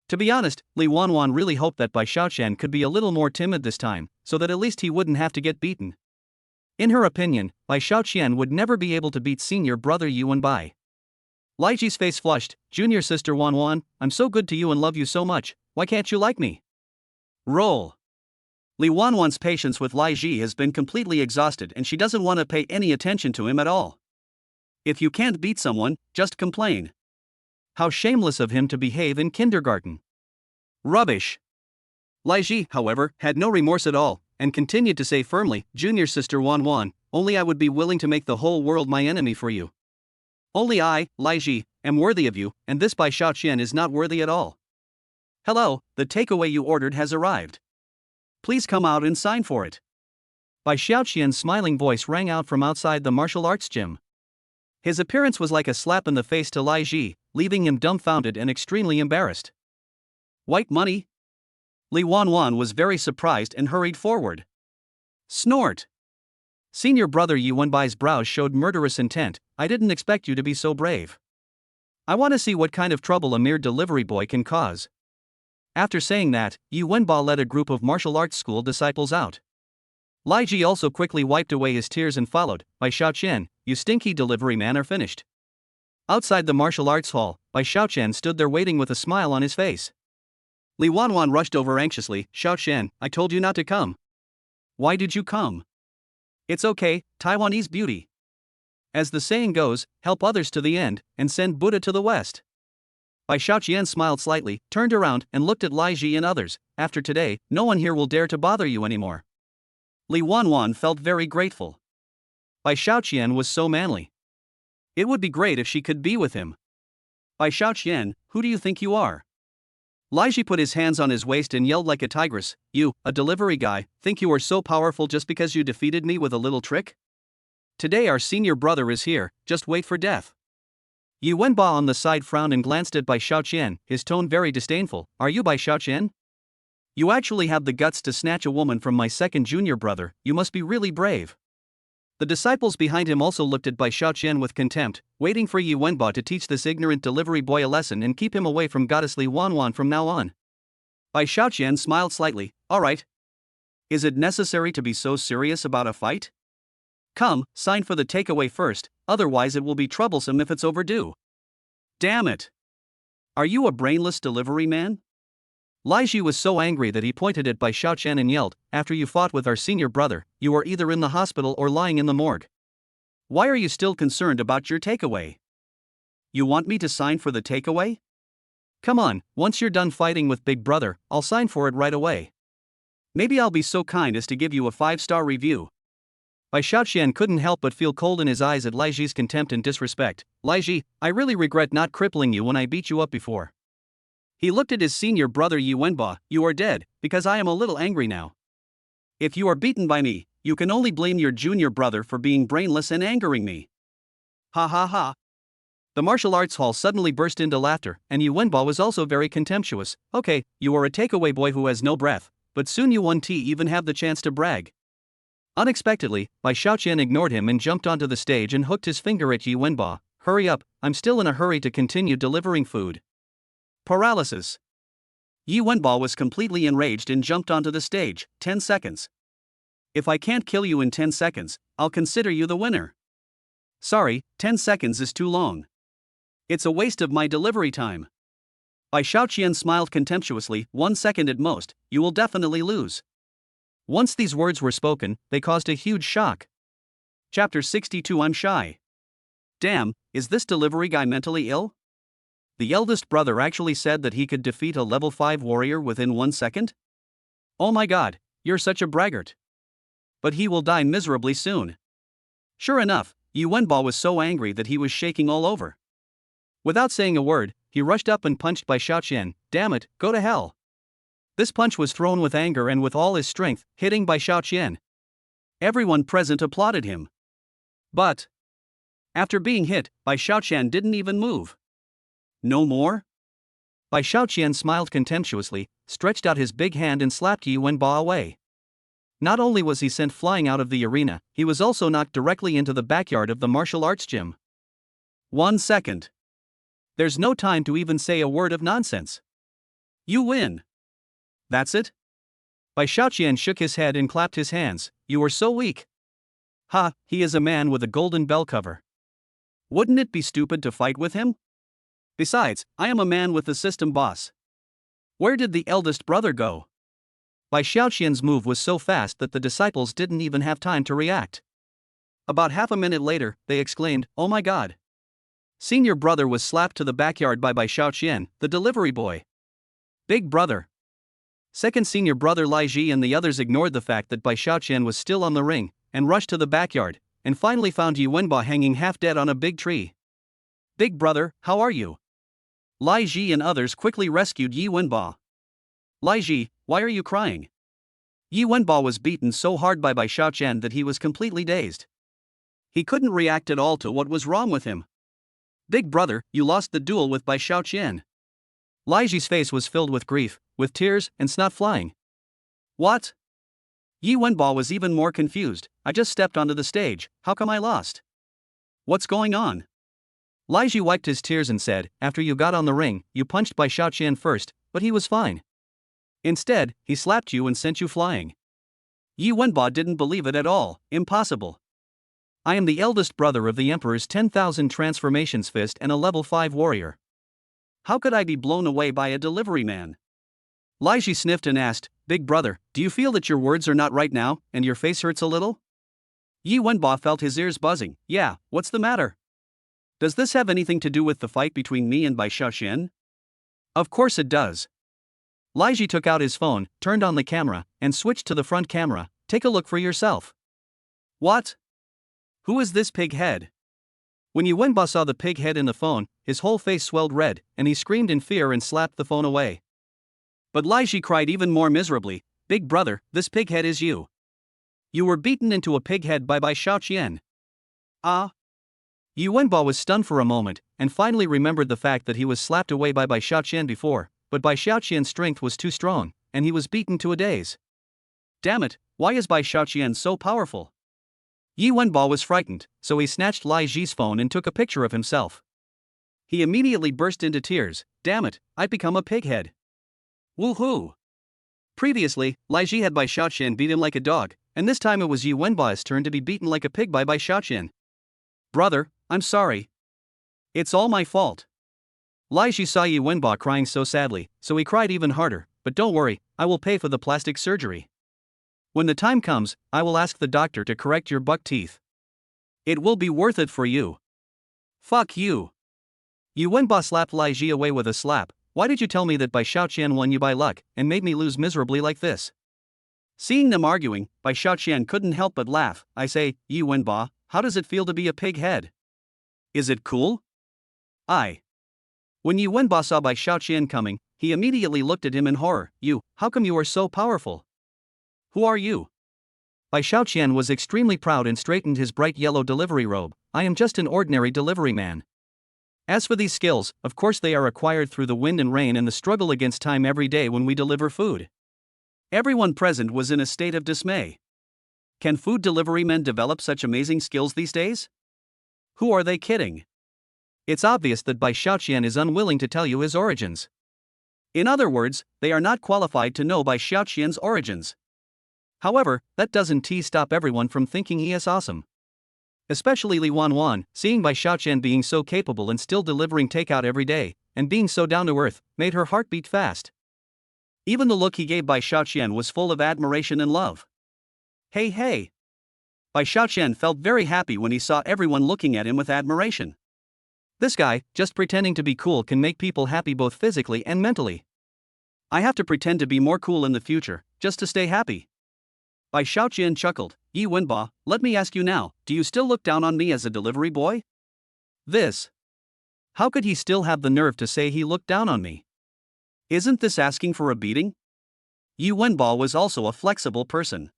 To be honest, Li Wanwan really hoped that Bai Xiaoqian could be a little more timid this time, so that at least he wouldn't have to get beaten. In her opinion, Bai Xiaoqian would never be able to beat senior brother Yuan Bai. Lai Ji's face flushed, Junior sister Wan Wan, I'm so good to you and love you so much, why can't you like me? Roll. Li Wanwan's patience with Lai Ji has been completely exhausted and she doesn't want to pay any attention to him at all. If you can't beat someone, just complain. How shameless of him to behave in kindergarten. Rubbish. Lai Ji, however, had no remorse at all, and continued to say firmly, Junior sister Wan Wan, only I would be willing to make the whole world my enemy for you. Only I, Lai Ji, am worthy of you, and this Bai Xiaoqian is not worthy at all. Hello, the takeaway you ordered has arrived. Please come out and sign for it. Bai Xiaoqian's smiling voice rang out from outside the martial arts gym. His appearance was like a slap in the face to Lai Ji, leaving him dumbfounded and extremely embarrassed. White money? Li Wanwan was very surprised and hurried forward. Snort. Senior brother Yuan Bai's brows showed murderous intent, I didn't expect you to be so brave. I want to see what kind of trouble a mere delivery boy can cause. After saying that, Yuan Ba led a group of martial arts school disciples out. Lai Ji also quickly wiped away his tears and followed, Bai Xiaoqian, you stinky delivery man are finished. Outside the martial arts hall, Bai Xiaoqian stood there waiting with a smile on his face. Li Wanwan rushed over anxiously, Xiaoqian, I told you not to come. Why did you come? It's okay, Taiwanese beauty. As the saying goes, help others to the end, and send Buddha to the west. Bai Xiaoqian smiled slightly, turned around, and looked at Lai Ji and others. After today, no one here will dare to bother you anymore. Li Wanwan felt very grateful. Bai Xiaoqian was so manly. It would be great if she could be with him. Bai Xiaoqian, who do you think you are? Lai Ji put his hands on his waist and yelled like a tigress. You, a delivery guy, think you are so powerful just because you defeated me with a little trick? Today our senior brother is here, just wait for death. Yi Wenba on the side frowned and glanced at Bai Xiaoqian, his tone very disdainful. Are you Bai Xiaoqian? You actually have the guts to snatch a woman from my second junior brother, you must be really brave. The disciples behind him also looked at Bai Xiaoqian with contempt, waiting for Yi Wenba to teach this ignorant delivery boy a lesson and keep him away from goddess Li Wanwan from now on. Bai Xiaoqian smiled slightly. Alright. Is it necessary to be so serious about a fight? Come, sign for the takeaway first, otherwise it will be troublesome if it's overdue. Damn it! Are you a brainless delivery man? Lai Ji was so angry that he pointed at Bai Xiaoqian and yelled, after you fought with our senior brother, you are either in the hospital or lying in the morgue. Why are you still concerned about your takeaway? You want me to sign for the takeaway? Come on, once you're done fighting with Big Brother, I'll sign for it right away. Maybe I'll be so kind as to give you a 5-star review. Bai Xiaoqian couldn't help but feel cold in his eyes at Lai Ji's contempt and disrespect. Lai Ji, I really regret not crippling you when I beat you up before. He looked at his senior brother Yi Wenba. You are dead, because I am a little angry now. If you are beaten by me, you can only blame your junior brother for being brainless and angering me. Ha ha ha. The martial arts hall suddenly burst into laughter, and Yi Wenba was also very contemptuous. Okay, you are a takeaway boy who has no breath, but soon you won't even have the chance to brag. Unexpectedly, Bai Xiaoqian ignored him and jumped onto the stage and hooked his finger at Yi Wenba. Hurry up, I'm still in a hurry to continue delivering food. Paralysis. Yi Wenba was completely enraged and jumped onto the stage. 10 seconds. If I can't kill you in 10 seconds, I'll consider you the winner. Sorry, 10 seconds is too long. It's a waste of my delivery time. Bai Xiaoqian smiled contemptuously. 1 second at most, you will definitely lose. Once these words were spoken, they caused a huge shock. Chapter 62. I'm shy. Damn, is this delivery guy mentally ill? The eldest brother actually said that he could defeat a level 5 warrior within 1 second? Oh my god, you're such a braggart. But he will die miserably soon. Sure enough, Yi Wenba was so angry that he was shaking all over. Without saying a word, he rushed up and punched Bai Xiaoqian. Damn it, go to hell. This punch was thrown with anger and with all his strength, hitting Bai Xiaoqian. Everyone present applauded him. But after being hit, Bai Xiaoqian didn't even move. No more? Bai Xiaoqian smiled contemptuously, stretched out his big hand and slapped Yi Wenba away. Not only was he sent flying out of the arena, he was also knocked directly into the backyard of the martial arts gym. 1 second. There's no time to even say a word of nonsense. You win. That's it? Bai Xiaoqian shook his head and clapped his hands. You are so weak. Ha, he is a man with a golden bell cover. Wouldn't it be stupid to fight with him? Besides, I am a man with the system boss. Where did the eldest brother go? Bai Xiaoqian's move was so fast that the disciples didn't even have time to react. About half a minute later, they exclaimed, oh my god. Senior brother was slapped to the backyard by Bai Xiaoqian, the delivery boy. Big brother. Second senior brother Lai Ji and the others ignored the fact that Bai Xiaoqian was still on the ring, and rushed to the backyard, and finally found Yi Wenba hanging half dead on a big tree. Big brother, how are you? Lai Ji and others quickly rescued Yi Wenba. Lai Ji, why are you crying? Yi Wenba was beaten so hard by Bai Xiaoqian that he was completely dazed. He couldn't react at all to what was wrong with him. Big brother, you lost the duel with Bai Xiaoqian. Lai Ji's face was filled with grief, with tears and snot flying. What? Yi Wenba was even more confused. I just stepped onto the stage, how come I lost? What's going on? Lai Ji wiped his tears and said, after you got on the ring, you punched Bai Xiaoqian first, but he was fine. Instead, he slapped you and sent you flying. Yi Wenba didn't believe it at all. Impossible. I am the eldest brother of the Emperor's 10,000 transformations fist and a level 5 warrior. How could I be blown away by a delivery man? Lai Ji sniffed and asked, Big brother, do you feel that your words are not right now, and your face hurts a little? Yi Wenba felt his ears buzzing. Yeah, what's the matter? Does this have anything to do with the fight between me and Bai Xiaoxian? Of course it does. Lai Ji took out his phone, turned on the camera, and switched to the front camera. Take a look for yourself. What? Who is this pig head? When Yi Wenba saw the pig head in the phone, his whole face swelled red, and he screamed in fear and slapped the phone away. But Lai Ji cried even more miserably. Big brother, this pig head is you. You were beaten into a pig head by Bai Xiaoxian. Ah? Yi Wenba was stunned for a moment, and finally remembered the fact that he was slapped away by Bai Xiaoxian before, but Bai Xiaoxian's strength was too strong, and he was beaten to a daze. Damn it, why is Bai Xiaoxian so powerful? Yi Wenba was frightened, so he snatched Lai Ji's phone and took a picture of himself. He immediately burst into tears. Damn it, I've become a pig head. Woohoo! Previously, Lai Ji had Bai Xiaoxian beat him like a dog, and this time it was Yi Wenba's turn to be beaten like a pig by Bai Xiaoxian. Brother, I'm sorry. It's all my fault. Lai Ji saw Yi Wenba crying so sadly, so he cried even harder. But don't worry, I will pay for the plastic surgery. When the time comes, I will ask the doctor to correct your buck teeth. It will be worth it for you. Fuck you. Yi Wenba slapped Lai Ji away with a slap. Why did you tell me that Bai Xiaoxian won you by luck, and made me lose miserably like this? Seeing them arguing, Bai Xiaoxian couldn't help but laugh. I say, Yi Wenba, how does it feel to be a pig head? Is it cool? When Yi Wenba saw Bai Xiaoxian coming, he immediately looked at him in horror. You, how come you are so powerful? Who are you? Bai Xiaoxian was extremely proud and straightened his bright yellow delivery robe. I am just an ordinary delivery man. As for these skills, of course they are acquired through the wind and rain and the struggle against time every day when we deliver food. Everyone present was in a state of dismay. Can food delivery men develop such amazing skills these days? Who are they kidding? It's obvious that Bai Xiaoxian is unwilling to tell you his origins. In other words, they are not qualified to know Bai Xiaoxian's origins. However, that doesn't stop everyone from thinking he is awesome. Especially Li Wanwan, seeing Bai Xiaoxian being so capable and still delivering takeout every day, and being so down to earth, made her heart beat fast. Even the look he gave Bai Xiaoxian was full of admiration and love. Hey! Bai Xiaoxian felt very happy when he saw everyone looking at him with admiration. This guy, just pretending to be cool, can make people happy both physically and mentally. I have to pretend to be more cool in the future, just to stay happy. Bai Xiaoxian chuckled. Yi Wenba, let me ask you now, do you still look down on me as a delivery boy? This. How could he still have the nerve to say he looked down on me? Isn't this asking for a beating? Yi Wenba was also a flexible person.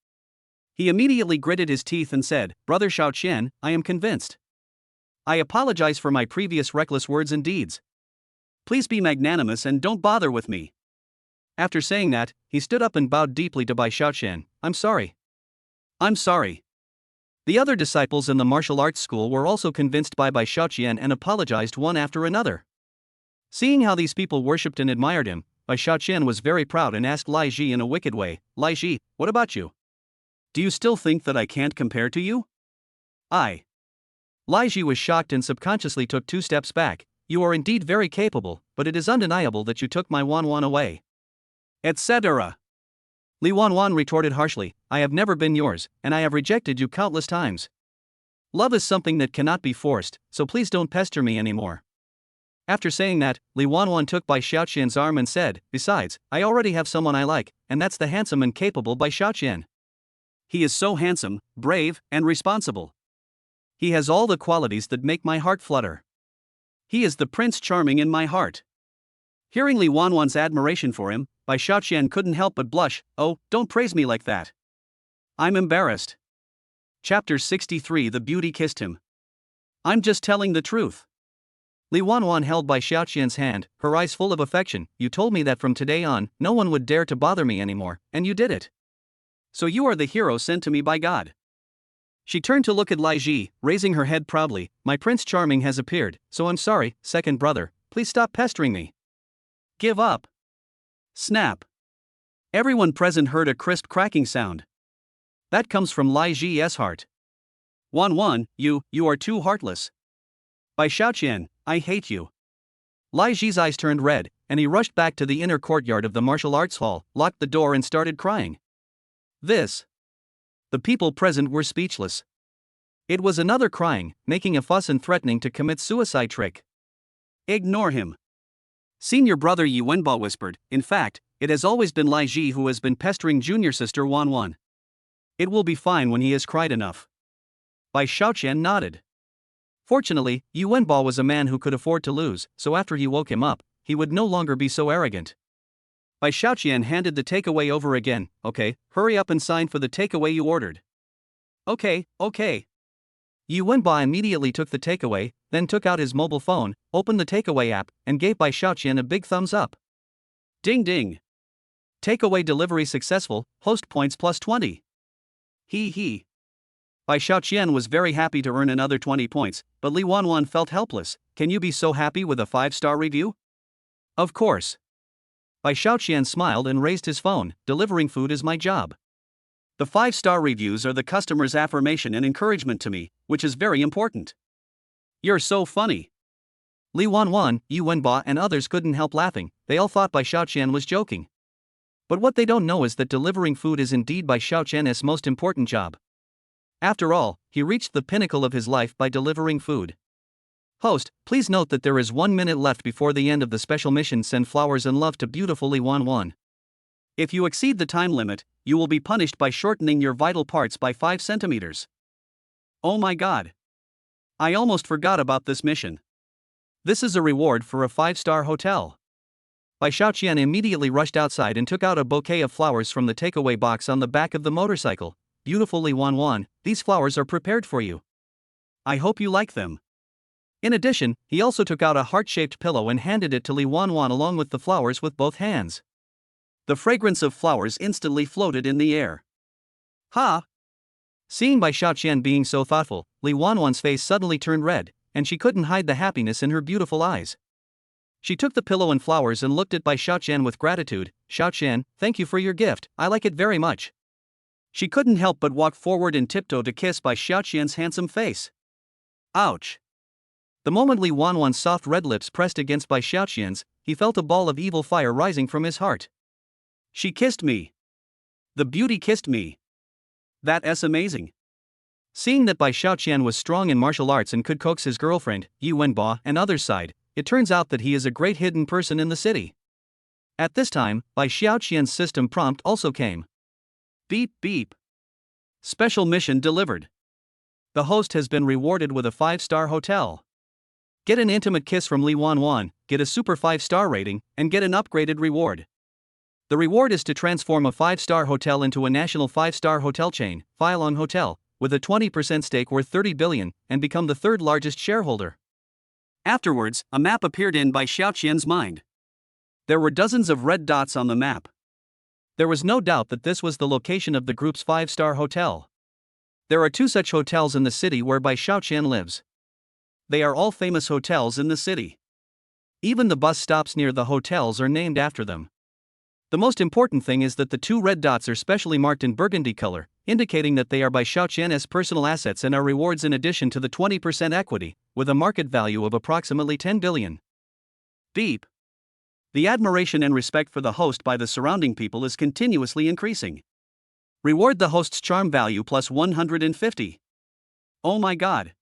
He immediately gritted his teeth and said, Brother Xiaoxian, I am convinced. I apologize for my previous reckless words and deeds. Please be magnanimous and don't bother with me. After saying that, he stood up and bowed deeply to Bai Xiaoxian. I'm sorry. I'm sorry. The other disciples in the martial arts school were also convinced by Bai Xiaoxian and apologized one after another. Seeing how these people worshipped and admired him, Bai Xiaoxian was very proud and asked Lai Ji in a wicked way, Lai Ji, what about you? Do you still think that I can't compare to you? Lai Ji was shocked and subconsciously took 2 steps back. You are indeed very capable, but it is undeniable that you took my Wanwan away. Etc. Li Wanwan retorted harshly, I have never been yours, and I have rejected you countless times. Love is something that cannot be forced, so please don't pester me anymore. After saying that, Li Wanwan took Bai Xiaoxian's arm and said, Besides, I already have someone I like, and that's the handsome and capable Bai Xiaoxian. He is so handsome, brave, and responsible. He has all the qualities that make my heart flutter. He is the Prince Charming in my heart. Hearing Li Wanwan's admiration for him, Bai Xiaoxian couldn't help but blush. Oh, don't praise me like that. I'm embarrassed. Chapter 63 The Beauty Kissed Him. I'm just telling the truth. Li Wanwan held Bai Xiaoxian's hand, her eyes full of affection. You told me that from today on, no one would dare to bother me anymore, and you did it. So you are the hero sent to me by God. She turned to look at Lai Ji, raising her head proudly. My Prince Charming has appeared, so I'm sorry, second brother, please stop pestering me. Give up. Snap. Everyone present heard a crisp cracking sound. That comes from Lai Ji's heart. Wanwan, you are too heartless. Bai Xiaoxian, I hate you. Lai Ji's eyes turned red, and he rushed back to the inner courtyard of the martial arts hall, locked the door and started crying. The people present were speechless. It was another crying, making a fuss and threatening to commit suicide trick. Ignore him. Senior brother Yi Wenba whispered, in fact, it has always been Lai Ji who has been pestering junior sister Wan Wan. It will be fine when he has cried enough. Bai Xiaoqian nodded. Fortunately, Yi Wenba was a man who could afford to lose, so after he woke him up, he would no longer be so arrogant. Bai Xiaoqian handed the takeaway over again. Okay, hurry up and sign for the takeaway you ordered. Okay. Yi Wenba immediately took the takeaway, then took out his mobile phone, opened the takeaway app, and gave Bai Xiaoqian a big thumbs up. Ding ding. Takeaway delivery successful, host points plus 20. He. Bai Xiaoqian was very happy to earn another 20 points, but Li Wanwan felt helpless. Can you be so happy with a 5-star review? Of course. Bai Xiaoqian smiled and raised his phone. Delivering food is my job. The 5-star reviews are the customer's affirmation and encouragement to me, which is very important. You're so funny. Li Wanwan, Yi Wenba and others couldn't help laughing. They all thought Bai Xiaoqian was joking. But what they don't know is that delivering food is indeed Bai Xiaoqian's most important job. After all, he reached the pinnacle of his life by delivering food. Host, please note that there is 1 minute left before the end of the special mission. Send flowers and love to beautiful Li Wanwan. If you exceed the time limit, you will be punished by shortening your vital parts by 5 centimeters. Oh my god. I almost forgot about this mission. This is a reward for a 5-star hotel. Bai Xiaoqian immediately rushed outside and took out a bouquet of flowers from the takeaway box on the back of the motorcycle. Beautiful Li Wanwan, these flowers are prepared for you. I hope you like them. In addition, he also took out a heart-shaped pillow and handed it to Li Wanwan along with the flowers with both hands. The fragrance of flowers instantly floated in the air. Ha! Seeing Bai Xiaoqian being so thoughtful, Li Wanwan's face suddenly turned red, and she couldn't hide the happiness in her beautiful eyes. She took the pillow and flowers and looked at Bai Xiaoqian with gratitude. Xiaoqian, thank you for your gift, I like it very much. She couldn't help but walk forward and tiptoe to kiss Bai Xiaoqian's handsome face. Ouch! The moment Li Wanwan's soft red lips pressed against Bai Xiaoqian's, he felt a ball of evil fire rising from his heart. She kissed me. The beauty kissed me. That's amazing. Seeing that Bai Xiaoqian was strong in martial arts and could coax his girlfriend, Yi Wenba, and others' side, it turns out that he is a great hidden person in the city. At this time, Bai Xiaoqian's system prompt also came. Beep beep. Special mission delivered. The host has been rewarded with a 5-star hotel. Get an intimate kiss from Li Wanwan, get a super 5-star rating, and get an upgraded reward. The reward is to transform a 5-star hotel into a national 5-star hotel chain, Feilong Hotel, with a 20% stake worth 30 billion, and become the 3rd largest shareholder. Afterwards, a map appeared in Bai Xiaoqian's mind. There were dozens of red dots on the map. There was no doubt that this was the location of the group's 5-star hotel. There are 2 such hotels in the city where Bai Xiaoqian lives. They are all famous hotels in the city. Even the bus stops near the hotels are named after them. The most important thing is that the 2 red dots are specially marked in burgundy color, indicating that they are Bai Xiaoqian's personal assets and are rewards in addition to the 20% equity, with a market value of approximately 10 billion. Beep. The admiration and respect for the host by the surrounding people is continuously increasing. Reward the host's charm value plus 150. Oh my god.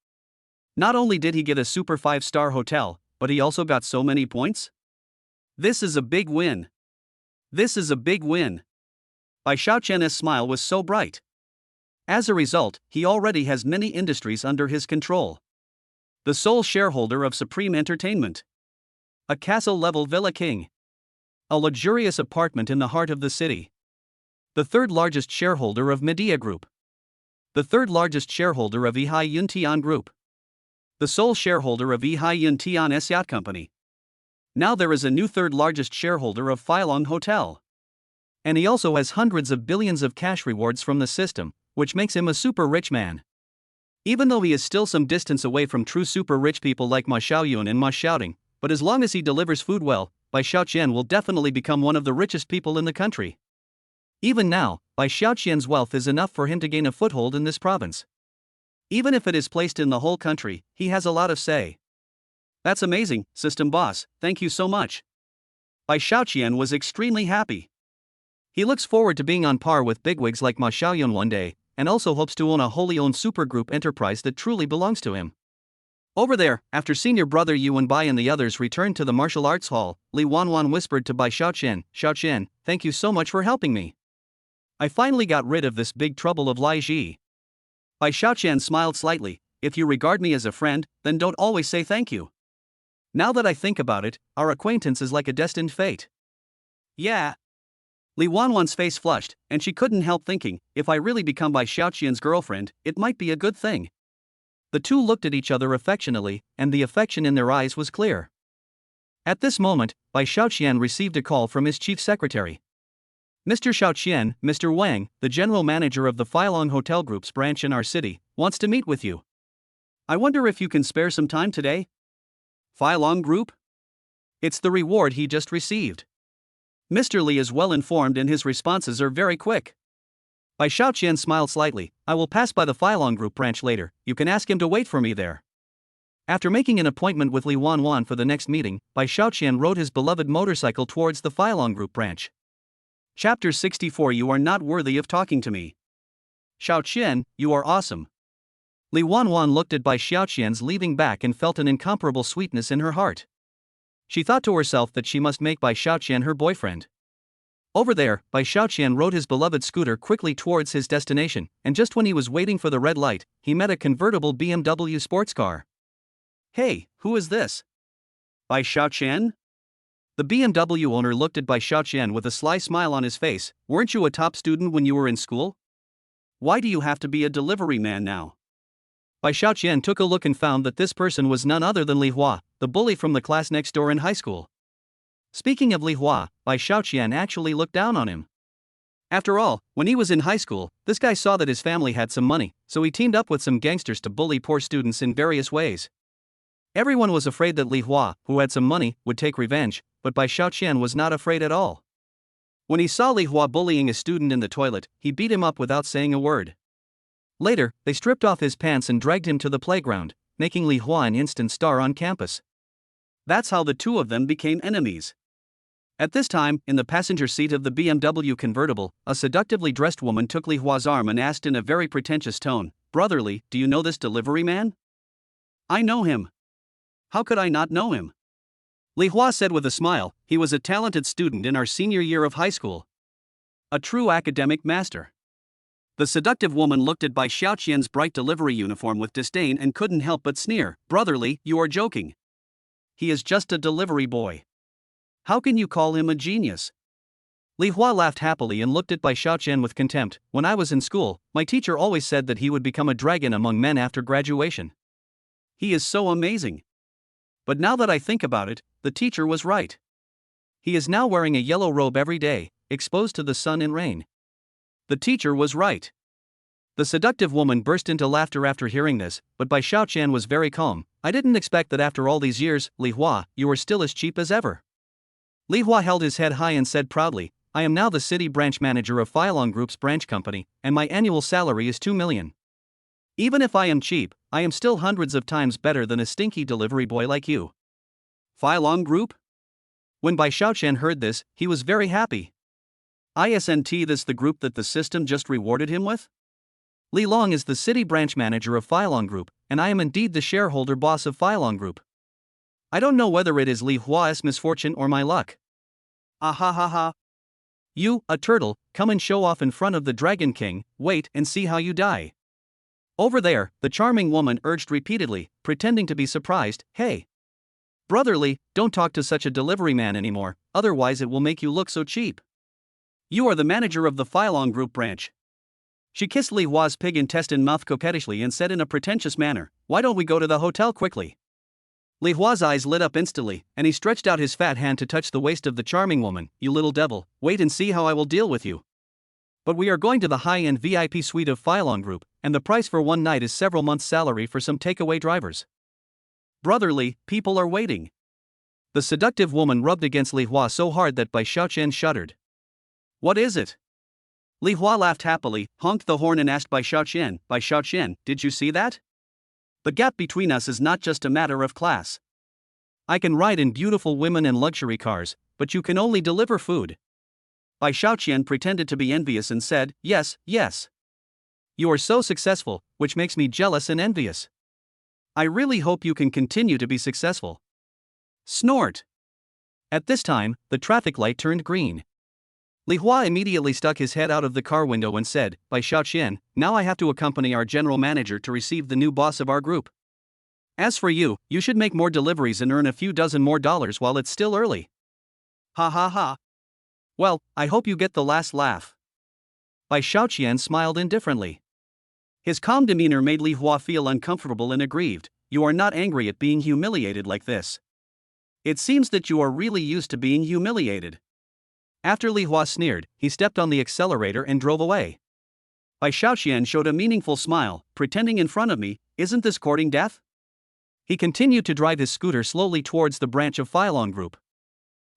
Not only did he get a super 5-star hotel, but he also got so many points? This is a big win. This is a big win. Bai Xiaoqian's smile was so bright. As a result, he already has many industries under his control. The sole shareholder of Supreme Entertainment. A castle-level Villa King. A luxurious apartment in the heart of the city. The 3rd largest shareholder of Media Group. The 3rd largest shareholder of Yihai Yuntian Group. The sole shareholder of Yihai Yuntian Yacht Company. Now there is a new 3rd largest shareholder of Feilong Hotel. And he also has hundreds of billions of cash rewards from the system, which makes him a super rich man. Even though he is still some distance away from true super rich people like Ma Xiaoyun and Ma Xiaoding, but as long as he delivers food well, Bai Xiaoqian will definitely become one of the richest people in the country. Even now, Bai Xiaoqian's wealth is enough for him to gain a foothold in this province. Even if it is placed in the whole country, he has a lot of say. That's amazing, system boss, thank you so much. Bai Xiaoqian was extremely happy. He looks forward to being on par with bigwigs like Ma Xiaoyun one day, and also hopes to own a wholly owned supergroup enterprise that truly belongs to him. Over there, after senior brother Yu and Bai and the others returned to the martial arts hall, Li Wanwan whispered to Bai Xiaoqian, thank you so much for helping me. I finally got rid of this big trouble of Lai Ji. Bai Xiaoqian smiled slightly, if you regard me as a friend, then don't always say thank you. Now that I think about it, our acquaintance is like a destined fate. Yeah. Li Wanwan's face flushed, and she couldn't help thinking, if I really become Bai Xiaoqian's girlfriend, it might be a good thing. The two looked at each other affectionately, and the affection in their eyes was clear. At this moment, Bai Xiaoqian received a call from his chief secretary. Mr. Xiaoqian, Mr. Wang, the general manager of the Filong Hotel Group's branch in our city, wants to meet with you. I wonder if you can spare some time today? Filong Group? It's the reward he just received. Mr. Li is well informed and his responses are very quick. Bai Xiaoqian smiled slightly, I will pass by the Filong Group branch later, you can ask him to wait for me there. After making an appointment with Li Wanwan for the next meeting, Bai Xiaoqian rode his beloved motorcycle towards the Filong Group branch. Chapter 64 You are not worthy of talking to me. Xiaoqian, you are awesome. Li Wanwan looked at Bai Xiaoqian's leaving back and felt an incomparable sweetness in her heart. She thought to herself that she must make Bai Xiaoqian her boyfriend. Over there, Bai Xiaoqian rode his beloved scooter quickly towards his destination, and just when he was waiting for the red light, he met a convertible BMW sports car. Hey, who is this? Bai Xiaoqian? The BMW owner looked at Bai Xiaoqian with a sly smile on his face. Weren't you a top student when you were in school? Why do you have to be a delivery man now? Bai Xiaoqian took a look and found that this person was none other than Li Hua, the bully from the class next door in high school. Speaking of Li Hua, Bai Xiaoqian actually looked down on him. After all, when he was in high school, this guy saw that his family had some money, so he teamed up with some gangsters to bully poor students in various ways. Everyone was afraid that Li Hua, who had some money, would take revenge, but Bai Xiaoqian was not afraid at all. When he saw Li Hua bullying a student in the toilet, he beat him up without saying a word. Later, they stripped off his pants and dragged him to the playground, making Li Hua an instant star on campus. That's how the two of them became enemies. At this time, in the passenger seat of the BMW convertible, a seductively dressed woman took Li Hua's arm and asked in a very pretentious tone, Brotherly, do you know this delivery man? I know him. How could I not know him? Li Hua said with a smile, he was a talented student in our senior year of high school. A true academic master. The seductive woman looked at Bai Xiaoqian's bright delivery uniform with disdain and couldn't help but sneer, Brotherly, you are joking. He is just a delivery boy. How can you call him a genius? Li Hua laughed happily and looked at Bai Xiaoqian with contempt. When I was in school, my teacher always said that he would become a dragon among men after graduation. He is so amazing. But now that I think about it, the teacher was right. He is now wearing a yellow robe every day, exposed to the sun and rain. The teacher was right. The seductive woman burst into laughter after hearing this, but Bai Xiaoqian was very calm. I didn't expect that after all these years, Li Hua, you are still as cheap as ever. Li Hua held his head high and said proudly, I am now the city branch manager of Filong Group's branch company, and my annual salary is 2 million. Even if I am cheap, I am still hundreds of times better than a stinky delivery boy like you. Filong Group? When Bai Xiaoqian heard this, he was very happy. Isn't this the group that the system just rewarded him with? Li Long is the city branch manager of Filong Group, and I am indeed the shareholder boss of Filong Group. I don't know whether it is Li Hua's misfortune or my luck. Ah ha ha ha. You, a turtle, come and show off in front of the Dragon King, wait and see how you die. Over there, the charming woman urged repeatedly, pretending to be surprised, hey. Brotherly, don't talk to such a delivery man anymore, otherwise it will make you look so cheap. You are the manager of the Filong Group branch. She kissed Li Hua's pig intestine mouth coquettishly and said in a pretentious manner, why don't we go to the hotel quickly? Li Hua's eyes lit up instantly, and he stretched out his fat hand to touch the waist of the charming woman. You little devil, wait and see how I will deal with you. But we are going to the high-end VIP suite of Filong Group, and the price for one night is several months' salary for some takeaway drivers. Brotherly, people are waiting. The seductive woman rubbed against Li Hua so hard that Bai Xiaoqian shuddered. What is it? Li Hua laughed happily, honked the horn and asked Bai Xiaoqian, did you see that? The gap between us is not just a matter of class. I can ride in beautiful women and luxury cars, but you can only deliver food. Bai Xiaoqian pretended to be envious and said, yes, yes. You are so successful, which makes me jealous and envious. I really hope you can continue to be successful. Snort. At this time, the traffic light turned green. Li Hua immediately stuck his head out of the car window and said, "By Xiaoqian, now I have to accompany our general manager to receive the new boss of our group. As for you, you should make more deliveries and earn a few dozen more dollars while it's still early." Ha ha ha. Well, I hope you get the last laugh. Bai Xiaoqian smiled indifferently. His calm demeanor made Li Hua feel uncomfortable and aggrieved. You are not angry at being humiliated like this. It seems that you are really used to being humiliated. After Li Hua sneered, he stepped on the accelerator and drove away. Bai Xiaoqian showed a meaningful smile, pretending in front of me, "Isn't this courting death?" He continued to drive his scooter slowly towards the branch of Filong Group.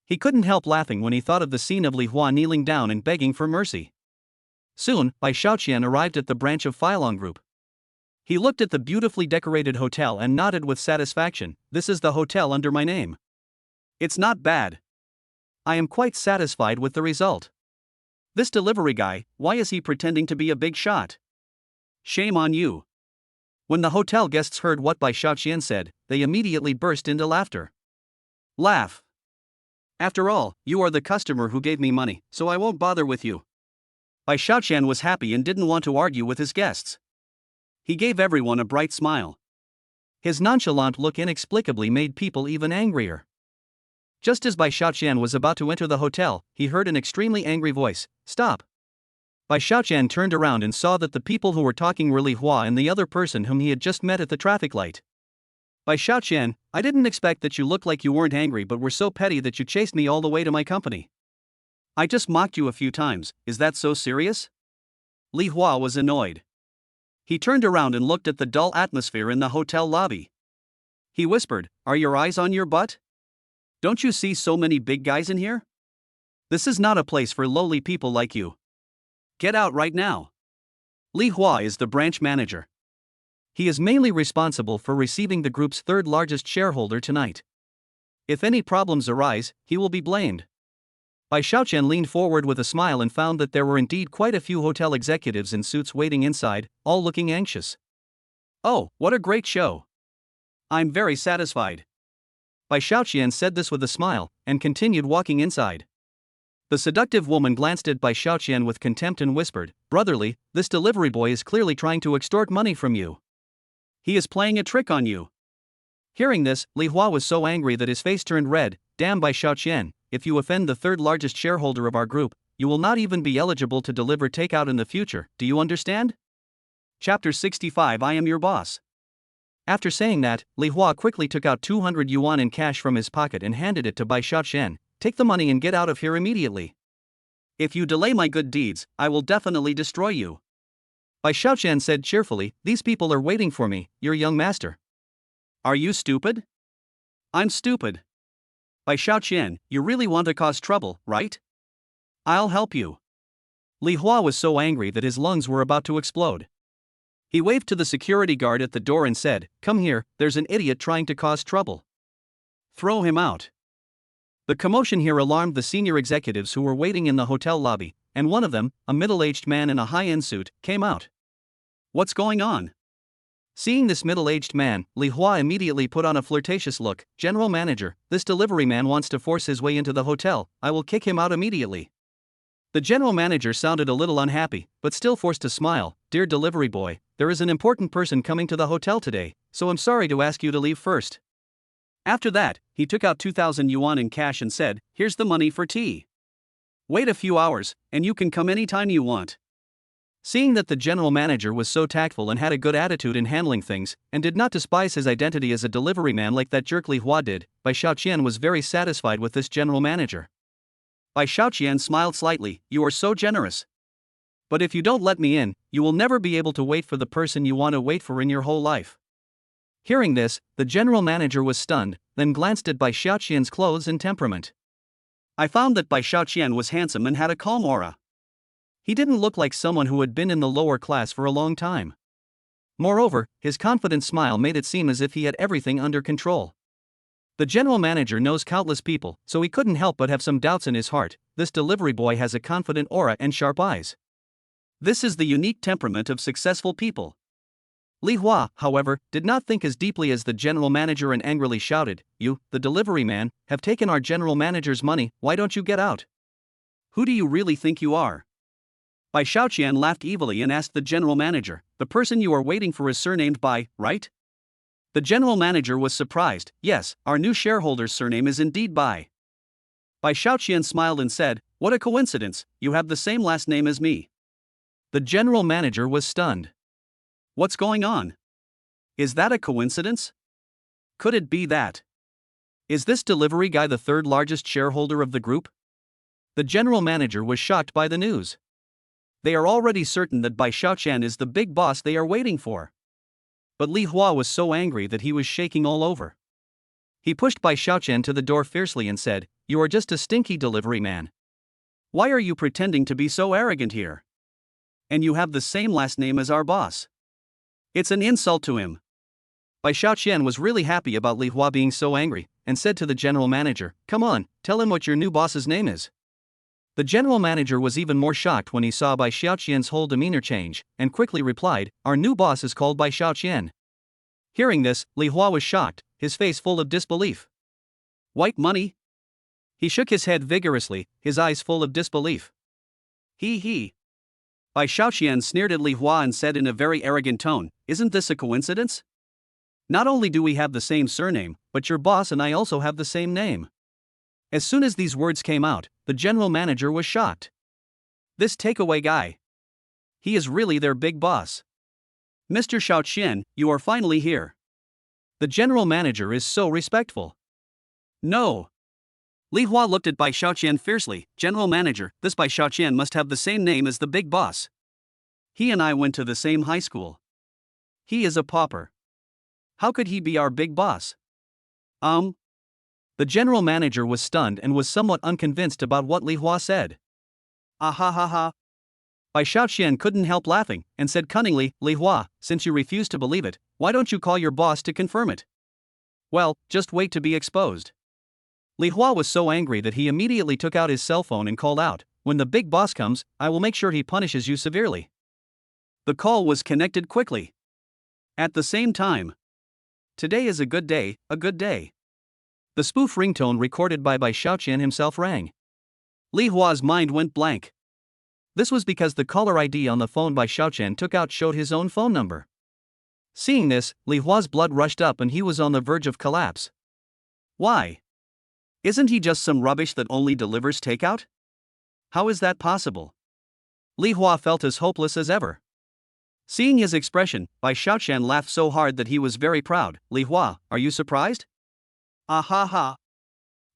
He couldn't help laughing when he thought of the scene of Li Hua kneeling down and begging for mercy. Soon, Bai Xiaoqian arrived at the branch of Filong Group. He looked at the beautifully decorated hotel and nodded with satisfaction. "This is the hotel under my name. It's not bad. I am quite satisfied with the result. This delivery guy, why is he pretending to be a big shot? Shame on you." When the hotel guests heard what Bai Xiaoqian said, they immediately burst into laughter. Laugh. After all, you are the customer who gave me money, so I won't bother with you. Bai Xiaoqian was happy and didn't want to argue with his guests. He gave everyone a bright smile. His nonchalant look inexplicably made people even angrier. Just as Bai Xiaoqian was about to enter the hotel, he heard an extremely angry voice, "Stop." Bai Xiaoqian turned around and saw that the people who were talking were Li Hua and the other person whom he had just met at the traffic light. "Bai Xiaoqian, I didn't expect that you looked like you weren't angry but were so petty that you chased me all the way to my company. I just mocked you a few times, is that so serious?" Li Hua was annoyed. He turned around and looked at the dull atmosphere in the hotel lobby. He whispered, "Are your eyes on your butt? Don't you see so many big guys in here? This is not a place for lowly people like you. Get out right now." Li Hua is the branch manager. He is mainly responsible for receiving the group's third largest shareholder tonight. If any problems arise, he will be blamed. Bai Xiaoqian leaned forward with a smile and found that there were indeed quite a few hotel executives in suits waiting inside, all looking anxious. "Oh, what a great show. I'm very satisfied." Bai Xiaoqian said this with a smile, and continued walking inside. The seductive woman glanced at Bai Xiaoqian with contempt and whispered, "Brotherly, this delivery boy is clearly trying to extort money from you. He is playing a trick on you." Hearing this, Li Hua was so angry that his face turned red. "Damn Bai Xiaoqian, if you offend the third largest shareholder of our group, you will not even be eligible to deliver takeout in the future, do you understand?" Chapter 65 I am your boss. After saying that, Li Hua quickly took out 200 yuan in cash from his pocket and handed it to Bai Xiaoqian. "Take the money and get out of here immediately. If you delay my good deeds, I will definitely destroy you." Bai Xiaoqian said cheerfully, "These people are waiting for me, your young master." "Are you stupid?" "I'm stupid. Bai Xiaoqian, you really want to cause trouble, right? I'll help you." Li Hua was so angry that his lungs were about to explode. He waved to the security guard at the door and said, "Come here, there's an idiot trying to cause trouble. Throw him out." The commotion here alarmed the senior executives who were waiting in the hotel lobby, and one of them, a middle-aged man in a high-end suit, came out. "What's going on?" Seeing this middle-aged man, Li Hua immediately put on a flirtatious look. "General manager, this delivery man wants to force his way into the hotel, I will kick him out immediately." The general manager sounded a little unhappy, but still forced a smile. "Dear delivery boy, there is an important person coming to the hotel today, so I'm sorry to ask you to leave first." After that, he took out 2,000 yuan in cash and said, "Here's the money for tea. Wait a few hours, and you can come anytime you want." Seeing that the general manager was so tactful and had a good attitude in handling things, and did not despise his identity as a delivery man like that jerk Li Hua did, Bai Xiaoqian was very satisfied with this general manager. Bai Xiaoqian smiled slightly. "You are so generous. But if you don't let me in, you will never be able to wait for the person you want to wait for in your whole life." Hearing this, the general manager was stunned, then glanced at Bai Xiaoqian's clothes and temperament. I found that Bai Xiaoqian was handsome and had a calm aura. He didn't look like someone who had been in the lower class for a long time. Moreover, his confident smile made it seem as if he had everything under control. The general manager knows countless people, so he couldn't help but have some doubts in his heart. This delivery boy has a confident aura and sharp eyes. This is the unique temperament of successful people. Li Hua, however, did not think as deeply as the general manager and angrily shouted, "You, the delivery man, have taken our general manager's money, why don't you get out? Who do you really think you are?" Bai Xiaoqian laughed evilly and asked the general manager, "The person you are waiting for is surnamed Bai, right?" The general manager was surprised. "Yes, our new shareholder's surname is indeed Bai." Bai Xiaoqian smiled and said, "What a coincidence, you have the same last name as me." The general manager was stunned. What's going on? Is that a coincidence? Could it be that? Is this delivery guy the third largest shareholder of the group? The general manager was shocked by the news. They are already certain that Bai Xiaoqian is the big boss they are waiting for. But Li Hua was so angry that he was shaking all over. He pushed Bai Xiaoqian to the door fiercely and said, "You are just a stinky delivery man. Why are you pretending to be so arrogant here? And you have the same last name as our boss. It's an insult to him." Bai Xiaoqian was really happy about Li Hua being so angry, and said to the general manager, "Come on, tell him what your new boss's name is." The general manager was even more shocked when he saw Bai Xiaoqian's whole demeanor change, and quickly replied, "Our new boss is called Bai Xiaoqian." Hearing this, Li Hua was shocked, his face full of disbelief. "White money?" He shook his head vigorously, his eyes full of disbelief. He. Bai Xiaoqian sneered at Li Hua and said in a very arrogant tone, "Isn't this a coincidence? Not only do we have the same surname, but your boss and I also have the same name." As soon as these words came out, the general manager was shocked. This takeaway guy. He is really their big boss. "Mr. Xiaoqian, you are finally here. The general manager is so respectful." "No." Li Hua looked at Bai Xiaoqian fiercely. "General manager, this Bai Xiaoqian must have the same name as the big boss. He and I went to the same high school. He is a pauper. How could he be our big boss?" The general manager was stunned and was somewhat unconvinced about what Li Hua said. "Ah ha ha ha." Bai Xiaoqian couldn't help laughing, and said cunningly, "Li Hua, since you refuse to believe it, why don't you call your boss to confirm it? Well, just wait to be exposed." Li Hua was so angry that he immediately took out his cell phone and called out, "When the big boss comes, I will make sure he punishes you severely." The call was connected quickly. At the same time. "Today is a good day, a good day." The spoof ringtone recorded by Bai Xiaoqian himself rang. Li Hua's mind went blank. This was because the caller ID on the phone Bai Xiaoqian took out showed his own phone number. Seeing this, Li Hua's blood rushed up and he was on the verge of collapse. Why? Isn't he just some rubbish that only delivers takeout? How is that possible? Li Hua felt as hopeless as ever. Seeing his expression, Bai Xiaoqian laughed so hard that he was very proud. "Li Hua, are you surprised? Ah ha ha.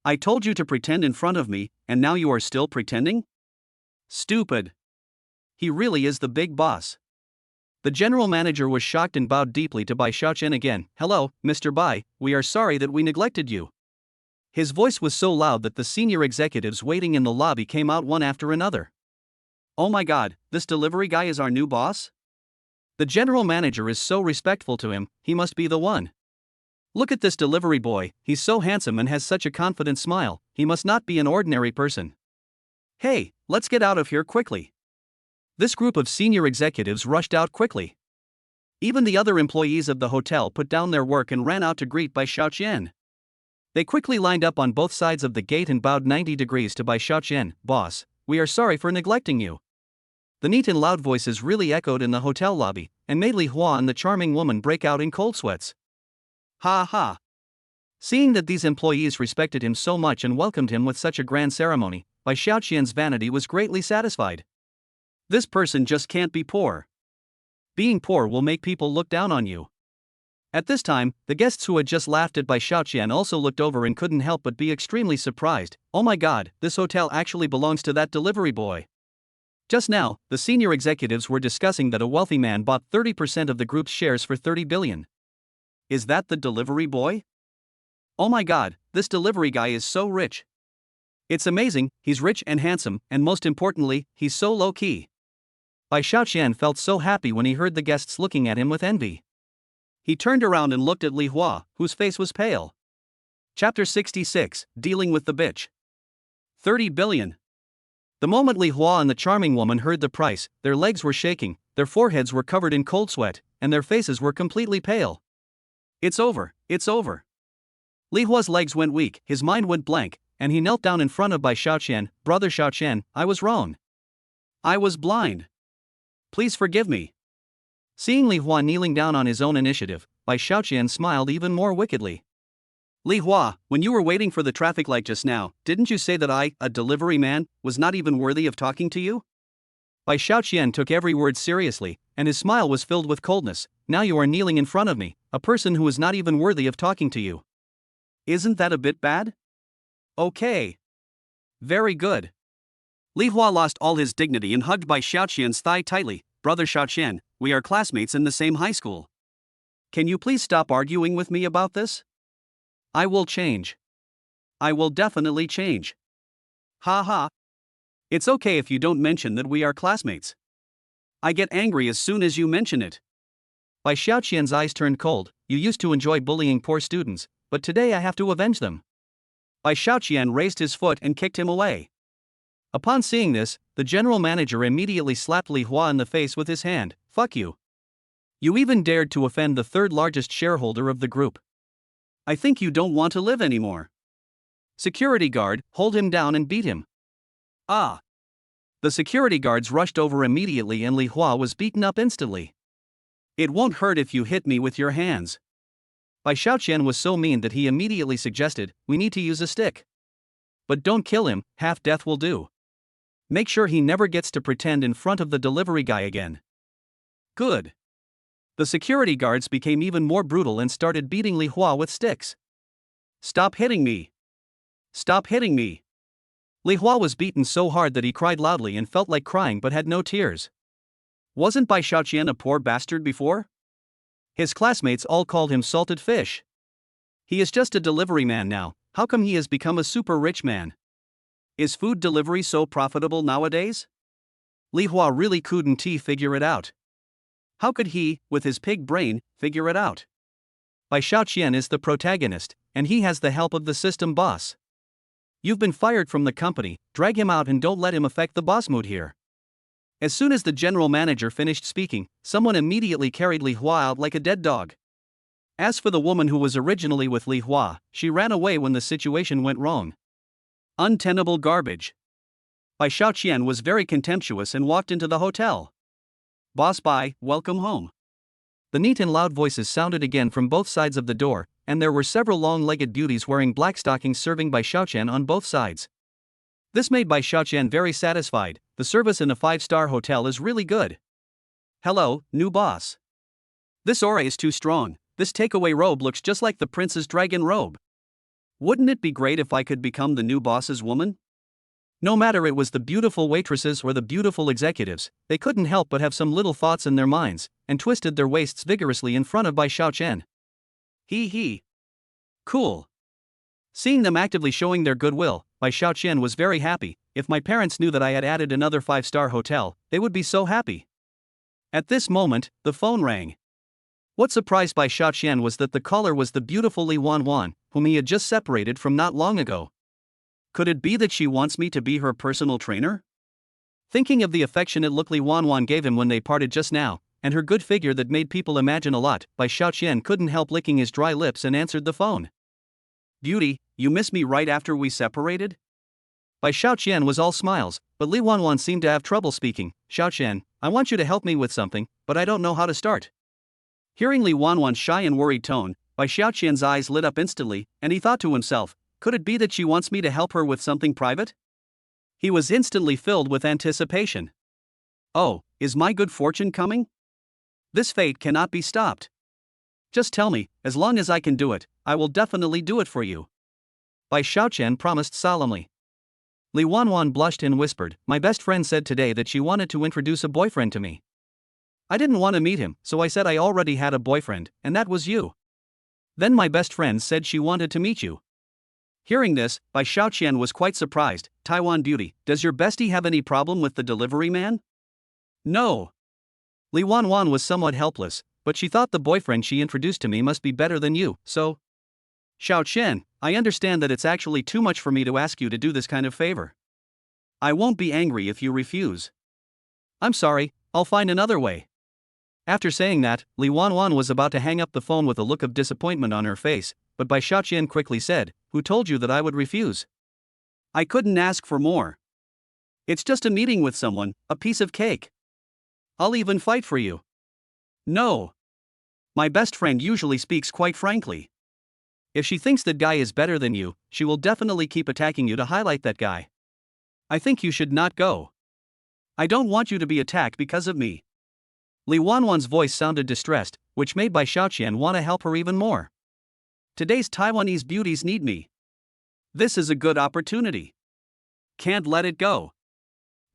I told you to pretend in front of me, and now you are still pretending? Stupid. He really is the big boss." The general manager was shocked and bowed deeply to Bai Xiaoqian again. "Hello, Mr. Bai, we are sorry that we neglected you." His voice was so loud that the senior executives waiting in the lobby came out one after another. "Oh my god, this delivery guy is our new boss? The general manager is so respectful to him, he must be the one. Look at this delivery boy, he's so handsome and has such a confident smile, he must not be an ordinary person. Hey, let's get out of here quickly." This group of senior executives rushed out quickly. Even the other employees of the hotel put down their work and ran out to greet Bai Xiaoqian. They quickly lined up on both sides of the gate and bowed 90 degrees to Bai Xiaoqian. "Boss, we are sorry for neglecting you." The neat and loud voices really echoed in the hotel lobby, and made Li Hua and the charming woman break out in cold sweats. Ha ha. Seeing that these employees respected him so much and welcomed him with such a grand ceremony, Bai Xiaoqian's vanity was greatly satisfied. This person just can't be poor. Being poor will make people look down on you. At this time, the guests who had just laughed at Bai Xiaoqian also looked over and couldn't help but be extremely surprised. "Oh my god, this hotel actually belongs to that delivery boy." Just now, the senior executives were discussing that a wealthy man bought 30% of the group's shares for 30 billion. Is that the delivery boy? Oh my god, this delivery guy is so rich. It's amazing, he's rich and handsome, and most importantly, he's so low-key. Bai Xiaoqian felt so happy when he heard the guests looking at him with envy. He turned around and looked at Li Hua, whose face was pale. Chapter 66, Dealing with the Bitch. 30 billion. The moment Li Hua and the charming woman heard the price, their legs were shaking, their foreheads were covered in cold sweat, and their faces were completely pale. It's over, it's over. Li Hua's legs went weak, his mind went blank, and he knelt down in front of Bai Xiaoqian. Brother Xiaoqian, I was wrong. I was blind. Please forgive me. Seeing Li Hua kneeling down on his own initiative, Bai Xiaoqian smiled even more wickedly. Li Hua, when you were waiting for the traffic light just now, didn't you say that I, a delivery man, was not even worthy of talking to you? Bai Xiaoqian took every word seriously, and his smile was filled with coldness. Now you are kneeling in front of me, a person who is not even worthy of talking to you. Isn't that a bit bad? Okay. Very good. Li Hua lost all his dignity and hugged Bai Xiaoqian's thigh tightly. Brother Xiaoqian, we are classmates in the same high school. Can you please stop arguing with me about this? I will change. I will definitely change. Ha ha. It's okay if you don't mention that we are classmates. I get angry as soon as you mention it. Bai Xiaoqian's eyes turned cold. You used to enjoy bullying poor students, but today I have to avenge them. Bai Xiaoqian raised his foot and kicked him away. Upon seeing this, the general manager immediately slapped Li Hua in the face with his hand. Fuck you. You even dared to offend the third largest shareholder of the group. I think you don't want to live anymore. Security guard, hold him down and beat him. Ah. The security guards rushed over immediately and Li Hua was beaten up instantly. It won't hurt if you hit me with your hands. Bai Xiaoqian was so mean that he immediately suggested, we need to use a stick. But don't kill him, half death will do. Make sure he never gets to pretend in front of the delivery guy again. Good. The security guards became even more brutal and started beating Li Hua with sticks. Stop hitting me. Stop hitting me. Li Hua was beaten so hard that he cried loudly and felt like crying but had no tears. Wasn't Bai Xiaoqian a poor bastard before? His classmates all called him salted fish. He is just a delivery man now. How come he has become a super rich man? Is food delivery so profitable nowadays? Li Hua really couldn't figure it out. How could he, with his pig brain, figure it out? Bai Xiaoqian is the protagonist, and he has the help of the system boss. You've been fired from the company, drag him out and don't let him affect the boss mood here. As soon as the general manager finished speaking, someone immediately carried Li Hua out like a dead dog. As for the woman who was originally with Li Hua, she ran away when the situation went wrong. Untenable garbage. Bai Xiaoqian was very contemptuous and walked into the hotel. Boss Bai, welcome home. The neat and loud voices sounded again from both sides of the door, and there were several long-legged beauties wearing black stockings serving Bai Xiaoqian on both sides. This made Bai Xiaoqian very satisfied. The service in a 5-star hotel is really good. Hello, new boss. This aura is too strong. This takeaway robe looks just like the prince's dragon robe. Wouldn't it be great if I could become the new boss's woman? No matter it was the beautiful waitresses or the beautiful executives, they couldn't help but have some little thoughts in their minds, and twisted their waists vigorously in front of Bai Xiaoqian. He. Cool. Seeing them actively showing their goodwill, Bai Xiaoqian was very happy. If my parents knew that I had added another 5-star hotel, they would be so happy. At this moment, the phone rang. What surprised Bai Xiaoqian was that the caller was the beautiful Li Wanwan, whom he had just separated from not long ago. Could it be that she wants me to be her personal trainer? Thinking of the affectionate look Li Wanwan gave him when they parted just now, and her good figure that made people imagine a lot, Bai Xiaoqian couldn't help licking his dry lips and answered the phone. Beauty, you missed me right after we separated? Bai Xiaoqian was all smiles, but Li Wanwan seemed to have trouble speaking. Xiaoqian, I want you to help me with something, but I don't know how to start. Hearing Li Wanwan's shy and worried tone, Bai Xiaoqian's eyes lit up instantly, and he thought to himself, could it be that she wants me to help her with something private? He was instantly filled with anticipation. Oh, is my good fortune coming? This fate cannot be stopped. Just tell me, as long as I can do it, I will definitely do it for you. Bai Xiaoqian promised solemnly. Li Wanwan blushed and whispered, my best friend said today that she wanted to introduce a boyfriend to me. I didn't want to meet him, so I said I already had a boyfriend, and that was you. Then my best friend said she wanted to meet you. Hearing this, Bai Xiaoqian was quite surprised. Taiwan Beauty, does your bestie have any problem with the delivery man? No. Li Wanwan was somewhat helpless, but she thought the boyfriend she introduced to me must be better than you, so... Xiaoqian, I understand that it's actually too much for me to ask you to do this kind of favor. I won't be angry if you refuse. I'm sorry, I'll find another way. After saying that, Li Wanwan was about to hang up the phone with a look of disappointment on her face, but Bai Xiaoqian quickly said, "Who told you that I would refuse? I couldn't ask for more. It's just a meeting with someone, a piece of cake. I'll even fight for you." "No. My best friend usually speaks quite frankly. If she thinks that guy is better than you, she will definitely keep attacking you to highlight that guy. I think you should not go. I don't want you to be attacked because of me." Li Wanwan's voice sounded distressed, which made Bai Xiaoqian want to help her even more. Today's Taiwanese beauties need me. This is a good opportunity. Can't let it go.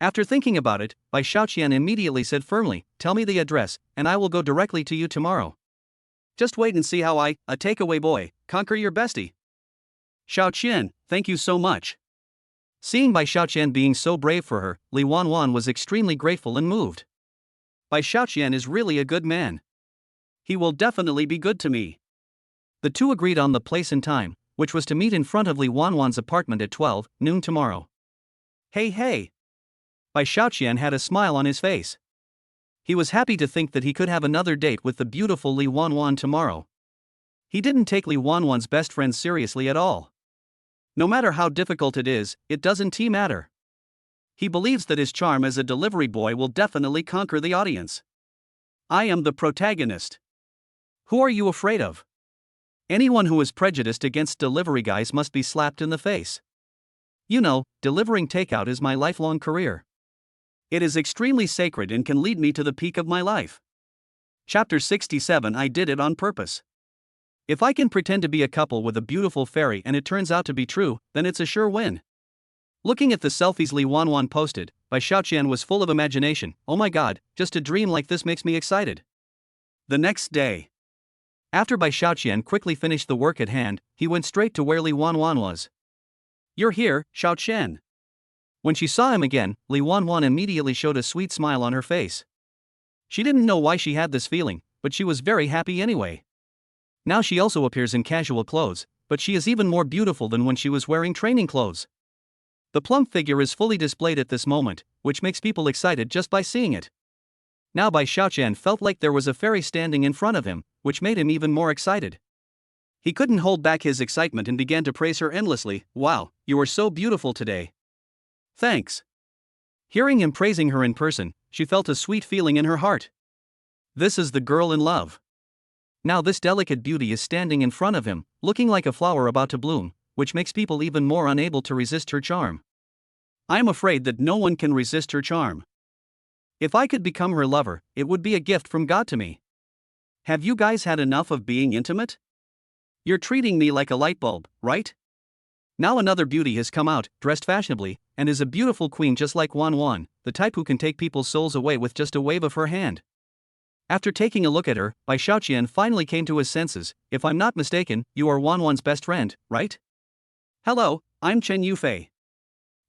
After thinking about it, Bai Xiaoqian immediately said firmly, "Tell me the address, and I will go directly to you tomorrow. Just wait and see how I, a takeaway boy, conquer your bestie." "Xiaoqian, thank you so much." Seeing Bai Xiaoqian being so brave for her, Li Wanwan was extremely grateful and moved. Bai Xiaoqian is really a good man. He will definitely be good to me. The two agreed on the place and time, which was to meet in front of Li Wanwan's apartment at 12 noon tomorrow. Hey. Bai Xiaoqian had a smile on his face. He was happy to think that he could have another date with the beautiful Li Wanwan tomorrow. He didn't take Li Wanwan's best friend seriously at all. No matter how difficult it is, it doesn't matter. He believes that his charm as a delivery boy will definitely conquer the audience. I am the protagonist. Who are you afraid of? Anyone who is prejudiced against delivery guys must be slapped in the face. You know, delivering takeout is my lifelong career. It is extremely sacred and can lead me to the peak of my life. Chapter 67. I did it on purpose. If I can pretend to be a couple with a beautiful fairy and it turns out to be true, then it's a sure win. Looking at the selfies Li Wanwan posted, Bai Xiaoqian was full of imagination. Oh my god, just a dream like this makes me excited. The next day. After Bai Xiaoqian quickly finished the work at hand, he went straight to where Li Wanwan was. "You're here, Xiaoqian." When she saw him again, Li Wanwan immediately showed a sweet smile on her face. She didn't know why she had this feeling, but she was very happy anyway. Now she also appears in casual clothes, but she is even more beautiful than when she was wearing training clothes. The plump figure is fully displayed at this moment, which makes people excited just by seeing it. Now Bai Xiaoqian felt like there was a fairy standing in front of him, which made him even more excited. He couldn't hold back his excitement and began to praise her endlessly. "Wow, you are so beautiful today." "Thanks." Hearing him praising her in person, she felt a sweet feeling in her heart. This is the girl in love. Now this delicate beauty is standing in front of him, looking like a flower about to bloom, which makes people even more unable to resist her charm. I am afraid that no one can resist her charm. If I could become her lover, it would be a gift from God to me. Have you guys had enough of being intimate? You're treating me like a light bulb, right? Now another beauty has come out, dressed fashionably, and is a beautiful queen just like Wanwan, the type who can take people's souls away with just a wave of her hand. After taking a look at her, Bai Xiaoqian finally came to his senses. "If I'm not mistaken, you are Wanwan's best friend, right?" "Hello, I'm Chen Yufei."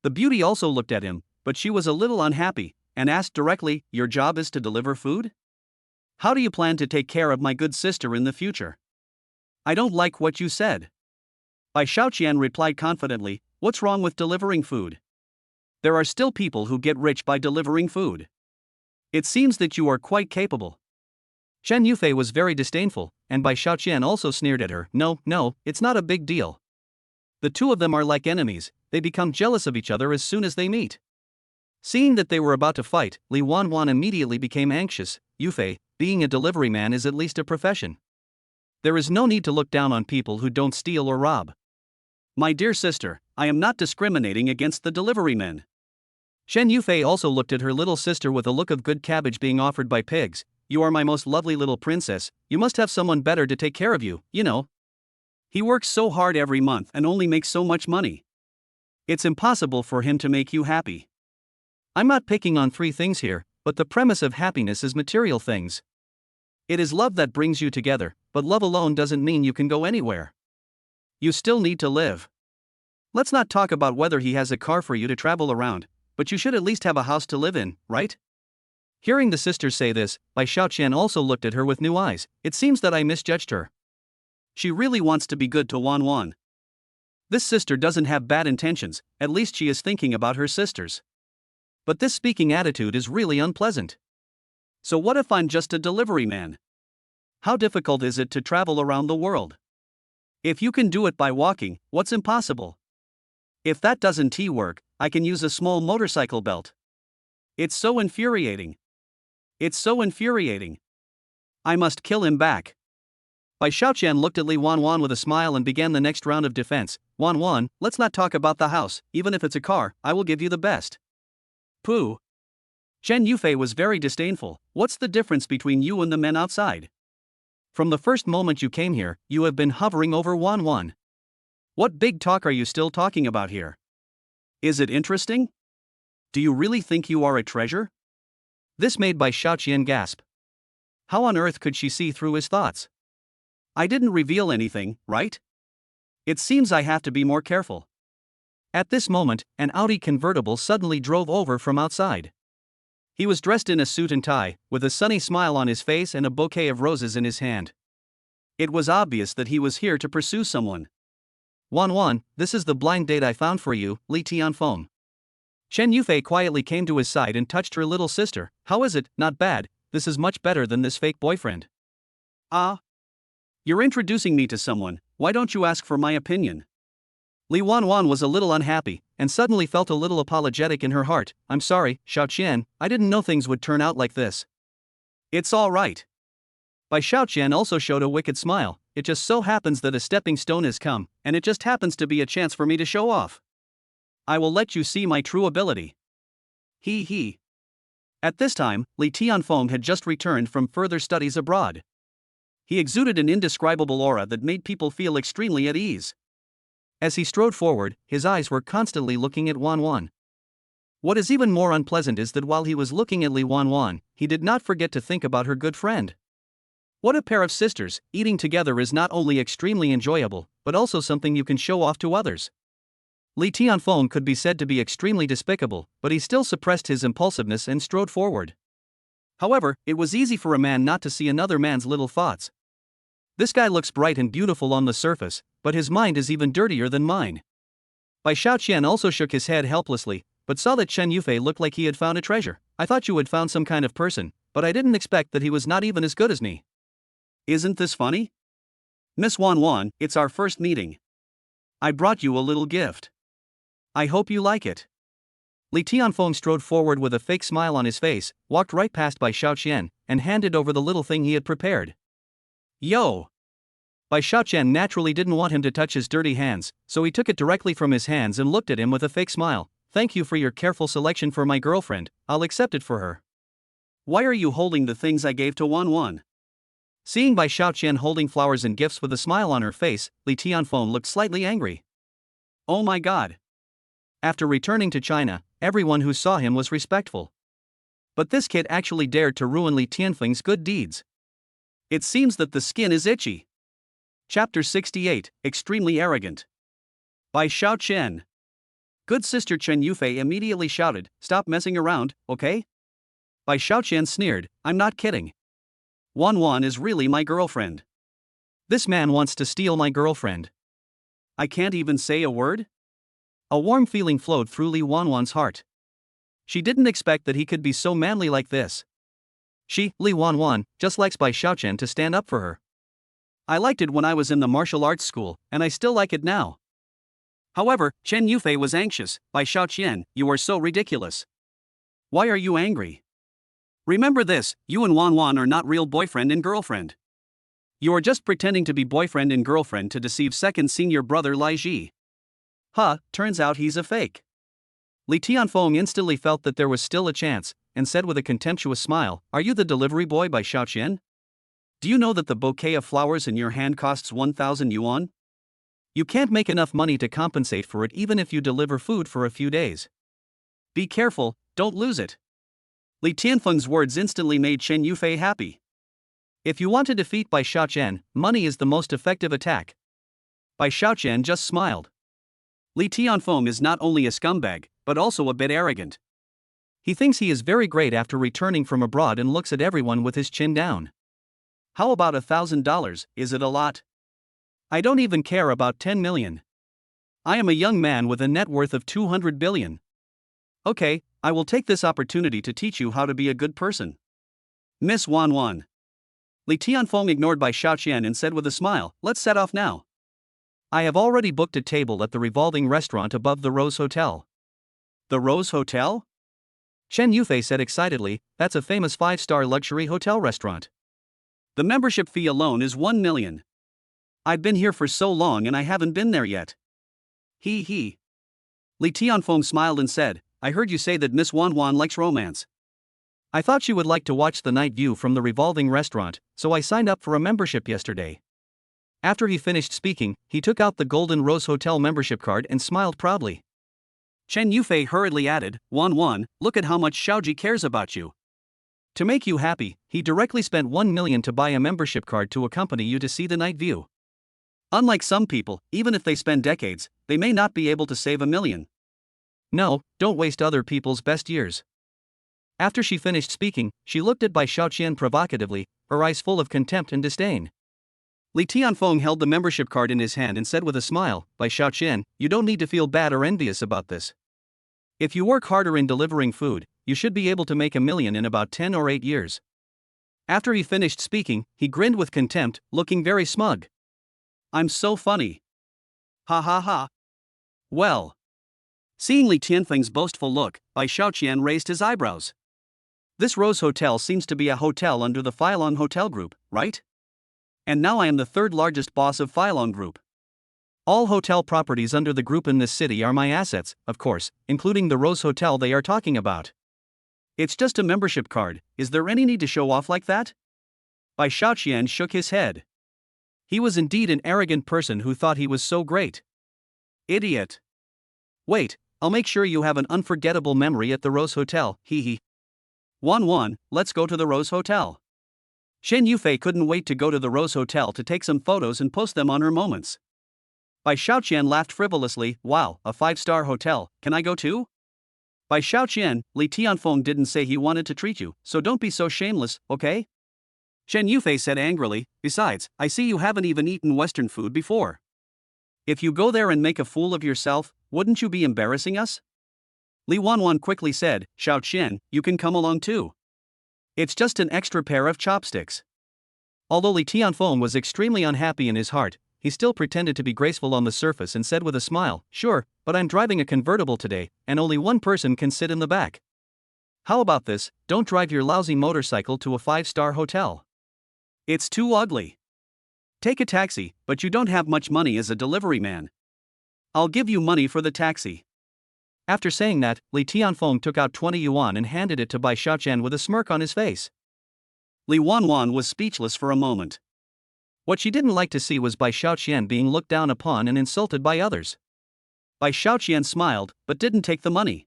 The beauty also looked at him, but she was a little unhappy, and asked directly, "Your job is to deliver food? How do you plan to take care of my good sister in the future?" "I don't like what you said." Bai Xiaoqian replied confidently, "What's wrong with delivering food? There are still people who get rich by delivering food. It seems that you are quite capable." Chen Yufei was very disdainful, and Bai Xiaoqian also sneered at her. No, it's not a big deal. The two of them are like enemies, they become jealous of each other as soon as they meet. Seeing that they were about to fight, Li Wanwan immediately became anxious. "Yufei, being a delivery man is at least a profession. There is no need to look down on people who don't steal or rob." "My dear sister, I am not discriminating against the delivery men." Chen Yufei also looked at her little sister with a look of good cabbage being offered by pigs. "You are my most lovely little princess, you must have someone better to take care of you, you know. He works so hard every month and only makes so much money. It's impossible for him to make you happy. I'm not picking on three things here, but the premise of happiness is material things. It is love that brings you together, but love alone doesn't mean you can go anywhere. You still need to live. Let's not talk about whether he has a car for you to travel around, but you should at least have a house to live in, right?" Hearing the sisters say this, Bai Xiaoqian also looked at her with new eyes. "It seems that I misjudged her. She really wants to be good to Wanwan. This sister doesn't have bad intentions, at least she is thinking about her sisters. But this speaking attitude is really unpleasant. So what if I'm just a delivery man? How difficult is it to travel around the world? If you can do it by walking, what's impossible? If that doesn't work, I can use a small motorcycle belt. It's so infuriating. It's so infuriating. I must kill him back. Bai Xiaoqian looked at Li Wanwan with a smile and began the next round of defense. Wanwan, let's not talk about the house, even if it's a car, I will give you the best. Pooh. Chen Yufei was very disdainful. What's the difference between you and the men outside? From the first moment you came here, you have been hovering over Wanwan. What big talk are you still talking about here? Is it interesting? Do you really think you are a treasure? This made Bai Xiaoqian gasp. How on earth could she see through his thoughts? I didn't reveal anything, right? It seems I have to be more careful. At this moment, an Audi convertible suddenly drove over from outside. He was dressed in a suit and tie, with a sunny smile on his face and a bouquet of roses in his hand. It was obvious that he was here to pursue someone. Wanwan, this is the blind date I found for you, Li Tianfeng. Chen Yufei quietly came to his side and touched her little sister. How is it? Not bad, this is much better than this fake boyfriend. Ah. You're introducing me to someone, why don't you ask for my opinion? Li Wanwan was a little unhappy, and suddenly felt a little apologetic in her heart. I'm sorry, Xiaoqian, I didn't know things would turn out like this. It's all right. Bai Xiaoqian also showed a wicked smile. It just so happens that a stepping stone has come, and it just happens to be a chance for me to show off. I will let you see my true ability. He. At this time, Li Tianfeng had just returned from further studies abroad. He exuded an indescribable aura that made people feel extremely at ease. As he strode forward, his eyes were constantly looking at Wanwan. What is even more unpleasant is that while he was looking at Li Wanwan, he did not forget to think about her good friend. What a pair of sisters, eating together is not only extremely enjoyable, but also something you can show off to others. Li Tianfeng could be said to be extremely despicable, but he still suppressed his impulsiveness and strode forward. However, it was easy for a man not to see another man's little thoughts. This guy looks bright and beautiful on the surface, but his mind is even dirtier than mine. Bai Xiaoqian also shook his head helplessly, but saw that Chen Yufei looked like he had found a treasure. I thought you had found some kind of person, but I didn't expect that he was not even as good as me. Isn't this funny? Miss Wanwan, it's our first meeting. I brought you a little gift. I hope you like it. Li Tianfeng strode forward with a fake smile on his face, walked right past Bai Xiaoqian, and handed over the little thing he had prepared. Yo! Bai Xiaoqian naturally didn't want him to touch his dirty hands, so he took it directly from his hands and looked at him with a fake smile. Thank you for your careful selection for my girlfriend, I'll accept it for her. Why are you holding the things I gave to Wanwan? Seeing Bai Xiaoqian holding flowers and gifts with a smile on her face, Li Tianfeng looked slightly angry. Oh my god! After returning to China, everyone who saw him was respectful. But this kid actually dared to ruin Li Tianfeng's good deeds. It seems that the skin is itchy. Chapter 68, Extremely Arrogant. By Xiaoqian. Good sister Chen Yufei immediately shouted, Stop messing around, okay? Bai Xiaoqian sneered, I'm not kidding. Wanwan is really my girlfriend. This man wants to steal my girlfriend. I can't even say a word? A warm feeling flowed through Li Wanwan's heart. She didn't expect that he could be so manly like this. She, Li Wanwan, just likes Bai Xiaoqian to stand up for her. I liked it when I was in the martial arts school, and I still like it now. However, Chen Yufei was anxious. Bai Xiaoqian, you are so ridiculous. Why are you angry? Remember this, you and Wanwan are not real boyfriend and girlfriend. You are just pretending to be boyfriend and girlfriend to deceive second senior brother Lai Ji. Turns out he's a fake. Li Tianfeng instantly felt that there was still a chance, and said with a contemptuous smile, Are you the delivery boy Bai Xiaoqian? Do you know that the bouquet of flowers in your hand costs 1,000 yuan? You can't make enough money to compensate for it even if you deliver food for a few days. Be careful, don't lose it. Li Tianfeng's words instantly made Chen Yufei happy. If you want to defeat Bai Xiaoqian, money is the most effective attack. Bai Xiaoqian just smiled. Li Tianfeng is not only a scumbag, but also a bit arrogant. He thinks he is very great after returning from abroad and looks at everyone with his chin down. How about $1,000, is it a lot? I don't even care about 10 million. I am a young man with a net worth of 200 billion. Okay, I will take this opportunity to teach you how to be a good person. Miss Wan Wan. Li Tianfeng ignored Bai Xiaoqian and said with a smile, let's set off now. I have already booked a table at the revolving restaurant above the Rose Hotel. The Rose Hotel? Chen Yufei said excitedly, that's a famous 5-star luxury hotel restaurant. The membership fee alone is 1 million. I've been here for so long and I haven't been there yet. He. Li Tianfeng smiled and said, I heard you say that Miss Wan Wan likes romance. I thought she would like to watch the night view from the revolving restaurant, so I signed up for a membership yesterday. After he finished speaking, he took out the Golden Rose Hotel membership card and smiled proudly. Chen Yufei hurriedly added, Wan Wan, look at how much Xiaoji cares about you. To make you happy, he directly spent 1 million to buy a membership card to accompany you to see the night view. Unlike some people, even if they spend decades, they may not be able to save 1 million. No, don't waste other people's best years. After she finished speaking, she looked at Bai Xiaoqian provocatively, her eyes full of contempt and disdain. Li Tianfeng held the membership card in his hand and said with a smile, Bai Xiaoqian, you don't need to feel bad or envious about this. If you work harder in delivering food, you should be able to make 1 million in about 10 or 8 years. After he finished speaking, he grinned with contempt, looking very smug. I'm so funny. Ha ha ha. Well. Seeing Li Tianfeng's boastful look, Bai Xiaoqian raised his eyebrows. This Rose Hotel seems to be a hotel under the Phylong Hotel Group, right? And now I am the third largest boss of Phylong Group. All hotel properties under the group in this city are my assets, of course, including the Rose Hotel they are talking about. It's just a membership card, is there any need to show off like that? Bai Xiaoqian shook his head. He was indeed an arrogant person who thought he was so great. Idiot. Wait, I'll make sure you have an unforgettable memory at the Rose Hotel, hee. Wan Wan, let's go to the Rose Hotel. Chen Yufei couldn't wait to go to the Rose Hotel to take some photos and post them on her moments. Bai Xiaoqian laughed frivolously, wow, a 5-star hotel, can I go too? Bai Xiaoqian, Li Tianfeng didn't say he wanted to treat you, so don't be so shameless, okay? Chen Yufei said angrily, besides, I see you haven't even eaten Western food before. If you go there and make a fool of yourself, wouldn't you be embarrassing us? Li Wanwan quickly said, Xiaoqian, you can come along too. It's just an extra pair of chopsticks. Although Li Tianfeng was extremely unhappy in his heart, he still pretended to be graceful on the surface and said with a smile, sure, but I'm driving a convertible today, and only one person can sit in the back. How about this, don't drive your lousy motorcycle to a 5-star hotel. It's too ugly. Take a taxi, but you don't have much money as a delivery man. I'll give you money for the taxi. After saying that, Li Tianfeng took out 20 yuan and handed it to Bai Xiaoqian with a smirk on his face. Li Wanwan was speechless for a moment. What she didn't like to see was Bai Xiaoqian being looked down upon and insulted by others. Bai Xiaoqian smiled, but didn't take the money.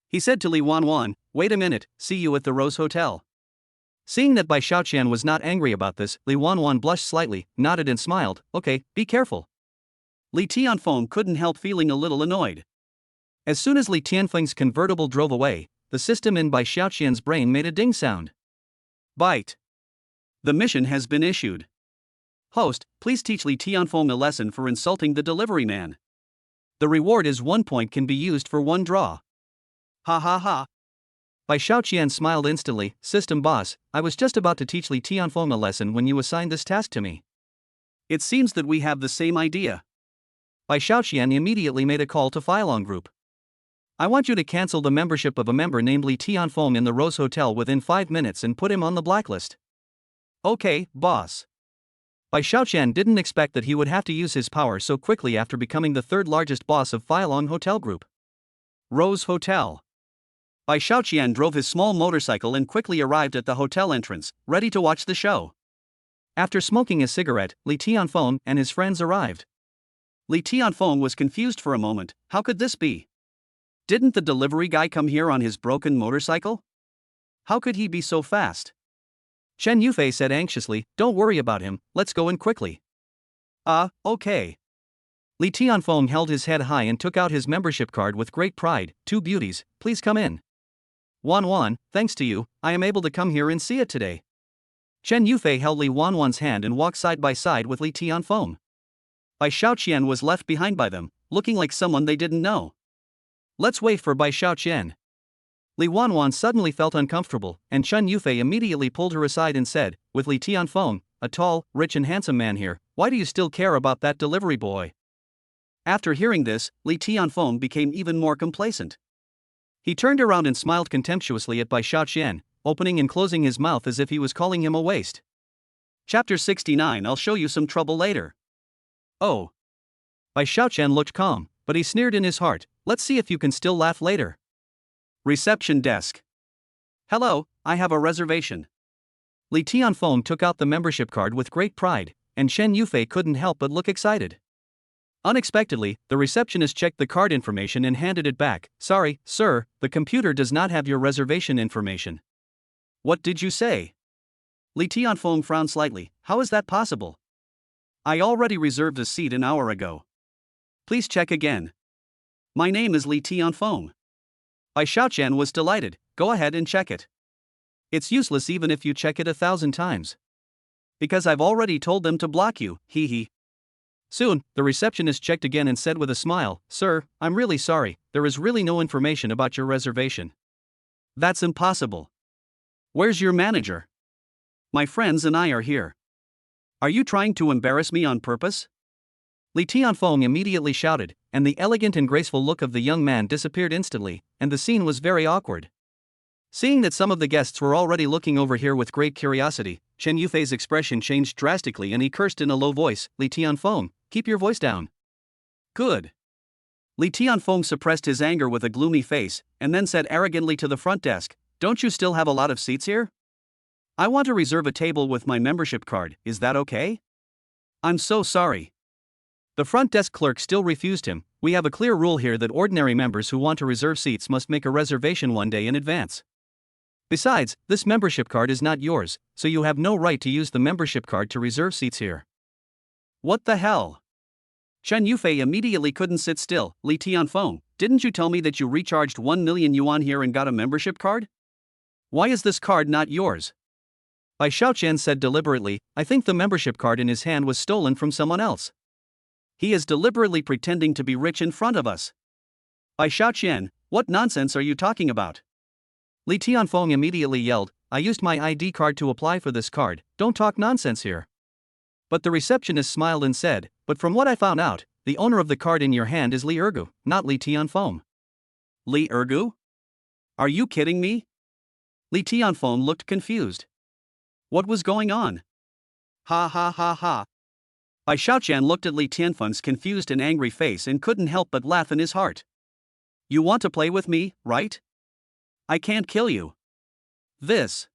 He said to Li Wanwan, wait a minute, see you at the Rose Hotel. Seeing that Bai Xiaoqian was not angry about this, Li Wanwan blushed slightly, nodded and smiled, okay, be careful. Li Tianfeng couldn't help feeling a little annoyed. As soon as Li Tianfeng's convertible drove away, the system in Bai Xiaoqian's brain made a ding sound. Bite. The mission has been issued. Host, please teach Li Tianfeng a lesson for insulting the delivery man. The reward is 1 point can be used for 1 draw. Ha ha ha. Bai Xiaoqian smiled instantly, System Boss, I was just about to teach Li Tianfeng a lesson when you assigned this task to me. It seems that we have the same idea. Bai Xiaoqian immediately made a call to Phylong Group. I want you to cancel the membership of a member named Li Tianfeng in the Rose Hotel within 5 minutes and put him on the blacklist. Okay, boss. Bai Xiaoqian didn't expect that he would have to use his power so quickly after becoming the 3rd largest boss of Phylong Hotel Group. Rose Hotel. Bai Xiaoqian drove his small motorcycle and quickly arrived at the hotel entrance, ready to watch the show. After smoking a cigarette, Li Tianfeng and his friends arrived. Li Tianfeng was confused for a moment, how could this be? Didn't the delivery guy come here on his broken motorcycle? How could he be so fast? Chen Yufei said anxiously, don't worry about him, let's go in quickly. Okay. Li Tianfeng held his head high and took out his membership card with great pride, 2 beauties, please come in. Wan, thanks to you, I am able to come here and see it today. Chen Yufei held Li Wanwan's hand and walked side by side with Li Tianfeng. Bai Xiaoqian was left behind by them, looking like someone they didn't know. Let's wait for Bai Xiaoqian. Li Wanwan suddenly felt uncomfortable, and Chen Yufei immediately pulled her aside and said, with Li Tianfeng, a tall, rich and handsome man here, why do you still care about that delivery boy? After hearing this, Li Tianfeng became even more complacent. He turned around and smiled contemptuously at Bai Xiaoqian, opening and closing his mouth as if he was calling him a waste. Chapter 69. I'll show you some trouble later. Oh. Bai Xiaoqian looked calm, but he sneered in his heart, let's see if you can still laugh later. Reception desk. Hello, I have a reservation. Li Tianfeng took out the membership card with great pride, and Chen Yufei couldn't help but look excited. Unexpectedly, the receptionist checked the card information and handed it back. Sorry, sir, the computer does not have your reservation information. What did you say? Li Tianfeng frowned slightly. How is that possible? I already reserved a seat an hour ago. Please check again. My name is Li Tianfeng. Bai Xiaoqian was delighted. Go ahead and check it. It's useless even if you check it 1,000 times. Because I've already told them to block you, hee hee. Soon, the receptionist checked again and said with a smile, Sir, I'm really sorry, there is really no information about your reservation. That's impossible. Where's your manager? My friends and I are here. Are you trying to embarrass me on purpose? Li Tianfeng immediately shouted, and the elegant and graceful look of the young man disappeared instantly, and the scene was very awkward. Seeing that some of the guests were already looking over here with great curiosity, Chen Yufei's expression changed drastically and he cursed in a low voice, Li Tianfeng, keep your voice down. Good. Li Tianfeng suppressed his anger with a gloomy face, and then said arrogantly to the front desk, don't you still have a lot of seats here? I want to reserve a table with my membership card, is that okay? I'm so sorry. The front desk clerk still refused him. We have a clear rule here that ordinary members who want to reserve seats must make a reservation one day in advance. Besides, this membership card is not yours, so you have no right to use the membership card to reserve seats here. What the hell? Chen Yufei immediately couldn't sit still. Li Tianfeng, didn't you tell me that you recharged 1 million yuan here and got a membership card? Why is this card not yours? Bai Xiaoqian said deliberately, I think the membership card in his hand was stolen from someone else. He is deliberately pretending to be rich in front of us. Bai Xiaoqian, what nonsense are you talking about? Li Tianfeng immediately yelled, I used my ID card to apply for this card, don't talk nonsense here. But the receptionist smiled and said, but from what I found out, the owner of the card in your hand is Li Ergu, not Li Tianfeng. Li Ergu? Are you kidding me? Li Tianfeng looked confused. What was going on? Ha ha ha ha. Bai Xiaoqian looked at Li Tianfeng's confused and angry face and couldn't help but laugh in his heart. You want to play with me, right? I can't kill you. This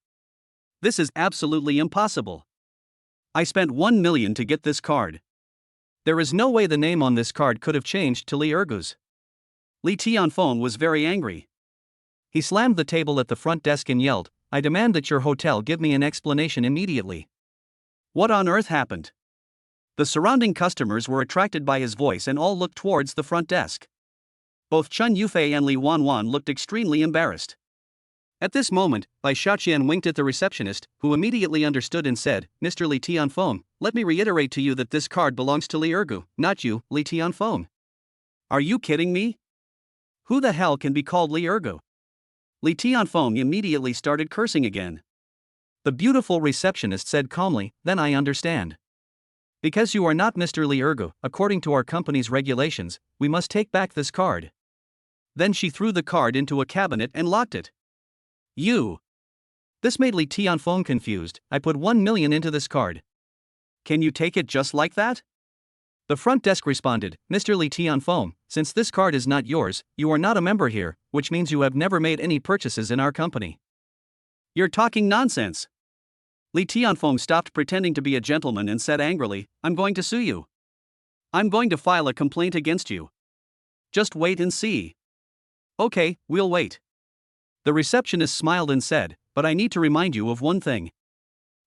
is absolutely impossible. I spent 1 million to get this card. There is no way the name on this card could have changed to Li Ergu's. Li Tianfeng was very angry. He slammed the table at the front desk and yelled, I demand that your hotel give me an explanation immediately. What on earth happened? The surrounding customers were attracted by his voice and all looked towards the front desk. Both Chen Yufei and Li Wanwan looked extremely embarrassed. At this moment, Bai Xiaoqian winked at the receptionist, who immediately understood and said, Mr. Li Tianfeng, let me reiterate to you that this card belongs to Li Ergu, not you, Li Tianfeng. Are you kidding me? Who the hell can be called Li Ergu? Li Tianfeng immediately started cursing again. The beautiful receptionist said calmly, then I understand. Because you are not Mr. Li Ergu, according to our company's regulations, we must take back this card. Then she threw the card into a cabinet and locked it. You. This made Li Tianfeng confused. I put 1 million into this card. Can you take it just like that? The front desk responded, Mr. Li Tianfeng, since this card is not yours, you are not a member here, which means you have never made any purchases in our company. You're talking nonsense. Li Tianfeng stopped pretending to be a gentleman and said angrily, I'm going to sue you. I'm going to file a complaint against you. Just wait and see. Okay, we'll wait. The receptionist smiled and said, but I need to remind you of one thing.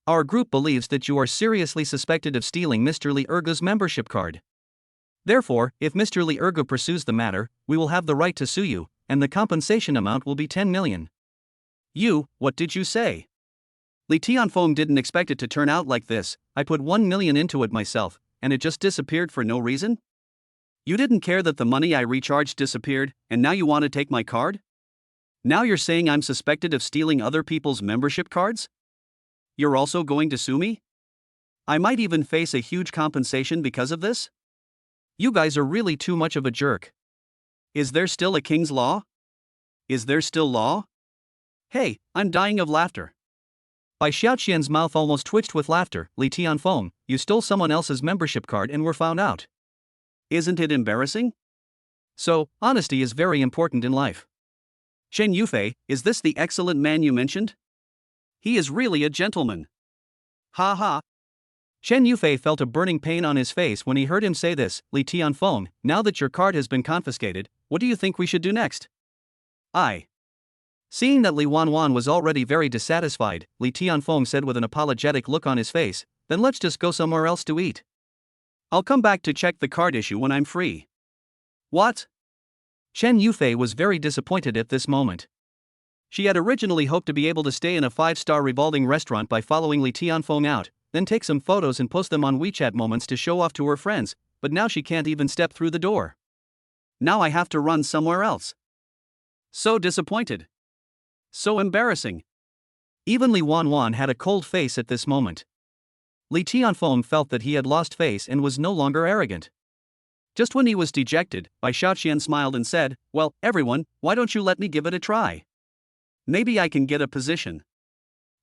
Our group believes that you are seriously suspected of stealing Mr. Li Ergu's membership card. Therefore, if Mr. Li Ergu pursues the matter, we will have the right to sue you, and the compensation amount will be 10 million. You, what did you say? Li Tianfeng didn't expect it to turn out like this. I put 1 million into it myself, and it just disappeared for no reason? You didn't care that the money I recharged disappeared, and now you want to take my card? Now you're saying I'm suspected of stealing other people's membership cards? You're also going to sue me? I might even face a huge compensation because of this? You guys are really too much of a jerk. Is there still a king's law? Is there still law? Hey, I'm dying of laughter. Bai Xiaoqian's mouth almost twitched with laughter. Li Tianfeng, you stole someone else's membership card and were found out. Isn't it embarrassing? So, honesty is very important in life. Chen Yufei, is this the excellent man you mentioned? He is really a gentleman. Ha ha. Chen Yufei felt a burning pain on his face when he heard him say this. Li Tianfeng, now that your card has been confiscated, what do you think we should do next? Seeing that Li Wanwan was already very dissatisfied, Li Tianfeng said with an apologetic look on his face, then let's just go somewhere else to eat. I'll come back to check the card issue when I'm free. What? Chen Yufei was very disappointed at this moment. She had originally hoped to be able to stay in a 5-star revolving restaurant by following Li Tianfeng out, then take some photos and post them on WeChat Moments to show off to her friends, but now she can't even step through the door. Now I have to run somewhere else. So disappointed. So embarrassing. Even Li Wanwan had a cold face at this moment. Li Tianfeng felt that he had lost face and was no longer arrogant. Just when he was dejected, Bai Xiaoqian smiled and said, well, everyone, why don't you let me give it a try? Maybe I can get a position.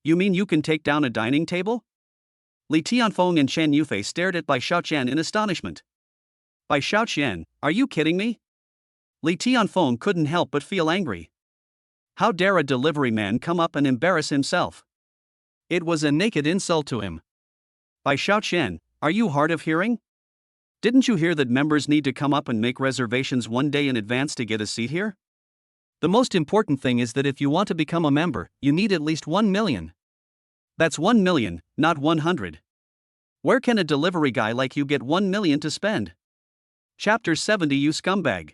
You mean you can take down a dining table? Li Tianfeng and Chen Yufei stared at Bai Xiaoqian in astonishment. Bai Xiaoqian, are you kidding me? Li Tianfeng couldn't help but feel angry. How dare a delivery man come up and embarrass himself? It was a naked insult to him. Bai Xiaoqian, are you hard of hearing? Didn't you hear that members need to come up and make reservations one day in advance to get a seat here? The most important thing is that if you want to become a member, you need at least 1 million. That's 1 million, not 100. Where can a delivery guy like you get 1 million to spend? Chapter 70. You scumbag.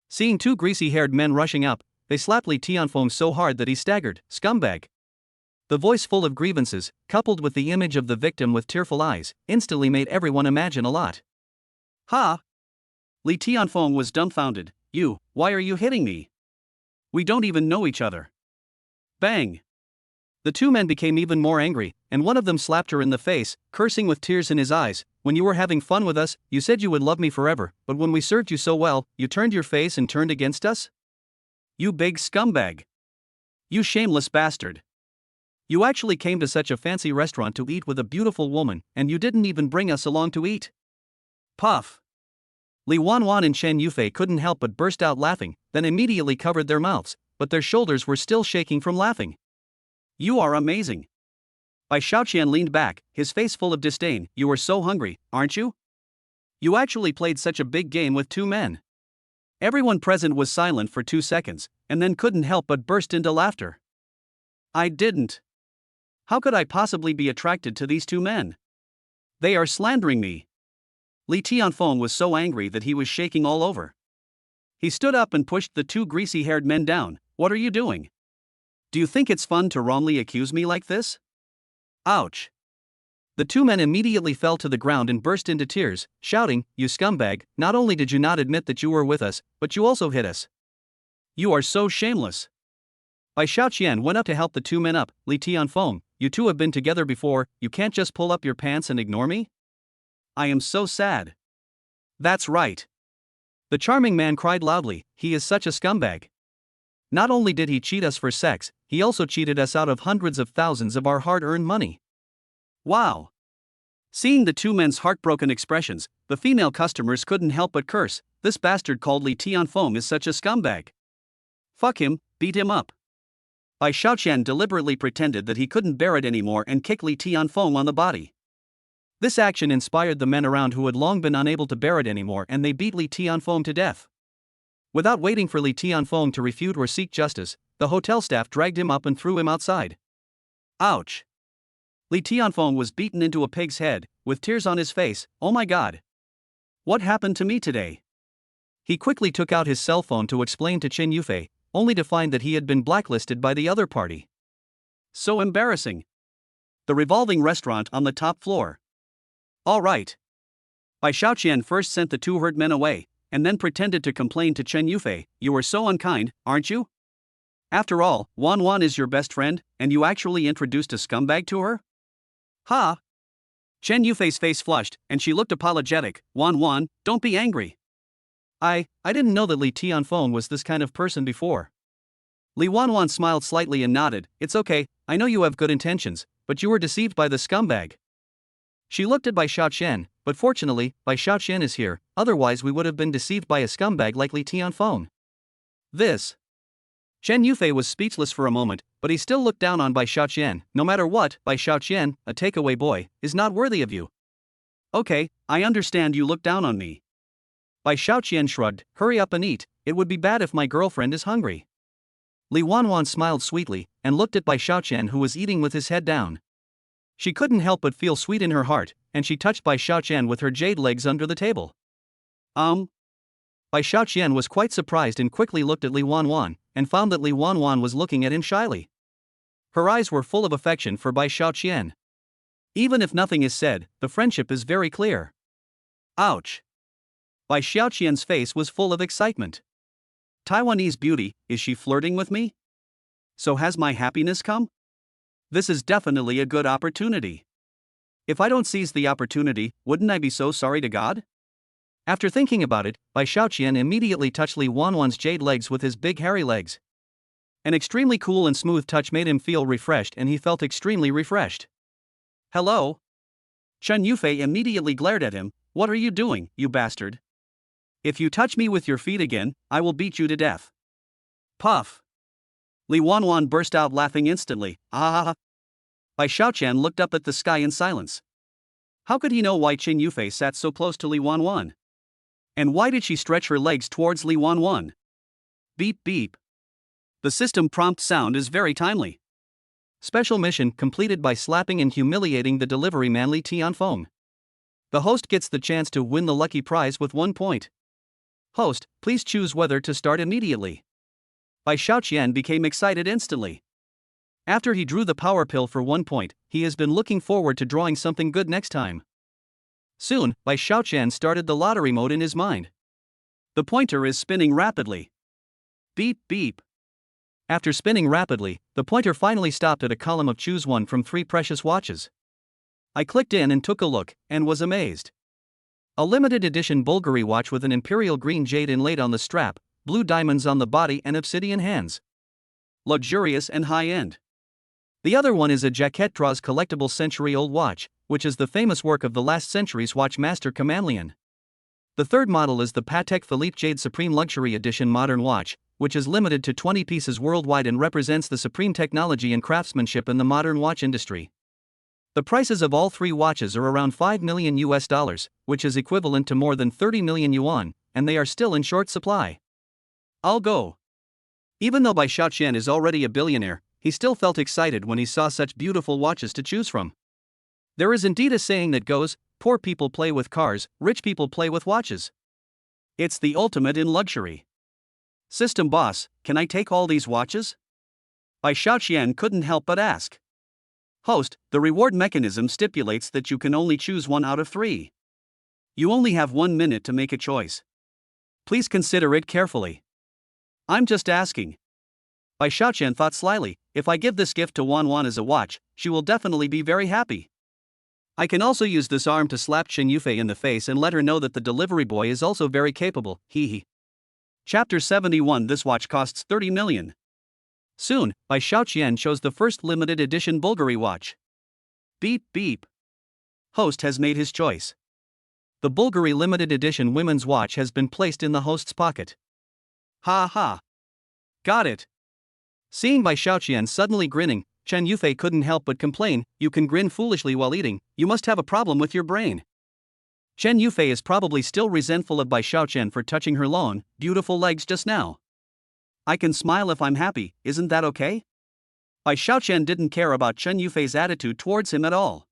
Seeing two greasy-haired men rushing up, they slapped Li Tianfeng so hard that he staggered. Scumbag. The voice full of grievances, coupled with the image of the victim with tearful eyes, instantly made everyone imagine a lot. Ha! Li Tianfeng was dumbfounded. Why are you hitting me? We don't even know each other. Bang! The two men became even more angry, and one of them slapped her in the face, cursing with tears in his eyes. When you were having fun with us, you said you would love me forever, but when we served you so well, you turned your face and turned against us? You big scumbag. You shameless bastard. You actually came to such a fancy restaurant to eat with a beautiful woman, and you didn't even bring us along to eat. Puff. Li Wanwan and Chen Yufei couldn't help but burst out laughing, then immediately covered their mouths, but their shoulders were still shaking from laughing. You are amazing. Bai Xiaoqian leaned back, his face full of disdain. You are so hungry, aren't you? You actually played such a big game with two men. Everyone present was silent for 2 seconds, and then couldn't help but burst into laughter. I didn't. How could I possibly be attracted to these two men? They are slandering me. Li Tianfeng was so angry that he was shaking all over. He stood up and pushed the two greasy-haired men down. What are you doing? Do you think it's fun to wrongly accuse me like this? Ouch. The two men immediately fell to the ground and burst into tears, shouting, You scumbag, not only did you not admit that you were with us, but you also hit us. You are so shameless. Bai Xiaoqian went up to help the two men up. Li Tianfeng, you two have been together before, you can't just pull up your pants and ignore me? I am so sad. That's right. The charming man cried loudly, he is such a scumbag. Not only did he cheat us for sex, he also cheated us out of hundreds of thousands of our hard-earned money. Wow. Seeing the two men's heartbroken expressions, the female customers couldn't help but curse. This bastard called Li Tianfeng is such a scumbag. Fuck him, beat him up. Bai Xiaoqian deliberately pretended that he couldn't bear it anymore and kicked Li Tianfeng on the body. This action inspired the men around who had long been unable to bear it anymore, and they beat Li Tianfeng to death. Without waiting for Li Tianfeng to refute or seek justice, the hotel staff dragged him up and threw him outside. Ouch. Li Tianfeng was beaten into a pig's head, with tears on his face. Oh my god. What happened to me today? He quickly took out his cell phone to explain to Chen Yufei, only to find that he had been blacklisted by the other party. So embarrassing. The revolving restaurant on the top floor. All right. Bai Xiaoqian first sent the two hurt men away, and then pretended to complain to Chen Yufei, "You were so unkind, aren't you? After all, Wan Wan is your best friend, and you actually introduced a scumbag to her?" "Ha!" Chen Yufei's face flushed, and she looked apologetic. "Wan Wan, don't be angry. I didn't know that Li Tianfeng was this kind of person before." Li Wanwan smiled slightly and nodded. "It's okay, I know you have good intentions, but you were deceived by the scumbag." She looked at Bai Xiaoqian, but fortunately, Bai Xiaoqian is here, otherwise we would have been deceived by a scumbag like Li Tianfeng. This. Chen Yufei was speechless for a moment, but he still looked down on Bai Xiaoqian. "No matter what, Bai Xiaoqian, a takeaway boy, is not worthy of you." "Okay, I understand you look down on me." Bai Xiaoqian shrugged. "Hurry up and eat, it would be bad if my girlfriend is hungry." Li Wanwan smiled sweetly, and looked at Bai Xiaoqian who was eating with his head down. She couldn't help but feel sweet in her heart, and she touched Bai Xiaoqian with her jade legs under the table. Bai Xiaoqian was quite surprised and quickly looked at Li Wanwan, and found that Li Wanwan was looking at him shyly. Her eyes were full of affection for Bai Xiaoqian. Even if nothing is said, the friendship is very clear. Ouch! Bai Xiaoqian's face was full of excitement. Taiwanese beauty, is she flirting with me? So has my happiness come? This is definitely a good opportunity. If I don't seize the opportunity, wouldn't I be so sorry to God? After thinking about it, Bai Xiaoqian immediately touched Li Wanwan's jade legs with his big hairy legs. An extremely cool and smooth touch made him feel refreshed, and he felt extremely refreshed. "Hello?" Chen Yufei immediately glared at him. "What are you doing, you bastard? If you touch me with your feet again, I will beat you to death." Puff! Li Wanwan burst out laughing instantly. "Ah!" Bai Xiaoqian looked up at the sky in silence. How could he know why Chen Yufei sat so close to Li Wanwan? And why did she stretch her legs towards Li Wanwan? Beep beep. The system prompt sound is very timely. Special mission completed by slapping and humiliating the delivery man Li Tianfeng. The host gets the chance to win the lucky prize with 1 point. Host, please choose whether to start immediately. Bai Xiaoqian became excited instantly. After he drew the power pill for 1 point, he has been looking forward to drawing something good next time. Soon, Bai Xiaoqian started the lottery mode in his mind. The pointer is spinning rapidly. Beep beep. After spinning rapidly, the pointer finally stopped at a column of choose one from 3 precious watches. I clicked in and took a look, and was amazed. A limited edition Bulgari watch with an imperial green jade inlaid on the strap, blue diamonds on the body and obsidian hands. Luxurious and high-end. The other one is a Jaquette Draws collectible century-old watch, which is the famous work of the last century's watch master Camanlian. The third model is the Patek Philippe Jade Supreme Luxury Edition modern watch, which is limited to 20 pieces worldwide and represents the supreme technology and craftsmanship in the modern watch industry. The prices of all 3 watches are around $5 million, which is equivalent to more than 30 million yuan, and they are still in short supply. I'll go. Even though Bai Xiaoqian is already a billionaire, he still felt excited when he saw such beautiful watches to choose from. There is indeed a saying that goes, poor people play with cars, rich people play with watches. It's the ultimate in luxury. System boss, can I take all these watches? Bai Xiaoqian couldn't help but ask. Host, the reward mechanism stipulates that you can only choose 1 out of 3. You only have 1 minute to make a choice. Please consider it carefully. I'm just asking. Bai Xiaoqian thought slyly, if I give this gift to Wan Wan as a watch, she will definitely be very happy. I can also use this arm to slap Chen Yufei in the face and let her know that the delivery boy is also very capable, hee. Chapter 71. This watch costs 30 million. Soon, Bai Xiaoqian chose the first limited edition Bulgari watch. Beep beep. Host has made his choice. The Bulgari limited edition women's watch has been placed in the host's pocket. Ha ha. Got it. Seeing Bai Xiaoqian suddenly grinning, Chen Yufei couldn't help but complain, "You can grin foolishly while eating, you must have a problem with your brain." Chen Yufei is probably still resentful of Bai Xiaoqian for touching her long, beautiful legs just now. I can smile if I'm happy, isn't that okay? Bai Xiaoqian didn't care about Chen Yufei's attitude towards him at all.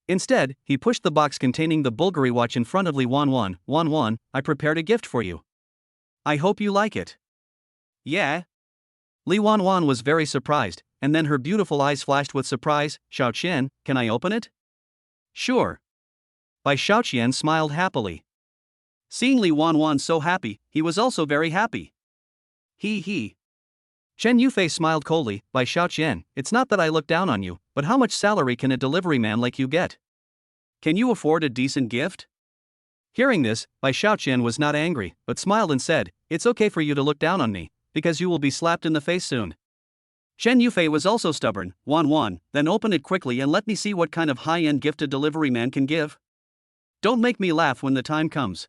Instead, he pushed the box containing the Bulgari watch in front of Li Wanwan. "Wan Wan, I prepared a gift for you. I hope you like it." "Yeah." Li Wanwan was very surprised, and then her beautiful eyes flashed with surprise. "Xiaoqian, can I open it?" "Sure." Bai Xiaoqian smiled happily. Seeing Li Wanwan so happy, he was also very happy. He. Chen Yufei smiled coldly. By Xiaoqian, it's not that I look down on you, but how much salary can a delivery man like you get? Can you afford a decent gift? Hearing this, Bai Xiaoqian was not angry, but smiled and said, it's okay for you to look down on me, because you will be slapped in the face soon. Chen Yufei was also stubborn. Wan, then open it quickly and let me see what kind of high-end gift a delivery man can give. Don't make me laugh when the time comes.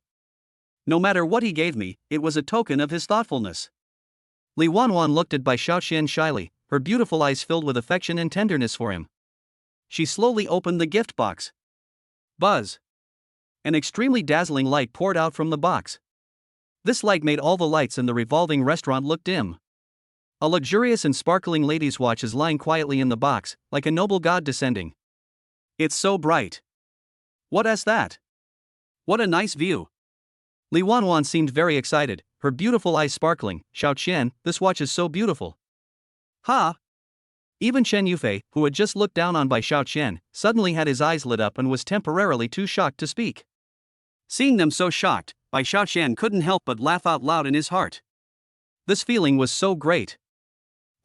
No matter what he gave me, it was a token of his thoughtfulness. Li Wanwan looked at Bai Xiaoqian shyly, her beautiful eyes filled with affection and tenderness for him. She slowly opened the gift box. Buzz! An extremely dazzling light poured out from the box. This light made all the lights in the revolving restaurant look dim. A luxurious and sparkling lady's watch is lying quietly in the box, like a noble god descending. It's so bright. What is that? What a nice view. Li Wanwan seemed very excited, her beautiful eyes sparkling. Xiaoqian, this watch is so beautiful. Ha! Even Chen Yufei, who had just looked down on Bai Xiaoqian, suddenly had his eyes lit up and was temporarily too shocked to speak. Seeing them so shocked, Bai Xiaoqian couldn't help but laugh out loud in his heart. This feeling was so great.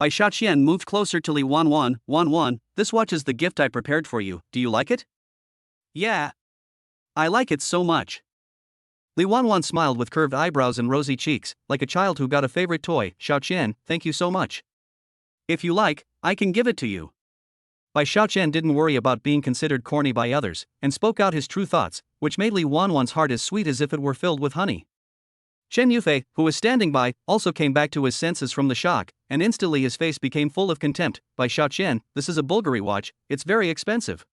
Bai Xiaoqian moved closer to Li Wanwan. Wanwan, this watch is the gift I prepared for you, do you like it? Yeah. I like it so much. Li Wanwan smiled with curved eyebrows and rosy cheeks, like a child who got a favorite toy. Xiaoqian, thank you so much. If you like, I can give it to you. Bai Xiaoqian didn't worry about being considered corny by others, and spoke out his true thoughts, which made Li Wanwan's heart as sweet as if it were filled with honey. Chen Yufei, who was standing by, also came back to his senses from the shock, and instantly his face became full of contempt. Bai Xiaoqian, this is a Bulgari watch, it's very expensive.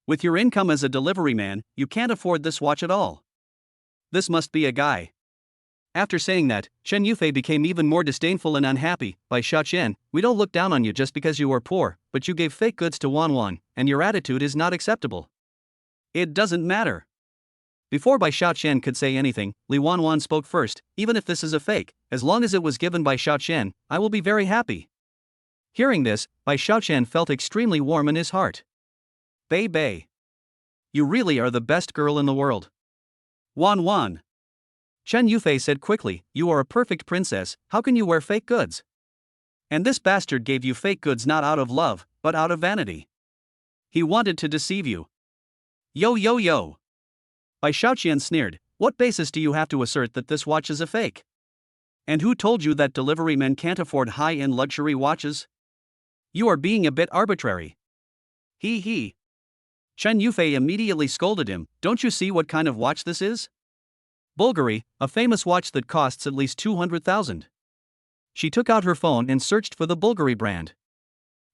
With your income as a delivery man, you can't afford this watch at all. This must be a guy. After saying that, Chen Yufei became even more disdainful and unhappy. Bai Xiaoqian, we don't look down on you just because you are poor, but you gave fake goods to Wanwan, and your attitude is not acceptable. It doesn't matter. Before Bai Xiaoqian could say anything, Li Wanwan spoke first. Even if this is a fake, as long as it was given by Xiaoqian, I will be very happy. Hearing this, Bai Xiaoqian felt extremely warm in his heart. Bei. You really are the best girl in the world. Wanwan. Chen Yufei said quickly, you are a perfect princess, how can you wear fake goods? And this bastard gave you fake goods not out of love, but out of vanity. He wanted to deceive you. Yo. Bai Xiaoqian sneered, what basis do you have to assert that this watch is a fake? And who told you that delivery men can't afford high-end luxury watches? You are being a bit arbitrary. He. Chen Yufei immediately scolded him, don't you see what kind of watch this is? Bulgari, a famous watch that costs at least 200,000. She took out her phone and searched for the Bulgari brand.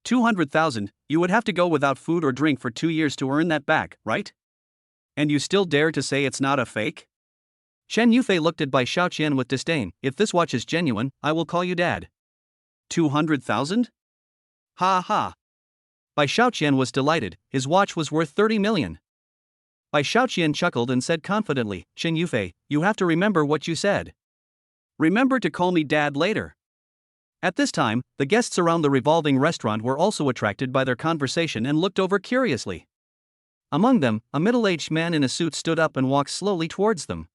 200,000, you would have to go without food or drink for 2 years to earn that back, right? And you still dare to say it's not a fake? Chen Yufei looked at Bai Xiaoqian with disdain, if this watch is genuine, I will call you dad. 200,000? Ha. Bai Xiaoqian was delighted, his watch was worth 30 million. Bai Xiaoqian chuckled and said confidently, Chen Yufei, you have to remember what you said. Remember to call me dad later. At this time, the guests around the revolving restaurant were also attracted by their conversation and looked over curiously. Among them, a middle-aged man in a suit stood up and walked slowly towards them.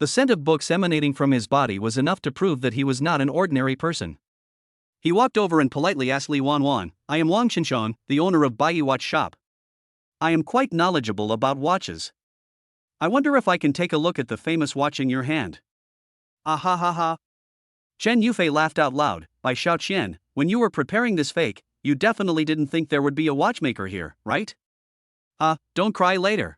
The scent of books emanating from his body was enough to prove that he was not an ordinary person. He walked over and politely asked Li Wanwan, I am Wang Qinshan, the owner of Baiyi Watch Shop. I am quite knowledgeable about watches. I wonder if I can take a look at the famous watch in your hand. Ha. Chen Yufei laughed out loud, Bai Xiaoqian, when you were preparing this fake, you definitely didn't think there would be a watchmaker here, right? Don't cry later.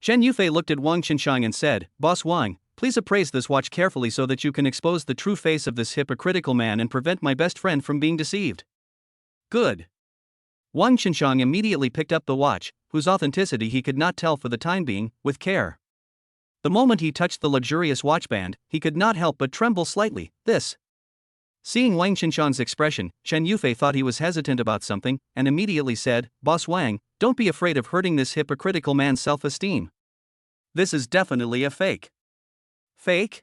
Chen Yufei looked at Wang Qinshan and said, Boss Wang, please appraise this watch carefully so that you can expose the true face of this hypocritical man and prevent my best friend from being deceived. Good. Wang Qinshan immediately picked up the watch, whose authenticity he could not tell for the time being, with care. The moment he touched the luxurious watchband, he could not help but tremble slightly. Seeing Wang Qinshan's expression, Chen Yufei thought he was hesitant about something, and immediately said, Boss Wang, don't be afraid of hurting this hypocritical man's self-esteem. This is definitely a fake. Fake?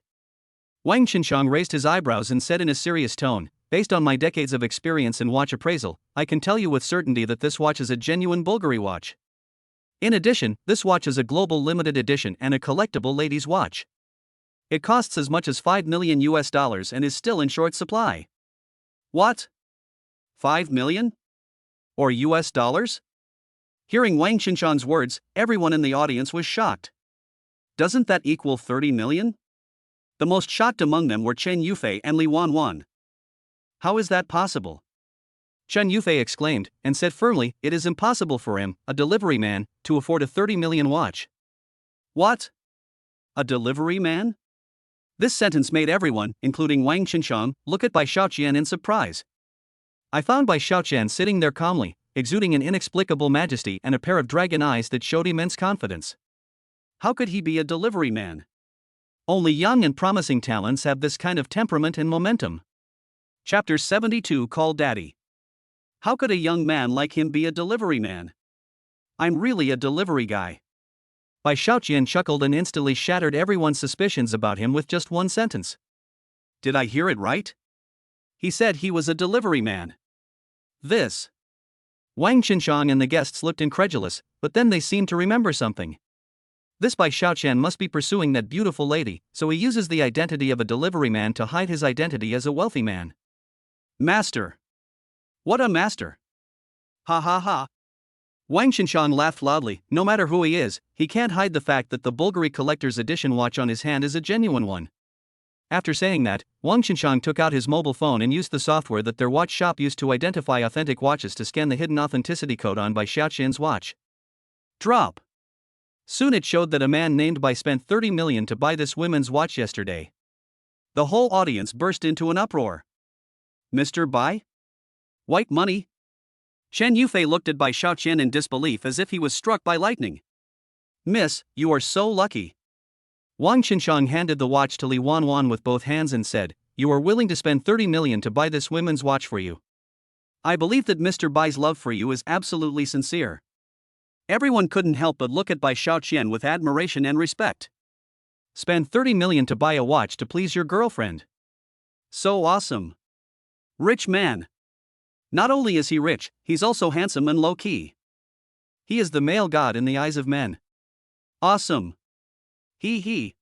Wang Qinshan raised his eyebrows and said in a serious tone, based on my decades of experience in watch appraisal, I can tell you with certainty that this watch is a genuine Bulgari watch. In addition, this watch is a global limited edition and a collectible ladies' watch. It costs as much as $5 million and is still in short supply. What? 5 million? Or US dollars? Hearing Wang Qinshan's words, everyone in the audience was shocked. Doesn't that equal 30 million? The most shocked among them were Chen Yufei and Li Wanwan. How is that possible? Chen Yufei exclaimed, and said firmly, it is impossible for him, a delivery man, to afford a 30 million watch. What? A delivery man? This sentence made everyone, including Wang Qinshan, look at Bai Shaoqian in surprise. I found Bai Shaoqian sitting there calmly, exuding an inexplicable majesty and a pair of dragon eyes that showed immense confidence. How could he be a delivery man? Only young and promising talents have this kind of temperament and momentum. Chapter 72 Call Daddy. How could a young man like him be a delivery man? I'm really a delivery guy. Bai Shaoqian chuckled and instantly shattered everyone's suspicions about him with just one sentence. Did I hear it right? He said he was a delivery man. This. Wang Qinshan and the guests looked incredulous, but then they seemed to remember something. This Bai Shaoqian must be pursuing that beautiful lady, so he uses the identity of a delivery man to hide his identity as a wealthy man. Master. What a master. Ha ha ha. Wang Qinshan laughed loudly. No matter who he is, he can't hide the fact that the Bulgari Collector's Edition watch on his hand is a genuine one. After saying that, Wang Qinshan took out his mobile phone and used the software that their watch shop used to identify authentic watches to scan the hidden authenticity code on Bai Shaoqian's watch. Drop. Soon it showed that a man named Bai spent 30 million to buy this women's watch yesterday. The whole audience burst into an uproar. Mr. Bai? White money? Chen Yufei looked at Bai Shaoqian in disbelief as if he was struck by lightning. Miss, you are so lucky. Wang Qinshan handed the watch to Li Wanwan with both hands and said, you are willing to spend 30 million to buy this women's watch for you. I believe that Mr. Bai's love for you is absolutely sincere. Everyone couldn't help but look at Bai Shaoqian with admiration and respect. Spend 30 million to buy a watch to please your girlfriend. So awesome. Rich man. Not only is he rich, he's also handsome and low-key. He is the male god in the eyes of men. Awesome. He.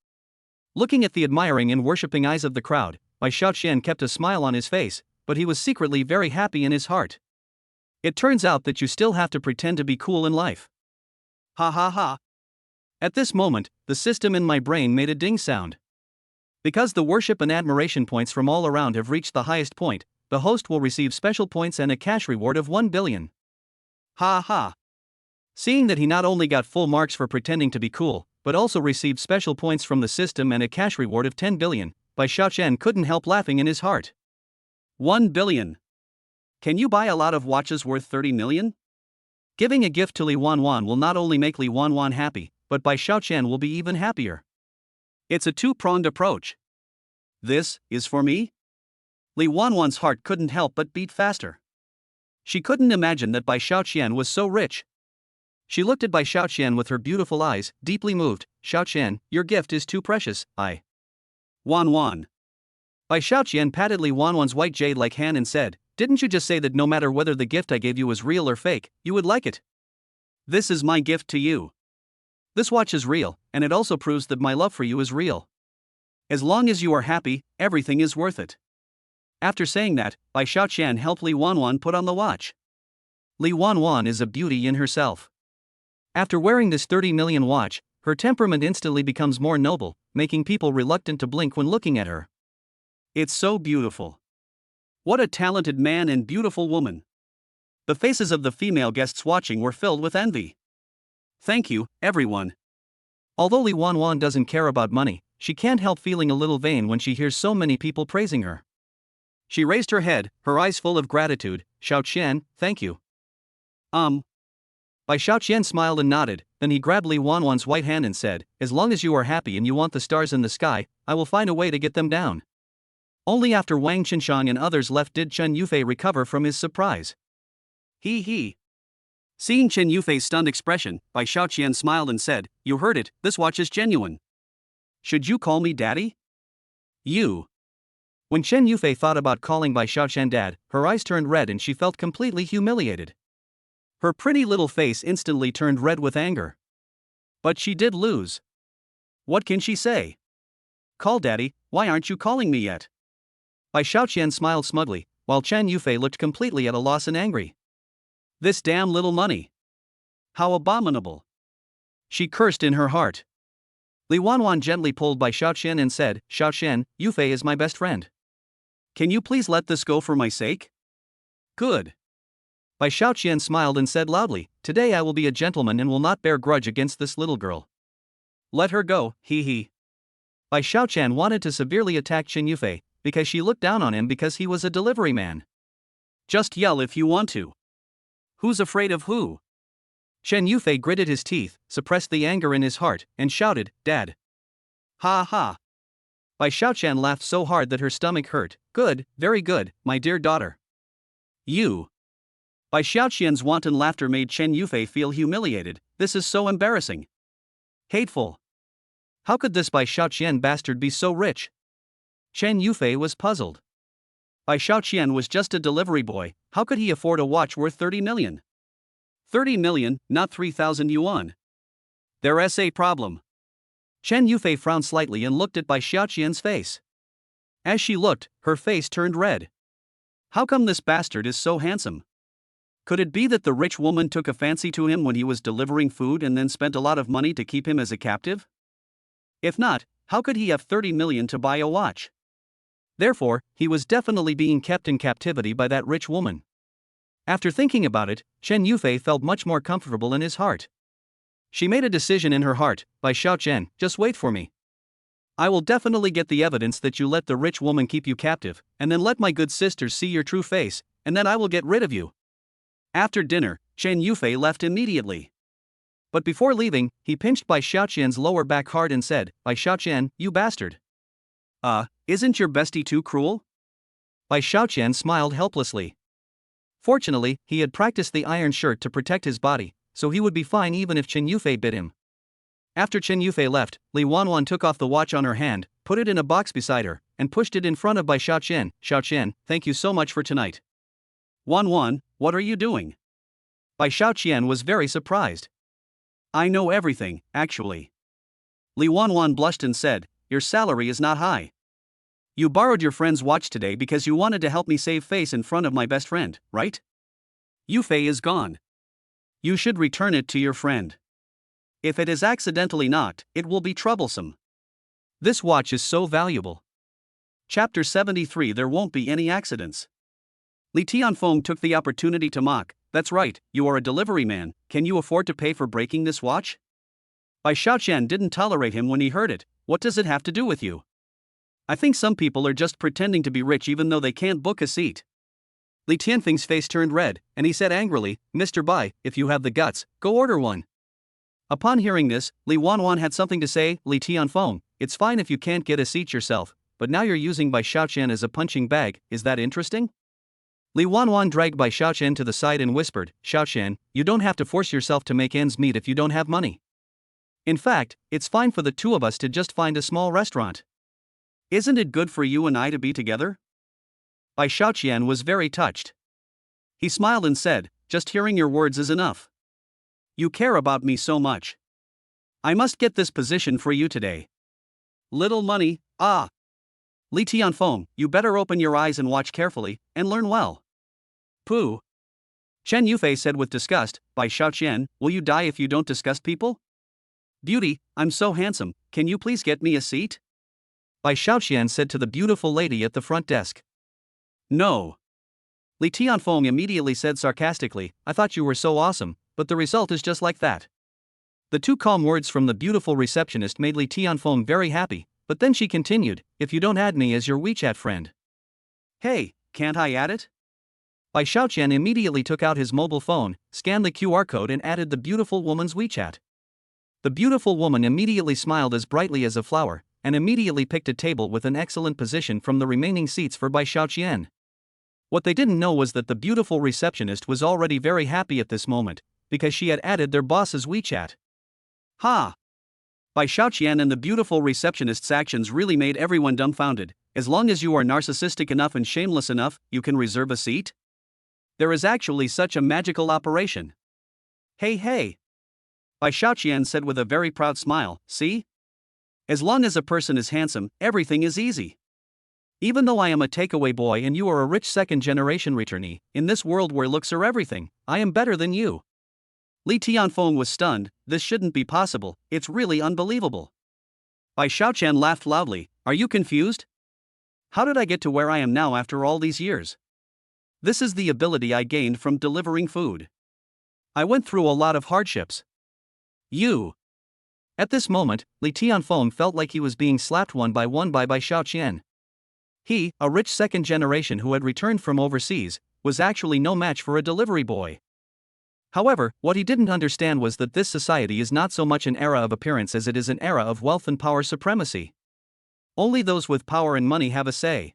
Looking at the admiring and worshipping eyes of the crowd, Bai Shaoqian kept a smile on his face, but he was secretly very happy in his heart. It turns out that you still have to pretend to be cool in life. Ha ha ha. At this moment, the system in my brain made a ding sound. Because the worship and admiration points from all around have reached the highest point, the host will receive special points and a cash reward of 1 billion. Ha ha. Seeing that he not only got full marks for pretending to be cool, but also received special points from the system and a cash reward of 10 billion, Bai Shaoqian couldn't help laughing in his heart. 1 billion. Can you buy a lot of watches worth 30 million? Giving a gift to Li Wanwan will not only make Li Wanwan happy, but Bai Shaoqian will be even happier. It's a two-pronged approach. This is for me? Li Wanwan's heart couldn't help but beat faster. She couldn't imagine that Bai Shaoqian was so rich. She looked at Bai Shaoqian with her beautiful eyes, deeply moved. Shaoqian, your gift is too precious, Wanwan. Bai Shaoqian patted Li Wanwan's white jade-like hand and said, didn't you just say that no matter whether the gift I gave you was real or fake, you would like it? This is my gift to you. This watch is real, and it also proves that my love for you is real. As long as you are happy, everything is worth it. After saying that, Bai Shaoqian helped Li Wanwan put on the watch. Li Wanwan is a beauty in herself. After wearing this 30 million watch, her temperament instantly becomes more noble, making people reluctant to blink when looking at her. It's so beautiful. What a talented man and beautiful woman. The faces of the female guests watching were filled with envy. Thank you, everyone. Although Li Wanwan doesn't care about money, she can't help feeling a little vain when she hears so many people praising her. She raised her head, her eyes full of gratitude. Shaoqian, thank you. Bai Shaoqian smiled and nodded, then he grabbed Li Wanwan's white hand and said, as long as you are happy and you want the stars in the sky, I will find a way to get them down. Only after Wang Qinshan and others left did Chen Yufei recover from his surprise. He. Seeing Chen Yufei's stunned expression, Bai Shaoqian smiled and said, you heard it, this watch is genuine. Should you call me daddy? You. When Chen Yufei thought about calling Bai Shaoqian dad, her eyes turned red and she felt completely humiliated. Her pretty little face instantly turned red with anger. But she did lose. What can she say? Call Daddy, why aren't you calling me yet? Bai Xiaoqian smiled smugly, while Chen Yufei looked completely at a loss and angry. This damn little money. How abominable. She cursed in her heart. Li Wanwan gently pulled Bai Xiaoqian and said, Xiaoqian, Yufei is my best friend. Can you please let this go for my sake? Good. Bai Xiaoqian smiled and said loudly, Today I will be a gentleman and will not bear grudge against this little girl. Let her go, he. Bai Xiaoqian wanted to severely attack Chen Yufei, because she looked down on him because he was a delivery man. Just yell if you want to. Who's afraid of who? Chen Yufei gritted his teeth, suppressed the anger in his heart, and shouted, Dad. Ha ha. Bai Xiaoqian laughed so hard that her stomach hurt. Good, very good, my dear daughter. You. Bai Xiaoqian's wanton laughter made Chen Yufei feel humiliated. This is so embarrassing. Hateful. How could this Bai Xiaoqian bastard be so rich? Chen Yufei was puzzled. Bai Xiaoqian was just a delivery boy, how could he afford a watch worth 30 million? 30 million, not 3,000 yuan. There's a problem. Chen Yufei frowned slightly and looked at Bai Xiaoqian's face. As she looked, her face turned red. How come this bastard is so handsome? Could it be that the rich woman took a fancy to him when he was delivering food and then spent a lot of money to keep him as a captive? If not, how could he have 30 million to buy a watch? Therefore, he was definitely being kept in captivity by that rich woman. After thinking about it, Chen Yufei felt much more comfortable in his heart. She made a decision in her heart, Bai Xiaoqian, just wait for me. I will definitely get the evidence that you let the rich woman keep you captive, and then let my good sisters see your true face, and then I will get rid of you. After dinner, Chen Yufei left immediately. But before leaving, he pinched Bai Xiaoqian's lower back hard and said, Bai Xiaoqian, you bastard. Isn't your bestie too cruel? Bai Xiaoqian smiled helplessly. Fortunately, he had practiced the iron shirt to protect his body, so he would be fine even if Chen Yufei bit him. After Chen Yufei left, Li Wanwan took off the watch on her hand, put it in a box beside her, and pushed it in front of Bai Xiaoqian. Xiaoqian, thank you so much for tonight. Wanwan, what are you doing? Bai Xiaoqian was very surprised. I know everything, actually. Li Wanwan blushed and said, Your salary is not high. You borrowed your friend's watch today because you wanted to help me save face in front of my best friend, right? Yufei is gone. You should return it to your friend. If it is accidentally knocked, it will be troublesome. This watch is so valuable. Chapter 73 There won't be any accidents. Li Tianfeng took the opportunity to mock, That's right, you are a delivery man, can you afford to pay for breaking this watch? Bai Xiaoqian didn't tolerate him when he heard it. What does it have to do with you? I think some people are just pretending to be rich even though they can't book a seat. Li Tianfeng's face turned red, and he said angrily, Mr. Bai, if you have the guts, go order one. Upon hearing this, Li Wanwan had something to say. Li Tianfeng, it's fine if you can't get a seat yourself, but now you're using Bai Xiaoqian as a punching bag, is that interesting? Li Wanwan dragged Bai Xiaoqian to the side and whispered, Xiaoqian, you don't have to force yourself to make ends meet if you don't have money. In fact, it's fine for the two of us to just find a small restaurant. Isn't it good for you and I to be together? Bai Xiaoqian was very touched. He smiled and said, Just hearing your words is enough. You care about me so much. I must get this position for you today. Little money, ah. Li Tianfeng, you better open your eyes and watch carefully, and learn well. Pooh. Chen Yufei said with disgust, Bai Xiaoqian, will you die if you don't disgust people? Beauty, I'm so handsome, can you please get me a seat? Bai Xiaoqian said to the beautiful lady at the front desk. No. Li Tianfeng immediately said sarcastically, I thought you were so awesome, but the result is just like that. The two calm words from the beautiful receptionist made Li Tianfeng very happy, but then she continued, if you don't add me as your WeChat friend. Hey, can't I add it? Bai Xiaoqian immediately took out his mobile phone, scanned the QR code and added the beautiful woman's WeChat. The beautiful woman immediately smiled as brightly as a flower, and immediately picked a table with an excellent position from the remaining seats for Bai Xiaoqian. What they didn't know was that the beautiful receptionist was already very happy at this moment, because she had added their boss's WeChat. Ha! Bai Xiaoqian and the beautiful receptionist's actions really made everyone dumbfounded. As long as you are narcissistic enough and shameless enough, you can reserve a seat? There is actually such a magical operation. Hey hey! Bai Xiaoqian said with a very proud smile, see? As long as a person is handsome, everything is easy. Even though I am a takeaway boy and you are a rich second-generation returnee, in this world where looks are everything, I am better than you. Li Tianfeng was stunned. This shouldn't be possible, it's really unbelievable. Bai Xiaoqian laughed loudly. Are you confused? How did I get to where I am now after all these years? This is the ability I gained from delivering food. I went through a lot of hardships. You. At this moment, Li Tianfeng felt like he was being slapped one by Bai Xiaoqian. He, a rich second generation who had returned from overseas, was actually no match for a delivery boy. However, what he didn't understand was that this society is not so much an era of appearance as it is an era of wealth and power supremacy. Only those with power and money have a say.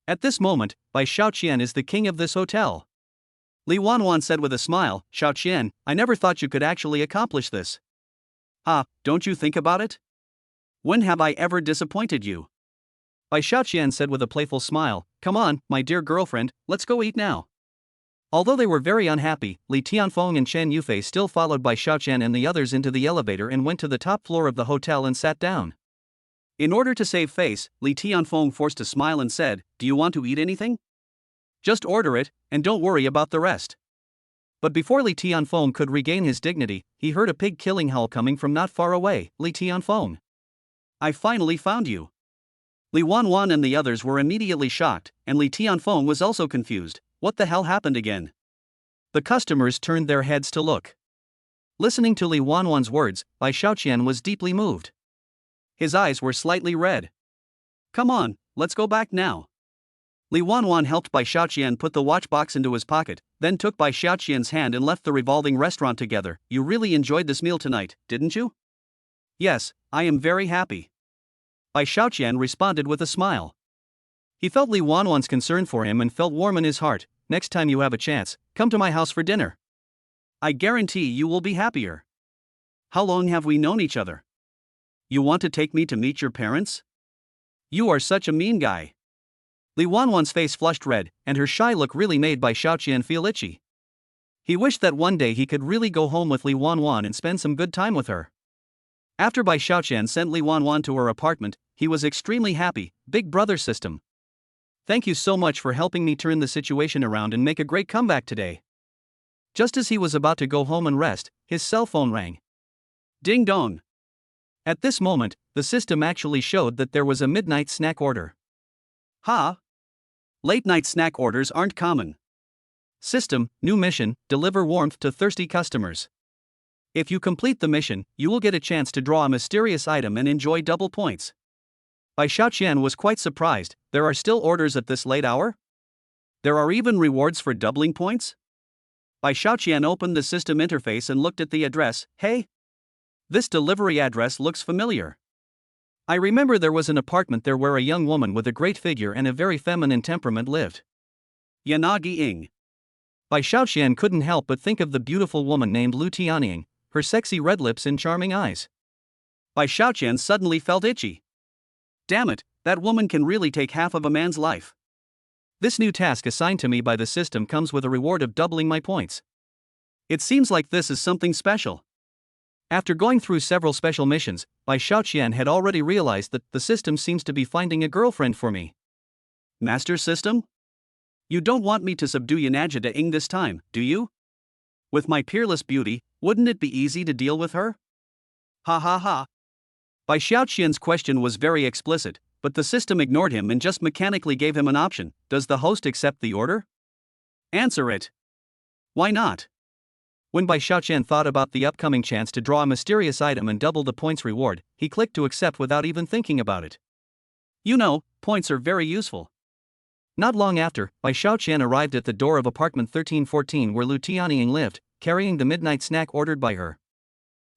At this moment, Bai Xiaoqian is the king of this hotel. Li Wanwan said with a smile, Xiaoqian, I never thought you could actually accomplish this. Don't you think about it? When have I ever disappointed you? Bai Xiaoqian said with a playful smile, come on, my dear girlfriend, let's go eat now. Although they were very unhappy, Li Tianfeng and Chen Yufei still followed Bai Xiaoqian and the others into the elevator and went to the top floor of the hotel and sat down. In order to save face, Li Tianfeng forced a smile and said, do you want to eat anything? Just order it, and don't worry about the rest. But before Li Tianfeng could regain his dignity, he heard a pig killing howl coming from not far away. Li Tianfeng, I finally found you. Li Wanwan and the others were immediately shocked, and Li Tianfeng was also confused. What the hell happened again? The customers turned their heads to look. Listening to Li Wanwan's words, Bai Xiaoqian was deeply moved. His eyes were slightly red. Come on, let's go back now. Li Wanwan helped Bai Xiaoqian put the watch box into his pocket, then took Bai Xiaoqian's hand and left the revolving restaurant together. You really enjoyed this meal tonight, didn't you? Yes, I am very happy. Bai Xiaoqian responded with a smile. He felt Li Wanwan's concern for him and felt warm in his heart. Next time you have a chance, come to my house for dinner. I guarantee you will be happier. How long have we known each other? You want to take me to meet your parents? You are such a mean guy. Li Wanwan's face flushed red, and her shy look really made Bai Xiaoqian feel itchy. He wished that one day he could really go home with Li Wanwan and spend some good time with her. After Bai Xiaoqian sent Li Wanwan to her apartment, he was extremely happy. Big brother system. Thank you so much for helping me turn the situation around and make a great comeback today. Just as he was about to go home and rest, his cell phone rang. Ding dong. At this moment, the system actually showed that there was a midnight snack order. Late night snack orders aren't common. System, new mission, deliver warmth to thirsty customers. If you complete the mission, you will get a chance to draw a mysterious item and enjoy double points. Bai Xiaoqian was quite surprised. There are still orders at this late hour? There are even rewards for doubling points? Bai Xiaoqian opened the system interface and looked at the address. Hey! This delivery address looks familiar. I remember there was an apartment there where a young woman with a great figure and a very feminine temperament lived. Yanagi Ing. Bai Xiaoqian couldn't help but think of the beautiful woman named Lu Tianying, her sexy red lips and charming eyes. Bai Xiaoqian suddenly felt itchy. Damn it, that woman can really take half of a man's life. This new task assigned to me by the system comes with a reward of doubling my points. It seems like this is something special. After going through several special missions, Bai Xiaoqian had already realized that the system seems to be finding a girlfriend for me. Master System? You don't want me to subdue Yanajida Ing this time, do you? With my peerless beauty, wouldn't it be easy to deal with her? Ha ha ha. Bai Xiaoqian's question was very explicit, but the system ignored him and just mechanically gave him an option. Does the host accept the order? Answer it. Why not? When Bai Xiaoqian thought about the upcoming chance to draw a mysterious item and double the points reward, he clicked to accept without even thinking about it. You know, points are very useful. Not long after, Bai Xiaoqian arrived at the door of apartment 1314 where Lu Tianying lived, carrying the midnight snack ordered by her.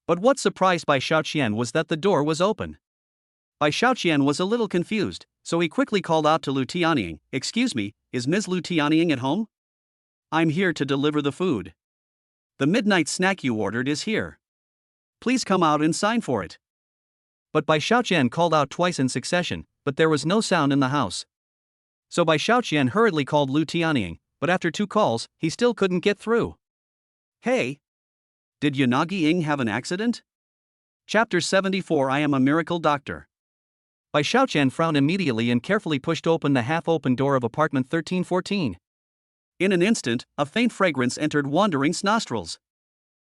But what surprised Bai Xiaoqian was that the door was open. Bai Xiaoqian was a little confused, so he quickly called out to Lu Tianying, "Excuse me, is Ms. Lu Tianying at home? I'm here to deliver the food. The midnight snack you ordered is here. Please come out and sign for it." But Bai Xiaoqian called out twice in succession, but there was no sound in the house. So Bai Xiaoqian hurriedly called Lu Tianying, but after 2 calls, he still couldn't get through. Hey! Did Yanagi Ing have an accident? Chapter 74 I Am a Miracle Doctor. Bai Xiaoqian frowned immediately and carefully pushed open the half-open door of apartment 1314. In an instant, a faint fragrance entered Wandering's nostrils.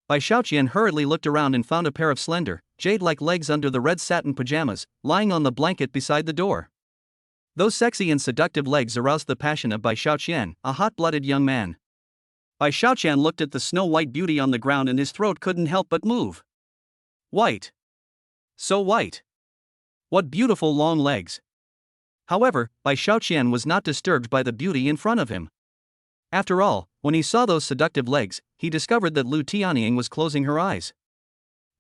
Bai Xiaoqian hurriedly looked around and found a pair of slender, jade-like legs under the red satin pajamas, lying on the blanket beside the door. Those sexy and seductive legs aroused the passion of Bai Xiaoqian, a hot-blooded young man. Bai Xiaoqian looked at the snow-white beauty on the ground and his throat couldn't help but move. White. So white. What beautiful long legs. However, Bai Xiaoqian was not disturbed by the beauty in front of him. After all, when he saw those seductive legs, he discovered that Lu Tianying was closing her eyes.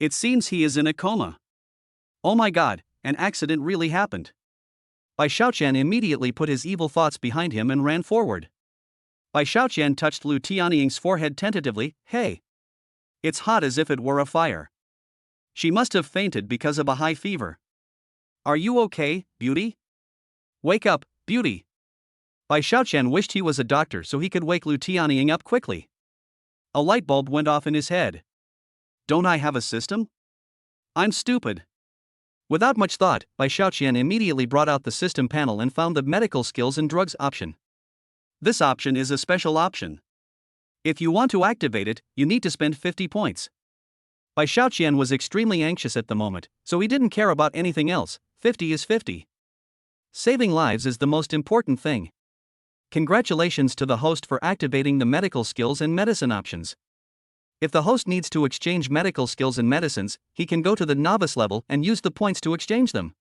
It seems he is in a coma. Oh my god, an accident really happened. Bai Xiaoqian immediately put his evil thoughts behind him and ran forward. Bai Xiaoqian touched Lu Tianying's forehead tentatively. Hey. It's hot as if it were a fire. She must have fainted because of a high fever. Are you okay, beauty? Wake up, beauty. Bai Xiaoqian wished he was a doctor so he could wake Lu Tianying up quickly. A light bulb went off in his head. Don't I have a system? I'm stupid. Without much thought, Bai Xiaoqian immediately brought out the system panel and found the medical skills and drugs option. This option is a special option. If you want to activate it, you need to spend 50 points. Bai Xiaoqian was extremely anxious at the moment, so he didn't care about anything else. 50 is 50. Saving lives is the most important thing. Congratulations to the host for activating the medical skills and medicine options. If the host needs to exchange medical skills and medicines, he can go to the novice level and use the points to exchange them.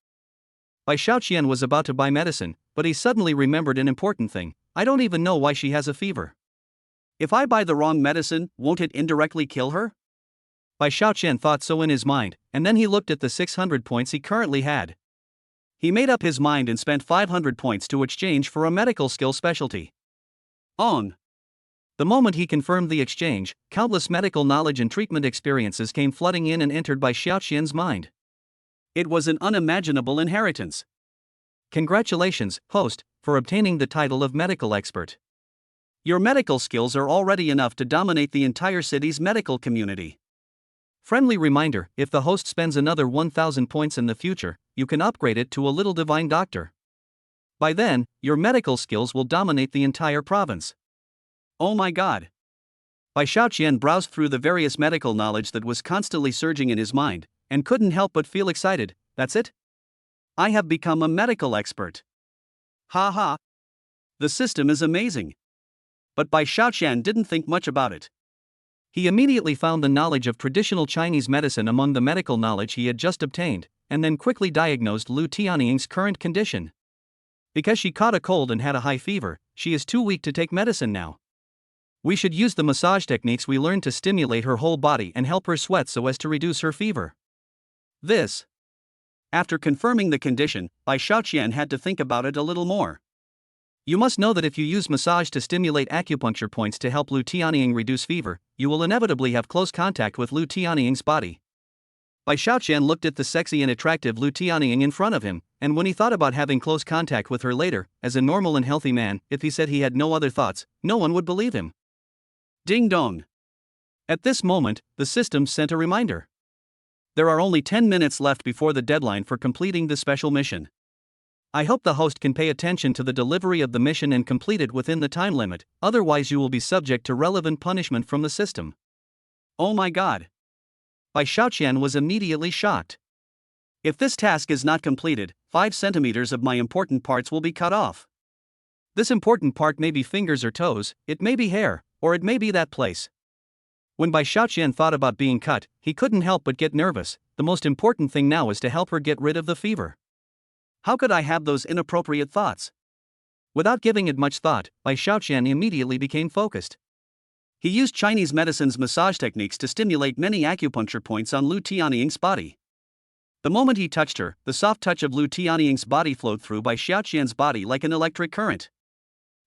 Bai Xiaoqian was about to buy medicine, but he suddenly remembered an important thing. I don't even know why she has a fever. If I buy the wrong medicine, won't it indirectly kill her? Bai Xiaoqian thought so in his mind, and then he looked at the 600 points he currently had. He made up his mind and spent 500 points to exchange for a medical skill specialty. On. The moment he confirmed the exchange, countless medical knowledge and treatment experiences came flooding in and entered Bai Xiaoqian's mind. It was an unimaginable inheritance. Congratulations, host, for obtaining the title of medical expert. Your medical skills are already enough to dominate the entire city's medical community. Friendly reminder, if the host spends another 1,000 points in the future, you can upgrade it to a little divine doctor. By then, your medical skills will dominate the entire province. Oh my god. Bai Xiaoqian browsed through the various medical knowledge that was constantly surging in his mind, and couldn't help but feel excited. That's it? I have become a medical expert. Ha ha. The system is amazing. But Bai Xiaoqian didn't think much about it. He immediately found the knowledge of traditional Chinese medicine among the medical knowledge he had just obtained, and then quickly diagnosed Lu Tianying's current condition. Because she caught a cold and had a high fever, she is too weak to take medicine now. We should use the massage techniques we learned to stimulate her whole body and help her sweat so as to reduce her fever. This. After confirming the condition, Bai Xiaoqian had to think about it a little more. You must know that if you use massage to stimulate acupuncture points to help Lu Tianying reduce fever, you will inevitably have close contact with Lu Tianying's body. Bai Xiaoqian looked at the sexy and attractive Lu Tianying in front of him, and when he thought about having close contact with her later, as a normal and healthy man, if he said he had no other thoughts, no one would believe him. Ding dong. At this moment, the system sent a reminder. There are only 10 minutes left before the deadline for completing the special mission. I hope the host can pay attention to the delivery of the mission and complete it within the time limit, otherwise you will be subject to relevant punishment from the system. Oh my god. Bai Xiaoqian was immediately shocked. If this task is not completed, 5 centimeters of my important parts will be cut off. This important part may be fingers or toes, it may be hair, or it may be that place. When Bai Xiaoqian thought about being cut, he couldn't help but get nervous. The most important thing now is to help her get rid of the fever. How could I have those inappropriate thoughts? Without giving it much thought, Bai Xiaoqian immediately became focused. He used Chinese medicine's massage techniques to stimulate many acupuncture points on Lu Tianying's body. The moment he touched her, the soft touch of Lu Tianying's body flowed through Bai Xiaoqian's body like an electric current.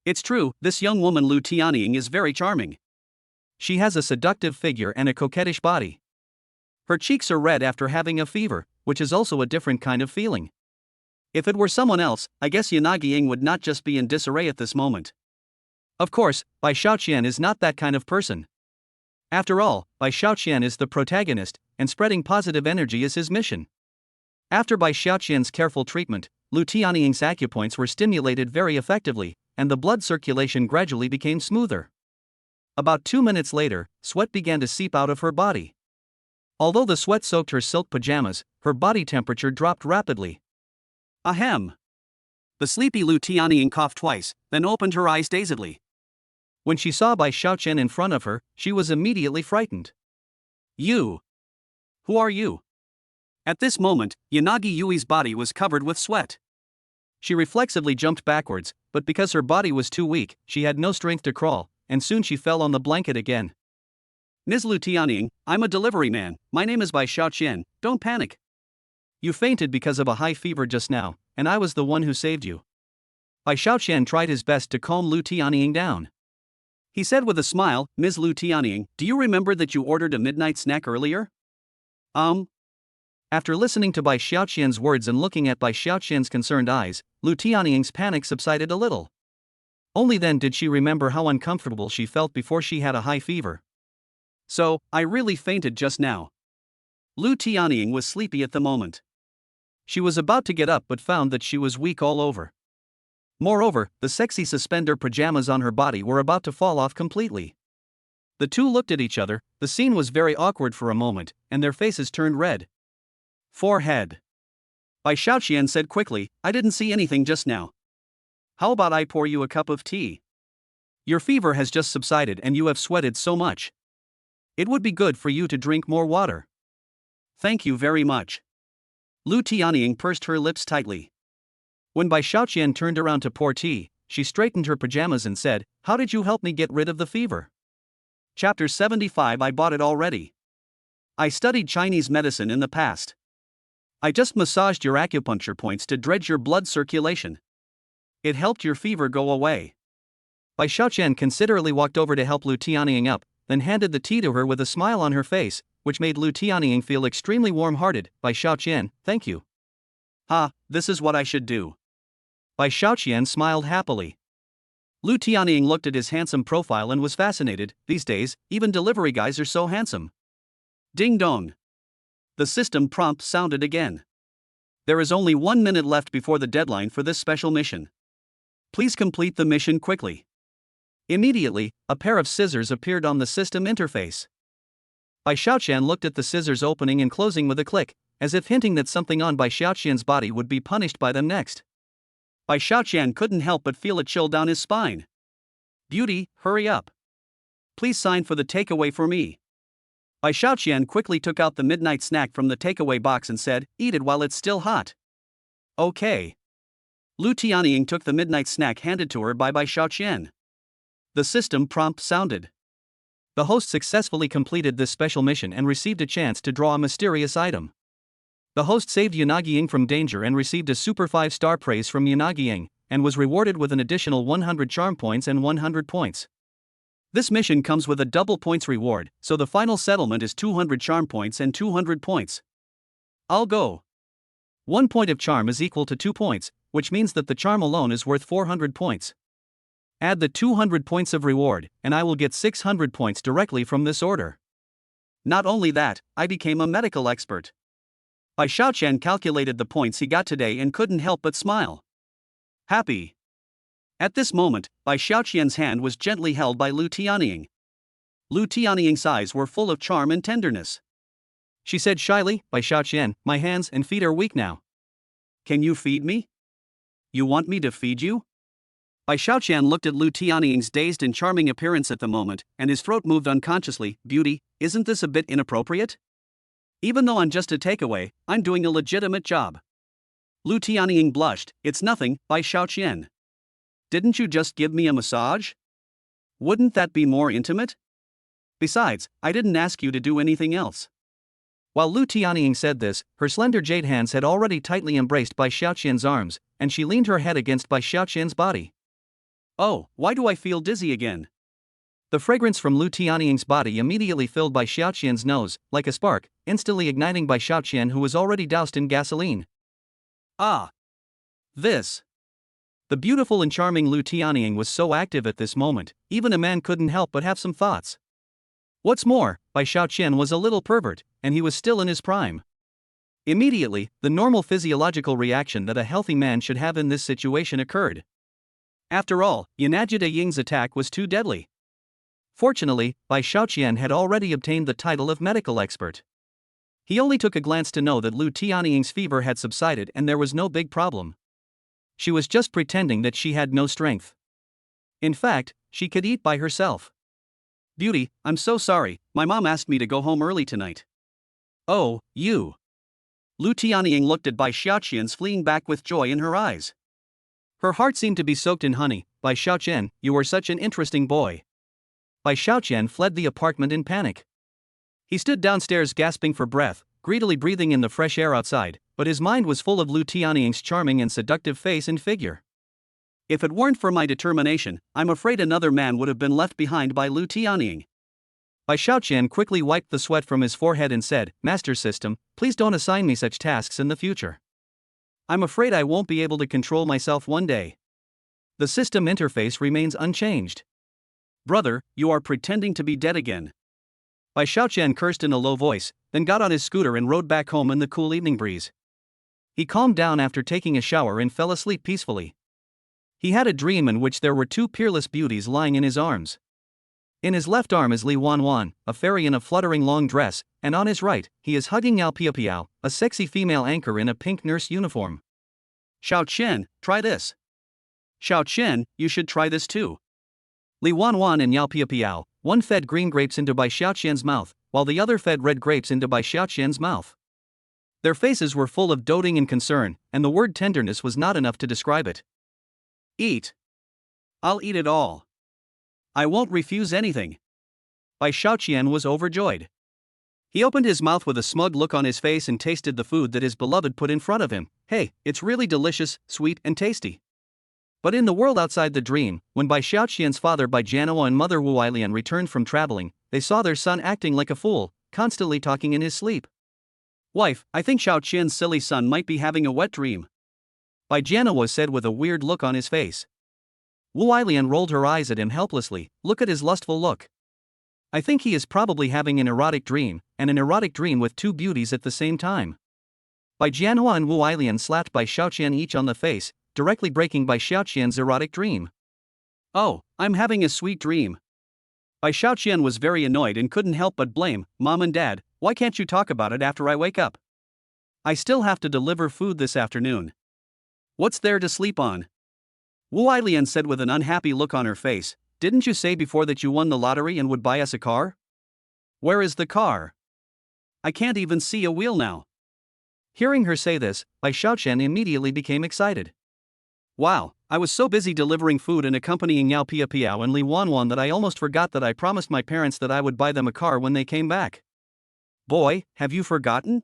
It's true, this young woman Lu Tianying is very charming. She has a seductive figure and a coquettish body. Her cheeks are red after having a fever, which is also a different kind of feeling. If it were someone else, I guess Yanagi Ing would not just be in disarray at this moment. Of course, Bai Xiaoqian is not that kind of person. After all, Bai Xiaoqian is the protagonist, and spreading positive energy is his mission. After Bai Xiaoqian's careful treatment, Lu Tianying's acupoints were stimulated very effectively, and the blood circulation gradually became smoother. About 2 minutes later, sweat began to seep out of her body. Although the sweat soaked her silk pajamas, her body temperature dropped rapidly. Ahem. The sleepy Lu Tianying coughed twice, then opened her eyes dazedly. When she saw Bai Xiaoqian in front of her, she was immediately frightened. You. Who are you? At this moment, Yanagi Yui's body was covered with sweat. She reflexively jumped backwards, but because her body was too weak, she had no strength to crawl, and soon she fell on the blanket again. Ms. Lu Tianying, I'm a delivery man, my name is Bai Xiaoqian, don't panic. You fainted because of a high fever just now, and I was the one who saved you. Bai Xiaoqian tried his best to calm Lu Tianying down. He said with a smile, Ms. Lu Tianying, do you remember that you ordered a midnight snack earlier? After listening to Bai Xiaoqian's words and looking at Bai Xiaoqian's concerned eyes, Lu Tianying's panic subsided a little. Only then did she remember how uncomfortable she felt before she had a high fever. So, I really fainted just now. Lu Tianying was sleepy at the moment. She was about to get up but found that she was weak all over. Moreover, the sexy suspender pajamas on her body were about to fall off completely. The two looked at each other, the scene was very awkward for a moment, and their faces turned red. Forehead. Bai Xiaoqian said quickly, I didn't see anything just now. How about I pour you a cup of tea? Your fever has just subsided and you have sweated so much. It would be good for you to drink more water. Thank you very much. Lu Tianying pursed her lips tightly. When Bai Xiaoqian turned around to pour tea, she straightened her pajamas and said, How did you help me get rid of the fever? Chapter 75 I bought it already. I studied Chinese medicine in the past. I just massaged your acupuncture points to dredge your blood circulation. It helped your fever go away. Bai Xiaoqian considerately walked over to help Lu Tianying up, then handed the tea to her with a smile on her face, which made Lu Tianying feel extremely warm-hearted. Bai Xiaoqian, thank you. This is what I should do. Bai Xiaoqian smiled happily. Lu Tianying looked at his handsome profile and was fascinated. These days, even delivery guys are so handsome. Ding dong. The system prompt sounded again. There is only 1 minute left before the deadline for this special mission. Please complete the mission quickly. Immediately, a pair of scissors appeared on the system interface. Bai Xiaoqian looked at the scissors opening and closing with a click, as if hinting that something on Bai Xiaoqian's body would be punished by them next. Bai Xiaoqian couldn't help but feel a chill down his spine. Beauty, hurry up. Please sign for the takeaway for me. Bai Xiaoqian quickly took out the midnight snack from the takeaway box and said, Eat it while it's still hot. Okay. Lu Tianying took the midnight snack handed to her by Bai Xiaoqian. The system prompt sounded. The host successfully completed this special mission and received a chance to draw a mysterious item. The host saved Yanagi from danger and received a super 5-star praise from Yanagi, and was rewarded with an additional 100 charm points and 100 points. This mission comes with a double points reward, so the final settlement is 200 charm points and 200 points. I'll go. 1 point of charm is equal to 2 points, which means that the charm alone is worth 400 points. Add the 200 points of reward, and I will get 600 points directly from this order. Not only that, I became a medical expert. Bai Xiaoqian calculated the points he got today and couldn't help but smile. Happy. At this moment, Bai Xiaoqian's hand was gently held by Lu Tianying. Lu Tianying's eyes were full of charm and tenderness. She said shyly, Bai Xiaoqian, my hands and feet are weak now. Can you feed me? You want me to feed you? Bai Xiaoqian looked at Lu Tianying's dazed and charming appearance at the moment, and his throat moved unconsciously. Beauty, isn't this a bit inappropriate? Even though I'm just a takeaway, I'm doing a legitimate job. Lu Tianying blushed. It's nothing, Bai Xiaoqian. Didn't you just give me a massage? Wouldn't that be more intimate? Besides, I didn't ask you to do anything else. While Lu Tianying said this, her slender jade hands had already tightly embraced Bai Xiaoqian's arms, and she leaned her head against Bai Xiaoqian's body. Oh, why do I feel dizzy again? The fragrance from Lu Tianying's body immediately filled Bai Xiaoqian's nose, like a spark, instantly igniting Bai Xiaoqian, who was already doused in gasoline. Ah! This! The beautiful and charming Lu Tianying was so active at this moment, even a man couldn't help but have some thoughts. What's more, Bai Xiaoqian was a little pervert, and he was still in his prime. Immediately, the normal physiological reaction that a healthy man should have in this situation occurred. After all, Yanajida Ying's attack was too deadly. Fortunately, Bai Xiaoqian had already obtained the title of medical expert. He only took a glance to know that Lu Tianying's fever had subsided and there was no big problem. She was just pretending that she had no strength. In fact, she could eat by herself. Beauty, I'm so sorry, my mom asked me to go home early tonight. Oh, you. Lu Tianying looked at Bai Xiaoqian's fleeing back with joy in her eyes. Her heart seemed to be soaked in honey. Bai Xiaoqian, you are such an interesting boy. Bai Xiaoqian fled the apartment in panic. He stood downstairs gasping for breath, greedily breathing in the fresh air outside, but his mind was full of Lu Tianying's charming and seductive face and figure. If it weren't for my determination, I'm afraid another man would have been left behind by Lu Tianying. Bai Xiaoqian quickly wiped the sweat from his forehead and said, Master System, please don't assign me such tasks in the future. I'm afraid I won't be able to control myself one day. The system interface remains unchanged. Brother, you are pretending to be dead again. Bai Xiaoqian cursed in a low voice, then got on his scooter and rode back home in the cool evening breeze. He calmed down after taking a shower and fell asleep peacefully. He had a dream in which there were two peerless beauties lying in his arms. In his left arm is Li Wanwan, a fairy in a fluttering long dress, and on his right, he is hugging Yao Piapiao, a sexy female anchor in a pink nurse uniform. Xiaoqian, try this. Xiaoqian, you should try this too. Li Wanwan and Yao Piapiao, one fed green grapes into Bai Xiaoqian's mouth, while the other fed red grapes into Bai Xiaoqian's mouth. Their faces were full of doting and concern, and the word tenderness was not enough to describe it. Eat. I'll eat it all. I won't refuse anything. Bai Xiaoqian was overjoyed. He opened his mouth with a smug look on his face and tasted the food that his beloved put in front of him. Hey, it's really delicious, sweet and tasty. But in the world outside the dream, when Bai Xiaoqian's father Bai Jianhua and mother Wu Ailian returned from traveling, they saw their son acting like a fool, constantly talking in his sleep. Wife, I think Xiaoqian's silly son might be having a wet dream. Bai Jianhua said with a weird look on his face. Wu Ailian rolled her eyes at him helplessly. Look at his lustful look. I think he is probably having an erotic dream, and an erotic dream with two beauties at the same time. Bai Jianhua and Wu Ailian slapped Bai Xiaoqian each on the face, directly breaking Bai Xiaoqian's erotic dream. Oh, I'm having a sweet dream. Bai Xiaoqian was very annoyed and couldn't help but blame, Mom and Dad, why can't you talk about it after I wake up? I still have to deliver food this afternoon. What's there to sleep on? Wu Ailian said with an unhappy look on her face, didn't you say before that you won the lottery and would buy us a car? Where is the car? I can't even see a wheel now. Hearing her say this, Bai Xiaoqian immediately became excited. Wow, I was so busy delivering food and accompanying Yao Piapiao and Li Wanwan that I almost forgot that I promised my parents that I would buy them a car when they came back. Boy, have you forgotten?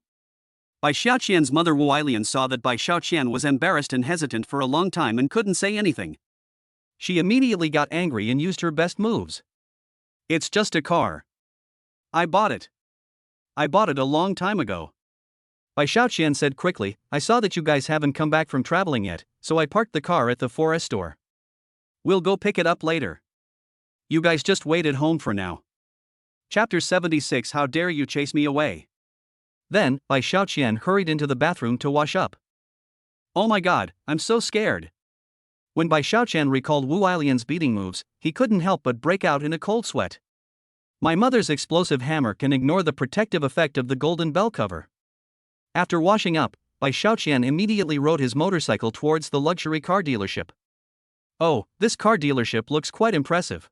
Bai Xiaoqian's mother Wu Ailian saw that Bai Xiaoqian was embarrassed and hesitant for a long time and couldn't say anything. She immediately got angry and used her best moves. It's just a car. I bought it. I bought it a long time ago. Bai Xiaoqian said quickly, I saw that you guys haven't come back from traveling yet, so I parked the car at the forest store. We'll go pick it up later. You guys just wait at home for now. Chapter 76 How dare you chase me away? Then, Bai Xiaoqian hurried into the bathroom to wash up. Oh my god, I'm so scared. When Bai Xiaoqian recalled Wu Ailian's beating moves, he couldn't help but break out in a cold sweat. My mother's explosive hammer can ignore the protective effect of the golden bell cover. After washing up, Bai Xiaoqian immediately rode his motorcycle towards the luxury car dealership. Oh, this car dealership looks quite impressive.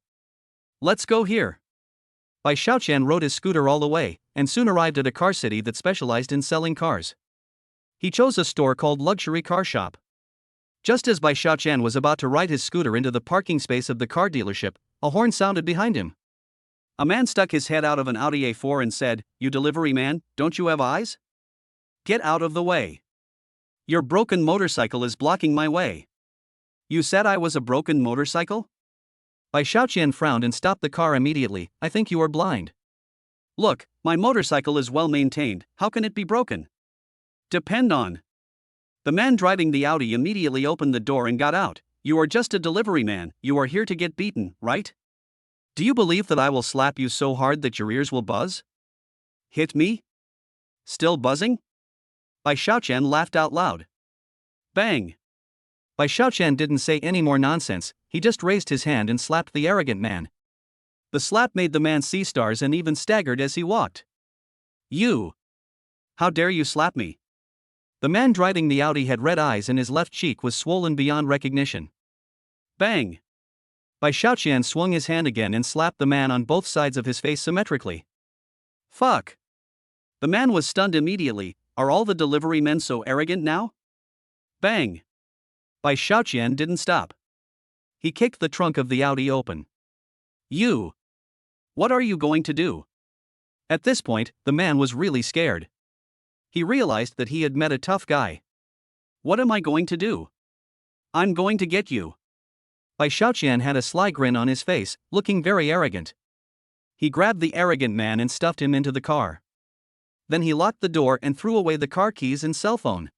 Let's go here. Bai Xiaoqian rode his scooter all the way, and soon arrived at a car city that specialized in selling cars. He chose a store called Luxury Car Shop. Just as Bai Xiaoqian was about to ride his scooter into the parking space of the car dealership, a horn sounded behind him. A man stuck his head out of an Audi A4 and said, You delivery man, don't you have eyes? Get out of the way. Your broken motorcycle is blocking my way. You said I was a broken motorcycle? Bai Xiaoqian frowned and stopped the car immediately. I think you are blind. Look, my motorcycle is well maintained, how can it be broken? Depend on. The man driving the Audi immediately opened the door and got out. You are just a delivery man, you are here to get beaten, right? Do you believe that I will slap you so hard that your ears will buzz? Hit me? Still buzzing? Bai Xiaoqian laughed out loud. Bang! Bai Xiaoqian didn't say any more nonsense, he just raised his hand and slapped the arrogant man. The slap made the man see stars and even staggered as he walked. You! How dare you slap me? The man driving the Audi had red eyes and his left cheek was swollen beyond recognition. Bang! Bai Xiaoqian swung his hand again and slapped the man on both sides of his face symmetrically. Fuck! The man was stunned immediately. Are all the delivery men so arrogant now? Bang! Bai Xiaoqian didn't stop. He kicked the trunk of the Audi open. You! What are you going to do? At this point, the man was really scared. He realized that he had met a tough guy. What am I going to do? I'm going to get you. Bai Xiaoqian had a sly grin on his face, looking very arrogant. He grabbed the arrogant man and stuffed him into the car. Then he locked the door and threw away the car keys and cell phone.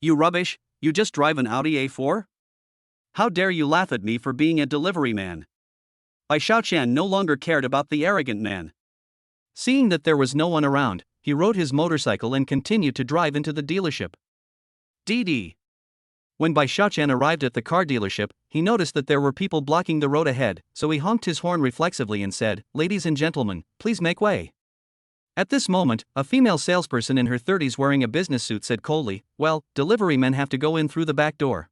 You rubbish, you just drive an Audi A4? How dare you laugh at me for being a delivery man? Bai Xiaoqian no longer cared about the arrogant man. Seeing that there was no one around, he rode his motorcycle and continued to drive into the dealership. DD. When Bai Xiaoqian arrived at the car dealership, he noticed that there were people blocking the road ahead, so he honked his horn reflexively and said, "Ladies and gentlemen, please make way." At this moment, a female salesperson in her 30s wearing a business suit said coldly, "Well, delivery men have to go in through the back door.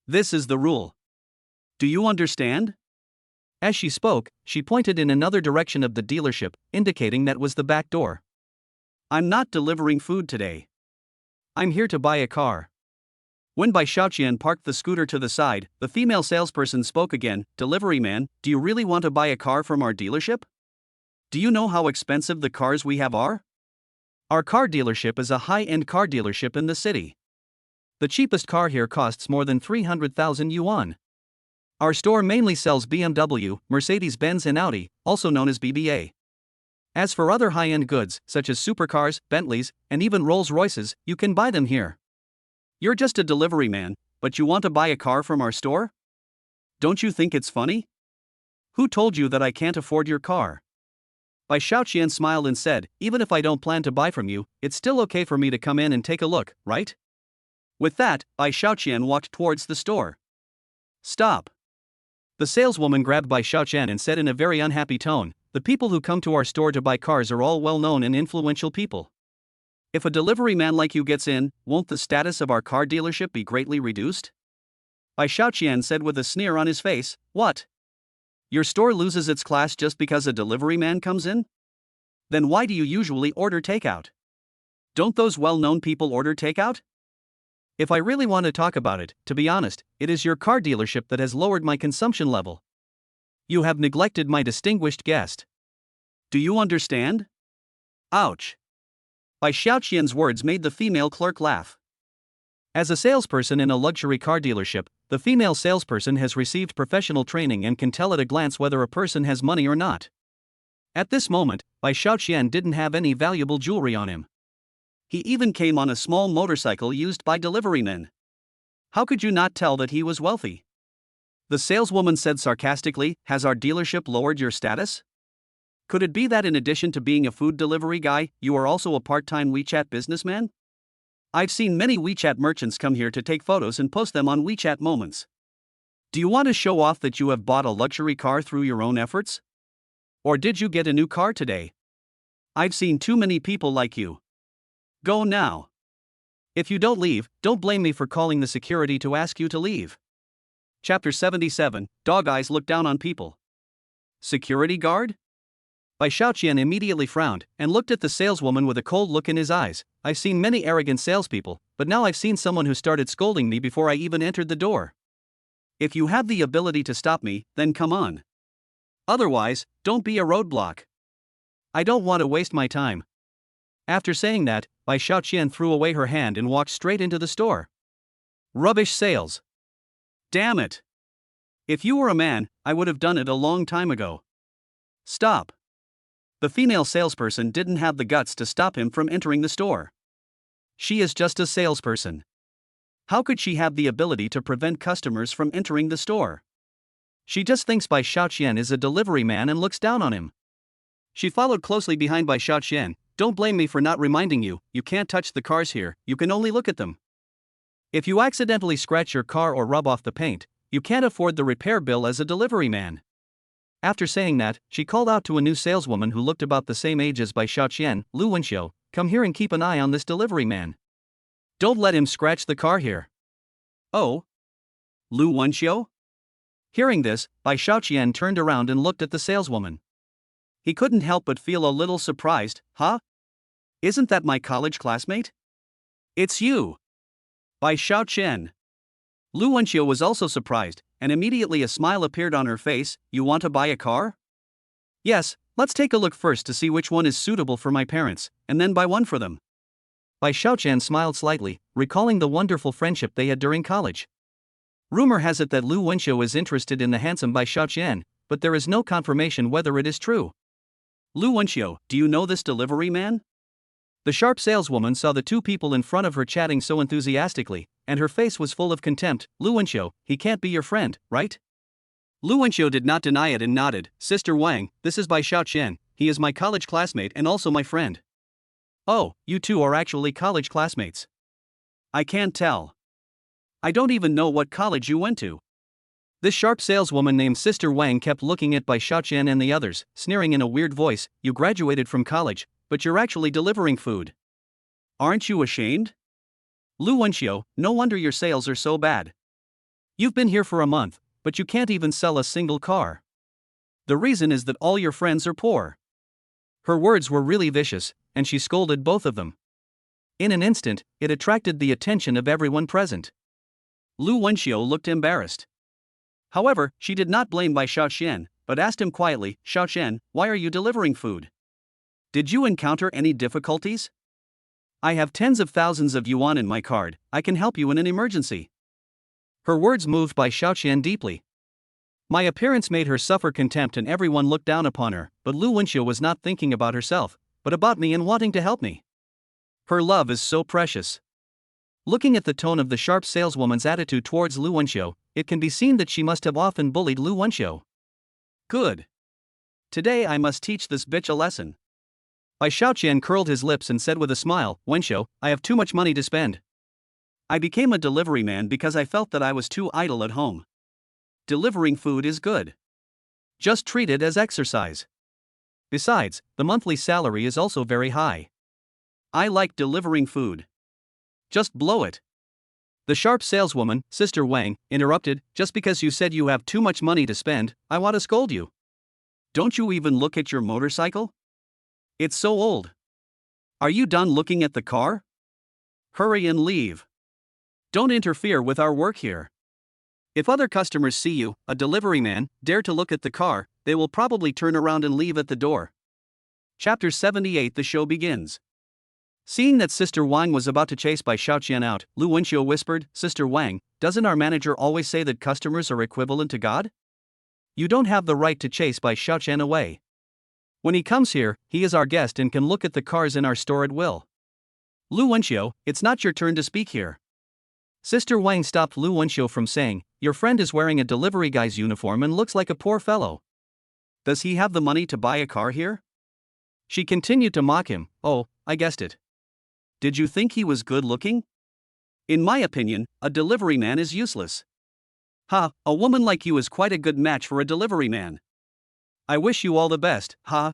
This is the rule. Do you understand?" As she spoke, she pointed in another direction of the dealership, indicating that was the back door. I'm not delivering food today. I'm here to buy a car. When Bai Xiaoqian parked the scooter to the side, the female salesperson spoke again, "Delivery man, do you really want to buy a car from our dealership? Do you know how expensive the cars we have are? Our car dealership is a high-end car dealership in the city. The cheapest car here costs more than 300,000 yuan. Our store mainly sells BMW, Mercedes-Benz and Audi, also known as BBA. As for other high-end goods, such as supercars, Bentleys, and even Rolls-Royces, you can buy them here. You're just a delivery man, but you want to buy a car from our store? Don't you think it's funny? Who told you that I can't afford your car?" Bai Xiaoqian smiled and said, "Even if I don't plan to buy from you, it's still okay for me to come in and take a look, right?" With that, Bai Xiaoqian walked towards the store. Stop. The saleswoman grabbed Bai Xiaoqian and said in a very unhappy tone, "The people who come to our store to buy cars are all well-known and influential people. If a delivery man like you gets in, won't the status of our car dealership be greatly reduced?" Bai Xiaoqian said with a sneer on his face, "What? Your store loses its class just because a delivery man comes in? Then why do you usually order takeout? Don't those well-known people order takeout? If I really want to talk about it, to be honest, it is your car dealership that has lowered my consumption level. You have neglected my distinguished guest. Do you understand?" Ouch. Bai Xiaoqian's words made the female clerk laugh. As a salesperson in a luxury car dealership, the female salesperson has received professional training and can tell at a glance whether a person has money or not. At this moment, Bai Xiaoqian didn't have any valuable jewelry on him. He even came on a small motorcycle used by delivery men. How could you not tell that he was wealthy? The saleswoman said sarcastically, "Has our dealership lowered your status? Could it be that in addition to being a food delivery guy, you are also a part-time WeChat businessman? I've seen many WeChat merchants come here to take photos and post them on WeChat Moments. Do you want to show off that you have bought a luxury car through your own efforts? Or did you get a new car today? I've seen too many people like you. Go now. If you don't leave, don't blame me for calling the security to ask you to leave." Chapter 77, Dog Eyes Look Down on People. Security guard? Bai Xiaoqian immediately frowned and looked at the saleswoman with a cold look in his eyes. I've seen many arrogant salespeople, but now I've seen someone who started scolding me before I even entered the door. If you have the ability to stop me, then come on. Otherwise, don't be a roadblock. I don't want to waste my time. After saying that, Bai Xiaoqian threw away her hand and walked straight into the store. Rubbish sales. Damn it. If you were a man, I would have done it a long time ago. Stop. The female salesperson didn't have the guts to stop him from entering the store. She is just a salesperson. How could she have the ability to prevent customers from entering the store? She just thinks Bai Xiaoqian is a delivery man and looks down on him. She followed closely behind Bai Xiaoqian. Don't blame me for not reminding you, you can't touch the cars here, you can only look at them. If you accidentally scratch your car or rub off the paint, you can't afford the repair bill as a delivery man. After saying that, she called out to a new saleswoman who looked about the same age as Bai Xiaoqian, Lu Wenxiu, come here and keep an eye on this delivery man. Don't let him scratch the car here. Oh? Lu Wenxiu? Hearing this, Bai Xiaoqian turned around and looked at the saleswoman. He couldn't help but feel a little surprised. Huh? Isn't that my college classmate? It's you. Bai Xiaoqian. Lu Wenxiu was also surprised, and immediately a smile appeared on her face. You want to buy a car? Yes, let's take a look first to see which one is suitable for my parents, and then buy one for them. Bai Xiaoqian smiled slightly, recalling the wonderful friendship they had during college. Rumor has it that Lu Wenxiu is interested in the handsome Bai Xiaoqian, but there is no confirmation whether it is true. Lu Wenxiu, do you know this delivery man? The sharp saleswoman saw the two people in front of her chatting so enthusiastically, and her face was full of contempt. Lu Wenxiu, he can't be your friend, right? Lu Wenxiu did not deny it and nodded. Sister Wang, this is Bai Xiaoqian, he is my college classmate and also my friend. Oh, you two are actually college classmates. I can't tell. I don't even know what college you went to. This sharp saleswoman named Sister Wang kept looking at Bai Xiaoqian and the others, sneering in a weird voice. You graduated from college, but you're actually delivering food. Aren't you ashamed? Lu Wenxiu, no wonder your sales are so bad. You've been here for a month, but you can't even sell a single car. The reason is that all your friends are poor. Her words were really vicious, and she scolded both of them. In an instant, it attracted the attention of everyone present. Lu Wenxiu looked embarrassed. However, she did not blame Bai Xiaoqian, but asked him quietly, Xiaoqian, why are you delivering food? Did you encounter any difficulties? I have tens of thousands of yuan in my card, I can help you in an emergency. Her words moved Bai Xiaoqian deeply. My appearance made her suffer contempt and everyone looked down upon her, but Lu Wenxiu was not thinking about herself, but about me and wanting to help me. Her love is so precious. Looking at the tone of the sharp saleswoman's attitude towards Lu Wenxiu, it can be seen that she must have often bullied Lu Wenxiu. Good. Today I must teach this bitch a lesson. Bai Xiaoqian curled his lips and said with a smile, Wenxiu, I have too much money to spend. I became a delivery man because I felt that I was too idle at home. Delivering food is good. Just treat it as exercise. Besides, the monthly salary is also very high. I like delivering food. Just blow it. The sharp saleswoman, Sister Wang, interrupted, just because you said you have too much money to spend, I want to scold you. Don't you even look at your motorcycle? It's so old. Are you done looking at the car? Hurry and leave. Don't interfere with our work here. If other customers see you, a delivery man, dare to look at the car, they will probably turn around and leave at the door. Chapter 78. The show begins. Seeing that Sister Wang was about to chase Bai Xiaoqian out, Lu Wenxiu whispered, Sister Wang, doesn't our manager always say that customers are equivalent to God? You don't have the right to chase Bai Xiaoqian away. When he comes here, he is our guest and can look at the cars in our store at will. Lu Wenxiu, it's not your turn to speak here. Sister Wang stopped Lu Wenxiu from saying, your friend is wearing a delivery guy's uniform and looks like a poor fellow. Does he have the money to buy a car here? She continued to mock him. Oh, I guessed it. Did you think he was good looking? In my opinion, a delivery man is useless. Ha, a woman like you is quite a good match for a delivery man. I wish you all the best, ha.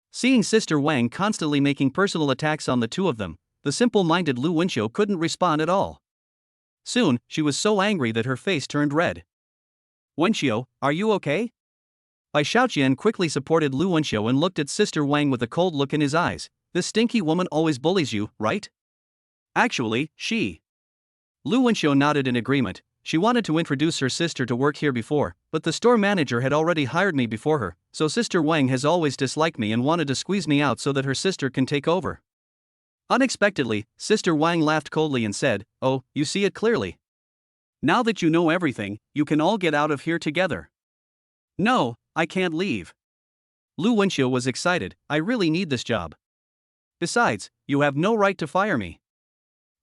Seeing Sister Wang constantly making personal attacks on the two of them, the simple-minded Lu Wenxiu couldn't respond at all. Soon, she was so angry that her face turned red. Wenxiu, are you okay? Bai Xiaoqian quickly supported Lu Wenxiu and looked at Sister Wang with a cold look in his eyes. This stinky woman always bullies you, right? Actually, she. Lu Wenxiu nodded in agreement. She wanted to introduce her sister to work here before, but the store manager had already hired me before her, so Sister Wang has always disliked me and wanted to squeeze me out so that her sister can take over. Unexpectedly, Sister Wang laughed coldly and said, oh, you see it clearly. Now that you know everything, you can all get out of here together. No, I can't leave. Lu Wenxiu was excited. I really need this job. Besides, you have no right to fire me.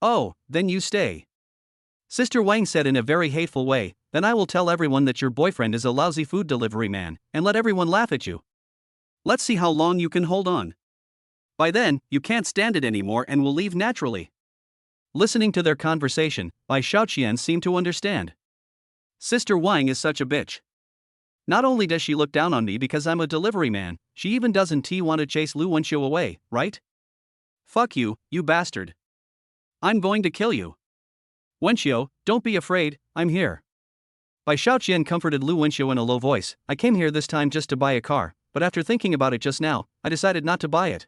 Oh, then you stay. Sister Wang said in a very hateful way, Then I will tell everyone that your boyfriend is a lousy food delivery man, and let everyone laugh at you. Let's see how long you can hold on. By then, you can't stand it anymore and will leave naturally." Listening to their conversation, Bai Xiaoqian seemed to understand. Sister Wang is such a bitch. Not only does she look down on me because I'm a delivery man, she even doesn't want to chase Lu Wenxiu away, right? Fuck you, you bastard. I'm going to kill you. Wenxiu, don't be afraid, I'm here. Bai Xiaoqian comforted Lu Wenxiu in a low voice. "I came here this time just to buy a car, but after thinking about it just now, I decided not to buy it."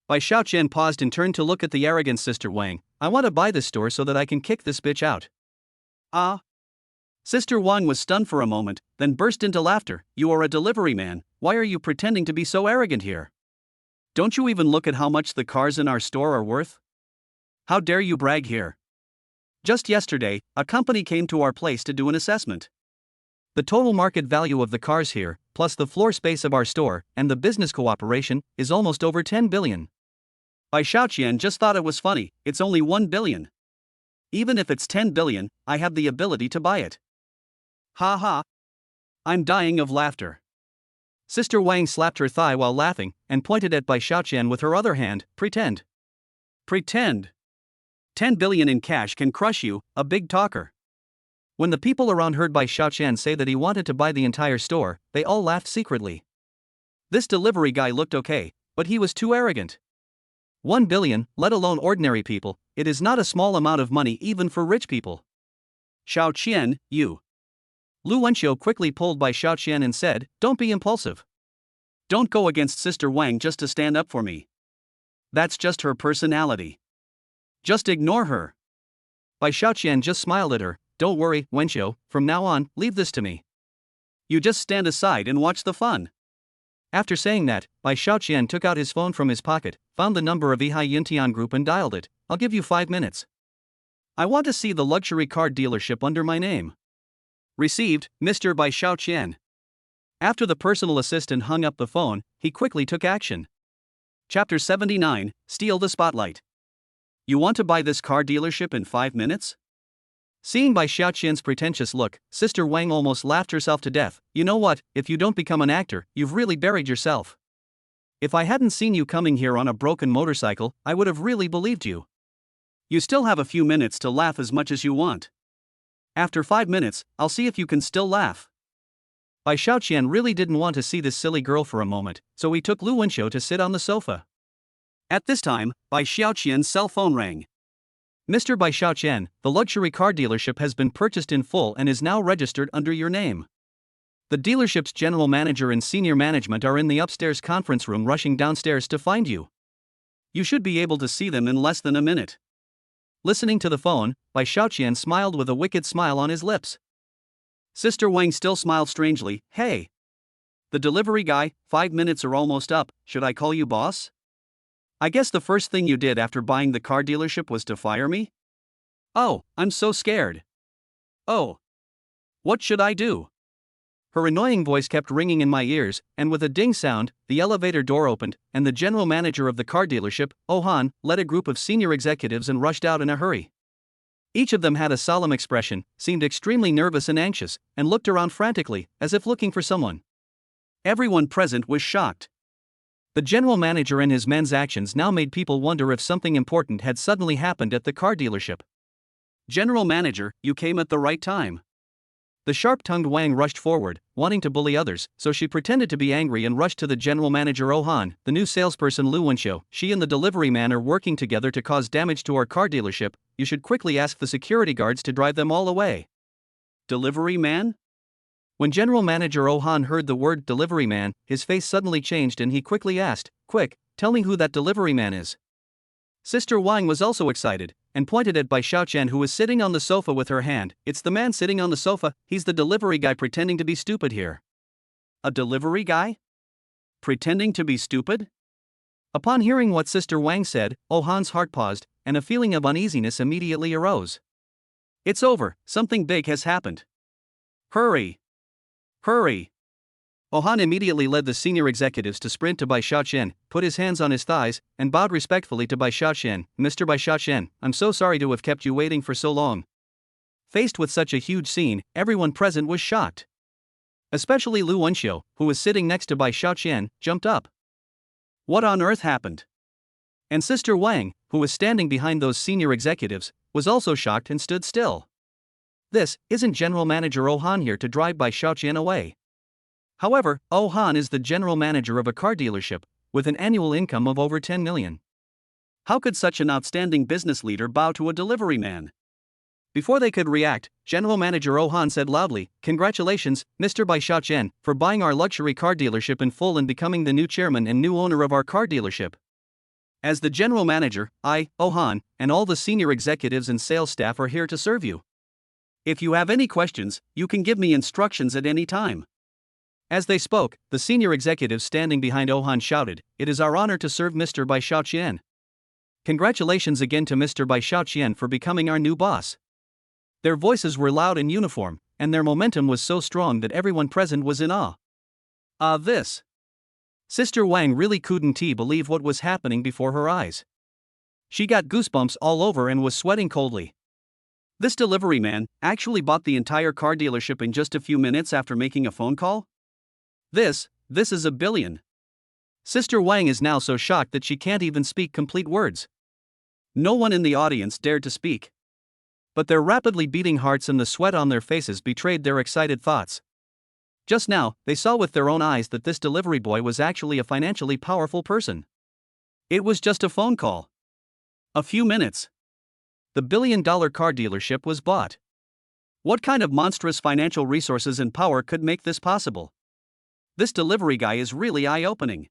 Bai Xiaoqian paused and turned to look at the arrogant Sister Wang. "I want to buy this store so that I can kick this bitch out." Ah. Sister Wang was stunned for a moment, then burst into laughter. "You are a delivery man, why are you pretending to be so arrogant here? Don't you even look at how much the cars in our store are worth? How dare you brag here? Just yesterday, a company came to our place to do an assessment. The total market value of the cars here, plus the floor space of our store, and the business cooperation, is almost over 10 billion. Bai Xiaoqian just thought it was funny, it's only 1 billion. Even if it's 10 billion, I have the ability to buy it. Ha ha. I'm dying of laughter. Sister Wang slapped her thigh while laughing, and pointed at Bai Xiaoqian with her other hand. Pretend. Pretend. 10 billion in cash can crush you, a big talker. When the people around heard Bai Xiaoqian say that he wanted to buy the entire store, they all laughed secretly. This delivery guy looked okay, but he was too arrogant. 1 billion, let alone ordinary people, it is not a small amount of money even for rich people. Xiaoqian, you. Lu Wenxiu quickly pulled Bai Xiaoqian and said, "Don't be impulsive. Don't go against Sister Wang just to stand up for me. That's just her personality. Just ignore her." Bai Xiaoqian just smiled at her. "Don't worry, Wenxiu, from now on, leave this to me. You just stand aside and watch the fun." After saying that, Bai Xiaoqian took out his phone from his pocket, found the number of Yihai Yintian Group and dialed it. "I'll give you 5 minutes. I want to see the luxury car dealership under my name." Received, Mr. Bai Xiaoqian. After the personal assistant hung up the phone, he quickly took action. Chapter 79, Steal the Spotlight. "You want to buy this car dealership in 5 minutes? Seeing Bai Xiaoqian's pretentious look, Sister Wang almost laughed herself to death. "You know what, if you don't become an actor, you've really buried yourself. If I hadn't seen you coming here on a broken motorcycle, I would have really believed you. You still have a few minutes to laugh as much as you want. After 5 minutes, I'll see if you can still laugh." Bai Xiaoqian really didn't want to see this silly girl for a moment, so he took Lu Wenxiu to sit on the sofa. At this time, Bai Xiaoqian's cell phone rang. "Mr. Bai Xiaoqian, the luxury car dealership has been purchased in full and is now registered under your name. The dealership's general manager and senior management are in the upstairs conference room rushing downstairs to find you. You should be able to see them in less than a minute." Listening to the phone, Bai Xiaoqian smiled with a wicked smile on his lips. Sister Wang still smiled strangely. "Hey. The delivery guy, 5 minutes are almost up, should I call you boss? I guess the first thing you did after buying the car dealership was to fire me? Oh, I'm so scared. Oh. What should I do?" Her annoying voice kept ringing in my ears, and with a ding sound, the elevator door opened, and the general manager of the car dealership, Han, led a group of senior executives and rushed out in a hurry. Each of them had a solemn expression, seemed extremely nervous and anxious, and looked around frantically, as if looking for someone. Everyone present was shocked. The general manager and his men's actions now made people wonder if something important had suddenly happened at the car dealership. "General manager, you came at the right time." The sharp-tongued Wang rushed forward, wanting to bully others, so she pretended to be angry and rushed to the general manager Han, the new salesperson Lu Wenxiu. "She and the delivery man are working together to cause damage to our car dealership. You should quickly ask the security guards to drive them all away." Delivery man? When General Manager Han heard the word delivery man, his face suddenly changed and he quickly asked, "Quick, tell me who that delivery man is." Sister Wang was also excited, and pointed at Bai Xiaoqian who was sitting on the sofa with her hand. "It's the man sitting on the sofa, he's the delivery guy pretending to be stupid here." A delivery guy? Pretending to be stupid? Upon hearing what Sister Wang said, Han's heart paused, and a feeling of uneasiness immediately arose. "It's over, something big has happened. Hurry! Hurry!" Han immediately led the senior executives to sprint to Bai Xiaoqian, put his hands on his thighs, and bowed respectfully to Bai Xiaoqian. "Mr. Bai Xiaoqian, I'm so sorry to have kept you waiting for so long. Faced with such a huge scene, everyone present was shocked. Especially Lu Wenxiu, who was sitting next to Bai Xiaoqian, jumped up. What on earth happened? And Sister Wang, who was standing behind those senior executives, was also shocked and stood still. This, isn't General Manager Han here to drive Bai Xiaoqian away? However, Han is the general manager of a car dealership, with an annual income of over 10 million. How could such an outstanding business leader bow to a delivery man? Before they could react, General Manager Han said loudly, "Congratulations, Mr. Bai Xiaoqian, for buying our luxury car dealership in full and becoming the new chairman and new owner of our car dealership. As the general manager, I, Han, and all the senior executives and sales staff are here to serve you. If you have any questions, you can give me instructions at any time." As they spoke, the senior executives standing behind Han shouted, "It is our honor to serve Mr. Bai Xiaoqian. Congratulations again to Mr. Bai Xiaoqian for becoming our new boss." Their voices were loud and uniform, and their momentum was so strong that everyone present was in awe. This. Sister Wang really couldn't believe what was happening before her eyes. She got goosebumps all over and was sweating coldly. This delivery man actually bought the entire car dealership in just a few minutes after making a phone call? This is a billion. Sister Wang is now so shocked that she can't even speak complete words. No one in the audience dared to speak. But their rapidly beating hearts and the sweat on their faces betrayed their excited thoughts. Just now, they saw with their own eyes that this delivery boy was actually a financially powerful person. It was just a phone call. A few minutes. The billion-dollar car dealership was bought. What kind of monstrous financial resources and power could make this possible? This delivery guy is really eye-opening.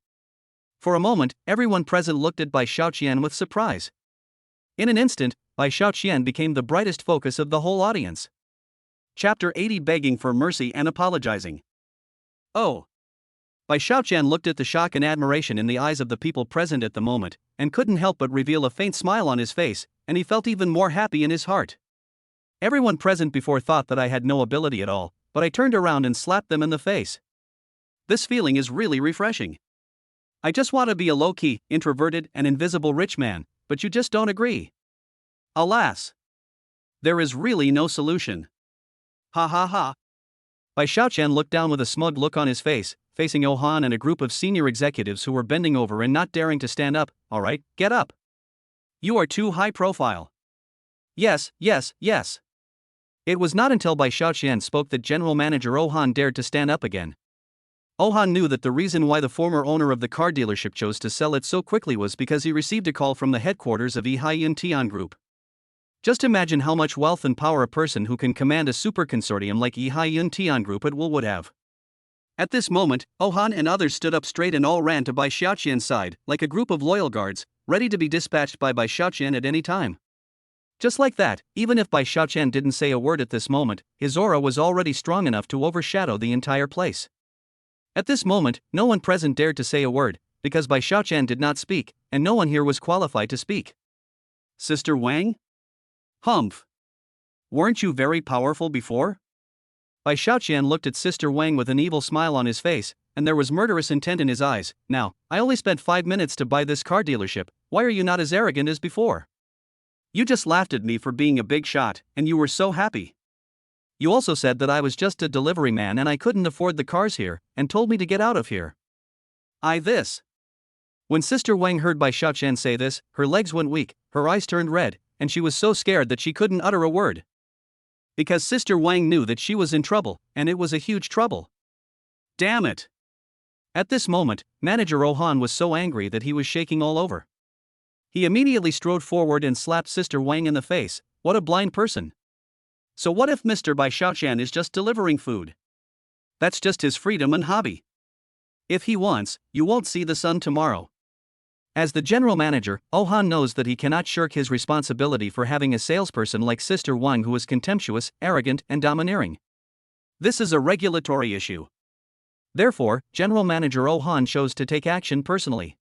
For a moment, everyone present looked at Bai Xiaoqian with surprise. In an instant, Bai Xiaoqian became the brightest focus of the whole audience. Chapter 80: Begging for Mercy and Apologizing. Oh! Bai Xiaoqian looked at the shock and admiration in the eyes of the people present at the moment, and couldn't help but reveal a faint smile on his face, and he felt even more happy in his heart. Everyone present before thought that I had no ability at all, but I turned around and slapped them in the face. This feeling is really refreshing. I just want to be a low-key, introverted, and invisible rich man, but you just don't agree. Alas! There is really no solution. Ha ha ha. Bai Xiaoqian looked down with a smug look on his face, facing Han and a group of senior executives who were bending over and not daring to stand up. "All right, get up. You are too high profile." Yes. It was not until Bai Xiaoqian spoke that General Manager Han dared to stand up again. Han knew that the reason why the former owner of the car dealership chose to sell it so quickly was because he received a call from the headquarters of Yihai Tian Group. Just imagine how much wealth and power a person who can command a super consortium like Yihai Tian Group would have. At this moment, Han and others stood up straight and all ran to Bai Xiaoqian's side, like a group of loyal guards, ready to be dispatched by Bai Xiaoqian at any time. Just like that, even if Bai Xiaoqian didn't say a word at this moment, his aura was already strong enough to overshadow the entire place. At this moment, no one present dared to say a word, because Bai Xiaoqian did not speak, and no one here was qualified to speak. Sister Wang? Humph. Weren't you very powerful before? Bai Xiaoqian looked at Sister Wang with an evil smile on his face, and there was murderous intent in his eyes. "Now, I only spent 5 minutes to buy this car dealership, why are you not as arrogant as before? You just laughed at me for being a big shot, and you were so happy. You also said that I was just a delivery man and I couldn't afford the cars here, and told me to get out of here. This." When Sister Wang heard Bai Xiaoqian say this, her legs went weak, her eyes turned red, and she was so scared that she couldn't utter a word. Because Sister Wang knew that she was in trouble, and it was a huge trouble. Damn it! At this moment, Manager Han was so angry that he was shaking all over. He immediately strode forward and slapped Sister Wang in the face. What a blind person! So what if Mr. Bai Xiaoqian is just delivering food? That's just his freedom and hobby. If he wants, you won't see the sun tomorrow. As the general manager, Han knows that he cannot shirk his responsibility for having a salesperson like Sister Wang who is contemptuous, arrogant, and domineering. This is a regulatory issue. Therefore, General Manager Han chose to take action personally.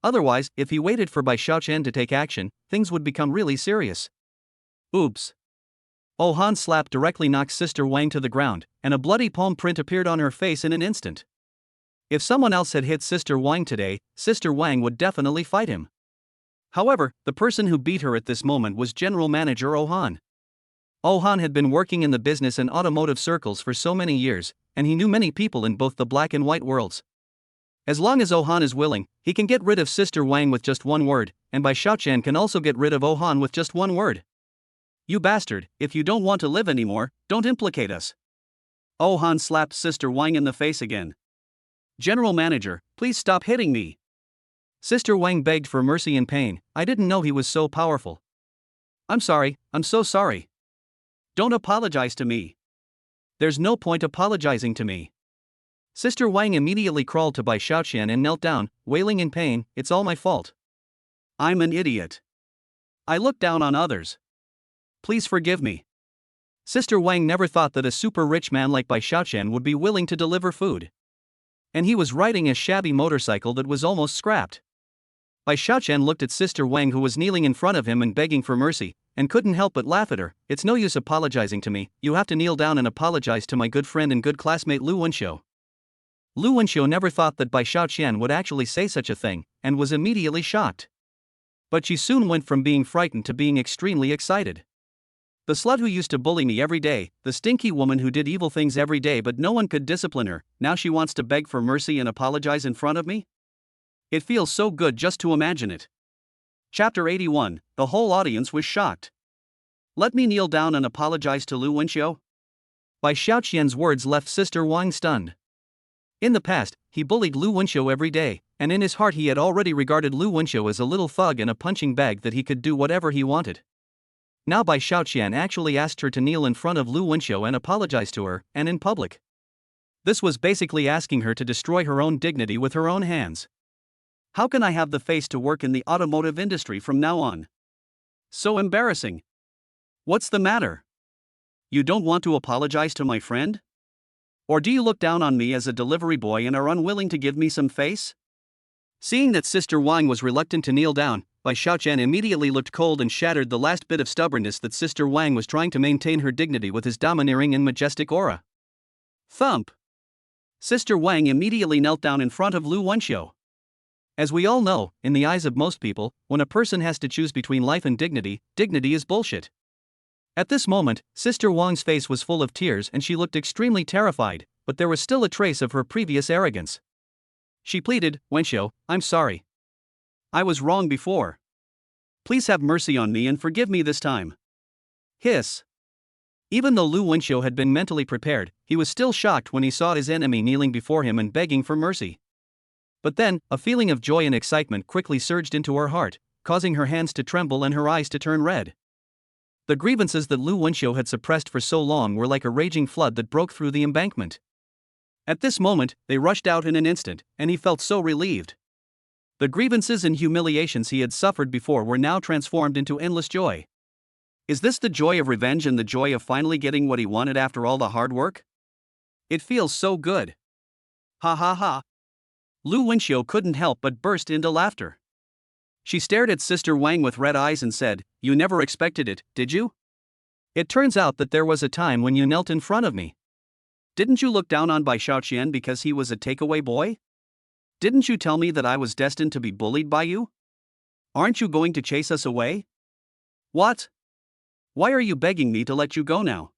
Otherwise, if he waited for Bai Xiaoqian to take action, things would become really serious. Oops. Han's slap directly knocked Sister Wang to the ground, and a bloody palm print appeared on her face in an instant. If someone else had hit Sister Wang today, Sister Wang would definitely fight him. However, the person who beat her at this moment was General Manager Han. Oh-han had been working in the business and automotive circles for so many years, and he knew many people in both the black and white worlds. As long as Oh-han is willing, he can get rid of Sister Wang with just one word, and Bai Xiaoqian can also get rid of Oh-han with just one word. You bastard, if you don't want to live anymore, don't implicate us. Oh-han slapped Sister Wang in the face again. General Manager, please stop hitting me. Sister Wang begged for mercy in pain. I didn't know he was so powerful. I'm sorry, I'm so sorry. Don't apologize to me. There's no point apologizing to me. Sister Wang immediately crawled to Bai Xiaoqian and knelt down, wailing in pain, it's all my fault. I'm an idiot. I look down on others. Please forgive me. Sister Wang never thought that a super rich man like Bai Xiaoqian would be willing to deliver food. And he was riding a shabby motorcycle that was almost scrapped. Bai Xiaoqian looked at Sister Wang, who was kneeling in front of him and begging for mercy, and couldn't help but laugh at her. It's no use apologizing to me, you have to kneel down and apologize to my good friend and good classmate Lu Wenxiu. Lu Wenxiu never thought that Bai Xiaoqian would actually say such a thing, and was immediately shocked. But she soon went from being frightened to being extremely excited. The slut who used to bully me every day, the stinky woman who did evil things every day but no one could discipline her, now she wants to beg for mercy and apologize in front of me? It feels so good just to imagine it. Chapter 81, the whole audience was shocked. Let me kneel down and apologize to Lu Wenxiu? Bai Xiaoqian's words left Sister Wang stunned. In the past, he bullied Lu Wenxiu every day, and in his heart he had already regarded Lu Wenxiu as a little thug and a punching bag that he could do whatever he wanted. Now Bai Xiaoqian actually asked her to kneel in front of Lu Wenxiu and apologize to her, and in public. This was basically asking her to destroy her own dignity with her own hands. How can I have the face to work in the automotive industry from now on? So embarrassing. What's the matter? You don't want to apologize to my friend? Or do you look down on me as a delivery boy and are unwilling to give me some face? Seeing that Sister Wang was reluctant to kneel down, Bai Xiaoqian immediately looked cold and shattered the last bit of stubbornness that Sister Wang was trying to maintain her dignity with his domineering and majestic aura. Thump! Sister Wang immediately knelt down in front of Lu Wenxiu. As we all know, in the eyes of most people, when a person has to choose between life and dignity, dignity is bullshit. At this moment, Sister Wang's face was full of tears and she looked extremely terrified, but there was still a trace of her previous arrogance. She pleaded, Wenxiu, I'm sorry. I was wrong before. Please have mercy on me and forgive me this time. Hiss. Even though Lu Wenxiu had been mentally prepared, he was still shocked when he saw his enemy kneeling before him and begging for mercy. But then, a feeling of joy and excitement quickly surged into her heart, causing her hands to tremble and her eyes to turn red. The grievances that Lu Wenxiu had suppressed for so long were like a raging flood that broke through the embankment. At this moment, they rushed out in an instant, and he felt so relieved. The grievances and humiliations he had suffered before were now transformed into endless joy. Is this the joy of revenge and the joy of finally getting what he wanted after all the hard work? It feels so good. Ha ha ha. Lu Wenxiu couldn't help but burst into laughter. She stared at Sister Wang with red eyes and said, You never expected it, did you? It turns out that there was a time when you knelt in front of me. Didn't you look down on Bai Xiaoqian because he was a takeaway boy? Didn't you tell me that I was destined to be bullied by you? Aren't you going to chase us away? What? Why are you begging me to let you go now?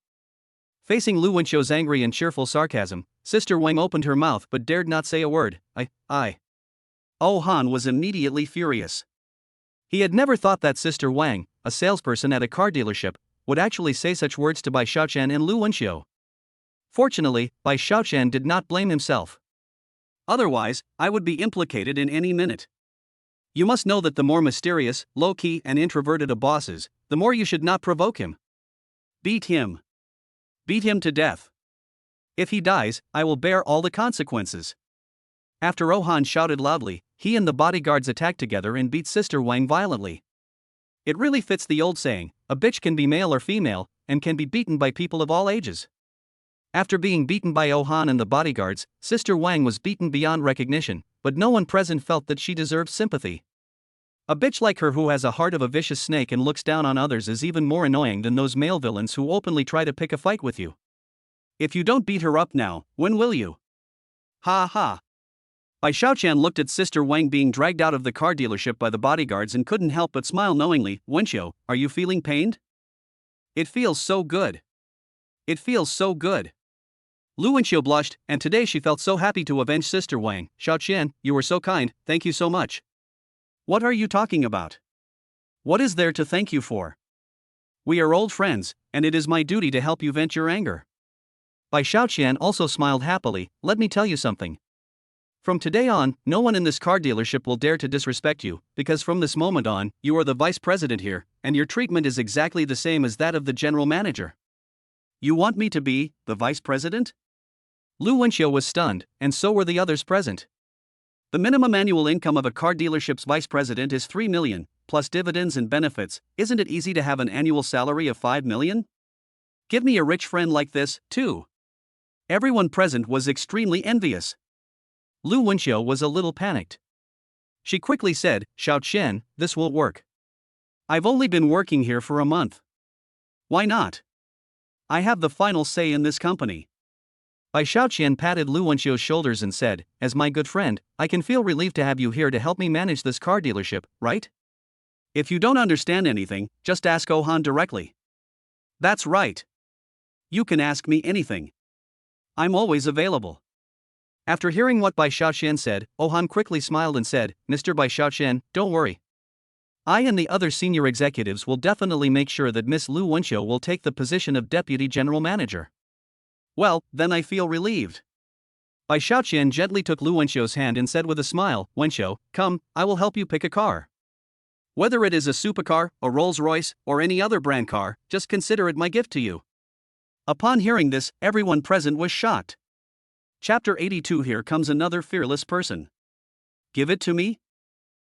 Facing Lu Wenxiu's angry and cheerful sarcasm, Sister Wang opened her mouth but dared not say a word. Oh-han was immediately furious. He had never thought that Sister Wang, a salesperson at a car dealership, would actually say such words to Bai Xiaoqian and Lu Wenxiu. Fortunately, Bai Xiaoqian did not blame himself. Otherwise, I would be implicated in any minute. You must know that the more mysterious, low-key and introverted a boss is, the more you should not provoke him. Beat him. Beat him to death. If he dies, I will bear all the consequences. After Oh-han shouted loudly, he and the bodyguards attacked together and beat Sister Wang violently. It really fits the old saying, a bitch can be male or female, and can be beaten by people of all ages. After being beaten by Oh-han and the bodyguards, Sister Wang was beaten beyond recognition, but no one present felt that she deserved sympathy. A bitch like her who has a heart of a vicious snake and looks down on others is even more annoying than those male villains who openly try to pick a fight with you. If you don't beat her up now, when will you? Ha ha. Bai Xiaoqian looked at Sister Wang being dragged out of the car dealership by the bodyguards and couldn't help but smile knowingly. Wenxiu, are you feeling pained? It feels so good. It feels so good. Lu Wenxiu blushed, and today she felt so happy to avenge Sister Wang. Xiaoqian, you were so kind, thank you so much. What are you talking about? What is there to thank you for? We are old friends, and it is my duty to help you vent your anger. Bai Xiaoqian also smiled happily. Let me tell you something. From today on, no one in this car dealership will dare to disrespect you, because from this moment on, you are the vice president here, and your treatment is exactly the same as that of the general manager. You want me to be the vice president? Lu Wenxiu was stunned, and so were the others present. The minimum annual income of a car dealership's vice president is 3 million, plus dividends and benefits. Isn't it easy to have an annual salary of 5 million? Give me a rich friend like this, too. Everyone present was extremely envious. Lu Wenxiu was a little panicked. She quickly said, Xiaoqian, this will work. I've only been working here for a month. Why not? I have the final say in this company. Bai Xiaoqian patted Lu Wenxiu's shoulders and said, as my good friend, I can feel relieved to have you here to help me manage this car dealership, right? If you don't understand anything, just ask Ohan directly. That's right. You can ask me anything. I'm always available. After hearing what Bai Xiaoqian said, Ohan quickly smiled and said, Mr. Bai Xiaoqian, don't worry. I and the other senior executives will definitely make sure that Miss Lu Wenxiu will take the position of Deputy General Manager. Well, then I feel relieved. Bai Xiaoqian gently took Lu Wenxiu's hand and said with a smile, Wenxiu, come, I will help you pick a car. Whether it is a supercar, a Rolls-Royce, or any other brand car, just consider it my gift to you. Upon hearing this, everyone present was shocked. Chapter 82. Here comes another fearless person. Give it to me?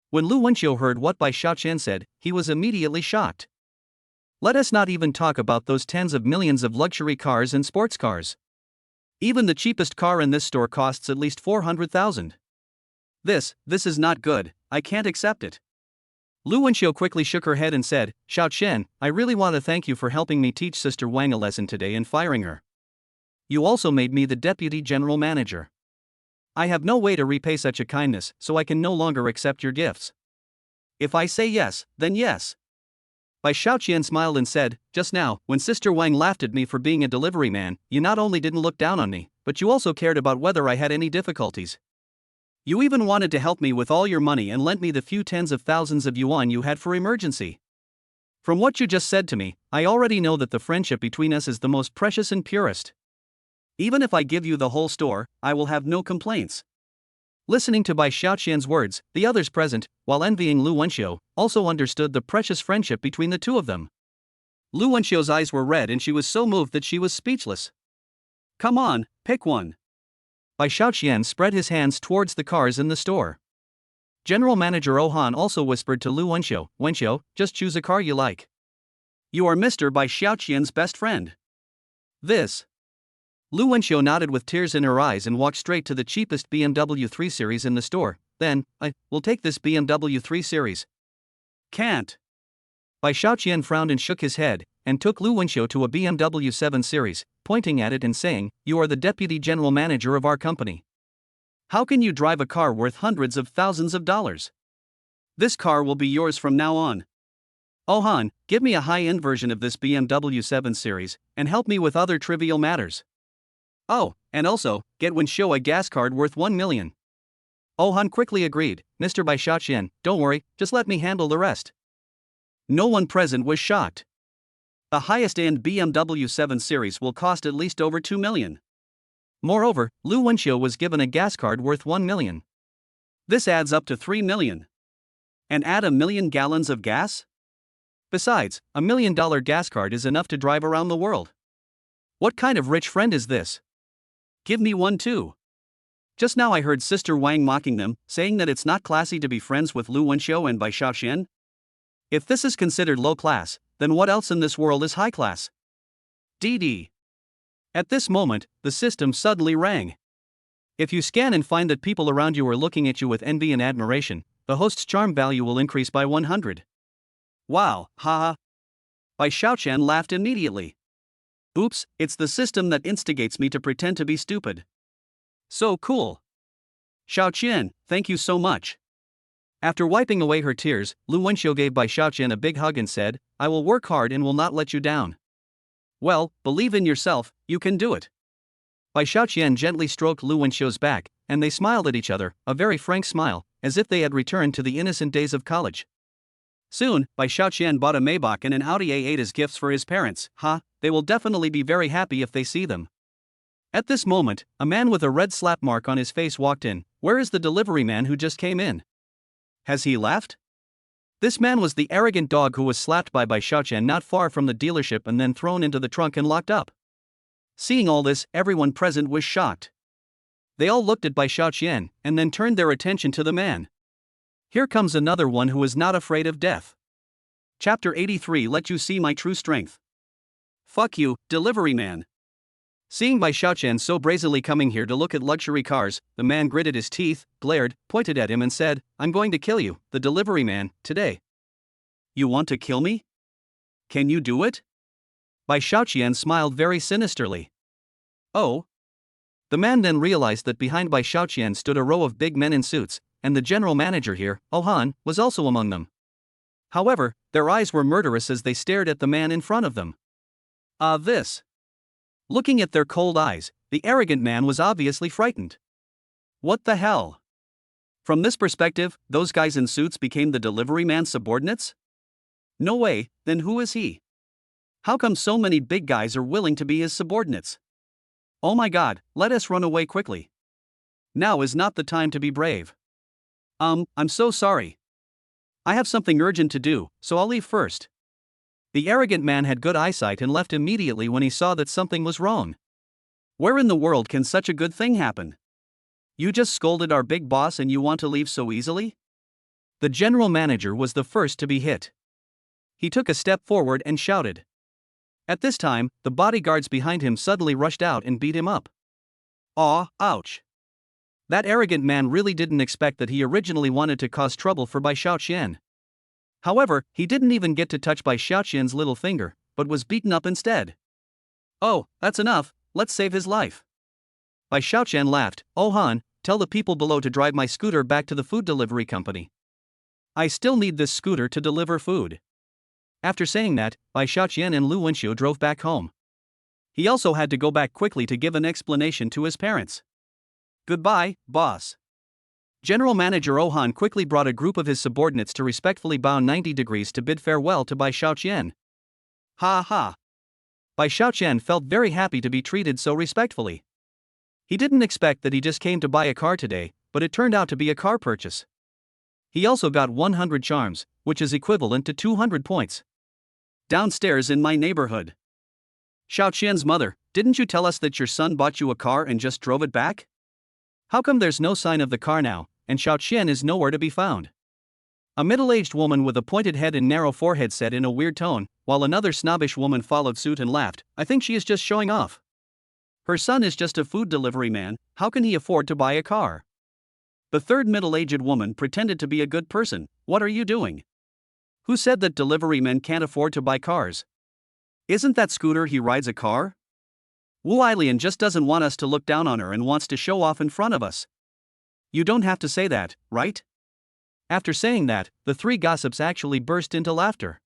When Lu Wenxiu heard what Bai Xiaoqian said, he was immediately shocked. Let us not even talk about those tens of millions of luxury cars and sports cars. Even the cheapest car in this store costs at least 400,000. This is not good, I can't accept it. Lu Wenxiu quickly shook her head and said, Xiaoqian, I really want to thank you for helping me teach Sister Wang a lesson today and firing her. You also made me the deputy general manager. I have no way to repay such a kindness, so I can no longer accept your gifts. If I say yes, then yes. Bai Xiaoqian smiled and said, just now, when Sister Wang laughed at me for being a delivery man, you not only didn't look down on me, but you also cared about whether I had any difficulties. You even wanted to help me with all your money and lent me the few tens of thousands of yuan you had for emergency. From what you just said to me, I already know that the friendship between us is the most precious and purest. Even if I give you the whole store, I will have no complaints. Listening to Bai Xiaoqian's words, the others present, while envying Lu Wenxiu, also understood the precious friendship between the two of them. Lu Wenxiu's eyes were red and she was so moved that she was speechless. Come on, pick one. Bai Xiaoqian spread his hands towards the cars in the store. General Manager Ohan also whispered to Lu Wenxiu, Wenxiu, just choose a car you like. You are Mr. Bai Xiaoqian's best friend. This. Lu Wenxiu nodded with tears in her eyes and walked straight to the cheapest BMW 3 Series in the store. Then, I will take this BMW 3 Series. Can't. Bai Xiaoqian frowned and shook his head, and took Lu Wenxiu to a BMW 7 Series, pointing at it and saying, you are the deputy general manager of our company. How can you drive a car worth hundreds of thousands of dollars? This car will be yours from now on. Ohan, give me a high-end version of this BMW 7 Series, and help me with other trivial matters. Oh, and also, get Wenxiu a gas card worth 1 million. Ohan quickly agreed, Mr. Bai Xiaoqian, don't worry, just let me handle the rest. No one present was shocked. The highest-end BMW 7 Series will cost at least over 2 million. Moreover, Lu Wenxiu was given a gas card worth 1 million. This adds up to 3 million. And add 1 million gallons of gas? Besides, $1 million gas card is enough to drive around the world. What kind of rich friend is this? Give me one too. Just now I heard Sister Wang mocking them, saying that it's not classy to be friends with Lu Wenxiu and Bai Xiaoqian. If this is considered low class, then what else in this world is high class? DD. At this moment, the system suddenly rang. If you scan and find that people around you are looking at you with envy and admiration, the host's charm value will increase by 100. Wow, haha. Bai Xiaoqian laughed immediately. Oops, it's the system that instigates me to pretend to be stupid. So cool. Xiaoqian, thank you so much. After wiping away her tears, Lu Wenxiu gave Bai Xiaoqian a big hug and said, I will work hard and will not let you down. Well, believe in yourself, you can do it. Bai Xiaoqian gently stroked Lu Wenxiu's back, and they smiled at each other, a very frank smile, as if they had returned to the innocent days of college. Soon, Bai Xiaoqian bought a Maybach and an Audi A8 as gifts for his parents. They will definitely be very happy if they see them. At this moment, a man with a red slap mark on his face walked in. Where is the delivery man who just came in? Has he left? This man was the arrogant dog who was slapped by Bai Xiaoqian not far from the dealership and then thrown into the trunk and locked up. Seeing all this, everyone present was shocked. They all looked at Bai Xiaoqian and then turned their attention to the man. Here comes another one who is not afraid of death. Chapter 83. Let you see my true strength. Fuck you, delivery man. Seeing Bai Xiaoqian so brazenly coming here to look at luxury cars, the man gritted his teeth, glared, pointed at him and said, I'm going to kill you, the delivery man, today. You want to kill me? Can you do it? Bai Xiaoqian smiled very sinisterly. Oh. The man then realized that behind Bai Xiaoqian stood a row of big men in suits, and the general manager here, Han, was also among them. However, their eyes were murderous as they stared at the man in front of them. This. Looking at their cold eyes, the arrogant man was obviously frightened. What the hell? From this perspective, those guys in suits became the delivery man's subordinates? No way, then who is he? How come so many big guys are willing to be his subordinates? Oh my god, let us run away quickly. Now is not the time to be brave. I'm so sorry. I have something urgent to do, so I'll leave first. The arrogant man had good eyesight and left immediately when he saw that something was wrong. Where in the world can such a good thing happen? You just scolded our big boss and you want to leave so easily? The general manager was the first to be hit. He took a step forward and shouted. At this time, the bodyguards behind him suddenly rushed out and beat him up. Aw, ouch. That arrogant man really didn't expect that he originally wanted to cause trouble for Bai Xiaoqian. However, he didn't even get to touch Bai Xiaoqian's little finger, but was beaten up instead. Oh, that's enough, let's save his life. Bai Xiaoqian laughed. Oh Han, tell the people below to drive my scooter back to the food delivery company. I still need this scooter to deliver food. After saying that, Bai Xiaoqian and Lu Wenxiu drove back home. He also had to go back quickly to give an explanation to his parents. Goodbye, boss. General Manager Han quickly brought a group of his subordinates to respectfully bow 90 degrees to bid farewell to Bai Xiaoqian. Ha ha. Bai Xiaoqian felt very happy to be treated so respectfully. He didn't expect that he just came to buy a car today, but it turned out to be a car purchase. He also got 100 charms, which is equivalent to 200 points. Downstairs in my neighborhood. Xiaoqian's mother, didn't you tell us that your son bought you a car and just drove it back? How come there's no sign of the car now, and Xiaoqian is nowhere to be found? A middle-aged woman with a pointed head and narrow forehead said in a weird tone, while another snobbish woman followed suit and laughed. I think she is just showing off. Her son is just a food delivery man, how can he afford to buy a car? The third middle-aged woman pretended to be a good person. What are you doing? Who said that delivery men can't afford to buy cars? Isn't that scooter he rides a car? Wu Ailian just doesn't want us to look down on her and wants to show off in front of us. You don't have to say that, right? After saying that, the three gossips actually burst into laughter.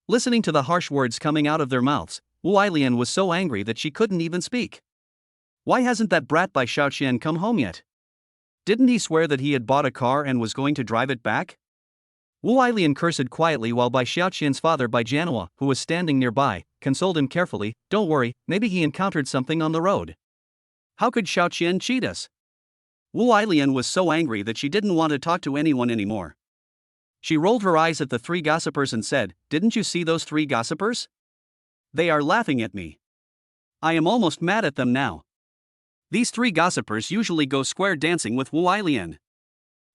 Listening to the harsh words coming out of their mouths, Wu Ailian was so angry that she couldn't even speak. Why hasn't that brat Bai Xiaoqian come home yet? Didn't he swear that he had bought a car and was going to drive it back? Wu Ailian cursed quietly while Bai Xiaoqian's father Bai Jianhua, who was standing nearby, consoled him carefully. Don't worry, maybe he encountered something on the road. How could Xiaoqian cheat us? Wu Ailian was so angry that she didn't want to talk to anyone anymore. She rolled her eyes at the three gossipers and said, didn't you see those three gossipers? They are laughing at me. I am almost mad at them now. These three gossipers usually go square dancing with Wu Ailian.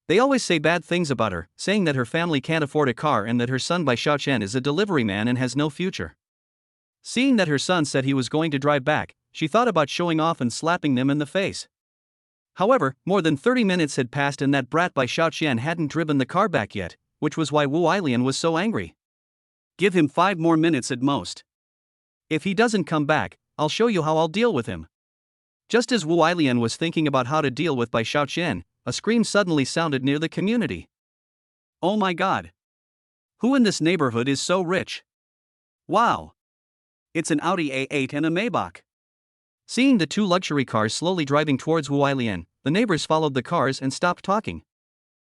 They always say bad things about her, saying that her family can't afford a car and that her son Bai Xiaoqian is a delivery man and has no future. Seeing that her son said he was going to drive back, she thought about showing off and slapping them in the face. However, more than 30 minutes had passed and that brat Bai Xiaoqian hadn't driven the car back yet, which was why Wu Ailian was so angry. Give him 5 more minutes at most. If he doesn't come back, I'll show you how I'll deal with him. Just as Wu Ailian was thinking about how to deal with Bai Xiaoqian, a scream suddenly sounded near the community. Oh my god! Who in this neighborhood is so rich? Wow! It's an Audi A8 and a Maybach. Seeing the two luxury cars slowly driving towards Wu Ailian, the neighbors followed the cars and stopped talking.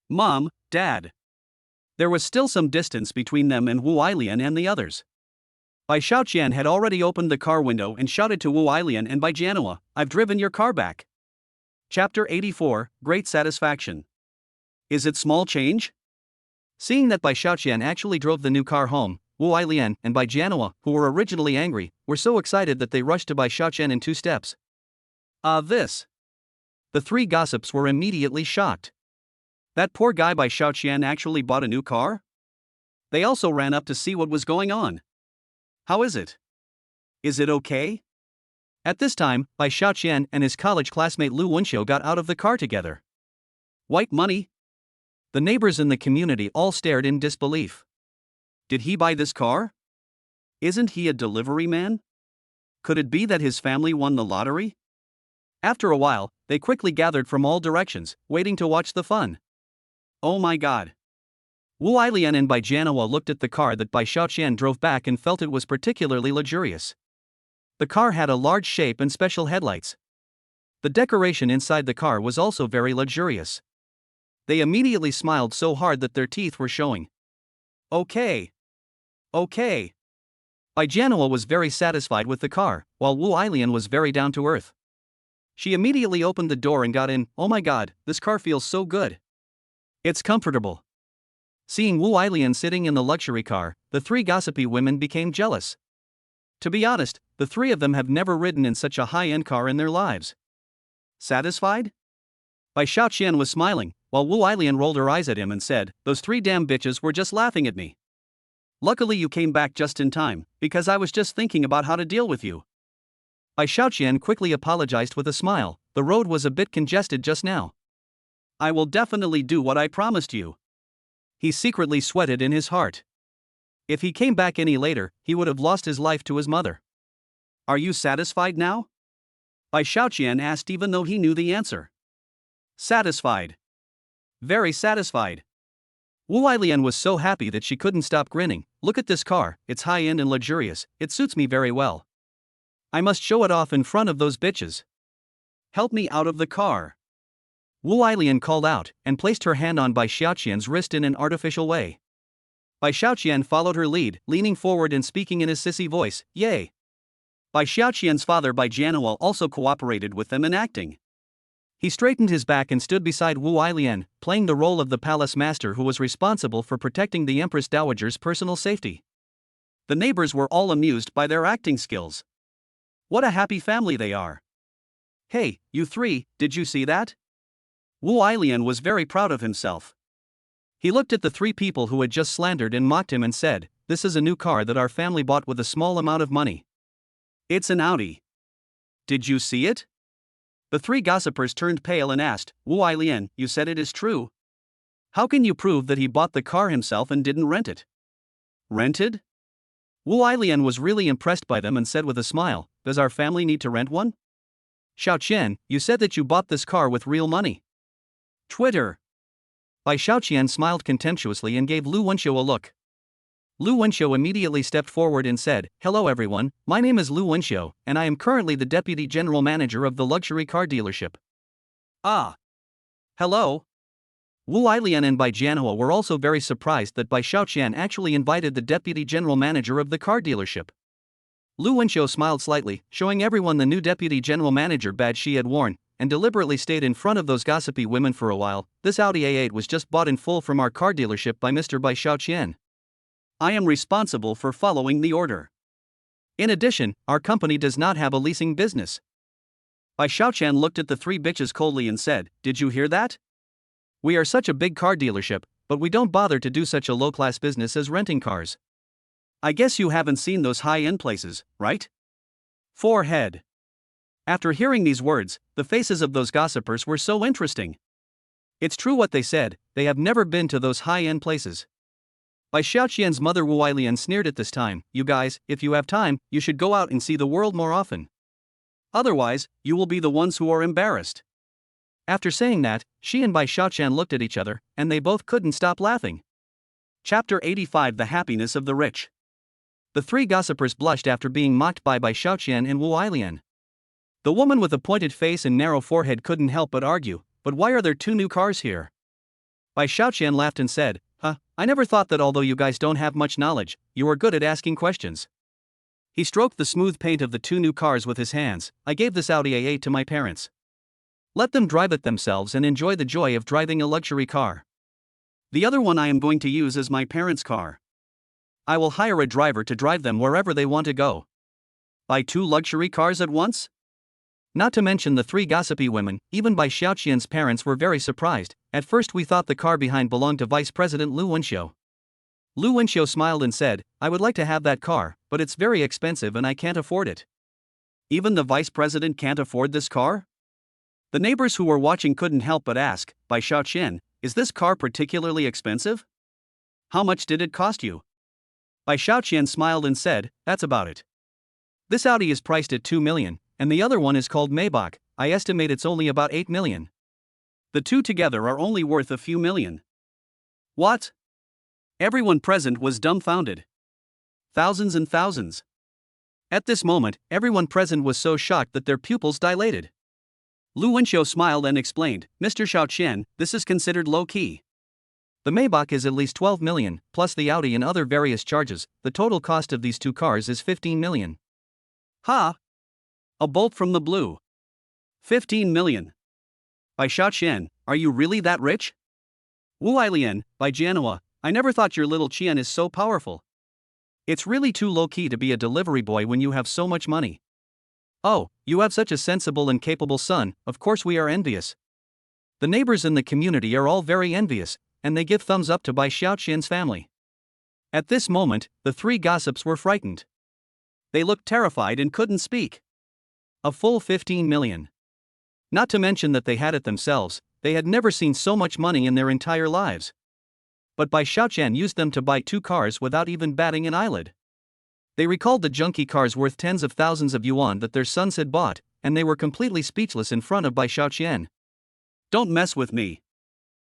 Mom, Dad. There was still some distance between them and Wu Ailian and the others. Bai Xiaoqian had already opened the car window and shouted to Wu Ailian and Bai Jianhua, "I've driven your car back." Chapter 84, Great Satisfaction. Is it small change? Seeing that Bai Xiaoqian actually drove the new car home, Wu Ailian and Bai Jianhua, who were originally angry, were so excited that they rushed to Bai Xiaoqian in 2 steps. This. The 3 gossips were immediately shocked. That poor guy Bai Xiaoqian actually bought a new car? They also ran up to see what was going on. How is it? Is it okay? At this time, Bai Xiaoqian and his college classmate Lu Wenxiu got out of the car together. White money? The neighbors in the community all stared in disbelief. Did he buy this car? Isn't he a delivery man? Could it be that his family won the lottery? After a while, they quickly gathered from all directions, waiting to watch the fun. Oh my god. Wu Ailian and Bai Jianhua looked at the car that Bai Xiaoqian drove back and felt it was particularly luxurious. The car had a large shape and special headlights. The decoration inside the car was also very luxurious. They immediately smiled so hard that their teeth were showing. Okay. Bai Jianhua was very satisfied with the car, while Wu Ailian was very down to earth. She immediately opened the door and got in. Oh my god, this car feels so good. It's comfortable. Seeing Wu Ailian sitting in the luxury car, the 3 gossipy women became jealous. To be honest, the 3 of them have never ridden in such a high-end car in their lives. Satisfied? Bai Xiaoqian was smiling, while Wu Ailian rolled her eyes at him and said, "Those 3 damn bitches were just laughing at me. Luckily you came back just in time, because I was just thinking about how to deal with you." Bai Xiaoqian quickly apologized with a smile. The road was a bit congested just now. "I will definitely do what I promised you." He secretly sweated in his heart. If he came back any later, he would have lost his life to his mother. "Are you satisfied now?" Bai Xiaoqian asked even though he knew the answer. Satisfied. Very satisfied. Wu Ailian was so happy that she couldn't stop grinning. "Look at this car, it's high-end and luxurious, it suits me very well. I must show it off in front of those bitches. Help me out of the car." Wu Ailian called out, and placed her hand on Bai Xiaoqian's wrist in an artificial way. Bai Xiaoqian followed her lead, leaning forward and speaking in his sissy voice, "Yay." Bai Xiaoqian's father Bai Jianhua also cooperated with them in acting. He straightened his back and stood beside Wu Ailian, playing the role of the palace master who was responsible for protecting the Empress Dowager's personal safety. The neighbors were all amused by their acting skills. What a happy family they are. "Hey, you 3, did you see that?" Wu Ailian was very proud of himself. He looked at the 3 people who had just slandered and mocked him and said, "This is a new car that our family bought with a small amount of money. It's an Audi. Did you see it?" The 3 gossipers turned pale and asked, "Wu Ailian, you said it is true. How can you prove that he bought the car himself and didn't rent it?" "Rented?" Wu Ailian was really impressed by them and said with a smile, "Does our family need to rent one?" "Xiaoqian, you said that you bought this car with real money." Twitter. Bai Xiaoqian smiled contemptuously and gave Lu Wenxiu a look. Lu Wenxiu immediately stepped forward and said, "Hello everyone, my name is Lu Wenxiu, and I am currently the deputy general manager of the luxury car dealership." "Ah. Hello." Wu Ailian and Bai Jianhua were also very surprised that Bai Xiaoqian actually invited the deputy general manager of the car dealership. Lu Wenxiu smiled slightly, showing everyone the new deputy general manager badge she had worn, and deliberately stayed in front of those gossipy women for a while. "This Audi A8 was just bought in full from our car dealership by Mr. Bai Xiaoqian. I am responsible for following the order. In addition, our company does not have a leasing business." Bai Xiaoqian looked at the 3 bitches coldly and said, "Did you hear that? We are such a big car dealership, but we don't bother to do such a low-class business as renting cars. I guess you haven't seen those high-end places, right?" Forehead. After hearing these words, the faces of those gossipers were so interesting. It's true what they said, they have never been to those high-end places. Bai Xiaoqian's mother Wu Ailian sneered at this time, "You guys, if you have time, you should go out and see the world more often. Otherwise, you will be the ones who are embarrassed." After saying that, she and Bai Xiaoqian looked at each other, and they both couldn't stop laughing. Chapter 85 The Happiness of the Rich. The three gossipers blushed after being mocked by Xiaoqian and Wu Ailian. The woman with a pointed face and narrow forehead couldn't help but argue, but why are there two new cars here? Bai Xiaoqian laughed and said, I never thought that although you guys don't have much knowledge, you are good at asking questions. He stroked the smooth paint of the two new cars with his hands. I gave this Audi A8 to my parents. Let them drive it themselves and enjoy the joy of driving a luxury car. The other one I am going to use as my parents' car. I will hire a driver to drive them wherever they want to go. Buy two luxury cars at once? Not to mention the three gossipy women, even Bai Xiaoqian's parents were very surprised. At first we thought the car behind belonged to Vice President Lu Wenxiu. Lu Wenxiu smiled and said, I would like to have that car, but it's very expensive and I can't afford it. Even the Vice President can't afford this car? The neighbors who were watching couldn't help but ask, Bai Xiaoqian, is this car particularly expensive? How much did it cost you? Bai Xiaoqian smiled and said, that's about it. This Audi is priced at 2 million, and the other one is called Maybach. I estimate it's only about 8 million. The two together are only worth a few million. What? Everyone present was dumbfounded. Thousands and thousands. At this moment, everyone present was so shocked that their pupils dilated. Lu Wenxiu smiled and explained, Mr. Xiaoqian, this is considered low-key. The Maybach is at least 12 million, plus the Audi and other various charges. The total cost of these two cars is 15 million. Ha! A bolt from the blue. 15 million. Bai Xiaoqian, are you really that rich? Wu Ailian, Bai Jianhua, I never thought your little Qian is so powerful. It's really too low-key to be a delivery boy when you have so much money. Oh, you have such a sensible and capable son, of course we are envious. The neighbors in the community are all very envious, and they give thumbs up to Bai Xiaoqian's family. At this moment, the three gossips were frightened. They looked terrified and couldn't speak. A full 15 million. Not to mention that they had it themselves, they had never seen so much money in their entire lives. But Bai Xiaoqian used them to buy two cars without even batting an eyelid. They recalled the junky cars worth tens of thousands of yuan that their sons had bought, and they were completely speechless in front of Bai Xiaoqian. Don't mess with me.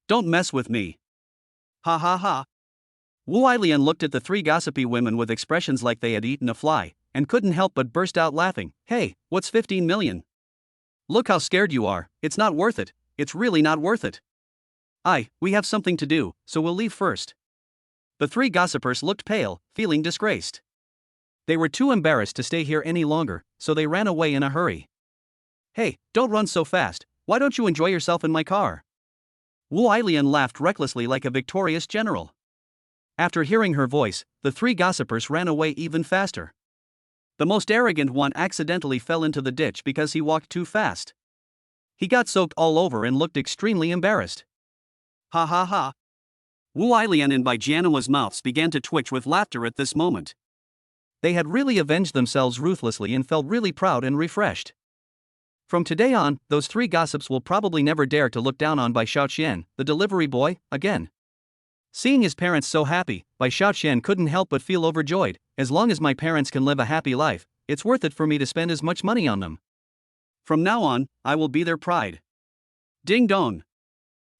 Don't mess with me. Ha ha ha. Wu Ailian looked at the three gossipy women with expressions like they had eaten a fly, and couldn't help but burst out laughing. Hey, what's 15 million? Look how scared you are, it's not worth it, it's really not worth it. We have something to do, so we'll leave first. The three gossipers looked pale, feeling disgraced. They were too embarrassed to stay here any longer, so they ran away in a hurry. Hey, don't run so fast, why don't you enjoy yourself in my car? Wu Ailian laughed recklessly like a victorious general. After hearing her voice, the three gossipers ran away even faster. The most arrogant one accidentally fell into the ditch because he walked too fast. He got soaked all over and looked extremely embarrassed. Ha ha ha. Wu Ailian and Bai Jianhua's mouths began to twitch with laughter at this moment. They had really avenged themselves ruthlessly and felt really proud and refreshed. From today on, those three gossips will probably never dare to look down on Bai Xiaoqian, the delivery boy, again. Seeing his parents so happy, Bai Xiaoqian couldn't help but feel overjoyed. As long as my parents can live a happy life, it's worth it for me to spend as much money on them. From now on, I will be their pride. Ding dong.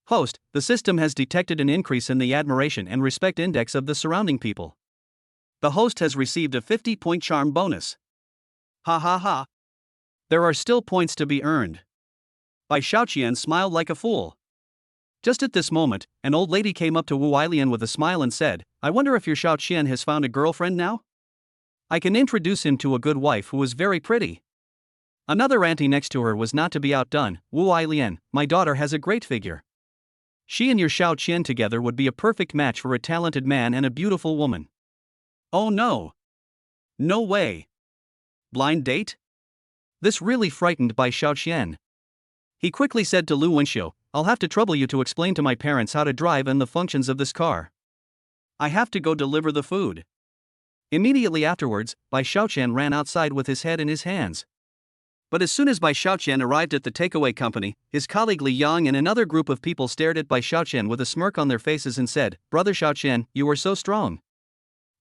Host, the system has detected an increase in the admiration and respect index of the surrounding people. The host has received a 50-point charm bonus. Ha ha ha. There are still points to be earned. Bai Xiaoqian smiled like a fool. Just at this moment, an old lady came up to Wu Ailian with a smile and said, I wonder if your Xiaoqian has found a girlfriend now? I can introduce him to a good wife who is very pretty. Another auntie next to her was not to be outdone. Wu Ailian, my daughter has a great figure. She and your Xiaoqian together would be a perfect match for a talented man and a beautiful woman. Oh no. No way. Blind date? This really frightened Bai Xiaoqian. He quickly said to Lu Wenxiu, I'll have to trouble you to explain to my parents how to drive and the functions of this car. I have to go deliver the food. Immediately afterwards, Bai Xiaoqian ran outside with his head in his hands. But as soon as Bai Xiaoqian arrived at the takeaway company, his colleague Li Yang and another group of people stared at Bai Xiaoqian with a smirk on their faces and said, Brother Xiaoqian, you are so strong.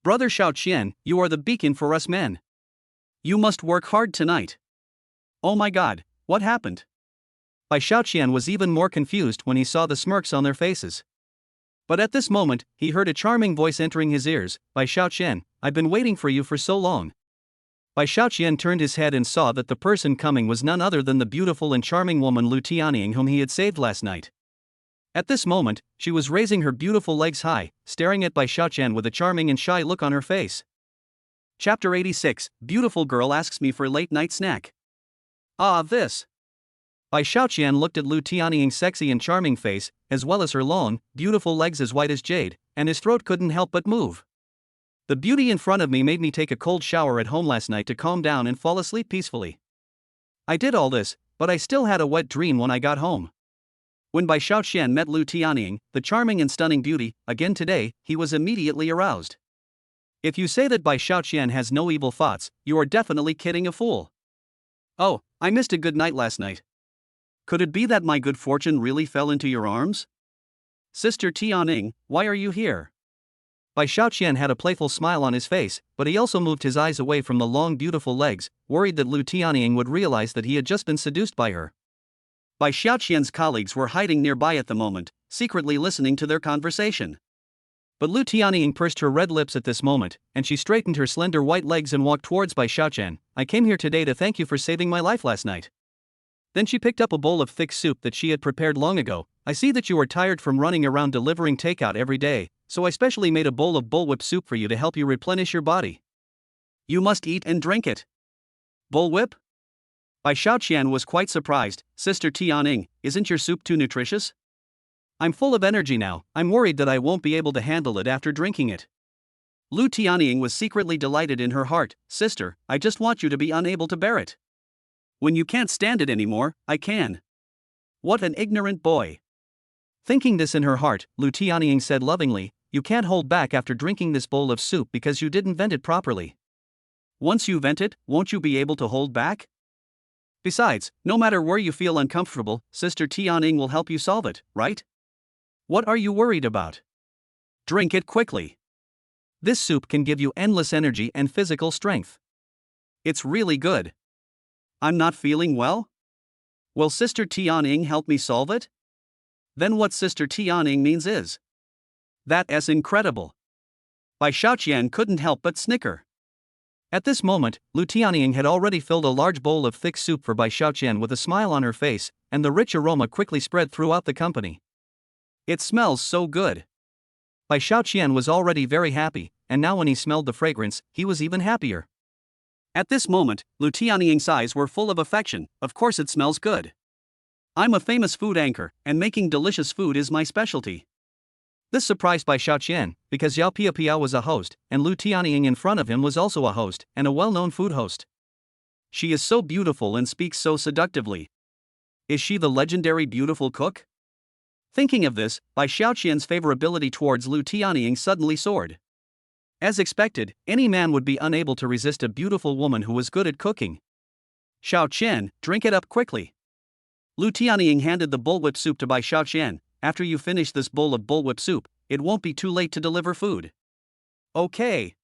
Brother Xiaoqian, you are the beacon for us men. You must work hard tonight. Oh my god, what happened? Bai Xiaoqian was even more confused when he saw the smirks on their faces. But at this moment, he heard a charming voice entering his ears. Bai Xiaoqian, I've been waiting for you for so long. Bai Xiaoqian turned his head and saw that the person coming was none other than the beautiful and charming woman Lu Tianying whom he had saved last night. At this moment, she was raising her beautiful legs high, staring at Bai Xiaoqian with a charming and shy look on her face. Chapter 86, Beautiful Girl Asks Me for a Late Night Snack. Ah, this. Bai Xiaoqian looked at Lu Tianying's sexy and charming face, as well as her long, beautiful legs as white as jade, and his throat couldn't help but move. The beauty in front of me made me take a cold shower at home last night to calm down and fall asleep peacefully. I did all this, but I still had a wet dream when I got home. When Bai Xiaoqian met Lu Tianying, the charming and stunning beauty, again today, he was immediately aroused. If you say that Bai Xiaoqian has no evil thoughts, you are definitely kidding a fool. Oh, I missed a good night last night. Could it be that my good fortune really fell into your arms? Sister Tianying, why are you here? Bai Xiaoqian had a playful smile on his face, but he also moved his eyes away from the long beautiful legs, worried that Lu Tianying would realize that he had just been seduced by her. Bai Xiaoqian's colleagues were hiding nearby at the moment, secretly listening to their conversation. But Lu Tianying pursed her red lips at this moment, and she straightened her slender white legs and walked towards Bai Xiaoqian. I came here today to thank you for saving my life last night. Then she picked up a bowl of thick soup that she had prepared long ago. I see that you are tired from running around delivering takeout every day, so I specially made a bowl of bullwhip soup for you to help you replenish your body. You must eat and drink it. Bullwhip? Bai Xiaoqian was quite surprised. Sister Tianying, isn't your soup too nutritious? I'm full of energy now, I'm worried that I won't be able to handle it after drinking it. Lu Tianying was secretly delighted in her heart. Sister, I just want you to be unable to bear it. When you can't stand it anymore, I can. What an ignorant boy. Thinking this in her heart, Lu Tianying said lovingly, you can't hold back after drinking this bowl of soup because you didn't vent it properly. Once you vent it, won't you be able to hold back? Besides, no matter where you feel uncomfortable, Sister Tianying will help you solve it, right? What are you worried about? Drink it quickly. This soup can give you endless energy and physical strength. It's really good. I'm not feeling well? Will Sister Tianying help me solve it? Then what Sister Tianying means is that's incredible. Bai Xiaoqian couldn't help but snicker. At this moment, Lu Tianying had already filled a large bowl of thick soup for Bai Xiaoqian with a smile on her face, and the rich aroma quickly spread throughout the company. It smells so good. Bai Xiaoqian was already very happy, and now when he smelled the fragrance, he was even happier. At this moment, Lu Tianying's eyes were full of affection. Of course it smells good. I'm a famous food anchor, and making delicious food is my specialty. This surprised Bai Xiaoqian, because Yao Piao was a host, and Lu Tianying in front of him was also a host, and a well-known food host. She is so beautiful and speaks so seductively. Is she the legendary beautiful cook? Thinking of this, Bai Xiaoqian's favorability towards Lu Tianying suddenly soared. As expected, any man would be unable to resist a beautiful woman who was good at cooking. Xiaoqian, drink it up quickly. Lu Tianying handed the bullwhip soup to Bai Xiaoqian. After you finish this bowl of bullwhip soup, it won't be too late to deliver food. Okay.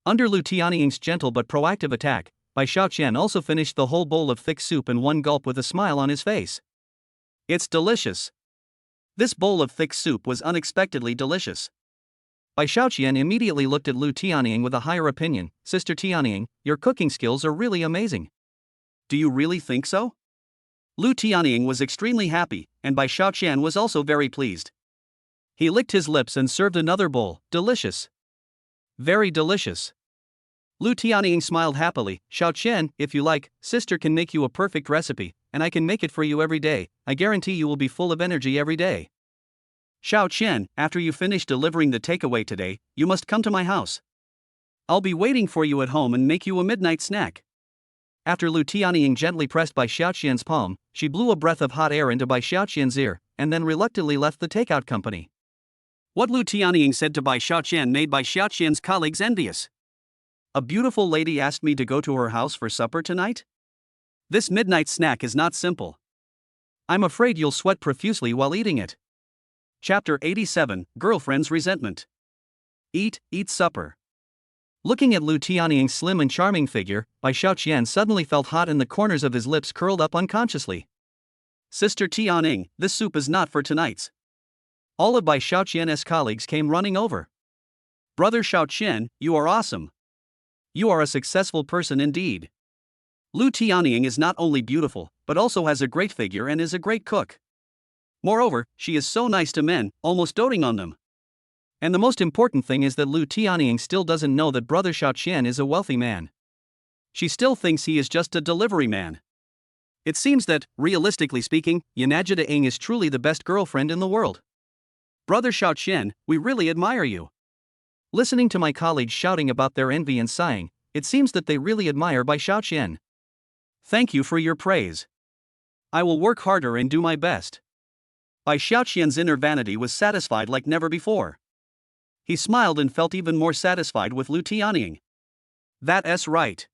Under Lu Tianying's gentle but proactive attack, Bai Xiaoqian also finished the whole bowl of thick soup in one gulp with a smile on his face. It's delicious. This bowl of thick soup was unexpectedly delicious. Bai Xiaoqian immediately looked at Lu Tianying with a higher opinion. Sister Tianying, your cooking skills are really amazing. Do you really think so? Lu Tianying was extremely happy, and Bai Xiaoqian was also very pleased. He licked his lips and served another bowl. Delicious. Very delicious. Lu Tianying smiled happily. Xiaoqian, if you like, sister can make you a perfect recipe, and I can make it for you every day. I guarantee you will be full of energy every day. Xiaoqian, after you finish delivering the takeaway today, you must come to my house. I'll be waiting for you at home and make you a midnight snack. After Lu Tianying gently pressed Bai Xiaoqian's palm, she blew a breath of hot air into Bai Xiaoqian's ear, and then reluctantly left the takeout company. What Lu Tianying said to Bai Xiaoqian made Bai Xiaoqian's colleagues envious. A beautiful lady asked me to go to her house for supper tonight? This midnight snack is not simple. I'm afraid you'll sweat profusely while eating it. Chapter 87, Girlfriend's Resentment. Eat supper. Looking at Lu Tianying's slim and charming figure, Bai Xiaoqian suddenly felt hot and the corners of his lips curled up unconsciously. Sister Tianying, this soup is not for tonight's. All of Bai Xiaoqian's colleagues came running over. Brother Xiaoqian, you are awesome. You are a successful person indeed. Lu Tianying is not only beautiful, but also has a great figure and is a great cook. Moreover, she is so nice to men, almost doting on them. And the most important thing is that Lu Tianying still doesn't know that Brother Xiaoqian is a wealthy man. She still thinks he is just a delivery man. It seems that, realistically speaking, Yanajida Ing is truly the best girlfriend in the world. Brother Xiaoqian, we really admire you. Listening to my colleagues shouting about their envy and sighing, it seems that they really admire Bai Xiaoqian. Thank you for your praise. I will work harder and do my best. Bai Xiaoqian's inner vanity was satisfied like never before. He smiled and felt even more satisfied with Lu Tianying. That's right.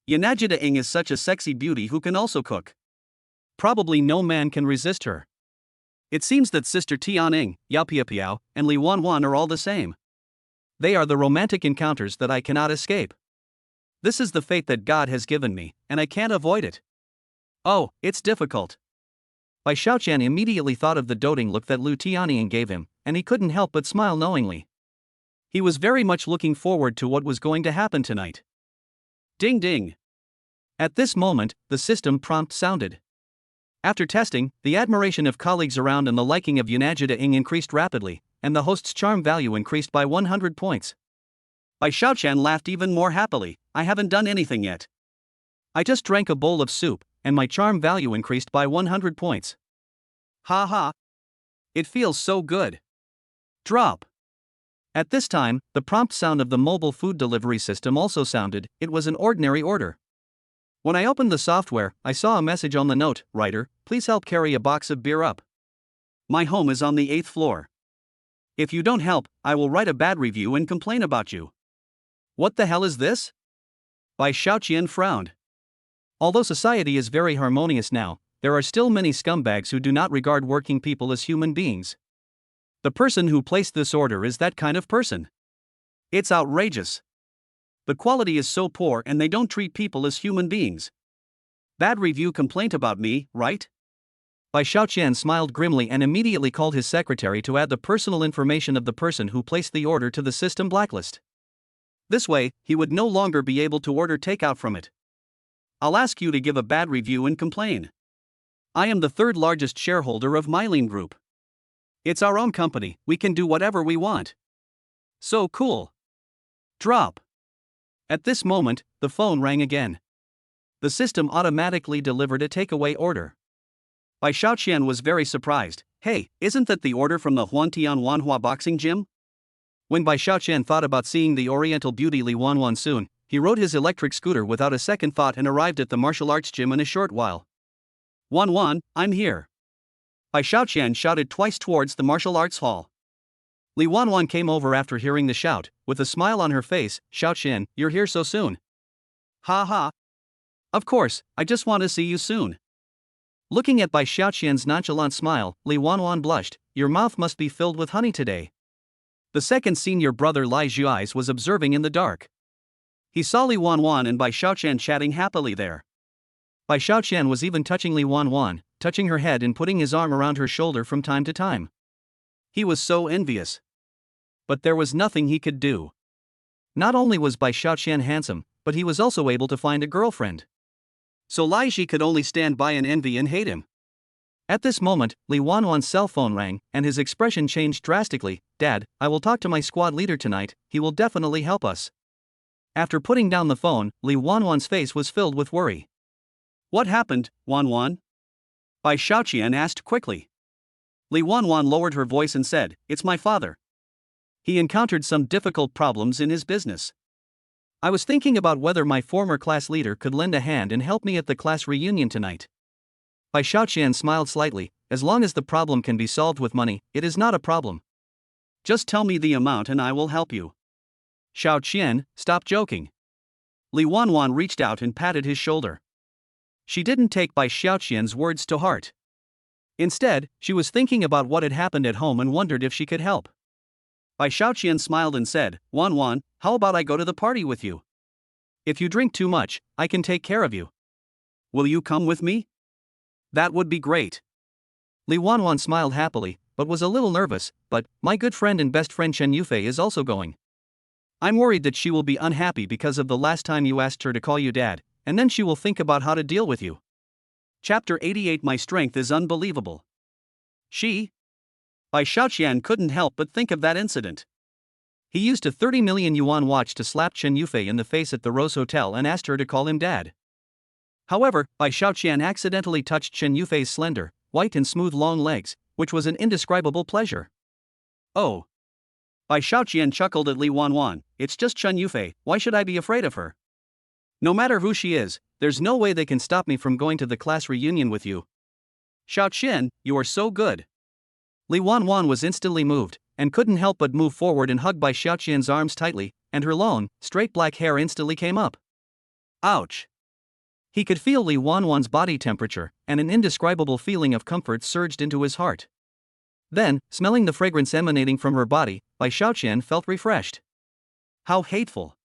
Yanajida Ing is such a sexy beauty who can also cook. Probably no man can resist her. It seems that Sister Tianying, Yao Piapiao, and Li Wanwan are all the same. They are the romantic encounters that I cannot escape. This is the fate that God has given me, and I can't avoid it. Oh, it's difficult. Bai Xiaoqian immediately thought of the doting look that Lu Tianying gave him, and he couldn't help but smile knowingly. He was very much looking forward to what was going to happen tonight. Ding ding. At this moment, the system prompt sounded. After testing, the admiration of colleagues around and the liking of Yanajida Ing increased rapidly, and the host's charm value increased by 100 points. Bai Xiaoqian laughed even more happily. I haven't done anything yet. I just drank a bowl of soup, and my charm value increased by 100 points. Ha ha. It feels so good. Drop. At this time, the prompt sound of the mobile food delivery system also sounded. It was an ordinary order. When I opened the software, I saw a message on the note, "Writer, please help carry a box of beer up. My home is on the 8th floor. If you don't help, I will write a bad review and complain about you." What the hell is this? Bai Xiaoqian frowned. Although society is very harmonious now, there are still many scumbags who do not regard working people as human beings. The person who placed this order is that kind of person. It's outrageous. The quality is so poor and they don't treat people as human beings. Bad review complaint about me, right? Bai Xiaoqian smiled grimly and immediately called his secretary to add the personal information of the person who placed the order to the system blacklist. This way, he would no longer be able to order takeout from it. I'll ask you to give a bad review and complain. I am the third largest shareholder of Mylene Group. It's our own company, we can do whatever we want. So cool. Drop. At this moment, the phone rang again. The system automatically delivered a takeaway order. Bai Xiaoqian was very surprised. Hey, isn't that the order from the Huantian Wanhua boxing gym? When Bai Xiaoqian thought about seeing the Oriental beauty Li Wanwan soon, he rode his electric scooter without a second thought and arrived at the martial arts gym in a short while. Wanwan, I'm here. Bai Xiaoqian shouted twice towards the martial arts hall. Li Wanwan came over after hearing the shout, with a smile on her face. Xiaoqian, you're here so soon. Ha ha. Of course, I just want to see you soon. Looking at Bai Xiaoqian's nonchalant smile, Li Wanwan blushed. Your mouth must be filled with honey today. The second senior brother Lai Zhuais was observing in the dark. He saw Li Wanwan and Bai Xiaoqian chatting happily there. Bai Xiaoqian was even touching Li Wanwan, touching her head and putting his arm around her shoulder from time to time. He was so envious. But there was nothing he could do. Not only was Bai Xiaoqian handsome, but he was also able to find a girlfriend. So Lai Zhi could only stand by and envy and hate him. At this moment, Li Wanwan's cell phone rang, and his expression changed drastically. Dad, I will talk to my squad leader tonight, he will definitely help us. After putting down the phone, Li Wanwan's face was filled with worry. What happened, Wanwan? Bai Xiaoqian asked quickly. Li Wanwan lowered her voice and said, It's my father. He encountered some difficult problems in his business. I was thinking about whether my former class leader could lend a hand and help me at the class reunion tonight. Bai Xiaoqian smiled slightly. As long as the problem can be solved with money, it is not a problem. Just tell me the amount and I will help you. Xiaoqian, stop joking. Li Wanwan reached out and patted his shoulder. She didn't take Bai Xiaoqian's words to heart. Instead, she was thinking about what had happened at home and wondered if she could help. Bai Xiaoqian smiled and said, Wanwan, how about I go to the party with you? If you drink too much, I can take care of you. Will you come with me? That would be great. Li Wanwan smiled happily, but was a little nervous. But my good friend and best friend Chen Yufei is also going. I'm worried that she will be unhappy because of the last time you asked her to call you dad, and then she will think about how to deal with you. Chapter 88. My strength is unbelievable. Bai Xiaoqian couldn't help but think of that incident. He used a 30 million yuan watch to slap Chen Yufei in the face at the Rose Hotel and asked her to call him dad. However, Bai Xiaoqian accidentally touched Chen Yufei's slender, white and smooth long legs, which was an indescribable pleasure. Oh. Bai Xiaoqian chuckled at Li Wanwan. It's just Chen Yufei, why should I be afraid of her? No matter who she is, there's no way they can stop me from going to the class reunion with you. Xiaoqian, you are so good. Li Wanwan was instantly moved, and couldn't help but move forward and hug Bai Xiaoqian's arms tightly, and her long, straight black hair instantly came up. Ouch! He could feel Li Wanwan's body temperature, and an indescribable feeling of comfort surged into his heart. Then, smelling the fragrance emanating from her body, Bai Xiaoqian felt refreshed. How hateful!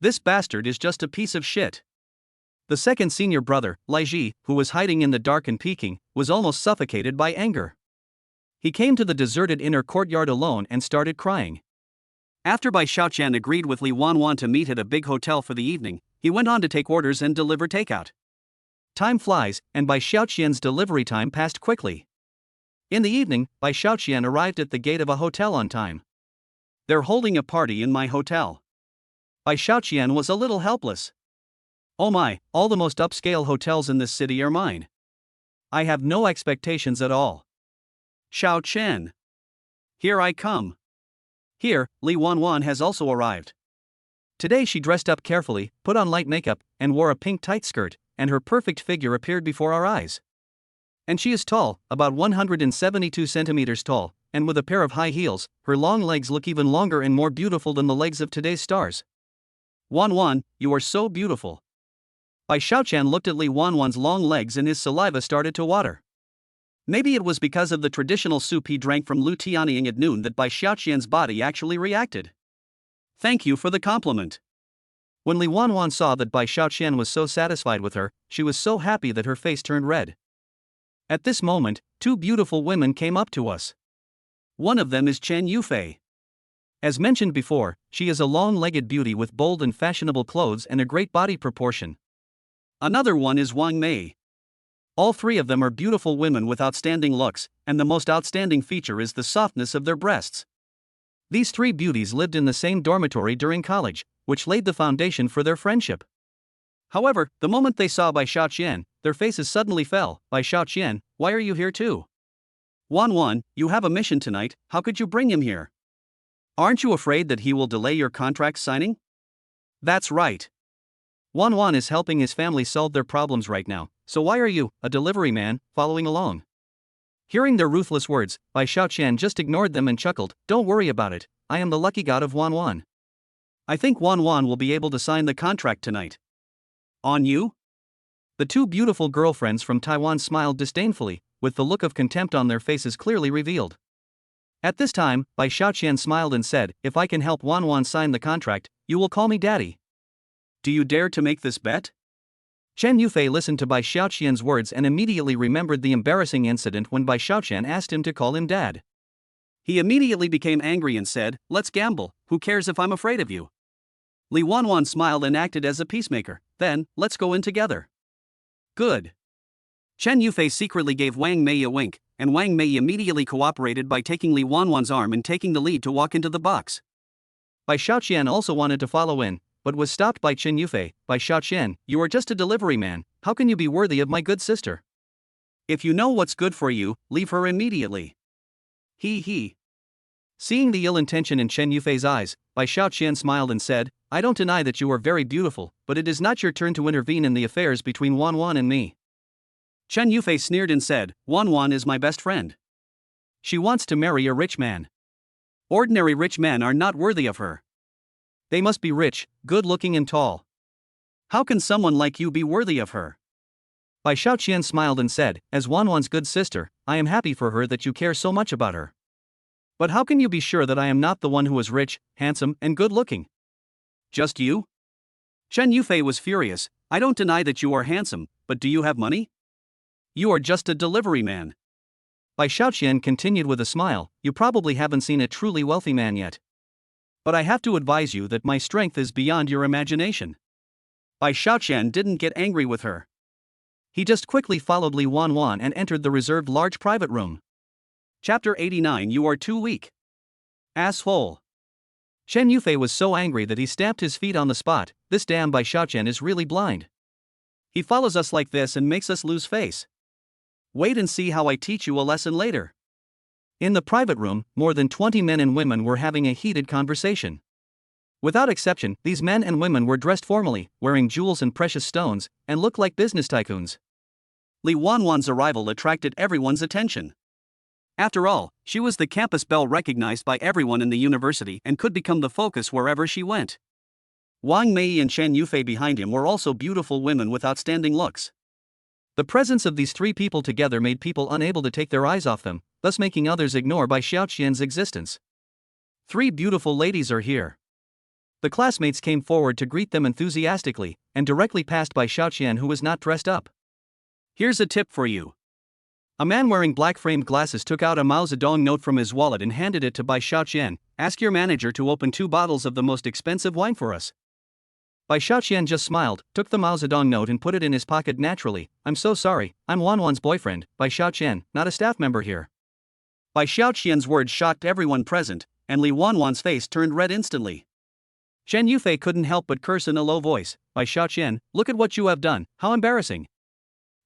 This bastard is just a piece of shit. The second senior brother, Lai Ji, who was hiding in the dark and peeking, was almost suffocated by anger. He came to the deserted inner courtyard alone and started crying. After Bai Xiaoqian agreed with Li Wanwan to meet at a big hotel for the evening, he went on to take orders and deliver takeout. Time flies, and Bai Xiaoqian's delivery time passed quickly. In the evening, Bai Xiaoqian arrived at the gate of a hotel on time. They're holding a party in my hotel. Bai Xiaoqian was a little helpless. Oh my, all the most upscale hotels in this city are mine. I have no expectations at all. Xiaoqian. Here I come. Here, Li Wanwan has also arrived. Today she dressed up carefully, put on light makeup, and wore a pink tight skirt, and her perfect figure appeared before our eyes. And she is tall, about 172 centimeters tall, and with a pair of high heels, her long legs look even longer and more beautiful than the legs of today's stars. Wanwan, you are so beautiful. Bai Xiaoqian looked at Li Wanwan's long legs and his saliva started to water. Maybe it was because of the traditional soup he drank from Lu Tianying at noon that Bai Xiaoqian's body actually reacted. Thank you for the compliment. When Li Wanwan saw that Bai Xiaoqian was so satisfied with her, she was so happy that her face turned red. At this moment, two beautiful women came up to us. One of them is Chen Yufei. As mentioned before, she is a long-legged beauty with bold and fashionable clothes and a great body proportion. Another one is Wang Mei. All three of them are beautiful women with outstanding looks, and the most outstanding feature is the softness of their breasts. These three beauties lived in the same dormitory during college, which laid the foundation for their friendship. However, the moment they saw Bai Xiaoqian, their faces suddenly fell. Bai Xiaoqian, why are you here too? Wanwan, you have a mission tonight, how could you bring him here? Aren't you afraid that he will delay your contract signing? That's right. Wanwan is helping his family solve their problems right now, so why are you, a delivery man, following along? Hearing their ruthless words, Bai Xiaoqian just ignored them and chuckled. Don't worry about it, I am the lucky god of Wanwan. I think Wanwan will be able to sign the contract tonight. On you? The two beautiful girlfriends from Taiwan smiled disdainfully, with the look of contempt on their faces clearly revealed. At this time, Bai Xiaoqian smiled and said, if I can help Wanwan sign the contract, you will call me daddy. Do you dare to make this bet? Chen Yufei listened to Bai Xiaoqian's words and immediately remembered the embarrassing incident when Bai Xiaoqian asked him to call him dad. He immediately became angry and said, let's gamble, who cares if I'm afraid of you? Li Wanwan smiled and acted as a peacemaker, then, let's go in together. Good. Chen Yufei secretly gave Wang Mei a wink, and Wang Mei immediately cooperated by taking Li Wanwan's arm and taking the lead to walk into the box. Bai Xiaoqian also wanted to follow in, but was stopped by Chen Yufei. Bai Xiaoqian, you are just a delivery man, how can you be worthy of my good sister? If you know what's good for you, leave her immediately. He. Seeing the ill intention in Chen Yufei's eyes, Bai Xiaoqian smiled and said, I don't deny that you are very beautiful, but it is not your turn to intervene in the affairs between Wanwan and me. Chen Yufei sneered and said, Wanwan is my best friend. She wants to marry a rich man. Ordinary rich men are not worthy of her. They must be rich, good-looking and tall. How can someone like you be worthy of her? Bai Xiaoqian smiled and said, as Wanwan's good sister, I am happy for her that you care so much about her. But how can you be sure that I am not the one who is rich, handsome, and good-looking? Just you? Chen Yufei was furious. I don't deny that you are handsome, but do you have money? You are just a delivery man. Bai Xiaoqian continued with a smile, you probably haven't seen a truly wealthy man yet. But I have to advise you that my strength is beyond your imagination. Bai Xiaoqian didn't get angry with her. He just quickly followed Li Wanwan and entered the reserved large private room. Chapter 89. You are too weak. Asshole. Chen Yufei was so angry that he stamped his feet on the spot. This damn Bai Xiaoqian is really blind. He follows us like this and makes us lose face. Wait and see how I teach you a lesson later. In the private room, more than 20 men and women were having a heated conversation. Without exception, these men and women were dressed formally, wearing jewels and precious stones, and looked like business tycoons. Li Wanwan's arrival attracted everyone's attention. After all, she was the campus belle recognized by everyone in the university and could become the focus wherever she went. Wang Mei and Chen Yufei behind him were also beautiful women with outstanding looks. The presence of these three people together made people unable to take their eyes off them, thus making others ignore Bai Xiaoqian's existence. Three beautiful ladies are here. The classmates came forward to greet them enthusiastically, and directly passed Bai Xiaoqian, who was not dressed up. Here's a tip for you. A man wearing black-framed glasses took out a Mao Zedong note from his wallet and handed it to Bai Xiaoqian. Ask your manager to open 2 bottles of the most expensive wine for us. Bai Xiaoqian just smiled, took the Mao Zedong note and put it in his pocket naturally. I'm so sorry, I'm Wanwan's boyfriend, Bai Xiaoqian, not a staff member here. Bai Xiaoqian's words shocked everyone present, and Li Wanwan's face turned red instantly. Chen Yufei couldn't help but curse in a low voice. Bai Xiaoqian, look at what you have done, how embarrassing.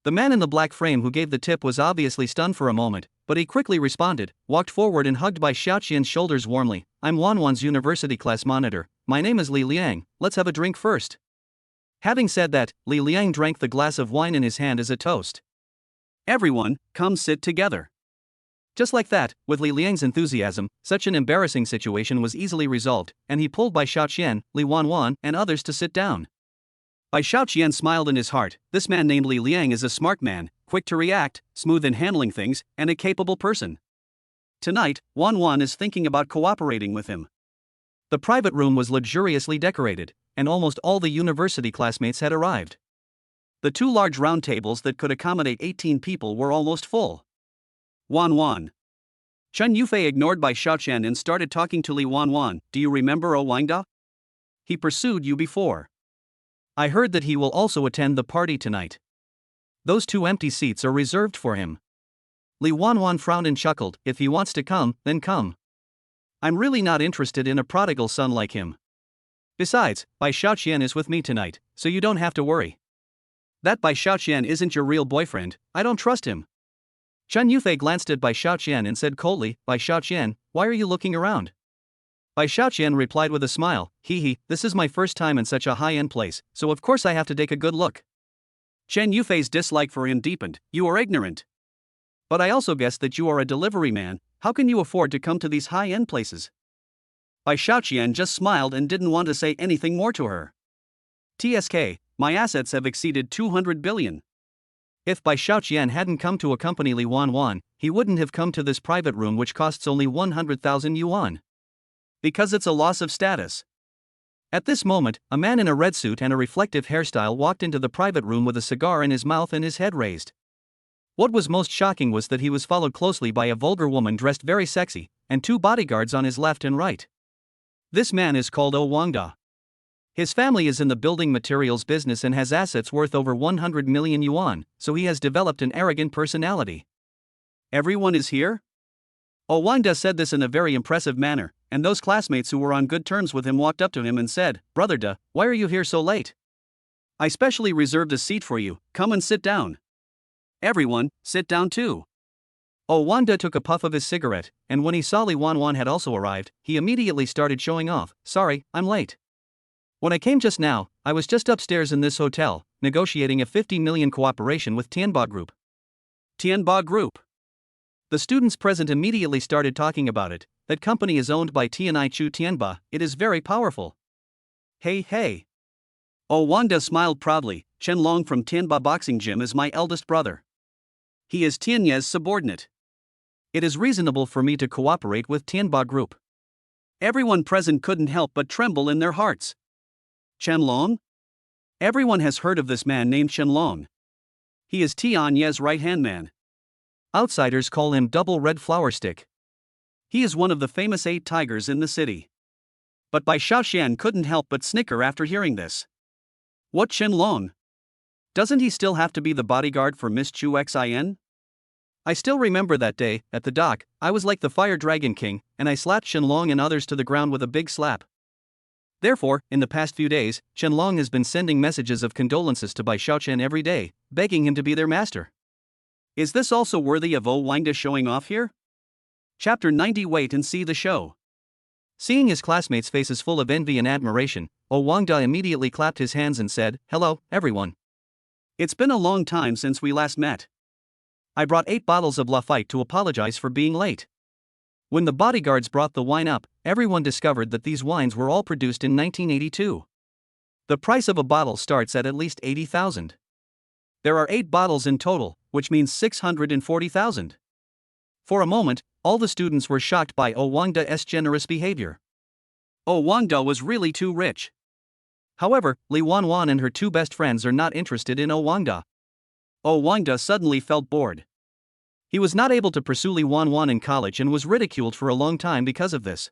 The man in the black frame who gave the tip was obviously stunned for a moment, but he quickly responded, walked forward and hugged Bai Xiaoqian's shoulders warmly. I'm Wanwan's university class monitor, my name is Li Liang, let's have a drink first. Having said that, Li Liang drank the glass of wine in his hand as a toast. Everyone, come sit together. Just like that, with Li Liang's enthusiasm, such an embarrassing situation was easily resolved, and he pulled Bai Xiaoqian, Li Wanwan, and others to sit down. Bai Xiaoqian smiled in his heart. This man named Li Liang is a smart man, quick to react, smooth in handling things, and a capable person. Tonight, Wanwan is thinking about cooperating with him. The private room was luxuriously decorated, and almost all the university classmates had arrived. The 2 large round tables that could accommodate 18 people were almost full. Wanwan. Chen Yufei ignored Bai Xiaoqian and started talking to Li Wanwan. Do you remember Wangda? He pursued you before. I heard that he will also attend the party tonight. Those 2 empty seats are reserved for him. Li Wanwan frowned and chuckled. If he wants to come, then come. I'm really not interested in a prodigal son like him. Besides, Bai Xiaoqian is with me tonight, so you don't have to worry. That Bai Xiaoqian isn't your real boyfriend, I don't trust him. Chen Yufei glanced at Bai Xiaoqian and said coldly, Bai Xiaoqian, why are you looking around? Bai Xiaoqian replied with a smile, hee, this is my first time in such a high-end place, so of course I have to take a good look. Chen Yufei's dislike for him deepened. You are ignorant. But I also guessed that you are a delivery man, how can you afford to come to these high-end places? Bai Xiaoqian just smiled and didn't want to say anything more to her. TSK, my assets have exceeded 200 billion. If Bai Xiaoqian hadn't come to accompany Li Wanwan, he wouldn't have come to this private room which costs only 100,000 yuan. Because it's a loss of status. At this moment, a man in a red suit and a reflective hairstyle walked into the private room with a cigar in his mouth and his head raised. What was most shocking was that he was followed closely by a vulgar woman dressed very sexy, and 2 bodyguards on his left and right. This man is called Wangda. His family is in the building materials business and has assets worth over 100 million yuan, so he has developed an arrogant personality. Everyone is here? Wangda said this in a very impressive manner, and those classmates who were on good terms with him walked up to him and said, Brother Da, why are you here so late? I specially reserved a seat for you, come and sit down. Everyone, sit down too. Wangda took a puff of his cigarette, and when he saw Li Wanwan had also arrived, he immediately started showing off. Sorry, I'm late. When I came just now, I was just upstairs in this hotel, negotiating a 50 million cooperation with Tianba Group. Tianba Group. The students present immediately started talking about it. That company is owned by Tianaichu Tianba, it is very powerful. Hey. Wangda smiled proudly. Chen Long from Tianba Boxing Gym is my eldest brother. He is Tianye's subordinate. It is reasonable for me to cooperate with Tianba Group. Everyone present couldn't help but tremble in their hearts. Chen Long? Everyone has heard of this man named Chen Long. He is Tianye's right-hand man. Outsiders call him Double Red Flower Stick. He is one of the famous 8 tigers in the city. But Bai Xiaoxian couldn't help but snicker after hearing this. What Qianlong? Doesn't he still have to be the bodyguard for Miss Chu Xin? I still remember that day, at the dock, I was like the Fire Dragon King, and I slapped Qianlong and others to the ground with a big slap. Therefore, in the past few days, Qianlong has been sending messages of condolences to Bai Xiaoqian every day, begging him to be their master. Is this also worthy of Wangda showing off here? Chapter 90. Wait and see the show. Seeing his classmates' faces full of envy and admiration, Wangda immediately clapped his hands and said, "Hello, everyone. It's been a long time since we last met. I brought 8 bottles of Lafite to apologize for being late." When the bodyguards brought the wine up, everyone discovered that these wines were all produced in 1982. The price of a bottle starts at least 80,000. There are 8 bottles in total, which means 640,000. For a moment, all the students were shocked by Wangda's generous behavior. Wangda was really too rich. However, Li Wanwan and her 2 best friends are not interested in Wangda. Wangda suddenly felt bored. He was not able to pursue Li Wanwan in college and was ridiculed for a long time because of this.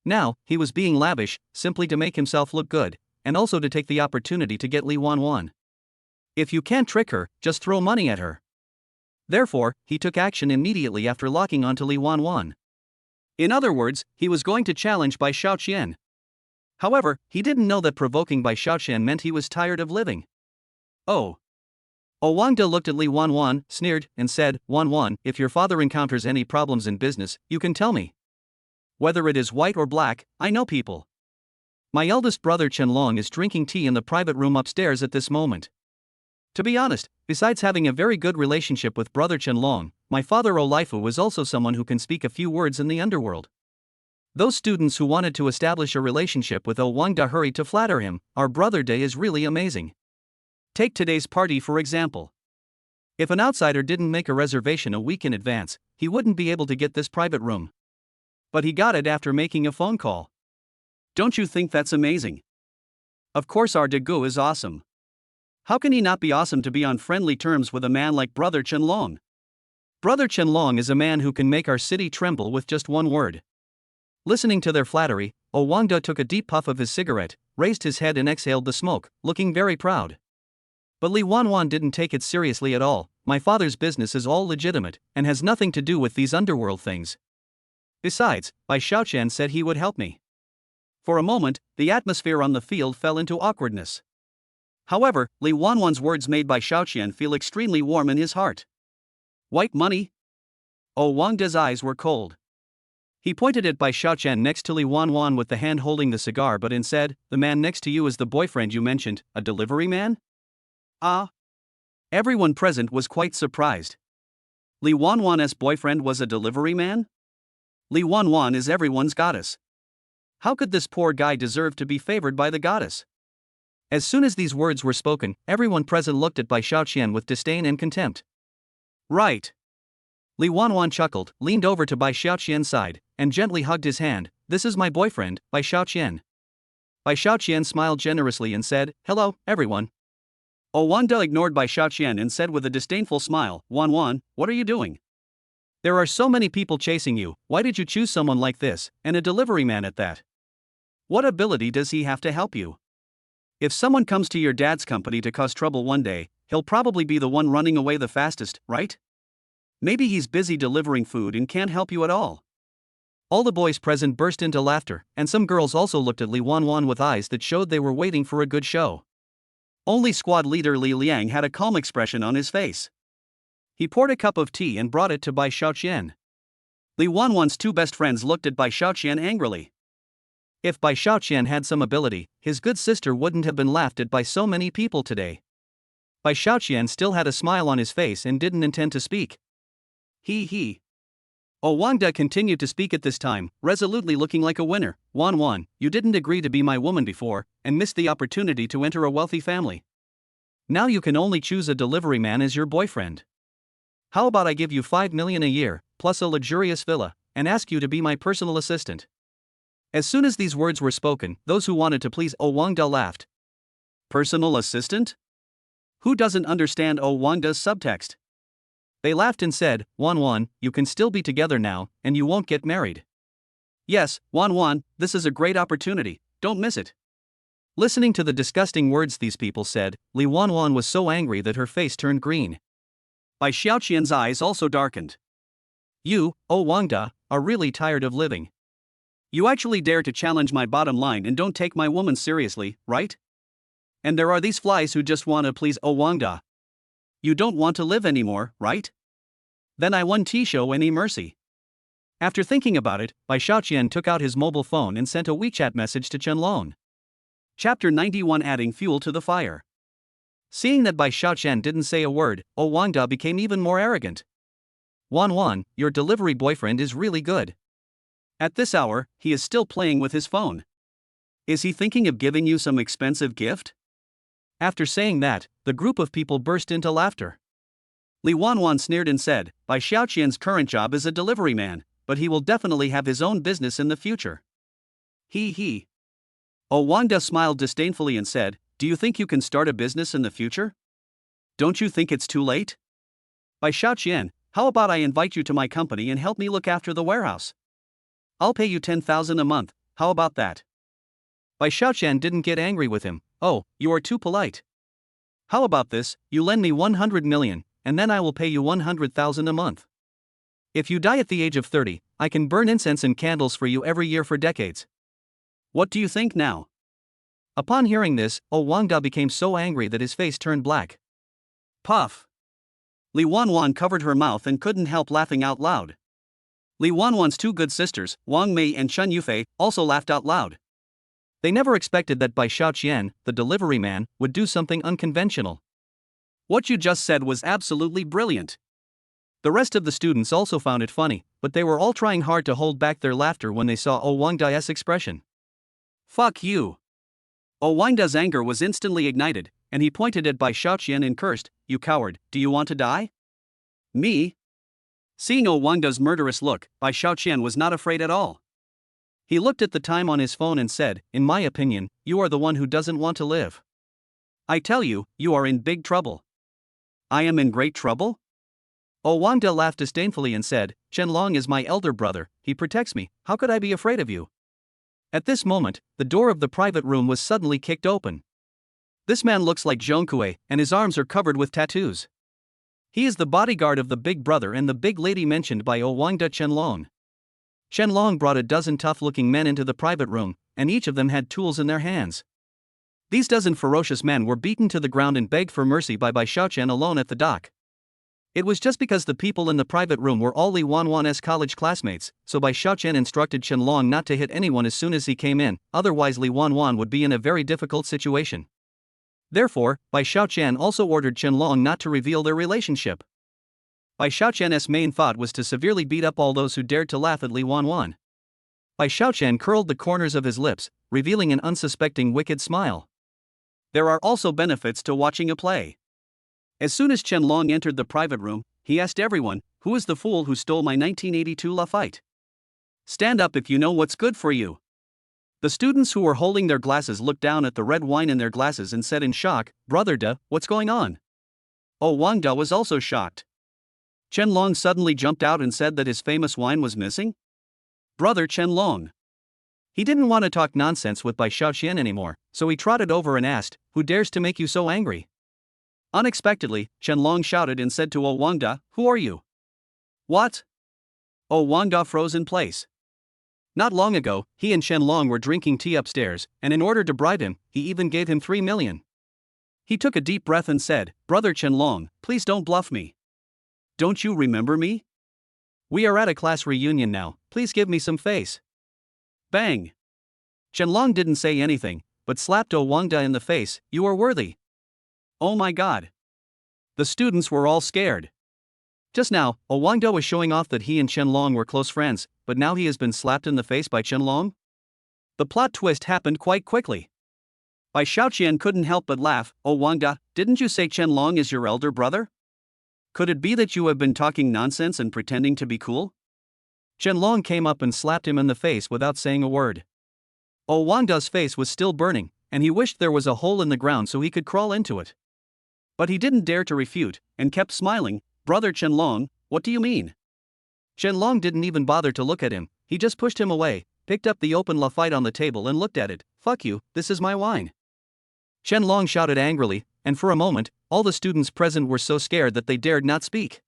Now, he was being lavish, simply to make himself look good, and also to take the opportunity to get Li Wanwan. If you can't trick her, just throw money at her. Therefore, he took action immediately after locking onto Li Wanwan. In other words, he was going to challenge Bai Xiaoqian. However, he didn't know that provoking Bai Xiaoqian meant he was tired of living. Wangda looked at Li Wanwan, sneered, and said, "Wanwan, if your father encounters any problems in business, you can tell me. Whether it is white or black, I know people. My eldest brother Qianlong is drinking tea in the private room upstairs at this moment. To be honest, besides having a very good relationship with brother Qianlong, my father Olaifu is also someone who can speak a few words in the underworld." Those students who wanted to establish a relationship with Wangda hurried to flatter him. Our brother Day is really amazing. Take today's party for example. If an outsider didn't make a reservation a week in advance, he wouldn't be able to get this private room. But he got it after making a phone call. Don't you think that's amazing? Of course our Dagu is awesome. How can he not be awesome to be on friendly terms with a man like Brother Qianlong? Brother Qianlong is a man who can make our city tremble with just one word. Listening to their flattery, Wangda took a deep puff of his cigarette, raised his head and exhaled the smoke, looking very proud. But Li Wanwan didn't take it seriously at all. My father's business is all legitimate, and has nothing to do with these underworld things. Besides, Bai Xiaoqian said he would help me. For a moment, the atmosphere on the field fell into awkwardness. However, Li Wanwan's words made Bai Xiaoqian feel extremely warm in his heart. White money? Wangda's eyes were cold. He pointed at Bai Xiaoqian next to Li Wanwan with the hand holding the cigar but and said, "The man next to you is the boyfriend you mentioned, a delivery man?" Everyone present was quite surprised. Li Wanwan's boyfriend was a delivery man? Li Wanwan is everyone's goddess. How could this poor guy deserve to be favored by the goddess? As soon as these words were spoken, everyone present looked at Bai Xiaoqian with disdain and contempt. Right. Li Wanwan chuckled, leaned over to Bai Xiaoqian's side, and gently hugged his hand. "This is my boyfriend, Bai Xiaoqian." Bai Xiaoqian smiled generously and said, "Hello, everyone." Wangda ignored Bai Xiaoqian and said with a disdainful smile, "Wanwan, what are you doing? There are so many people chasing you, why did you choose someone like this, and a delivery man at that? What ability does he have to help you? If someone comes to your dad's company to cause trouble one day, he'll probably be the one running away the fastest, right? Maybe he's busy delivering food and can't help you at all." All the boys present burst into laughter, and some girls also looked at Li Wanwan with eyes that showed they were waiting for a good show. Only squad leader Li Liang had a calm expression on his face. He poured a cup of tea and brought it to Bai Xiaoqian. Li Wanwan's 2 best friends looked at Bai Xiaoqian angrily. If Bai Xiaoqian had some ability, his good sister wouldn't have been laughed at by so many people today. Bai Xiaoqian still had a smile on his face and didn't intend to speak. He. Wangda continued to speak at this time, resolutely looking like a winner. "Wanwan, you didn't agree to be my woman before, and missed the opportunity to enter a wealthy family. Now you can only choose a delivery man as your boyfriend. How about I give you 5 million a year, plus a luxurious villa, and ask you to be my personal assistant?" As soon as these words were spoken, those who wanted to please Wangda laughed. Personal assistant? Who doesn't understand Wangda's subtext? They laughed and said, "Wanwan, you can still be together now, and you won't get married. Yes, Wan, this is a great opportunity, don't miss it. Listening to the disgusting words these people said, Li Wanwan was so angry that her face turned green. Bai Xiaoqian's eyes also darkened. You, oh Wangda, are really tired of living. You actually dare to challenge my bottom line and don't take my woman seriously, right? And there are these flies who just want to please oh Wangda. You don't want to live anymore, right? Then I won't show any mercy. After thinking about it, Bai Xiaoqian took out his mobile phone and sent a WeChat message to Chenlong. Chapter 91, Adding Fuel to the Fire. Seeing that Bai Xiaoqian didn't say a word, Oh Wangda became even more arrogant. Wan, your delivery boyfriend is really good. At this hour, he is still playing with his phone. Is he thinking of giving you some expensive gift? After saying that, the group of people burst into laughter. Li Wanwan sneered and said, Bai Xiaoqian's current job is a delivery man, but he will definitely have his own business in the future. He. Oh Wangda smiled disdainfully and said, Do you think you can start a business in the future? Don't you think it's too late? Bai Xiaoqian, how about I invite you to my company and help me look after the warehouse? I'll pay you 10,000 a month, how about that? Bai Xiaoqian didn't get angry with him. Oh, you are too polite. How about this, you lend me 100 million, and then I will pay you 100,000 a month. If you die at the age of 30, I can burn incense and candles for you every year for decades. What do you think now? Upon hearing this, Oh Wangda became so angry that his face turned black. Puff. Li Wanwan covered her mouth and couldn't help laughing out loud. Li Wanwan's two good sisters, Wang Mei and Chen Yufei, also laughed out loud. They never expected that Bai Xiaoqian, the delivery man, would do something unconventional. What you just said was absolutely brilliant. The rest of the students also found it funny, but they were all trying hard to hold back their laughter when they saw Oh Wangda's expression. Fuck you. Oh Wangda's anger was instantly ignited, and he pointed at Bai Xiaoqian and cursed, You coward, do you want to die? Me? Seeing Oh Wangda's murderous look, Bai Xiaoqian was not afraid at all. He looked at the time on his phone and said, In my opinion, you are the one who doesn't want to live. I tell you, you are in big trouble. I am in great trouble? Oh Wangda laughed disdainfully and said, Chenlong is my elder brother, he protects me, how could I be afraid of you? At this moment, the door of the private room was suddenly kicked open. This man looks like Zhongkue, and his arms are covered with tattoos. He is the bodyguard of the big brother and the big lady mentioned by Oh Wangda Chenlong. Chenlong brought a dozen tough-looking men into the private room, and each of them had tools in their hands. These dozen ferocious men were beaten to the ground and begged for mercy by Bai Xiaoqian alone at the dock. It was just because the people in the private room were all Li Wanwan's college classmates, so Bai Xiaoqian instructed Chenlong not to hit anyone as soon as he came in, otherwise Li Wanwan would be in a very difficult situation. Therefore, Bai Xiaoqian also ordered Chenlong not to reveal their relationship. Bai Xiaoqian's main thought was to severely beat up all those who dared to laugh at Li Wanwan. Bai Xiaoqian curled the corners of his lips, revealing an unsuspecting wicked smile. There are also benefits to watching a play. As soon as Chenlong entered the private room, he asked everyone, Who is the fool who stole my 1982 La fight? Stand up if you know what's good for you. The students who were holding their glasses looked down at the red wine in their glasses and said in shock, Brother Da, what's going on? Oh Wangda was also shocked. Chenlong suddenly jumped out and said that his famous wine was missing? Brother Chenlong. He didn't want to talk nonsense with Bai Xiaoqian anymore, so he trotted over and asked, Who dares to make you so angry? Unexpectedly, Chenlong shouted and said to Oh Wangda, Who are you? What? Oh Wangda froze in place. Not long ago, he and Chenlong were drinking tea upstairs, and in order to bribe him, he even gave him 3 million. He took a deep breath and said, Brother Chenlong, please don't bluff me. Don't you remember me? We are at a class reunion now, please give me some face. Bang! Chenlong didn't say anything, but slapped Oh Wangda in the face, You are worthy. Oh my god. The students were all scared. Just now, Oh Wangda was showing off that he and Chenlong were close friends, but now he has been slapped in the face by Chenlong? The plot twist happened quite quickly. Bai Xiaoqian couldn't help but laugh, Oh Wangda, didn't you say Chenlong is your elder brother? Could it be that you have been talking nonsense and pretending to be cool? Chenlong came up and slapped him in the face without saying a word. Oh Wangda's face was still burning, and he wished there was a hole in the ground so he could crawl into it. But he didn't dare to refute, and kept smiling, Brother Chenlong, what do you mean? Chenlong didn't even bother to look at him, he just pushed him away, picked up the open Lafite on the table and looked at it. "Fuck you, this is my wine." Qianlong shouted angrily, and for a moment, all the students present were so scared that they dared not speak.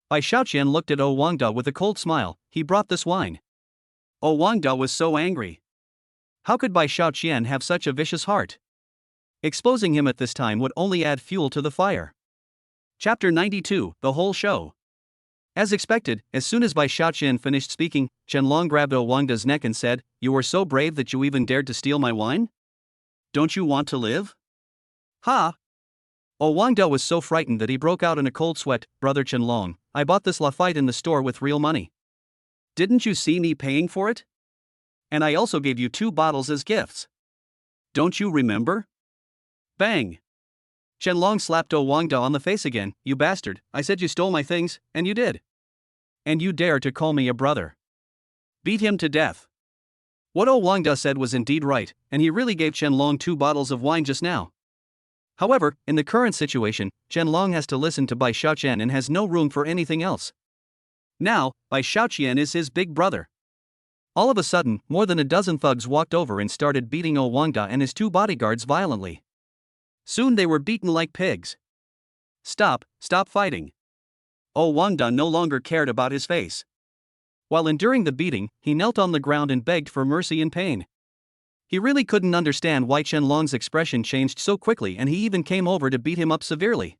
Bai Xiaoqian looked at Wangda with a cold smile. "He brought this wine." Wangda was so angry. How could Bai Xiaoqian have such a vicious heart? Exposing him at this time would only add fuel to the fire. Chapter 92, The Whole Show. As expected, as soon as Bai Xiaoqian finished speaking, Qianlong grabbed Wangda's neck and said, "You were so brave that you even dared to steal my wine? Don't you want to live?" "Ha!" Wangda was so frightened that he broke out in a cold sweat. "Brother Qianlong, I bought this Lafite in the store with real money. Didn't you see me paying for it? And I also gave you 2 bottles as gifts. Don't you remember?" Bang! Qianlong slapped Wangda on the face again. "You bastard, I said you stole my things, and you did. And you dare to call me a brother. Beat him to death." What Wangda said was indeed right, and he really gave Qianlong 2 bottles of wine just now. However, in the current situation, Qianlong has to listen to Bai Xiaoqian and has no room for anything else. Now, Bai Xiaoqian is his big brother. All of a sudden, more than a dozen thugs walked over and started beating Wangda and his 2 bodyguards violently. Soon they were beaten like pigs. Stop fighting." Wangda no longer cared about his face. While enduring the beating, he knelt on the ground and begged for mercy in pain. He really couldn't understand why Qianlong's expression changed so quickly, and he even came over to beat him up severely.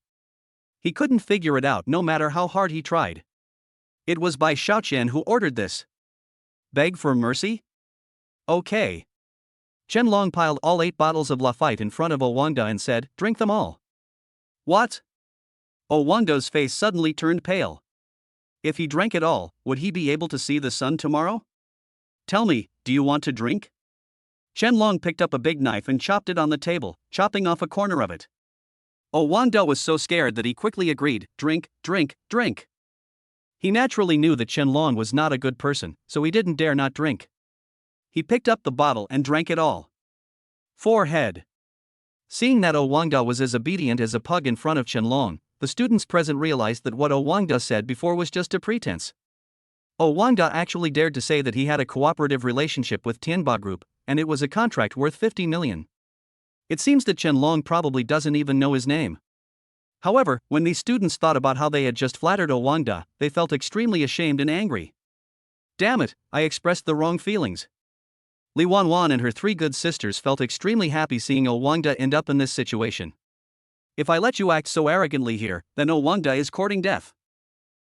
He couldn't figure it out no matter how hard he tried. It was Bai Xiaoqian who ordered this. Beg for mercy? Okay. Qianlong piled all 8 bottles of Lafite in front of Wangda and said, "Drink them all." What? Wangda's face suddenly turned pale. If he drank it all, would he be able to see the sun tomorrow? "Tell me, do you want to drink?" Qianlong picked up a big knife and chopped it on the table, chopping off a corner of it. Wangda was so scared that he quickly agreed, "Drink, drink, drink." He naturally knew that Qianlong was not a good person, so he didn't dare not drink. He picked up the bottle and drank it all. Forehead. Seeing that Wangda was as obedient as a pug in front of Qianlong, the students present realized that what Wangda said before was just a pretense. Wangda actually dared to say that he had a cooperative relationship with Tianba Group, and it was a contract worth 50 million. It seems that Qianlong probably doesn't even know his name. However, when these students thought about how they had just flattered Wangda, they felt extremely ashamed and angry. Damn it, I expressed the wrong feelings. Li Wanwan and her 3 good sisters felt extremely happy seeing Wangda end up in this situation. If I let you act so arrogantly here, then Wangda is courting death.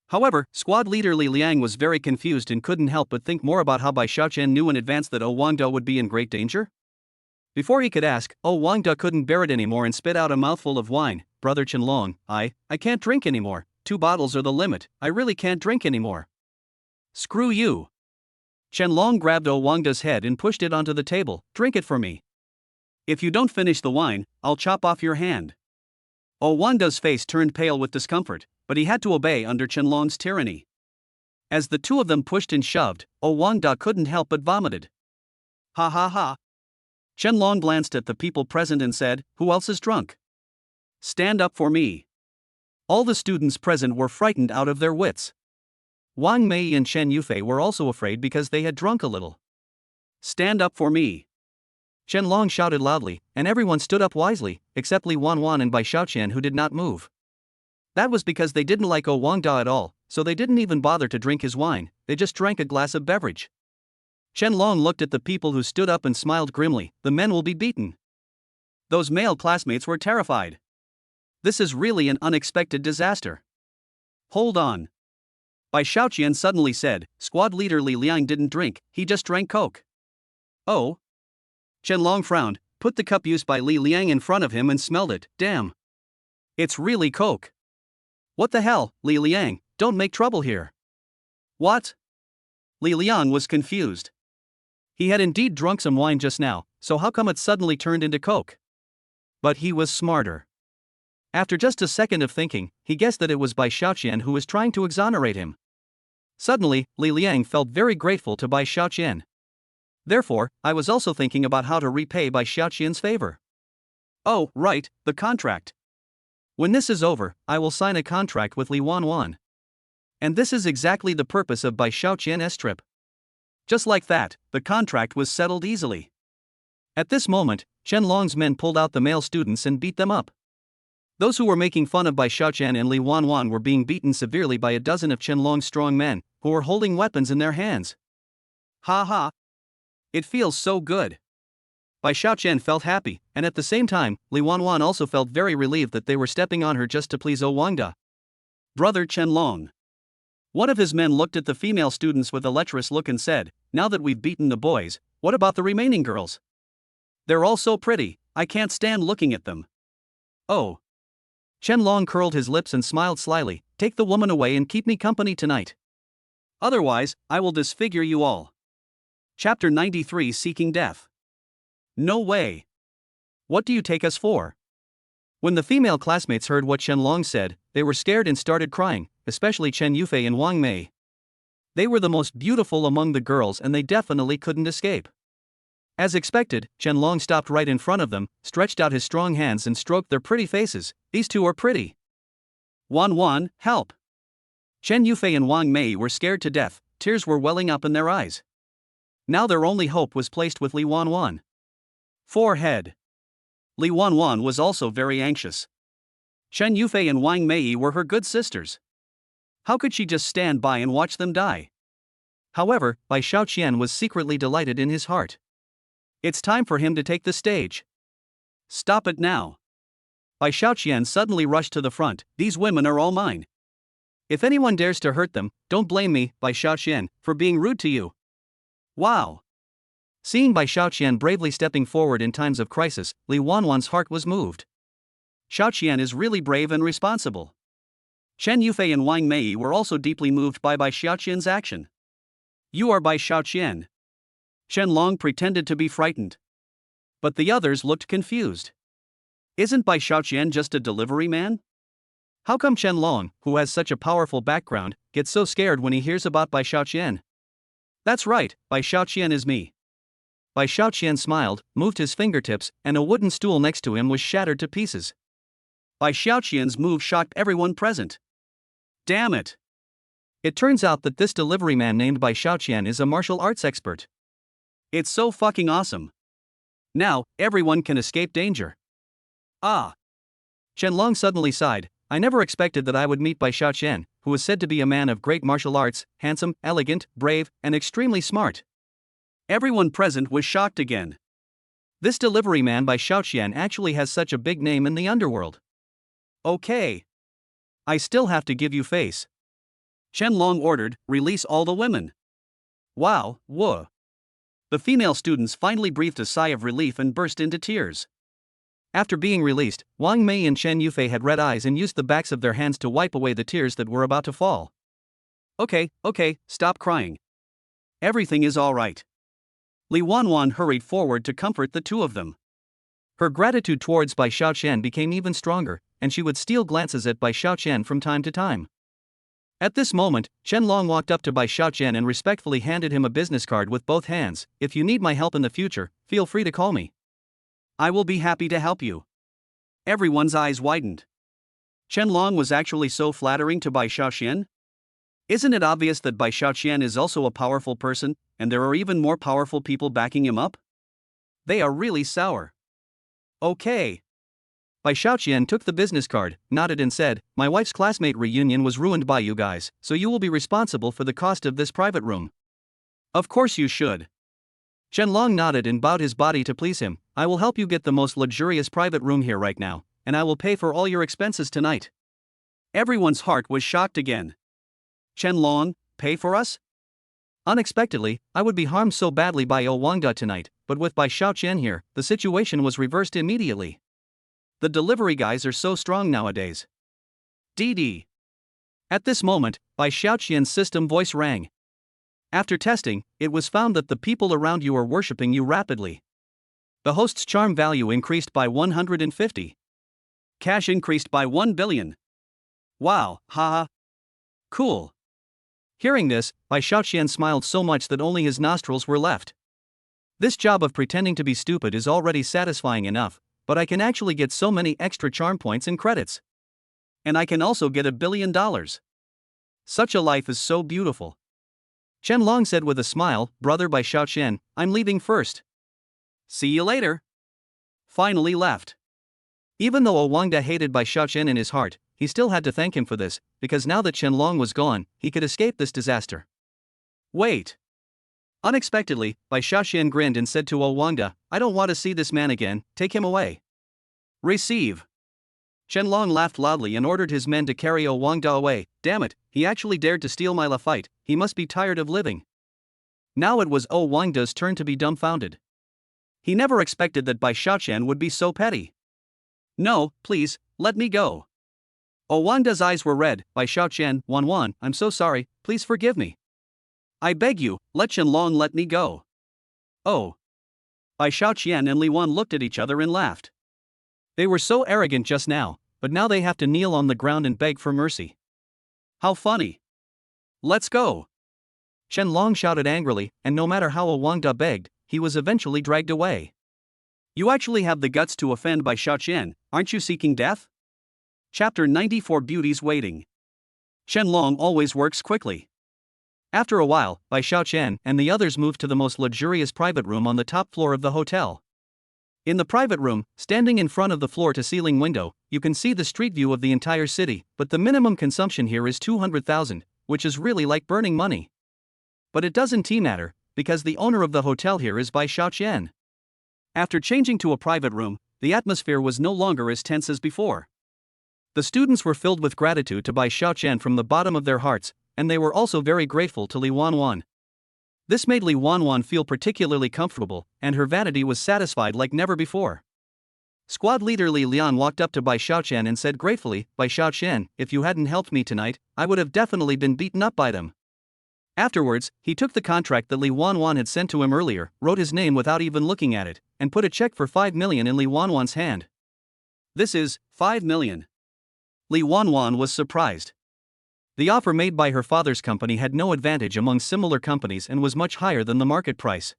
However, squad leader Li Liang was very confused and couldn't help but think more about how Bai Xiaoqian knew in advance that Wangda would be in great danger. Before he could ask, Wangda couldn't bear it anymore and spit out a mouthful of wine. "Brother Qianlong, I can't drink anymore. 2 bottles are the limit. I really can't drink anymore." "Screw you." Qianlong grabbed Wangda's head and pushed it onto the table. "Drink it for me. If you don't finish the wine, I'll chop off your hand." Wangda's face turned pale with discomfort, but he had to obey under Qianlong's tyranny. As the 2 of them pushed and shoved, Wangda couldn't help but vomited. "Ha ha ha." Qianlong glanced at the people present and said, "Who else is drunk? Stand up for me." All the students present were frightened out of their wits. Wang Mei and Chen Yufei were also afraid because they had drunk a little. "Stand up for me." Qianlong shouted loudly, and everyone stood up wisely, except Li Wanwan and Bai Xiaoqian, who did not move. That was because they didn't like Wangda at all, so they didn't even bother to drink his wine, they just drank a glass of beverage. Qianlong looked at the people who stood up and smiled grimly. "The men will be beaten." Those male classmates were terrified. This is really an unexpected disaster. Hold on. Bai Xiaoqian suddenly said, "Squad leader Li Liang didn't drink, he just drank Coke." "Oh?" Qianlong frowned, put the cup used by Li Liang in front of him and smelled it. "Damn. It's really Coke." "What the hell, Li Liang, don't make trouble here." "What?" Li Liang was confused. He had indeed drunk some wine just now, so how come it suddenly turned into Coke? But he was smarter. After just a second of thinking, he guessed that it was Bai Xiaoqian who was trying to exonerate him. Suddenly, Li Liang felt very grateful to Bai Xiaoqian. Therefore, I was also thinking about how to repay Bai Xiaoqian's favor. Oh, right, the contract. When this is over, I will sign a contract with Li Wanwan. And this is exactly the purpose of Bai Xiaoqian's trip. Just like that, the contract was settled easily. At this moment, Chen Long's men pulled out the male students and beat them up. Those who were making fun of Bai Xiaoqian and Li Wanwan were being beaten severely by a dozen of Chen Long's strong men, who were holding weapons in their hands. Ha ha! It feels so good. Bai Xiaoqian felt happy, and at the same time, Li Wanwan also felt very relieved that they were stepping on her just to please Wangda. Brother Chen Long. One of his men looked at the female students with a lecherous look and said, "Now that we've beaten the boys, what about the remaining girls? They're all so pretty, I can't stand looking at them." Oh. Chen Long curled his lips and smiled slyly. "Take the woman away and keep me company tonight. Otherwise, I will disfigure you all." Chapter 93, Seeking Death. No way. What do you take us for? When the female classmates heard what Chen Long said, they were scared and started crying, especially Chen Yufei and Wang Mei. They were the most beautiful among the girls and they definitely couldn't escape. As expected, Chen Long stopped right in front of them, stretched out his strong hands and stroked their pretty faces. "These two are pretty. Wan, help." Chen Yufei and Wang Mei were scared to death, tears were welling up in their eyes. Now their only hope was placed with Li Wanwan. Forehead. Li Wanwan was also very anxious. Chen Yufei and Wang Mei were her good sisters. How could she just stand by and watch them die? However, Bai Xiaoqian was secretly delighted in his heart. It's time for him to take the stage. Stop it now. Bai Xiaoqian suddenly rushed to the front. "These women are all mine. If anyone dares to hurt them, don't blame me, Bai Xiaoqian, for being rude to you." Wow. Seeing Bai Xiaoqian bravely stepping forward in times of crisis, Li Wanwan's heart was moved. Xiaoqian is really brave and responsible. Chen Yufei and Wang Mei were also deeply moved by Bai Xiaoqian's action. "You are Bai Xiaoqian." Chen Long pretended to be frightened. But the others looked confused. Isn't Bai Xiaoqian just a delivery man? How come Chen Long, who has such a powerful background, gets so scared when he hears about Bai Xiaoqian? That's right, Bai Xiaoqian is me. Bai Xiaoqian smiled, moved his fingertips, and a wooden stool next to him was shattered to pieces. Bai Xiaoqian's move shocked everyone present. Damn it! It turns out that this delivery man named Bai Xiaoqian is a martial arts expert. It's so fucking awesome. Now, everyone can escape danger. Ah! Chen Long suddenly sighed. "I never expected that I would meet Bai Xiaoqian, who is said to be a man of great martial arts, handsome, elegant, brave, and extremely smart." Everyone present was shocked again. This delivery man Bai Xiaoqian actually has such a big name in the underworld. Okay. I still have to give you face. Chen Long ordered, "Release all the women." Wow, whoa. The female students finally breathed a sigh of relief and burst into tears. After being released, Wang Mei and Chen Yufei had red eyes and used the backs of their hands to wipe away the tears that were about to fall. Okay, stop crying. Everything is all right. Li Wanwan hurried forward to comfort the two of them. Her gratitude towards Bai Xiaoqian became even stronger, and she would steal glances at Bai Xiaoqian from time to time. At this moment, Chen Long walked up to Bai Xiaoqian and respectfully handed him a business card with both hands. "If you need my help in the future, feel free to call me. I will be happy to help you." Everyone's eyes widened. Chen Long was actually so flattering to Bai Xiaoqian? Isn't it obvious that Bai Xiaoqian is also a powerful person, and there are even more powerful people backing him up? They are really sour. Okay. Bai Xiaoqian took the business card, nodded and said, "My wife's classmate reunion was ruined by you guys, so you will be responsible for the cost of this private room." Of course you should. Chen Long nodded and bowed his body to please him. "I will help you get the most luxurious private room here right now, and I will pay for all your expenses tonight." Everyone's heart was shocked again. Chen Long, pay for us? Unexpectedly, I would be harmed so badly by Wangda tonight, but with Bai Xiaoqian here, the situation was reversed immediately. The delivery guys are so strong nowadays. DD. At this moment, Bai Xiaoqian's system voice rang. After testing, it was found that the people around you are worshipping you rapidly. The host's charm value increased by 150. Cash increased by 1 billion. Wow, haha. Cool. Hearing this, Bai Xiaoqian smiled so much that only his nostrils were left. This job of pretending to be stupid is already satisfying enough, but I can actually get so many extra charm points and credits. And I can also get $1 billion. Such a life is so beautiful. Chen Long said with a smile, brother Bai Xiaoqian, I'm leaving first. See you later. Finally left. Even though Wangda hated Bai Xiaoqian in his heart, he still had to thank him for this, because now that Chen Long was gone, he could escape this disaster. Wait. Unexpectedly, Bai Xiaoqian grinned and said to Wangda, I don't want to see this man again, take him away. Receive. Chen Long laughed loudly and ordered his men to carry Wangda away. Damn it, he actually dared to steal my fight, he must be tired of living. Now it was Wangda's turn to be dumbfounded. He never expected that Bai Xiaoqian would be so petty. No, please, let me go. Wangda's eyes were red. Bai Xiaoqian, Wan, I'm so sorry, please forgive me. I beg you, let Chen Long let me go. Oh. Bai Xiaoqian and Li Wan looked at each other and laughed. They were so arrogant just now, but now they have to kneel on the ground and beg for mercy. How funny. Let's go. Chen Long shouted angrily, and no matter how Wangda begged, he was eventually dragged away. You actually have the guts to offend Bai Xiaoqian, aren't you seeking death? Chapter 94 Beauties Waiting. Chen Long always works quickly. After a while, Bai Xiaoqian and the others moved to the most luxurious private room on the top floor of the hotel. In the private room, standing in front of the floor-to-ceiling window, you can see the street view of the entire city, but the minimum consumption here is 200,000, which is really like burning money. But it doesn't matter, because the owner of the hotel here is Bai Xiaoqian. After changing to a private room, the atmosphere was no longer as tense as before. The students were filled with gratitude to Bai Xiaoqian from the bottom of their hearts, and they were also very grateful to Li Wan. This made Li Wan feel particularly comfortable, and her vanity was satisfied like never before. Squad leader Li Lian walked up to Bai Xiaoqian and said gratefully, Bai Xiaoqian, if you hadn't helped me tonight, I would have definitely been beaten up by them. Afterwards, he took the contract that Li Wan had sent to him earlier, wrote his name without even looking at it, and put a check for 5 million in Li Wan's hand. This is 5 million. Li Wan was surprised. The offer made by her father's company had no advantage among similar companies and was much higher than the market price.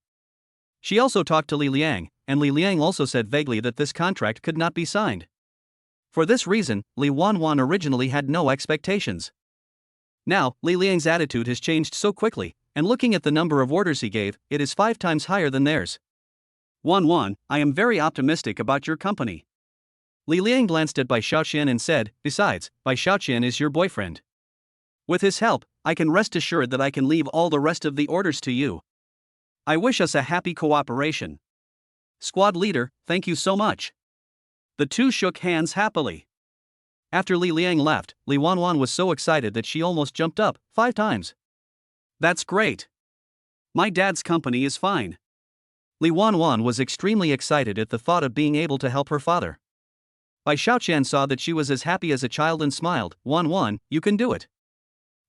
She also talked to Li Liang, and Li Liang also said vaguely that this contract could not be signed. For this reason, Li Wan originally had no expectations. Now, Li Liang's attitude has changed so quickly, and looking at the number of orders he gave, it is 5 times higher than theirs. Wan, I am very optimistic about your company. Li Liang glanced at Bai Xiaoqian and said, besides, Bai Xiaoqian is your boyfriend. With his help, I can rest assured that I can leave all the rest of the orders to you. I wish us a happy cooperation. Squad leader, thank you so much. The two shook hands happily. After Li Liang left, Li Wan was so excited that she almost jumped up 5 times. That's great. My dad's company is fine. Li Wan was extremely excited at the thought of being able to help her father. Bai Xiaoqian saw that she was as happy as a child and smiled, Wan, you can do it.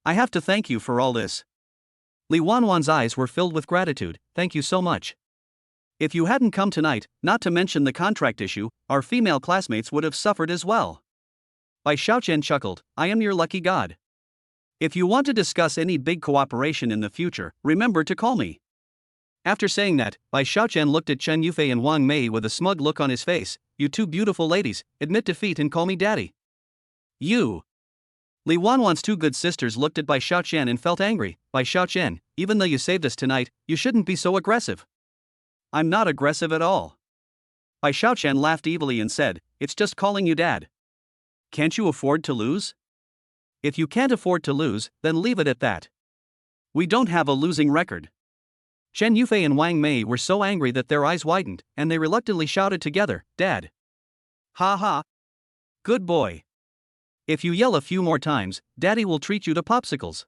I have to thank you for all this. Li Wan's eyes were filled with gratitude, thank you so much. If you hadn't come tonight, not to mention the contract issue, our female classmates would have suffered as well. Bai Xiaoqian chuckled, I am your lucky god. If you want to discuss any big cooperation in the future, remember to call me. After saying that, Bai Xiaoqian looked at Chen Yufei and Wang Mei with a smug look on his face. You two beautiful ladies, admit defeat and call me daddy. You. Li Wan's 2 good sisters looked at Bai Xiaoqian and felt angry. Bai Xiaoqian, even though you saved us tonight, you shouldn't be so aggressive. I'm not aggressive at all. Bai Xiaoqian laughed evilly and said, it's just calling you dad. Can't you afford to lose? If you can't afford to lose, then leave it at that. We don't have a losing record. Chen Yufei and Wang Mei were so angry that their eyes widened, and they reluctantly shouted together, Dad. Ha ha. Good boy. If you yell a few more times, Daddy will treat you to popsicles.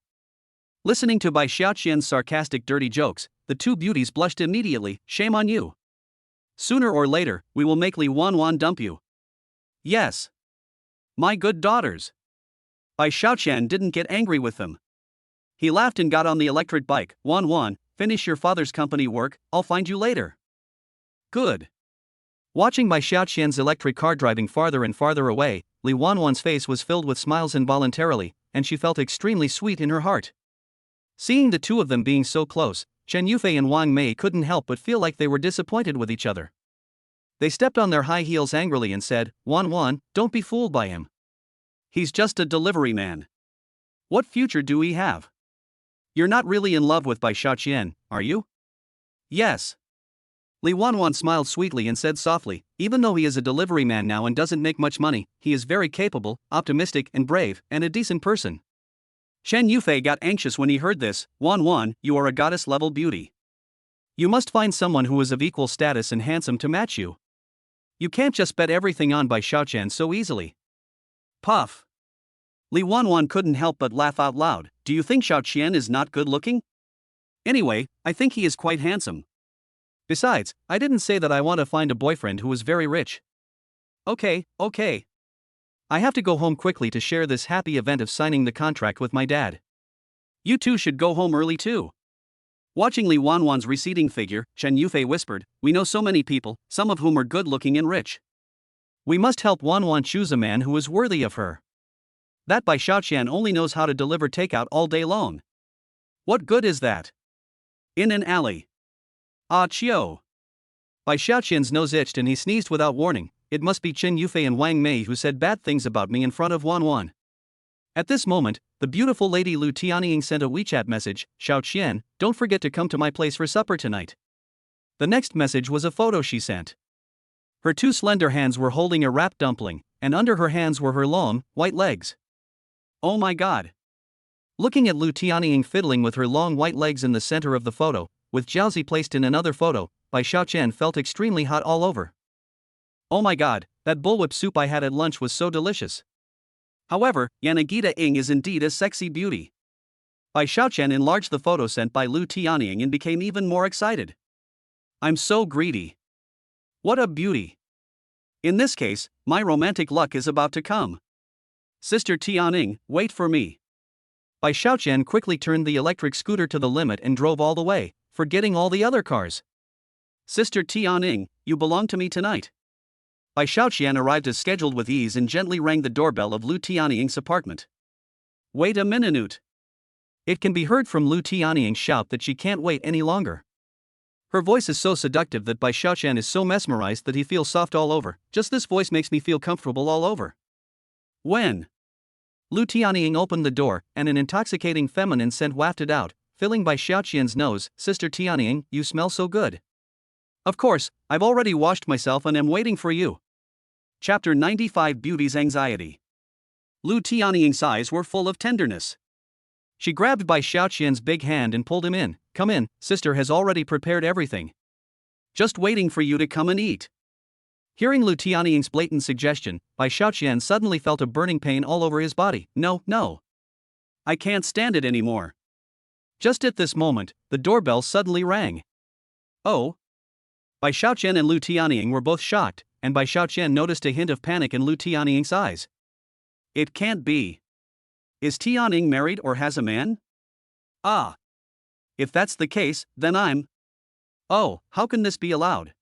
Listening to Bai Xiaoqian's sarcastic dirty jokes, the 2 beauties blushed immediately, shame on you. Sooner or later, we will make Li Wan dump you. Yes. My good daughters. Bai Xiaoqian didn't get angry with them. He laughed and got on the electric bike. Wan, finish your father's company work, I'll find you later. Good. Watching Bai Xiaoqian's electric car driving farther and farther away, Li Wan's face was filled with smiles involuntarily, and she felt extremely sweet in her heart. Seeing the 2 of them being so close, Chen Yufei and Wang Mei couldn't help but feel like they were disappointed with each other. They stepped on their high heels angrily and said, Wan, don't be fooled by him. He's just a delivery man. What future do we have? You're not really in love with Bai Xiaoqian, are you? Yes. Li Wanwan smiled sweetly and said softly, even though he is a delivery man now and doesn't make much money, he is very capable, optimistic and brave, and a decent person. Chen Yufei got anxious when he heard this. Wanwan, you are a goddess-level beauty. You must find someone who is of equal status and handsome to match you. You can't just bet everything on Bai Xiaoqian so easily. Puff. Li Wanwan couldn't help but laugh out loud. Do you think Xiaoqian is not good looking? Anyway, I think he is quite handsome. Besides, I didn't say that I want to find a boyfriend who is very rich. Okay. I have to go home quickly to share this happy event of signing the contract with my dad. You two should go home early too. Watching Li Wanwan's receding figure, Chen Yufei whispered, we know so many people, some of whom are good looking and rich. We must help Wanwan choose a man who is worthy of her. That Bai Xiaoqian only knows how to deliver takeout all day long. What good is that? In an alley. Ah, Chio. Bai Xiaoqian's nose itched and he sneezed without warning. It must be Chen Yufei and Wang Mei who said bad things about me in front of Wanwan. At this moment, the beautiful lady Lu Tianying sent a WeChat message, Xiaoqian, don't forget to come to my place for supper tonight. The next message was a photo she sent. Her two slender hands were holding a wrapped dumpling, and under her hands were her long, white legs. Oh my god. Looking at Lu Tianying fiddling with her long white legs in the center of the photo, with Jiaozi placed in another photo, Bai Xiaoqian felt extremely hot all over. Oh my god, that bullwhip soup I had at lunch was so delicious. However, Yanagita Ing is indeed a sexy beauty. Bai Xiaoqian enlarged the photo sent by Lu Tianying and became even more excited. I'm so greedy. What a beauty. In this case, my romantic luck is about to come. Sister Tianying, wait for me. Bai Xiaoqian quickly turned the electric scooter to the limit and drove all the way, forgetting all the other cars. Sister Tianying, you belong to me tonight. Bai Xiaoqian arrived as scheduled with ease and gently rang the doorbell of Lu Tianying's apartment. Wait a minute. It can be heard from Lu Tianying's shout that she can't wait any longer. Her voice is so seductive that Bai Xiaoqian is so mesmerized that he feels soft all over. Just this voice makes me feel comfortable all over. When Lu Tianying opened the door, and an intoxicating feminine scent wafted out, filling Bai Xiaoqian's nose. Sister Tianying, you smell so good. Of course, I've already washed myself and am waiting for you. Chapter 95 Beauty's Anxiety. Lu Tianying's eyes were full of tenderness. She grabbed Bai Xiaoqian's big hand and pulled him in. Come in, sister has already prepared everything. Just waiting for you to come and eat. Hearing Lu Tianying's blatant suggestion, Bai Xiaoqian suddenly felt a burning pain all over his body. No. I can't stand it anymore. Just at this moment, the doorbell suddenly rang. Oh. Bai Xiaoqian and Lu Tianying were both shocked, and Bai Xiaoqian noticed a hint of panic in Lu Tianying's eyes. It can't be. Is Tianying married or has a man? Ah. If that's the case, then I'm. Oh, how can this be allowed?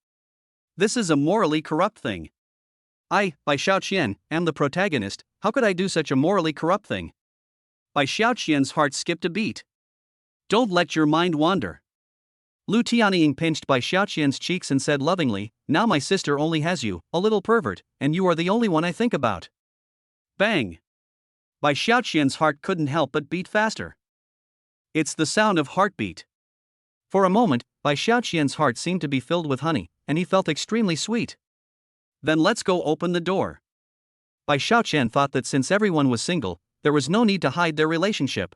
This is a morally corrupt thing. I, Bai Xiaoqian, am the protagonist. How could I do such a morally corrupt thing? Bai Xiaoqian's heart skipped a beat. Don't let your mind wander. Lu Tianying pinched Bai Xiaoqian's cheeks and said lovingly, now my sister only has you, a little pervert, and you are the only one I think about. Bang! Bai Xiaoqian's heart couldn't help but beat faster. It's the sound of heartbeat. For a moment, Bai Xiaoqian's heart seemed to be filled with honey, and he felt extremely sweet. Then let's go open the door. Bai Xiaoqian thought that since everyone was single, there was no need to hide their relationship.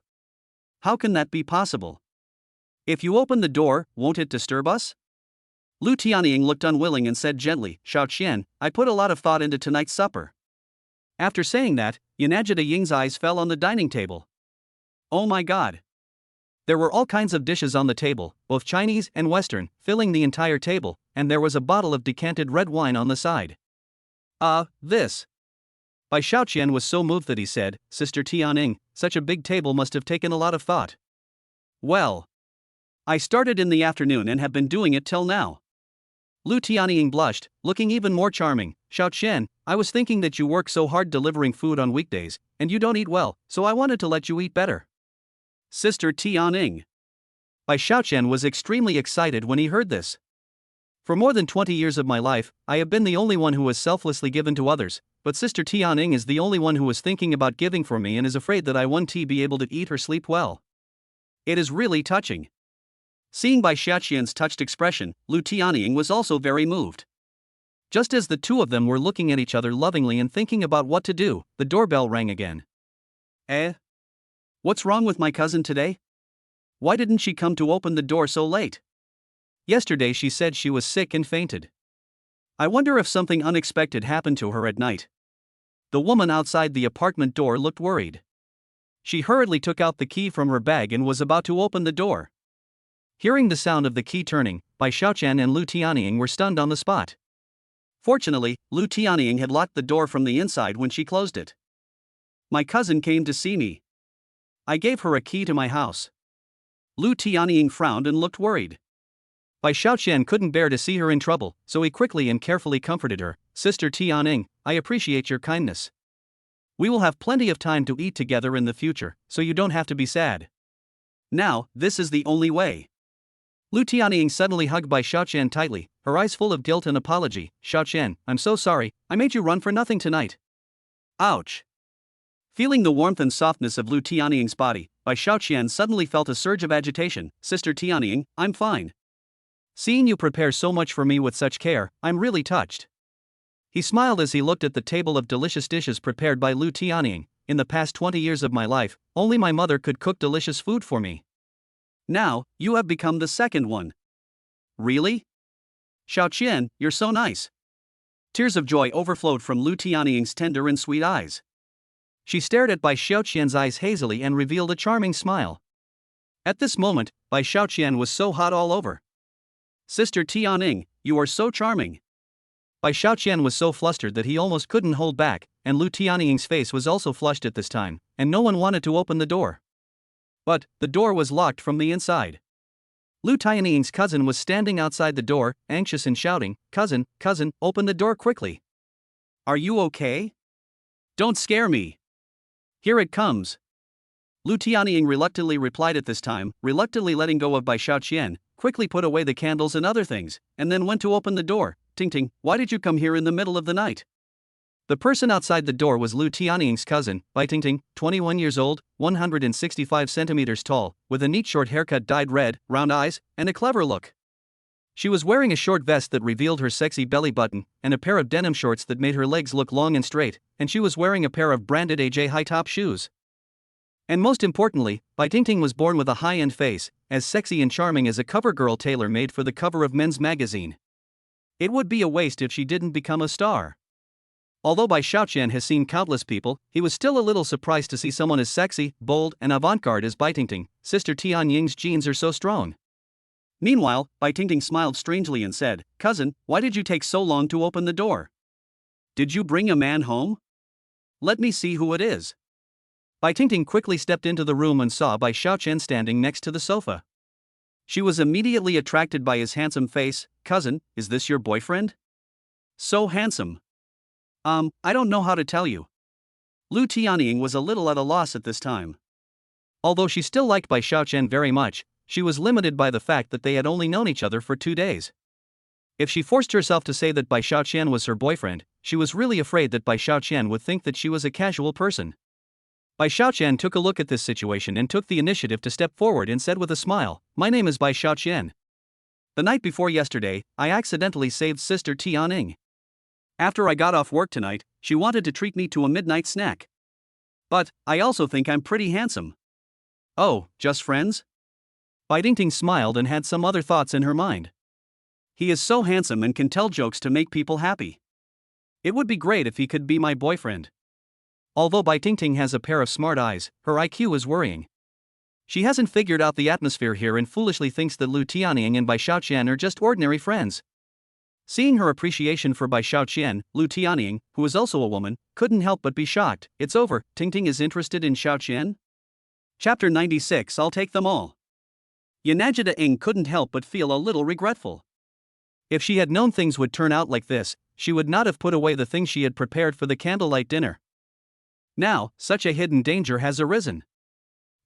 How can that be possible? If you open the door, won't it disturb us? Lu Tianying looked unwilling and said gently, Xiaoqian, I put a lot of thought into tonight's supper. After saying that, Yanagita Ying's eyes fell on the dining table. Oh my god. There were all kinds of dishes on the table, both Chinese and Western, filling the entire table, and there was a bottle of decanted red wine on the side. This. Bai Xiaoqian was so moved that he said, Sister Tianying, such a big table must have taken a lot of thought. Well. I started in the afternoon and have been doing it till now. Lu Tianying blushed, looking even more charming. Xiaoqian, I was thinking that you work so hard delivering food on weekdays, and you don't eat well, so I wanted to let you eat better. Sister Tianying. Bai Xiaoqian was extremely excited when he heard this. For more than 20 years of my life, I have been the only one who has selflessly given to others, but Sister Tianying is the only one who is thinking about giving for me and is afraid that I won't be able to eat or sleep well. It is really touching. Seeing Bai Xiaoqian's touched expression, Lu Tianying was also very moved. Just as the two of them were looking at each other lovingly and thinking about what to do, the doorbell rang again. Eh? What's wrong with my cousin today? Why didn't she come to open the door so late? Yesterday she said she was sick and fainted. I wonder if something unexpected happened to her at night. The woman outside the apartment door looked worried. She hurriedly took out the key from her bag and was about to open the door. Hearing the sound of the key turning, Bai Xiaoqian and Lu Tianying were stunned on the spot. Fortunately, Lu Tianying had locked the door from the inside when she closed it. My cousin came to see me. I gave her a key to my house. Lu Tianying frowned and looked worried. Bai Xiaoqian couldn't bear to see her in trouble, so he quickly and carefully comforted her. Sister Tianying, I appreciate your kindness. We will have plenty of time to eat together in the future, so you don't have to be sad. Now, this is the only way. Lu Tianying suddenly hugged Bai Xiaoqian tightly, her eyes full of guilt and apology. Xiaoqian, I'm so sorry, I made you run for nothing tonight. Ouch. Feeling the warmth and softness of Lu Tianying's body, Bai Xiaoqian suddenly felt a surge of agitation. Sister Tianying, I'm fine. Seeing you prepare so much for me with such care, I'm really touched. He smiled as he looked at the table of delicious dishes prepared by Lu Tianying. In the past 20 years of my life, only my mother could cook delicious food for me. Now, you have become the second one. Really? Xiaoqian, you're so nice. Tears of joy overflowed from Lu Tianying's tender and sweet eyes. She stared at Bai Xiaoqian's eyes hazily and revealed a charming smile. At this moment, Bai Xiaoqian was so hot all over. Sister Tianying, you are so charming. Bai Xiaoqian was so flustered that he almost couldn't hold back, and Lu Tianying's face was also flushed at this time, and no one wanted to open the door. But the door was locked from the inside. Lu Tianying's cousin was standing outside the door, anxious and shouting, Cousin, open the door quickly. Are you okay? Don't scare me. Here it comes. Lu Tianying reluctantly replied at this time, reluctantly letting go of Bai Xiaoqian, quickly put away the candles and other things, and then went to open the door. Ting, why did you come here in the middle of the night? The person outside the door was Lu Tianying's cousin, Bai Ting, 21 years old, 165 centimeters tall, with a neat short haircut dyed red, round eyes, and a clever look. She was wearing a short vest that revealed her sexy belly button, and a pair of denim shorts that made her legs look long and straight, and she was wearing a pair of branded AJ high-top shoes. And most importantly, Bai Ting was born with a high-end face, as sexy and charming as a cover girl tailor-made for the cover of Men's Magazine. It would be a waste if she didn't become a star. Although Bai Xiaoqian has seen countless people, he was still a little surprised to see someone as sexy, bold, and avant-garde as Bai Ting. Sister Tianying's genes are so strong. Meanwhile, Bai Ting smiled strangely and said, Cousin, why did you take so long to open the door? Did you bring a man home? Let me see who it is. Bai Ting quickly stepped into the room and saw Bai Xiaoqian standing next to the sofa. She was immediately attracted by his handsome face. Cousin, is this your boyfriend? So handsome. I don't know how to tell you. Lu Tianying was a little at a loss at this time. Although she still liked Bai Xiaoqian very much, she was limited by the fact that they had only known each other for 2 days. If she forced herself to say that Bai Xiaoqian was her boyfriend, she was really afraid that Bai Xiaoqian would think that she was a casual person. Bai Xiaoqian took a look at this situation and took the initiative to step forward and said with a smile, My name is Bai Xiaoqian. The night before yesterday, I accidentally saved Sister Tianying. After I got off work tonight, she wanted to treat me to a midnight snack. But I also think I'm pretty handsome. Oh, just friends? Bai Ting smiled and had some other thoughts in her mind. He is so handsome and can tell jokes to make people happy. It would be great if he could be my boyfriend. Although Bai Ting has a pair of smart eyes, her IQ is worrying. She hasn't figured out the atmosphere here and foolishly thinks that Lu Tianying and Bai Xiaoqian are just ordinary friends. Seeing her appreciation for Bai Xiaoqian, Lu Tianying, who is also a woman, couldn't help but be shocked. It's over, Ting is interested in Xiaoqian? Chapter 96 I'll take them all. Yanajida Ing couldn't help but feel a little regretful. If she had known things would turn out like this, she would not have put away the things she had prepared for the candlelight dinner. Now, such a hidden danger has arisen.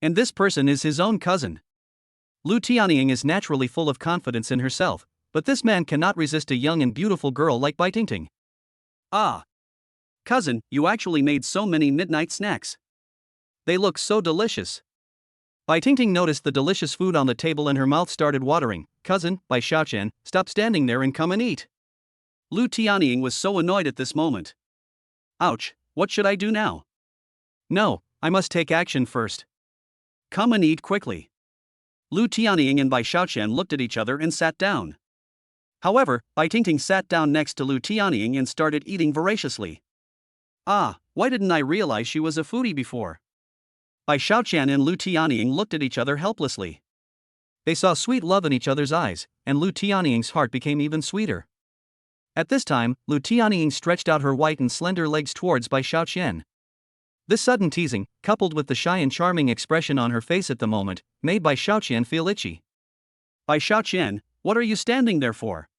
And this person is his own cousin. Lu Tianying is naturally full of confidence in herself, but this man cannot resist a young and beautiful girl like Bai Ting. Ah! Cousin, you actually made so many midnight snacks. They look so delicious. Bai Tingting noticed the delicious food on the table and her mouth started watering. Cousin, Bai Xiaoqian, stop standing there and come and eat. Lu Tianying was so annoyed at this moment. Ouch, what should I do now? No, I must take action first. Come and eat quickly. Lu Tianying and Bai Xiaoqian looked at each other and sat down. However, Bai Tingting sat down next to Lu Tianying and started eating voraciously. Ah, why didn't I realize she was a foodie before? Bai Xiaoqian and Lu Tianying looked at each other helplessly. They saw sweet love in each other's eyes, and Lu Tianying's heart became even sweeter. At this time, Lu Tianying stretched out her white and slender legs towards Bai Xiaoqian. This sudden teasing, coupled with the shy and charming expression on her face at the moment, made Bai Xiaoqian feel itchy. Bai Xiaoqian, what are you standing there for?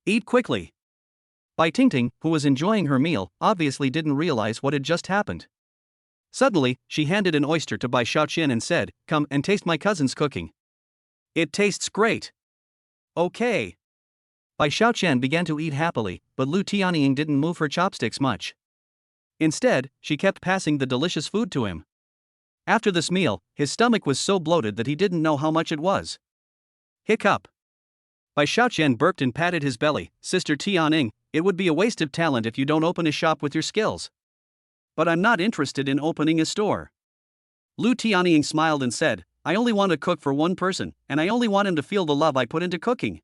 Eat quickly. Bai Tingting, who was enjoying her meal, obviously didn't realize what had just happened. Suddenly, she handed an oyster to Bai Xiaoqian and said, "Come and taste my cousin's cooking. It tastes great." Okay. Bai Xiaoqian began to eat happily, but Lu Tianying didn't move her chopsticks much. Instead, she kept passing the delicious food to him. After this meal, his stomach was so bloated that he didn't know how much it was. Hiccup. Bai Xiaoqian burped and patted his belly. Sister Tianying, it would be a waste of talent if you don't open a shop with your skills. But I'm not interested in opening a store. Lu Tianying smiled and said, I only want to cook for one person, and I only want him to feel the love I put into cooking.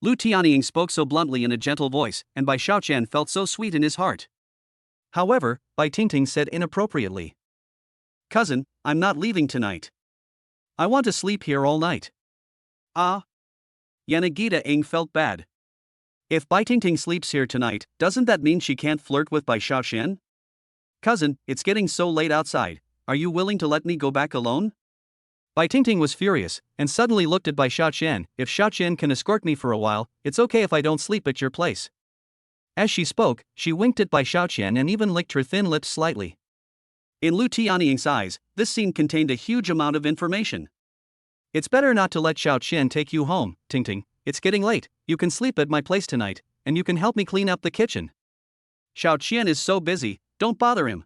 Lu Tianying spoke so bluntly in a gentle voice, and Bai Xiaoqian felt so sweet in his heart. However, Bai Tingting said inappropriately, Cousin, I'm not leaving tonight. I want to sleep here all night. Ah. Yanagita Ing felt bad. If Bai Tingting sleeps here tonight, doesn't that mean she can't flirt with Bai Xiaoqian? Cousin, it's getting so late outside, are you willing to let me go back alone? Bai Tingting was furious, and suddenly looked at Bai Xiaoqian. If Xiaoqian can escort me for a while, it's okay if I don't sleep at your place. As she spoke, she winked at Bai Xiaoqian and even licked her thin lips slightly. In Lu Tianying's eyes, this scene contained a huge amount of information. It's better not to let Xiaoqian take you home, Tingting. It's getting late, you can sleep at my place tonight, and you can help me clean up the kitchen. Xiaoqian is so busy, don't bother him.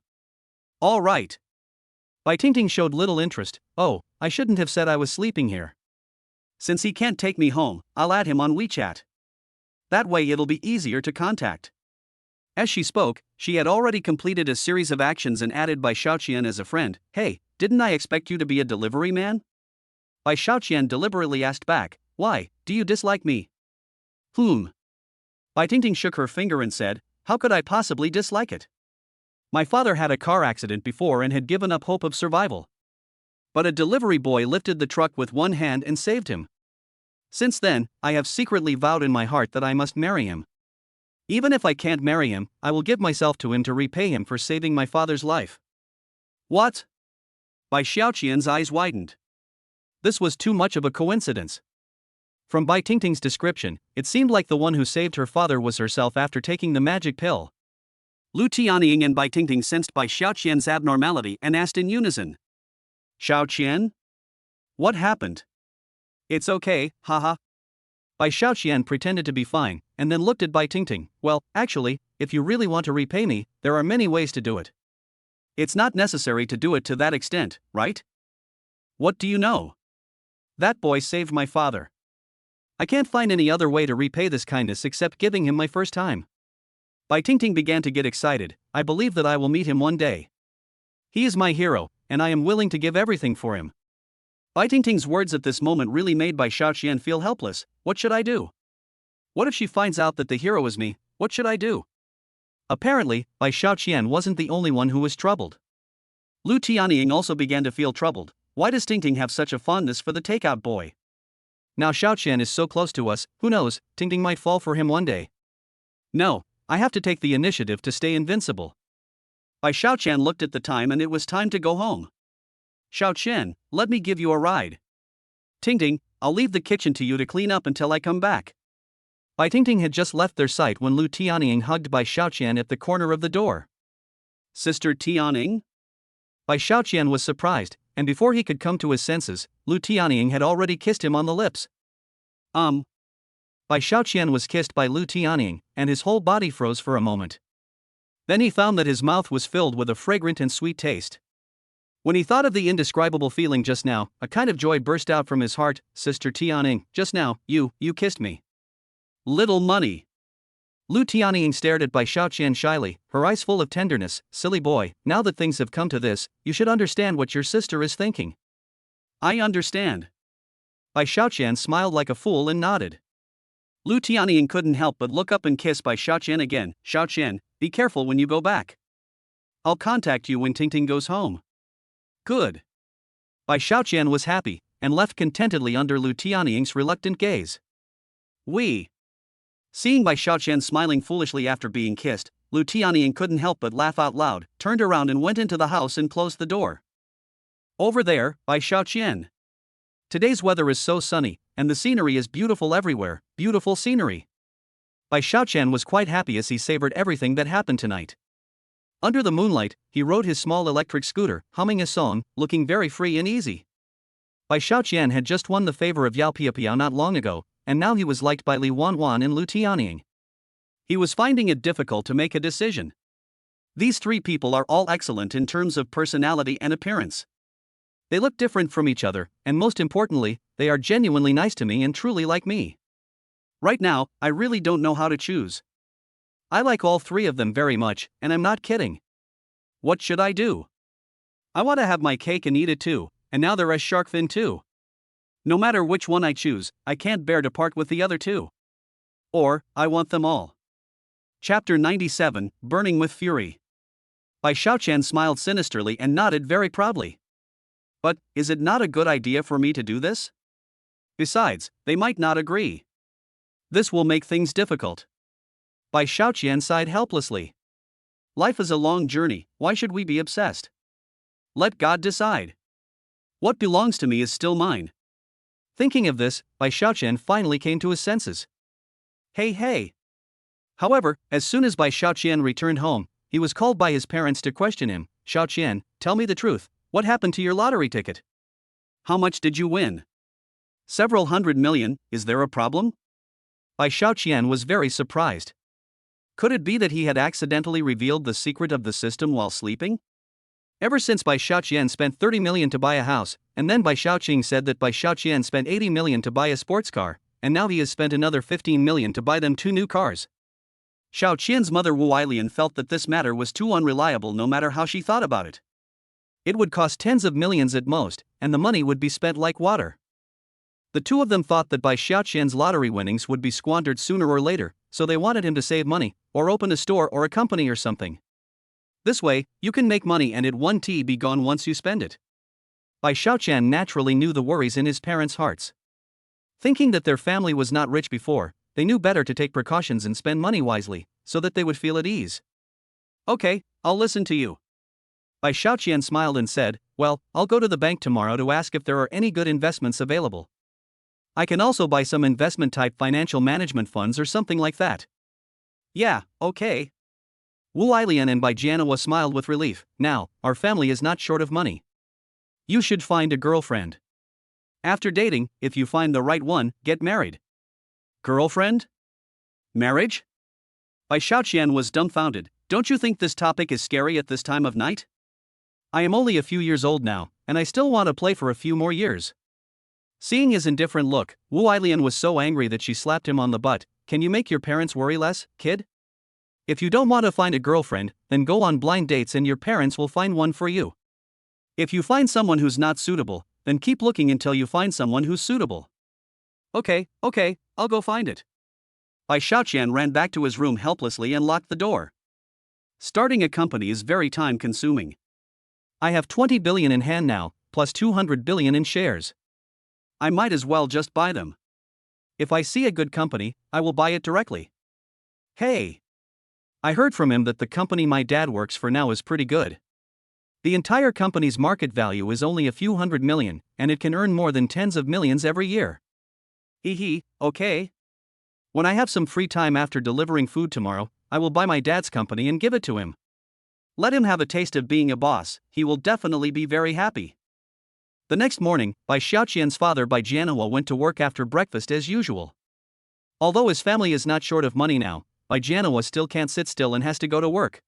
All right. Bai Tingting showed little interest. Oh, I shouldn't have said I was sleeping here. Since he can't take me home, I'll add him on WeChat. That way it'll be easier to contact. As she spoke, she had already completed a series of actions and added Bai Xiaoqian as a friend. Hey, didn't I expect you to be a delivery man? Bai Xiaoqian deliberately asked back, why, do you dislike me? Bai Tingting shook her finger and said, how could I possibly dislike it? My father had a car accident before and had given up hope of survival. But a delivery boy lifted the truck with one hand and saved him. Since then, I have secretly vowed in my heart that I must marry him. Even if I can't marry him, I will give myself to him to repay him for saving my father's life. What? Bai Xiaoqian's eyes widened. This was too much of a coincidence. From Bai Tingting's description, it seemed like the one who saved her father was herself after taking the magic pill. Lu Tianying and Bai Tingting sensed Bai Xiaoqian's abnormality and asked in unison. Xiaoqian? What happened? It's okay, haha. Bai Xiaoqian pretended to be fine, and then looked at Bai Tingting. Well, actually, if you really want to repay me, there are many ways to do it. It's not necessary to do it to that extent, right? What do you know? That boy saved my father. I can't find any other way to repay this kindness except giving him my first time. Bai Tingting began to get excited. I believe that I will meet him one day. He is my hero, and I am willing to give everything for him. Bai Tingting's words at this moment really made Bai Xiaoqian feel helpless. What should I do? What if she finds out that the hero is me? What should I do? Apparently, Bai Xiaoqian wasn't the only one who was troubled. Lu Tianying also began to feel troubled. Why does Tingting have such a fondness for the takeout boy? Now Xiaoqian is so close to us, who knows, Tingting might fall for him one day. No, I have to take the initiative to stay invincible. Bai Xiaoqian looked at the time and it was time to go home. Xiaoqian, let me give you a ride. Tingting, I'll leave the kitchen to you to clean up until I come back. Bai Tingting had just left their sight when Lu Tianying hugged Bai Xiaoqian at the corner of the door. Sister Tianying? Bai Xiaoqian was surprised, and before he could come to his senses, Lu Tianying had already kissed him on the lips. Bai Xiaoqian was kissed by Lu Tianying, and his whole body froze for a moment. Then he found that his mouth was filled with a fragrant and sweet taste. When he thought of the indescribable feeling just now, a kind of joy burst out from his heart. Sister Tianying, just now, you kissed me. Little money. Lu Tianying stared at Bai Xiaoqian shyly, her eyes full of tenderness. Silly boy, now that things have come to this, you should understand what your sister is thinking. I understand. Bai Xiaoqian smiled like a fool and nodded. Lu Tianying couldn't help but look up and kiss Bai Xiaoqian again. Xiaoqian, be careful when you go back. I'll contact you when Tingting goes home. Good. Bai Xiaoqian was happy, and left contentedly under Lu Tianying's reluctant gaze. Seeing Bai Xiaoqian smiling foolishly after being kissed, Lu Tianying couldn't help but laugh out loud, turned around and went into the house and closed the door. Over there, Bai Xiaoqian. Today's weather is so sunny, and the scenery is beautiful everywhere, beautiful scenery. Bai Xiaoqian was quite happy as he savored everything that happened tonight. Under the moonlight, he rode his small electric scooter, humming a song, looking very free and easy. Bai Xiaoqian had just won the favor of Yao Piapiao not long ago, and now he was liked by Li Wanwan and Lu Tianying. He was finding it difficult to make a decision. These three people are all excellent in terms of personality and appearance. They look different from each other, and most importantly, they are genuinely nice to me and truly like me. Right now, I really don't know how to choose. I like all three of them very much, and I'm not kidding. What should I do? I want to have my cake and eat it too, and now there is shark fin too. No matter which one I choose, I can't bear to part with the other two. Or, I want them all. Chapter 97, Burning with Fury. Bai Xiaoqian smiled sinisterly and nodded very proudly. But, is it not a good idea for me to do this? Besides, they might not agree. This will make things difficult. Bai Xiaoqian sighed helplessly. Life is a long journey, why should we be obsessed? Let God decide. What belongs to me is still mine. Thinking of this, Bai Xiaoqian finally came to his senses. Hey! However, as soon as Bai Xiaoqian returned home, he was called by his parents to question him. Xiaoqian, tell me the truth, what happened to your lottery ticket? How much did you win? Several 100 million, is there a problem? Bai Xiaoqian was very surprised. Could it be that he had accidentally revealed the secret of the system while sleeping? Ever since Bai Xiaoqian spent 30 million to buy a house, and then Bai Xiaoqing said that Bai Xiaoqian spent 80 million to buy a sports car, and now he has spent another 15 million to buy them 2 new cars. Xiaoqian's mother Wu Ailian felt that this matter was too unreliable no matter how she thought about it. It would cost tens of millions at most, and the money would be spent like water. The two of them thought that Bai Xiaoqian's lottery winnings would be squandered sooner or later, so they wanted him to save money, or open a store or a company or something. This way, you can make money and it won't be gone once you spend it. Bai Xiaoqian naturally knew the worries in his parents' hearts. Thinking that their family was not rich before, they knew better to take precautions and spend money wisely, so that they would feel at ease. Okay, I'll listen to you. Bai Xiaoqian smiled and said, well, I'll go to the bank tomorrow to ask if there are any good investments available. I can also buy some investment-type financial management funds or something like that. Yeah, okay. Wu Ailian and Bai Jianhua smiled with relief. Now, our family is not short of money. You should find a girlfriend. After dating, if you find the right one, get married. Girlfriend? Marriage? Bai Xiaoqian was dumbfounded. Don't you think this topic is scary at this time of night? I am only a few years old now, and I still want to play for a few more years. Seeing his indifferent look, Wu Ailian was so angry that she slapped him on the butt. Can you make your parents worry less, kid? If you don't want to find a girlfriend, then go on blind dates and your parents will find one for you. If you find someone who's not suitable, then keep looking until you find someone who's suitable. Okay, I'll go find it. Bai Xiaoqian ran back to his room helplessly and locked the door. Starting a company is very time-consuming. I have 20 billion in hand now, plus 200 billion in shares. I might as well just buy them. If I see a good company, I will buy it directly. Hey! I heard from him that the company my dad works for now is pretty good. The entire company's market value is only a few 100 million, and it can earn more than tens of millions every year. Okay. When I have some free time after delivering food tomorrow, I will buy my dad's company and give it to him. Let him have a taste of being a boss, he will definitely be very happy. The next morning, Bai Xiaoqian's father Bai Jianhua went to work after breakfast as usual. Although his family is not short of money now, Bai Jianhua still can't sit still and has to go to work.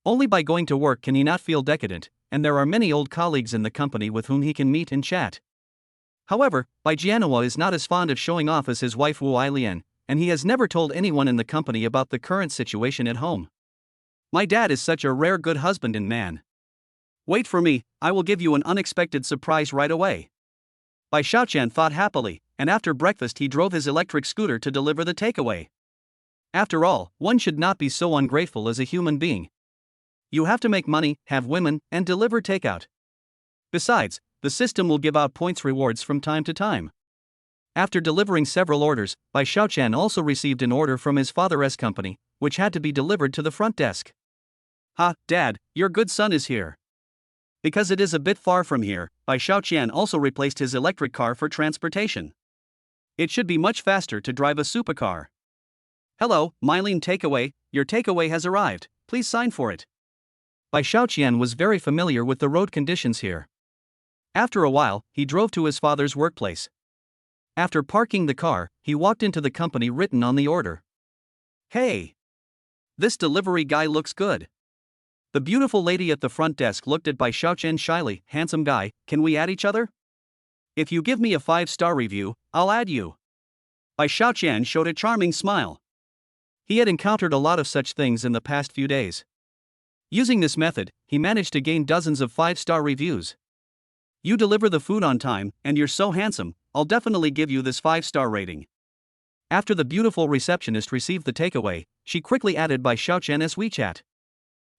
Only by going to work can he not feel decadent, and there are many old colleagues in the company with whom he can meet and chat. However, Bai Jianhua is not as fond of showing off as his wife Wu Ailian, and he has never told anyone in the company about the current situation at home. My dad is such a rare good husband and man. Wait for me, I will give you an unexpected surprise right away. Bai Xiaoqian thought happily, and after breakfast he drove his electric scooter to deliver the takeaway. After all, one should not be so ungrateful as a human being. You have to make money, have women, and deliver takeout. Besides, the system will give out points rewards from time to time. After delivering several orders, Bai Xiaoqian also received an order from his father's company, which had to be delivered to the front desk. Ha, Dad, your good son is here. Because it is a bit far from here, Bai Xiaoqian also replaced his electric car for transportation. It should be much faster to drive a supercar. Hello, Mylene Takeaway, your takeaway has arrived, please sign for it. Bai Xiaoqian was very familiar with the road conditions here. After a while, he drove to his father's workplace. After parking the car, he walked into the company written on the order. Hey! This delivery guy looks good. The beautiful lady at the front desk looked at Bai Xiaoqian shyly. Handsome guy, can we add each other? If you give me a 5-star review, I'll add you. Bai Xiaoqian showed a charming smile. He had encountered a lot of such things in the past few days. Using this method, he managed to gain dozens of 5-star reviews. You deliver the food on time, and you're so handsome, I'll definitely give you this 5-star rating. After the beautiful receptionist received the takeaway, she quickly added Bai Xiaoqian as WeChat.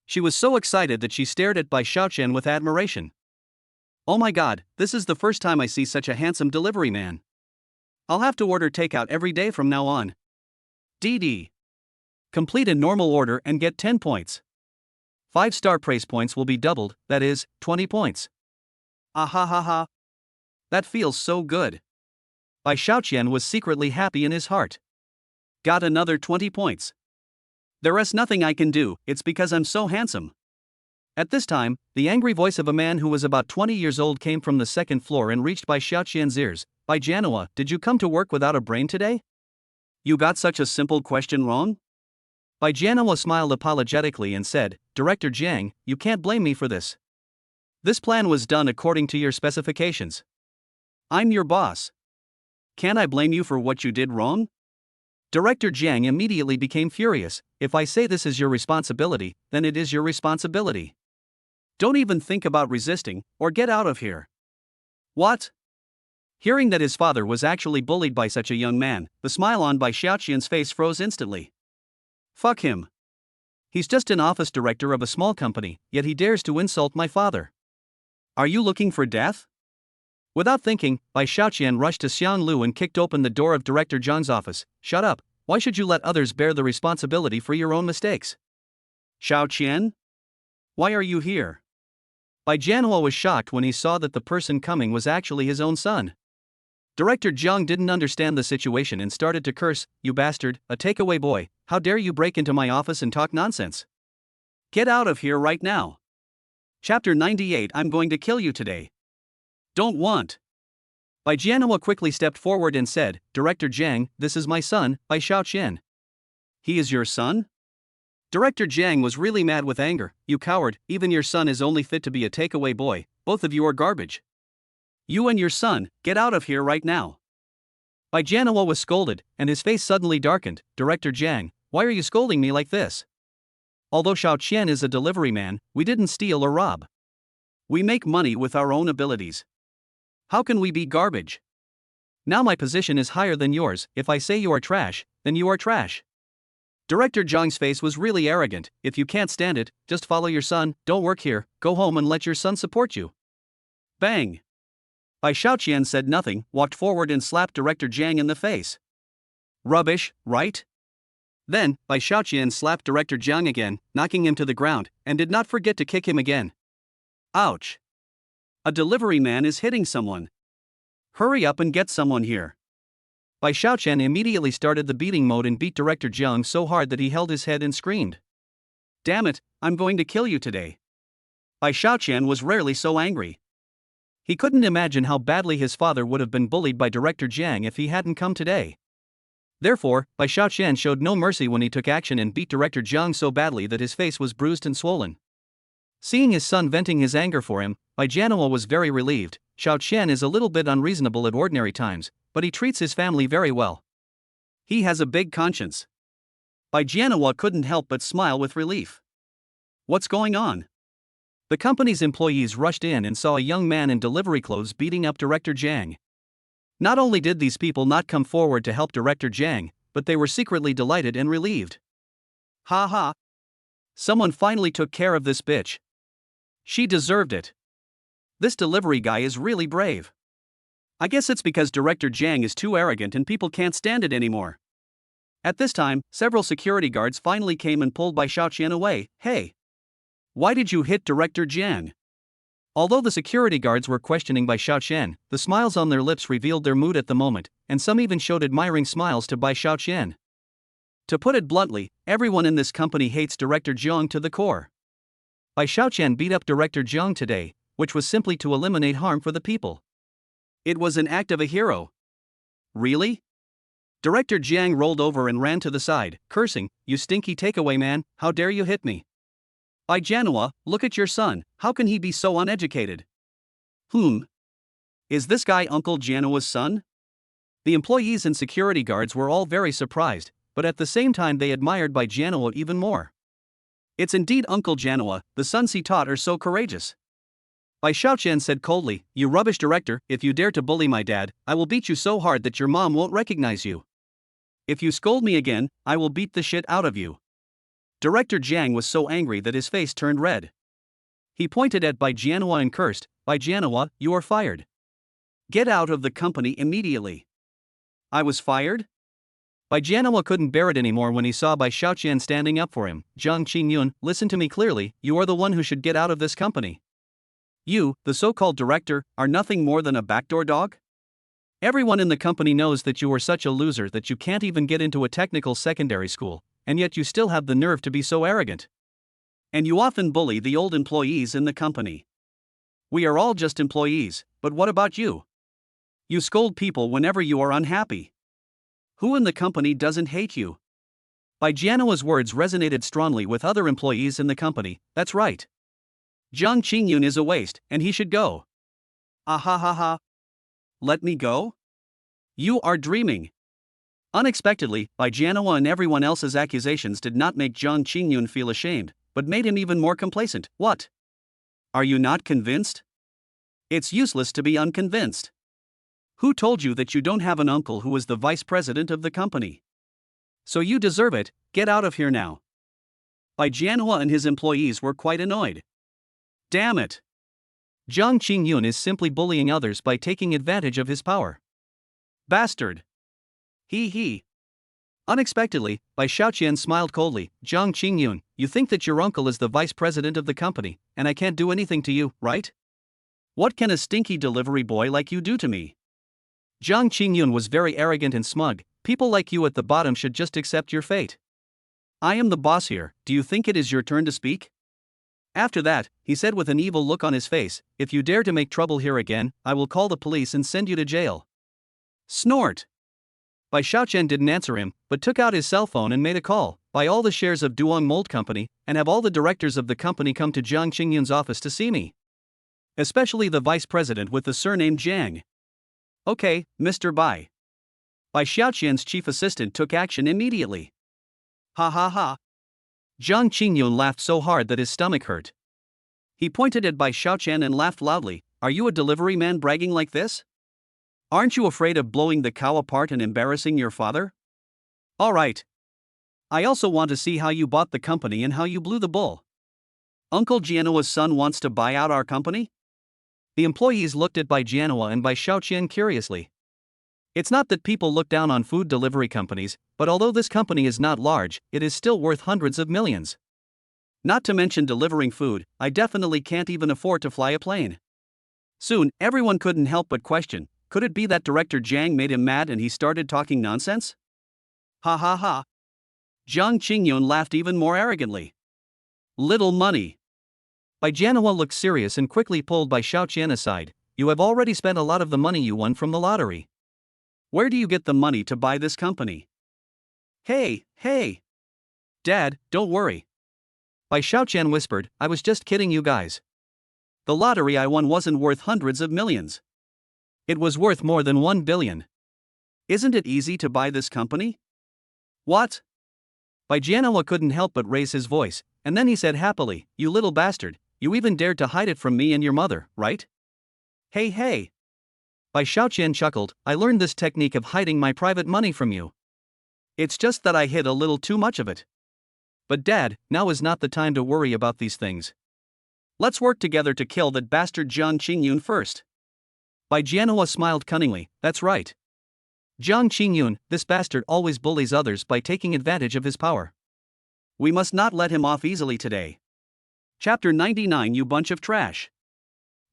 She was so excited that she stared at Bai Xiaoqian with admiration. Oh my god, this is the first time I see such a handsome delivery man. I'll have to order takeout every day from now on. DD. Complete a normal order and get 10 points. 5-star praise points will be doubled, that is, 20 points. Ah ha ha ha. That feels so good. Bai Xiaoqian was secretly happy in his heart. Got another 20 points. There is nothing I can do, it's because I'm so handsome. At this time, the angry voice of a man who was about 20 years old came from the second floor and reached Bai Xiaoqian's ears. Bai Jianhua, did you come to work without a brain today? You got such a simple question wrong? Bai Jianhua smiled apologetically and said, Director Jiang, you can't blame me for this. This plan was done according to your specifications. I'm your boss. Can't I blame you for what you did wrong? Director Jiang immediately became furious. If I say this is your responsibility, then it is your responsibility. Don't even think about resisting, or get out of here. What? Hearing that his father was actually bullied by such a young man, the smile on Bai Xiaoqian's face froze instantly. Fuck him. He's just an office director of a small company, yet he dares to insult my father. Are you looking for death? Without thinking, Bai Xiaoqian rushed to Xiang Lu and kicked open the door of Director Zhang's office. Shut up, why should you let others bear the responsibility for your own mistakes? Xiaoqian? Why are you here? Bai Jianhua was shocked when he saw that the person coming was actually his own son. Director Zhang didn't understand the situation and started to curse. You bastard, a takeaway boy, how dare you break into my office and talk nonsense? Get out of here right now. Chapter 98. I'm going to kill you today. Don't want. Bai Jianhua quickly stepped forward and said, Director Jiang, this is my son, Bai Xiaoqian. He is your son? Director Jiang was really mad with anger. You coward, even your son is only fit to be a takeaway boy, both of you are garbage. You and your son, get out of here right now. Bai Jianhua was scolded, and his face suddenly darkened. Director Jiang, why are you scolding me like this? Although Xiaoqian is a delivery man, we didn't steal or rob. We make money with our own abilities. How can we be garbage? Now my position is higher than yours. If I say you are trash, then you are trash. Director Zhang's face was really arrogant. If you can't stand it, just follow your son, don't work here, go home and let your son support you. Bang! Bai Xiaoqian said nothing, walked forward and slapped Director Jiang in the face. Rubbish, right? Then, Bai Xiaoqian slapped Director Jiang again, knocking him to the ground, and did not forget to kick him again. Ouch! A delivery man is hitting someone. Hurry up and get someone here. Bai Xiaoqian immediately started the beating mode and beat Director Jiang so hard that he held his head and screamed. Damn it, I'm going to kill you today. Bai Xiaoqian was rarely so angry. He couldn't imagine how badly his father would have been bullied by Director Jiang if he hadn't come today. Therefore, Bai Xiaoqian showed no mercy when he took action and beat Director Jiang so badly that his face was bruised and swollen. Seeing his son venting his anger for him, Bai Jianhua was very relieved. Xiaoqian is a little bit unreasonable at ordinary times, but he treats his family very well. He has a big conscience. Bai Jianhua couldn't help but smile with relief. What's going on? The company's employees rushed in and saw a young man in delivery clothes beating up Director Jiang. Not only did these people not come forward to help Director Jiang, but they were secretly delighted and relieved. Ha ha! Someone finally took care of this bitch. She deserved it. This delivery guy is really brave. I guess it's because Director Jiang is too arrogant and people can't stand it anymore. At this time, several security guards finally came and pulled Bai Xiaoqian away. Hey! Why did you hit Director Jiang? Although the security guards were questioning Bai Xiaoqian, the smiles on their lips revealed their mood at the moment, and some even showed admiring smiles to Bai Xiaoqian. To put it bluntly, everyone in this company hates Director Jiang to the core. Bai Xiaoqian beat up Director Jiang today, which was simply to eliminate harm for the people. It was an act of a hero. Really? Director Jiang rolled over and ran to the side, cursing, "You stinky takeaway man, how dare you hit me? Bai Jianhua, look at your son, how can he be so uneducated? Is this guy Uncle Jianhua's son?" The employees and security guards were all very surprised, but at the same time they admired Bai Jianhua even more. It's indeed Uncle Jianhua, the sons he taught are so courageous. Bai Xiaoqian said coldly, "You rubbish director, if you dare to bully my dad, I will beat you so hard that your mom won't recognize you. If you scold me again, I will beat the shit out of you." Director Jiang was so angry that his face turned red. He pointed at Bai Jianhua and cursed, "Bai Jianhua, you are fired. Get out of the company immediately." I was fired? Bai Jianhua couldn't bear it anymore when he saw Bai Xiaoqian standing up for him. "Jiang Qingyun, listen to me clearly, you are the one who should get out of this company. You, the so-called director, are nothing more than a backdoor dog? Everyone in the company knows that you are such a loser that you can't even get into a technical secondary school, and yet you still have the nerve to be so arrogant. And you often bully the old employees in the company. We are all just employees, but what about you? You scold people whenever you are unhappy. Who in the company doesn't hate you?" Bai Jianhua's words resonated strongly with other employees in the company. That's right. Jiang Qingyun is a waste, and he should go. Ah ha ha ha. Let me go? You are dreaming. Unexpectedly, Bai Jianhua and everyone else's accusations did not make Jiang Qingyun feel ashamed, but made him even more complacent. What? Are you not convinced? It's useless to be unconvinced. Who told you that you don't have an uncle who is the vice president of the company? So you deserve it, get out of here now. Bai Jianhua and his employees were quite annoyed. Damn it! Jiang Qingyun is simply bullying others by taking advantage of his power. Bastard! He. Unexpectedly, Bai Xiaoqian smiled coldly. "Jiang Qingyun, you think that your uncle is the vice president of the company, and I can't do anything to you, right? What can a stinky delivery boy like you do to me?" Jiang Qingyun was very arrogant and smug. "People like you at the bottom should just accept your fate. I am the boss here, do you think it is your turn to speak?" After that, he said with an evil look on his face, "If you dare to make trouble here again, I will call the police and send you to jail." Snort! Bai Xiaoqian didn't answer him, but took out his cell phone and made a call. "Buy all the shares of Duong Mold Company, and have all the directors of the company come to Jiang Qingyun's office to see me. Especially the vice president with the surname Jiang." "Okay, Mr. Bai." Bai Xiaoqian's chief assistant took action immediately. Ha ha ha. Jiang Qingyun laughed so hard that his stomach hurt. He pointed at Bai Xiaoqian and laughed loudly. "Are you a delivery man bragging like this? Aren't you afraid of blowing the cow apart and embarrassing your father? All right. I also want to see how you bought the company and how you blew the bull. Uncle Jianhua's son wants to buy out our company?" The employees looked at Bai Jianhua and Bai Xiaoqian curiously. It's not that people look down on food delivery companies, but although this company is not large, it is still worth hundreds of millions. Not to mention delivering food, I definitely can't even afford to fly a plane. Soon, everyone couldn't help but question, could it be that Director Jiang made him mad and he started talking nonsense? Ha ha ha. Jiang Qingyun laughed even more arrogantly. Little money. Bai Jianhua looked serious and quickly pulled Bai Xiaoqian aside. "You have already spent a lot of the money you won from the lottery. Where do you get the money to buy this company? Hey, hey! Dad, don't worry. Bai Xiaoqian whispered, I was just kidding you guys. The lottery I won wasn't worth hundreds of millions. It was worth more than 1 billion. Isn't it easy to buy this company? What? Bai Jianhua couldn't help but raise his voice, and then he said happily, You little bastard, you even dared to hide it from me and your mother, right? Hey, hey! Bai Xiaoqian chuckled, I learned this technique of hiding my private money from you. It's just that I hid a little too much of it. But Dad, now is not the time to worry about these things. Let's work together to kill that bastard Jiang Qingyun first. Bai Jianhua smiled cunningly, that's right. Jiang Qingyun, this bastard always bullies others by taking advantage of his power. We must not let him off easily today. Chapter 99 You bunch of trash.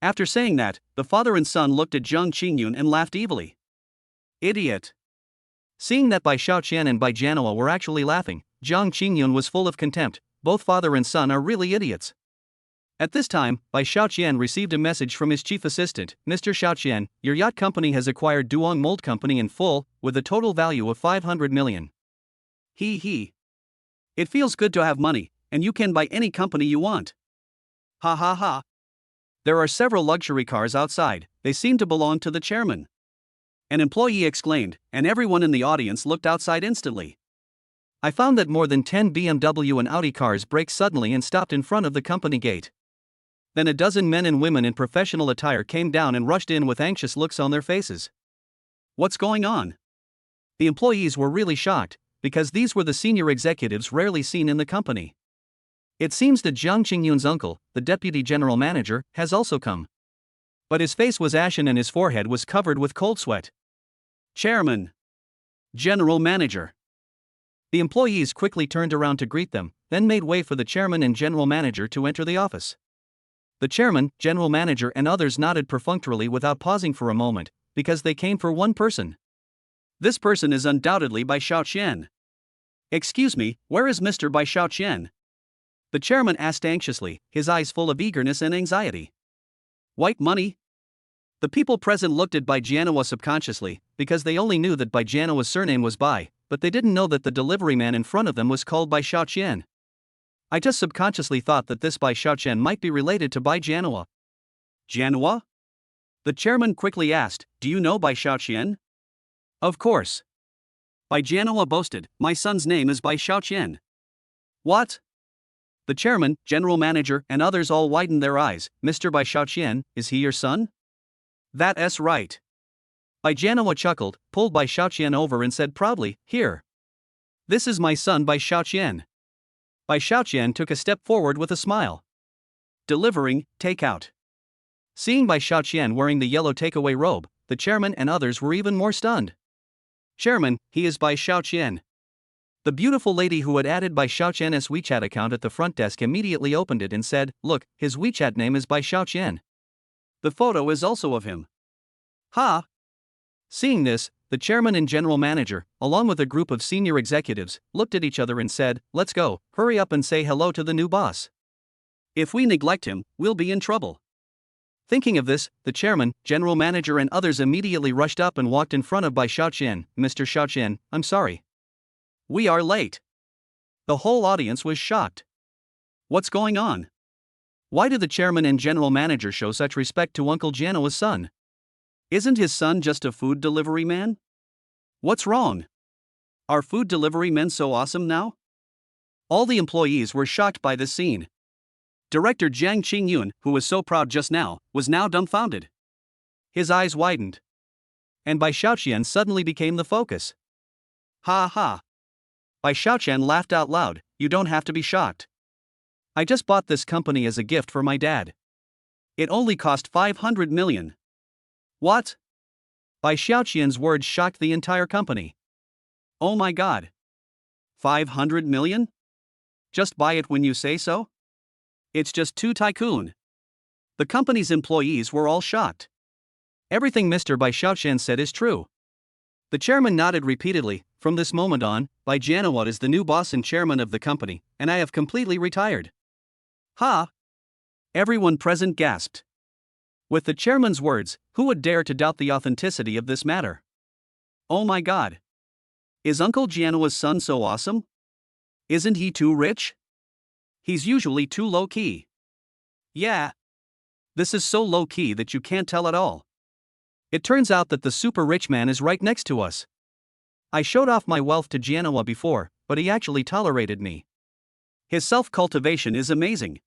After saying that, the father and son looked at Jiang Qingyun and laughed evilly. Idiot. Seeing that Bai Xiaoqian and Bai Jianhua were actually laughing, Jiang Qingyun was full of contempt. Both father and son are really idiots. At this time, Bai Xiaoqian received a message from his chief assistant, Mr. Xiaoqian, your yacht company has acquired Duong Mold Company in full, with a total value of 500 million. He. It feels good to have money, and you can buy any company you want. Ha ha ha. There are several luxury cars outside, they seem to belong to the chairman. An employee exclaimed, and everyone in the audience looked outside instantly. I found that more than 10 BMW and Audi cars braked suddenly and stopped in front of the company gate. Then a dozen men and women in professional attire came down and rushed in with anxious looks on their faces. What's going on? The employees were really shocked, because these were the senior executives rarely seen in the company. It seems that Jiang Qingyun's uncle, the deputy general manager, has also come. But his face was ashen and his forehead was covered with cold sweat. Chairman. General manager. The employees quickly turned around to greet them, then made way for the chairman and general manager to enter the office. The chairman, general manager and others nodded perfunctorily without pausing for a moment, because they came for one person. This person is undoubtedly Bai Xiaoqian. Excuse me, where is Mr. Bai Xiaoqian? The chairman asked anxiously, his eyes full of eagerness and anxiety. White money? The people present looked at Bai Jianhua subconsciously, because they only knew that Bai Jianhua's surname was Bai, but they didn't know that the delivery man in front of them was called Bai Xiaoqian. I just subconsciously thought that this Bai Xiaoqian might be related to Bai Jianhua. Jianhua? The chairman quickly asked, do you know Bai Xiaoqian? Of course. Bai Jianhua boasted, my son's name is Bai Xiaoqian. What? The chairman, general manager and others all widened their eyes. Mr. Bai Xiaoqian, is he your son? That's right. Bai Jianhua chuckled, pulled Bai Xiaoqian over and said proudly, here. This is my son Bai Xiaoqian. Bai Xiaoqian took a step forward with a smile. Delivering, takeout. Seeing Bai Xiaoqian wearing the yellow takeaway robe, the chairman and others were even more stunned. Chairman, he is Bai Xiaoqian. The beautiful lady who had added Bai Xiaoqian's WeChat account at the front desk immediately opened it and said, look, his WeChat name is Bai Xiaoqian. The photo is also of him. Ha! Seeing this, the chairman and general manager, along with a group of senior executives, looked at each other and said, let's go, hurry up and say hello to the new boss. If we neglect him, we'll be in trouble. Thinking of this, the chairman, general manager and others immediately rushed up and walked in front of Bai Xiaoqian. Mr. Xiaoqian, I'm sorry. We are late. The whole audience was shocked. What's going on? Why did the chairman and general manager show such respect to Uncle Jianhua's son? Isn't his son just a food delivery man? What's wrong? Are food delivery men so awesome now? All the employees were shocked by this scene. Director Jiang Qingyun, who was so proud just now, was now dumbfounded. His eyes widened. And Bai Xiaoqian suddenly became the focus. Ha ha. Bai Xiaoqian laughed out loud, you don't have to be shocked. I just bought this company as a gift for my dad. It only cost 500 million. What? Bai Xiaoqian's words shocked the entire company. Oh my god. 500 million? Just buy it when you say so? It's just too tycoon. The company's employees were all shocked. Everything Mr. Bai Xiaoqian said is true. The chairman nodded repeatedly. From this moment on, Bai Jianhua is the new boss and chairman of the company, and I have completely retired. Ha! Everyone present gasped. With the chairman's words, who would dare to doubt the authenticity of this matter? Oh my god. Is Uncle Gianoa's son so awesome? Isn't he too rich? He's usually too low-key. Yeah. This is so low-key that you can't tell at all. It turns out that the super rich man is right next to us. I showed off my wealth to Gianoa before, but he actually tolerated me. His self-cultivation is amazing.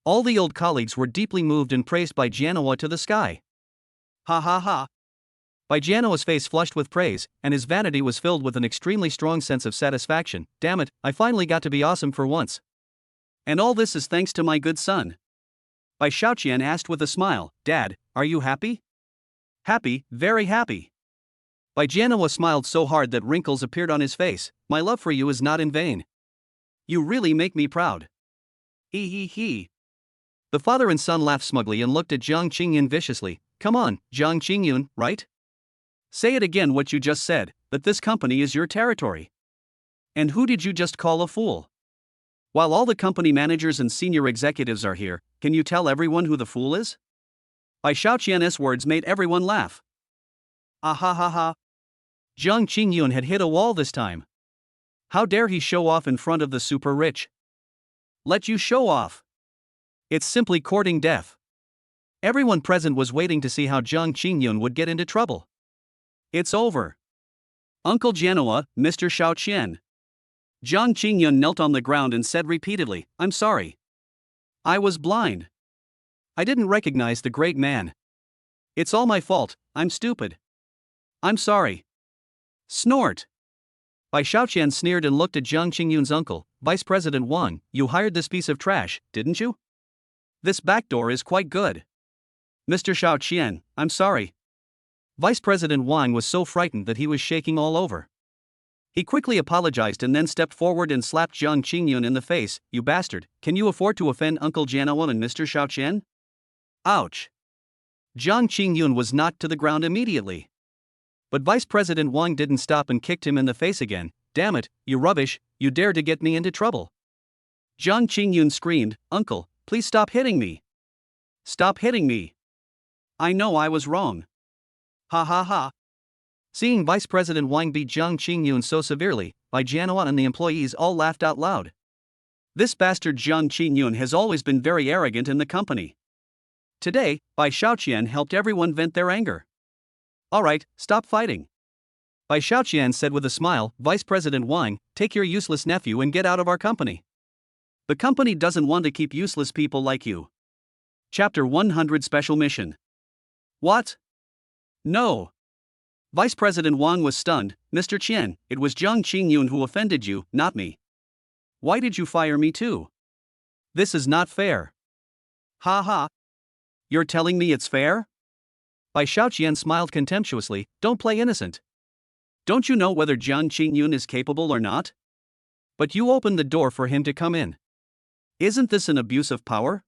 All the old colleagues were deeply moved and praised by Gianoa to the sky. Ha ha ha. By Gianoa's face flushed with praise, and his vanity was filled with an extremely strong sense of satisfaction. Damn it, I finally got to be awesome for once. And all this is thanks to my good son. Bai Xiaoqian asked with a smile, Dad, are you happy? Happy, very happy. Bai Jianhua smiled so hard that wrinkles appeared on his face. My love for you is not in vain. You really make me proud. He. The father and son laughed smugly and looked at Jiang Qingyun viciously. Come on, Jiang Qingyun, right? Say it again what you just said, that this company is your territory. And who did you just call a fool? While all the company managers and senior executives are here, can you tell everyone who the fool is? Bai Xiaoqian's words made everyone laugh. Ah ha ha ha. Jiang Qingyun had hit a wall this time. How dare he show off in front of the super rich? Let you show off. It's simply courting death. Everyone present was waiting to see how Jiang Qingyun would get into trouble. It's over. Uncle Gianoa, Mr. Xiaoqian. Jiang Qingyun knelt on the ground and said repeatedly, I'm sorry. I was blind. I didn't recognize the great man. It's all my fault, I'm stupid. I'm sorry. Snort. Bai Xiaoqian sneered and looked at Jiang Qingyun's uncle, Vice President Wang. You hired this piece of trash, didn't you? This backdoor is quite good. Mr. Xiaoqian, I'm sorry. Vice President Wang was so frightened that he was shaking all over. He quickly apologized and then stepped forward and slapped Jiang Qingyun in the face. You bastard, can you afford to offend Uncle Gianoa and Mr. Xiaoqian? Ouch. Jiang Qingyun was knocked to the ground immediately. But Vice President Wang didn't stop and kicked him in the face again. Damn it, you rubbish, you dare to get me into trouble. Jiang Qingyun screamed, Uncle, please stop hitting me. Stop hitting me. I know I was wrong. Ha ha ha. Seeing Vice President Wang beat Jiang Qingyun so severely, Bai Jianhua and the employees all laughed out loud. This bastard Jiang Qingyun has always been very arrogant in the company. Today, Bai Xiaoqian helped everyone vent their anger. Alright, stop fighting. Bai Xiaoqian said with a smile, Vice President Wang, take your useless nephew and get out of our company. The company doesn't want to keep useless people like you. Chapter 100 Special Mission. What? No. Vice President Wang was stunned. Mr. Qian, it was Jiang Qingyun who offended you, not me. Why did you fire me too? This is not fair. Ha ha. You're telling me it's fair? Bai Xiaoqian smiled contemptuously. Don't play innocent. Don't you know whether Jiang Qingyun is capable or not? But you opened the door for him to come in. Isn't this an abuse of power?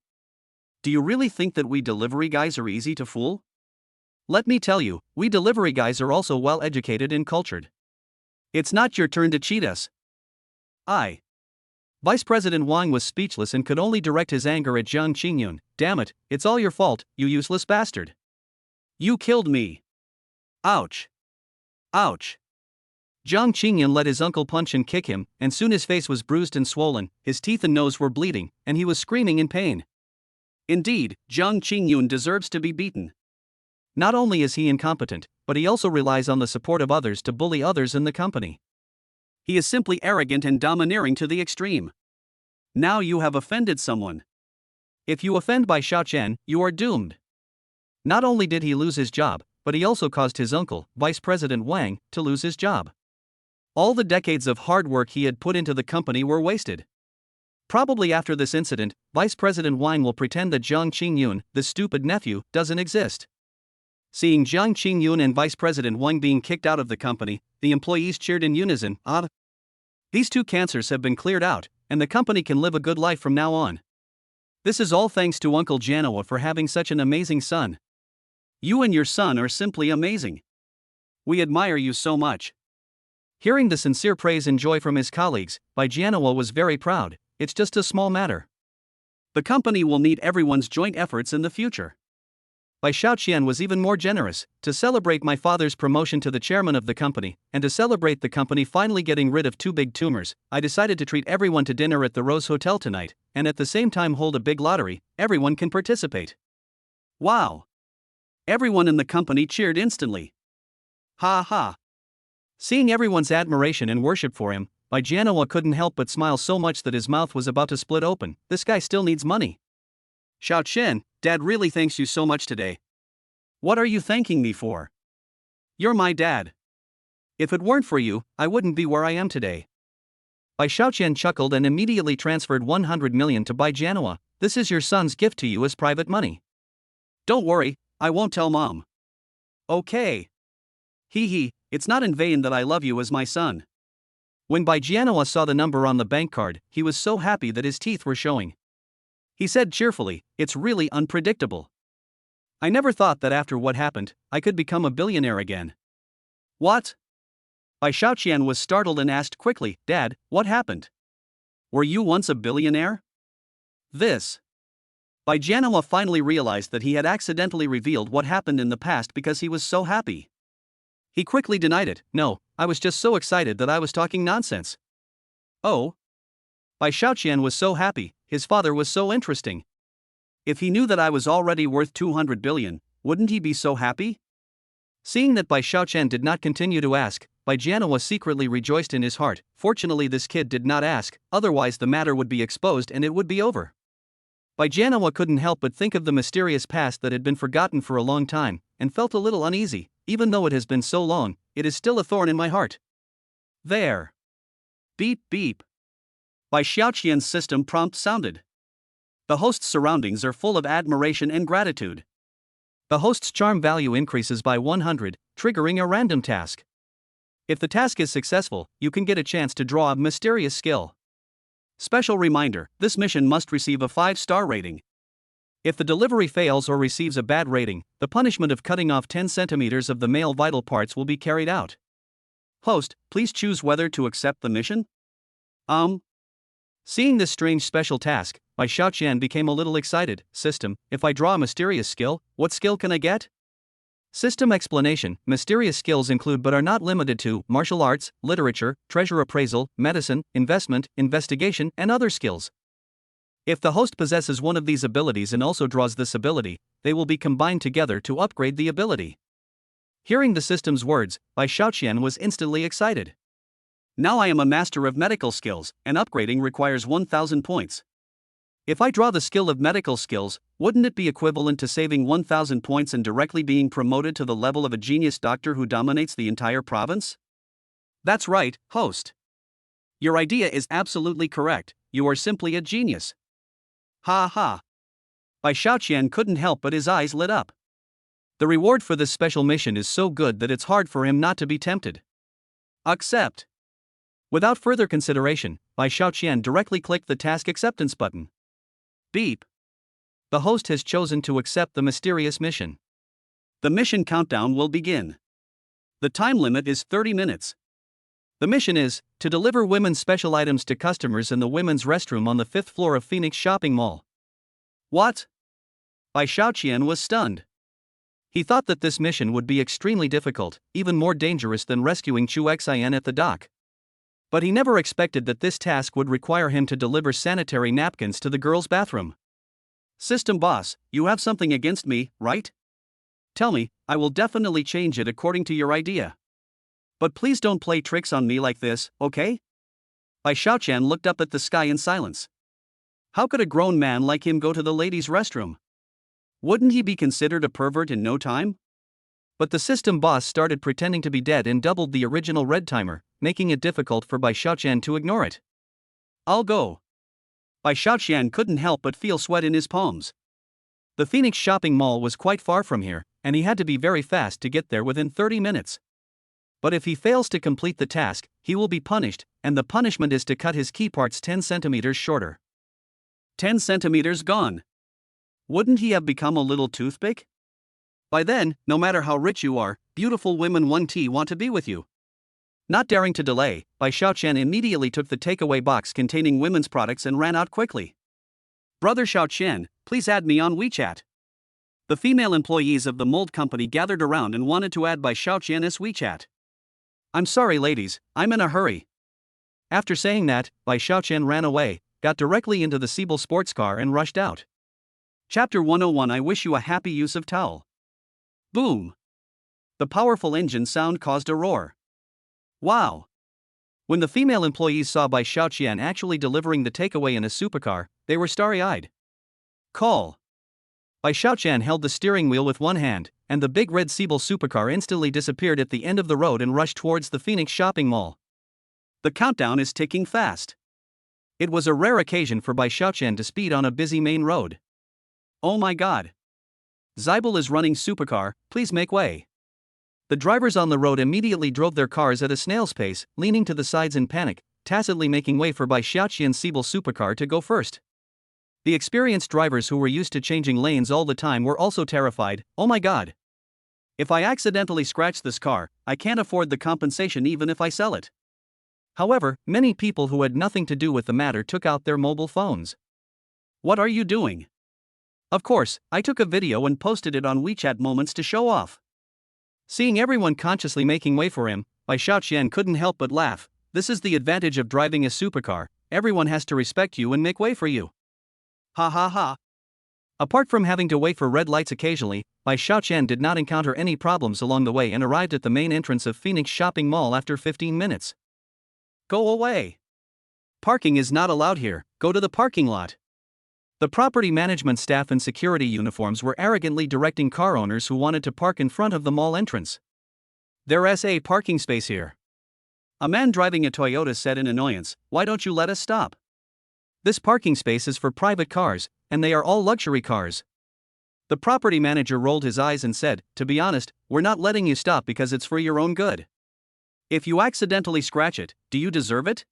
Do you really think that we delivery guys are easy to fool? Let me tell you, we delivery guys are also well educated and cultured. It's not your turn to cheat us. Vice President Wang was speechless and could only direct his anger at Jiang Qingyun. Damn it, it's all your fault, you useless bastard. You killed me. Ouch. Ouch. Jiang Qingyun let his uncle punch and kick him, and soon his face was bruised and swollen, his teeth and nose were bleeding, and he was screaming in pain. Indeed, Jiang Qingyun deserves to be beaten. Not only is he incompetent, but he also relies on the support of others to bully others in the company. He is simply arrogant and domineering to the extreme. Now you have offended someone. If you offend Bai Xiaoqian, you are doomed. Not only did he lose his job, but he also caused his uncle, Vice President Wang, to lose his job. All the decades of hard work he had put into the company were wasted. Probably after this incident, Vice President Wang will pretend that Jiang Qingyun, the stupid nephew, doesn't exist. Seeing Jiang Qingyun and Vice President Wang being kicked out of the company, the employees cheered in unison. These two cancers have been cleared out, and the company can live a good life from now on. This is all thanks to Uncle Gianoa for having such an amazing son. You and your son are simply amazing. We admire you so much. Hearing the sincere praise and joy from his colleagues, Bai Jianhua was very proud. It's just a small matter. The company will need everyone's joint efforts in the future. Bai Xiaoqian was even more generous. To celebrate my father's promotion to the chairman of the company, and to celebrate the company finally getting rid of 2 big tumors, I decided to treat everyone to dinner at the Rose Hotel tonight, and at the same time hold a big lottery. Everyone can participate. Wow! Everyone in the company cheered instantly. Ha ha! Seeing everyone's admiration and worship for him, Bai Jianhua couldn't help but smile so much that his mouth was about to split open. This guy still needs money. Xiaoqian, Dad really thanks you so much today. What are you thanking me for? You're my dad. If it weren't for you, I wouldn't be where I am today. Bai Xiaoqian chuckled and immediately transferred 100 million to Bai Jianhua. This is your son's gift to you as private money. Don't worry, I won't tell Mom. Okay. Hee hee, it's not in vain that I love you as my son. When Bai Jianhua saw the number on the bank card, he was so happy that his teeth were showing. He said cheerfully, "It's really unpredictable. I never thought that after what happened, I could become a billionaire again." What? Bai Xiaoqian was startled and asked quickly, "Dad, what happened? Were you once a billionaire?" Bai Jianhua finally realized that he had accidentally revealed what happened in the past because he was so happy. He quickly denied it. "No, I was just so excited that I was talking nonsense." Oh? Bai Xiaoqian was so happy, his father was so interesting. If he knew that I was already worth 200 billion, wouldn't he be so happy? Seeing that Bai Xiaoqian did not continue to ask, Bai Jianhua secretly rejoiced in his heart. Fortunately, this kid did not ask, otherwise the matter would be exposed and it would be over. Bai Jianhua couldn't help but think of the mysterious past that had been forgotten for a long time, and felt a little uneasy. Even though it has been so long, it is still a thorn in my heart. There. Beep beep. Bai Xiaoqian's system prompt sounded. The host's surroundings are full of admiration and gratitude. The host's charm value increases by 100, triggering a random task. If the task is successful, you can get a chance to draw a mysterious skill. Special reminder, this mission must receive a 5-star rating. If the delivery fails or receives a bad rating, the punishment of cutting off 10 centimeters of the male vital parts will be carried out. Host, please choose whether to accept the mission? Seeing this strange special task, Bai Xiaoqian became a little excited. System, if I draw a mysterious skill, what skill can I get? System explanation, mysterious skills include but are not limited to martial arts, literature, treasure appraisal, medicine, investment, investigation, and other skills. If the host possesses one of these abilities and also draws this ability, they will be combined together to upgrade the ability. Hearing the system's words, Bai Xiaoqian was instantly excited. Now I am a master of medical skills, and upgrading requires 1,000 points. If I draw the skill of medical skills, wouldn't it be equivalent to saving 1,000 points and directly being promoted to the level of a genius doctor who dominates the entire province? That's right, host. Your idea is absolutely correct, you are simply a genius. Ha ha. Bai Xiaoqian couldn't help but his eyes lit up. The reward for this special mission is so good that it's hard for him not to be tempted. Accept. Without further consideration, Bai Xiaoqian directly clicked the task acceptance button. Beep. The host has chosen to accept the mysterious mission. The mission countdown will begin. The time limit is 30 minutes. The mission is to deliver women's special items to customers in the women's restroom on the 5th floor of Phoenix Shopping Mall. What? Bai Xiaoqian was stunned. He thought that this mission would be extremely difficult, even more dangerous than rescuing Chu Xian at the dock. But he never expected that this task would require him to deliver sanitary napkins to the girls' bathroom. System boss, you have something against me, right? Tell me, I will definitely change it according to your idea. But please don't play tricks on me like this, okay? Bai Xiaoqian looked up at the sky in silence. How could a grown man like him go to the ladies' restroom? Wouldn't he be considered a pervert in no time? But the system boss started pretending to be dead and doubled the original red timer, making it difficult for Bai Xiaoqian to ignore it. I'll go. Bai Xiaoqian couldn't help but feel sweat in his palms. The Phoenix Shopping Mall was quite far from here, and he had to be very fast to get there within 30 minutes. But if he fails to complete the task, he will be punished, and the punishment is to cut his key parts 10 centimeters shorter. 10 centimeters gone. Wouldn't he have become a little toothpick? By then, no matter how rich you are, beautiful women want to be with you. Not daring to delay, Bai Xiaoqian immediately took the takeaway box containing women's products and ran out quickly. Brother Xiaoqian, please add me on WeChat. The female employees of the mold company gathered around and wanted to add Bai Xiaoqian's WeChat. I'm sorry, ladies, I'm in a hurry. After saying that, Bai Xiaoqian ran away, got directly into the Siebel sports car and rushed out. Chapter 101. I wish you a happy use of towel. Boom! The powerful engine sound caused a roar. Wow! When the female employees saw Bai Xiaoqian actually delivering the takeaway in a supercar, they were starry-eyed. Call! Bai Xiaoqian held the steering wheel with one hand, and the big red Siebel supercar instantly disappeared at the end of the road and rushed towards the Phoenix shopping mall. The countdown is ticking fast. It was a rare occasion for Bai Xiaoqian to speed on a busy main road. Oh my god! Siebel is running supercar, please make way. The drivers on the road immediately drove their cars at a snail's pace, leaning to the sides in panic, tacitly making way for Bai Xiaoqian's Siebel supercar to go first. The experienced drivers who were used to changing lanes all the time were also terrified. Oh my god! If I accidentally scratch this car, I can't afford the compensation even if I sell it. However, many people who had nothing to do with the matter took out their mobile phones. What are you doing? Of course, I took a video and posted it on WeChat Moments to show off. Seeing everyone consciously making way for him, Bai Xiaoqian couldn't help but laugh. This is the advantage of driving a supercar, everyone has to respect you and make way for you. Ha ha ha. Apart from having to wait for red lights occasionally, Bai Xiaoqian did not encounter any problems along the way and arrived at the main entrance of Phoenix Shopping Mall after 15 minutes. Go away. Parking is not allowed here, go to the parking lot. The property management staff in security uniforms were arrogantly directing car owners who wanted to park in front of the mall entrance. There's a parking space here. A man driving a Toyota said in annoyance, why don't you let us stop? This parking space is for private cars, and they are all luxury cars. The property manager rolled his eyes and said, to be honest, we're not letting you stop because it's for your own good. If you accidentally scratch it, do you deserve it?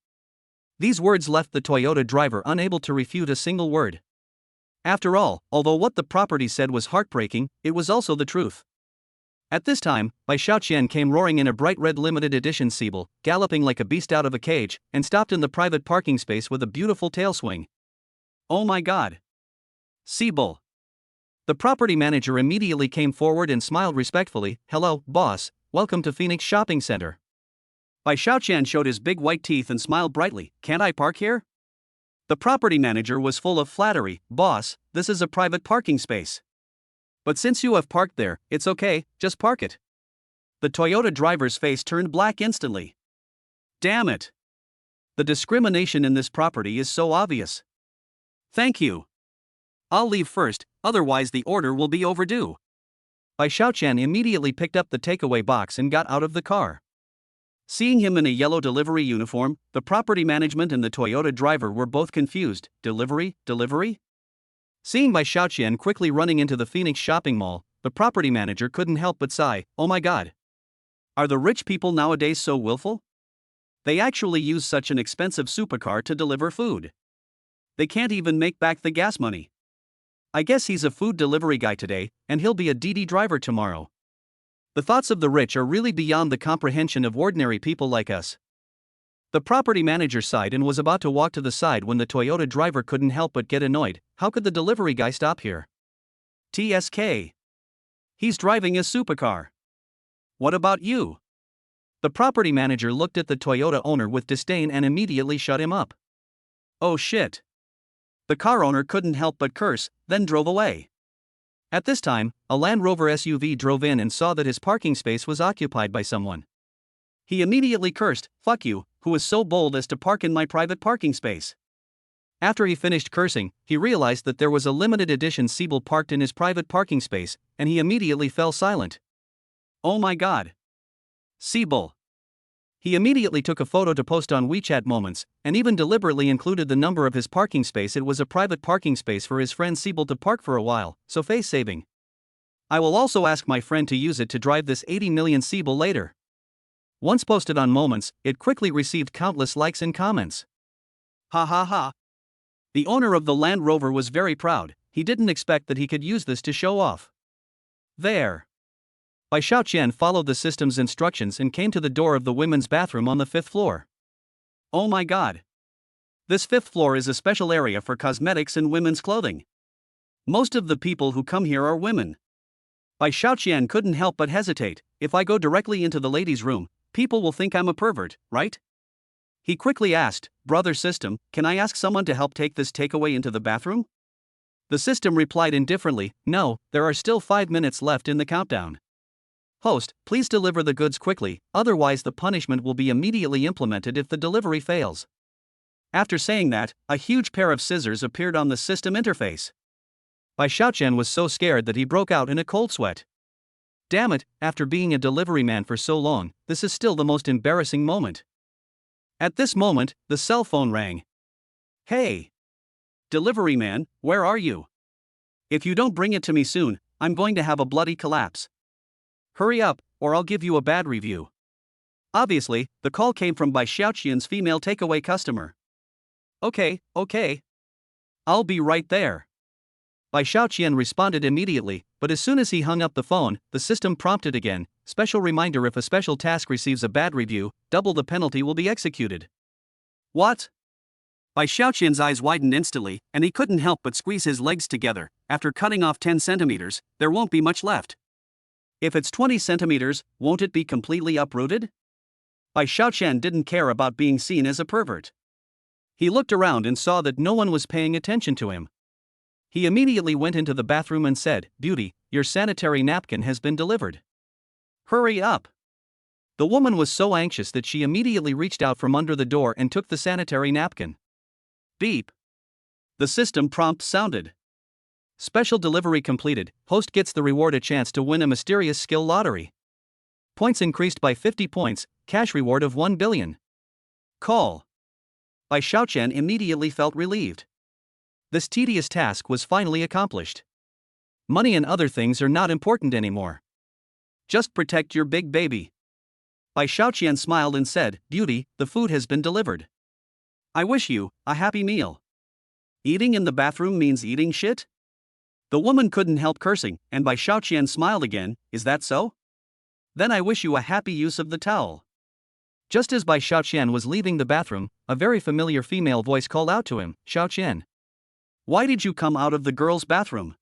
These words left the Toyota driver unable to refute a single word. After all, although what the property said was heartbreaking, it was also the truth. At this time, Bai Xiaoqian came roaring in a bright red limited edition Siebel, galloping like a beast out of a cage, and stopped in the private parking space with a beautiful tail swing. Oh my god! Siebel! The property manager immediately came forward and smiled respectfully, hello, boss, welcome to Phoenix Shopping Center. Bai Xiaoqian showed his big white teeth and smiled brightly, can't I park here? The property manager was full of flattery, boss, this is a private parking space. But since you have parked there, it's okay, just park it. The Toyota driver's face turned black instantly. Damn it! The discrimination in this property is so obvious. Thank you. I'll leave first, otherwise the order will be overdue. Bai Xiaoqian immediately picked up the takeaway box and got out of the car. Seeing him in a yellow delivery uniform, the property management and the Toyota driver were both confused. Delivery? Seeing Bai Xiaoqian quickly running into the Phoenix shopping mall, the property manager couldn't help but sigh, oh my god. Are the rich people nowadays so willful? They actually use such an expensive supercar to deliver food. They can't even make back the gas money. I guess he's a food delivery guy today, and he'll be a DD driver tomorrow. The thoughts of the rich are really beyond the comprehension of ordinary people like us. The property manager sighed and was about to walk to the side when the Toyota driver couldn't help but get annoyed. How could the delivery guy stop here? TSK. He's driving a supercar. What about you? The property manager looked at the Toyota owner with disdain and immediately shut him up. Oh shit. The car owner couldn't help but curse, then drove away. At this time, a Land Rover SUV drove in and saw that his parking space was occupied by someone. He immediately cursed, fuck you, who was so bold as to park in my private parking space. After he finished cursing, he realized that there was a limited edition Siebel parked in his private parking space, and he immediately fell silent. Oh my god. Siebel. He immediately took a photo to post on WeChat Moments, and even deliberately included the number of his parking space. It was a private parking space for his friend Siebel to park for a while, so face saving. I will also ask my friend to use it to drive this 80 million Siebel later. Once posted on Moments, it quickly received countless likes and comments. Ha ha ha. The owner of the Land Rover was very proud, he didn't expect that he could use this to show off. There. Bai Xiaoqian followed the system's instructions and came to the door of the women's bathroom on the 5th floor. Oh my god. This 5th floor is a special area for cosmetics and women's clothing. Most of the people who come here are women. Bai Xiaoqian couldn't help but hesitate. If I go directly into the ladies' room, people will think I'm a pervert, right? He quickly asked, Brother System, can I ask someone to help take this takeaway into the bathroom? The system replied indifferently, no, there are still 5 minutes left in the countdown. Host, please deliver the goods quickly, otherwise the punishment will be immediately implemented if the delivery fails. After saying that, a huge pair of scissors appeared on the system interface. Bai Xiaoqian was so scared that he broke out in a cold sweat. Damn it, after being a delivery man for so long, this is still the most embarrassing moment. At this moment, the cell phone rang. Hey! Delivery man, where are you? If you don't bring it to me soon, I'm going to have a bloody collapse. Hurry up, or I'll give you a bad review. Obviously, the call came from Bai Xiaoqian's female takeaway customer. Okay. I'll be right there. Bai Xiaoqian responded immediately, but as soon as he hung up the phone, the system prompted again, special reminder: if a special task receives a bad review, double the penalty will be executed. What? Bai Xiaoqian's eyes widened instantly, and he couldn't help but squeeze his legs together. After cutting off 10 centimeters, there won't be much left. If it's 20 centimeters, won't it be completely uprooted? Bai Xiaoqian didn't care about being seen as a pervert. He looked around and saw that no one was paying attention to him. He immediately went into the bathroom and said, Beauty, your sanitary napkin has been delivered. Hurry up. The woman was so anxious that she immediately reached out from under the door and took the sanitary napkin. Beep. The system prompt sounded. Special delivery completed. Host gets the reward: a chance to win a mysterious skill lottery. Points increased by 50 points, cash reward of 1 billion. Call. Bai Xiaoqian immediately felt relieved. This tedious task was finally accomplished. Money and other things are not important anymore. Just protect your big baby. Bai Xiaoqian smiled and said, Beauty, the food has been delivered. I wish you a happy meal. Eating in the bathroom means eating shit? The woman couldn't help cursing, and Bai Xiaoqian smiled again. Is that so? Then I wish you a happy use of the towel. Just as Bai Xiaoqian was leaving the bathroom, a very familiar female voice called out to him, Xiaoqian. Why did you come out of the girls' bathroom?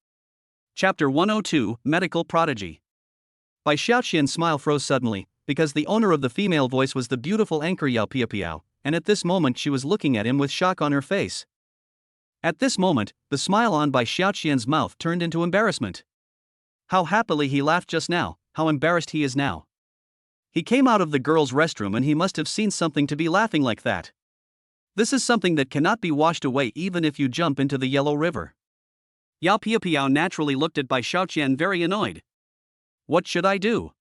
Chapter 102, Medical Prodigy. Bai Xiaoqian's smile froze suddenly, because the owner of the female voice was the beautiful anchor Yao Piapiao, and at this moment she was looking at him with shock on her face. At this moment, the smile on Bai Xiaoqian's mouth turned into embarrassment. How happily he laughed just now, how embarrassed he is now. He came out of the girls' restroom and he must have seen something to be laughing like that. This is something that cannot be washed away even if you jump into the Yellow River. Yao Piapiao naturally looked at Bai Xiaoqian very annoyed. What should I do?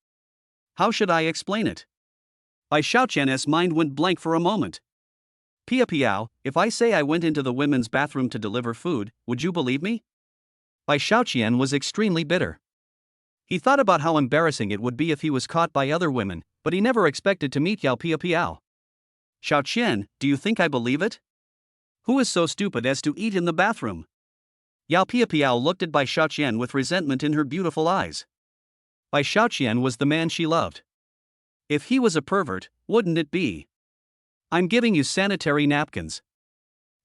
How should I explain it? Bai Xiaoqian's mind went blank for a moment. Piapiao, if I say I went into the women's bathroom to deliver food, would you believe me? Bai Xiaoqian was extremely bitter. He thought about how embarrassing it would be if he was caught by other women, but he never expected to meet Yao Piapiao. Xiaoqian, do you think I believe it? Who is so stupid as to eat in the bathroom? Yao Piapiao looked at Bai Xiaoqian with resentment in her beautiful eyes. Bai Xiaoqian was the man she loved. If he was a pervert, wouldn't it be? I'm giving you sanitary napkins.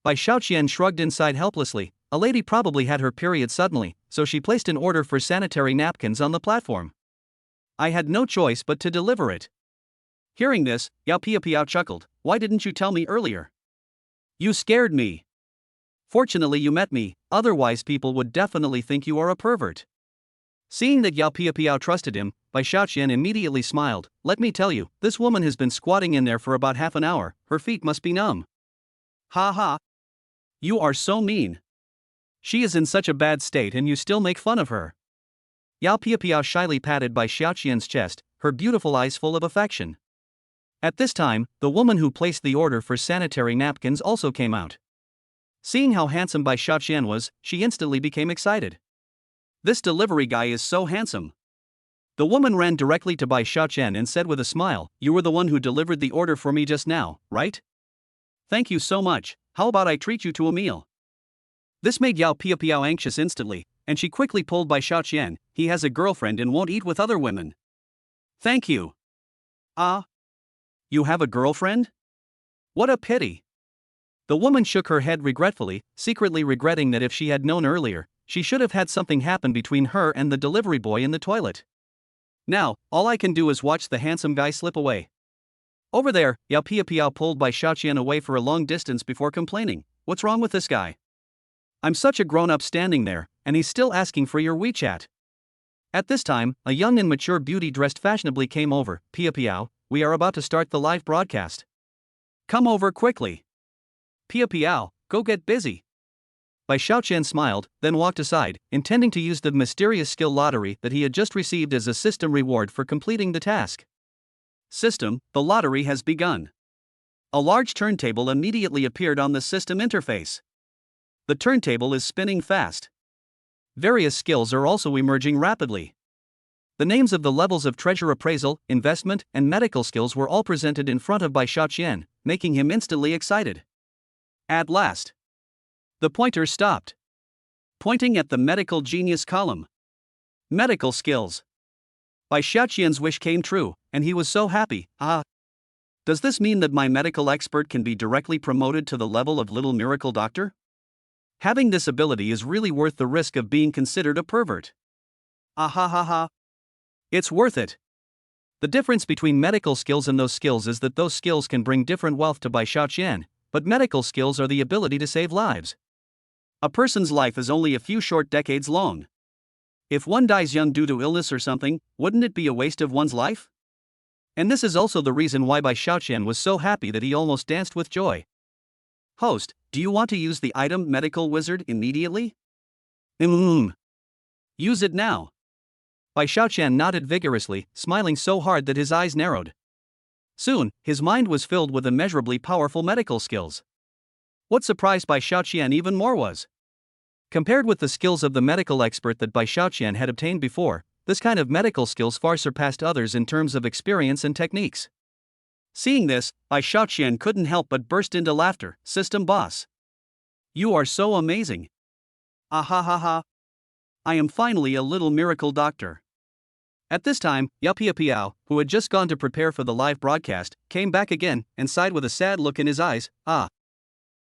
Bai Xiaoqian shrugged inside helplessly. A lady probably had her period suddenly, so she placed an order for sanitary napkins on the platform. I had no choice but to deliver it. Hearing this, Yao Piapiao chuckled. Why didn't you tell me earlier? You scared me. Fortunately you met me, otherwise people would definitely think you are a pervert. Seeing that Yao Piapiao trusted him, Bai Xiaoqian immediately smiled. Let me tell you, this woman has been squatting in there for about half an hour, her feet must be numb. Ha ha. You are so mean. She is in such a bad state and you still make fun of her. Yao Piapiao shyly patted Bai Xiaoqian's chest, her beautiful eyes full of affection. At this time, the woman who placed the order for sanitary napkins also came out. Seeing how handsome Bai Xiaoqian was, she instantly became excited. This delivery guy is so handsome. The woman ran directly to Bai Xiaoqian and said with a smile, You were the one who delivered the order for me just now, right? Thank you so much. How about I treat you to a meal? This made Yao Piapiao anxious instantly, and she quickly pulled Bai Xiaoqian. He has a girlfriend and won't eat with other women. Thank you. Ah? You have a girlfriend? What a pity. The woman shook her head regretfully, secretly regretting that if she had known earlier, she should have had something happen between her and the delivery boy in the toilet. Now, all I can do is watch the handsome guy slip away. Over there, Yao Piao pulled Bai Xiaoqian away for a long distance before complaining, "What's wrong with this guy? I'm such a grown-up standing there, and he's still asking for your WeChat." At this time, a young and mature beauty dressed fashionably came over. "Piao, we are about to start the live broadcast. Come over quickly." "Piao, go get busy." Bai Xiaoqian smiled, then walked aside, intending to use the mysterious skill lottery that he had just received as a system reward for completing the task. System, the lottery has begun. A large turntable immediately appeared on the system interface. The turntable is spinning fast. Various skills are also emerging rapidly. The names of the levels of treasure appraisal, investment, and medical skills were all presented in front of Bai Xiaoqian, making him instantly excited. At last, the pointer stopped, pointing at the medical genius column. Medical skills. Bai Xiaoqian's wish came true, and he was so happy. Does this mean that my medical expert can be directly promoted to the level of little miracle doctor? Having this ability is really worth the risk of being considered a pervert. It's worth it. The difference between medical skills and those skills is that those skills can bring different wealth to Bai Xiaoqian, but medical skills are the ability to save lives. A person's life is only a few short decades long. If one dies young due to illness or something, wouldn't it be a waste of one's life? And this is also the reason why Bai Xiaoqian was so happy that he almost danced with joy. "Host, do you want to use the item Medical Wizard immediately?" Use it now." Bai Xiaoqian nodded vigorously, smiling so hard that his eyes narrowed. Soon, his mind was filled with immeasurably powerful medical skills. What surprised Bai Xiaoqian even more was, compared with the skills of the medical expert that Bai Xiaoqian had obtained before, this kind of medical skills far surpassed others in terms of experience and techniques. Seeing this, Bai Xiaoqian couldn't help but burst into laughter. "System boss, you are so amazing. I am finally a little miracle doctor." At this time, Yao Piao, who had just gone to prepare for the live broadcast, came back again and sighed with a sad look in his eyes.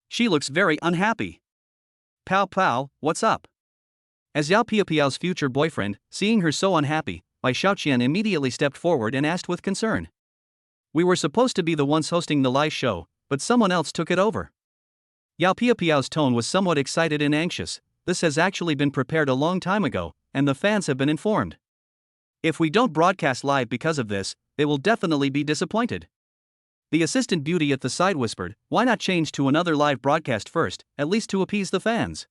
She looks very unhappy. "Pow, what's up?" As Yao Piao's future boyfriend, seeing her so unhappy, Bai Xiaoqian immediately stepped forward and asked with concern. "We were supposed to be the ones hosting the live show, but someone else took it over." Yao Piao's tone was somewhat excited and anxious. "This has actually been prepared a long time ago, and the fans have been informed. If we don't broadcast live because of this, they will definitely be disappointed." The assistant beauty at the side whispered, "Why not change to another live broadcast first, at least to appease the fans?"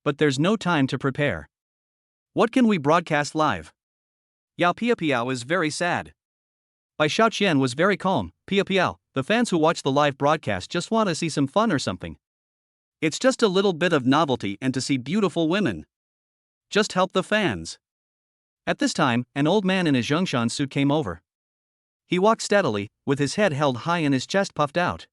"But there's no time to prepare. What can we broadcast live?" Yao Piao is very sad. Bai Xiaoqian was very calm. "Piao, the fans who watch the live broadcast just want to see some fun or something. It's just a little bit of novelty and to see beautiful women. Just help the fans." At this time, an old man in a Zhongshan suit came over. He walked steadily, with his head held high and his chest puffed out.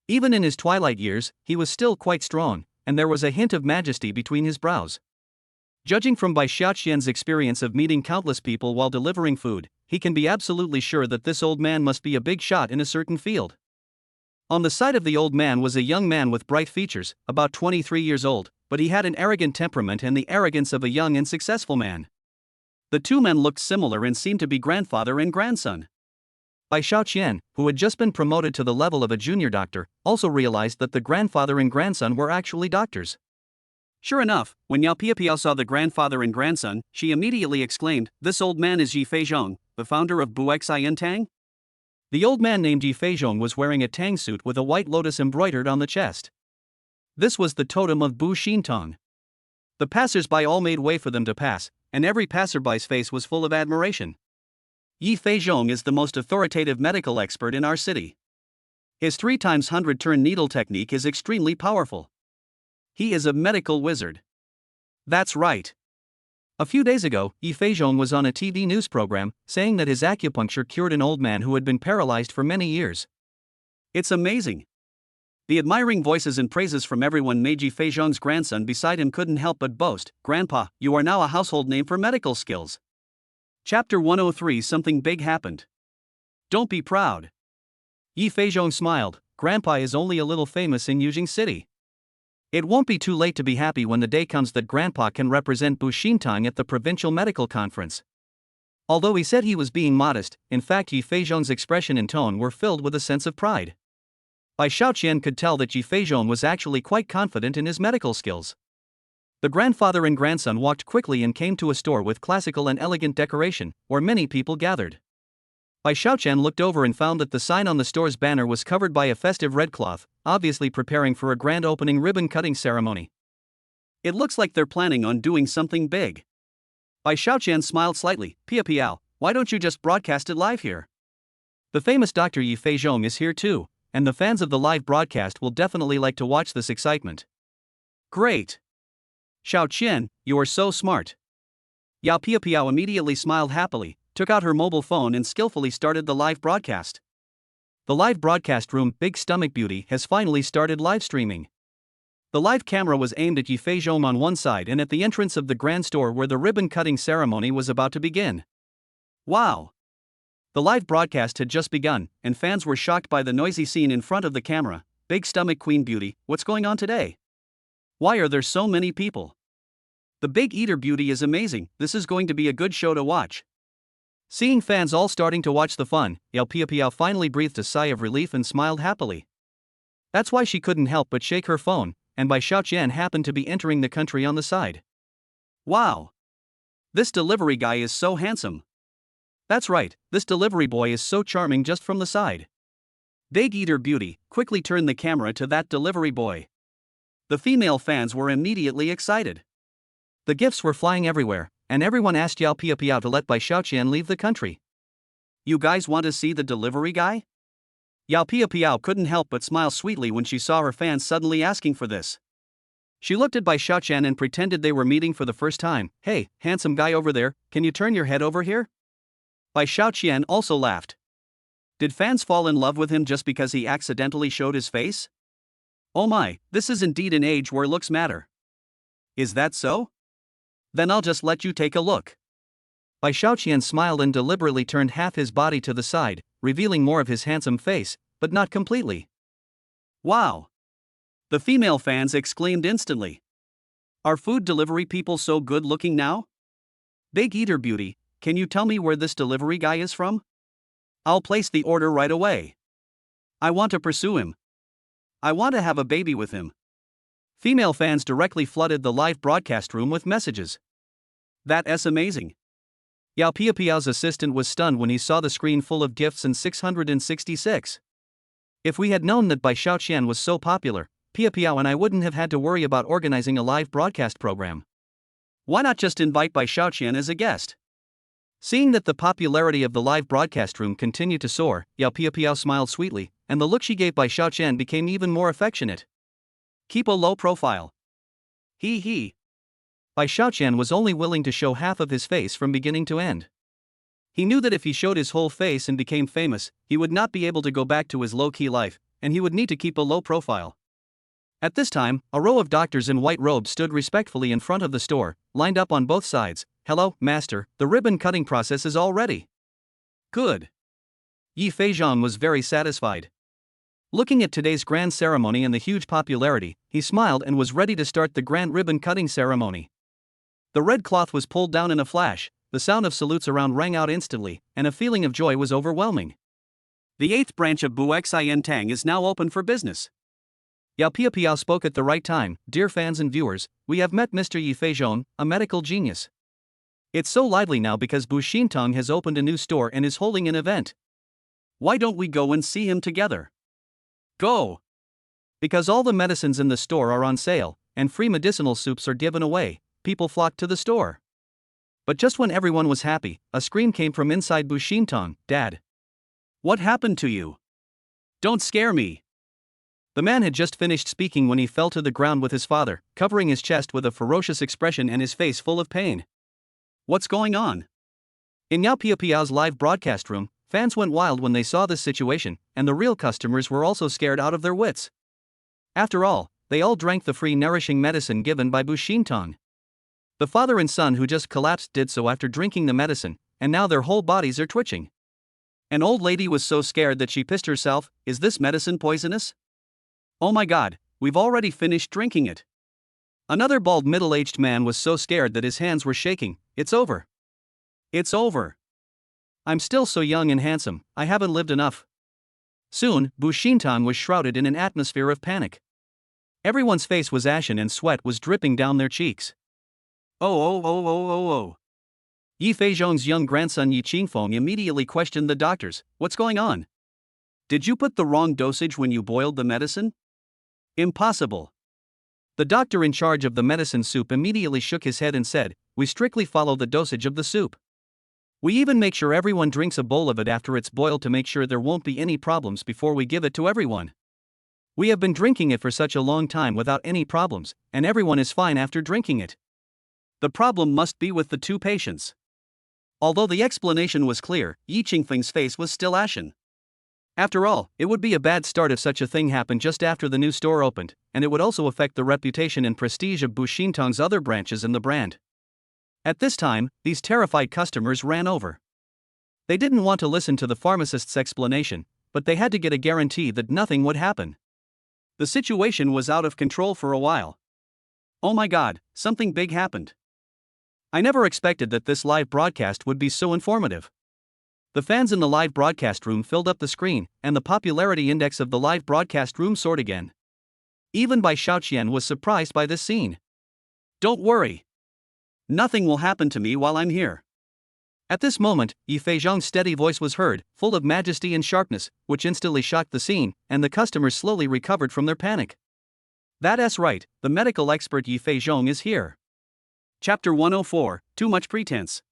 Even in his twilight years, he was still quite strong, and there was a hint of majesty between his brows. Judging from Bai Xiaoqian's experience of meeting countless people while delivering food, he can be absolutely sure that this old man must be a big shot in a certain field. On the side of the old man was a young man with bright features, about 23 years old, but he had an arrogant temperament and the arrogance of a young and successful man. The two men looked similar and seemed to be grandfather and grandson. Bai Xiaoqian, who had just been promoted to the level of a junior doctor, also realized that the grandfather and grandson were actually doctors. Sure enough, when Yao Piao saw the grandfather and grandson, she immediately exclaimed, "This old man is Yi Feizhong, the founder of Buxian Tang?" The old man named Yi Feizhong was wearing a tang suit with a white lotus embroidered on the chest. This was the totem of Bu Xintong. The passers-by all made way for them to pass, and every passerby's face was full of admiration. Yi Feizhong is the most authoritative medical expert in our city. His 3x100 turn needle technique is extremely powerful. He is a medical wizard. That's right. A few days ago, Yi Feizhong was on a TV news program, saying that his acupuncture cured an old man who had been paralyzed for many years. It's amazing. The admiring voices and praises from everyone made Yi Feizhong's grandson beside him couldn't help but boast, "Grandpa, you are now a household name for medical skills." Chapter 103 Something big happened. Don't be proud. Yi Feizhong smiled. Grandpa is only a little famous in Yujing City. It won't be too late to be happy when the day comes that Grandpa can represent Bushintang at the provincial medical conference. Although he said he was being modest, in fact Yi Feizhong's expression and tone were filled with a sense of pride. Bai Xiaoqian could tell that Yi Feizhong was actually quite confident in his medical skills. The grandfather and grandson walked quickly and came to a store with classical and elegant decoration, where many people gathered. Bai Xiaoqian looked over and found that the sign on the store's banner was covered by a festive red cloth, obviously preparing for a grand opening ribbon-cutting ceremony. It looks like they're planning on doing something big. Bai Xiaoqian smiled slightly. Piao, why don't you just broadcast it live here? The famous Dr. Yi Feizhong is here too, and the fans of the live broadcast will definitely like to watch this excitement. Great! Xiaoqian, you are so smart. Yao Piao immediately smiled happily, took out her mobile phone and skillfully started the live broadcast. The live broadcast room, Big Stomach Beauty, has finally started live streaming. The live camera was aimed at Yi Feizhong on one side and at the entrance of the grand store where the ribbon-cutting ceremony was about to begin. Wow! The live broadcast had just begun, and fans were shocked by the noisy scene in front of the camera. Big Stomach Queen Beauty, what's going on today? Why are there so many people? The Big Eater Beauty is amazing, this is going to be a good show to watch. Seeing fans all starting to watch the fun, Yao Piao finally breathed a sigh of relief and smiled happily. That's why she couldn't help but shake her phone, and Bai Xiaoqian happened to be entering the country on the side. Wow! This delivery guy is so handsome. That's right, this delivery boy is so charming just from the side. Big Eater Beauty quickly turned the camera to that delivery boy. The female fans were immediately excited. The gifts were flying everywhere, and everyone asked Yao Piao to let Bai Xiaoqian leave the country. You guys want to see the delivery guy? Yao Piao couldn't help but smile sweetly when she saw her fans suddenly asking for this. She looked at Bai Xiaoqian and pretended they were meeting for the first time. Hey, handsome guy over there, can you turn your head over here? Bai Xiaoqian also laughed. Did fans fall in love with him just because he accidentally showed his face? Oh my, this is indeed an age where looks matter. Is that so? Then I'll just let you take a look. Bai Xiaoqian smiled and deliberately turned half his body to the side, revealing more of his handsome face, but not completely. Wow! The female fans exclaimed instantly. Are food delivery people so good looking now? Big Eater Beauty, can you tell me where this delivery guy is from? I'll place the order right away. I want to pursue him. I want to have a baby with him. Female fans directly flooded the live broadcast room with messages. That's amazing. Yao Piao's assistant was stunned when he saw the screen full of gifts and 666. If we had known that Bai Xiaoqian was so popular, Piao and I wouldn't have had to worry about organizing a live broadcast program. Why not just invite Bai Xiaoqian as a guest? Seeing that the popularity of the live broadcast room continued to soar, Yao Piao smiled sweetly, and the look she gave Bai Xiaoqian became even more affectionate. Keep a low profile. He. Bai Xiaoqian was only willing to show half of his face from beginning to end. He knew that if he showed his whole face and became famous, he would not be able to go back to his low-key life, and he would need to keep a low profile. At this time, a row of doctors in white robes stood respectfully in front of the store, lined up on both sides. Hello, master, the ribbon-cutting process is all ready. Good. Yi Feizhong was very satisfied. Looking at today's grand ceremony and the huge popularity, he smiled and was ready to start the grand ribbon-cutting ceremony. The red cloth was pulled down in a flash, the sound of salutes around rang out instantly, and a feeling of joy was overwhelming. The 8th branch of Buxian Tang is now open for business. Yao Piao spoke at the right time. Dear fans and viewers, we have met Mr. Yi Feizhong, a medical genius. It's so lively now because Bushintang has opened a new store and is holding an event. Why don't we go and see him together? Go! Because all the medicines in the store are on sale, and free medicinal soups are given away, people flocked to the store. But just when everyone was happy, a scream came from inside Bushintang. Dad! What happened to you? Don't scare me! The man had just finished speaking when he fell to the ground with his father, covering his chest with a ferocious expression and his face full of pain. What's going on? In Yao Piao's live broadcast room, fans went wild when they saw this situation, and the real customers were also scared out of their wits. After all, they all drank the free nourishing medicine given by Bushintang. The father and son who just collapsed did so after drinking the medicine, and now their whole bodies are twitching. An old lady was so scared that she pissed herself. Is this medicine poisonous? Oh my god, we've already finished drinking it. Another bald middle-aged man was so scared that his hands were shaking. It's over. It's over. I'm still so young and handsome, I haven't lived enough. Soon, Bu Xintang was shrouded in an atmosphere of panic. Everyone's face was ashen and sweat was dripping down their cheeks. Oh. Yi Feizhong's young grandson Yi Qingfeng immediately questioned the doctors, "What's going on? Did you put the wrong dosage when you boiled the medicine?" "Impossible." The doctor in charge of the medicine soup immediately shook his head and said, "We strictly follow the dosage of the soup. We even make sure everyone drinks a bowl of it after it's boiled to make sure there won't be any problems before we give it to everyone. We have been drinking it for such a long time without any problems, and everyone is fine after drinking it. The problem must be with the two patients." Although the explanation was clear, Yi Qingfeng's face was still ashen. After all, it would be a bad start if such a thing happened just after the new store opened, and it would also affect the reputation and prestige of Bu Xintang's other branches in the brand. At this time, these terrified customers ran over. They didn't want to listen to the pharmacist's explanation, but they had to get a guarantee that nothing would happen. The situation was out of control for a while. Oh my god, something big happened. I never expected that this live broadcast would be so informative. The fans in the live broadcast room filled up the screen, and the popularity index of the live broadcast room soared again. Even Bai Shaoqian was surprised by this scene. "Don't worry. Nothing will happen to me while I'm here." At this moment, Yi Feizhong's steady voice was heard, full of majesty and sharpness, which instantly shocked the scene, and the customers slowly recovered from their panic. "That's right, the medical expert Yi Feizhong is here." Chapter 104, Too Much Pretense.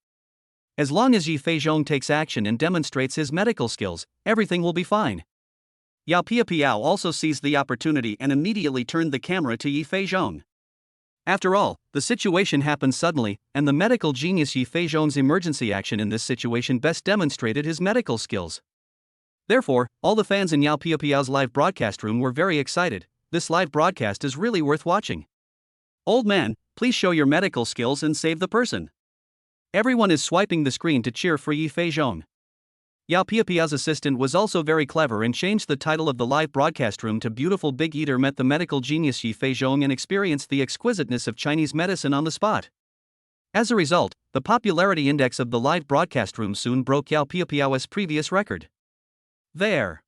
As long as Yi Feizhong takes action and demonstrates his medical skills, everything will be fine. Yao Piapiao also seized the opportunity and immediately turned the camera to Yi Feizhong. After all, the situation happened suddenly, and the medical genius Yi Feizhong's emergency action in this situation best demonstrated his medical skills. Therefore, all the fans in Yao Piapiao's live broadcast room were very excited. This live broadcast is really worth watching. "Old man, please show your medical skills and save the person." Everyone is swiping the screen to cheer for Yi Feizhong. Yao Piapiao's assistant was also very clever and changed the title of the live broadcast room to "Beautiful Big Eater Met the Medical Genius Yi Feizhong and Experienced the Exquisiteness of Chinese Medicine on the Spot." As a result, the popularity index of the live broadcast room soon broke Yao Piapiao's previous record. There.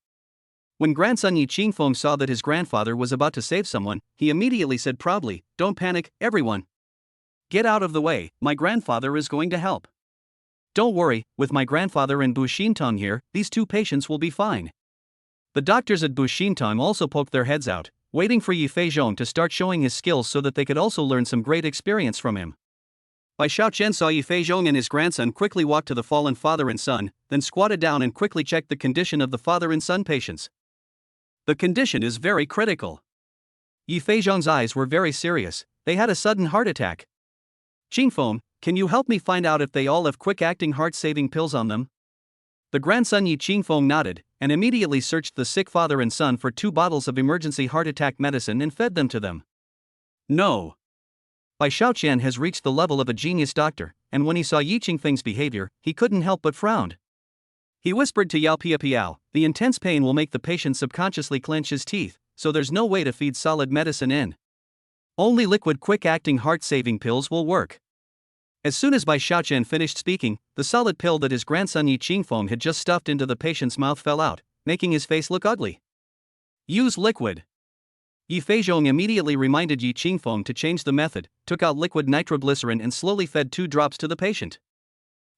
When grandson Yi Qingfeng saw that his grandfather was about to save someone, he immediately said proudly, "Don't panic, everyone. Get out of the way, my grandfather is going to help. Don't worry, with my grandfather and Bu Xintang here, these two patients will be fine." The doctors at Bu Xintang also poked their heads out, waiting for Yi Feizhong to start showing his skills so that they could also learn some great experience from him. Bai Shaoqian saw Yi Feizhong and his grandson quickly walk to the fallen father and son, then squatted down and quickly checked the condition of the father and son patients. "The condition is very critical." Yi Feizhong's eyes were very serious. They had a sudden heart attack. "Qingfeng, can you help me find out if they all have quick-acting heart-saving pills on them?" The grandson Yi Qingfeng nodded, and immediately searched the sick father and son for 2 bottles of emergency heart attack medicine and fed them to them. "No. Bai Shaoqian has reached the level of a genius doctor, and when he saw Yi Qingfeng's behavior, he couldn't help but frown. He whispered to Yao Piapiao, "The intense pain will make the patient subconsciously clench his teeth, so there's no way to feed solid medicine in. Only liquid quick-acting heart-saving pills will work." As soon as Bai Shaoqian finished speaking, the solid pill that his grandson Yi Qingfeng had just stuffed into the patient's mouth fell out, making his face look ugly. "Use liquid." Yi Feizhong immediately reminded Yi Qingfeng to change the method, took out liquid nitroglycerin and slowly fed 2 drops to the patient.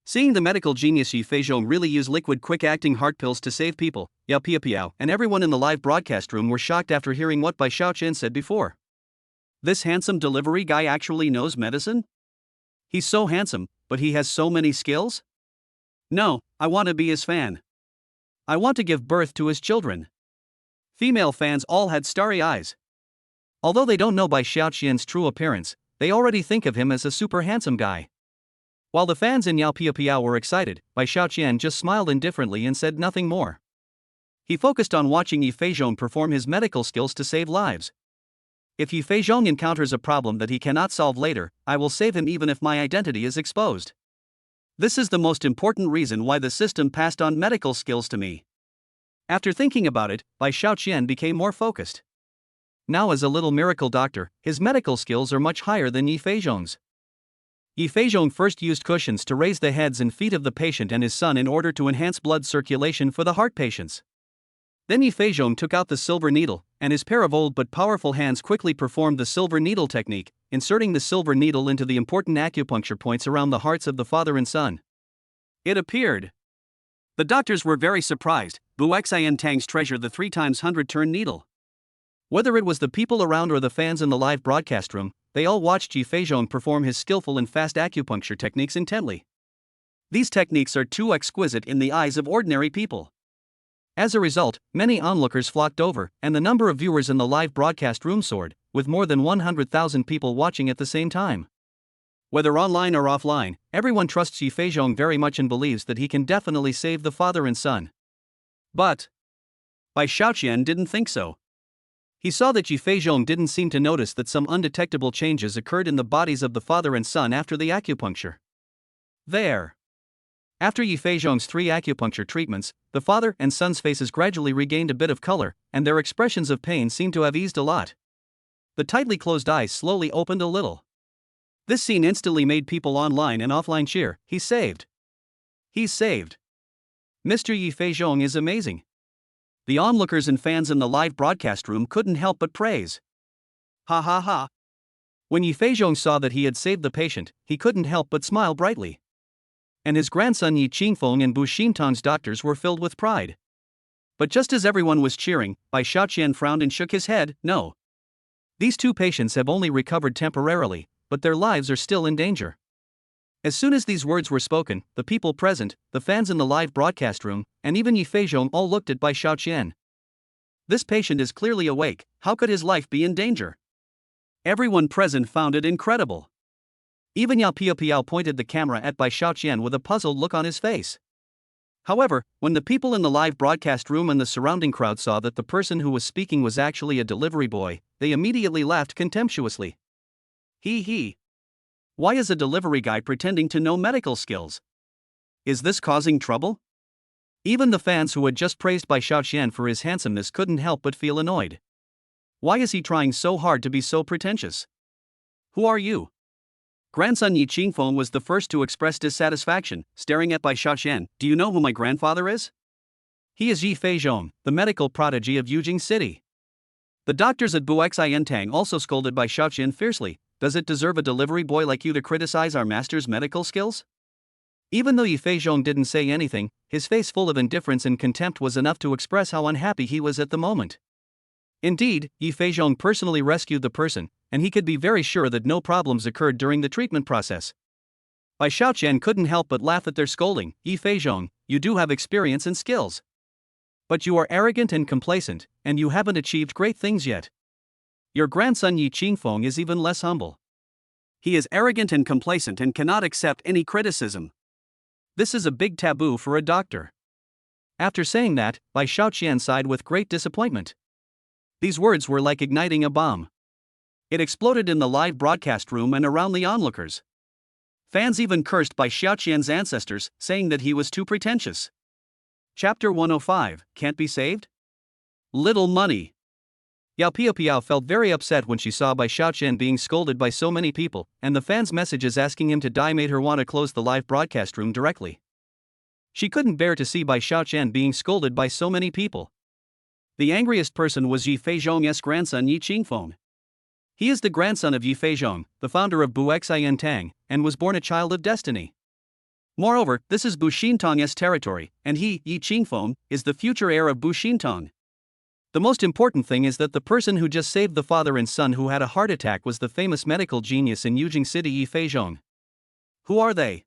Seeing the medical genius Yi Feizhong really use liquid quick-acting heart pills to save people, Yao Piapiao and everyone in the live broadcast room were shocked after hearing what Bai Shaoqian said before. This handsome delivery guy actually knows medicine? He's so handsome, but he has so many skills? No, I want to be his fan. I want to give birth to his children. Female fans all had starry eyes. Although they don't know Bai Shaoqian's true appearance, they already think of him as a super handsome guy. While the fans in Yao Piapiao were excited, Bai Shaoqian just smiled indifferently and said nothing more. He focused on watching Yi Feizhong perform his medical skills to save lives. If Yi Feizhong encounters a problem that he cannot solve later, I will save him even if my identity is exposed. This is the most important reason why the system passed on medical skills to me. After thinking about it, Bai Shaoqian became more focused. now as a little miracle doctor, his medical skills are much higher than Yi Feizhong's. Yi Feizhong first used cushions to raise the heads and feet of the patient and his son in order to enhance blood circulation for the heart patients. Then Yi Feizhong took out the silver needle, and his pair of old but powerful hands quickly performed the silver needle technique, inserting the silver needle into the important acupuncture points around the hearts of the father and son. It appeared. The doctors were very surprised. Bu Xian Tang's treasure, the 3x100 turn needle. Whether it was the people around or the fans in the live broadcast room, they all watched Yi Feizhong perform his skillful and fast acupuncture techniques intently. These techniques are too exquisite in the eyes of ordinary people. As a result, many onlookers flocked over, and the number of viewers in the live broadcast room soared, with more than 100,000 people watching at the same time. Whether online or offline, everyone trusts Yi Feizhong very much and believes that he can definitely save the father and son. But Bai Shaoqian didn't think so. He saw that Yi Feizhong didn't seem to notice that some undetectable changes occurred in the bodies of the father and son after the acupuncture. After Yi Feizhong's 3 acupuncture treatments, the father and son's faces gradually regained a bit of color, and their expressions of pain seemed to have eased a lot. The tightly closed eyes slowly opened a little. This scene instantly made people online and offline cheer. He's saved. He's saved. Mr. Yi Feizhong is amazing. The onlookers and fans in the live broadcast room couldn't help but praise. Ha ha ha. When Yi Feizhong saw that he had saved the patient, he couldn't help but smile brightly. And his grandson Yi Qingfeng and Bu Xintang's doctors were filled with pride. But just as everyone was cheering, Bai Shaoqian frowned and shook his head. No. These 2 patients have only recovered temporarily, but their lives are still in danger. As soon as these words were spoken, the people present, the fans in the live broadcast room, and even Yi Feizhong all looked at Bai Shaoqian. This patient is clearly awake. How could his life be in danger? Everyone present found it incredible. Even Yao Piao pointed the camera at Bai Shaoqian with a puzzled look on his face. However, when the people in the live broadcast room and the surrounding crowd saw that the person who was speaking was actually a delivery boy, they immediately laughed contemptuously. He. Why is a delivery guy pretending to know medical skills? Is this causing trouble? Even the fans who had just praised Bai Shaoqian for his handsomeness couldn't help but feel annoyed. Why is he trying so hard to be so pretentious? Who are you? Grandson Yi Qingfeng was the first to express dissatisfaction, staring at Bai Shaoqian. Do you know who my grandfather is? He is Yi Feizhong, the medical prodigy of Yujing City. The doctors at Bu Xian Tang also scolded Bai Shaoqian fiercely. Does it deserve a delivery boy like you to criticize our master's medical skills? Even though Yi Feizhong didn't say anything, his face full of indifference and contempt was enough to express how unhappy he was at the moment. Indeed, Yi Feizhong personally rescued the person, and he could be very sure that no problems occurred during the treatment process. Bai Shaoqian couldn't help but laugh at their scolding. Yi Feizhong, you do have experience and skills. But you are arrogant and complacent, and you haven't achieved great things yet. Your grandson Yi Qingfeng is even less humble. He is arrogant and complacent and cannot accept any criticism. This is a big taboo for a doctor. After saying that, Bai Shaoqian sighed with great disappointment. These words were like igniting a bomb. It exploded in the live broadcast room and around the onlookers. Fans even cursed Bai Shaoqian's ancestors, saying that he was too pretentious. Chapter 105, Can't Be Saved? Little money. Yao Piao felt very upset when she saw Bai Shaoqian being scolded by so many people, and the fans' messages asking him to die made her want to close the live broadcast room directly. She couldn't bear to see Bai Shaoqian being scolded by so many people. The angriest person was Yi Feizhong's grandson Yi Qingfeng. He is the grandson of Yi Feizhong, the founder of Bu Xian Tang, and was born a child of destiny. Moreover, this is Bu Xintang's territory, and he, Yi Qingfeng, is the future heir of Bu Xintang. The most important thing is that the person who just saved the father and son who had a heart attack was the famous medical genius in Yujing City Yi Feizhong. Who are they?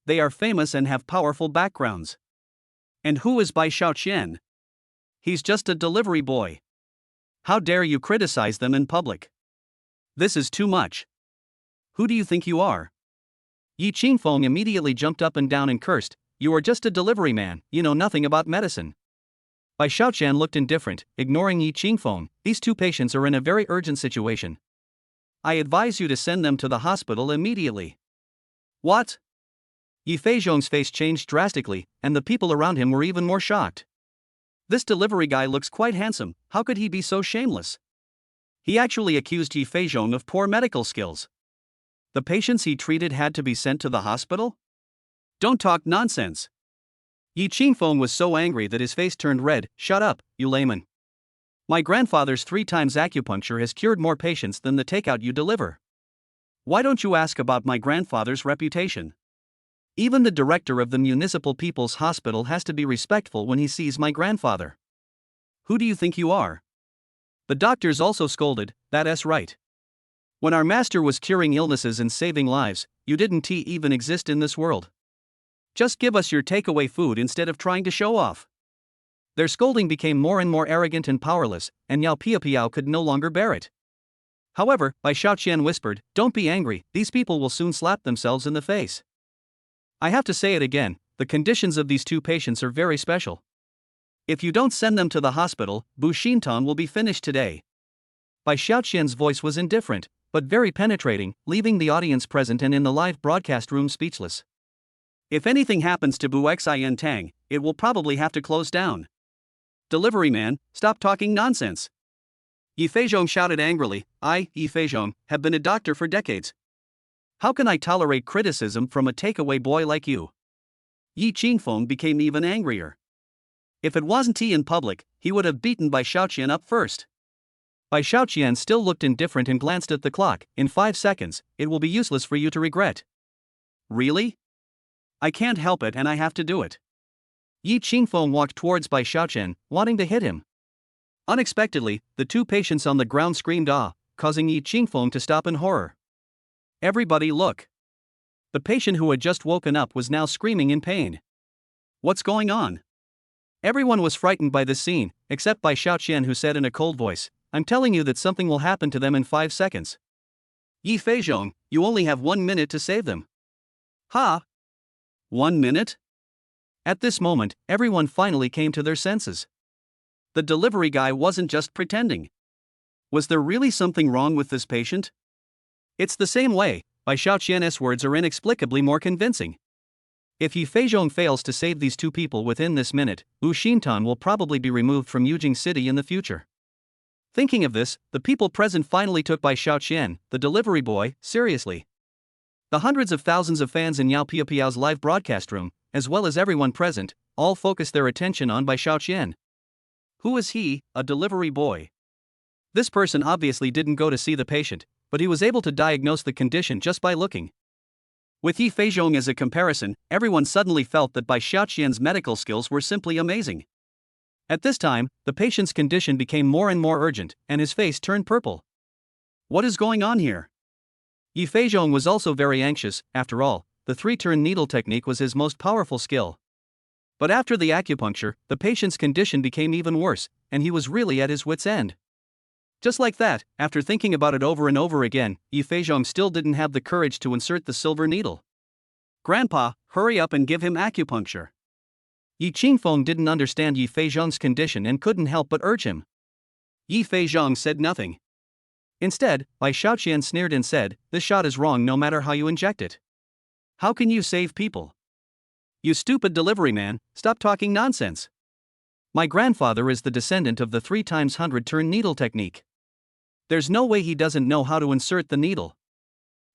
They are famous and have powerful backgrounds. And who is Bai Shaoqian? He's just a delivery boy. How dare you criticize them in public? This is too much. Who do you think you are? Yi Qingfeng immediately jumped up and down and cursed. You are just a delivery man, you know nothing about medicine. Bai Shaoqian looked indifferent, ignoring Yi Qingfeng. These 2 patients are in a very urgent situation. I advise you to send them to the hospital immediately. What? Yi Feizhong's face changed drastically, and the people around him were even more shocked. This delivery guy looks quite handsome. How could he be so shameless? He actually accused Yi Feizhong of poor medical skills. The patients he treated had to be sent to the hospital? Don't talk nonsense. Yi Qingfeng was so angry that his face turned red. Shut up, you layman. My grandfather's 3 times acupuncture has cured more patients than the takeout you deliver. Why don't you ask about my grandfather's reputation? Even the director of the Municipal People's Hospital has to be respectful when he sees my grandfather. Who do you think you are? The doctors also scolded. That's right. When our master was curing illnesses and saving lives, you didn't even exist in this world. Just give us your takeaway food instead of trying to show off. Their scolding became more and more arrogant and powerless, and Yao Piapiao could no longer bear it. However, Bai Shaoqian whispered, "Don't be angry, these people will soon slap themselves in the face." I have to say it again, the conditions of these 2 patients are very special. If you don't send them to the hospital, Bu Xintan will be finished today. Bai Shaoqian's voice was indifferent, but very penetrating, leaving the audience present and in the live broadcast room speechless. If anything happens to Bu Xian Tang, it will probably have to close down. Delivery man, stop talking nonsense. Yi Feizhong shouted angrily. I, Yi Feizhong, have been a doctor for decades. How can I tolerate criticism from a takeaway boy like you? Yi Qingfeng became even angrier. If it wasn't he in public, he would have beaten Bai Shaoqian up first. Bai Shaoqian still looked indifferent and glanced at the clock. In 5 seconds, it will be useless for you to regret. Really? I can't help it and I have to do it. Yi Qingfeng walked towards Bai Shaoqian, wanting to hit him. Unexpectedly, the 2 patients on the ground screamed ah, causing Yi Qingfeng to stop in horror. Everybody look. The patient who had just woken up was now screaming in pain. What's going on? Everyone was frightened by this scene, except Bai Shaoqian, who said in a cold voice, I'm telling you that something will happen to them in 5 seconds. Yi Feizhong, you only have 1 minute to save them. Ha! 1 minute? At this moment, everyone finally came to their senses. The delivery guy wasn't just pretending. Was there really something wrong with this patient? It's the same way, Bai Shaoqian's words are inexplicably more convincing. If Yi Feizhong fails to save these 2 people within this minute, Wu Xintan will probably be removed from Yujing City in the future. Thinking of this, the people present finally took Bai Shaoqian, the delivery boy, seriously. The hundreds of thousands of fans in Yao Piapiao's live broadcast room, as well as everyone present, all focused their attention on Bai Shaoqian. Who is he, a delivery boy? This person obviously didn't go to see the patient, but he was able to diagnose the condition just by looking. With Yi Feizhong as a comparison, everyone suddenly felt that Bai Shaoqian's medical skills were simply amazing. At this time, the patient's condition became more and more urgent, and his face turned purple. What is going on here? Yi Feizhong was also very anxious. After all, the 3-turn needle technique was his most powerful skill. But after the acupuncture, the patient's condition became even worse, and he was really at his wit's end. Just like that, after thinking about it over and over again, Yi Feizhong still didn't have the courage to insert the silver needle. Grandpa, hurry up and give him acupuncture. Yi Qingfeng didn't understand Yi Feizhong's condition and couldn't help but urge him. Yi Feizhong said nothing. Instead, Bai Shaoqian sneered and said, this shot is wrong no matter how you inject it. How can you save people? You stupid delivery man, stop talking nonsense. My grandfather is the descendant of the 3 times 100-turn needle technique. There's no way he doesn't know how to insert the needle.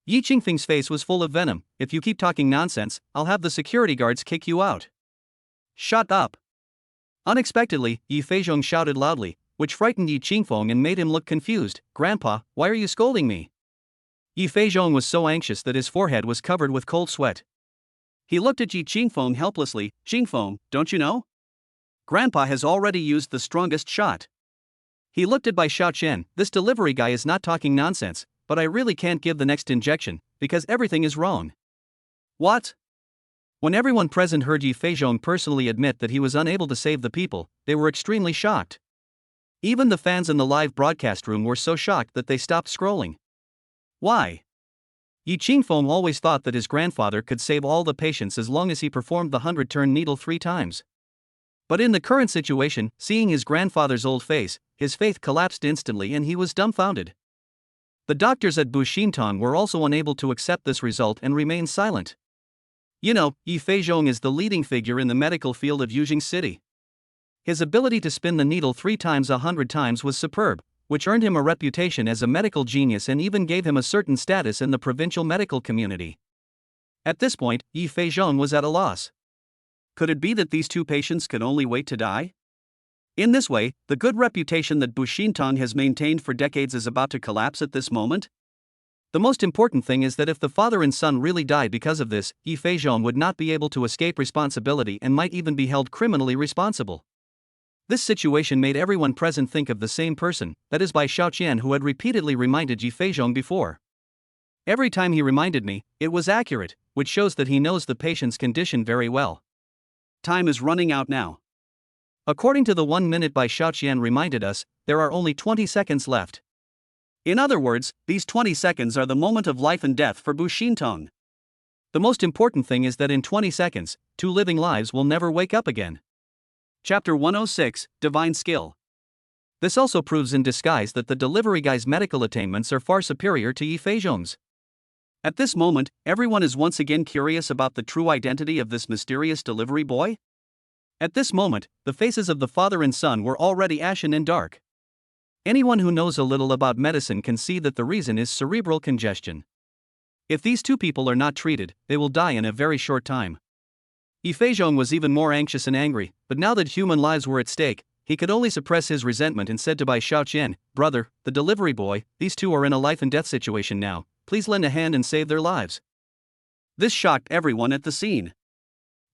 Yi Qingfeng's face was full of venom. If you keep talking nonsense, I'll have the security guards kick you out. Shut up. Unexpectedly, Yi Feizhong shouted loudly, which frightened Yi Qingfeng and made him look confused. Grandpa, why are you scolding me? Yi Feizhong was so anxious that his forehead was covered with cold sweat. He looked at Yi Qingfeng helplessly. Qingfeng, don't you know? Grandpa has already used the strongest shot. He looked at Bai Shaoqian. This delivery guy is not talking nonsense, but I really can't give the next injection, because everything is wrong. What? When everyone present heard Yi Feizhong personally admit that he was unable to save the people, they were extremely shocked. Even the fans in the live broadcast room were so shocked that they stopped scrolling. Why? Yi Qingfeng always thought that his grandfather could save all the patients as long as he performed the 100-turn needle 3 times. But in the current situation, seeing his grandfather's old face, his faith collapsed instantly and he was dumbfounded. The doctors at Bu Xintan were also unable to accept this result and remained silent. You know, Yi Feizhong is the leading figure in the medical field of Yujing City. His ability to spin the needle 3 times 100 times was superb, which earned him a reputation as a medical genius and even gave him a certain status in the provincial medical community. At this point, Yi Feizhong was at a loss. Could it be that these two patients could only wait to die? In this way, the good reputation that Bu Xintong has maintained for decades is about to collapse at this moment? The most important thing is that if the father and son really died because of this, Yi Feizhong would not be able to escape responsibility and might even be held criminally responsible. This situation made everyone present think of the same person, that is Bai Xiaoqian, who had repeatedly reminded Yi Feizhong before. Every time he reminded me, it was accurate, which shows that he knows the patient's condition very well. Time is running out now. According to the 1 minute Bai Xiaoqian reminded us, there are only 20 seconds left. In other words, these 20 seconds are the moment of life and death for Bu Xintong. The most important thing is that in 20 seconds, 2 living lives will never wake up again. Chapter 106, Divine Skill. This also proves in disguise that the delivery guy's medical attainments are far superior to Yi Feizhong's. At this moment, everyone is once again curious about the true identity of this mysterious delivery boy. At this moment, the faces of the father and son were already ashen and dark. Anyone who knows a little about medicine can see that the reason is cerebral congestion. If these two people are not treated, they will die in a very short time. Yi Feizhong was even more anxious and angry, but now that human lives were at stake, he could only suppress his resentment and said to Bai Xiaoqian, "Brother, the delivery boy, these two are in a life and death situation now, please lend a hand and save their lives." This shocked everyone at the scene.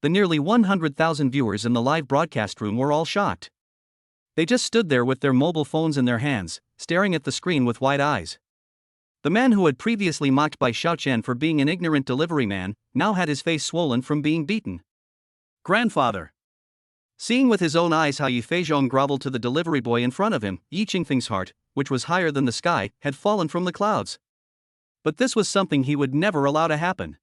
The nearly 100,000 viewers in the live broadcast room were all shocked. They just stood there with their mobile phones in their hands, staring at the screen with wide eyes. The man who had previously mocked Bai Xiaoqian for being an ignorant delivery man, now had his face swollen from being beaten. Grandfather. Seeing with his own eyes how Yi Feizhong groveled to the delivery boy in front of him, Yi Qingfeng's heart, which was higher than the sky, had fallen from the clouds. But this was something he would never allow to happen.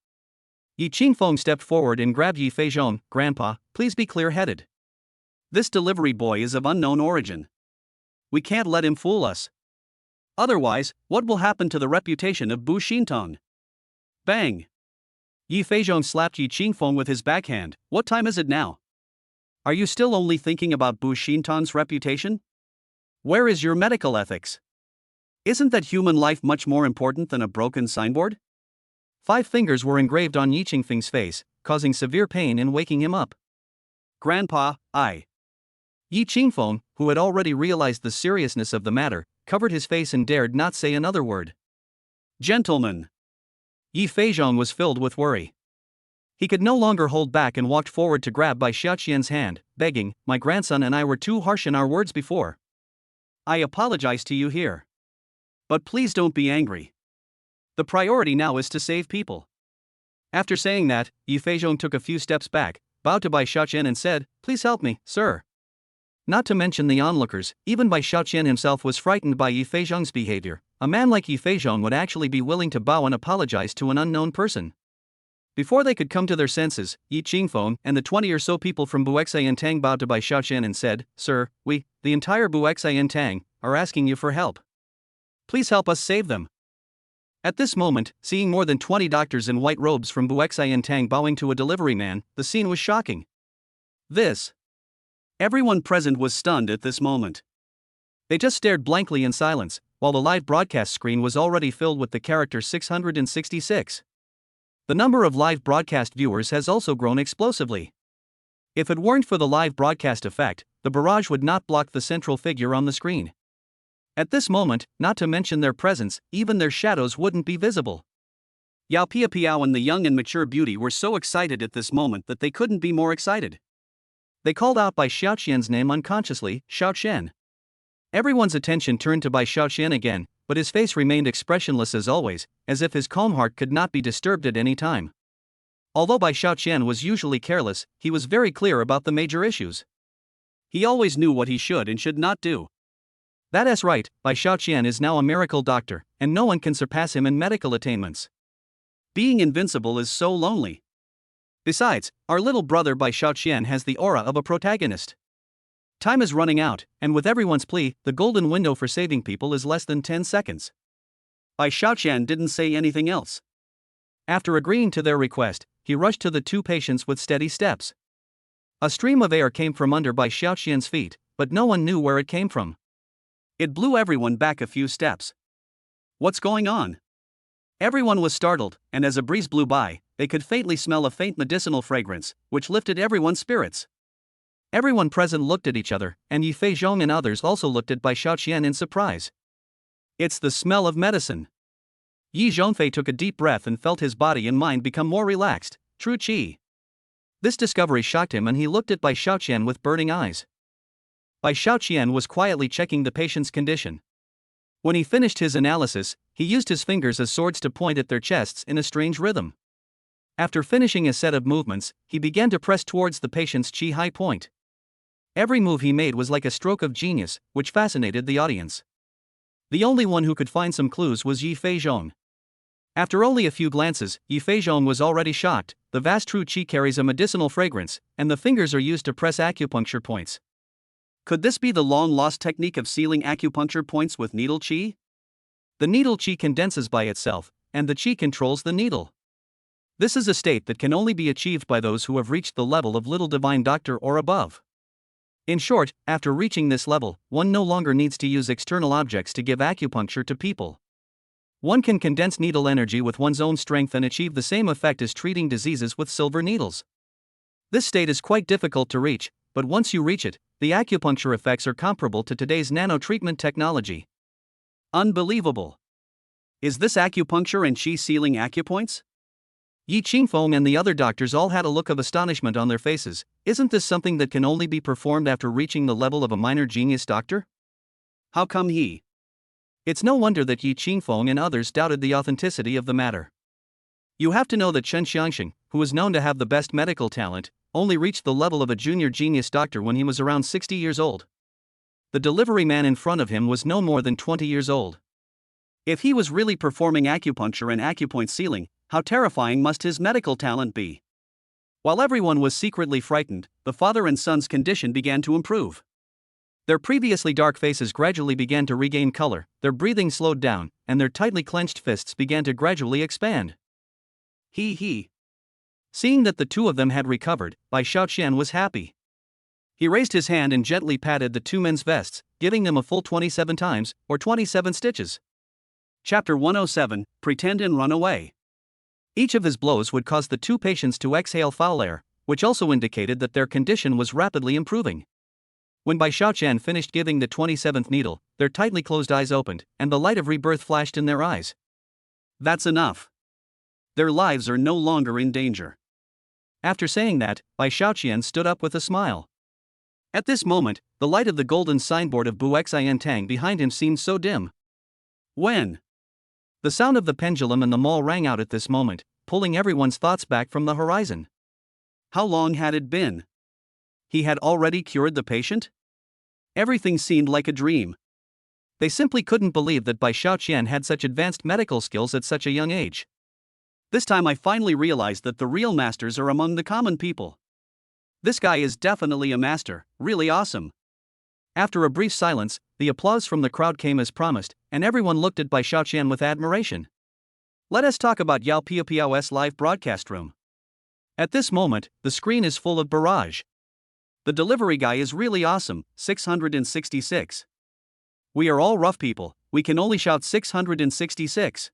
Yi Qingfeng stepped forward and grabbed Yi Feizhong. "Grandpa, please be clear-headed. This delivery boy is of unknown origin. We can't let him fool us. Otherwise, what will happen to the reputation of Bu Xintong?" Bang! Yi Feizhong slapped Yi Qingfeng with his backhand. "What time is it now? Are you still only thinking about Bu Xintong's reputation? Where is your medical ethics? Isn't that human life much more important than a broken signboard?" 5 fingers were engraved on Yi Qingfeng's face, causing severe pain and waking him up. "Grandpa, Yi Qingfeng, who had already realized the seriousness of the matter, covered his face and dared not say another word. "Gentlemen." Yi Feizhong was filled with worry. He could no longer hold back and walked forward to grab Bai Xiaoqian's hand, begging, "My grandson and I were too harsh in our words before. I apologize to you here. But please don't be angry. The priority now is to save people." After saying that, Yi Feizhong took a few steps back, bowed to Bai Xiaoqian and said, "Please help me, sir." Not to mention the onlookers, even Bai Xiaoqian himself was frightened by Yi Feizhong's behavior. A man like Yi Feizhong would actually be willing to bow and apologize to an unknown person. Before they could come to their senses, Yi Qingfeng and the 20 or so people from Buexai bowed to Bai Xiaoqian and said, "Sir, we, the entire Buexai, are asking you for help. Please help us save them." At this moment, seeing more than 20 doctors in white robes from Buexai bowing to a delivery man, the scene was shocking. Everyone present was stunned at this moment. They just stared blankly in silence, while the live broadcast screen was already filled with the character 666. The number of live broadcast viewers has also grown explosively. If it weren't for the live broadcast effect, the barrage would not block the central figure on the screen. At this moment, not to mention their presence, even their shadows wouldn't be visible. Yao Piao and the young and mature beauty were so excited at this moment that they couldn't be more excited. They called out Bai Xiaoqian's name unconsciously, "Xiaoqian." Everyone's attention turned to Bai Xiaoqian again, but his face remained expressionless as always, as if his calm heart could not be disturbed at any time. Although Bai Xiaoqian was usually careless, he was very clear about the major issues. He always knew what he should and should not do. That is right, Bai Xiaoqian is now a miracle doctor, and no one can surpass him in medical attainments. Being invincible is so lonely. Besides, our little brother Bai Xiaoqian has the aura of a protagonist. Time is running out, and with everyone's plea, the golden window for saving people is less than 10 seconds. Bai Xiaoqian didn't say anything else. After agreeing to their request, he rushed to the 2 patients with steady steps. A stream of air came from under Bai Xiaoqian's feet, but no one knew where it came from. It blew everyone back a few steps. What's going on? Everyone was startled, and as a breeze blew by, they could faintly smell a faint medicinal fragrance, which lifted everyone's spirits. Everyone present looked at each other, and Yi Feizhong and others also looked at Bai Xiaoqian in surprise. It's the smell of medicine. Yi Zhongfei took a deep breath and felt his body and mind become more relaxed. True qi. This discovery shocked him, and he looked at Bai Xiaoqian with burning eyes. Bai Xiaoqian was quietly checking the patient's condition. When he finished his analysis, he used his fingers as swords to point at their chests in a strange rhythm. After finishing a set of movements, he began to press towards the patient's qi high point. Every move he made was like a stroke of genius, which fascinated the audience. The only one who could find some clues was Yi Feizhong. After only a few glances, Yi Feizhong was already shocked. The vast true qi carries a medicinal fragrance, and the fingers are used to press acupuncture points. Could this be the long-lost technique of sealing acupuncture points with needle qi? The needle qi condenses by itself, and the qi controls the needle. This is a state that can only be achieved by those who have reached the level of little divine doctor or above. In short, after reaching this level, one no longer needs to use external objects to give acupuncture to people. One can condense needle energy with one's own strength and achieve the same effect as treating diseases with silver needles. This state is quite difficult to reach, but once you reach it, the acupuncture effects are comparable to today's nano-treatment technology. Unbelievable! Is this acupuncture and qi sealing acupoints? Yi Qingfeng and the other doctors all had a look of astonishment on their faces. Isn't this something that can only be performed after reaching the level of a minor genius doctor? How come he? It's no wonder that Yi Qingfeng and others doubted the authenticity of the matter. You have to know that Chen Xiangxing, who is known to have the best medical talent, only reached the level of a junior genius doctor when he was around 60 years old. The delivery man in front of him was no more than 20 years old. If he was really performing acupuncture and acupoint sealing, how terrifying must his medical talent be? While everyone was secretly frightened, the father and son's condition began to improve. Their previously dark faces gradually began to regain color, their breathing slowed down, and their tightly clenched fists began to gradually expand. He. Seeing that the two of them had recovered, Bai Xiaoqian was happy. He raised his hand and gently patted the two men's vests, giving them a full 27 times, or 27 stitches. Chapter 107, Pretend and Run Away. Each of his blows would cause the two patients to exhale foul air, which also indicated that their condition was rapidly improving. When Bai Xiaoqian finished giving the 27th needle, their tightly closed eyes opened, and the light of rebirth flashed in their eyes. That's enough. Their lives are no longer in danger. After saying that, Bai Xiaoqian stood up with a smile. At this moment, the light of the golden signboard of Bu Xian Tang behind him seemed so dim. When? The sound of the pendulum in the mall rang out at this moment, pulling everyone's thoughts back from the horizon. How long had it been? He had already cured the patient? Everything seemed like a dream. They simply couldn't believe that Bai Xiaoqian had such advanced medical skills at such a young age. This time I finally realized that the real masters are among the common people. This guy is definitely a master, really awesome. After a brief silence, the applause from the crowd came as promised, and everyone looked at Bai Xiaoqian with admiration. Let us talk about Yao Piao's live broadcast room. At this moment, the screen is full of barrage. The delivery guy is really awesome, 666. We are all rough people, we can only shout 666.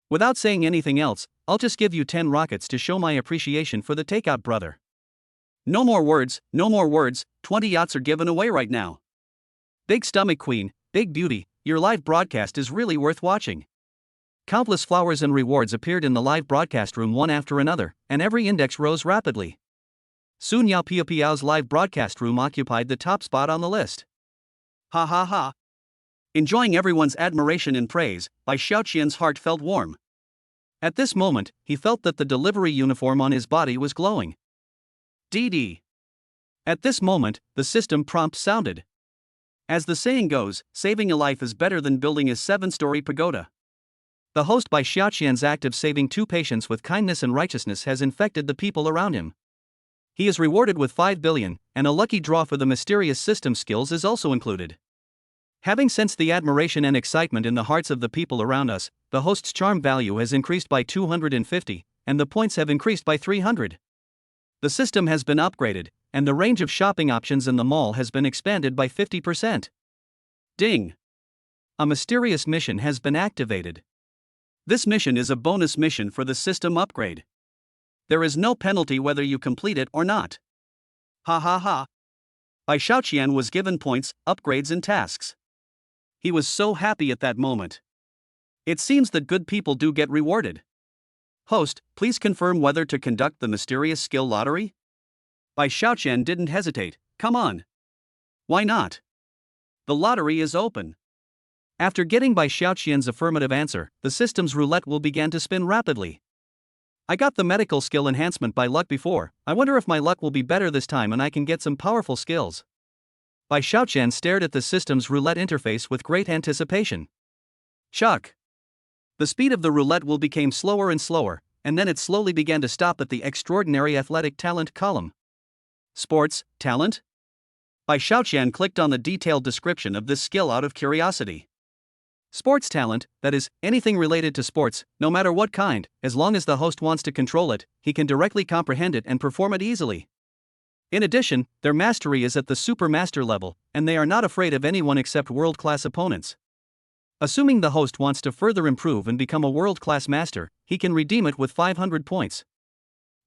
Without saying anything else, I'll just give you 10 rockets to show my appreciation for the takeout brother. No more words, 20 yachts are given away right now. Big stomach queen, big beauty, your live broadcast is really worth watching. Countless flowers and rewards appeared in the live broadcast room one after another, and every index rose rapidly. Soon Yao Piao's live broadcast room occupied the top spot on the list. Ha ha ha. Enjoying everyone's admiration and praise, Bai Xiaoqian's heart felt warm. At this moment, he felt that the delivery uniform on his body was glowing. DD. At this moment, the system prompt sounded. As the saying goes, saving a life is better than building a 7-story pagoda. The host Bai Xiaoqian's act of saving two patients with kindness and righteousness has infected the people around him. He is rewarded with 5 billion, and a lucky draw for the mysterious system skills is also included. Having sensed the admiration and excitement in the hearts of the people around us, the host's charm value has increased by 250, and the points have increased by 300. The system has been upgraded, and the range of shopping options in the mall has been expanded by 50%. Ding! a mysterious mission has been activated. This mission is a bonus mission for the system upgrade. There is no penalty whether you complete it or not. Ha ha ha. Bai Xiaoqian was given points, upgrades and tasks. He was so happy at that moment. It seems that good people do get rewarded. Host, please confirm whether to conduct the mysterious skill lottery? Bai Xiaoqian didn't hesitate. Come on. Why not? The lottery is open. After getting Bai Xiaoqian's affirmative answer, the system's roulette will begin to spin rapidly. I got the medical skill enhancement by luck before. I wonder if my luck will be better this time and I can get some powerful skills. Bai Xiaoqian stared at the system's roulette interface with great anticipation. Chuck. The speed of the roulette will become slower and slower, and then it slowly began to stop at the extraordinary athletic talent column. Sports, talent? Bai Xiaoqian clicked on the detailed description of this skill out of curiosity. Sports talent, that is, anything related to sports, no matter what kind, as long as the host wants to control it, he can directly comprehend it and perform it easily. In addition, their mastery is at the super master level, and they are not afraid of anyone except world-class opponents. Assuming the host wants to further improve and become a world-class master, he can redeem it with 500 points.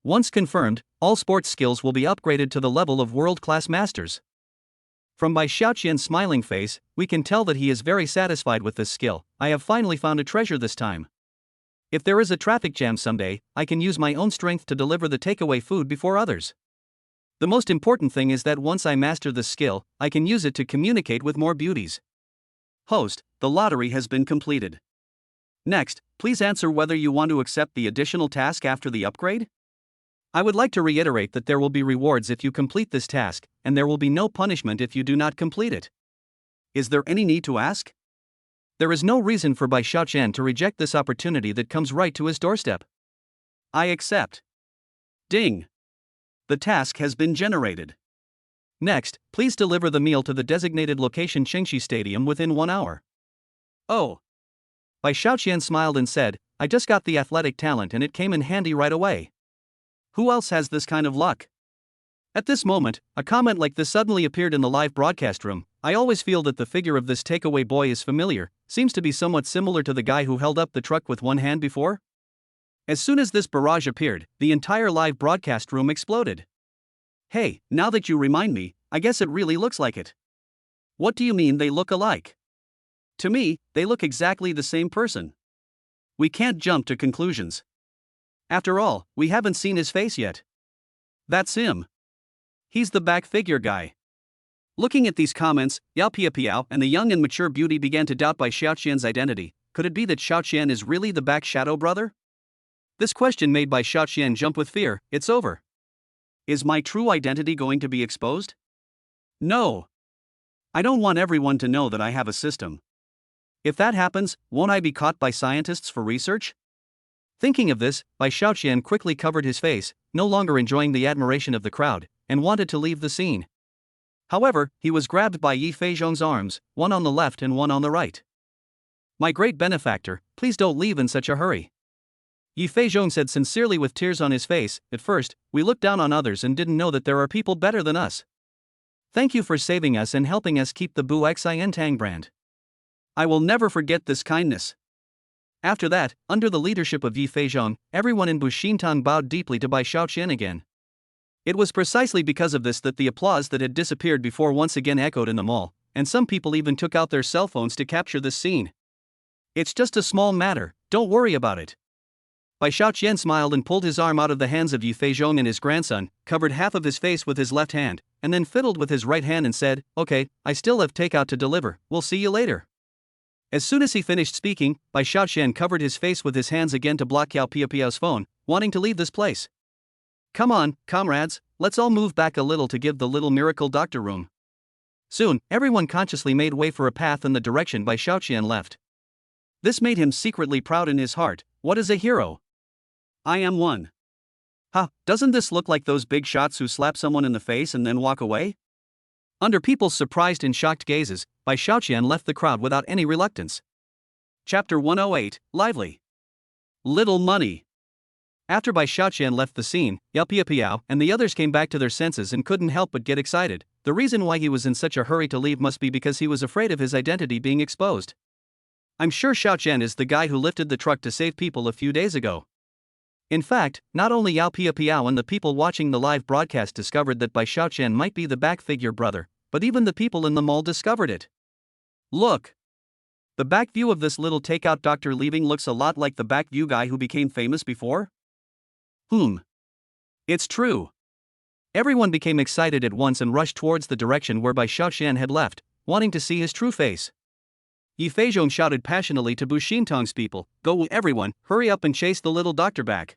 Once confirmed, all sports skills will be upgraded to the level of world-class masters. From Bai Xiaoqian's smiling face, we can tell that he is very satisfied with this skill. I have finally found a treasure this time. If there is a traffic jam someday, I can use my own strength to deliver the takeaway food before others. The most important thing is that once I master this skill, I can use it to communicate with more beauties. Host, the lottery has been completed. Next, please answer whether you want to accept the additional task after the upgrade. I would like to reiterate that there will be rewards if you complete this task, and there will be no punishment if you do not complete it. Is there any need to ask? There is no reason for Bai Xiaoqian to reject this opportunity that comes right to his doorstep. I accept. Ding. The task has been generated. Next, please deliver the meal to the designated location Qingxi Stadium within 1 hour. Oh. Bai Xiaoqian smiled and said, I just got the athletic talent and it came in handy right away. Who else has this kind of luck? At this moment, a comment like this suddenly appeared in the live broadcast room. I always feel that the figure of this takeaway boy is familiar, seems to be somewhat similar to the guy who held up the truck with one hand before. As soon as this barrage appeared, the entire live broadcast room exploded. Hey, now that you remind me, I guess it really looks like it. What do you mean they look alike? To me, they look exactly the same person. We can't jump to conclusions. After all, we haven't seen his face yet. That's him. He's the back figure guy. Looking at these comments, Yao Piapiao and the young and mature beauty began to doubt Bai Xiaoqian's identity. Could it be that Xiaoqian is really the back shadow brother? This question made Bai Xiaoqian jump with fear. It's over. Is my true identity going to be exposed? No. I don't want everyone to know that I have a system. If that happens, won't I be caught by scientists for research? Thinking of this, Bai Xiaoqian quickly covered his face, no longer enjoying the admiration of the crowd, and wanted to leave the scene. However, he was grabbed by Yi Feizhong's arms, one on the left and one on the right. My great benefactor, please don't leave in such a hurry. Yi Feizhong said sincerely with tears on his face. At first, we looked down on others and didn't know that there are people better than us. Thank you for saving us and helping us keep the Bu Xin Tang brand. I will never forget this kindness. After that, under the leadership of Yi Feizhong, everyone in Buxintang bowed deeply to Bai Xiaoqian again. It was precisely because of this that the applause that had disappeared before once again echoed in the mall, and some people even took out their cell phones to capture this scene. It's just a small matter, don't worry about it. Bai Xiaoqian smiled and pulled his arm out of the hands of Yi Feizhong and his grandson, covered half of his face with his left hand, and then fiddled with his right hand and said, Okay, I still have takeout to deliver, we'll see you later. As soon as he finished speaking, Bai Xiaoqian covered his face with his hands again to block Yao Piapiao's phone, wanting to leave this place. Come on, comrades, let's all move back a little to give the little miracle doctor room. Soon, everyone consciously made way for a path in the direction Bai Xiaoqian left. This made him secretly proud in his heart. What is a hero? I am one. Ha, doesn't this look like those big shots who slap someone in the face and then walk away? Under people's surprised and shocked gazes, Bai Xiaoqian left the crowd without any reluctance. Chapter 108, Lively. Little money. After Bai Xiaoqian left the scene, Yao Piapiao and the others came back to their senses and couldn't help but get excited. The reason why he was in such a hurry to leave must be because he was afraid of his identity being exposed. I'm sure Xiaoqian is the guy who lifted the truck to save people a few days ago. In fact, not only Yao Piao and the people watching the live broadcast discovered that Bai Xiaoqian might be the back figure brother, but even the people in the mall discovered it. Look! The back view of this little takeout doctor leaving looks a lot like the back view guy who became famous before. It's true. Everyone became excited at once and rushed towards the direction where Bai Xiaoqian had left, wanting to see his true face. Yi Feizhong shouted passionately to Bu Xintong's people, "Go everyone, hurry up and chase the little doctor back."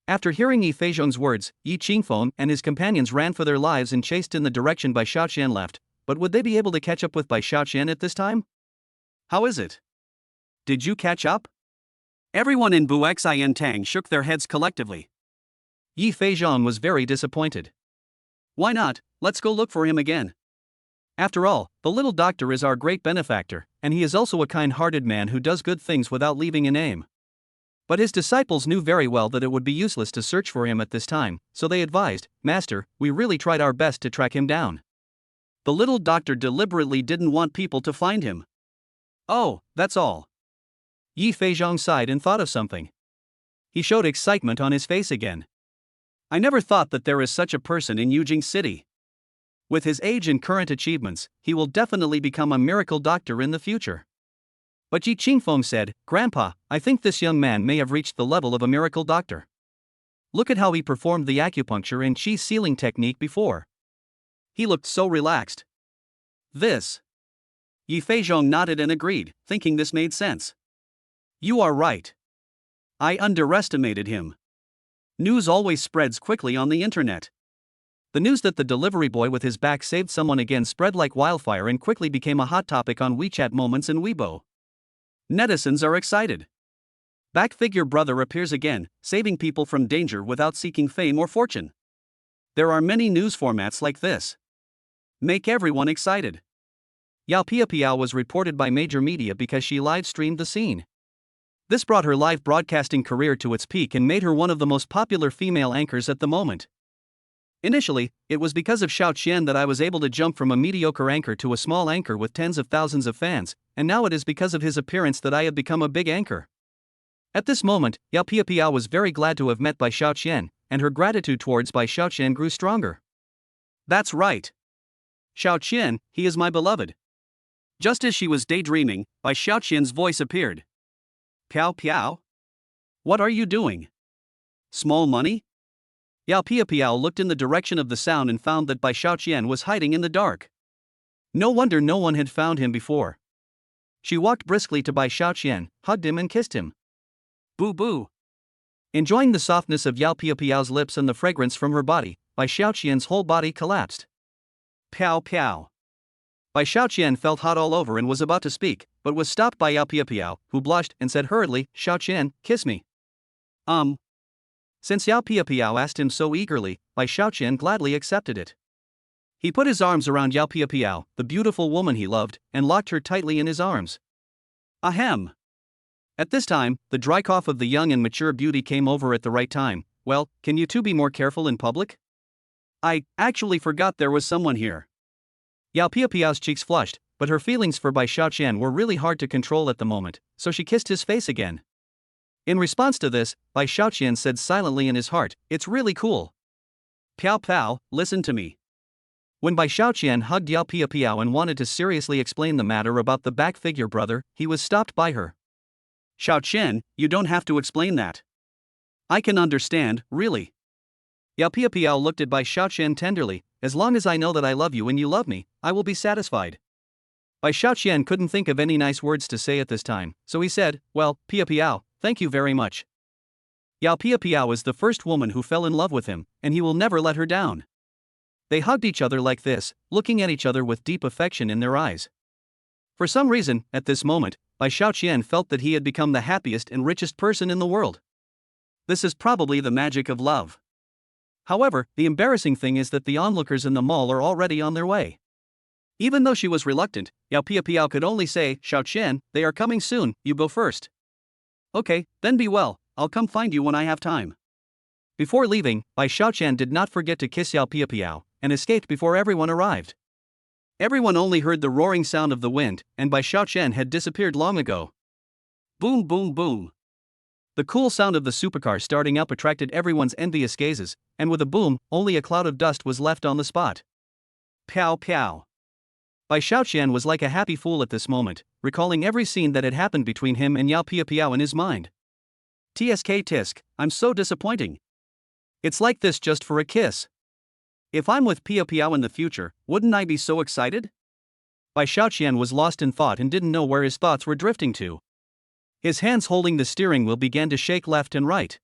After hearing Yi Feizhong's words, Yi Qingfeng and his companions ran for their lives and chased in the direction Bai Xiaoqian left, but would they be able to catch up with Bai Xiaoqian at this time? How is it? Did you catch up? Everyone in Bu Xiantang shook their heads collectively. Yi Feizhong was very disappointed. Why not? Let's go look for him again. After all, the little doctor is our great benefactor, and he is also a kind-hearted man who does good things without leaving a name. But his disciples knew very well that it would be useless to search for him at this time, so they advised, "Master, we really tried our best to track him down." The little doctor deliberately didn't want people to find him. Oh, that's all. Yi Feizhong sighed and thought of something. He showed excitement on his face again. I never thought that there is such a person in Yujing City. With his age and current achievements, he will definitely become a miracle doctor in the future. But Yi Qingfeng said, "Grandpa, I think this young man may have reached the level of a miracle doctor. Look at how he performed the acupuncture and chi sealing technique before. He looked so relaxed." This. Yi Feizhong nodded and agreed, thinking this made sense. You are right. I underestimated him. News always spreads quickly on the internet. The news that the delivery boy with his back saved someone again spread like wildfire and quickly became a hot topic on WeChat Moments and Weibo. Netizens are excited. Back figure brother appears again, saving people from danger without seeking fame or fortune. There are many news formats like this. Make everyone excited. Yao Piao was reported by major media because she live-streamed the scene. This brought her live broadcasting career to its peak and made her one of the most popular female anchors at the moment. Initially, it was because of Xiaoqian that I was able to jump from a mediocre anchor to a small anchor with tens of thousands of fans, and now it is because of his appearance that I have become a big anchor. At this moment, Yao Piao was very glad to have met Bai Xiaoqian, and her gratitude towards Bai Xiaoqian grew stronger. That's right. Xiaoqian, he is my beloved. Just as she was daydreaming, Bai Xiaoqian's voice appeared. Piao Piao? What are you doing? Small money? Yao Piao looked in the direction of the sound and found that Bai Xiaoqian was hiding in the dark. No wonder no one had found him before. She walked briskly to Bai Xiaoqian, hugged him and kissed him. Boo boo. Enjoying the softness of Yao Piao's lips and the fragrance from her body, Bai Xiaoqian's whole body collapsed. Piao Piao. Bai Xiaoqian felt hot all over and was about to speak, but was stopped by Yao Piao, who blushed and said hurriedly, "Xiaoqian, kiss me." Since Yao Piao asked him so eagerly, Bai Xiaoqian gladly accepted it. He put his arms around Yao Piao, the beautiful woman he loved, and locked her tightly in his arms. Ahem. At this time, the dry cough of the young and mature beauty came over at the right time. Well, can you two be more careful in public? I actually forgot there was someone here. Yao Piao's cheeks flushed, but her feelings for Bai Xiaoqian were really hard to control at the moment, so she kissed his face again. In response to this, Bai Xiaoqian said silently in his heart, "It's really cool." Piao Piao, listen to me. When Bai Xiaoqian hugged Yao Piao and wanted to seriously explain the matter about the back figure brother, he was stopped by her. Xiaoqian, you don't have to explain that. I can understand, really. Yao Piao looked at Bai Xiaoqian tenderly. As long as I know that I love you and you love me, I will be satisfied. Bai Xiaoqian couldn't think of any nice words to say at this time, so he said, "Well, Piao, thank you very much." Yao Piao is the first woman who fell in love with him, and he will never let her down. They hugged each other like this, looking at each other with deep affection in their eyes. For some reason, at this moment, Bai Xiaoqian felt that he had become the happiest and richest person in the world. This is probably the magic of love. However, the embarrassing thing is that the onlookers in the mall are already on their way. Even though she was reluctant, Yao Piao could only say, "Xiaoqian, they are coming soon, you go first." Okay, then be well, I'll come find you when I have time. Before leaving, Bai Xiaoqian did not forget to kiss Yao Piao, and escaped before everyone arrived. Everyone only heard the roaring sound of the wind, and Bai Xiaoqian had disappeared long ago. Boom, boom, boom. The cool sound of the supercar starting up attracted everyone's envious gazes, and with a boom, only a cloud of dust was left on the spot. Pow pow. Bai Xiaoqian was like a happy fool at this moment, recalling every scene that had happened between him and Yao Piao in his mind. TSK tisk, I'm so disappointing. It's like this just for a kiss. If I'm with Piao in the future, wouldn't I be so excited? Bai Xiaoqian was lost in thought and didn't know where his thoughts were drifting to. His hands holding the steering wheel began to shake left and right.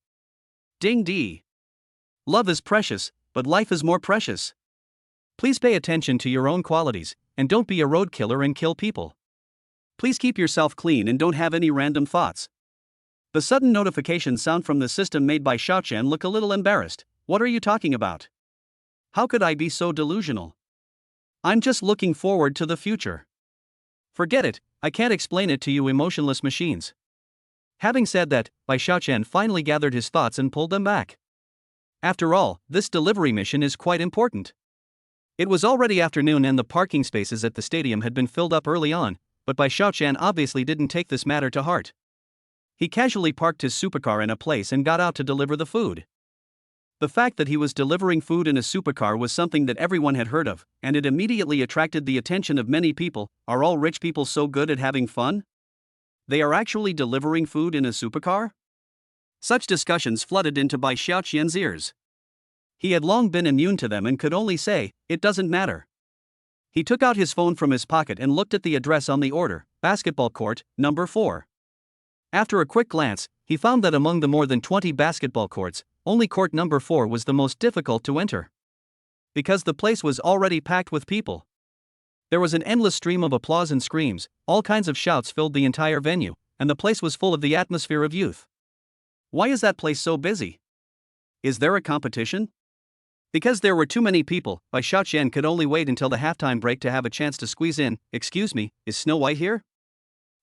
Ding dee. Love is precious, but life is more precious. Please pay attention to your own qualities, and don't be a road killer and kill people. Please keep yourself clean and don't have any random thoughts. The sudden notification sound from the system made Bai Xiaoqian look a little embarrassed. What are you talking about? How could I be so delusional? I'm just looking forward to the future. Forget it, I can't explain it to you emotionless machines. Having said that, Bai Xiaoqian finally gathered his thoughts and pulled them back. After all, this delivery mission is quite important. It was already afternoon and the parking spaces at the stadium had been filled up early on, but Bai Xiaoqian obviously didn't take this matter to heart. He casually parked his supercar in a place and got out to deliver the food. The fact that he was delivering food in a supercar was something that everyone had heard of, and it immediately attracted the attention of many people. Are all rich people so good at having fun? They are actually delivering food in a supercar? Such discussions flooded into Bai Xiaoqian's ears. He had long been immune to them and could only say, it doesn't matter. He took out his phone from his pocket and looked at the address on the order, basketball court, number 4. After a quick glance, he found that among the more than 20 basketball courts, only court number 4 was the most difficult to enter. Because the place was already packed with people. There was an endless stream of applause and screams, all kinds of shouts filled the entire venue, and the place was full of the atmosphere of youth. Why is that place so busy? Is there a competition? Because there were too many people, Bai Xiaoqian could only wait until the halftime break to have a chance to squeeze in. Excuse me, is Snow White here?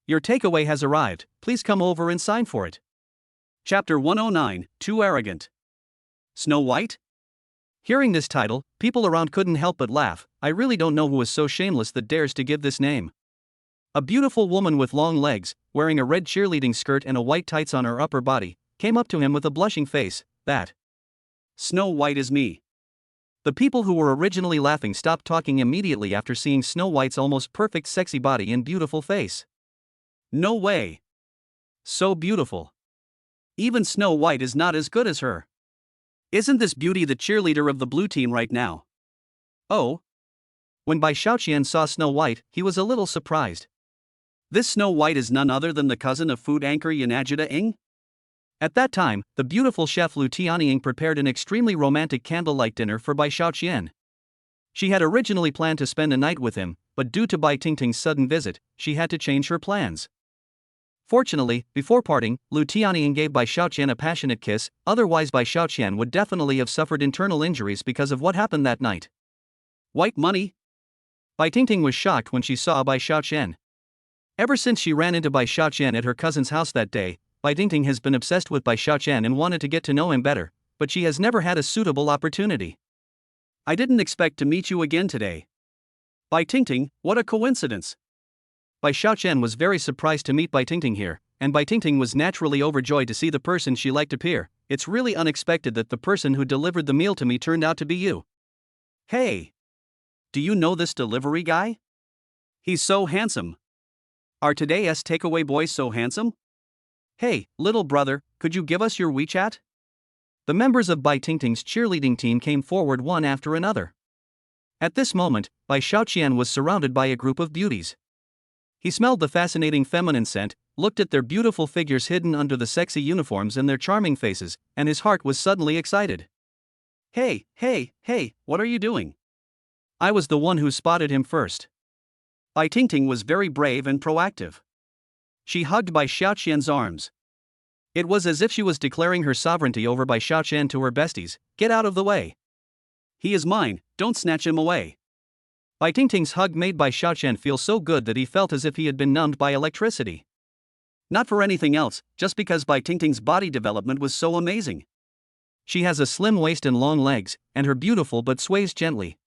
Your takeaway has arrived, please come over and sign for it. Chapter 109, Too Arrogant. Snow White? Hearing this title, people around couldn't help but laugh. I really don't know who is so shameless that dares to give this name. A beautiful woman with long legs, wearing a red cheerleading skirt and a white tights on her upper body, came up to him with a blushing face. That Snow White is me. The people who were originally laughing stopped talking immediately after seeing Snow White's almost perfect sexy body and beautiful face. No way. So beautiful. Even Snow White is not as good as her. Isn't this beauty the cheerleader of the blue team right now? Oh. When Bai Xiaoqian saw Snow White, he was a little surprised. This Snow White is none other than the cousin of food anchor Yanajida Ing? At that time, the beautiful chef Lu Tianying prepared an extremely romantic candlelight dinner for Bai Xiaoqian. She had originally planned to spend a night with him, but due to Bai Tingting's sudden visit, she had to change her plans. Fortunately, before parting, Lu Tianying gave Bai Xiaoqian a passionate kiss, otherwise Bai Xiaoqian would definitely have suffered internal injuries because of what happened that night. White money? Bai Tingting was shocked when she saw Bai Xiaoqian. Ever since she ran into Bai Xiaoqian at her cousin's house that day, Bai Tingting has been obsessed with Bai Xiaoqian and wanted to get to know him better, but she has never had a suitable opportunity. I didn't expect to meet you again today. Bai Tingting, what a coincidence. Bai Xiaoqian was very surprised to meet Bai Tingting here, and Bai Tingting was naturally overjoyed to see the person she liked appear. It's really unexpected that the person who delivered the meal to me turned out to be you. Hey! Do you know this delivery guy? He's so handsome. Are today's takeaway boys so handsome? Hey, little brother, could you give us your WeChat? The members of Bai Tingting's cheerleading team came forward one after another. At this moment, Bai Xiaoqian was surrounded by a group of beauties. He smelled the fascinating feminine scent, looked at their beautiful figures hidden under the sexy uniforms and their charming faces, and his heart was suddenly excited. Hey, what are you doing? I was the one who spotted him first. Bai Tingting was very brave and proactive. She hugged Bai Xiaoqian's arms. It was as if she was declaring her sovereignty over Bai Xiaoqian to her besties. Get out of the way. He is mine, don't snatch him away. Bai Tingting's hug made Bai Xiaoqian feel so good that he felt as if he had been numbed by electricity. Not for anything else, just because Bai Tingting's body development was so amazing. She has a slim waist and long legs, and her beautiful but sways gently.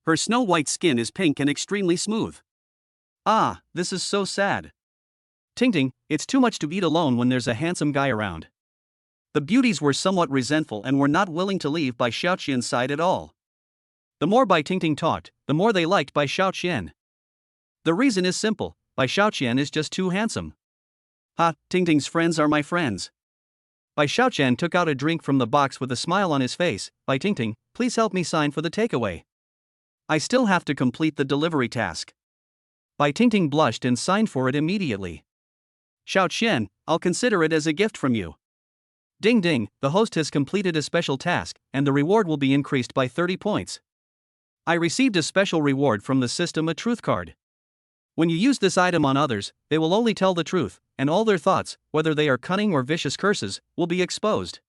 Her snow-white skin is pink and extremely smooth. Ah, this is so sad. Ting, it's too much to eat alone when there's a handsome guy around. The beauties were somewhat resentful and were not willing to leave Bai Xiaoqian's side at all. The more Bai Ting talked, the more they liked Bai Xiaoqian. The reason is simple: Bai Xiaoqian is just too handsome. Ha, Ting's friends are my friends. Bai Xiaoqian took out a drink from the box with a smile on his face. Bai Ting, please help me sign for the takeaway. I still have to complete the delivery task. Bai Ting blushed and signed for it immediately. Xiaoqian, I'll consider it as a gift from you. Ding, the host has completed a special task, and the reward will be increased by 30 points. I received a special reward from the system, a truth card. When you use this item on others, they will only tell the truth, and all their thoughts, whether they are cunning or vicious curses, will be exposed.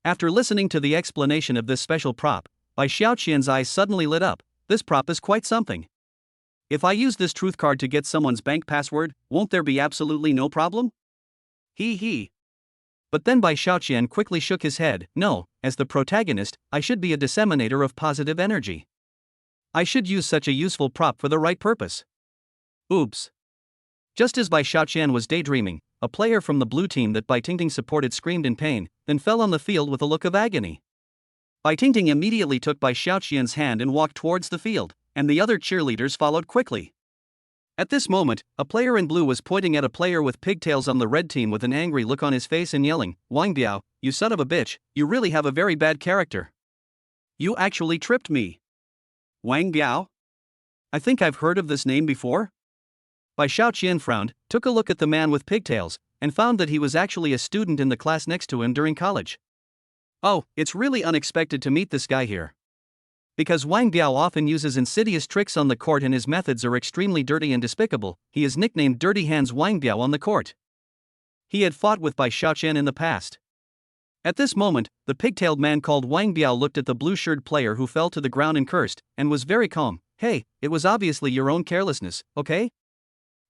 After listening to the explanation of this special prop, Bai Xiaoqian's eyes suddenly lit up. This prop is quite something. If I use this truth card to get someone's bank password, won't there be absolutely no problem? He. But then Bai Xiaoqian quickly shook his head. No, as the protagonist, I should be a disseminator of positive energy. I should use such a useful prop for the right purpose. Oops. Just as Bai Xiaoqian was daydreaming, a player from the blue team that Bai Ting supported screamed in pain, then fell on the field with a look of agony. Bai Ting immediately took Bai Xiaoqian's hand and walked towards the field, and the other cheerleaders followed quickly. At this moment, a player in blue was pointing at a player with pigtails on the red team with an angry look on his face and yelling, "Wang Biao, you son of a bitch, you really have a very bad character. You actually tripped me." Wang Biao? I think I've heard of this name before. Bai Xiaoqian frowned, took a look at the man with pigtails, and found that he was actually a student in the class next to him during college. Oh, it's really unexpected to meet this guy here. Because Wang Biao often uses insidious tricks on the court and his methods are extremely dirty and despicable, he is nicknamed Dirty Hands Wang Biao on the court. He had fought with Bai Xiaoqian in the past. At this moment, the pigtailed man called Wang Biao looked at the blue-shirted player who fell to the ground and cursed, and was very calm. Hey, it was obviously your own carelessness, okay?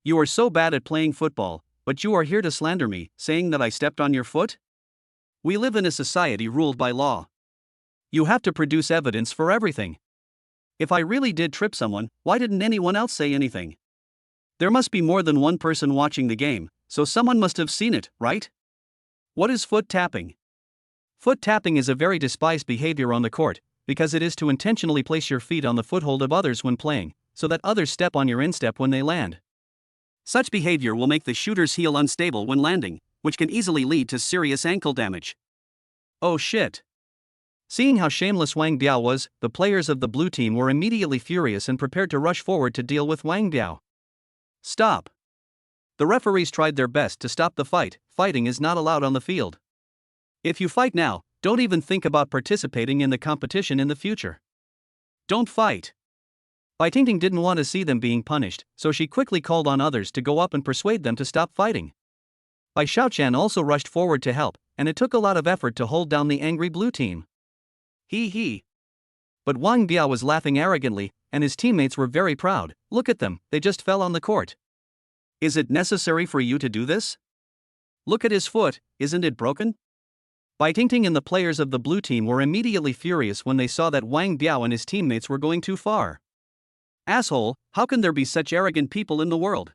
You are so bad at playing football, but you are here to slander me, saying that I stepped on your foot? We live in a society ruled by law. You have to produce evidence for everything. If I really did trip someone, why didn't anyone else say anything? There must be more than one person watching the game, so someone must have seen it, right? What is foot tapping? Foot tapping is a very despised behavior on the court, because it is to intentionally place your feet on the foothold of others when playing, so that others step on your instep when they land. Such behavior will make the shooter's heel unstable when landing, which can easily lead to serious ankle damage. Oh shit. Seeing how shameless Wang Biao was, the players of the blue team were immediately furious and prepared to rush forward to deal with Wang Biao. Stop. The referees tried their best to stop the fight. Fighting is not allowed on the field. If you fight now, don't even think about participating in the competition in the future. Don't fight. Bai Ting didn't want to see them being punished, so she quickly called on others to go up and persuade them to stop fighting. Bai Xiaoqian also rushed forward to help, and it took a lot of effort to hold down the angry blue team. He. But Wang Biao was laughing arrogantly, and his teammates were very proud. Look at them, they just fell on the court. Is it necessary for you to do this? Look at his foot, isn't it broken? Bai Ting and the players of the blue team were immediately furious when they saw that Wang Biao and his teammates were going too far. Asshole, how can there be such arrogant people in the world?